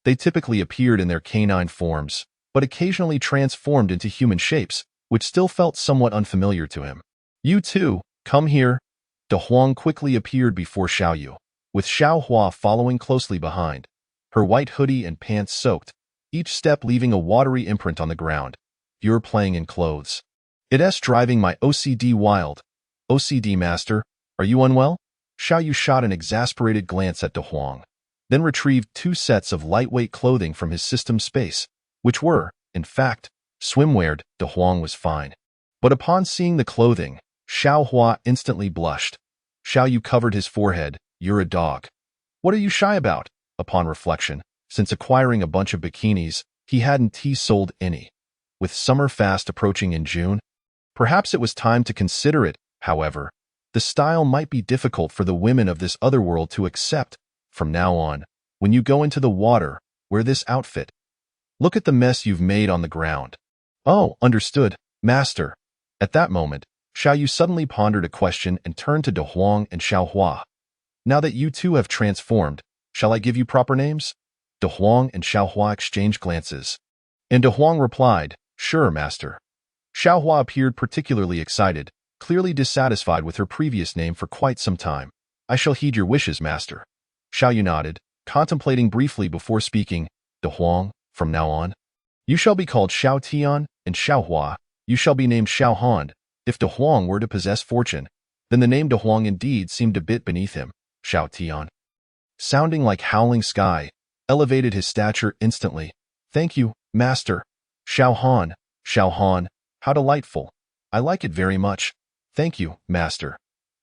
They typically appeared in their canine forms, but occasionally transformed into human shapes, which still felt somewhat unfamiliar to him. You too, come here. De Huang quickly appeared before Xiao Yu, with Xiao Hua following closely behind, her white hoodie and pants soaked, each step leaving a watery imprint on the ground. You're playing in clothes. It's driving my OCD wild. OCD master, are you unwell? Xiao Yu shot an exasperated glance at De Huang, then retrieved 2 sets of lightweight clothing from his system space, which were, in fact, Swimwear, De Huang was fine. But upon seeing the clothing, Xiao Hua instantly blushed. Xiao Yu covered his forehead. You're a dog. What are you shy about? Upon reflection, since acquiring a bunch of bikinis, he hadn't sold any. With summer fast approaching in June, perhaps it was time to consider it. However, the style might be difficult for the women of this other world to accept. From now on, when you go into the water, wear this outfit. Look at the mess you've made on the ground. Oh, understood, master. At that moment, Xiao Yu suddenly pondered a question and turned to De Huang and Xiao Hua. Now that you two have transformed, shall I give you proper names? De Huang and Xiao Hua exchanged glances. And De Huang replied, sure, master. Xiao Hua appeared particularly excited, clearly dissatisfied with her previous name for quite some time. I shall heed your wishes, master. Xiao Yu nodded, contemplating briefly before speaking. De Huang, from now on, you shall be called Xiao Tian, and Xiao Hua, you shall be named Xiao Han. If De Huang were to possess fortune, then the name De Huang indeed seemed a bit beneath him. Xiao Tian, sounding like howling sky, elevated his stature instantly. Thank you, master. Xiao Han, how delightful. I like it very much. Thank you, master.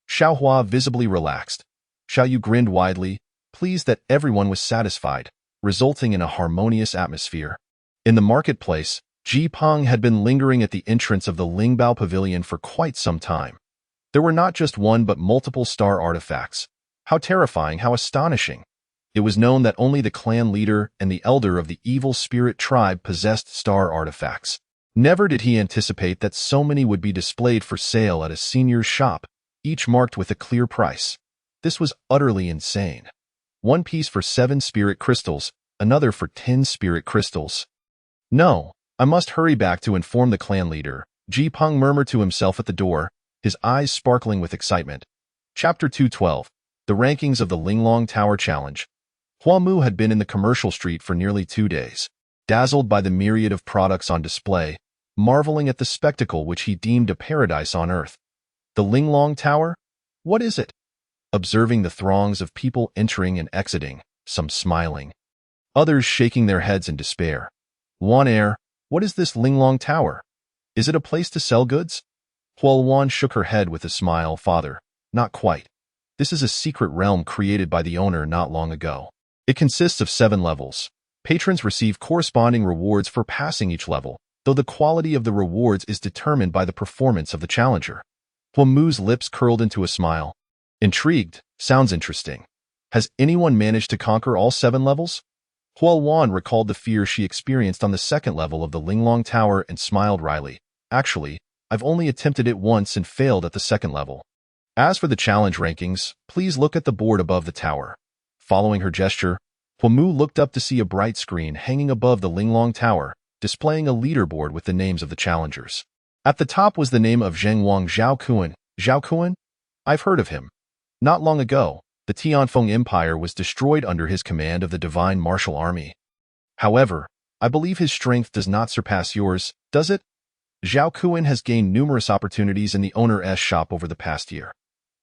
Xiao Hua visibly relaxed. Xiao Yu grinned widely, pleased that everyone was satisfied, resulting in a harmonious atmosphere. In the marketplace, Ji Peng had been lingering at the entrance of the Lingbao Pavilion for quite some time. There were not just one but multiple star artifacts. How terrifying, how astonishing. It was known that only the clan leader and the elder of the evil spirit tribe possessed star artifacts. Never did he anticipate that so many would be displayed for sale at a senior's shop, each marked with a clear price. This was utterly insane. One piece for 7 spirit crystals, another for 10 spirit crystals. No, I must hurry back to inform the clan leader, Ji Peng murmured to himself at the door, his eyes sparkling with excitement. Chapter 212. The Rankings of the Linglong Tower Challenge. Hua Mu had been in the commercial street for nearly 2 days, dazzled by the myriad of products on display, marveling at the spectacle which he deemed a paradise on earth. The Linglong Tower? What is it? Observing the throngs of people entering and exiting, some smiling, others shaking their heads in despair. Wan Air, what is this Linglong Tower? Is it a place to sell goods? Huo Wan shook her head with a smile. Father, not quite. This is a secret realm created by the owner not long ago. It consists of 7 levels. Patrons receive corresponding rewards for passing each level, though the quality of the rewards is determined by the performance of the challenger. Hua Mu's lips curled into a smile. Intrigued, sounds interesting. Has anyone managed to conquer all 7 levels? Hua Wan recalled the fear she experienced on the 2nd level of the Linglong Tower and smiled wryly. Actually, I've only attempted it once and failed at the 2nd level. As for the challenge rankings, please look at the board above the tower. Following her gesture, Hua Mu looked up to see a bright screen hanging above the Linglong Tower, displaying a leaderboard with the names of the challengers. At the top was the name of Zheng Wang Zhao Kuan. Zhao Kuan? I've heard of him. Not long ago, the Tianfeng Empire was destroyed under his command of the Divine Martial Army. However, I believe his strength does not surpass yours, does it? Zhao Kuan has gained numerous opportunities in the owner's shop over the past year.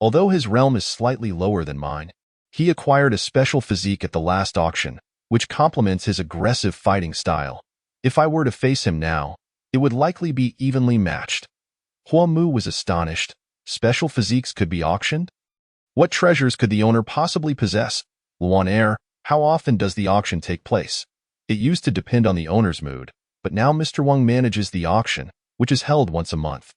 Although his realm is slightly lower than mine, he acquired a special physique at the last auction, which complements his aggressive fighting style. If I were to face him now, it would likely be evenly matched. Hua Mu was astonished. Special physiques could be auctioned? What treasures could the owner possibly possess? Luan Air, how often does the auction take place? It used to depend on the owner's mood, but now Mr. Wang manages the auction, which is held once a month.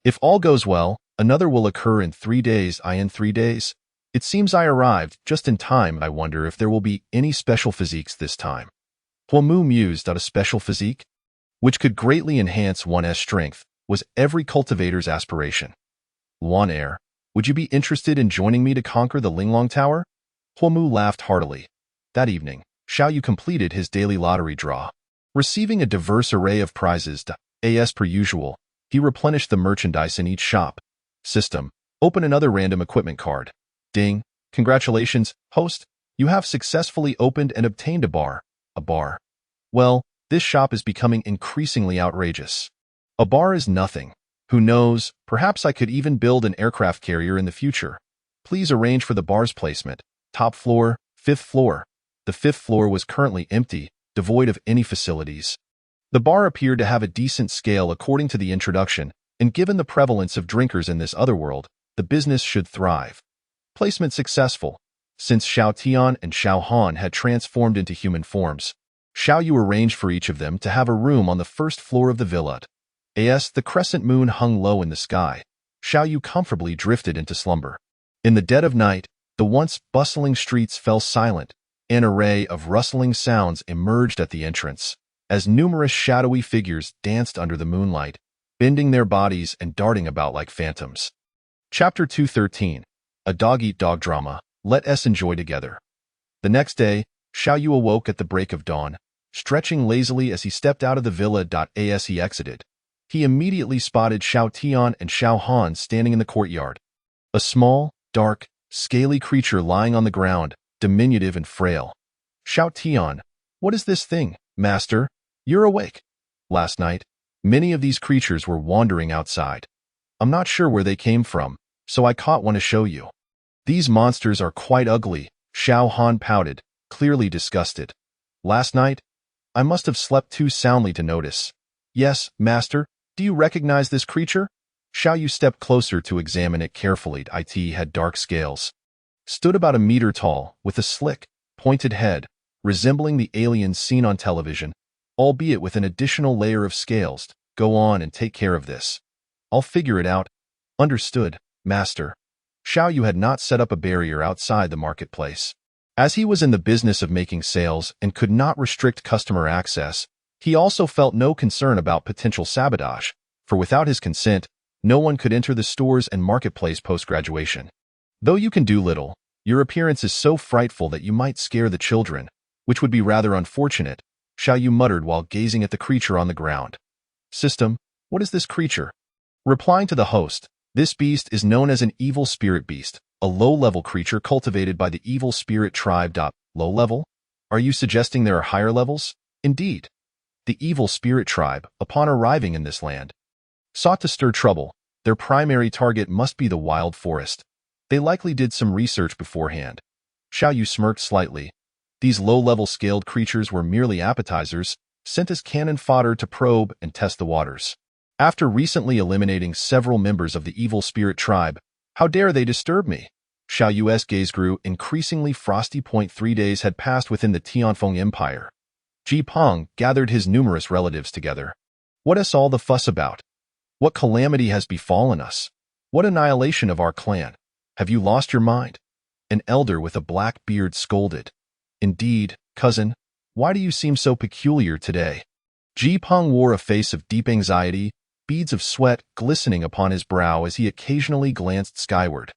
If all goes well, another will occur in 3 days. In 3 days? It seems I arrived just in time. I wonder if there will be any special physiques this time. Hua Mu mused at a special physique, which could greatly enhance one's strength, was every cultivator's aspiration. Luan Air, would you be interested in joining me to conquer the Linglong Tower? Hua Mu laughed heartily. That evening, Xiao Yu completed his daily lottery draw. Receiving a diverse array of prizes, as per usual, he replenished the merchandise in each shop. System, open another random equipment card. Ding, congratulations, host, you have successfully opened and obtained a bar. A bar. Well, this shop is becoming increasingly outrageous. A bar is nothing. Who knows, perhaps I could even build an aircraft carrier in the future. Please arrange for the bar's placement. Top floor, 5th floor. The 5th floor was currently empty, devoid of any facilities. The bar appeared to have a decent scale according to the introduction, and given the prevalence of drinkers in this other world, the business should thrive. Placement successful. Since Xiao Tian and Xiao Han had transformed into human forms, Xiao Yu arranged for each of them to have a room on the first floor of the villa. As the crescent moon hung low in the sky, Xiao Yu comfortably drifted into slumber. In the dead of night, the once bustling streets fell silent. An array of rustling sounds emerged at the entrance, as numerous shadowy figures danced under the moonlight, bending their bodies and darting about like phantoms. Chapter 213. A dog-eat-dog drama. Let us enjoy together. The next day, Xiao Yu awoke at the break of dawn, stretching lazily as he stepped out of the villa. As he exited, he immediately spotted Xiao Tian and Xiao Han standing in the courtyard. A small, dark, scaly creature lying on the ground, diminutive and frail. Xiao Tian, what is this thing, master? You're awake. Last night, many of these creatures were wandering outside. I'm not sure where they came from, so I caught one to show you. These monsters are quite ugly, Xiao Han pouted, clearly disgusted. Last night, I must have slept too soundly to notice. Yes, master, do you recognize this creature? Xiao Yu stepped closer to examine it carefully. It had dark scales. Stood about a meter tall, with a slick, pointed head, resembling the aliens seen on television, albeit with an additional layer of scales. Go on and take care of this. I'll figure it out. Understood, master. Xiao Yu had not set up a barrier outside the marketplace. As he was in the business of making sales and could not restrict customer access, he also felt no concern about potential sabotage, for without his consent, no one could enter the stores and marketplace post-graduation. Though you can do little, your appearance is so frightful that you might scare the children, which would be rather unfortunate, Xiao Yu muttered while gazing at the creature on the ground. System, what is this creature? Replying to the host, this beast is known as an evil spirit beast, a low-level creature cultivated by the evil spirit tribe. Low level? Are you suggesting there are higher levels? Indeed. The evil spirit tribe, upon arriving in this land, sought to stir trouble. Their primary target must be the wild forest. They likely did some research beforehand. Xiao Yu smirked slightly. These low-level scaled creatures were merely appetizers, sent as cannon fodder to probe and test the waters. After recently eliminating several members of the evil spirit tribe, how dare they disturb me? Xiao Yu's gaze grew increasingly frosty. 3 days had passed within the Tianfeng Empire. Ji Peng gathered his numerous relatives together. What is all the fuss about? What calamity has befallen us? What annihilation of our clan? Have you lost your mind? An elder with a black beard scolded. Indeed, cousin, why do you seem so peculiar today? Ji Peng wore a face of deep anxiety, beads of sweat glistening upon his brow as he occasionally glanced skyward.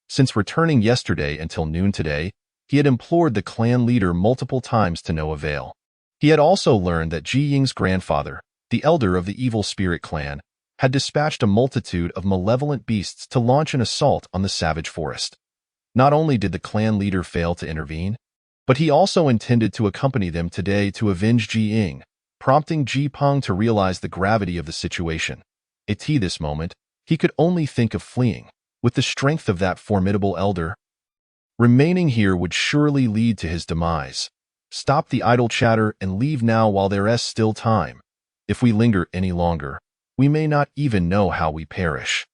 Since returning yesterday until noon today, he had implored the clan leader multiple times to no avail. He had also learned that Ji Ying's grandfather, the elder of the evil spirit clan, had dispatched a multitude of malevolent beasts to launch an assault on the savage forest. Not only did the clan leader fail to intervene, but he also intended to accompany them today to avenge Ji Ying, prompting Ji Peng to realize the gravity of the situation. At this moment, he could only think of fleeing. With the strength of that formidable elder, remaining here would surely lead to his demise. Stop the idle chatter and leave now while there is still time. If we linger any longer, we may not even know how we perish.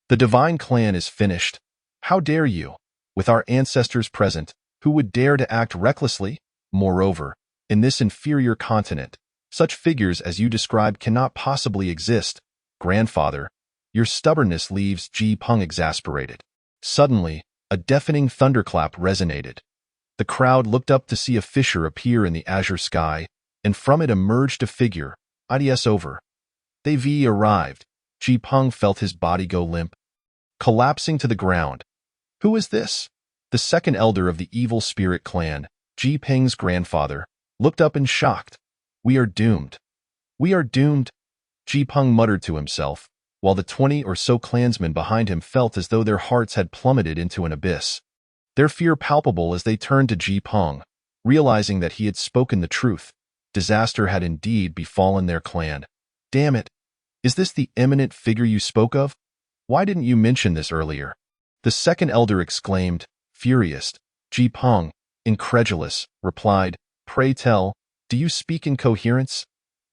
The divine clan is finished. How dare you? With our ancestors present, who would dare to act recklessly? Moreover, in this inferior continent, such figures as you describe cannot possibly exist. Grandfather, your stubbornness leaves Ji Peng exasperated. Suddenly, a deafening thunderclap resonated. The crowd looked up to see a fissure appear in the azure sky, and from it emerged a figure. Ids over. They arrived. Ji Peng felt his body go limp, collapsing to the ground. Who is this? The second elder of the evil spirit clan, Ji Peng's grandfather, looked up in shocked. We are doomed. We are doomed, Ji Peng muttered to himself, while the 20 or so clansmen behind him felt as though their hearts had plummeted into an abyss. Their fear palpable as they turned to Ji Peng, realizing that he had spoken the truth. Disaster had indeed befallen their clan. Damn it! Is this the eminent figure you spoke of? Why didn't you mention this earlier? The second elder exclaimed, furious. Ji Peng, incredulous, replied, Pray tell, do you speak in coherence?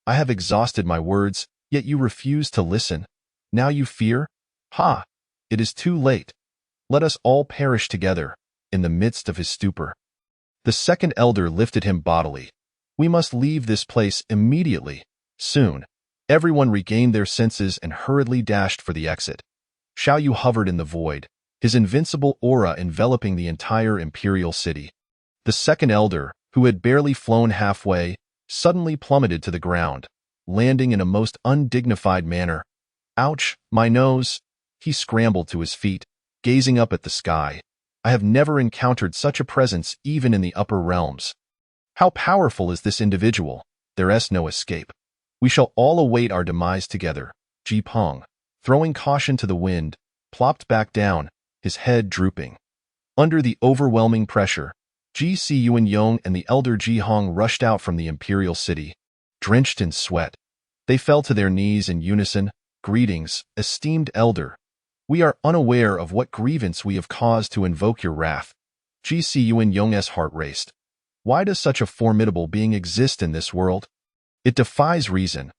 I have exhausted my words, yet you refuse to listen. Now you fear? Ha! It is too late. Let us all perish together, in the midst of his stupor. The second elder lifted him bodily. We must leave this place immediately. Soon. Everyone regained their senses and hurriedly dashed for the exit. Xiaoyu hovered in the void, his invincible aura enveloping the entire imperial city. The second elder, who had barely flown halfway, suddenly plummeted to the ground, landing in a most undignified manner. Ouch, my nose! He scrambled to his feet, gazing up at the sky. I have never encountered such a presence even in the upper realms. How powerful is this individual? There is no escape. We shall all await our demise together. Ji Peng, throwing caution to the wind, plopped back down, his head drooping. Under the overwhelming pressure, Ji Yuanyong and the elder Ji Hong rushed out from the imperial city, drenched in sweat. They fell to their knees in unison. Greetings, esteemed elder. We are unaware of what grievance we have caused to invoke your wrath. Ji Yuanyong's heart raced. Why does such a formidable being exist in this world? It defies reason.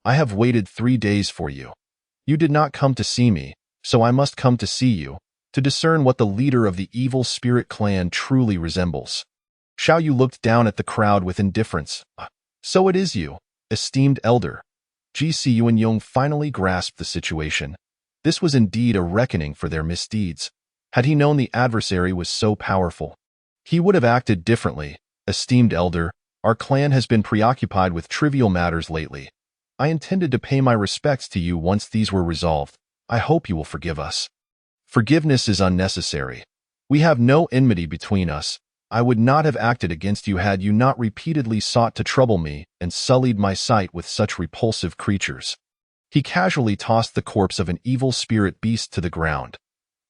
I have waited 3 days for you. You did not come to see me, so I must come to see you, to discern what the leader of the evil spirit clan truly resembles. Xiaoyu looked down at the crowd with indifference. So it is you, esteemed elder. Ji Yuanyong finally grasped the situation. This was indeed a reckoning for their misdeeds. Had he known the adversary was so powerful, he would have acted differently. Esteemed elder, our clan has been preoccupied with trivial matters lately. I intended to pay my respects to you once these were resolved. I hope you will forgive us. Forgiveness is unnecessary. We have no enmity between us. I would not have acted against you had you not repeatedly sought to trouble me and sullied my sight with such repulsive creatures. He casually tossed the corpse of an evil spirit beast to the ground.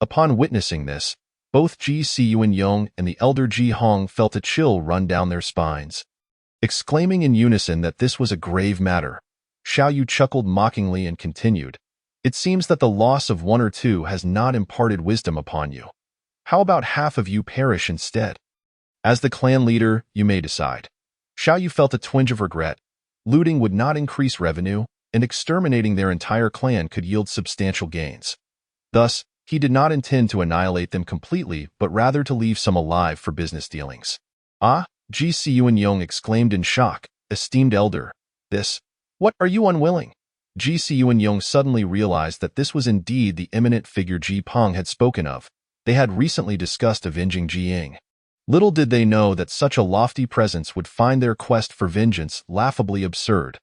Upon witnessing this, both Ji Yuanyong and the elder Ji Hong felt a chill run down their spines. Exclaiming in unison that this was a grave matter, Xiaoyu chuckled mockingly and continued, "It seems that the loss of 1 or 2 has not imparted wisdom upon you. How about half of you perish instead? As the clan leader, you may decide." Xiaoyu felt a twinge of regret. Looting would not increase revenue, and exterminating their entire clan could yield substantial gains. Thus, he did not intend to annihilate them completely, but rather to leave some alive for business dealings. "Ah!" Ji Yuanyong exclaimed in shock. "Esteemed elder, what are you unwilling?" Ji Yuanyong suddenly realized that this was indeed the eminent figure Ji Peng had spoken of. They had recently discussed avenging Ji Ying. Little did they know that such a lofty presence would find their quest for vengeance laughably absurd.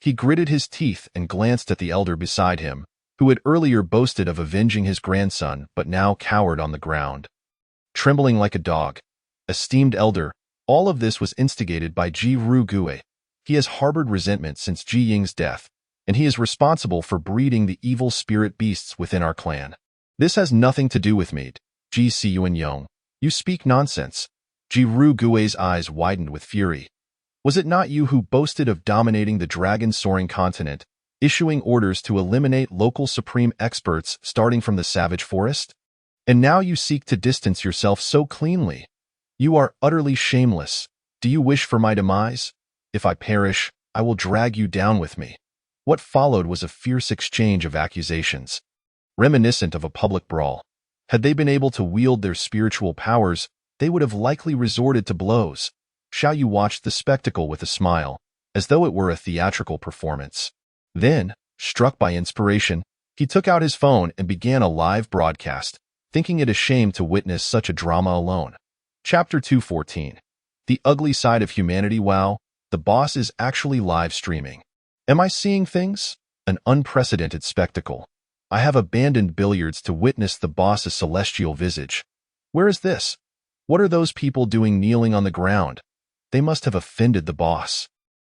He gritted his teeth and glanced at the elder beside him, who had earlier boasted of avenging his grandson but now cowered on the ground. Trembling like a dog, "Esteemed elder, all of this was instigated by Ji Gue. He has harbored resentment since Ji Ying's death, and he is responsible for breeding the evil spirit beasts within our clan. This has nothing to do with me." Ji Yuanyong, "You speak nonsense." Ji Gue's eyes widened with fury. "Was it not you who boasted of dominating the dragon-soaring continent, issuing orders to eliminate local supreme experts starting from the savage forest? And now you seek to distance yourself so cleanly. You are utterly shameless. Do you wish for my demise? If I perish, I will drag you down with me." What followed was a fierce exchange of accusations, reminiscent of a public brawl. Had they been able to wield their spiritual powers, they would have likely resorted to blows. Xiaoyu watched the spectacle with a smile, as though it were a theatrical performance. Then, struck by inspiration, he took out his phone and began a live broadcast, thinking it a shame to witness such a drama alone. Chapter 214. The Ugly Side of Humanity. Wow, the boss is actually live streaming. Am I seeing things? An unprecedented spectacle. I have abandoned billiards to witness the boss's celestial visage. Where is this? What are those people doing kneeling on the ground? They must have offended the boss.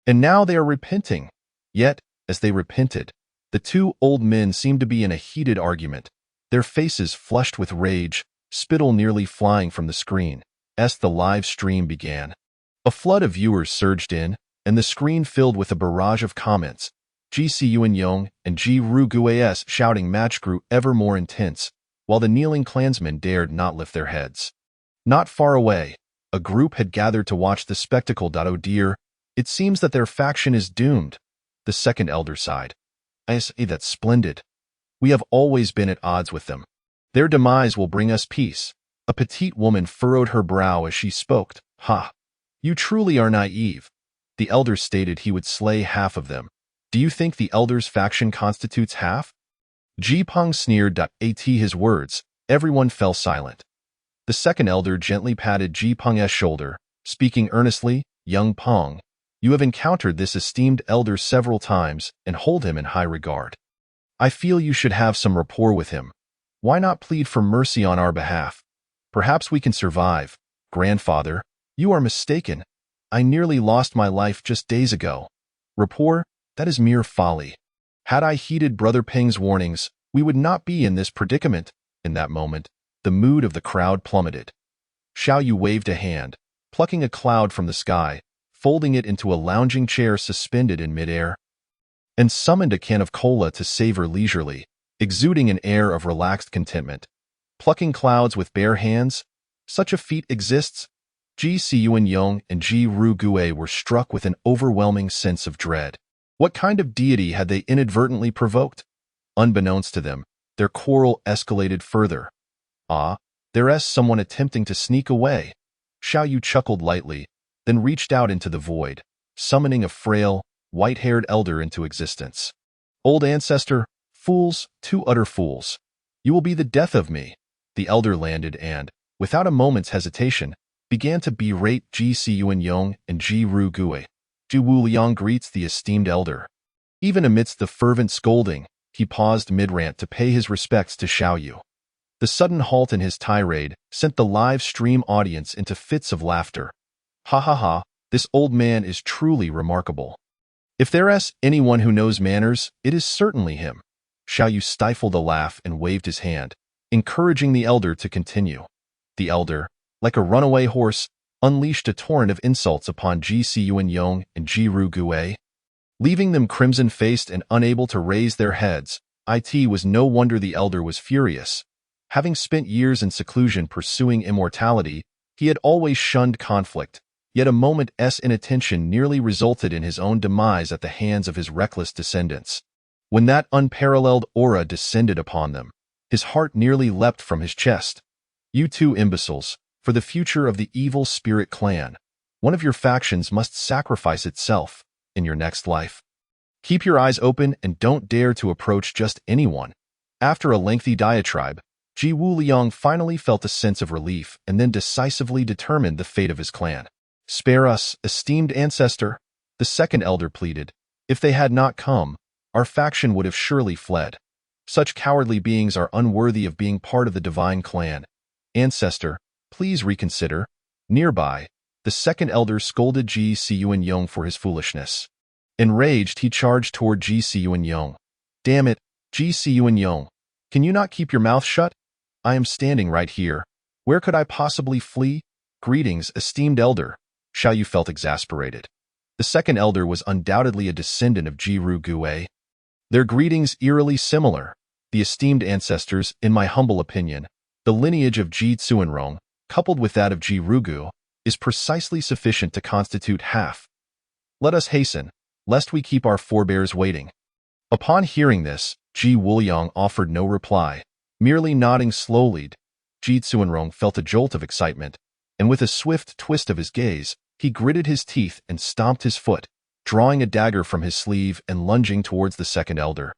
And now they are repenting. Yet, as they repented, the 2 old men seemed to be in a heated argument, their faces flushed with rage, spittle nearly flying from the screen, as the live stream began. A flood of viewers surged in, and the screen filled with a barrage of comments. Ji Yuanyong and Ji Gue's shouting match grew ever more intense, while the kneeling clansmen dared not lift their heads. Not far away, a group had gathered to watch the spectacle. Oh dear, it seems that their faction is doomed. The second elder sighed. I say that's splendid. We have always been at odds with them. Their demise will bring us peace. A petite woman furrowed her brow as she spoke. Ha! You truly are naive. The elder stated he would slay half of them. Do you think the elder's faction constitutes half? Ji Peng sneered. At his words, everyone fell silent. The second elder gently patted Ji Peng's shoulder, speaking earnestly, Young Peng, you have encountered this esteemed elder several times and hold him in high regard. I feel you should have some rapport with him. Why not plead for mercy on our behalf? Perhaps we can survive. Grandfather, you are mistaken. I nearly lost my life just days ago. Rapport? That is mere folly. Had I heeded Brother Peng's warnings, we would not be in this predicament. In that moment, the mood of the crowd plummeted. Xiao Yu waved a hand, plucking a cloud from the sky, folding it into a lounging chair suspended in midair, and summoned a can of cola to savor leisurely, exuding an air of relaxed contentment. Plucking clouds with bare hands? Such a feat exists? Ji Siyuan and Ji Rugue were struck with an overwhelming sense of dread. What kind of deity had they inadvertently provoked? Unbeknownst to them, their quarrel escalated further. Ah, there's someone attempting to sneak away. Xiao Yu chuckled lightly, then reached out into the void, summoning a frail, white-haired elder into existence. Old ancestor, fools, two utter fools. You will be the death of me. The elder landed and, without a moment's hesitation, began to berate Ji Siyuan and Ji Rugue. Ji Wuliang greets the esteemed elder. Even amidst the fervent scolding, he paused mid-rant to pay his respects to Xiao Yu. The sudden halt in his tirade sent the live stream audience into fits of laughter. Ha ha ha, this old man is truly remarkable. If there's anyone who knows manners, it is certainly him. Xiao Yu stifled a laugh and waved his hand, encouraging the elder to continue. The elder, like a runaway horse, unleashed a torrent of insults upon Ji Siyuan and Ji Rugue, leaving them crimson-faced and unable to raise their heads. It was no wonder the elder was furious. Having spent years in seclusion pursuing immortality, he had always shunned conflict, yet a moment's inattention nearly resulted in his own demise at the hands of his reckless descendants. When that unparalleled aura descended upon them, his heart nearly leapt from his chest. You two imbeciles, for the future of the evil spirit clan, one of your factions must sacrifice itself in your next life. Keep your eyes open and don't dare to approach just anyone. After a lengthy diatribe, Ji Wuliang finally felt a sense of relief and then decisively determined the fate of his clan. Spare us, esteemed ancestor, the second elder pleaded. If they had not come, our faction would have surely fled. Such cowardly beings are unworthy of being part of the divine clan. Ancestor, please reconsider. Nearby, the second elder scolded Ji Siyuan for his foolishness. Enraged, he charged toward Ji Siyuan. Damn it, Ji Siyuan, can you not keep your mouth shut? I am standing right here. Where could I possibly flee? Greetings, esteemed elder. Xiao Yu felt exasperated. The second elder was undoubtedly a descendant of Ji Rugue. Their greetings eerily similar. The esteemed ancestors, in my humble opinion, the lineage of Ji Tsuanrong, coupled with that of Ji Rugu, is precisely sufficient to constitute half. Let us hasten, lest we keep our forebears waiting. Upon hearing this, Ji Wuliang offered no reply, merely nodding slowly. Ji Tsuanrong felt a jolt of excitement, and with a swift twist of his gaze, he gritted his teeth and stomped his foot, drawing a dagger from his sleeve and lunging towards the second elder.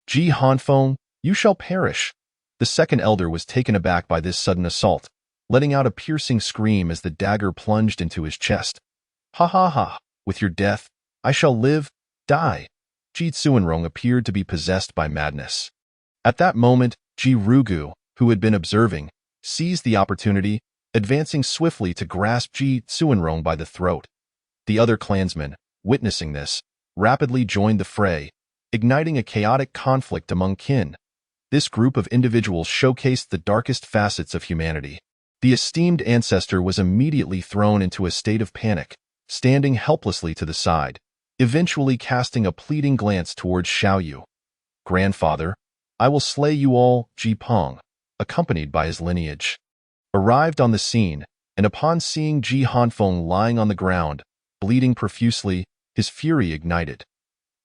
Ji Hanfeng, you shall perish. The second elder was taken aback by this sudden assault, letting out a piercing scream as the dagger plunged into his chest. Ha ha ha, with your death, I shall live, die. Ji Tsuanrong appeared to be possessed by madness. At that moment, Ji Rugu, who had been observing, seized the opportunity, advancing swiftly to grasp Ji Tsuanrong by the throat. The other clansmen, witnessing this, rapidly joined the fray, igniting a chaotic conflict among kin. This group of individuals showcased the darkest facets of humanity. The esteemed ancestor was immediately thrown into a state of panic, standing helplessly to the side, eventually casting a pleading glance towards Xiao Yu. Grandfather, I will slay you all, Ji Peng, accompanied by his lineage, arrived on the scene, and upon seeing Ji Hanfeng lying on the ground, bleeding profusely, his fury ignited.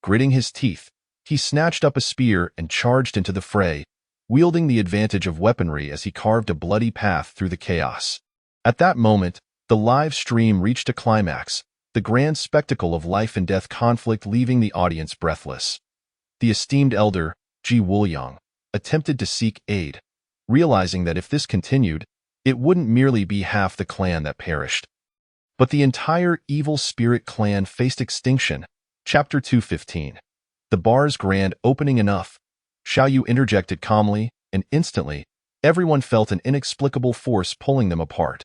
Gritting his teeth, he snatched up a spear and charged into the fray, wielding the advantage of weaponry as he carved a bloody path through the chaos. At that moment, the live stream reached a climax, the grand spectacle of life and death conflict leaving the audience breathless. The esteemed elder, Ji Woolyong, attempted to seek aid, realizing that if this continued, it wouldn't merely be half the clan that perished, but the entire evil spirit clan faced extinction. Chapter 215. The bar's grand opening enough. Xiao Yu interjected calmly, and instantly, everyone felt an inexplicable force pulling them apart.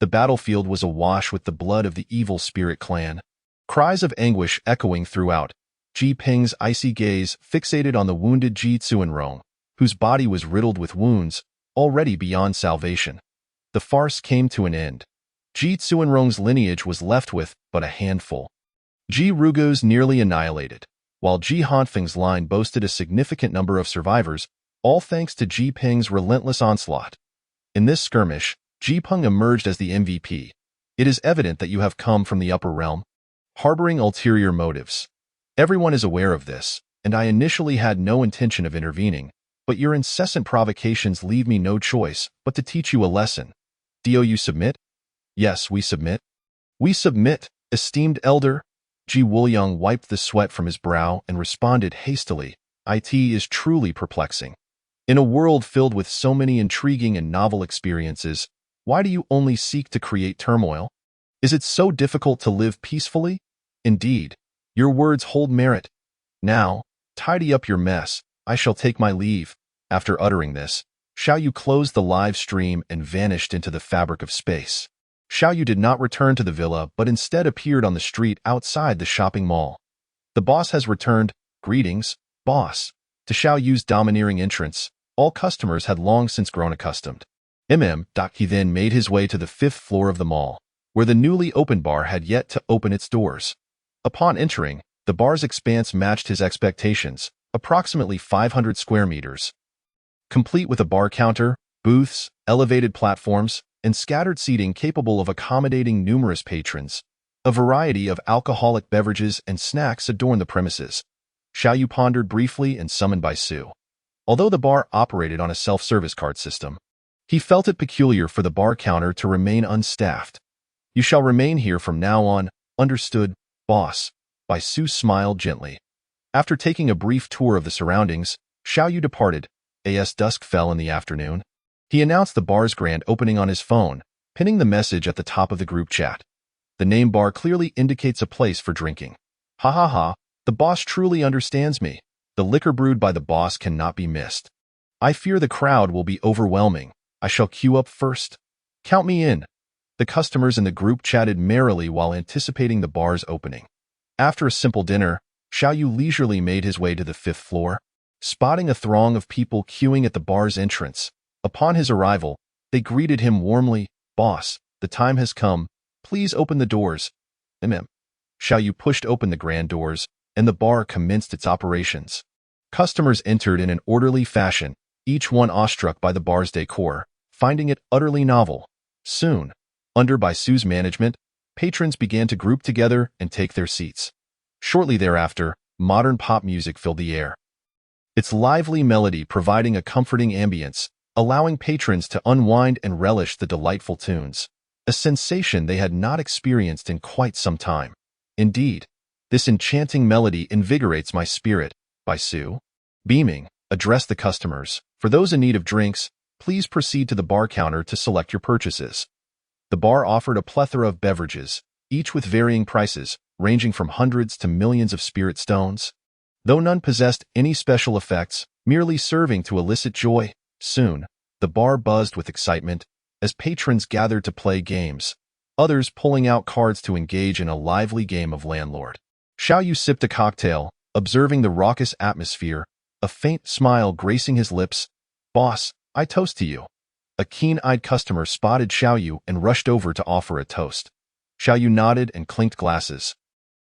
The battlefield was awash with the blood of the evil spirit clan. Cries of anguish echoing throughout. Ji Ping's icy gaze fixated on the wounded Ji Tsuenrong, whose body was riddled with wounds, already beyond salvation. The farce came to an end. Ji Tsuenrong's lineage was left with but a handful. Ji Rugo's nearly annihilated, while Ji Hanfeng's line boasted a significant number of survivors, all thanks to Ji Ping's relentless onslaught. In this skirmish, Ji Peng emerged as the MVP. It is evident that you have come from the upper realm, harboring ulterior motives. Everyone is aware of this, and I initially had no intention of intervening, but your incessant provocations leave me no choice but to teach you a lesson. Do you submit? Yes, we submit. We submit, esteemed elder. Ji Woolyong wiped the sweat from his brow and responded hastily. It is truly perplexing. In a world filled with so many intriguing and novel experiences, why do you only seek to create turmoil? Is it so difficult to live peacefully? Indeed, your words hold merit. Now, tidy up your mess. I shall take my leave. After uttering this, Xiao Yu closed the live stream and vanished into the fabric of space. Xiao Yu did not return to the villa but instead appeared on the street outside the shopping mall. The boss has returned. Greetings, boss. To Xiao Yu's domineering entrance, all customers had long since grown accustomed. He then made his way to the 5th floor of the mall, where the newly opened bar had yet to open its doors. Upon entering, the bar's expanse matched his expectations, approximately 500 square meters. Complete with a bar counter, booths, elevated platforms, and scattered seating capable of accommodating numerous patrons. A variety of alcoholic beverages and snacks adorned the premises. Xiao Yu pondered briefly and summoned Bai Su. Although the bar operated on a self-service card system, he felt it peculiar for the bar counter to remain unstaffed. You shall remain here from now on, understood, boss. Bai Su smiled gently. After taking a brief tour of the surroundings, Xiao Yu departed. As dusk fell in the afternoon, he announced the bar's grand opening on his phone, pinning the message at the top of the group chat. The name bar clearly indicates a place for drinking. Ha ha ha, the boss truly understands me. The liquor brewed by the boss cannot be missed. I fear the crowd will be overwhelming. I shall queue up first. Count me in. The customers in the group chatted merrily while anticipating the bar's opening. After a simple dinner, Xiao Yu leisurely made his way to the 5th floor, spotting a throng of people queuing at the bar's entrance. Upon his arrival, they greeted him warmly. Boss, the time has come. Please open the doors. Xiao Yu pushed open the grand doors, and the bar commenced its operations. Customers entered in an orderly fashion, each one awestruck by the bar's decor, finding it utterly novel. Soon, under Bai Su's management, patrons began to group together and take their seats. Shortly thereafter, modern pop music filled the air, its lively melody providing a comforting ambience, allowing patrons to unwind and relish the delightful tunes, a sensation they had not experienced in quite some time. Indeed, this enchanting melody invigorates my spirit. Bai Su, beaming, addressed the customers. For those in need of drinks, please proceed to the bar counter to select your purchases. The bar offered a plethora of beverages, each with varying prices, ranging from hundreds to millions of spirit stones. Though none possessed any special effects, merely serving to elicit joy. Soon, the bar buzzed with excitement as patrons gathered to play games, others pulling out cards to engage in a lively game of landlord. Xiao Yu sipped a cocktail, observing the raucous atmosphere, a faint smile gracing his lips. Boss, I toast to you. A keen-eyed customer spotted Xiao Yu and rushed over to offer a toast. Xiao Yu nodded and clinked glasses,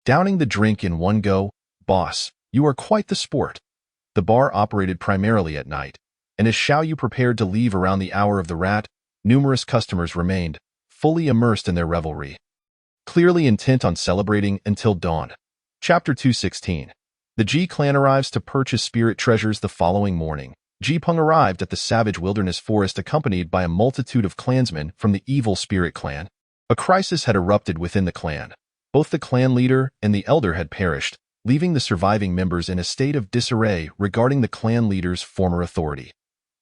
downing the drink in one go. Boss, you are quite the sport. The bar operated primarily at night, and as Xiao Yu prepared to leave around the hour of the rat, numerous customers remained, fully immersed in their revelry, clearly intent on celebrating until dawn. Chapter 216. The Ji clan arrives to purchase spirit treasures the following morning. Ji Peng arrived at the savage wilderness forest accompanied by a multitude of clansmen from the evil spirit clan. A crisis had erupted within the clan. Both the clan leader and the elder had perished, leaving the surviving members in a state of disarray regarding the clan leader's former authority.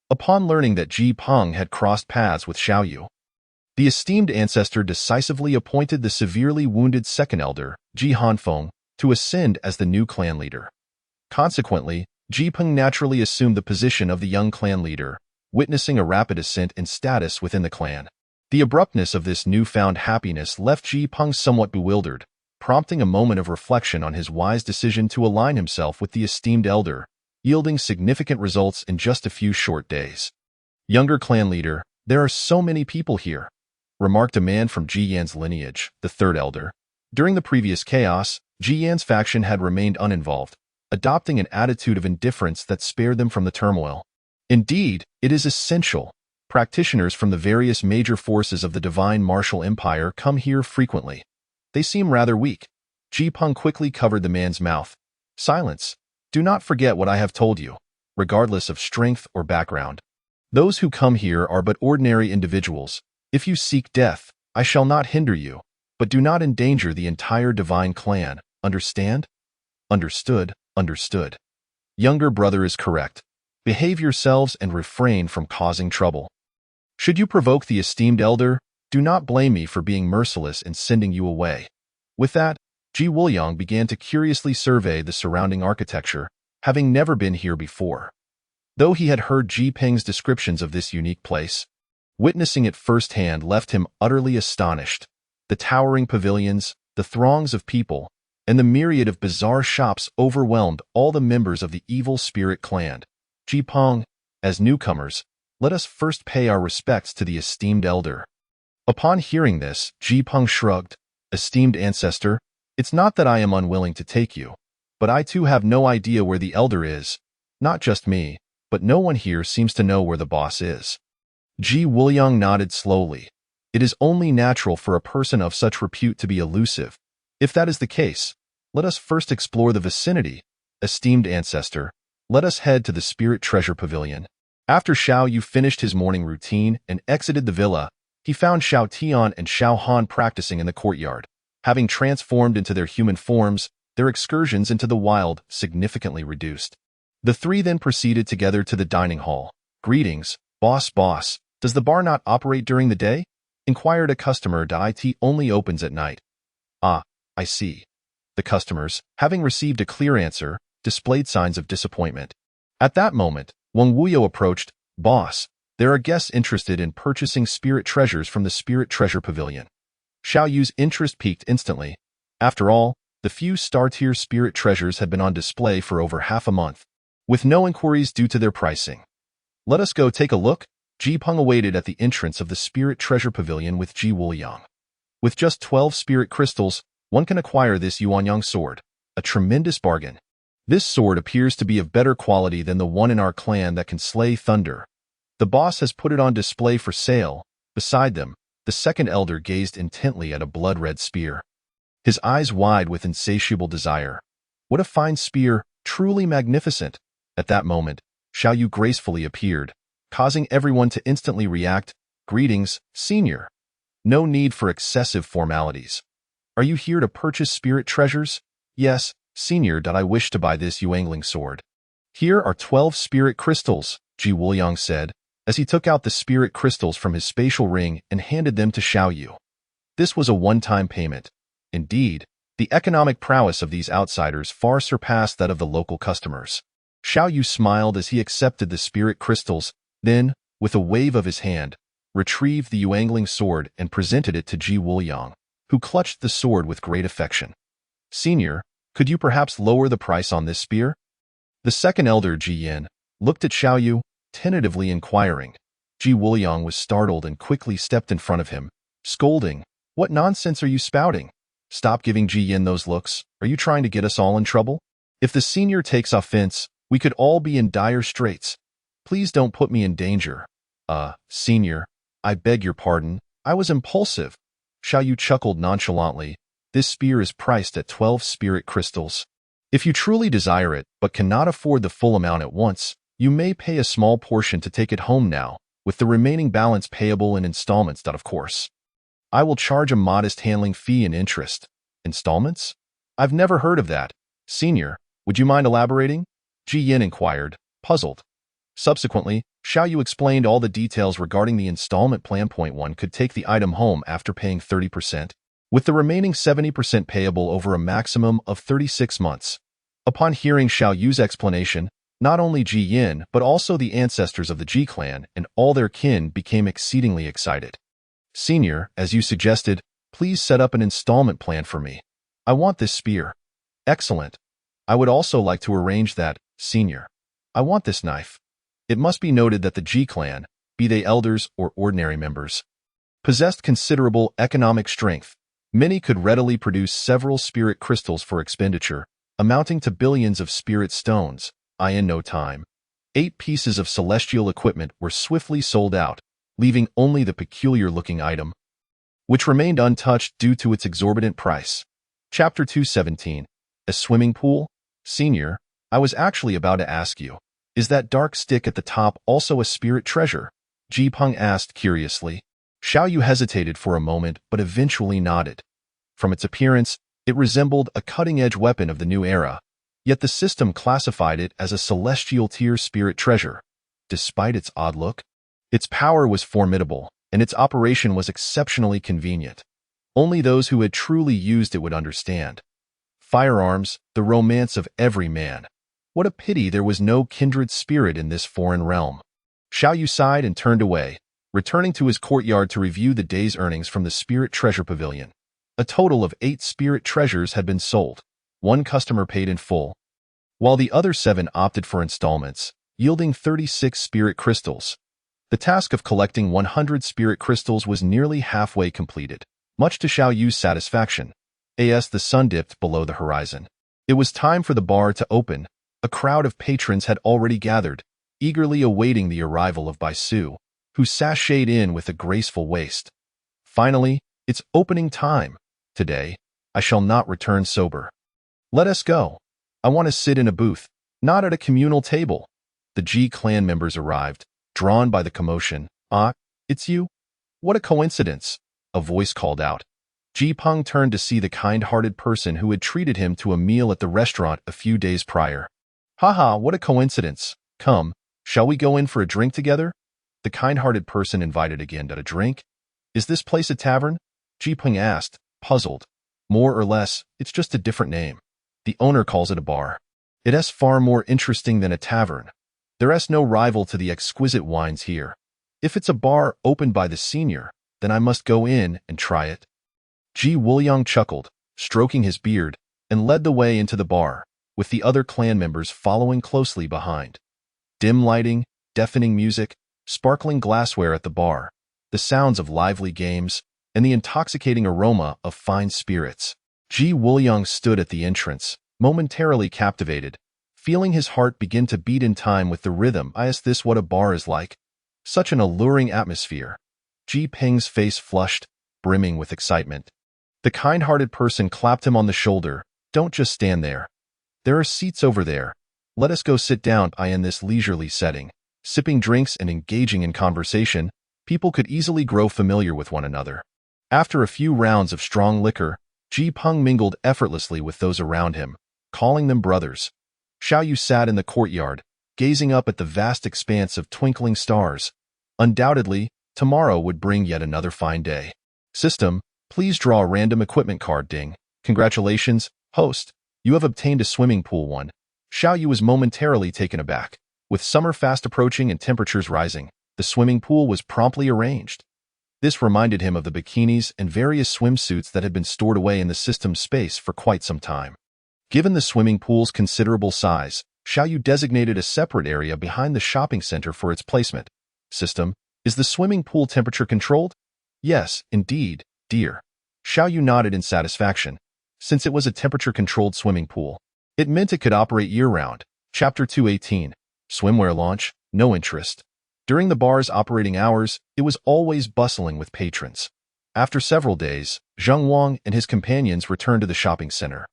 Upon learning that Ji Peng had crossed paths with Xiao Yu, the esteemed ancestor decisively appointed the severely wounded second elder, Ji Hanfeng, to ascend as the new clan leader. Consequently, Ji Peng naturally assumed the position of the young clan leader, witnessing a rapid ascent in status within the clan. The abruptness of this newfound happiness left Ji Peng somewhat bewildered, prompting a moment of reflection on his wise decision to align himself with the esteemed elder, yielding significant results in just a few short days. Younger clan leader, there are so many people here, remarked a man from Ji Yan's lineage, the third elder. During the previous chaos, Ji Yan's faction had remained uninvolved, adopting an attitude of indifference that spared them from the turmoil. Indeed, it is essential. Practitioners from the various major forces of the Divine Martial Empire come here frequently. They seem rather weak. Ji Peng quickly covered the man's mouth. Silence. Do not forget what I have told you, regardless of strength or background. Those who come here are but ordinary individuals. If you seek death, I shall not hinder you, but do not endanger the entire divine clan. Understand? Understood, understood. Younger brother is correct. Behave yourselves and refrain from causing trouble. Should you provoke the esteemed elder, do not blame me for being merciless in sending you away. With that, Ji Wuliang began to curiously survey the surrounding architecture, having never been here before. Though he had heard Ji Peng's descriptions of this unique place, witnessing it firsthand left him utterly astonished. The towering pavilions, the throngs of people, and the myriad of bizarre shops overwhelmed all the members of the evil spirit clan. Ji Peng, as newcomers, let us first pay our respects to the esteemed elder. Upon hearing this, Ji Peng shrugged. Esteemed ancestor, it's not that I am unwilling to take you, but I too have no idea where the elder is. Not just me, but no one here seems to know where the boss is. Ji Wuliang nodded slowly. It is only natural for a person of such repute to be elusive. If that is the case, let us first explore the vicinity. Esteemed ancestor, let us head to the Spirit Treasure Pavilion. After Xiao Yu finished his morning routine and exited the villa, he found Xiao Tian and Xiao Han practicing in the courtyard. Having transformed into their human forms, their excursions into the wild significantly reduced. The three then proceeded together to the dining hall. Greetings, boss. Does the bar not operate during the day? Inquired a customer. It only opens at night. Ah, I see. The customers, having received a clear answer, displayed signs of disappointment. At that moment, Wang Wuyo approached. Boss, there are guests interested in purchasing spirit treasures from the Spirit Treasure Pavilion. Xiao Yu's interest peaked instantly. After all, the few star-tier spirit treasures had been on display for over half a month, with no inquiries due to their pricing. Let us go take a look. Ji Peng awaited at the entrance of the Spirit Treasure Pavilion with Ji Wuliang. With just 12 spirit crystals, one can acquire this Yuanyang sword, a tremendous bargain. This sword appears to be of better quality than the one in our clan that can slay thunder. The boss has put it on display for sale. Beside them, the second elder gazed intently at a blood-red spear, his eyes wide with insatiable desire. What a fine spear, truly magnificent. At that moment, Xiao Yu gracefully appeared, causing everyone to instantly react. Greetings, senior. No need for excessive formalities. Are you here to purchase spirit treasures? Yes, senior. I wish to buy this Yuangling sword. Here are 12 spirit crystals, Ji Wuliang said, as he took out the spirit crystals from his spatial ring and handed them to Xiao Yu. This was a one-time payment. Indeed, the economic prowess of these outsiders far surpassed that of the local customers. Xiao Yu smiled as he accepted the spirit crystals, then, with a wave of his hand, retrieved the Yuangling sword and presented it to Ji Wuliang, who clutched the sword with great affection. Senior, could you perhaps lower the price on this spear? The second elder, Ji Yin, looked at Xiao Yu, tentatively inquiring. Ji Wuliang was startled and quickly stepped in front of him, scolding. What nonsense are you spouting? Stop giving Ji Yin those looks. Are you trying to get us all in trouble? If the senior takes offense, we could all be in dire straits. Please don't put me in danger. Senior, I beg your pardon. I was impulsive. Xiao Yu chuckled nonchalantly. This spear is priced at 12 spirit crystals. If you truly desire it but cannot afford the full amount at once, you may pay a small portion to take it home now, with the remaining balance payable in installments. Of course, I will charge a modest handling fee and interest. Installments? I've never heard of that. Senior, would you mind elaborating? Ji Yin inquired, puzzled. Subsequently, Xiao Yu explained all the details regarding the installment plan. Point 1 could take the item home after paying 30%, with the remaining 70% payable over a maximum of 36 months. Upon hearing Xiao Yu's explanation, not only Ji Yin but also the ancestors of the Ji clan and all their kin became exceedingly excited. Senior, as you suggested, please set up an installment plan for me. I want this spear. Excellent. I would also like to arrange that, Senior. I want this knife. It must be noted that the Ji clan, be they elders or ordinary members, possessed considerable economic strength. Many could readily produce several spirit crystals for expenditure, amounting to billions of spirit stones. In no time, 8 pieces of celestial equipment were swiftly sold out, leaving only the peculiar-looking item, which remained untouched due to its exorbitant price. Chapter 217. A swimming pool? Senior, I was actually about to ask you, is that dark stick at the top also a spirit treasure? Ji Peng asked curiously. Xiao Yu hesitated for a moment but eventually nodded. From its appearance, it resembled a cutting-edge weapon of the new era, yet the system classified it as a celestial-tier spirit treasure. Despite its odd look, its power was formidable, and its operation was exceptionally convenient. Only those who had truly used it would understand. Firearms, the romance of every man. What a pity there was no kindred spirit in this foreign realm. Xiao Yu sighed and turned away, returning to his courtyard to review the day's earnings from the Spirit Treasure Pavilion. A total of 8 spirit treasures had been sold. 1 customer paid in full, while the other 7 opted for installments, yielding 36 spirit crystals. The task of collecting 100 spirit crystals was nearly halfway completed, much to Xiao Yu's satisfaction. As the sun dipped below the horizon, it was time for the bar to open. A crowd of patrons had already gathered, eagerly awaiting the arrival of Bai Su, who sashayed in with a graceful waist. Finally, it's opening time. Today, I shall not return sober. Let us go. I want to sit in a booth, not at a communal table. The Ji clan members arrived, drawn by the commotion. Ah, it's you? What a coincidence, a voice called out. Ji Peng turned to see the kind-hearted person who had treated him to a meal at the restaurant a few days prior. Haha, what a coincidence. Come, shall we go in for a drink together? The kind-hearted person invited again to a drink. Is this place a tavern? Ji Peng asked, puzzled. More or less, it's just a different name. The owner calls it a bar. It's far more interesting than a tavern. There's no rival to the exquisite wines here. If it's a bar opened by the senior, then I must go in and try it. Ji Wuliang chuckled, stroking his beard, and led the way into the bar, with the other clan members following closely behind. Dim lighting, deafening music, sparkling glassware at the bar, the sounds of lively games, and the intoxicating aroma of fine spirits. Ji Wuliang stood at the entrance, momentarily captivated, feeling his heart begin to beat in time with the rhythm. Is this what a bar is like? Such an alluring atmosphere. Ji Peng's face flushed, brimming with excitement. The kind-hearted person clapped him on the shoulder. Don't just stand there. There are seats over there. Let us go sit down. In this leisurely setting, sipping drinks and engaging in conversation, people could easily grow familiar with one another. After a few rounds of strong liquor, Ji Peng mingled effortlessly with those around him, calling them brothers. Xiao Yu sat in the courtyard, gazing up at the vast expanse of twinkling stars. Undoubtedly, tomorrow would bring yet another fine day. System, please draw a random equipment card. Ding. Congratulations, host. You have obtained a swimming pool. 1. Xiao Yu was momentarily taken aback. With summer fast approaching and temperatures rising, the swimming pool was promptly arranged. This reminded him of the bikinis and various swimsuits that had been stored away in the system's space for quite some time. Given the swimming pool's considerable size, Xiao Yu designated a separate area behind the shopping center for its placement. System, is the swimming pool temperature controlled? Yes, indeed, dear. Xiao Yu nodded in satisfaction. Since it was a temperature-controlled swimming pool, it meant it could operate year-round. Chapter 218. Swimwear launch, no interest. During the bar's operating hours, it was always bustling with patrons. After several days, Zheng Wang and his companions returned to the shopping center.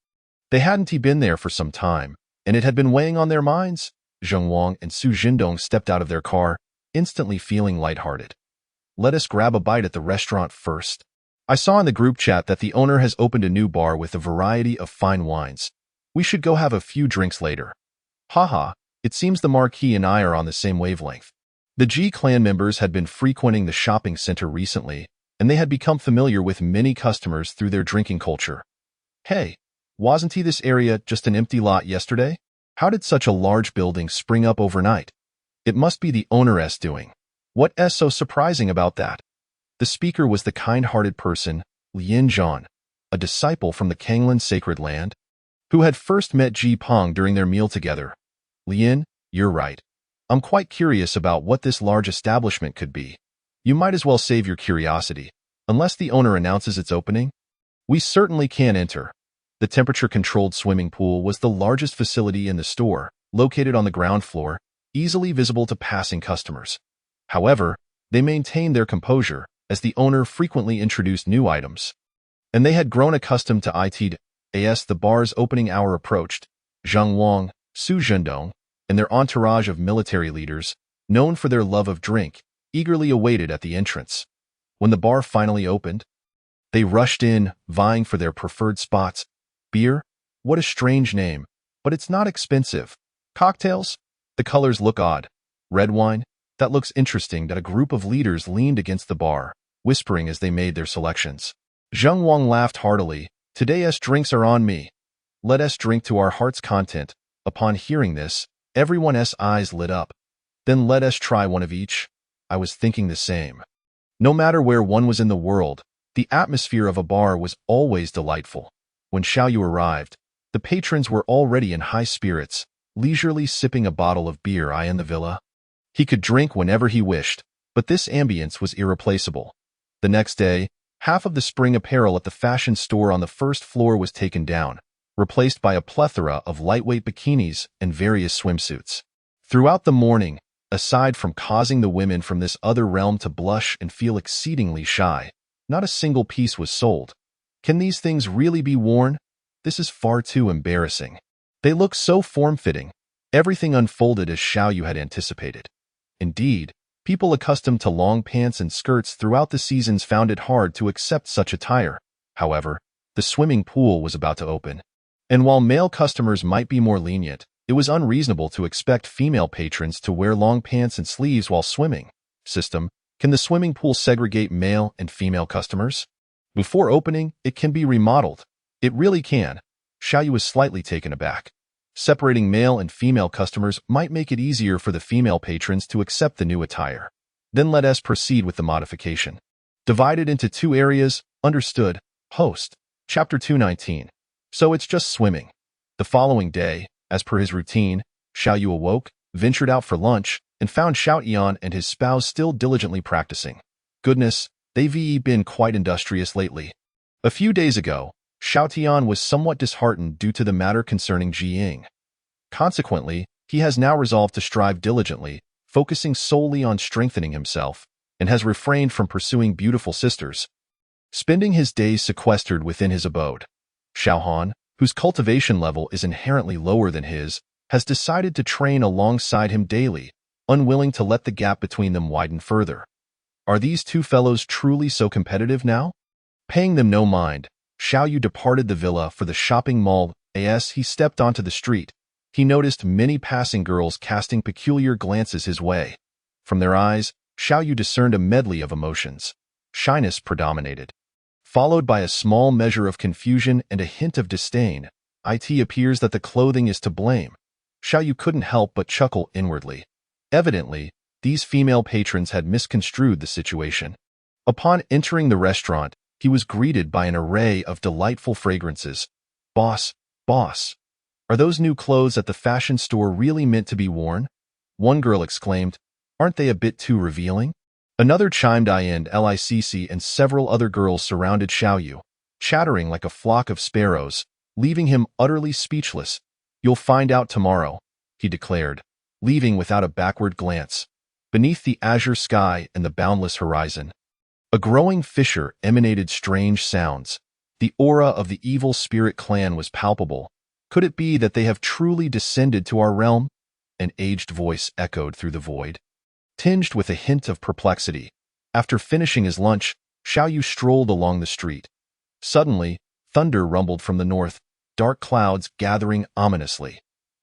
They hadn't been there for some time, and it had been weighing on their minds. Zheng Wang and Su Jindong stepped out of their car, instantly feeling lighthearted. Let us grab a bite at the restaurant first. I saw in the group chat that the owner has opened a new bar with a variety of fine wines. We should go have a few drinks later. Haha, it seems the Marquis and I are on the same wavelength. The G clan members had been frequenting the shopping center recently, and they had become familiar with many customers through their drinking culture. Hey, wasn't this area just an empty lot yesterday? How did such a large building spring up overnight? It must be the owner's doing. What's so surprising about that? The speaker was the kind-hearted person, Lin Zhan, a disciple from the Kanglan sacred land, who had first met Ji Peng during their meal together. Lin, you're right. I'm quite curious about what this large establishment could be. You might as well save your curiosity, unless the owner announces its opening. We certainly can enter. The temperature-controlled swimming pool was the largest facility in the store, located on the ground floor, easily visible to passing customers. However, they maintained their composure, as the owner frequently introduced new items. And they had grown accustomed to it. As the bar's opening hour approached, Zheng Wang, Su Zhendong, and their entourage of military leaders, known for their love of drink, eagerly awaited at the entrance. When the bar finally opened, they rushed in, vying for their preferred spots. Beer? What a strange name, but it's not expensive. Cocktails? The colors look odd. Red wine? That looks interesting. That a group of leaders leaned against the bar, whispering as they made their selections. Zheng Wang laughed heartily. Today's drinks are on me. Let us drink to our heart's content. Upon hearing this, everyone's eyes lit up. Then let us try one of each. I was thinking the same. No matter where one was in the world, the atmosphere of a bar was always delightful. When Xiaoyu arrived, the patrons were already in high spirits, leisurely sipping a bottle of beer in the villa. He could drink whenever he wished, but this ambience was irreplaceable. The next day, half of the spring apparel at the fashion store on the first floor was taken down, replaced by a plethora of lightweight bikinis and various swimsuits. Throughout the morning, aside from causing the women from this other realm to blush and feel exceedingly shy, not a single piece was sold. Can these things really be worn? This is far too embarrassing. They look so form-fitting. Everything unfolded as Xiaoyu had anticipated. Indeed, people accustomed to long pants and skirts throughout the seasons found it hard to accept such attire. However, the swimming pool was about to open. And while male customers might be more lenient, it was unreasonable to expect female patrons to wear long pants and sleeves while swimming. System, can the swimming pool segregate male and female customers? Before opening, it can be remodeled. It really can. Xiaoyu was slightly taken aback. Separating male and female customers might make it easier for the female patrons to accept the new attire. Then let us proceed with the modification. Divided into 2 areas, understood. Host. Chapter 219. So it's just swimming. The following day, as per his routine, Xiaoyu awoke, ventured out for lunch, and found Xiao Yan and his spouse still diligently practicing. Goodness, they've been quite industrious lately. A few days ago, Xiao Tian was somewhat disheartened due to the matter concerning Ji Ying. Consequently, he has now resolved to strive diligently, focusing solely on strengthening himself, and has refrained from pursuing beautiful sisters, spending his days sequestered within his abode. Xiao Han, whose cultivation level is inherently lower than his, has decided to train alongside him daily, unwilling to let the gap between them widen further. Are these two fellows truly so competitive now? Paying them no mind, Xiaoyu departed the villa for the shopping mall. As he stepped onto the street, he noticed many passing girls casting peculiar glances his way. From their eyes, Xiaoyu discerned a medley of emotions. Shyness predominated, followed by a small measure of confusion and a hint of disdain. It appears that the clothing is to blame. Xiaoyu couldn't help but chuckle inwardly. Evidently, these female patrons had misconstrued the situation. Upon entering the restaurant, he was greeted by an array of delightful fragrances. Boss, are those new clothes at the fashion store really meant to be worn? One girl exclaimed, aren't they a bit too revealing? Another chimed in LICC, and several other girls surrounded Xiaoyu, chattering like a flock of sparrows, leaving him utterly speechless. You'll find out tomorrow, he declared, leaving without a backward glance. Beneath the azure sky and the boundless horizon, a growing fissure emanated strange sounds. The aura of the evil spirit clan was palpable, Could it be that they have truly descended to our realm? An aged voice echoed through the void, tinged with a hint of perplexity. After finishing his lunch, Xiao Yu strolled along the street. Suddenly, thunder rumbled from the north, dark clouds gathering ominously.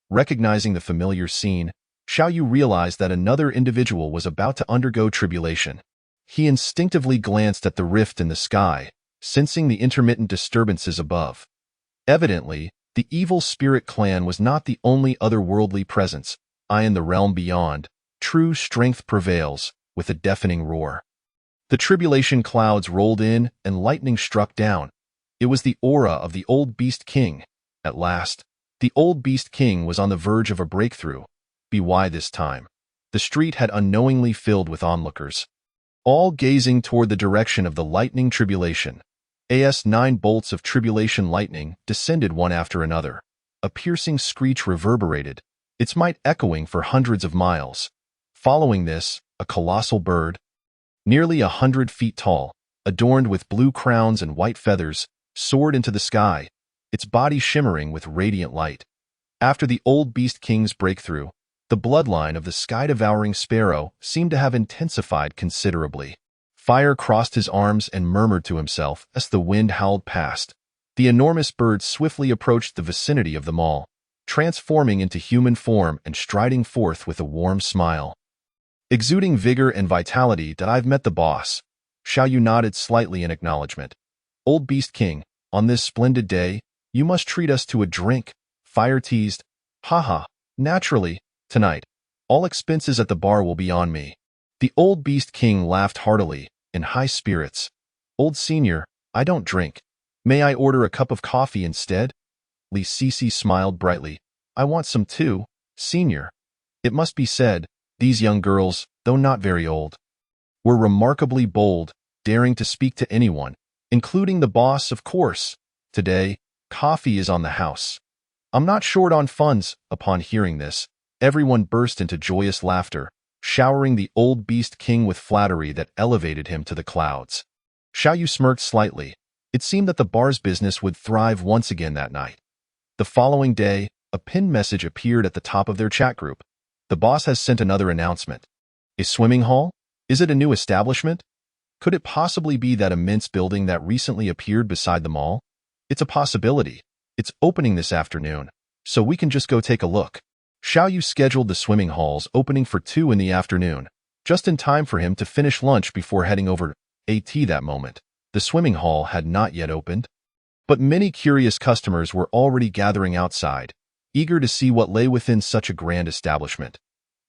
Recognizing the familiar scene, Xiao Yu realized that another individual was about to undergo tribulation. He instinctively glanced at the rift in the sky, sensing the intermittent disturbances above. Evidently, the evil spirit clan was not the only otherworldly presence. In the realm beyond, true strength prevails, with a deafening roar. The tribulation clouds rolled in and lightning struck down. It was the aura of the old Beast King. At last, the old Beast King was on the verge of a breakthrough. Why this time? The street had unknowingly filled with onlookers, all gazing toward the direction of the lightning tribulation. 9 bolts of tribulation lightning descended one after another. A piercing screech reverberated, its might echoing for hundreds of miles. Following this, a colossal bird, nearly 100 feet tall, adorned with blue crowns and white feathers, soared into the sky, its body shimmering with radiant light. After the old Beast King's breakthrough, the bloodline of the sky-devouring sparrow seemed to have intensified considerably. Fire crossed his arms and murmured to himself as the wind howled past. The enormous bird swiftly approached the vicinity of them all, transforming into human form and striding forth with a warm smile. Exuding vigor and vitality, that I've met the boss. Xiao Yu nodded slightly in acknowledgement. Old Beast King, on this splendid day, you must treat us to a drink. Fire teased. Haha, naturally, tonight. All expenses at the bar will be on me. The old Beast King laughed heartily, in high spirits. Old Senior, I don't drink. May I order a cup of coffee instead? Li Sisi smiled brightly. I want some too, Senior. It must be said, these young girls, though not very old, were remarkably bold, daring to speak to anyone, including the boss, of course. Today, coffee is on the house. I'm not short on funds. Upon hearing this, everyone burst into joyous laughter, showering the old Beast King with flattery that elevated him to the clouds. Xiao Yu smirked slightly. It seemed that the bar's business would thrive once again that night. The following day, a pinned message appeared at the top of their chat group. The boss has sent another announcement. A swimming hall? Is it a new establishment? Could it possibly be that immense building that recently appeared beside the mall? It's a possibility. It's opening this afternoon, so we can just go take a look. Xiao Yu scheduled the swimming hall's opening for 2 in the afternoon, just in time for him to finish lunch before heading over to that moment. The swimming hall had not yet opened, but many curious customers were already gathering outside, eager to see what lay within such a grand establishment.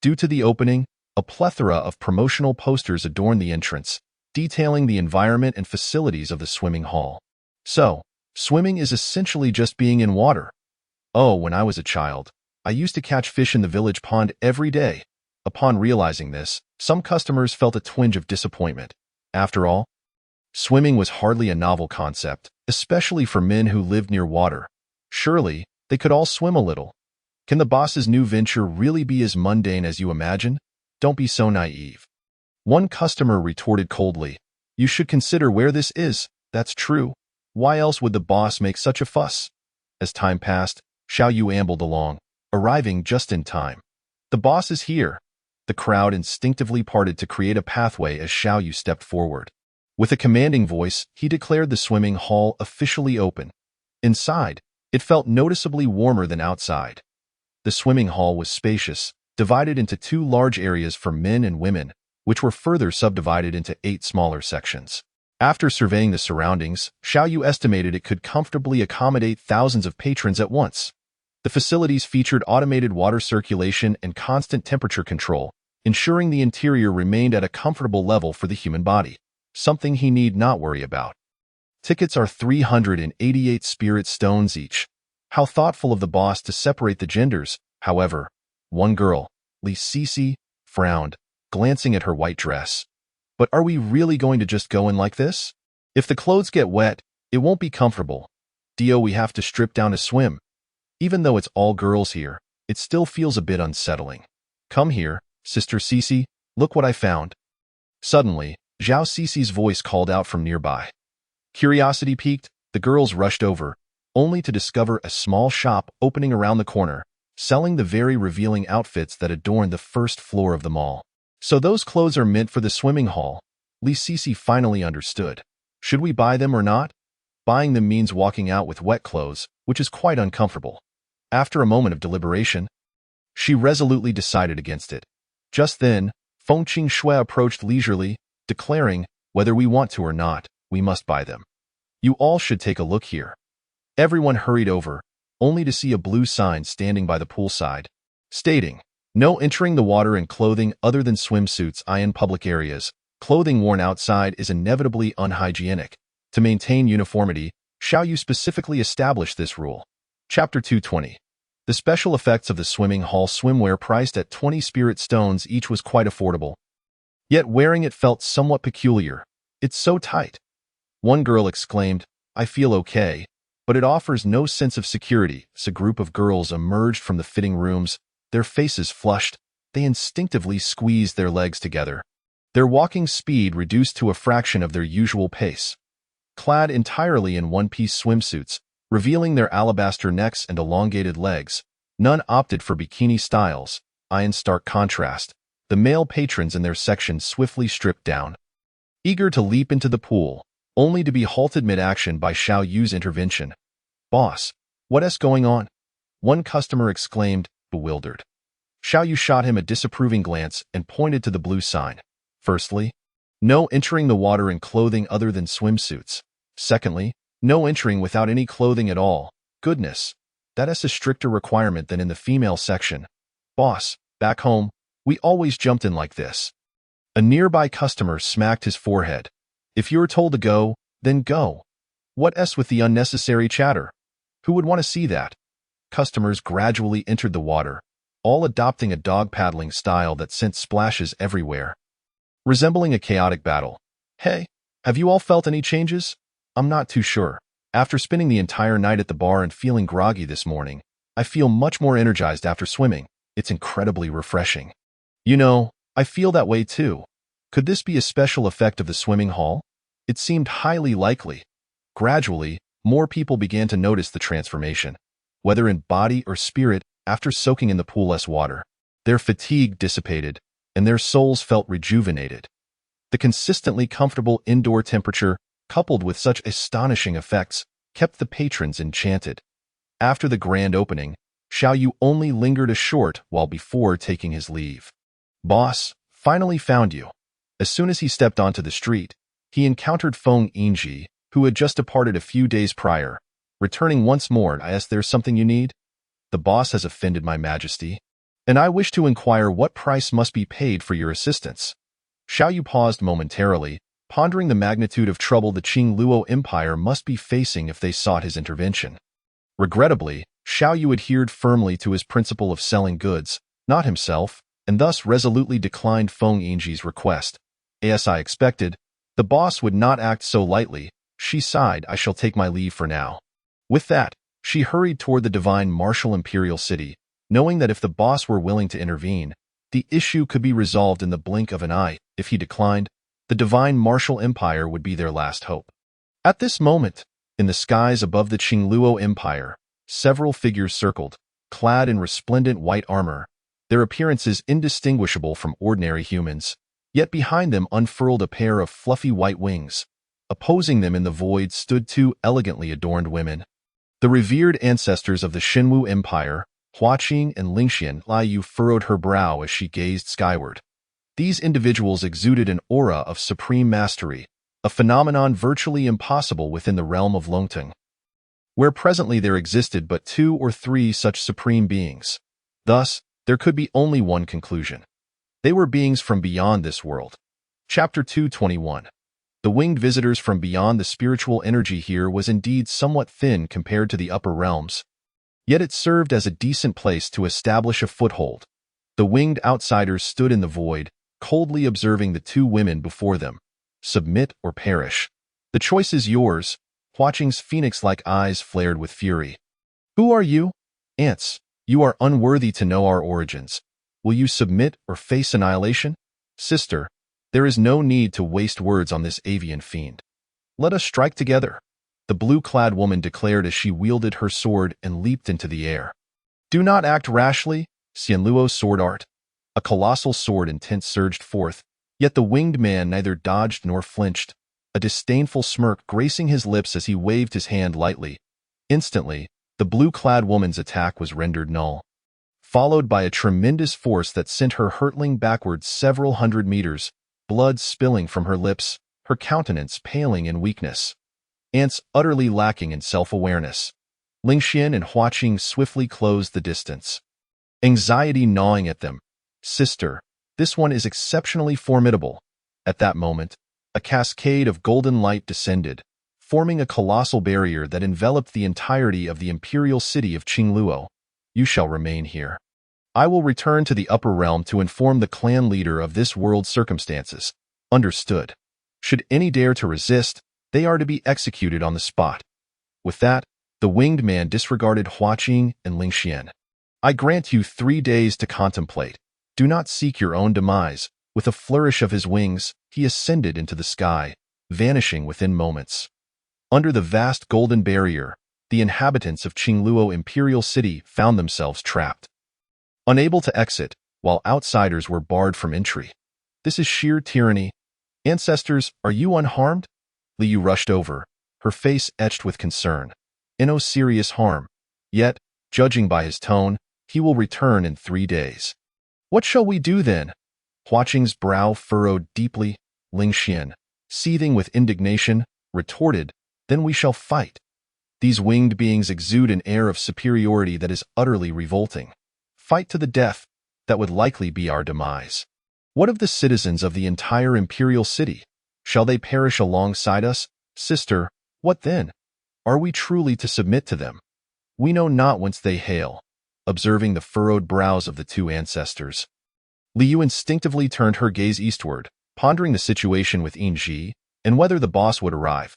Due to the opening, a plethora of promotional posters adorned the entrance, detailing the environment and facilities of the swimming hall. So, swimming is essentially just being in water. Oh, when I was a child, I used to catch fish in the village pond every day. Upon realizing this, some customers felt a twinge of disappointment. After all, swimming was hardly a novel concept, especially for men who lived near water. Surely, they could all swim a little. Can the boss's new venture really be as mundane as you imagine? Don't be so naive. One customer retorted coldly. You should consider where this is. That's true. Why else would the boss make such a fuss? As time passed, Xiao Yu ambled along, arriving just in time. The boss is here. The crowd instinctively parted to create a pathway as Xiao Yu stepped forward. With a commanding voice, he declared the swimming hall officially open. Inside, it felt noticeably warmer than outside. The swimming hall was spacious, divided into 2 large areas for men and women, which were further subdivided into 8 smaller sections. After surveying the surroundings, Xiao Yu estimated it could comfortably accommodate thousands of patrons at once. The facilities featured automated water circulation and constant temperature control, ensuring the interior remained at a comfortable level for the human body, something he need not worry about. Tickets are 388 spirit stones each. How thoughtful of the boss to separate the genders. However, one girl, Li Sisi, frowned, glancing at her white dress. But are we really going to just go in like this? If the clothes get wet, it won't be comfortable. We have to strip down to swim. Even though it's all girls here, it still feels a bit unsettling. Come here, Sister Sisi, look what I found. Suddenly, Zhao Sisi's voice called out from nearby. Curiosity piqued, the girls rushed over, only to discover a small shop opening around the corner, selling the very revealing outfits that adorn the first floor of the mall. So those clothes are meant for the swimming hall. Lee Cece finally understood. Should we buy them or not? Buying them means walking out with wet clothes, which is quite uncomfortable. After a moment of deliberation, she resolutely decided against it. Just then, Feng Qing approached leisurely, declaring, whether we want to or not, we must buy them. You all should take a look here. Everyone hurried over, only to see a blue sign standing by the poolside, stating, no entering the water in clothing other than swimsuits in public areas. Clothing worn outside is inevitably unhygienic. To maintain uniformity, shall you specifically establish this rule? Chapter 220. The special effects of the swimming hall swimwear priced at 20 spirit stones each was quite affordable. Yet wearing it felt somewhat peculiar. It's so tight. One girl exclaimed, I feel okay, but it offers no sense of security. As a group of girls emerged from the fitting rooms, their faces flushed, they instinctively squeezed their legs together. Their walking speed reduced to a fraction of their usual pace. Clad entirely in one-piece swimsuits, revealing their alabaster necks and elongated legs, none opted for bikini styles. In stark contrast, the male patrons in their section swiftly stripped down, eager to leap into the pool, only to be halted mid-action by Xiao Yu's intervention. Boss, what's going on? One customer exclaimed, bewildered. Xiao Yu shot him a disapproving glance and pointed to the blue sign. Firstly, no entering the water in clothing other than swimsuits. Secondly, no entering without any clothing at all. Goodness, that is a stricter requirement than in the female section. Boss, back home, we always jumped in like this. A nearby customer smacked his forehead. If you're told to go, then go. What's with the unnecessary chatter? Who would want to see that? Customers gradually entered the water, all adopting a dog paddling style that sent splashes everywhere, resembling a chaotic battle. Hey, have you all felt any changes? I'm not too sure. After spending the entire night at the bar and feeling groggy this morning, I feel much more energized after swimming. It's incredibly refreshing. You know, I feel that way too. Could this be a special effect of the swimming hall? It seemed highly likely. Gradually, more people began to notice the transformation, whether in body or spirit, after soaking in the pool's water. Their fatigue dissipated, and their souls felt rejuvenated. The consistently comfortable indoor temperature, coupled with such astonishing effects, kept the patrons enchanted. After the grand opening, Xiao Yu only lingered a short while before taking his leave. Boss, finally found you. As soon as he stepped onto the street, he encountered Feng Yingji, who had just departed a few days prior. Returning once more, I asked, there's something you need? The boss has offended my majesty, and I wish to inquire what price must be paid for your assistance. Xiao Yu paused momentarily, pondering the magnitude of trouble the Qingluo Empire must be facing if they sought his intervention. Regrettably, Xiao Yu adhered firmly to his principle of selling goods, not himself, and thus resolutely declined Feng Yingji's request. As I expected, the boss would not act so lightly. She sighed, I shall take my leave for now. With that, she hurried toward the divine martial imperial city, knowing that if the boss were willing to intervene, the issue could be resolved in the blink of an eye. If he declined, the divine martial empire would be their last hope. At this moment, in the skies above the Qingluo Empire, several figures circled, clad in resplendent white armor, their appearances indistinguishable from ordinary humans, yet behind them unfurled a pair of fluffy white wings. Opposing them in the void stood two elegantly adorned women, the revered ancestors of the Shenwu Empire. Huaqing and Lingxian. Liu furrowed her brow as she gazed skyward. These individuals exuded an aura of supreme mastery, a phenomenon virtually impossible within the realm of Longteng, where presently there existed but 2 or 3 such supreme beings. Thus, there could be only one conclusion. They were beings from beyond this world. Chapter 221. The winged visitors from beyond. The spiritual energy here was indeed somewhat thin compared to the upper realms, yet it served as a decent place to establish a foothold. The winged outsiders stood in the void, coldly observing the 2 women before them. Submit or perish. The choice is yours. Huaqing's phoenix-like eyes flared with fury. Who are you? Ants, you are unworthy to know our origins. Will you submit or face annihilation? Sister, there is no need to waste words on this avian fiend. Let us strike together. the blue-clad woman declared as she wielded her sword and leaped into the air. Do not act rashly, Xianluo's sword art. A colossal sword intent surged forth, yet the winged man neither dodged nor flinched, a disdainful smirk gracing his lips as he waved his hand lightly. Instantly, the blue-clad woman's attack was rendered null, followed by a tremendous force that sent her hurtling backwards several hundred meters, blood spilling from her lips, her countenance paling in weakness. Ants utterly lacking in self-awareness. Lingxian and Huaqing swiftly closed the distance, anxiety gnawing at them. Sister, this one is exceptionally formidable. At that moment, a cascade of golden light descended, forming a colossal barrier that enveloped the entirety of the imperial city of Qingluo. You shall remain here. I will return to the upper realm to inform the clan leader of this world's circumstances. Understood. Should any dare to resist, they are to be executed on the spot. With that, the winged man disregarded Huaqing and Lingxian. I grant you 3 days to contemplate. Do not seek your own demise. With a flourish of his wings, he ascended into the sky, vanishing within moments. Under the vast golden barrier, the inhabitants of Qingluo Imperial City found themselves trapped, unable to exit, while outsiders were barred from entry. This is sheer tyranny. Ancestors, are you unharmed? Liu rushed over, her face etched with concern. In no serious harm. Yet, judging by his tone, he will return in 3 days. What shall we do then? Huaqing's brow furrowed deeply. Lingxian, seething with indignation, retorted, Then we shall fight. These winged beings exude an air of superiority that is utterly revolting. Fight to the death, that would likely be our demise. What of the citizens of the entire imperial city? Shall they perish alongside us? Sister, what then? Are we truly to submit to them? We know not whence they hail. Observing the furrowed brows of the two ancestors, Liu instinctively turned her gaze eastward, pondering the situation with Yinji and whether the boss would arrive.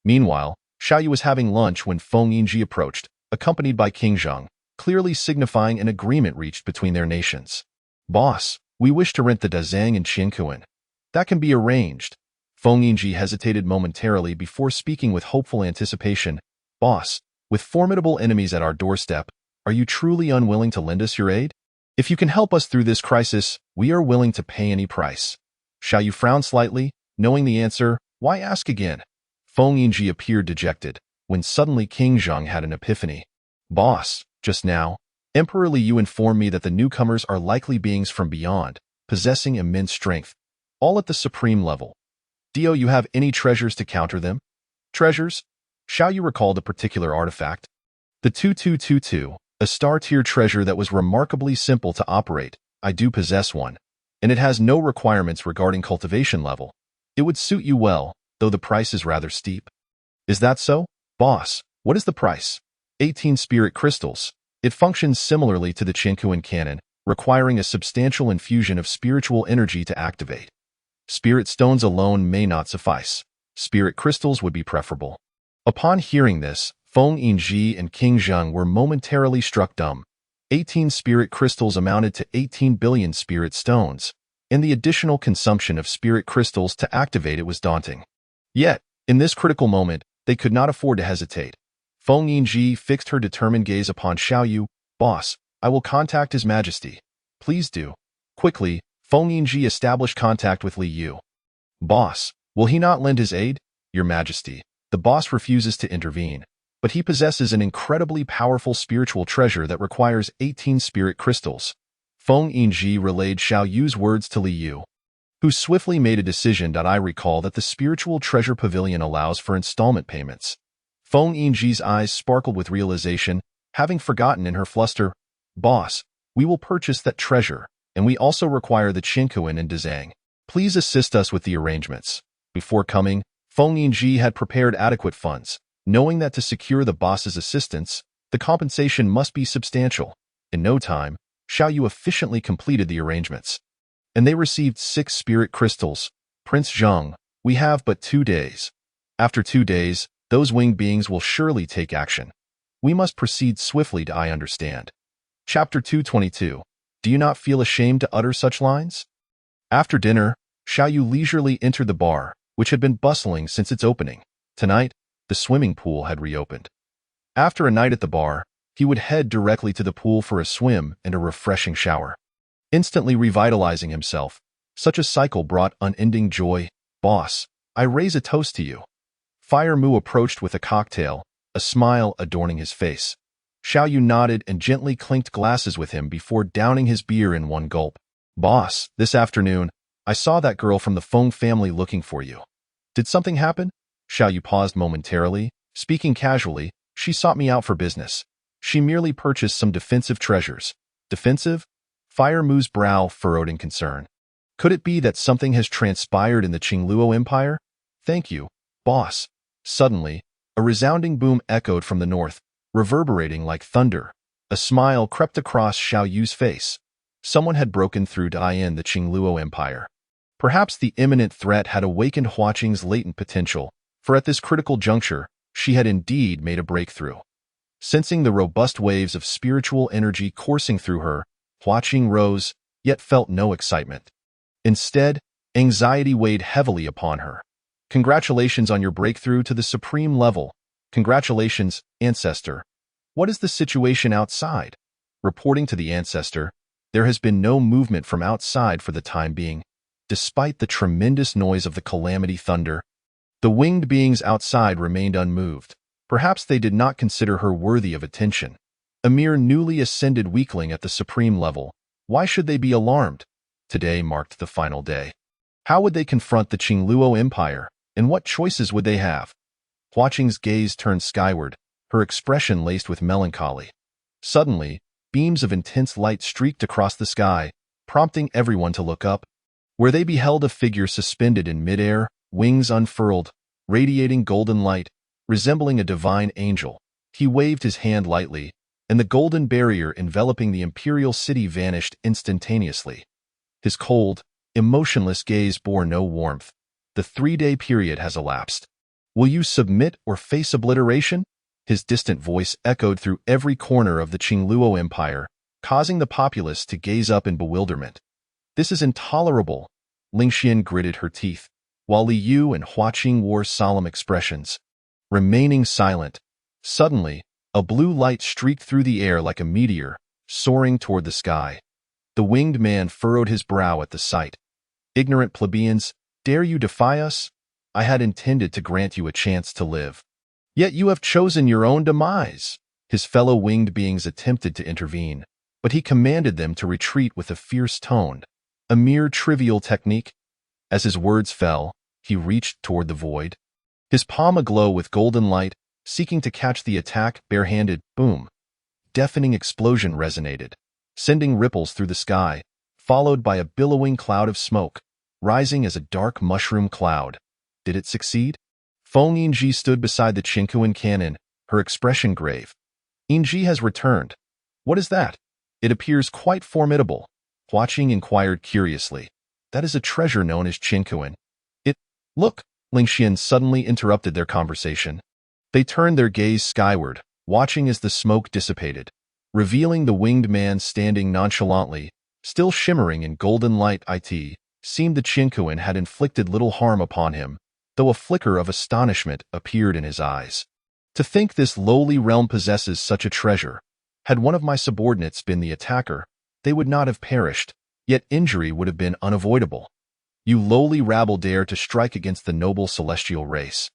Meanwhile, Xiaoyu was having lunch when Feng Yinji approached, accompanied by King Zheng, clearly signifying an agreement reached between their nations. Boss, we wish to rent the Dazang in Qiankuan. That can be arranged. Feng Yinji hesitated momentarily before speaking with hopeful anticipation. Boss, with formidable enemies at our doorstep, are you truly unwilling to lend us your aid? If you can help us through this crisis, we are willing to pay any price. Xiaoyu frowned slightly, knowing the answer. Why ask again? Feng Yinji appeared dejected, when suddenly King Zheng had an epiphany. Boss, just now, Emperor Liu informed me that the newcomers are likely beings from beyond, possessing immense strength, all at the supreme level. Do you have any treasures to counter them? Treasures? Xiaoyu recalled a particular artifact. The 2222, a star-tier treasure that was remarkably simple to operate. I do possess one, and it has no requirements regarding cultivation level. It would suit you well, though the price is rather steep. Is that so? Boss, what is the price? 18 spirit crystals. It functions similarly to the Qiankuan cannon, requiring a substantial infusion of spiritual energy to activate. Spirit stones alone may not suffice. Spirit crystals would be preferable. Upon hearing this, Feng Yinji and King Zheng were momentarily struck dumb. 18 spirit crystals amounted to 18 billion spirit stones, and the additional consumption of spirit crystals to activate it was daunting. Yet, in this critical moment, they could not afford to hesitate. Feng Yinji fixed her determined gaze upon Xiaoyu. Boss, I will contact His Majesty. Please do. Quickly, Feng Yinji established contact with Liu. Boss, will he not lend his aid? Your Majesty, the boss refuses to intervene, but he possesses an incredibly powerful spiritual treasure that requires 18 spirit crystals. Feng Yinji relayed Xiaoyu's words to Liu, who swiftly made a decision. I recall that the spiritual treasure pavilion allows for installment payments. Feng Yinji's eyes sparkled with realization, having forgotten in her fluster. Boss, we will purchase that treasure, and we also require the Qiankuan and Dazang. Please assist us with the arrangements. Before coming, Feng Yinji had prepared adequate funds, knowing that to secure the boss's assistance, the compensation must be substantial. In no time, Xiaoyu efficiently completed the arrangements, and they received 6 spirit crystals. Prince Zheng, we have but 2 days. After 2 days, those winged beings will surely take action. We must proceed swiftly. I understand. Chapter 222. Do you not feel ashamed to utter such lines? After dinner, Xiaoyu leisurely entered the bar, which had been bustling since its opening. Tonight, The swimming pool had reopened. After a night at the bar, he would head directly to the pool for a swim and a refreshing shower, instantly revitalizing himself. Such a cycle brought unending joy. Boss, I raise a toast to you. Fire Mu approached with a cocktail, a smile adorning his face. Xiao Yu nodded and gently clinked glasses with him before downing his beer in one gulp. Boss, this afternoon, I saw that girl from the Feng family looking for you. Did something happen? Xiao Yu paused momentarily. Speaking casually, she sought me out for business. She merely purchased some defensive treasures. Defensive? Fire Mu's brow furrowed in concern. Could it be that something has transpired in the Qingluo Empire? Thank you, boss. Suddenly, a resounding boom echoed from the north, reverberating like thunder. A smile crept across Xiao Yu's face. Someone had broken through to the Qingluo Empire. Perhaps the imminent threat had awakened Hua Qing's latent potential, for at this critical juncture, she had indeed made a breakthrough. Sensing the robust waves of spiritual energy coursing through her, Hua Qing rose, yet felt no excitement. Instead, anxiety weighed heavily upon her. Congratulations on your breakthrough to the supreme level. Congratulations, Ancestor. What is the situation outside? Reporting to the Ancestor, there has been no movement from outside for the time being. Despite the tremendous noise of the calamity thunder, the winged beings outside remained unmoved. Perhaps they did not consider her worthy of attention. A mere newly ascended weakling at the supreme level. Why should they be alarmed? Today marked the final day. How would they confront the Qingluo Empire, and what choices would they have? Hua Qing's gaze turned skyward, her expression laced with melancholy. Suddenly, beams of intense light streaked across the sky, prompting everyone to look up, where they beheld a figure suspended in midair, wings unfurled, radiating golden light, resembling a divine angel. He waved his hand lightly, and the golden barrier enveloping the imperial city vanished instantaneously. His cold, emotionless gaze bore no warmth. The 3-day period has elapsed. Will you submit or face obliteration? His distant voice echoed through every corner of the Qingluo Empire, causing the populace to gaze up in bewilderment. This is intolerable. Ling Xian gritted her teeth, while Li Yu and Hua Qing wore solemn expressions. Remaining silent, suddenly, a blue light streaked through the air like a meteor, soaring toward the sky. The winged man furrowed his brow at the sight. Ignorant plebeians, dare you defy us? I had intended to grant you a chance to live. Yet you have chosen your own demise. His fellow winged beings attempted to intervene, but he commanded them to retreat with a fierce tone. A mere trivial technique. As his words fell, he reached toward the void, his palm aglow with golden light, seeking to catch the attack barehanded. Boom. Deafening explosion resonated, sending ripples through the sky, followed by a billowing cloud of smoke, rising as a dark mushroom cloud. Did it succeed? Feng Yinji stood beside the Qingkuan cannon, her expression grave. Yinji has returned. What is that? It appears quite formidable. Hua Qing inquired curiously. That is a treasure known as Qingkuan. Look, Ling Xian suddenly interrupted their conversation. They turned their gaze skyward, watching as the smoke dissipated, revealing the winged man standing nonchalantly, still shimmering in golden light. It seemed the Qingkuan had inflicted little harm upon him, though a flicker of astonishment appeared in his eyes. To think this lowly realm possesses such a treasure. Had one of my subordinates been the attacker, they would not have perished, yet injury would have been unavoidable. You lowly rabble dare to strike against the noble celestial race.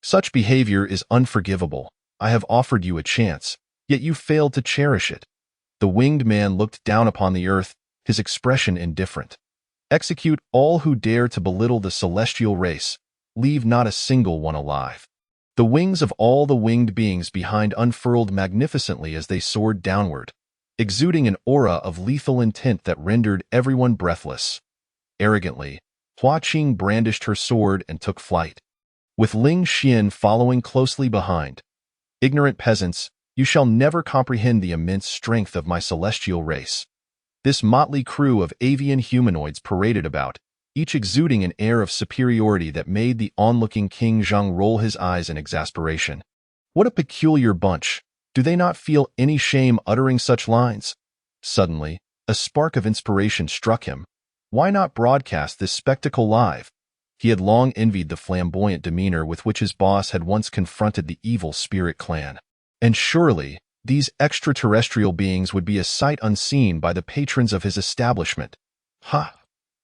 Such behavior is unforgivable. I have offered you a chance, yet you failed to cherish it. The winged man looked down upon the earth, his expression indifferent. Execute all who dare to belittle the celestial race. Leave not a single one alive. The wings of all the winged beings behind unfurled magnificently as they soared downward, exuding an aura of lethal intent that rendered everyone breathless. Arrogantly, Hua Qing brandished her sword and took flight, with Ling Xian following closely behind. Ignorant peasants, you shall never comprehend the immense strength of my celestial race. This motley crew of avian humanoids paraded about, each exuding an air of superiority that made the onlooking King Zheng roll his eyes in exasperation. What a peculiar bunch! Do they not feel any shame uttering such lines? Suddenly, a spark of inspiration struck him. Why not broadcast this spectacle live? He had long envied the flamboyant demeanor with which his boss had once confronted the evil spirit clan. And surely, these extraterrestrial beings would be a sight unseen by the patrons of his establishment. Ha!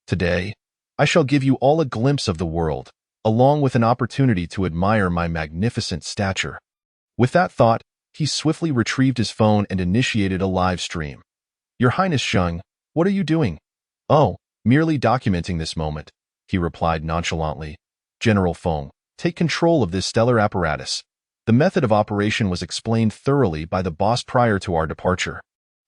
Today, I shall give you all a glimpse of the world, along with an opportunity to admire my magnificent stature. With that thought, he swiftly retrieved his phone and initiated a live stream. Your Highness Sheng, what are you doing? Oh, merely documenting this moment, he replied nonchalantly. General Feng, take control of this stellar apparatus. The method of operation was explained thoroughly by the boss prior to our departure.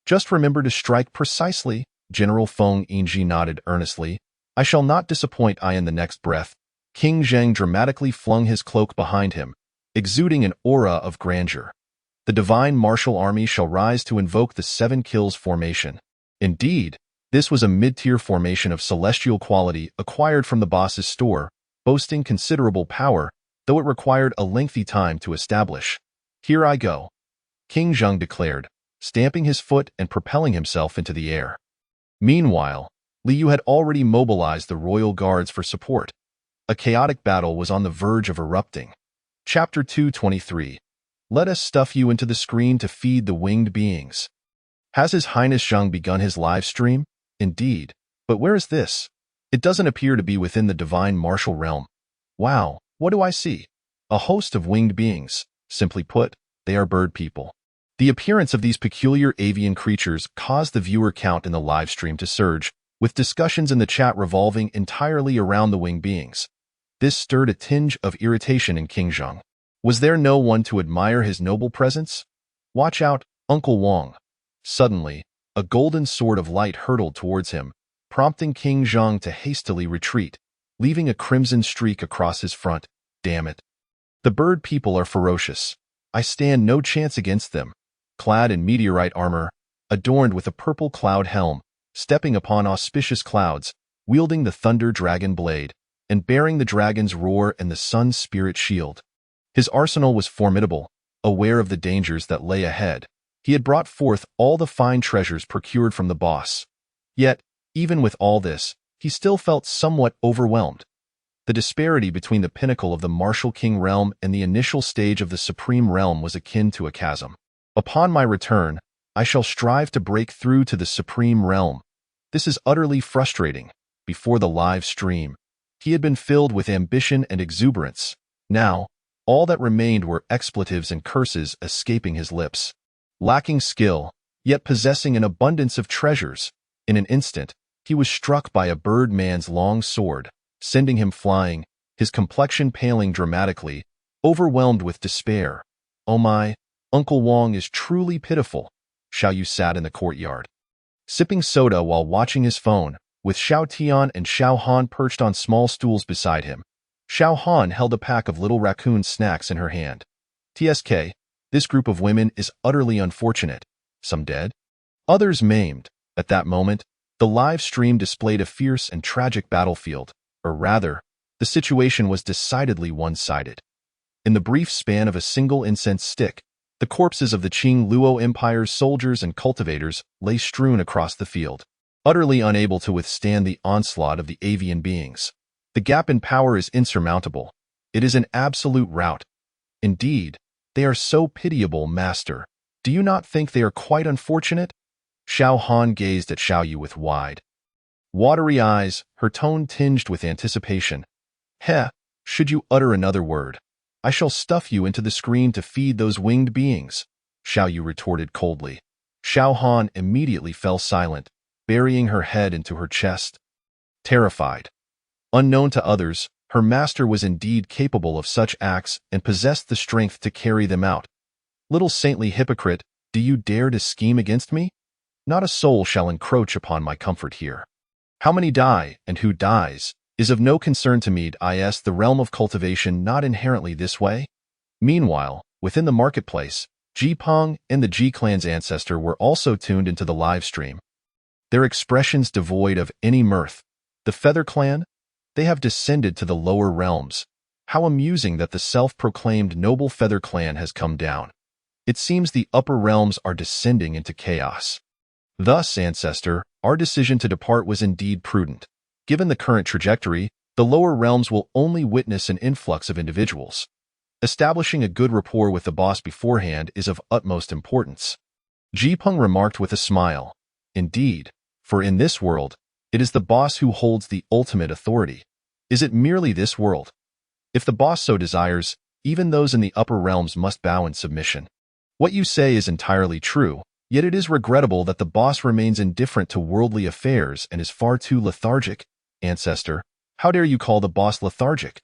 Just remember to strike precisely. General Feng Yingji nodded earnestly. I shall not disappoint. In the next breath, King Zheng dramatically flung his cloak behind him, exuding an aura of grandeur. The divine martial army shall rise to invoke the 7 kills formation. Indeed, this was a mid-tier formation of celestial quality acquired from the boss's store, boasting considerable power, though it required a lengthy time to establish. Here I go, King Zheng declared, stamping his foot and propelling himself into the air. Meanwhile, Liu had already mobilized the royal guards for support. A chaotic battle was on the verge of erupting. Chapter 223. Let us stuff you into the screen to feed the winged beings. Has His Highness Zheng begun his live stream? Indeed. But where is this? It doesn't appear to be within the divine martial realm. Wow, what do I see? A host of winged beings. Simply put, they are bird people. The appearance of these peculiar avian creatures caused the viewer count in the live stream to surge, with discussions in the chat revolving entirely around the winged beings. This stirred a tinge of irritation in King Zheng. Was there no one to admire his noble presence? Watch out, Uncle Wang. Suddenly, a golden sword of light hurtled towards him, prompting King Zheng to hastily retreat, leaving a crimson streak across his front. Damn it. The bird people are ferocious. I stand no chance against them. Clad in meteorite armor, adorned with a purple cloud helm, stepping upon auspicious clouds, wielding the thunder dragon blade, and bearing the dragon's roar and the sun's spirit shield. His arsenal was formidable. Aware of the dangers that lay ahead, he had brought forth all the fine treasures procured from the boss. Yet, even with all this, he still felt somewhat overwhelmed. The disparity between the pinnacle of the martial king realm and the initial stage of the supreme realm was akin to a chasm. Upon my return, I shall strive to break through to the supreme realm. This is utterly frustrating. Before the live stream, he had been filled with ambition and exuberance. Now, all that remained were expletives and curses escaping his lips. Lacking skill, yet possessing an abundance of treasures, in an instant, he was struck by a birdman's long sword, sending him flying, his complexion paling dramatically, overwhelmed with despair. Oh my, Uncle Wang is truly pitiful. Xiao Yu sat in the courtyard, sipping soda while watching his phone, with Xiao Tian and Xiao Han perched on small stools beside him. Xiao Han held a pack of little raccoon snacks in her hand. TSK, this group of women is utterly unfortunate. Some dead, others maimed. At that moment, the live stream displayed a fierce and tragic battlefield, or rather, the situation was decidedly one-sided. In the brief span of a single incense stick, the corpses of the Qing Luo Empire's soldiers and cultivators lay strewn across the field, utterly unable to withstand the onslaught of the avian beings. The gap in power is insurmountable. It is an absolute rout. Indeed, they are so pitiable, master. Do you not think they are quite unfortunate? Xiao Han gazed at Xiao Yu with wide, watery eyes, her tone tinged with anticipation. Heh, should you utter another word, I shall stuff you into the screen to feed those winged beings, Xiao Yu retorted coldly. Xiao Han immediately fell silent, burying her head into her chest. Terrified. Unknown to others, her master was indeed capable of such acts and possessed the strength to carry them out. Little saintly hypocrite, do you dare to scheme against me? Not a soul shall encroach upon my comfort here. How many die, and who dies, is of no concern to me. Is the realm of cultivation not inherently this way? Meanwhile, within the marketplace, Ji Peng and the Ji clan's ancestor were also tuned into the live stream. Their expressions devoid of any mirth. The Feather Clan? They have descended to the lower realms. How amusing that the self-proclaimed noble Feather Clan has come down. It seems the upper realms are descending into chaos. Thus, ancestor, our decision to depart was indeed prudent. Given the current trajectory, The lower realms will only witness an influx of individuals. Establishing a good rapport with the boss beforehand is of utmost importance. Jipeng remarked with a smile. Indeed, for in this world, it is the boss who holds the ultimate authority. Is it merely this world? If the boss so desires, even those in the upper realms must bow in submission. What you say is entirely true, yet it is regrettable that the boss remains indifferent to worldly affairs and is far too lethargic. Ancestor, how dare you call the boss lethargic?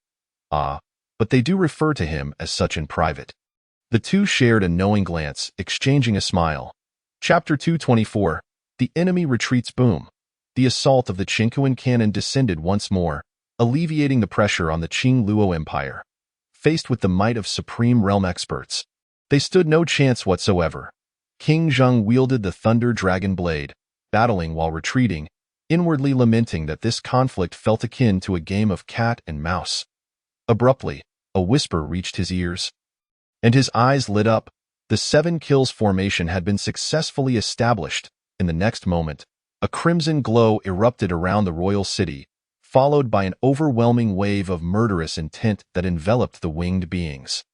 Ah, but they do refer to him as such in private. The two shared a knowing glance, exchanging a smile. Chapter 224. The enemy retreats. Boom. The assault of the Qingkuan cannon descended once more, alleviating the pressure on the Qing Luo Empire. Faced with the might of supreme realm experts, they stood no chance whatsoever. King Zheng wielded the Thunder Dragon Blade, battling while retreating, inwardly lamenting that this conflict felt akin to a game of cat and mouse. Abruptly, a whisper reached his ears, and his eyes lit up. The 7 kills formation had been successfully established. In the next moment, a crimson glow erupted around the royal city, followed by an overwhelming wave of murderous intent that enveloped the winged beings.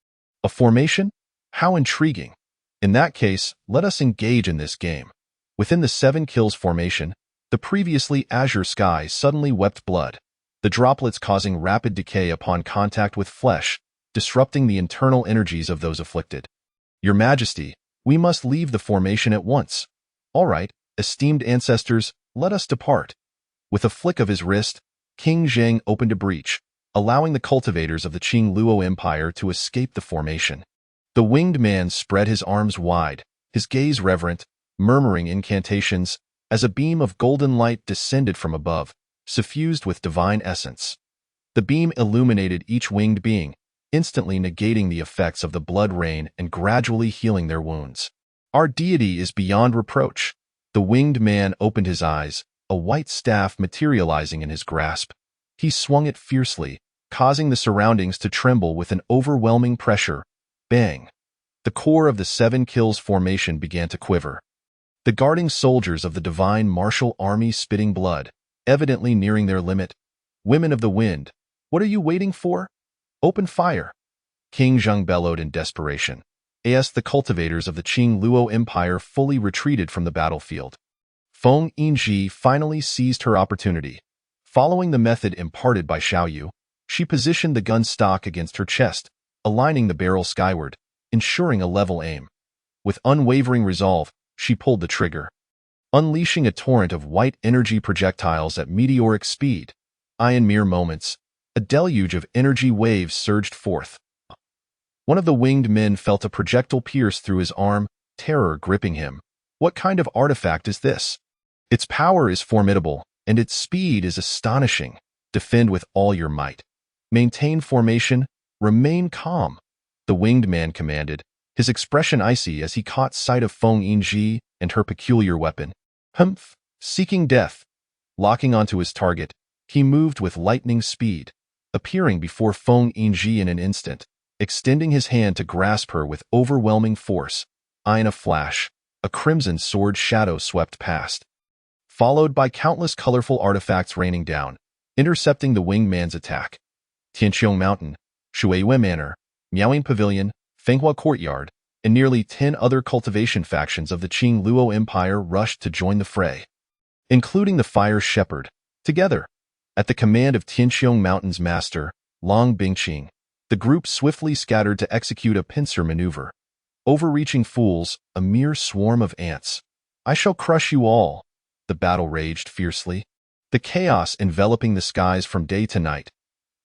A formation? How intriguing. In that case, let us engage in this game. Within the 7 kills formation, the previously azure sky suddenly wept blood, the droplets causing rapid decay upon contact with flesh, disrupting the internal energies of those afflicted. Your Majesty, we must leave the formation at once. All right, esteemed ancestors, let us depart. With a flick of his wrist, King Zheng opened a breach, allowing the cultivators of the Qing Luo Empire to escape the formation. The winged man spread his arms wide, his gaze reverent, murmuring incantations, as a beam of golden light descended from above, suffused with divine essence. The beam illuminated each winged being, instantly negating the effects of the blood rain and gradually healing their wounds. Our deity is beyond reproach. The winged man opened his eyes, a white staff materializing in his grasp. He swung it fiercely, causing the surroundings to tremble with an overwhelming pressure. Bang! The core of the 7 kills formation began to quiver. The guarding soldiers of the divine martial army spitting blood, evidently nearing their limit. Women of the wind, what are you waiting for? Open fire! King Zheng bellowed in desperation. As the cultivators of the Qing Luo Empire fully retreated from the battlefield, Feng Yinji finally seized her opportunity. Following the method imparted by Xiaoyu, she positioned the gun stock against her chest, aligning the barrel skyward, ensuring a level aim. With unwavering resolve, she pulled the trigger, unleashing a torrent of white energy projectiles at meteoric speed. In mere moments, a deluge of energy waves surged forth. One of the winged men felt a projectile pierce through his arm, terror gripping him. What kind of artifact is this? Its power is formidable, and its speed is astonishing. Defend with all your might. Maintain formation, remain calm, the winged man commanded, his expression icy as he caught sight of Feng Yinji and her peculiar weapon. Humph! Seeking death. Locking onto his target, he moved with lightning speed, appearing before Feng Yinji in an instant, extending his hand to grasp her with overwhelming force. In a flash, a crimson sword shadow swept past, followed by countless colorful artifacts raining down, intercepting the winged man's attack. Tianqiong Mountain, Shuiyue Manor, Miaoying Pavilion, Fenghua Courtyard, and nearly 10 other cultivation factions of the Qing Luo Empire rushed to join the fray, including the Fire Shepherd. Together, at the command of Tianqiong Mountain's master, Long Bingqing, the group swiftly scattered to execute a pincer maneuver. Overreaching fools, a mere swarm of ants. I shall crush you all. The battle raged fiercely, the chaos enveloping the skies from day to night.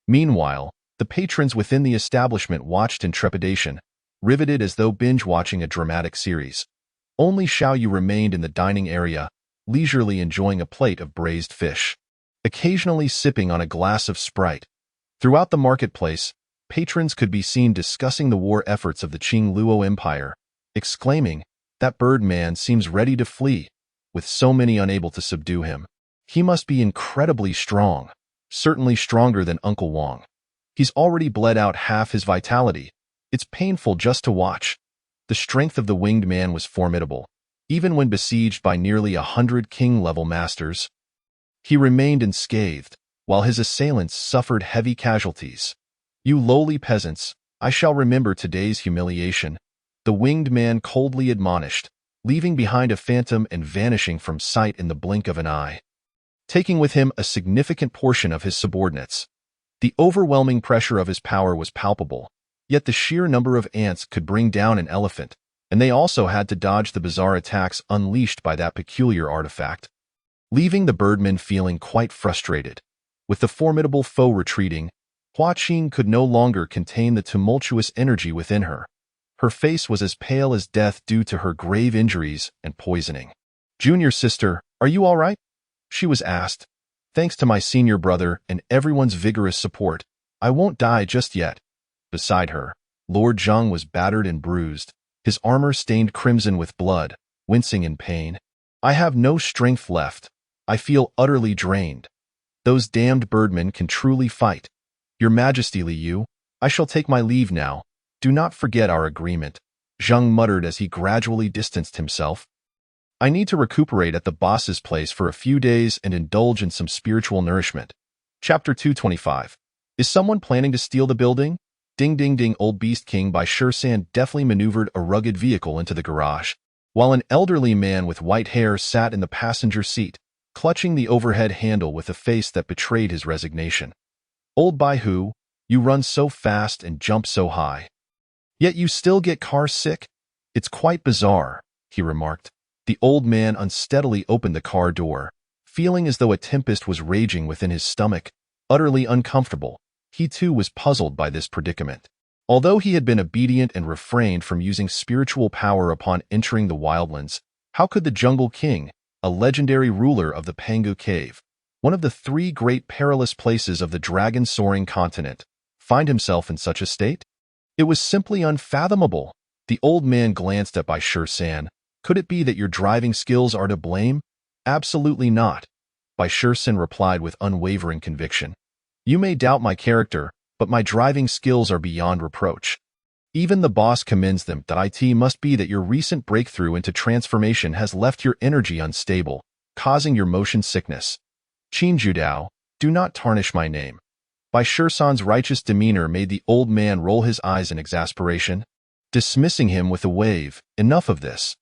Meanwhile, the patrons within the establishment watched in trepidation, riveted as though binge-watching a dramatic series. Only Xiaoyu remained in the dining area, leisurely enjoying a plate of braised fish, occasionally sipping on a glass of Sprite. Throughout the marketplace, patrons could be seen discussing the war efforts of the Qing Luo Empire, exclaiming, "That bird man seems ready to flee, with so many unable to subdue him. He must be incredibly strong, certainly stronger than Uncle Wang. He's already bled out half his vitality. It's painful just to watch." The strength of the winged man was formidable. Even when besieged by nearly 100 king-level masters, he remained unscathed, while his assailants suffered heavy casualties. "You lowly peasants, I shall remember today's humiliation," the winged man coldly admonished, leaving behind a phantom and vanishing from sight in the blink of an eye, taking with him a significant portion of his subordinates. The overwhelming pressure of his power was palpable, yet the sheer number of ants could bring down an elephant, and they also had to dodge the bizarre attacks unleashed by that peculiar artifact, leaving the birdmen feeling quite frustrated. With the formidable foe retreating, Hua Qing could no longer contain the tumultuous energy within her. Her face was as pale as death due to her grave injuries and poisoning. "Junior sister, are you all right?" she was asked. "Thanks to my senior brother and everyone's vigorous support, I won't die just yet." Beside her, Lord Zhang was battered and bruised, his armor stained crimson with blood, wincing in pain. "I have no strength left. I feel utterly drained. Those damned birdmen can truly fight. Your Majesty Li Yu, I shall take my leave now. Do not forget our agreement," Zhang muttered as he gradually distanced himself. "I need to recuperate at the boss's place for a few days and indulge in some spiritual nourishment." Chapter 225. Is someone planning to steal the building? Ding ding ding. Old Beast King by Shursan deftly maneuvered a rugged vehicle into the garage, while an elderly man with white hair sat in the passenger seat, clutching the overhead handle with a face that betrayed his resignation. "Old Baihu, you run so fast and jump so high, yet you still get car sick? It's quite bizarre," he remarked. The old man unsteadily opened the car door, feeling as though a tempest was raging within his stomach. Utterly uncomfortable, he too was puzzled by this predicament. Although he had been obedient and refrained from using spiritual power upon entering the wildlands, how could the Jungle King, a legendary ruler of the Pangu Cave, one of the three great perilous places of the dragon-soaring continent, find himself in such a state? It was simply unfathomable. The old man glanced at Bai Shursan. "Could it be that your driving skills are to blame?" "Absolutely not," Bai Shursan replied with unwavering conviction. "You may doubt my character, but my driving skills are beyond reproach. Even the boss commends them. It must be that your recent breakthrough into transformation has left your energy unstable, causing your motion sickness. Qin Judao, do not tarnish my name." Bai Shursan's righteous demeanor made the old man roll his eyes in exasperation, dismissing him with a wave. "Enough of this.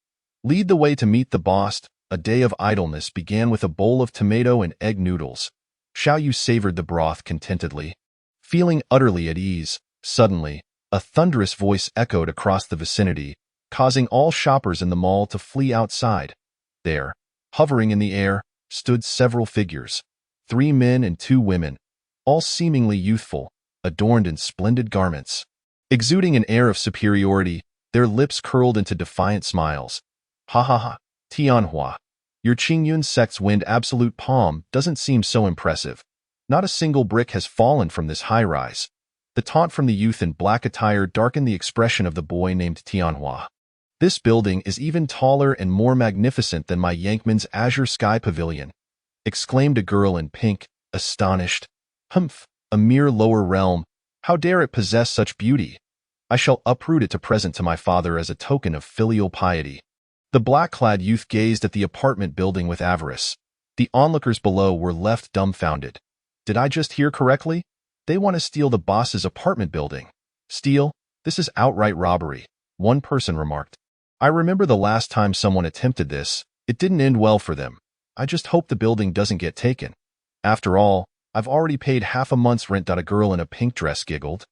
Lead the way to meet the boss." A day of idleness began with a bowl of tomato and egg noodles. Xiao Yu savored the broth contentedly. Feeling utterly at ease, suddenly, a thunderous voice echoed across the vicinity, causing all shoppers in the mall to flee outside. There, hovering in the air, stood several figures, 3 men and 2 women, all seemingly youthful, adorned in splendid garments. Exuding an air of superiority, their lips curled into defiant smiles. "Ha ha ha, Tianhua, your Qingyun sect's wind absolute palm doesn't seem so impressive. Not a single brick has fallen from this high-rise." The taunt from the youth in black attire darkened the expression of the boy named Tianhua. "This building is even taller and more magnificent than my Yankman's Azure Sky Pavilion," exclaimed a girl in pink, astonished. "Humph, a mere lower realm. How dare it possess such beauty? I shall uproot it to present to my father as a token of filial piety." The black-clad youth gazed at the apartment building with avarice. The onlookers below were left dumbfounded. "Did I just hear correctly? They want to steal the boss's apartment building." "Steal? This is outright robbery," one person remarked. "I remember the last time someone attempted this. It didn't end well for them. I just hope the building doesn't get taken. After all, I've already paid half a month's rent." A girl in a pink dress giggled.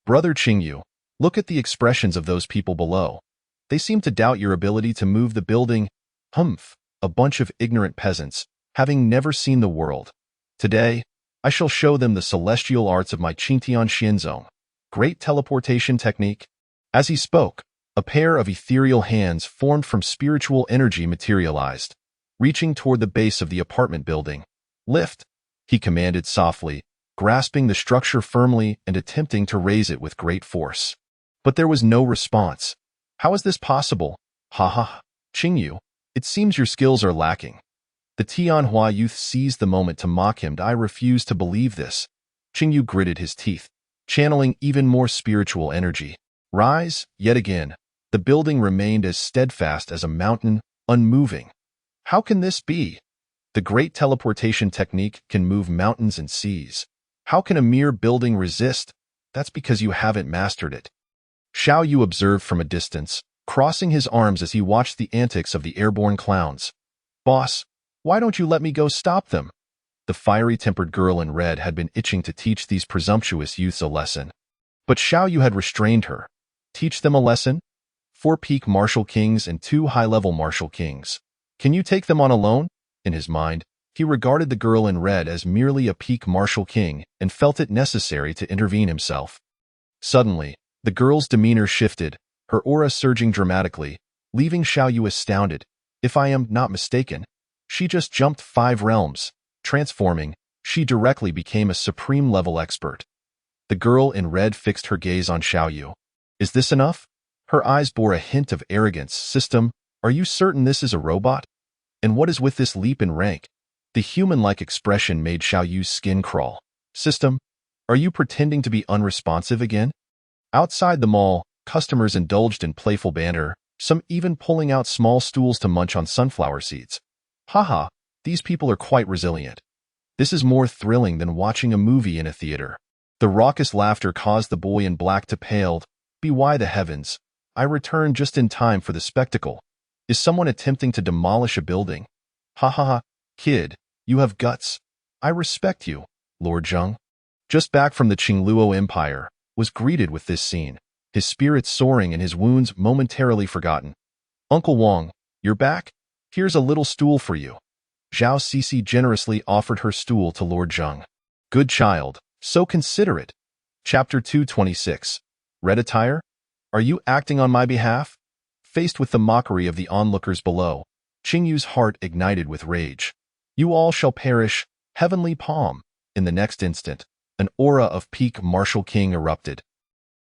"Brother Qingyu, look at the expressions of those people below. They seem to doubt your ability to move the building." "Humph, a bunch of ignorant peasants, having never seen the world. Today, I shall show them the celestial arts of my Qingtian Xianzong, great teleportation technique." As he spoke, a pair of ethereal hands formed from spiritual energy materialized, reaching toward the base of the apartment building. "Lift," he commanded softly, grasping the structure firmly and attempting to raise it with great force. But there was no response. "How is this possible? Ha ha, Qingyu, it seems your skills are lacking." The Tianhua youth seized the moment to mock him. "I refuse to believe this." Qingyu gritted his teeth, channeling even more spiritual energy. Rise, yet again. The building remained as steadfast as a mountain, unmoving. "How can this be?" The great teleportation technique can move mountains and seas. How can a mere building resist? That's because you haven't mastered it. Xiao Yu observed from a distance, crossing his arms as he watched the antics of the airborne clowns. Boss, why don't you let me go stop them? The fiery-tempered girl in red had been itching to teach these presumptuous youths a lesson. But Xiao Yu had restrained her. Teach them a lesson? 4 peak martial kings and 2 high-level martial kings. Can you take them on alone? In his mind, he regarded the girl in red as merely a peak martial king and felt it necessary to intervene himself. Suddenly, the girl's demeanor shifted, her aura surging dramatically, leaving Xiao Yu astounded. If I am not mistaken, she just jumped 5 realms. Transforming, she directly became a supreme-level expert. The girl in red fixed her gaze on Xiao Yu. Is this enough? Her eyes bore a hint of arrogance. System, are you certain this is a robot? And what is with this leap in rank? The human-like expression made Xiao Yu's skin crawl. System, are you pretending to be unresponsive again? Outside the mall, customers indulged in playful banter, some even pulling out small stools to munch on sunflower seeds. Haha, these people are quite resilient. This is more thrilling than watching a movie in a theater. The raucous laughter caused the boy in black to pale. By the heavens, I returned just in time for the spectacle. Is someone attempting to demolish a building? Ha ha ha, kid, you have guts. I respect you, Lord Zheng. Just back from the Qingluo Empire, was greeted with this scene, his spirits soaring and his wounds momentarily forgotten. Uncle Wang, you're back? Here's a little stool for you. Zhao Cixi generously offered her stool to Lord Zheng. Good child, so considerate. Chapter 226. Red attire? Are you acting on my behalf? Faced with the mockery of the onlookers below, Qingyu's heart ignited with rage. You all shall perish, heavenly palm. In the next instant, an aura of peak martial king erupted,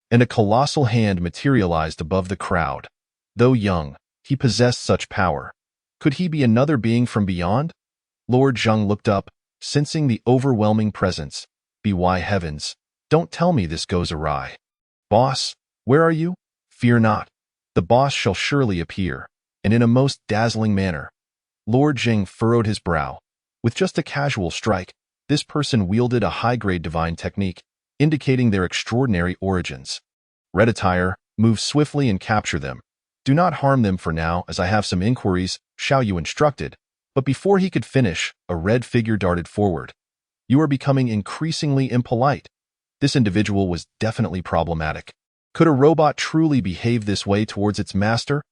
and a colossal hand materialized above the crowd. Though young, he possessed such power. Could he be another being from beyond? Lord Zheng looked up, sensing the overwhelming presence. By heavens, don't tell me this goes awry. Boss, where are you? Fear not. The boss shall surely appear, and in a most dazzling manner. Lord Zheng furrowed his brow. With just a casual strike, this person wielded a high-grade divine technique, indicating their extraordinary origins. Red attire, move swiftly and capture them. Do not harm them for now, as I have some inquiries, Xiao Yu instructed. But before he could finish, a red figure darted forward. You are becoming increasingly impolite. This individual was definitely problematic. Could a robot truly behave this way towards its master?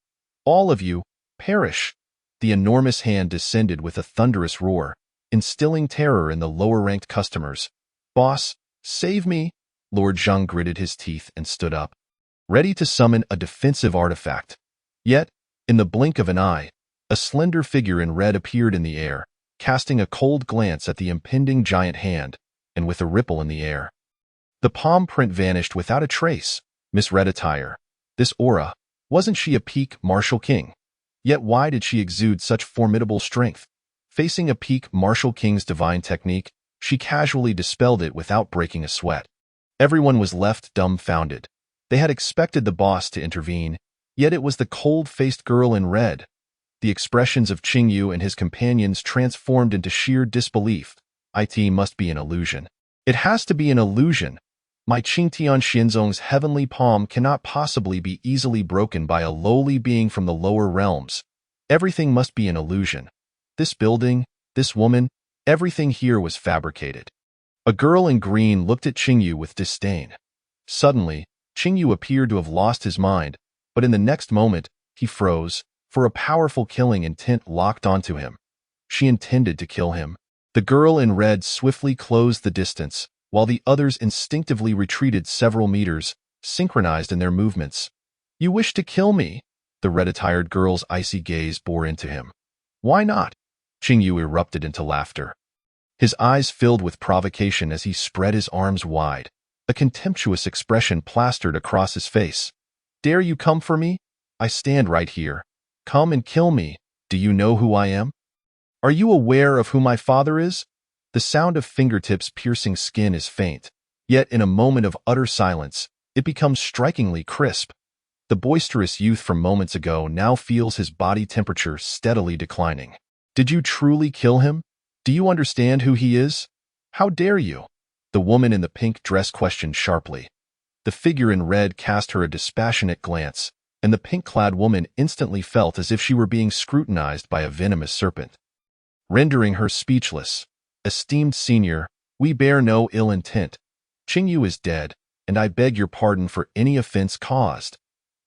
All of you, perish. The enormous hand descended with a thunderous roar, instilling terror in the lower-ranked customers. Boss, save me! Lord Zheng gritted his teeth and stood up, ready to summon a defensive artifact. Yet, in the blink of an eye, a slender figure in red appeared in the air, casting a cold glance at the impending giant hand, and with a ripple in the air, the palm print vanished without a trace. Miss Red Attire. This aura, wasn't she a peak martial king? Yet why did she exude such formidable strength? Facing a peak martial king's divine technique, she casually dispelled it without breaking a sweat. Everyone was left dumbfounded. They had expected the boss to intervene, yet it was the cold-faced girl in red. The expressions of Qingyu and his companions transformed into sheer disbelief. It must be an illusion. It has to be an illusion. My Qingtian Xinzong's heavenly palm cannot possibly be easily broken by a lowly being from the lower realms. Everything must be an illusion. This building, this woman, everything here was fabricated. A girl in green looked at Qingyu with disdain. Suddenly, Qingyu appeared to have lost his mind, but in the next moment, he froze, for a powerful killing intent locked onto him. She intended to kill him. The girl in red swiftly closed the distance, while the others instinctively retreated several meters, synchronized in their movements. You wish to kill me? The red-attired girl's icy gaze bore into him. Why not? Qingyu erupted into laughter. His eyes filled with provocation as he spread his arms wide. A contemptuous expression plastered across his face. Dare you come for me? I stand right here. Come and kill me. Do you know who I am? Are you aware of who my father is? The sound of fingertips piercing skin is faint, yet in a moment of utter silence, it becomes strikingly crisp. The boisterous youth from moments ago now feels his body temperature steadily declining. Did you truly kill him? Do you understand who he is? How dare you? The woman in the pink dress questioned sharply. The figure in red cast her a dispassionate glance, and the pink-clad woman instantly felt as if she were being scrutinized by a venomous serpent. Rendering her speechless, "Esteemed senior, we bear no ill intent. Qingyu is dead, and I beg your pardon for any offense caused."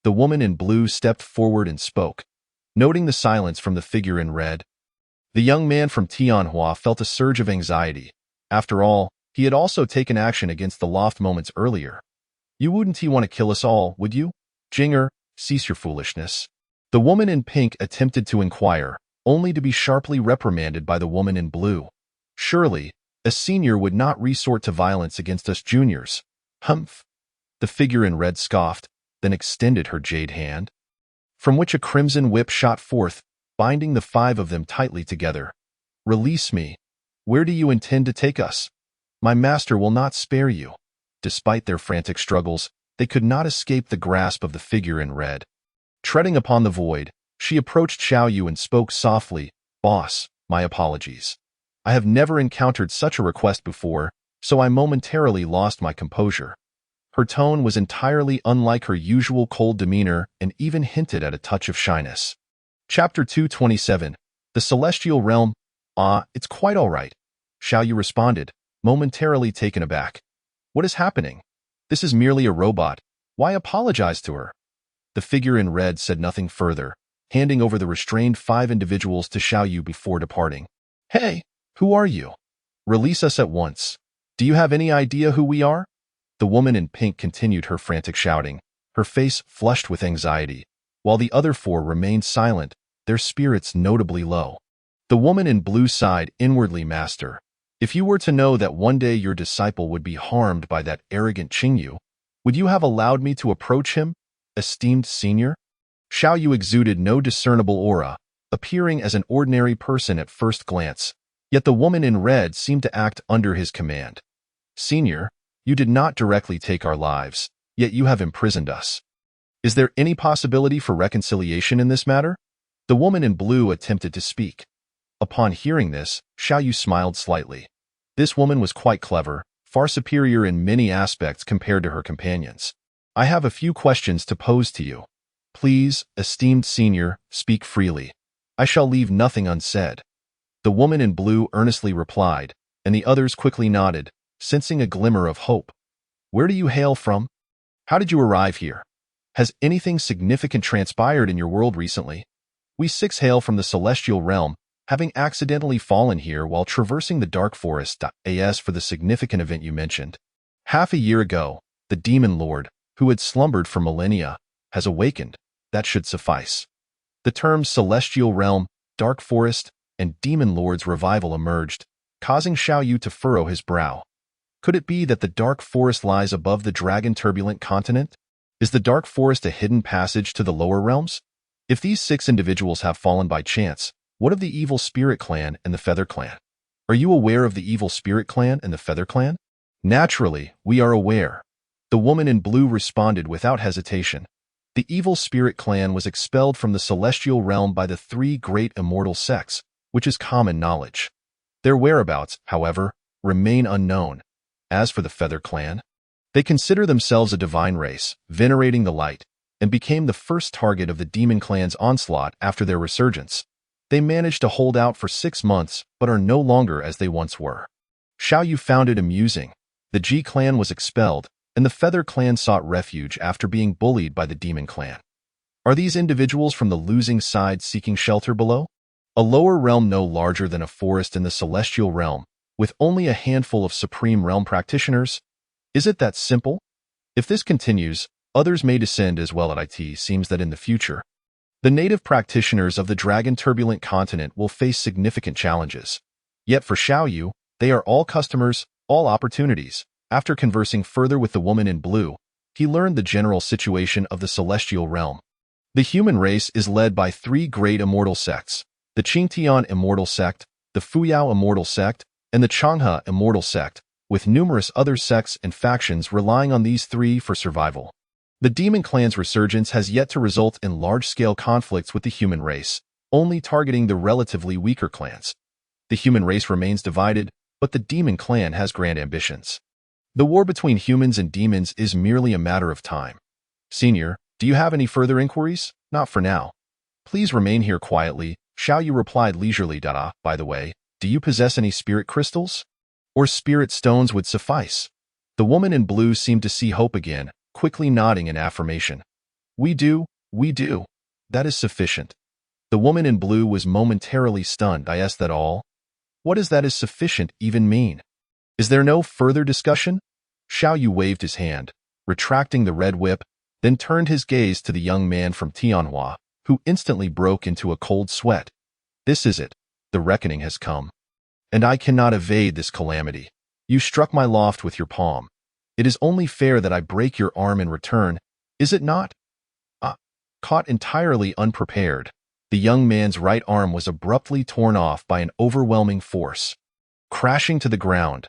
The woman in blue stepped forward and spoke. Noting the silence from the figure in red, the young man from Tianhua felt a surge of anxiety. After all, he had also taken action against the loft moments earlier. "You wouldn't want to kill us all, would you? Jinger, cease your foolishness." The woman in pink attempted to inquire, only to be sharply reprimanded by the woman in blue. "Surely, a senior would not resort to violence against us juniors." "Humph." The figure in red scoffed, then extended her jade hand, from which a crimson whip shot forth, binding the five of them tightly together. "Release me. Where do you intend to take us? My master will not spare you." Despite their frantic struggles, they could not escape the grasp of the figure in red. Treading upon the void, she approached Xiaoyu and spoke softly, "Boss, my apologies. I have never encountered such a request before, so I momentarily lost my composure." Her tone was entirely unlike her usual cold demeanor and even hinted at a touch of shyness. Chapter 227. The Celestial Realm. It's quite all right," Xiaoyu responded, momentarily taken aback. "What is happening? This is merely a robot. Why apologize to her?" The figure in red said nothing further, handing over the restrained five individuals to Xiaoyu before departing. "Hey, who are you? Release us at once. Do you have any idea who we are?" The woman in pink continued her frantic shouting, her face flushed with anxiety, while the other four remained silent, their spirits notably low. The woman in blue sighed inwardly. "Master, if you were to know that one day your disciple would be harmed by that arrogant Qingyu, would you have allowed me to approach him, esteemed senior?" Xiaoyu exuded no discernible aura, appearing as an ordinary person at first glance, yet the woman in red seemed to act under his command. "Senior, you did not directly take our lives, yet you have imprisoned us. Is there any possibility for reconciliation in this matter?" The woman in blue attempted to speak. Upon hearing this, Xiaoyu smiled slightly. This woman was quite clever, far superior in many aspects compared to her companions. "I have a few questions to pose to you. Please, esteemed senior, speak freely. I shall leave nothing unsaid." The woman in blue earnestly replied, and the others quickly nodded, sensing a glimmer of hope. "Where do you hail from? How did you arrive here? Has anything significant transpired in your world recently?" "We six hail from the Celestial Realm, having accidentally fallen here while traversing the Dark Forest. As for the significant event you mentioned, half a year ago, the Demon Lord, who had slumbered for millennia, has awakened. That should suffice." The terms Celestial Realm, Dark Forest, and Demon Lord's revival emerged, causing Xiaoyu to furrow his brow. Could it be that the Dark Forest lies above the dragon-turbulent continent? Is the Dark Forest a hidden passage to the lower realms? If these six individuals have fallen by chance, what of the Evil Spirit Clan and the Feather Clan? Are you aware of the Evil Spirit Clan and the Feather Clan? "Naturally, we are aware." The woman in blue responded without hesitation. The Evil Spirit Clan was expelled from the Celestial Realm by the three great immortal sects, which is common knowledge. Their whereabouts, however, remain unknown. As for the Feather Clan, they consider themselves a divine race, venerating the light, and became the first target of the Demon Clan's onslaught after their resurgence. They managed to hold out for 6 months, but are no longer as they once were. Xiaoyu found it amusing. The Ji Clan was expelled, and the Feather Clan sought refuge after being bullied by the Demon Clan. Are these individuals from the losing side seeking shelter below? A lower realm no larger than a forest in the Celestial Realm, with only a handful of Supreme Realm practitioners? Is it that simple? If this continues, others may descend as well. It seems that in the future, the native practitioners of the dragon-turbulent continent will face significant challenges. Yet for Xiaoyu, they are all customers, all opportunities. After conversing further with the woman in blue, he learned the general situation of the Celestial Realm. The human race is led by 3 great immortal sects: the Qingtian Immortal Sect, the Fuyao Immortal Sect, and the Changhe Immortal Sect, with numerous other sects and factions relying on these 3 for survival. The Demon Clan's resurgence has yet to result in large-scale conflicts with the human race, only targeting the relatively weaker clans. The human race remains divided, but the demon clan has grand ambitions. The war between humans and demons is merely a matter of time. Senior, do you have any further inquiries? Not for now. Please remain here quietly, Xiao Yu replied leisurely. By the way, do you possess any spirit crystals? Or spirit stones would suffice? The woman in blue seemed to see hope again, quickly nodding in affirmation. We do. That is sufficient. The woman in blue was momentarily stunned. Is that all? What does that is sufficient even mean? Is there no further discussion? Xiao Yu waved his hand, retracting the red whip, then turned his gaze to the young man from Tianhua, who instantly broke into a cold sweat. This is it. The reckoning has come. And I cannot evade this calamity. You struck my loft with your palm. It is only fair that I break your arm in return, is it not? Caught entirely unprepared, the young man's right arm was abruptly torn off by an overwhelming force. Crashing to the ground,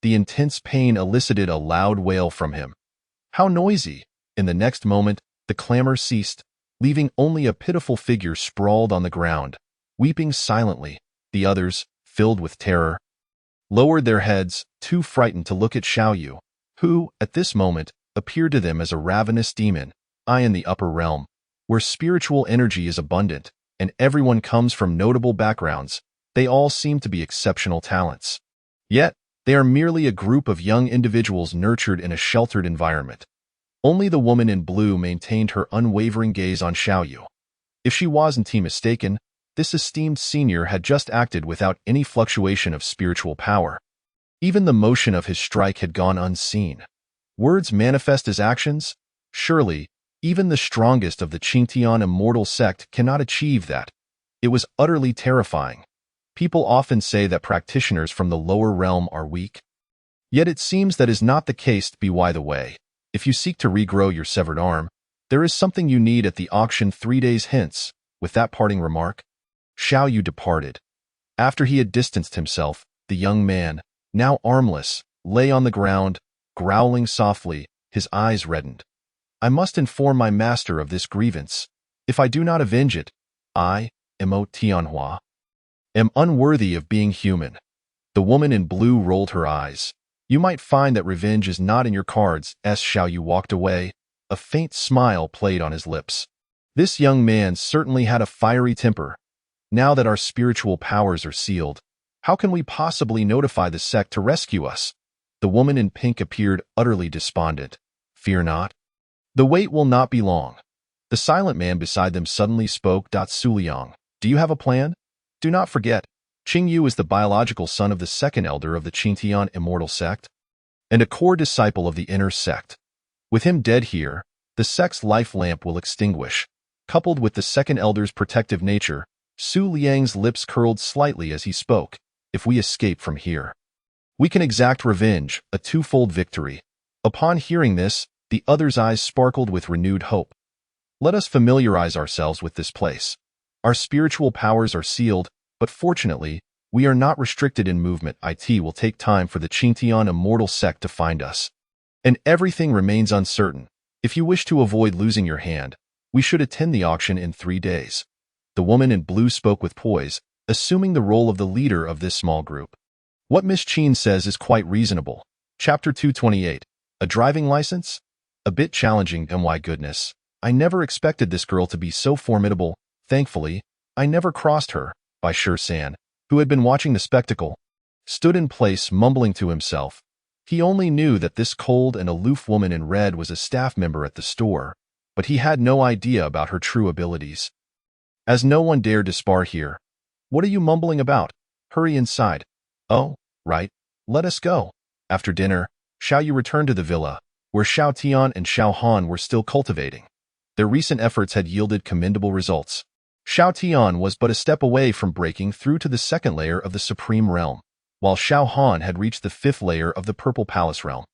the intense pain elicited a loud wail from him. How noisy! In the next moment, the clamor ceased, leaving only a pitiful figure sprawled on the ground, weeping silently. The others, filled with terror, lowered their heads, too frightened to look at Xiao Yu, who, at this moment, appeared to them as a ravenous demon, in the upper realm, where spiritual energy is abundant, and everyone comes from notable backgrounds. They all seem to be exceptional talents. Yet, they are merely a group of young individuals nurtured in a sheltered environment. Only the woman in blue maintained her unwavering gaze on Xiao Yu. If she wasn't mistaken, this esteemed senior had just acted without any fluctuation of spiritual power. Even the motion of his strike had gone unseen. Words manifest as actions? Surely, even the strongest of the Qingtian immortal sect cannot achieve that. It was utterly terrifying. People often say that practitioners from the lower realm are weak. Yet it seems that is not the case. By the way, if you seek to regrow your severed arm, there is something you need at the auction 3 days hence. With that parting remark, Xiao Yu departed. After he had distanced himself, the young man, now armless, lay on the ground, growling softly, his eyes reddened. I must inform my master of this grievance. If I do not avenge it, I, Mo Tianhua, am unworthy of being human. The woman in blue rolled her eyes. You might find that revenge is not in your cards. Xiao Yu walked away. A faint smile played on his lips. This young man certainly had a fiery temper. Now that our spiritual powers are sealed, how can we possibly notify the sect to rescue us? The woman in pink appeared utterly despondent. Fear not. The wait will not be long. The silent man beside them suddenly spoke. Su Liang, do you have a plan? Do not forget, Qing Yu is the biological son of the second elder of the Qingtian immortal sect, and a core disciple of the inner sect. With him dead here, the sect's life lamp will extinguish. Coupled with the second elder's protective nature, Su Liang's lips curled slightly as he spoke. If we escape from here, we can exact revenge, a twofold victory. Upon hearing this, the other's eyes sparkled with renewed hope. Let us familiarize ourselves with this place. Our spiritual powers are sealed, but fortunately, we are not restricted in movement. It will take time for the Qingtian immortal sect to find us. And everything remains uncertain. If you wish to avoid losing your hand, we should attend the auction in 3 days. The woman in blue spoke with poise, assuming the role of the leader of this small group. What Miss Qin says is quite reasonable. Chapter 228. A driving license? A bit challenging, and my goodness. I never expected this girl to be so formidable. Thankfully, I never crossed her. Bai Shi-san, who had been watching the spectacle, stood in place mumbling to himself. He only knew that this cold and aloof woman in red was a staff member at the store, but he had no idea about her true abilities. As no one dared to spar here. What are you mumbling about? Hurry inside. Oh, right. Let us go. After dinner, Xiao Yu returned to the villa, where Xiao Tian and Xiao Han were still cultivating. Their recent efforts had yielded commendable results. Xiao Tian was but a step away from breaking through to the second layer of the Supreme Realm, while Xiao Han had reached the 5th layer of the Purple Palace Realm.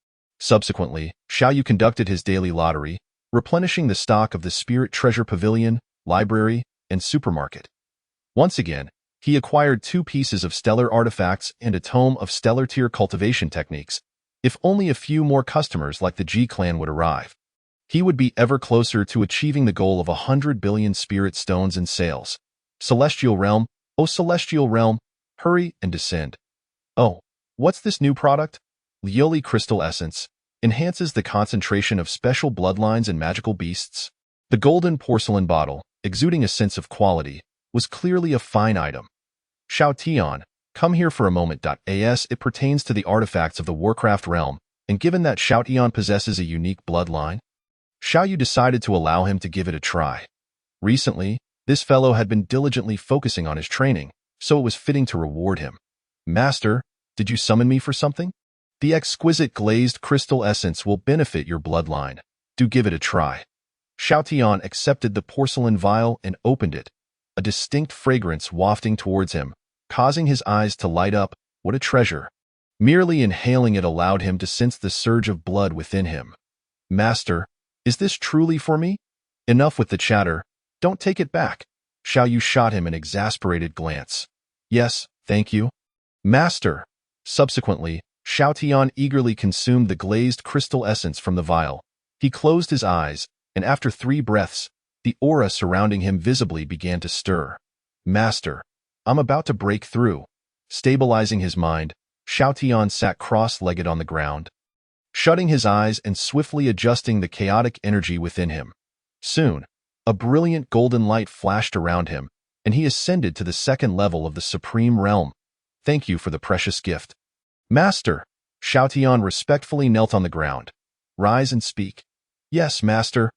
Subsequently, Xiao Yu conducted his daily lottery, replenishing the stock of the Spirit Treasure Pavilion, Library, and Supermarket. Once again, he acquired 2 pieces of stellar artifacts and a tome of stellar tier cultivation techniques. If only a few more customers like the G clan would arrive, he would be ever closer to achieving the goal of 100 billion spirit stones in sales. Celestial realm, oh celestial realm, hurry and descend. Oh, what's this new product? Lioli Crystal Essence enhances the concentration of special bloodlines and magical beasts. The golden porcelain bottle, exuding a sense of quality, was clearly a fine item. Xiao Tian, come here for a moment. As it pertains to the artifacts of the Warcraft realm, and given that Xiao Tian possesses a unique bloodline, Xiao Yu decided to allow him to give it a try. Recently, this fellow had been diligently focusing on his training, so it was fitting to reward him. Master, did you summon me for something? The exquisite glazed crystal essence will benefit your bloodline. Do give it a try. Xiao Tian accepted the porcelain vial and opened it, a distinct fragrance wafting towards him, causing his eyes to light up. What a treasure! Merely inhaling it allowed him to sense the surge of blood within him. Master, is this truly for me? Enough with the chatter. Don't take it back. Xiao Yu shot him an exasperated glance. Yes, thank you. Master. Subsequently, Xiao Tian eagerly consumed the glazed crystal essence from the vial. He closed his eyes, and after 3 breaths, the aura surrounding him visibly began to stir. Master, I'm about to break through. Stabilizing his mind, Xiao Tian sat cross-legged on the ground, shutting his eyes and swiftly adjusting the chaotic energy within him. Soon, a brilliant golden light flashed around him, and he ascended to the 2nd level of the Supreme Realm. Thank you for the precious gift. Master, Xiao Tian respectfully knelt on the ground. Rise and speak. Yes, Master.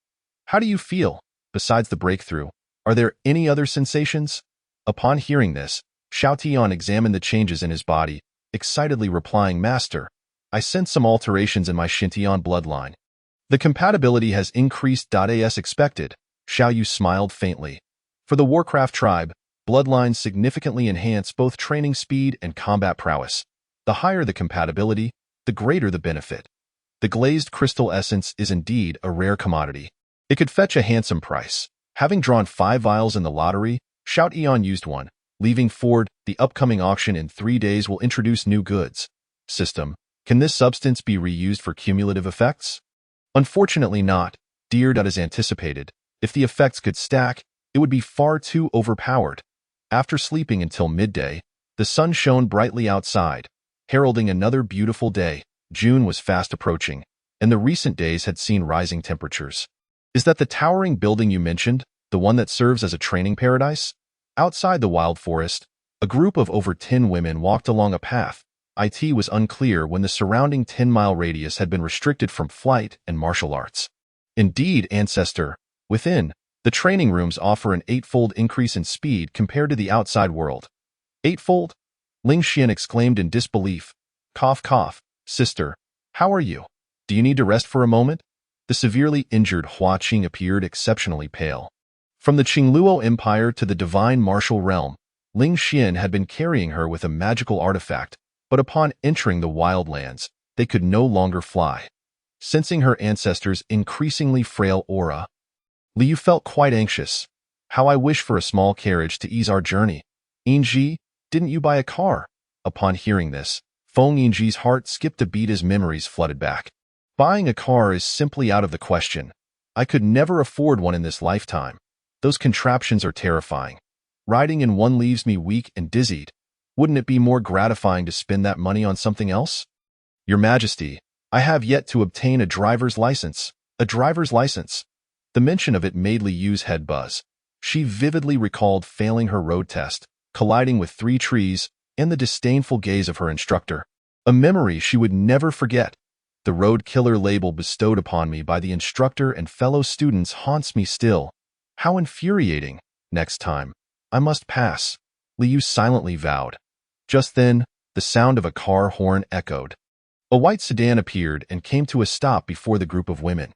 How do you feel? Besides the breakthrough, are there any other sensations? Upon hearing this, Xiao Tian examined the changes in his body, excitedly replying, Master, I sense some alterations in my Xintian bloodline. The compatibility has increased. As expected, Xiao Yu smiled faintly. For the Warcraft tribe, bloodlines significantly enhance both training speed and combat prowess. The higher the compatibility, the greater the benefit. The glazed crystal essence is indeed a rare commodity. It could fetch a handsome price. Having drawn 5 vials in the lottery, Xiao Tian used one, leaving forward. The upcoming auction in 3 days will introduce new goods. System, can this substance be reused for cumulative effects? Unfortunately not, dear. As anticipated, if the effects could stack, it would be far too overpowered. After sleeping until midday, the sun shone brightly outside, heralding another beautiful day. June was fast approaching, and the recent days had seen rising temperatures. Is that the towering building you mentioned, the one that serves as a training paradise? Outside the wild forest, a group of over 10 women walked along a path. It was unclear when the surrounding 10-mile radius had been restricted from flight and martial arts. Indeed, Ancestor, within, the training rooms offer an 8-fold increase in speed compared to the outside world. 8-fold? Ling Xian exclaimed in disbelief. Cough, cough. Sister, how are you? Do you need to rest for a moment? The severely injured Hua Qing appeared exceptionally pale. From the Qingluo Empire to the divine martial realm, Ling Xian had been carrying her with a magical artifact, but upon entering the wildlands, they could no longer fly. Sensing her ancestors' increasingly frail aura, Liu felt quite anxious. How I wish for a small carriage to ease our journey. Yinji, didn't you buy a car? Upon hearing this, Feng Yinji's heart skipped a beat as memories flooded back. Buying a car is simply out of the question. I could never afford one in this lifetime. Those contraptions are terrifying. Riding in one leaves me weak and dizzied. Wouldn't it be more gratifying to spend that money on something else? Your Majesty, I have yet to obtain a driver's license. A driver's license. The mention of it made Liyu's head buzz. She vividly recalled failing her road test, colliding with 3 trees, and the disdainful gaze of her instructor. A memory she would never forget. The road killer label bestowed upon me by the instructor and fellow students haunts me still. How infuriating. Next time, I must pass, Liu silently vowed. Just then, the sound of a car horn echoed. A white sedan appeared and came to a stop before the group of women.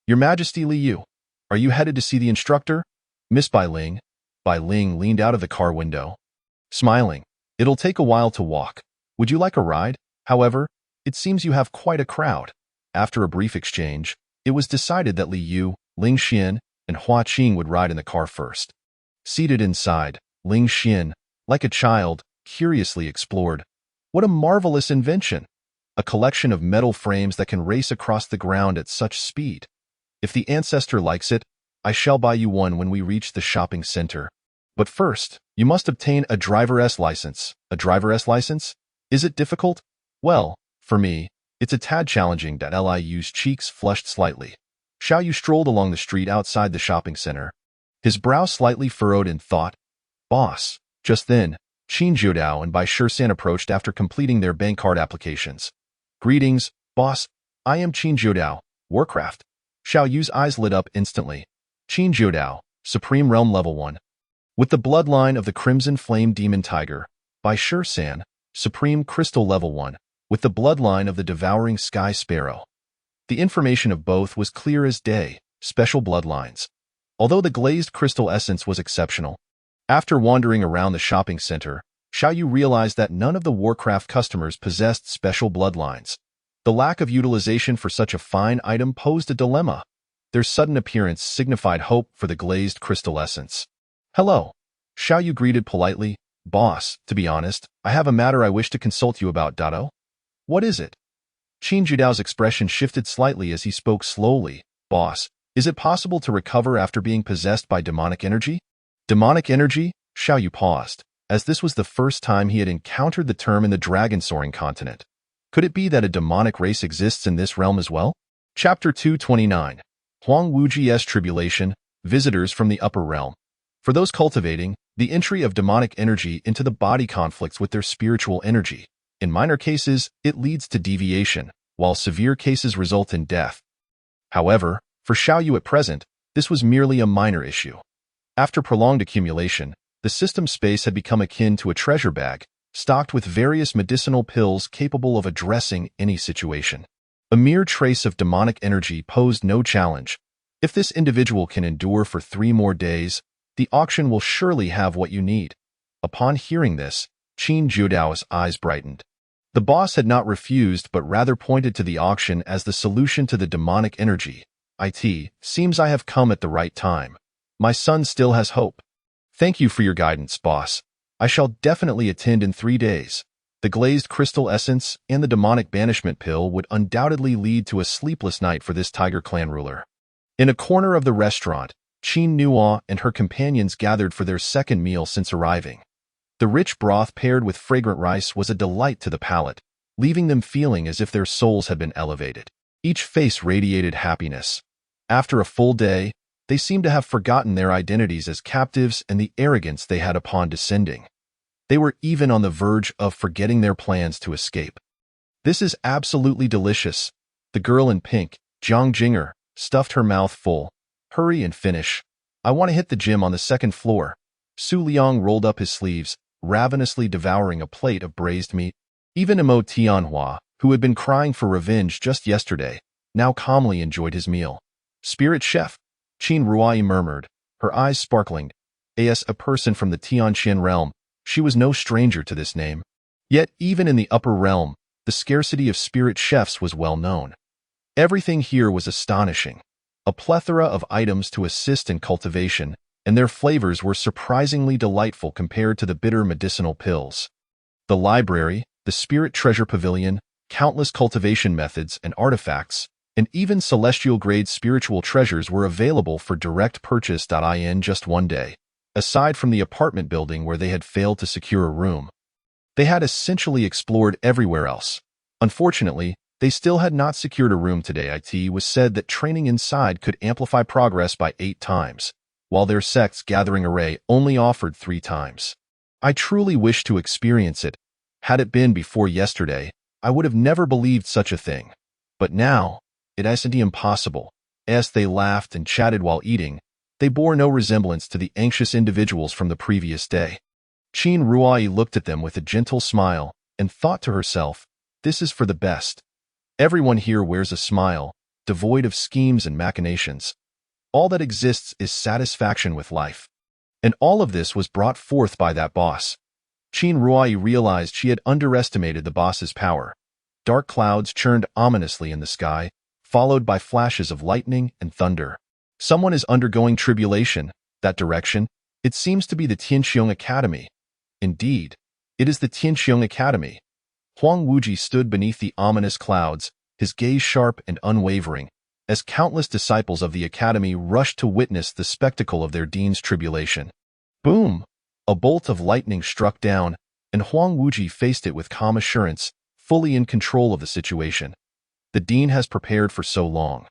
Your Majesty Liu, are you headed to see the instructor? Miss Bai Ling. Bai Ling leaned out of the car window, smiling. It'll take a while to walk. Would you like a ride? However, it seems you have quite a crowd. After a brief exchange, it was decided that Liu, Ling Xian, and Hua Qing would ride in the car first. Seated inside, Ling Xian, like a child, curiously explored. What a marvelous invention! A collection of metal frames that can race across the ground at such speed. If the ancestor likes it, I shall buy you one when we reach the shopping center. But first, you must obtain a driver's license. A driver's license? Is it difficult? Well, for me, it's a tad challenging. Liu's cheeks flushed slightly. Xiao Yu strolled along the street outside the shopping center, his brow slightly furrowed in thought. Boss. Just then, Qin Jiudao and Bai Shisan approached after completing their bank card applications. Greetings, boss. I am Qin Jiudao, Warcraft. Xiao Yu's eyes lit up instantly. Qin Jiudao, Supreme Realm Level 1. With the bloodline of the Crimson Flame Demon Tiger. Bai Shisan, Supreme Crystal Level 1. With the bloodline of the Devouring Sky Sparrow. The information of both was clear as day, special bloodlines. Although the glazed crystal essence was exceptional, after wandering around the shopping center, Xiao Yu realized that none of the Warcraft customers possessed special bloodlines. The lack of utilization for such a fine item posed a dilemma. Their sudden appearance signified hope for the glazed crystal essence. Hello. Xiao Yu greeted politely. Boss, to be honest, I have a matter I wish to consult you about. Dado. What is it? Qin Jiudao's expression shifted slightly as he spoke slowly. Boss, is it possible to recover after being possessed by demonic energy? Demonic energy? Xiao Yu paused, as this was the first time he had encountered the term in the dragon-soaring continent. Could it be that a demonic race exists in this realm as well? Chapter 229. Huang Wuji's Tribulation, Visitors from the Upper Realm. For those cultivating, the entry of demonic energy into the body conflicts with their spiritual energy. In minor cases, it leads to deviation, while severe cases result in death. However, for Xiao Yu at present, this was merely a minor issue. After prolonged accumulation, the system space had become akin to a treasure bag, stocked with various medicinal pills capable of addressing any situation. A mere trace of demonic energy posed no challenge. If this individual can endure for 3 more days, the auction will surely have what you need. Upon hearing this, Qin Jiudao's eyes brightened. The boss had not refused but rather pointed to the auction as the solution to the demonic energy. It seems I have come at the right time. My son still has hope. Thank you for your guidance, boss. I shall definitely attend in 3 days. The glazed crystal essence and the demonic banishment pill would undoubtedly lead to a sleepless night for this tiger clan ruler. In a corner of the restaurant, Qin Nuo and her companions gathered for their second meal since arriving. The rich broth paired with fragrant rice was a delight to the palate, leaving them feeling as if their souls had been elevated. Each face radiated happiness. After a full day, they seemed to have forgotten their identities as captives and the arrogance they had upon descending. They were even on the verge of forgetting their plans to escape. This is absolutely delicious. The girl in pink, Jiang Jinger, stuffed her mouth full. Hurry and finish. I want to hit the gym on the 2nd floor. Su Liang rolled up his sleeves, ravenously devouring a plate of braised meat. Even Imo Tianhua, who had been crying for revenge just yesterday, now calmly enjoyed his meal. Spirit chef, Qin Ruai murmured, her eyes sparkling. As a person from the Tianqian realm, she was no stranger to this name. Yet even in the upper realm, the scarcity of spirit chefs was well known. Everything here was astonishing. A plethora of items to assist in cultivation, and their flavors were surprisingly delightful compared to the bitter medicinal pills. The library, the spirit treasure pavilion, countless cultivation methods and artifacts, and even celestial-grade spiritual treasures were available for direct purchase. In just one day, aside from the apartment building where they had failed to secure a room, they had essentially explored everywhere else. Unfortunately, they still had not secured a room today. It was said that training inside could amplify progress by 8 times, while their sect's gathering array only offered 3 times. I truly wish to experience it. Had it been before yesterday, I would have never believed such a thing. But now, it isn't impossible. As they laughed and chatted while eating, they bore no resemblance to the anxious individuals from the previous day. Qin Ruai looked at them with a gentle smile and thought to herself, this is for the best. Everyone here wears a smile, devoid of schemes and machinations. All that exists is satisfaction with life. And all of this was brought forth by that boss. Qin Ruai realized she had underestimated the boss's power. Dark clouds churned ominously in the sky, followed by flashes of lightning and thunder. Someone is undergoing tribulation. That direction, it seems to be the Tianqiong Academy. Indeed, it is the Tianqiong Academy. Huang Wuji stood beneath the ominous clouds, his gaze sharp and unwavering, as countless disciples of the academy rushed to witness the spectacle of their dean's tribulation. Boom! A bolt of lightning struck down, and Huang Wuji faced it with calm assurance, fully in control of the situation. The dean has prepared for so long.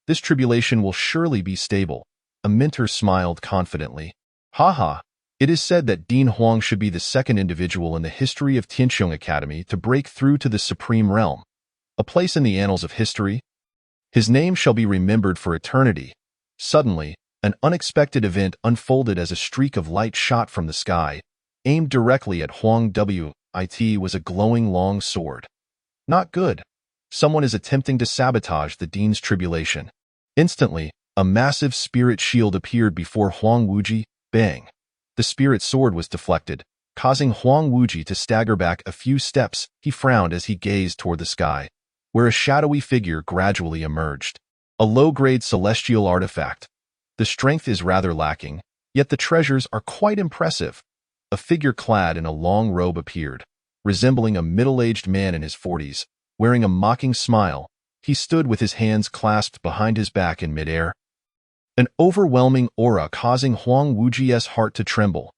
This tribulation will surely be stable. A mentor smiled confidently. Haha, it is said that Dean Huang should be the second individual in the history of Tianqiong Academy to break through to the supreme realm. A place in the annals of history? His name shall be remembered for eternity. Suddenly, an unexpected event unfolded as a streak of light shot from the sky, aimed directly at Huang Wit was a glowing long sword. Not good. Someone is attempting to sabotage the dean's tribulation. Instantly, a massive spirit shield appeared before Huang Wuji. Bang! The spirit sword was deflected, causing Huang Wuji to stagger back a few steps. He frowned as he gazed toward the sky, where a shadowy figure gradually emerged. A low-grade celestial artifact. The strength is rather lacking, yet the treasures are quite impressive. A figure clad in a long robe appeared, resembling a middle-aged man in his 40s. Wearing a mocking smile, he stood with his hands clasped behind his back in midair. An overwhelming aura causing Huang Wuji's heart to tremble.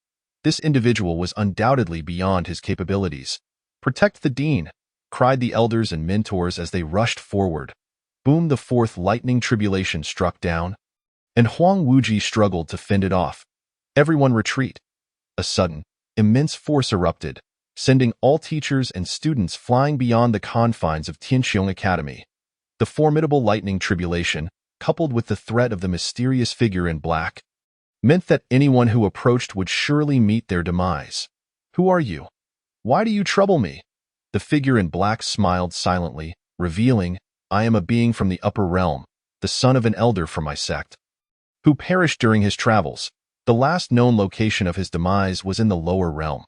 This individual was undoubtedly beyond his capabilities. "Protect the dean!" cried the elders and mentors as they rushed forward. Boom! The fourth lightning tribulation struck down, and Huang Wuji struggled to fend it off. Everyone retreat. A sudden, immense force erupted, sending all teachers and students flying beyond the confines of Tianqiong Academy. The formidable lightning tribulation, coupled with the threat of the mysterious figure in black, meant that anyone who approached would surely meet their demise. "Who are you? Why do you trouble me?" The figure in black smiled silently, revealing, "I am a being from the upper realm, the son of an elder from my sect, who perished during his travels. The last known location of his demise was in the lower realm."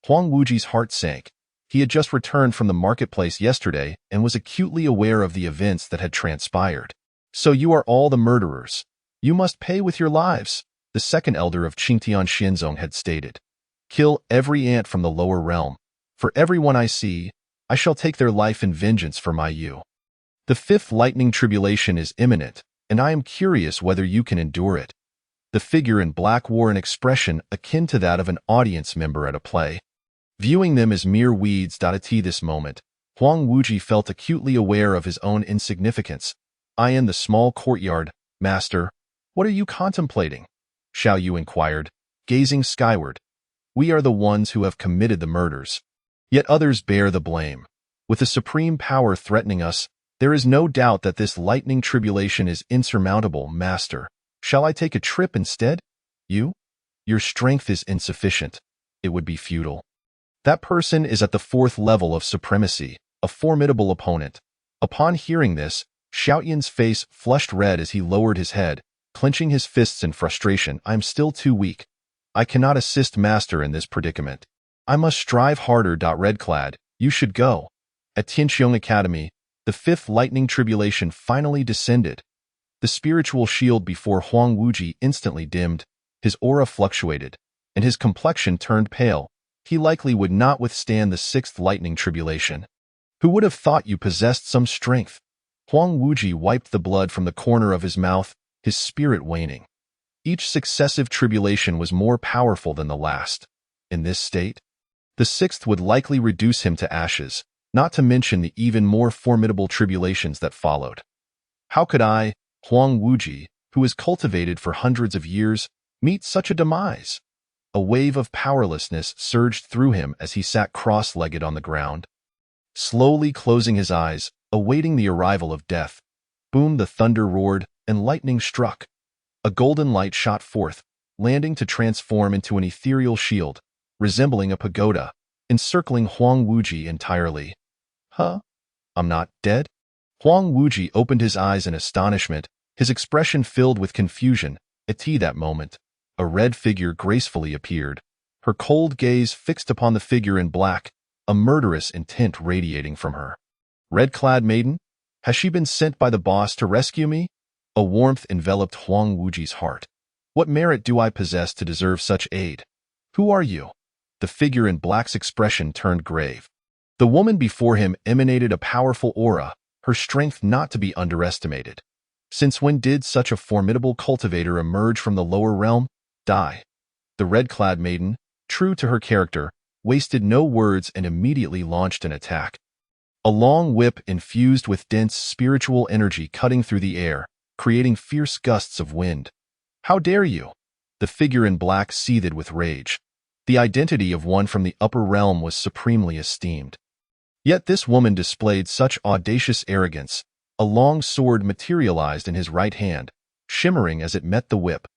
Huang Wuji's heart sank. He had just returned from the marketplace yesterday and was acutely aware of the events that had transpired. "So you are all the murderers. You must pay with your lives," the second elder of Qingtian Xianzong had stated. "Kill every ant from the lower realm. For everyone I see, I shall take their life in vengeance for my you. The fifth lightning tribulation is imminent, and I am curious whether you can endure it." The figure in black wore an expression akin to that of an audience member at a play. Viewing them as mere weeds at this moment, Huang Wuji felt acutely aware of his own insignificance. "I am the small courtyard, master. What are you contemplating?" Xiao Yu inquired, gazing skyward. "We are the ones who have committed the murders. Yet others bear the blame. With the supreme power threatening us, there is no doubt that this lightning tribulation is insurmountable, master. Shall I take a trip instead? You? Your strength is insufficient. It would be futile. That person is at the fourth level of supremacy, a formidable opponent." Upon hearing this, Xiaoyan's face flushed red as he lowered his head, clenching his fists in frustration. "I am still too weak. I cannot assist master in this predicament. I must strive harder. Redclad, you should go." At Tianqiong Academy, the fifth lightning tribulation finally descended. The spiritual shield before Huang Wuji instantly dimmed, his aura fluctuated, and his complexion turned pale. He likely would not withstand the sixth lightning tribulation. "Who would have thought you possessed some strength?" Huang Wuji wiped the blood from the corner of his mouth, his spirit waning. Each successive tribulation was more powerful than the last. In this state, the sixth would likely reduce him to ashes, not to mention the even more formidable tribulations that followed. How could I, Huang Wuji, who was cultivated for hundreds of years, meet such a demise? A wave of powerlessness surged through him as he sat cross-legged on the ground, slowly closing his eyes, awaiting the arrival of death. Boom! The thunder roared, and lightning struck. A golden light shot forth, landing to transform into an ethereal shield, resembling a pagoda, encircling Huang Wuji entirely. "Huh? I'm not dead?" Huang Wuji opened his eyes in astonishment, his expression filled with confusion. At that moment, a red figure gracefully appeared, her cold gaze fixed upon the figure in black, a murderous intent radiating from her. "Red-clad maiden? Has she been sent by the boss to rescue me?" A warmth enveloped Huang Wuji's heart. "What merit do I possess to deserve such aid? Who are you?" The figure in black's expression turned grave. The woman before him emanated a powerful aura, her strength not to be underestimated. Since when did such a formidable cultivator emerge from the lower realm? Die. The red-clad maiden, true to her character, wasted no words and immediately launched an attack. A long whip infused with dense spiritual energy cutting through the air, creating fierce gusts of wind. "How dare you?" The figure in black seethed with rage. The identity of one from the upper realm was supremely esteemed. Yet this woman displayed such audacious arrogance. A long sword materialized in his right hand, shimmering as it met the whip.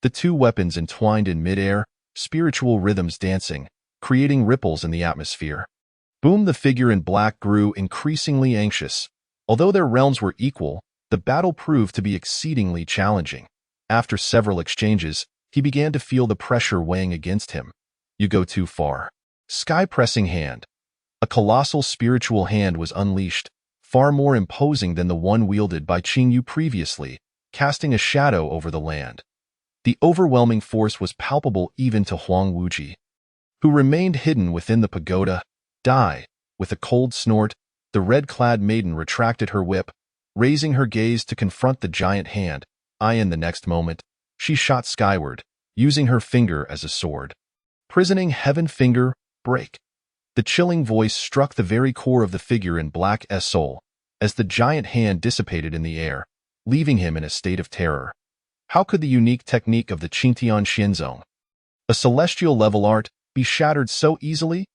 The two weapons entwined in midair, spiritual rhythms dancing, creating ripples in the atmosphere. Boom! The figure in black grew increasingly anxious. Although their realms were equal, the battle proved to be exceedingly challenging. After several exchanges, he began to feel the pressure weighing against him. "You go too far." Sky-pressing hand. A colossal spiritual hand was unleashed, far more imposing than the one wielded by Qingyu previously, casting a shadow over the land. The overwhelming force was palpable even to Huang Wuji, who remained hidden within the pagoda. "Die!" With a cold snort, the red-clad maiden retracted her whip, raising her gaze to confront the giant hand. In the next moment, she shot skyward, using her finger as a sword. "Prisoning heaven finger, break!" The chilling voice struck the very core of the figure in black's soul, as the giant hand dissipated in the air, leaving him in a state of terror. How could the unique technique of the Qingtian Xianzong, a celestial-level art, be shattered so easily?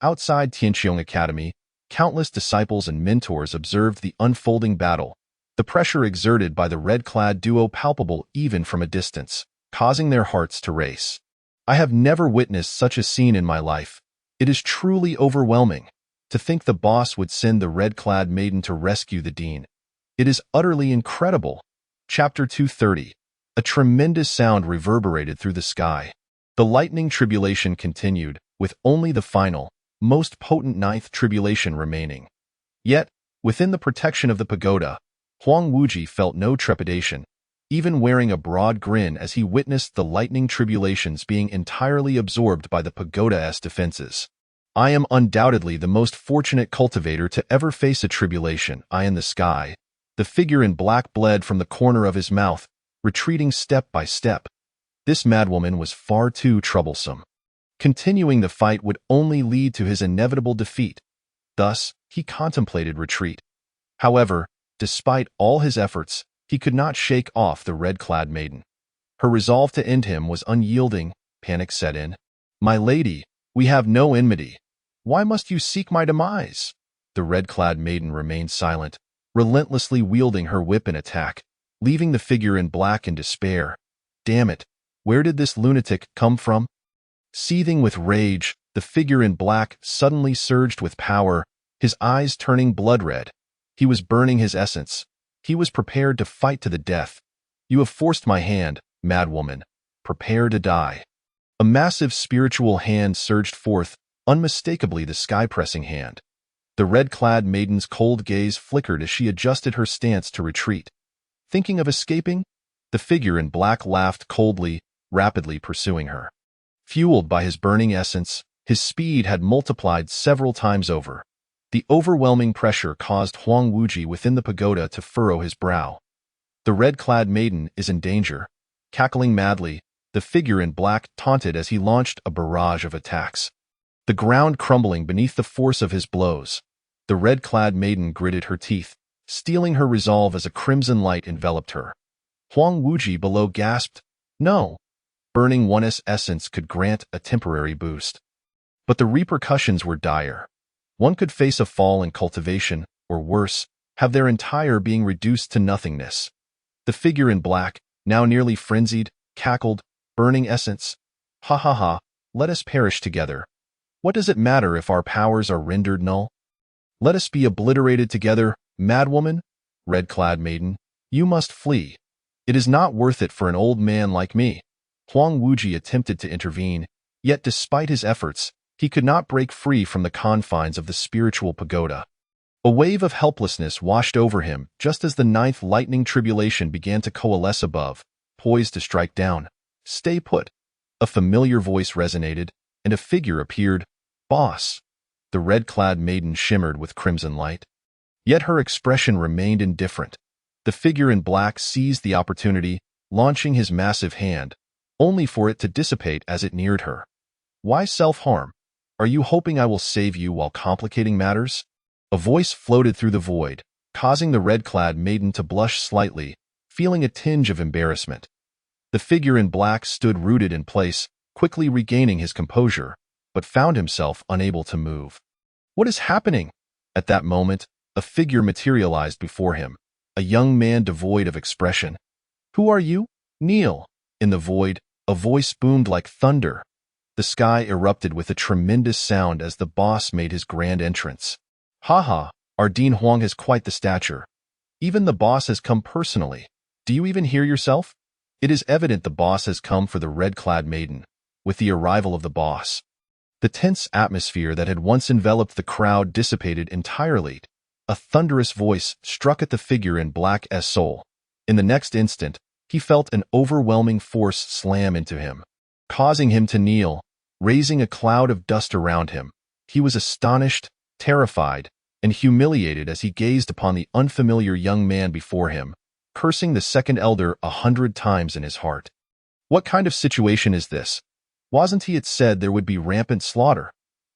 Outside Tianqiong Academy, countless disciples and mentors observed the unfolding battle, the pressure exerted by the red-clad duo palpable even from a distance, causing their hearts to race. "I have never witnessed such a scene in my life. It is truly overwhelming. To think the boss would send the red-clad maiden to rescue the dean. It is utterly incredible." Chapter 230. A tremendous sound reverberated through the sky. The lightning tribulation continued, with only the final, most potent ninth tribulation remaining. Yet, within the protection of the pagoda, Huang Wuji felt no trepidation, even wearing a broad grin as he witnessed the lightning tribulations being entirely absorbed by the pagoda's defenses. "I am undoubtedly the most fortunate cultivator to ever face a tribulation. Eye in the sky." The figure in black bled from the corner of his mouth, retreating step by step. This madwoman was far too troublesome. Continuing the fight would only lead to his inevitable defeat. Thus, he contemplated retreat. However, despite all his efforts, he could not shake off the red-clad maiden. Her resolve to end him was unyielding. Panic set in. "My lady, we have no enmity. Why must you seek my demise?" The red-clad maiden remained silent, relentlessly wielding her whip in attack, leaving the figure in black in despair. "Damn it, where did this lunatic come from?" Seething with rage, the figure in black suddenly surged with power, his eyes turning blood-red. He was burning his essence. He was prepared to fight to the death. "You have forced my hand, madwoman. Prepare to die." A massive spiritual hand surged forth, unmistakably the sky-pressing hand. The red-clad maiden's cold gaze flickered as she adjusted her stance to retreat. Thinking of escaping? The figure in black laughed coldly, rapidly pursuing her. Fueled by his burning essence, his speed had multiplied several times over. The overwhelming pressure caused Huang Wuji within the pagoda to furrow his brow. The red-clad maiden is in danger. Cackling madly, the figure in black taunted as he launched a barrage of attacks. The ground crumbling beneath the force of his blows. The red-clad maiden gritted her teeth, steeling her resolve as a crimson light enveloped her. Huang Wuji below gasped, "No!" Burning one's essence could grant a temporary boost. But the repercussions were dire. One could face a fall in cultivation, or worse, have their entire being reduced to nothingness. The figure in black, now nearly frenzied, cackled, "Burning essence? Ha ha ha, let us perish together. What does it matter if our powers are rendered null? Let us be obliterated together, madwoman." Red-clad maiden, "You must flee. It is not worth it for an old man like me." Huang Wuji attempted to intervene, yet despite his efforts, he could not break free from the confines of the spiritual pagoda. A wave of helplessness washed over him just as the ninth lightning tribulation began to coalesce above, poised to strike down. "Stay put." A familiar voice resonated, and a figure appeared. "Boss." The red-clad maiden shimmered with crimson light. Yet her expression remained indifferent. The figure in black seized the opportunity, launching his massive hand. only for it to dissipate as it neared her. Why self-harm? Are you hoping I will save you while complicating matters? A voice floated through the void, causing the red-clad maiden to blush slightly, feeling a tinge of embarrassment. The figure in black stood rooted in place, quickly regaining his composure, but found himself unable to move. What is happening? At that moment, a figure materialized before him, a young man devoid of expression. Who are you? Kneel. In the void, a voice boomed like thunder. The sky erupted with a tremendous sound as the boss made his grand entrance. Haha, our Dean Huang has quite the stature. Even the boss has come personally. Do you even hear yourself? It is evident the boss has come for the red-clad maiden. With the arrival of the boss, the tense atmosphere that had once enveloped the crowd dissipated entirely. A thunderous voice struck at the figure in black's soul. In the next instant, he felt an overwhelming force slam into him, causing him to kneel, raising a cloud of dust around him. He was astonished, terrified, and humiliated as he gazed upon the unfamiliar young man before him, cursing the second elder 100 times in his heart. What kind of situation is this? Wasn't it said there would be rampant slaughter?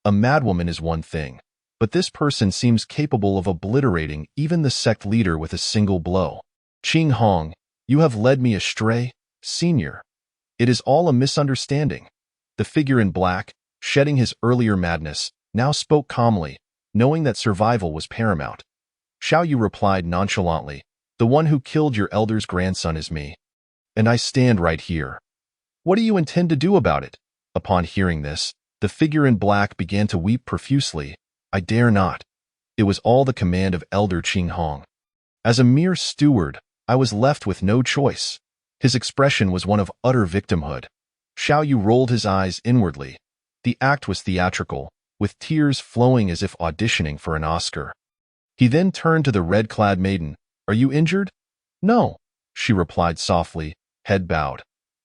A madwoman is one thing, but this person seems capable of obliterating even the sect leader with a single blow. Qing Hong, you have led me astray, senior. It is all a misunderstanding. The figure in black, shedding his earlier madness, now spoke calmly, knowing that survival was paramount. Xiao Yu replied nonchalantly, the one who killed your elder's grandson is me. And I stand right here. What do you intend to do about it? Upon hearing this, the figure in black began to weep profusely. I dare not. It was all the command of Elder Qing Hong. As a mere steward, I was left with no choice. His expression was one of utter victimhood. Xiao Yu rolled his eyes inwardly. The act was theatrical, with tears flowing as if auditioning for an Oscar. He then turned to the red-clad maiden. Are you injured? No, she replied softly, head bowed.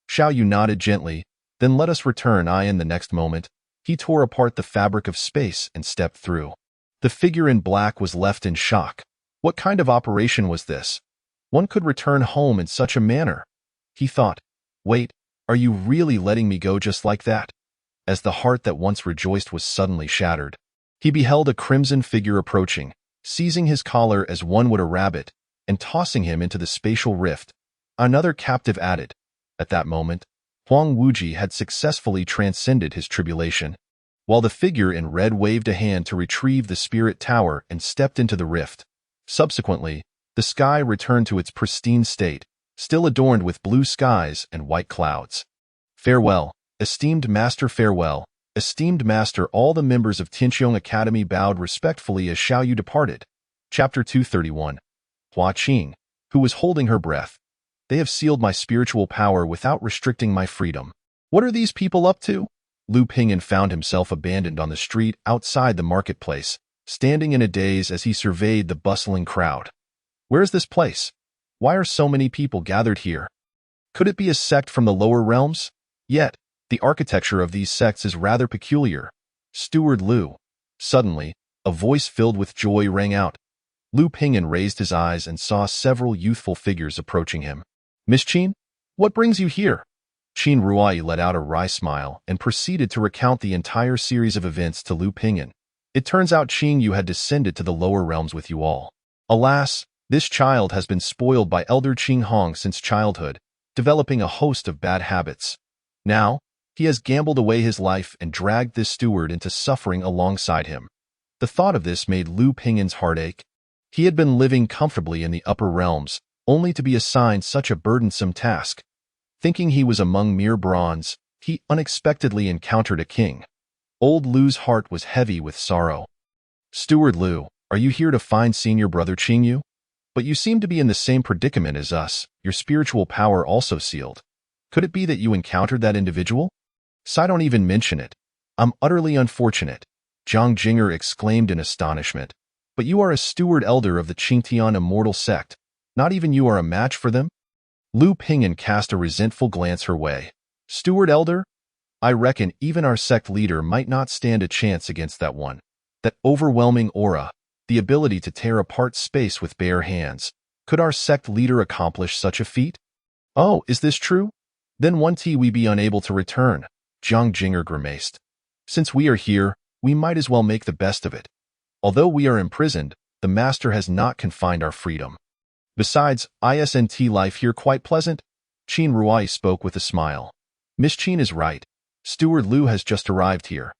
Xiao Yu nodded gently. Then let us return. In the next moment, he tore apart the fabric of space and stepped through. The figure in black was left in shock. What kind of operation was this? One could return home in such a manner. He thought, wait, are you really letting me go just like that? As the heart that once rejoiced was suddenly shattered, he beheld a crimson figure approaching, seizing his collar as one would a rabbit, and tossing him into the spatial rift. Another captive added. At that moment, Huang Wuji had successfully transcended his tribulation, while the figure in red waved a hand to retrieve the spirit tower and stepped into the rift. Subsequently, the sky returned to its pristine state, still adorned with blue skies and white clouds. Farewell, esteemed master, farewell, esteemed master. All the members of Tinqiong Academy bowed respectfully as Xiao Yu departed. Chapter 231. Hua Qing, who was holding her breath. They have sealed my spiritual power without restricting my freedom. What are these people up to? Lu Pingyan found himself abandoned on the street outside the marketplace, standing in a daze as he surveyed the bustling crowd. Where is this place? Why are so many people gathered here? Could it be a sect from the lower realms? Yet, the architecture of these sects is rather peculiar. Steward Lu. Suddenly, a voice filled with joy rang out. Lu Pingyan raised his eyes and saw several youthful figures approaching him. Miss Qin, what brings you here? Qin Ruai let out a wry smile and proceeded to recount the entire series of events to Lu Pingyan. It turns out Qing Yu had descended to the lower realms with you all. Alas, this child has been spoiled by Elder Qing Hong since childhood, developing a host of bad habits. Now, he has gambled away his life and dragged this steward into suffering alongside him. The thought of this made Lu Pingyan's heart ache. He had been living comfortably in the upper realms, only to be assigned such a burdensome task. Thinking he was among mere bronze, he unexpectedly encountered a king. Old Lu's heart was heavy with sorrow. Steward Lu, are you here to find senior brother Qing Yu? But you seem to be in the same predicament as us, your spiritual power also sealed. Could it be that you encountered that individual? So don't even mention it. I'm utterly unfortunate, Zhang Jinger exclaimed in astonishment. But you are a steward elder of the Qingtian immortal sect. Not even you are a match for them? Lu Pingyan cast a resentful glance her way. Steward elder? I reckon even our sect leader might not stand a chance against that one. That overwhelming aura, the ability to tear apart space with bare hands. Could our sect leader accomplish such a feat? Oh, is this true? Then one tea we be unable to return, Jiang Jinger grimaced. Since we are here, we might as well make the best of it. Although we are imprisoned, the master has not confined our freedom. Besides, isn't life here quite pleasant? Qin Ruai spoke with a smile. Miss Qin is right. Steward Liu has just arrived here.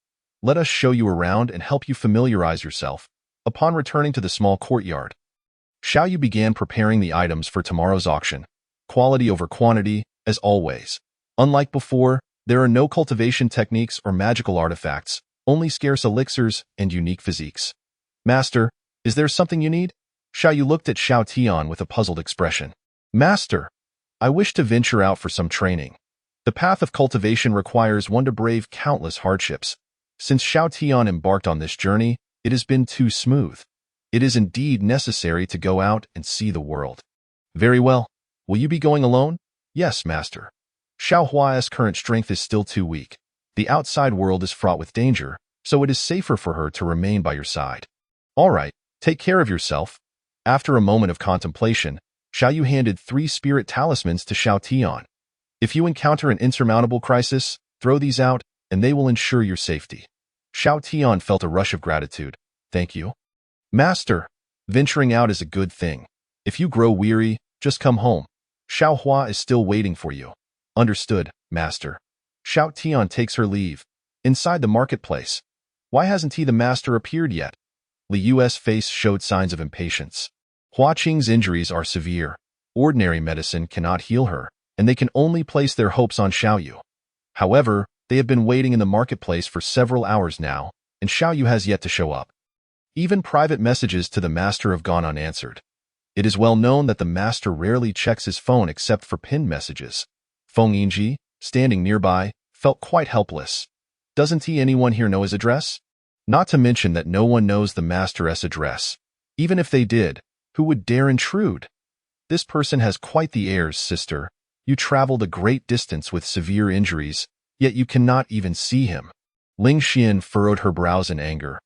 Let us show you around and help you familiarize yourself. Upon returning to the small courtyard, Xiaoyu began preparing the items for tomorrow's auction. Quality over quantity, as always. Unlike before, there are no cultivation techniques or magical artifacts, only scarce elixirs and unique physiques. Master, is there something you need? Xiaoyu looked at Xiao Tian with a puzzled expression. Master, I wish to venture out for some training. The path of cultivation requires one to brave countless hardships. Since Xiao Tian embarked on this journey, it has been too smooth. It is indeed necessary to go out and see the world. Very well. Will you be going alone? Yes, master. Xiao Hua's current strength is still too weak. The outside world is fraught with danger, so it is safer for her to remain by your side. All right, take care of yourself. After a moment of contemplation, Xiaoyu handed 3 spirit talismans to Xiao Tian. If you encounter an insurmountable crisis, throw these out, and they will ensure your safety. Xiao Tian felt a rush of gratitude. Thank you. Master, venturing out is a good thing. If you grow weary, just come home. Xiao Hua is still waiting for you. Understood, master. Xiao Tian takes her leave. Inside the marketplace. Why hasn't the master appeared yet? Li Yu's face showed signs of impatience. Hua Qing's injuries are severe. Ordinary medicine cannot heal her, and they can only place their hopes on Xiaoyu. However, they have been waiting in the marketplace for several hours now, and Xiaoyu has yet to show up. Even private messages to the master have gone unanswered. It is well known that the master rarely checks his phone except for pinned messages. Feng Yingji, standing nearby, felt quite helpless. Doesn't anyone here know his address? Not to mention that no one knows the master's address. Even if they did, who would dare intrude? This person has quite the airs, sister. You traveled a great distance with severe injuries, yet you cannot even see him. Ling Xian furrowed her brows in anger.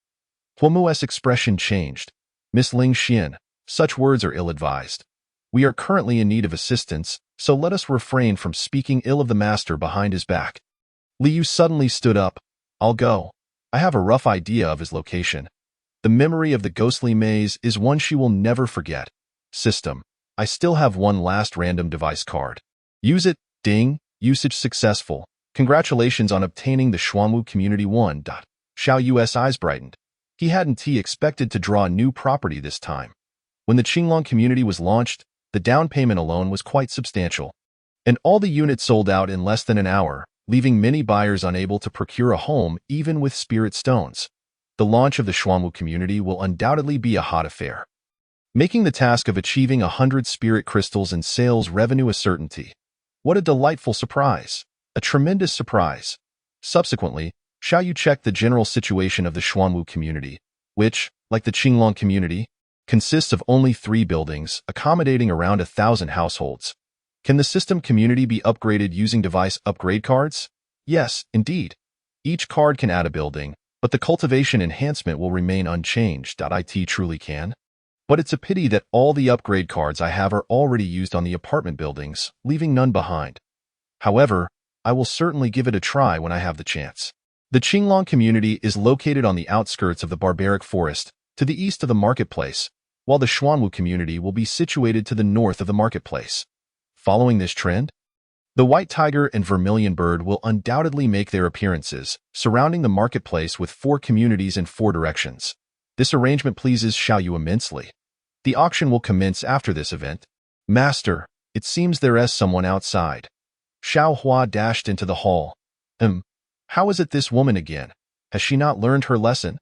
Huomu's expression changed. Miss Ling Xian, such words are ill-advised. We are currently in need of assistance, so let us refrain from speaking ill of the master behind his back. Li Yu suddenly stood up. I'll go. I have a rough idea of his location. The memory of the ghostly maze is one she will never forget. System. I still have one last random device card. Use it. Ding. Usage successful. Congratulations on obtaining the Xuanwu Community 1. Xiao Yu's eyes brightened. He hadn't expected to draw a new property this time. When the Qinglong community was launched, the down payment alone was quite substantial. And all the units sold out in less than an hour, leaving many buyers unable to procure a home even with spirit stones. The launch of the Xuanwu community will undoubtedly be a hot affair, making the task of achieving 100 spirit crystals and sales revenue a certainty. What a delightful surprise! A tremendous surprise. Subsequently, Xiaoyu checked the general situation of the Xuanwu community, which, like the Qinglong community, consists of only 3 buildings, accommodating around 1,000 households. Can the system community be upgraded using device upgrade cards? Yes, indeed. Each card can add a building, but the cultivation enhancement will remain unchanged. It truly can. But it's a pity that all the upgrade cards I have are already used on the apartment buildings, leaving none behind. However, I will certainly give it a try when I have the chance. The Qinglong community is located on the outskirts of the barbaric forest, to the east of the marketplace, while the Xuanwu community will be situated to the north of the marketplace. Following this trend, the white tiger and vermilion bird will undoubtedly make their appearances, surrounding the marketplace with 4 communities in 4 directions. This arrangement pleases Xiaoyu immensely. The auction will commence after this event. Master, it seems there is someone outside. Xiao Hua dashed into the hall. How is it this woman again? Has she not learned her lesson?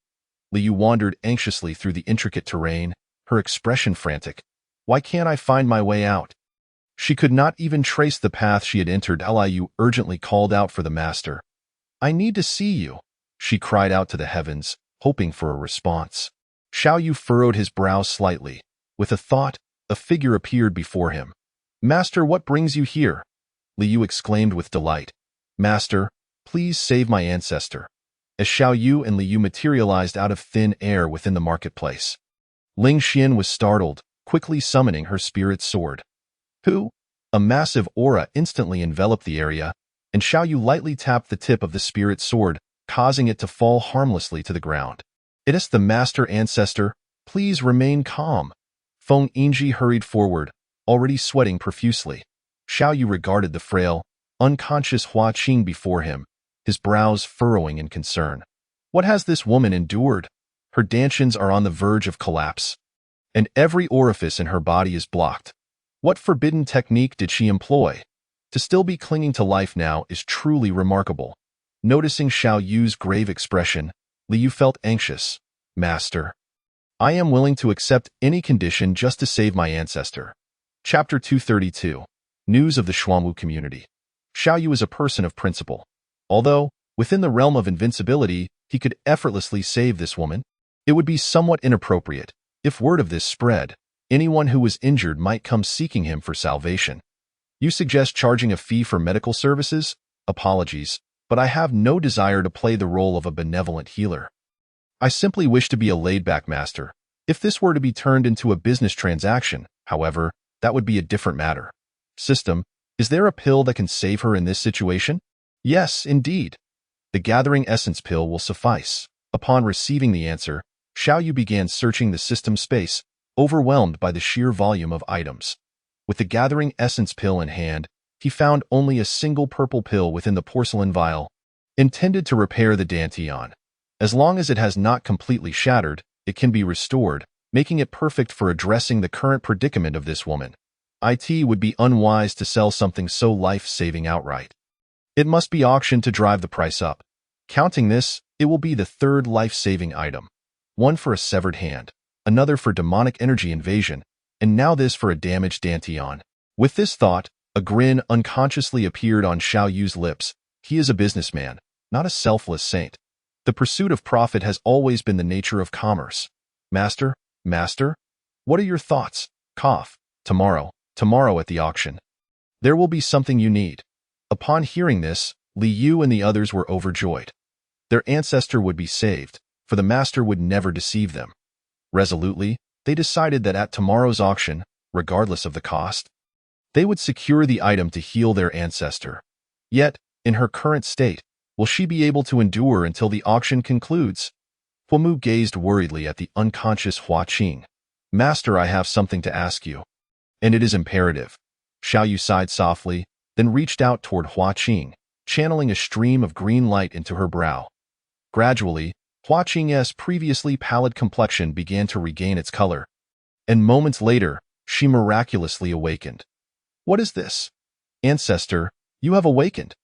Li Yu wandered anxiously through the intricate terrain, her expression frantic. Why can't I find my way out? She could not even trace the path she had entered. Li Yu urgently called out for the master. I need to see you, she cried out to the heavens, hoping for a response. Xiaoyu furrowed his brows slightly. With a thought, a figure appeared before him. Master, what brings you here? Li Yu exclaimed with delight. Master, please save my ancestor. As Xiaoyu and Li Yu materialized out of thin air within the marketplace, Ling Xian was startled, quickly summoning her spirit sword. Who? A massive aura instantly enveloped the area, and Xiao Yu lightly tapped the tip of the spirit sword, causing it to fall harmlessly to the ground. "It is the master ancestor. Please remain calm." Feng Yingji hurried forward, already sweating profusely. Xiao Yu regarded the frail, unconscious Hua Qing before him, his brows furrowing in concern. What has this woman endured? Her dantians are on the verge of collapse, and every orifice in her body is blocked. What forbidden technique did she employ? To still be clinging to life now is truly remarkable. Noticing Xiao Yu's grave expression, Li Yu felt anxious. "Master, I am willing to accept any condition just to save my ancestor." Chapter 232. News of the Xuanwu community. Xiao Yu is a person of principle. Although, within the realm of invincibility, he could effortlessly save this woman, it would be somewhat inappropriate. If word of this spread, anyone who was injured might come seeking him for salvation. "You suggest charging a fee for medical services? Apologies, but I have no desire to play the role of a benevolent healer. I simply wish to be a laid-back master. If this were to be turned into a business transaction, however, that would be a different matter. System, is there a pill that can save her in this situation?" "Yes, indeed. The Gathering Essence pill will suffice." Upon receiving the answer, Xiao Yu began searching the system space, overwhelmed by the sheer volume of items. With the Gathering Essence pill in hand, he found only a single purple pill within the porcelain vial, intended to repair the dantian. As long as it has not completely shattered, it can be restored, making it perfect for addressing the current predicament of this woman. It would be unwise to sell something so life-saving outright. It must be auctioned to drive the price up. Counting this, it will be the third life-saving item. One for a severed hand, another for demonic energy invasion, and now this for a damaged dantian. With this thought, a grin unconsciously appeared on Xiao Yu's lips. He is a businessman, not a selfless saint. The pursuit of profit has always been the nature of commerce. Master, what are your thoughts? Cough. Tomorrow at the auction. There will be something you need. Upon hearing this, Li Yu and the others were overjoyed. Their ancestor would be saved, for the master would never deceive them. Resolutely, they decided that at tomorrow's auction, regardless of the cost, they would secure the item to heal their ancestor. Yet, in her current state, will she be able to endure until the auction concludes? Huamu gazed worriedly at the unconscious Hua Qing. "Master, I have something to ask you. And it is imperative." Xiao Yu sighed softly, then reached out toward Hua Qing, channeling a stream of green light into her brow. Gradually, Hua Qing's previously pallid complexion began to regain its color, and moments later, she miraculously awakened. "What is this? Ancestor, you have awakened."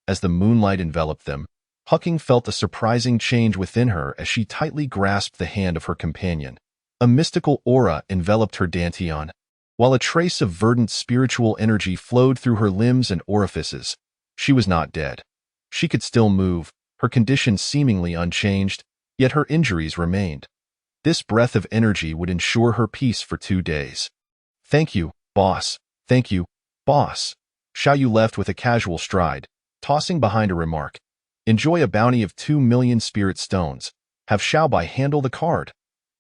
As the moonlight enveloped them, Hucking felt a surprising change within her as she tightly grasped the hand of her companion. A mystical aura enveloped her dantian, while a trace of verdant spiritual energy flowed through her limbs and orifices. She was not dead. She could still move, her condition seemingly unchanged, yet her injuries remained. This breath of energy would ensure her peace for 2 days. "Thank you, boss. Thank you, boss." Xiao Yu left with a casual stride, tossing behind a remark. "Enjoy a bounty of 2 million spirit stones. Have Xiaobai handle the card."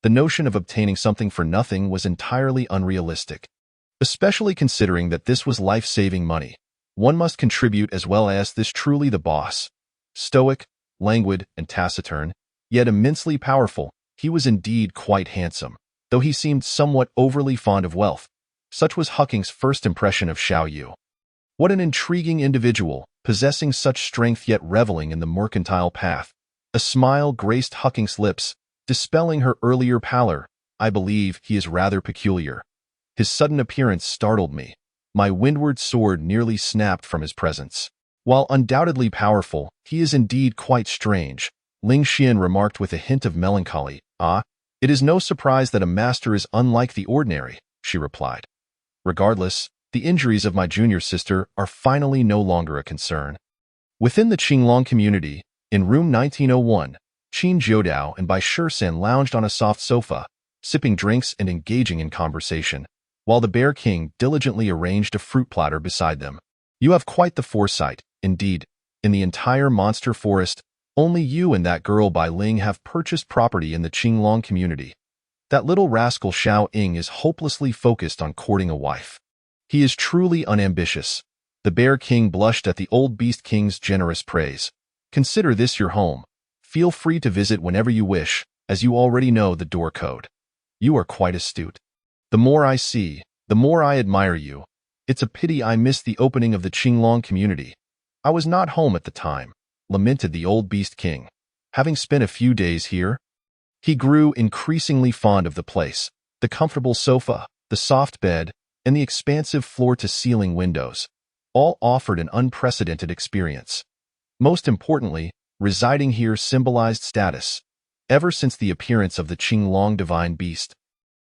The notion of obtaining something for nothing was entirely unrealistic, especially considering that this was life-saving money. One must contribute as well. As this truly the boss. Stoic, languid, and taciturn, yet immensely powerful, he was indeed quite handsome, though he seemed somewhat overly fond of wealth. Such was Hucking's first impression of Xiao Yu. What an intriguing individual, possessing such strength yet reveling in the mercantile path. A smile graced Hucking's lips, dispelling her earlier pallor. "I believe he is rather peculiar. His sudden appearance startled me. My windward sword nearly snapped from his presence. While undoubtedly powerful, he is indeed quite strange," Ling Xian remarked with a hint of melancholy. It is no surprise that a master is unlike the ordinary," she replied. "Regardless, the injuries of my junior sister are finally no longer a concern." Within the Qinglong community, in room 1901, Qin Jiudao and Bai Shisan lounged on a soft sofa, sipping drinks and engaging in conversation, while the Bear King diligently arranged a fruit platter beside them. "You have quite the foresight, indeed. In the entire monster forest, only you and that girl Bai Ling have purchased property in the Qinglong community. That little rascal Xiao Ying is hopelessly focused on courting a wife. He is truly unambitious. The Bear King blushed at the old Beast King's generous praise. Consider this your home. Feel free to visit whenever you wish, as you already know the door code. You are quite astute. The more I see, the more I admire you. It's a pity I missed the opening of the Qinglong community. I was not home at the time, lamented the old Beast King. Having spent a few days here, he grew increasingly fond of the place. The comfortable sofa, the soft bed, and the expansive floor-to-ceiling windows all offered an unprecedented experience. Most importantly, residing here symbolized status. Ever since the appearance of the Qinglong divine beast,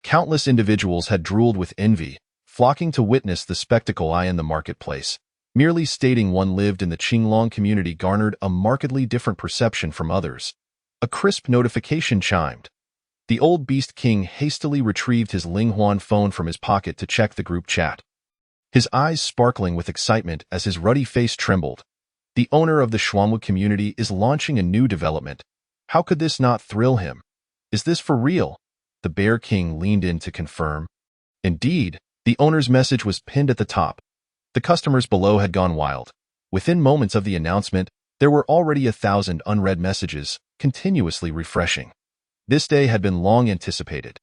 countless individuals had drooled with envy, flocking to witness the spectacle in the marketplace. Merely stating one lived in the Qinglong community garnered a markedly different perception from others. A crisp notification chimed. The old Beast King hastily retrieved his Linghuan phone from his pocket to check the group chat, his eyes sparkling with excitement as his ruddy face trembled. The owner of the Xuanwu community is launching a new development. How could this not thrill him? Is this for real? The Bear King leaned in to confirm. Indeed, the owner's message was pinned at the top. The customers below had gone wild. Within moments of the announcement, there were already 1,000 unread messages, continuously refreshing. This day had been long anticipated.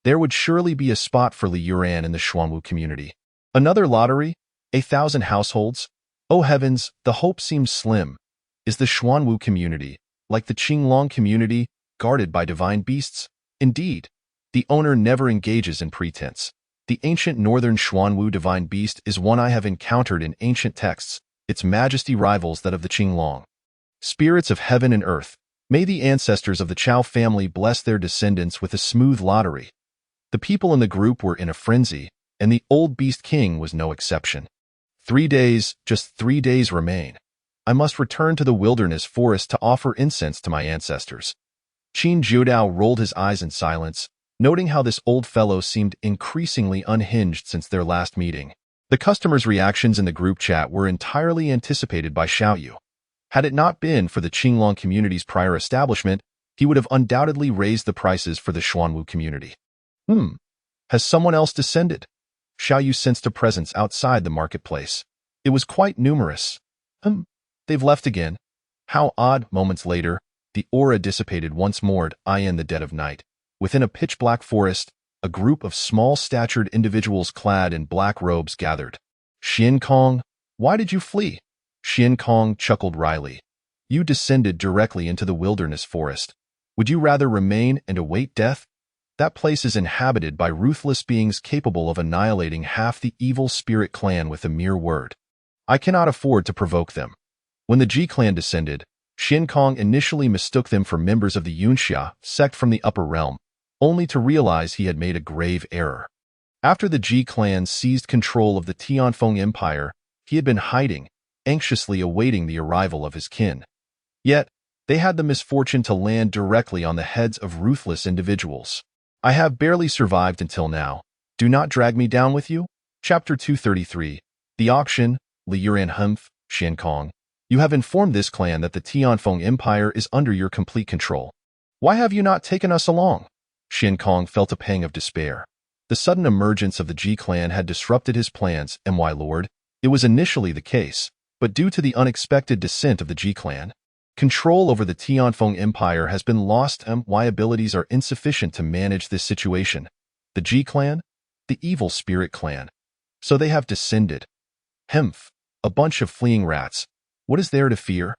There would surely be a spot for Li Yuran in the Xuanwu community. Another lottery? 1,000 households? Oh heavens, the hope seems slim. Is the Xuanwu community, like the Qinglong community, guarded by divine beasts? Indeed, the owner never engages in pretense. The ancient northern Xuanwu divine beast is one I have encountered in ancient texts, its majesty rivals that of the Qinglong. Spirits of heaven and earth, may the ancestors of the Chao family bless their descendants with a smooth lottery. The people in the group were in a frenzy, and the old Beast King was no exception. 3 days, just 3 days remain. I must return to the wilderness forest to offer incense to my ancestors. Qin Jiudao rolled his eyes in silence, noting how this old fellow seemed increasingly unhinged since their last meeting. The customers' reactions in the group chat were entirely anticipated by Xiaoyu. Had it not been for the Qinglong community's prior establishment, he would have undoubtedly raised the prices for the Xuanwu community. Has someone else descended? Xiaoyu sensed a presence outside the marketplace. It was quite numerous. They've left again. How odd. Moments later, the aura dissipated once more in the dead of night. Within a pitch-black forest, a group of small-statured individuals clad in black robes gathered. Xian Kong, why did you flee? Xian Kong chuckled wryly. You descended directly into the wilderness forest. Would you rather remain and await death? That place is inhabited by ruthless beings capable of annihilating half the evil spirit clan with a mere word. I cannot afford to provoke them. When the Ji clan descended, Xian Kong initially mistook them for members of the Yunxia sect from the upper realm, only to realize he had made a grave error. After the Ji clan seized control of the Tianfeng Empire, he had been hiding, anxiously awaiting the arrival of his kin. Yet, they had the misfortune to land directly on the heads of ruthless individuals. I have barely survived until now. Do not drag me down with you? Chapter 233. The Auction, Li Yuran Humph, Xian Kong. You have informed this clan that the Tianfeng Empire is under your complete control. Why have you not taken us along? Xian Kong felt a pang of despair. The sudden emergence of the Ji clan had disrupted his plans, my lord. It was initially the case, but due to the unexpected descent of the Ji clan, control over the Tianfeng Empire has been lost. My abilities are insufficient to manage this situation. The Ji clan? The evil spirit clan. So they have descended. Hemph, a bunch of fleeing rats. What is there to fear?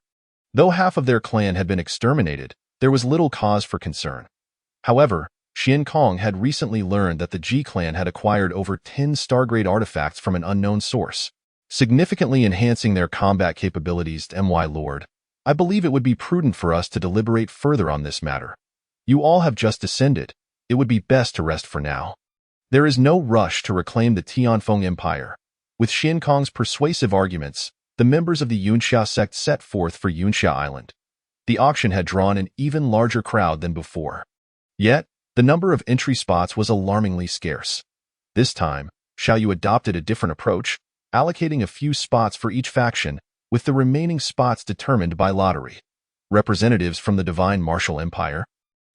Though half of their clan had been exterminated, there was little cause for concern. However, Xian Kong had recently learned that the Ji clan had acquired over 10 Stargrade artifacts from an unknown source, significantly enhancing their combat capabilities. My lord, I believe it would be prudent for us to deliberate further on this matter. You all have just descended. It would be best to rest for now. There is no rush to reclaim the Tianfeng Empire. With Xian Kong's persuasive arguments, the members of the Yunxia sect set forth for Yunxia Island. The auction had drawn an even larger crowd than before. Yet, the number of entry spots was alarmingly scarce. This time, Xiaoyu adopted a different approach, allocating a few spots for each faction, with the remaining spots determined by lottery. Representatives from the Divine Martial Empire,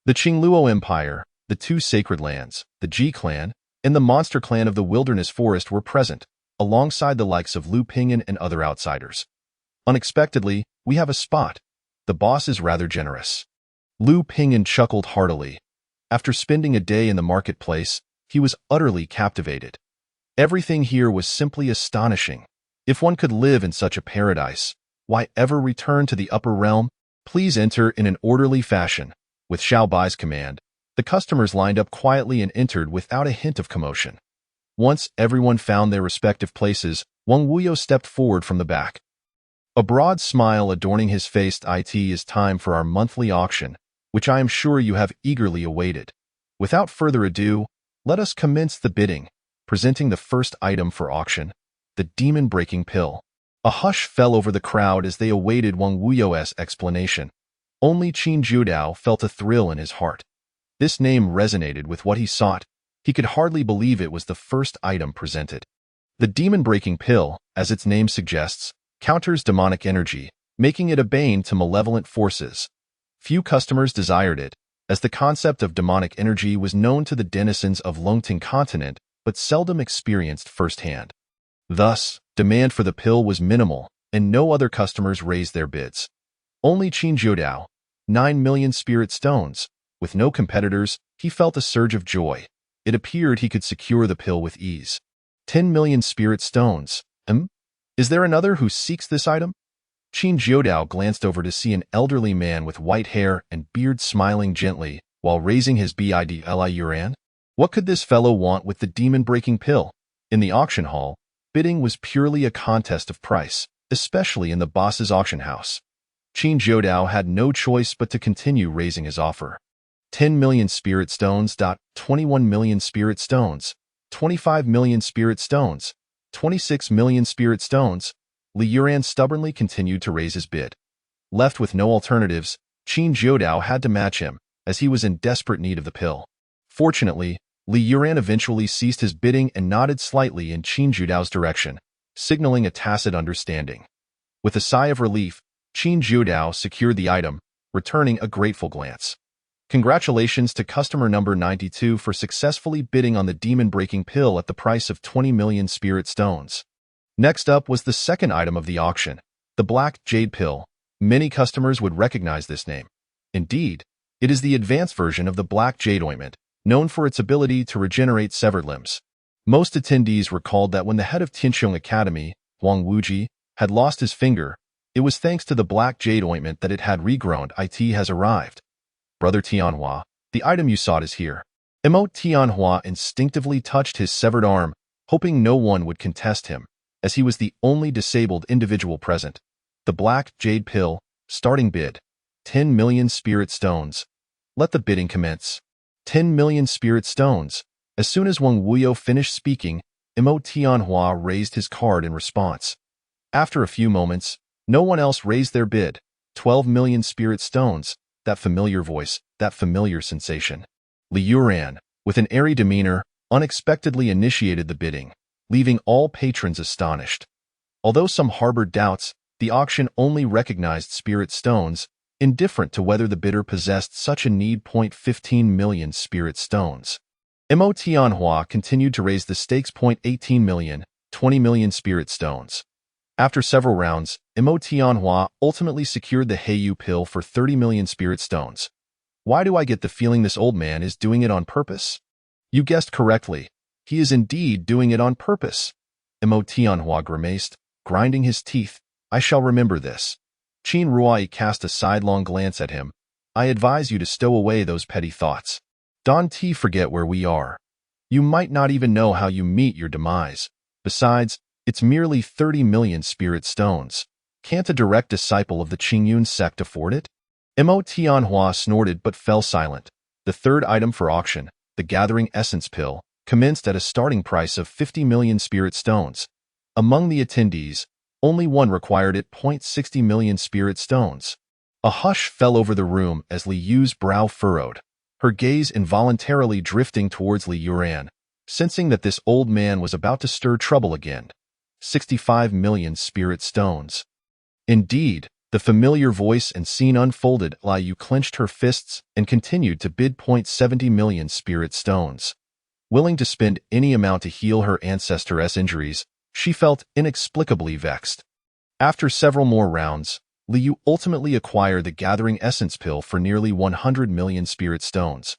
the Qingluo Empire, the two Sacred Lands, the Ji clan, and the Monster clan of the Wilderness Forest were present. alongside the likes of Lu Pingyan and other outsiders. Unexpectedly, we have a spot. The boss is rather generous. Lu Pingyan chuckled heartily. After spending a day in the marketplace, he was utterly captivated. Everything here was simply astonishing. If one could live in such a paradise, why ever return to the upper realm? Please enter in an orderly fashion. With Xiao Bai's command, the customers lined up quietly and entered without a hint of commotion. Once everyone found their respective places, Wang Wuyo stepped forward from the back. A broad smile adorning his face. It is time for our monthly auction, which I am sure you have eagerly awaited. Without further ado, let us commence the bidding, presenting the first item for auction, the demon-breaking pill. A hush fell over the crowd as they awaited Wang Wuyo's explanation. Only Qin Jiudao felt a thrill in his heart. This name resonated with what he sought. He could hardly believe it was the first item presented. The demon-breaking pill, as its name suggests, counters demonic energy, making it a bane to malevolent forces. Few customers desired it, as the concept of demonic energy was known to the denizens of Longting continent, but seldom experienced firsthand. Thus, demand for the pill was minimal, and no other customers raised their bids. Only Qin Jiudao, 9 million spirit stones. With no competitors, he felt a surge of joy. It appeared he could secure the pill with ease. 10 million spirit stones. Is there another who seeks this item? Qin Jiudao glanced over to see an elderly man with white hair and beard smiling gently while raising his bidli yuan. What could this fellow want with the demon-breaking pill? In the auction hall, bidding was purely a contest of price, especially in the boss's auction house. Qin Jiudao had no choice but to continue raising his offer. 10 million spirit stones. 21 million spirit stones. 25 million spirit stones. 26 million spirit stones. Li Yuran stubbornly continued to raise his bid. Left with no alternatives, Qin Jiudao had to match him, as he was in desperate need of the pill. Fortunately, Li Yuran eventually ceased his bidding and nodded slightly in Qin Jiudao's direction, signaling a tacit understanding. With a sigh of relief, Qin Jiudao secured the item, returning a grateful glance. Congratulations to customer number 92 for successfully bidding on the demon-breaking pill at the price of 20 million spirit stones. Next up was the second item of the auction, the Black Jade Pill. Many customers would recognize this name. Indeed, it is the advanced version of the Black Jade Ointment, known for its ability to regenerate severed limbs. Most attendees recalled that when the head of Tianxiong Academy, Huang Wuji, had lost his finger, it was thanks to the Black Jade Ointment that it had regrown. It has arrived. Brother Tianhua, the item you sought is here. Tianhua instinctively touched his severed arm, hoping no one would contest him, as he was the only disabled individual present. The Black Jade Pill, starting bid, 10 million spirit stones. Let the bidding commence. 10 million spirit stones. As soon as Wang Wuyo finished speaking, Tianhua raised his card in response. After a few moments, no one else raised their bid. 12 million spirit stones. That familiar voice, that familiar sensation. Li Yuran, with an airy demeanor, unexpectedly initiated the bidding, leaving all patrons astonished. Although some harbored doubts, the auction only recognized spirit stones, indifferent to whether the bidder possessed such a need. 15 million spirit stones. Tianhua continued to raise the stakes. 18 million, 20 million spirit stones. After several rounds, Tianhua ultimately secured the Heiyu pill for 30 million spirit stones. Why do I get the feeling this old man is doing it on purpose? You guessed correctly. He is indeed doing it on purpose. Tianhua grimaced, grinding his teeth. I shall remember this. Qin Ruai cast a sidelong glance at him. I advise you to stow away those petty thoughts. Don't forget where we are. You might not even know how you meet your demise. Besides, it's merely 30 million spirit stones. Can't a direct disciple of the Qingyun sect afford it? Tianhua snorted but fell silent. The third item for auction, the Gathering Essence Pill, commenced at a starting price of 50 million spirit stones. Among the attendees, only one required it. 60 million spirit stones. A hush fell over the room as Li Yu's brow furrowed, her gaze involuntarily drifting towards Li Yuran, sensing that this old man was about to stir trouble again. 65 million spirit stones. Indeed, the familiar voice and scene unfolded. Li Yu clenched her fists and continued to bid. 70 million spirit stones. Willing to spend any amount to heal her ancestor's injuries, She felt inexplicably vexed. After several more rounds, Liu ultimately acquired the Gathering Essence Pill for nearly 100 million spirit stones.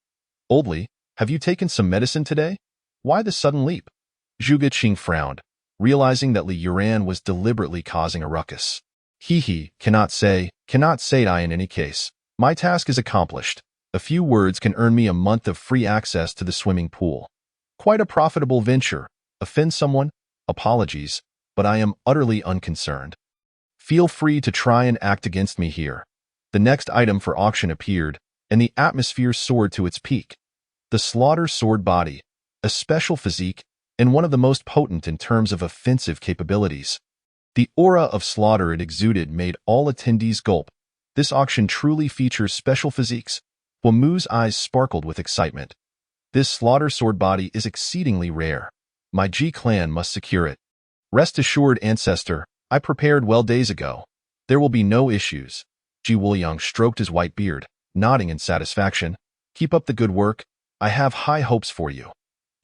Old Li, have you taken some medicine today? Why the sudden leap? Zhuge Qing frowned, realizing that Li Yuran was deliberately causing a ruckus. Cannot say I in any case. My task is accomplished. A few words can earn me a month of free access to the swimming pool. Quite a profitable venture. Offend someone? Apologies, but I am utterly unconcerned. Feel free to try and act against me here. The next item for auction appeared, and the atmosphere soared to its peak. The Slaughter Sword Body, a special physique, and one of the most potent in terms of offensive capabilities. The aura of slaughter it exuded made all attendees gulp. This auction truly features special physiques. Huamu's eyes sparkled with excitement. This Slaughter Sword Body is exceedingly rare. My Ji clan must secure it. Rest assured, Ancestor, I prepared well days ago. There will be no issues. Ji Wuliang stroked his white beard, nodding in satisfaction. Keep up the good work. I have high hopes for you.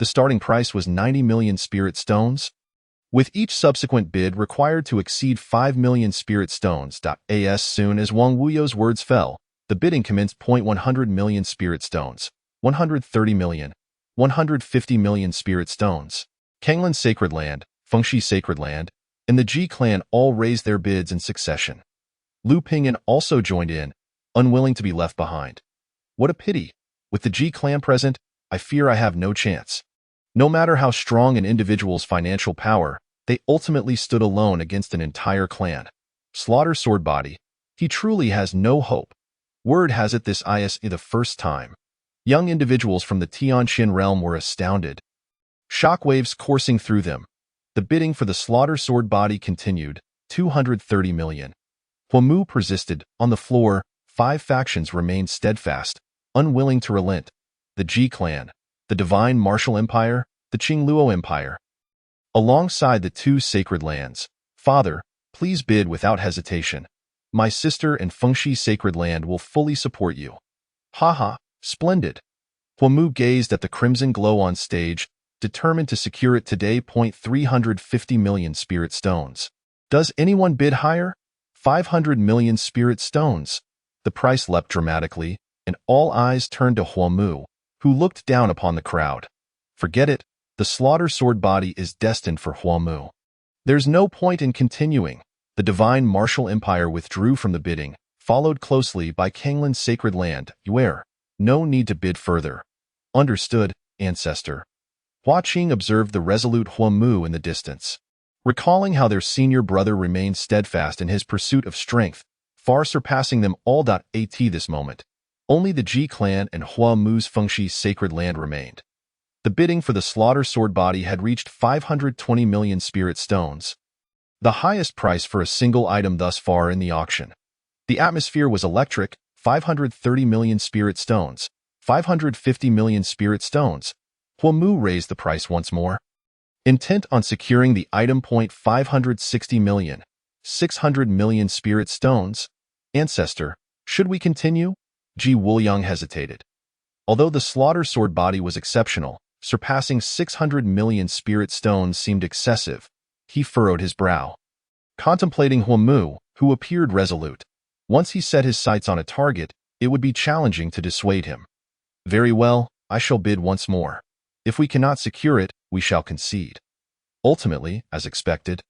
The starting price was 90 million spirit stones, with each subsequent bid required to exceed 5 million spirit stones. As soon as Wang Wuyo's words fell, the bidding commenced. 100 million spirit stones, 130 million, 150 million spirit stones. Kanglan Sacred Land, Fengshi Sacred Land, and the Ji clan all raised their bids in succession. Lu Pingyan also joined in, unwilling to be left behind. What a pity. With the Ji clan present, I fear I have no chance. No matter how strong an individual's financial power, they ultimately stood alone against an entire clan. Slaughter Sword Body, he truly has no hope. Word has it this is the first time. Young individuals from the Tianqin realm were astounded. Shockwaves coursing through them. The bidding for the Slaughter Sword Body continued, 230 million. Huamu persisted. On the floor, 5 factions remained steadfast, unwilling to relent. The Ji clan, the Divine Martial Empire, the Qingluo Empire. Alongside the 2 sacred lands, Father, please bid without hesitation. My sister and Fengshi Sacred Land will fully support you. Haha, splendid. Huamu gazed at the crimson glow on stage, determined to secure it today. 350 million spirit stones. Does anyone bid higher? 500 million spirit stones. The price leapt dramatically, and all eyes turned to Huamu, who looked down upon the crowd. Forget it, the Slaughter Sword Body is destined for Huamu. There's no point in continuing. The Divine Martial Empire withdrew from the bidding, followed closely by Kanglan's Sacred Land. No need to bid further. Understood, Ancestor. Hua Qing observed the resolute Huamu in the distance. Recalling how their senior brother remained steadfast in his pursuit of strength, far surpassing them all. At this moment, only the Ji clan and Huamu's Fengshi Sacred Land remained. The bidding for the Slaughter Sword Body had reached 520 million spirit stones, the highest price for a single item thus far in the auction. The atmosphere was electric. 530 million spirit stones, 550 million spirit stones. Huamu raised the price once more, intent on securing the item. 560 million, 600 million spirit stones. Ancestor, should we continue? Ji Wuliang hesitated. Although the Slaughter Sword Body was exceptional, surpassing 600 million spirit stones seemed excessive. He furrowed his brow, contemplating Huamu, who appeared resolute. Once he set his sights on a target, it would be challenging to dissuade him. Very well, I shall bid once more. If we cannot secure it, we shall concede. Ultimately, as expected,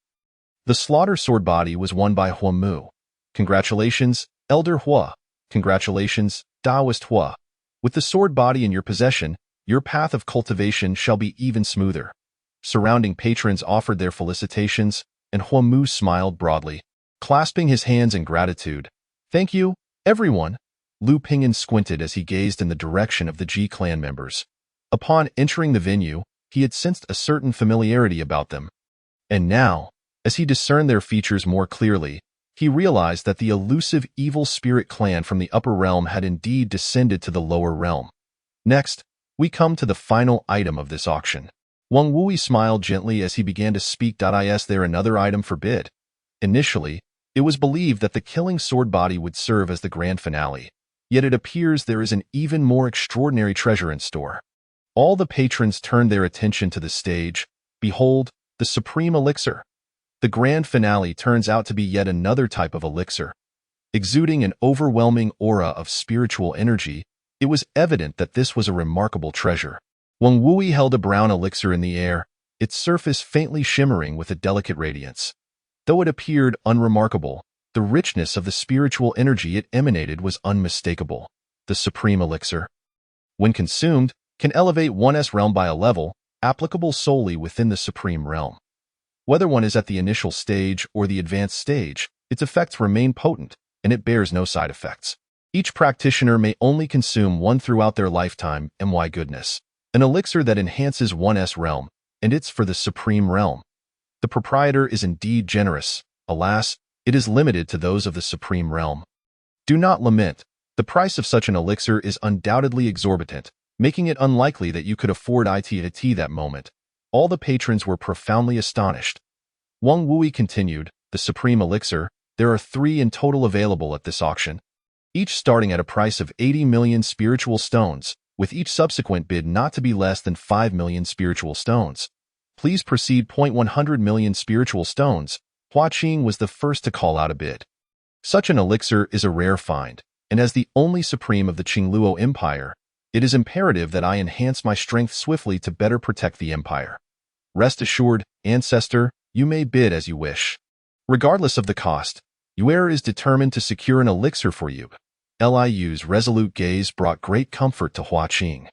the Slaughter Sword Body was won by Huamu. Congratulations, Elder Hua. Congratulations, Taoist Hua. With the sword body in your possession, your path of cultivation shall be even smoother. Surrounding patrons offered their felicitations, and Huamu smiled broadly, clasping his hands in gratitude. Thank you, everyone. Lu Pingyan squinted as he gazed in the direction of the Ji clan members. Upon entering the venue, he had sensed a certain familiarity about them. And now, as he discerned their features more clearly, he realized that the elusive evil spirit clan from the upper realm had indeed descended to the lower realm. Next, we come to the final item of this auction. Wang Wui smiled gently as he began to speak. Is there another item for bid? Initially, it was believed that the killing sword body would serve as the grand finale. Yet it appears there is an even more extraordinary treasure in store. All the patrons turned their attention to the stage. Behold, the Supreme Elixir. The grand finale turns out to be yet another type of elixir. Exuding an overwhelming aura of spiritual energy, it was evident that this was a remarkable treasure. Wang Wui held a brown elixir in the air, its surface faintly shimmering with a delicate radiance. Though it appeared unremarkable, the richness of the spiritual energy it emanated was unmistakable. The Supreme Elixir, when consumed, can elevate one's realm by a level, applicable solely within the Supreme Realm. Whether one is at the initial stage or the advanced stage, its effects remain potent, and it bears no side effects. Each practitioner may only consume one throughout their lifetime, and why goodness. An elixir that enhances one's realm, and it's for the Supreme Realm. The proprietor is indeed generous. Alas, it is limited to those of the Supreme Realm. Do not lament. The price of such an elixir is undoubtedly exorbitant, making it unlikely that you could afford it at that moment. All the patrons were profoundly astonished. Wang Wui continued, the Supreme Elixir, there are 3 in total available at this auction, each starting at a price of 80 million spiritual stones, with each subsequent bid not to be less than 5 million spiritual stones. Please proceed. 100 million spiritual stones. Hua Qing was the first to call out a bid. Such an elixir is a rare find, and as the only supreme of the Qingluo Empire, it is imperative that I enhance my strength swiftly to better protect the empire. Rest assured, ancestor, you may bid as you wish. Regardless of the cost, Yuer is determined to secure an elixir for you. Liu's resolute gaze brought great comfort to Hua Qing.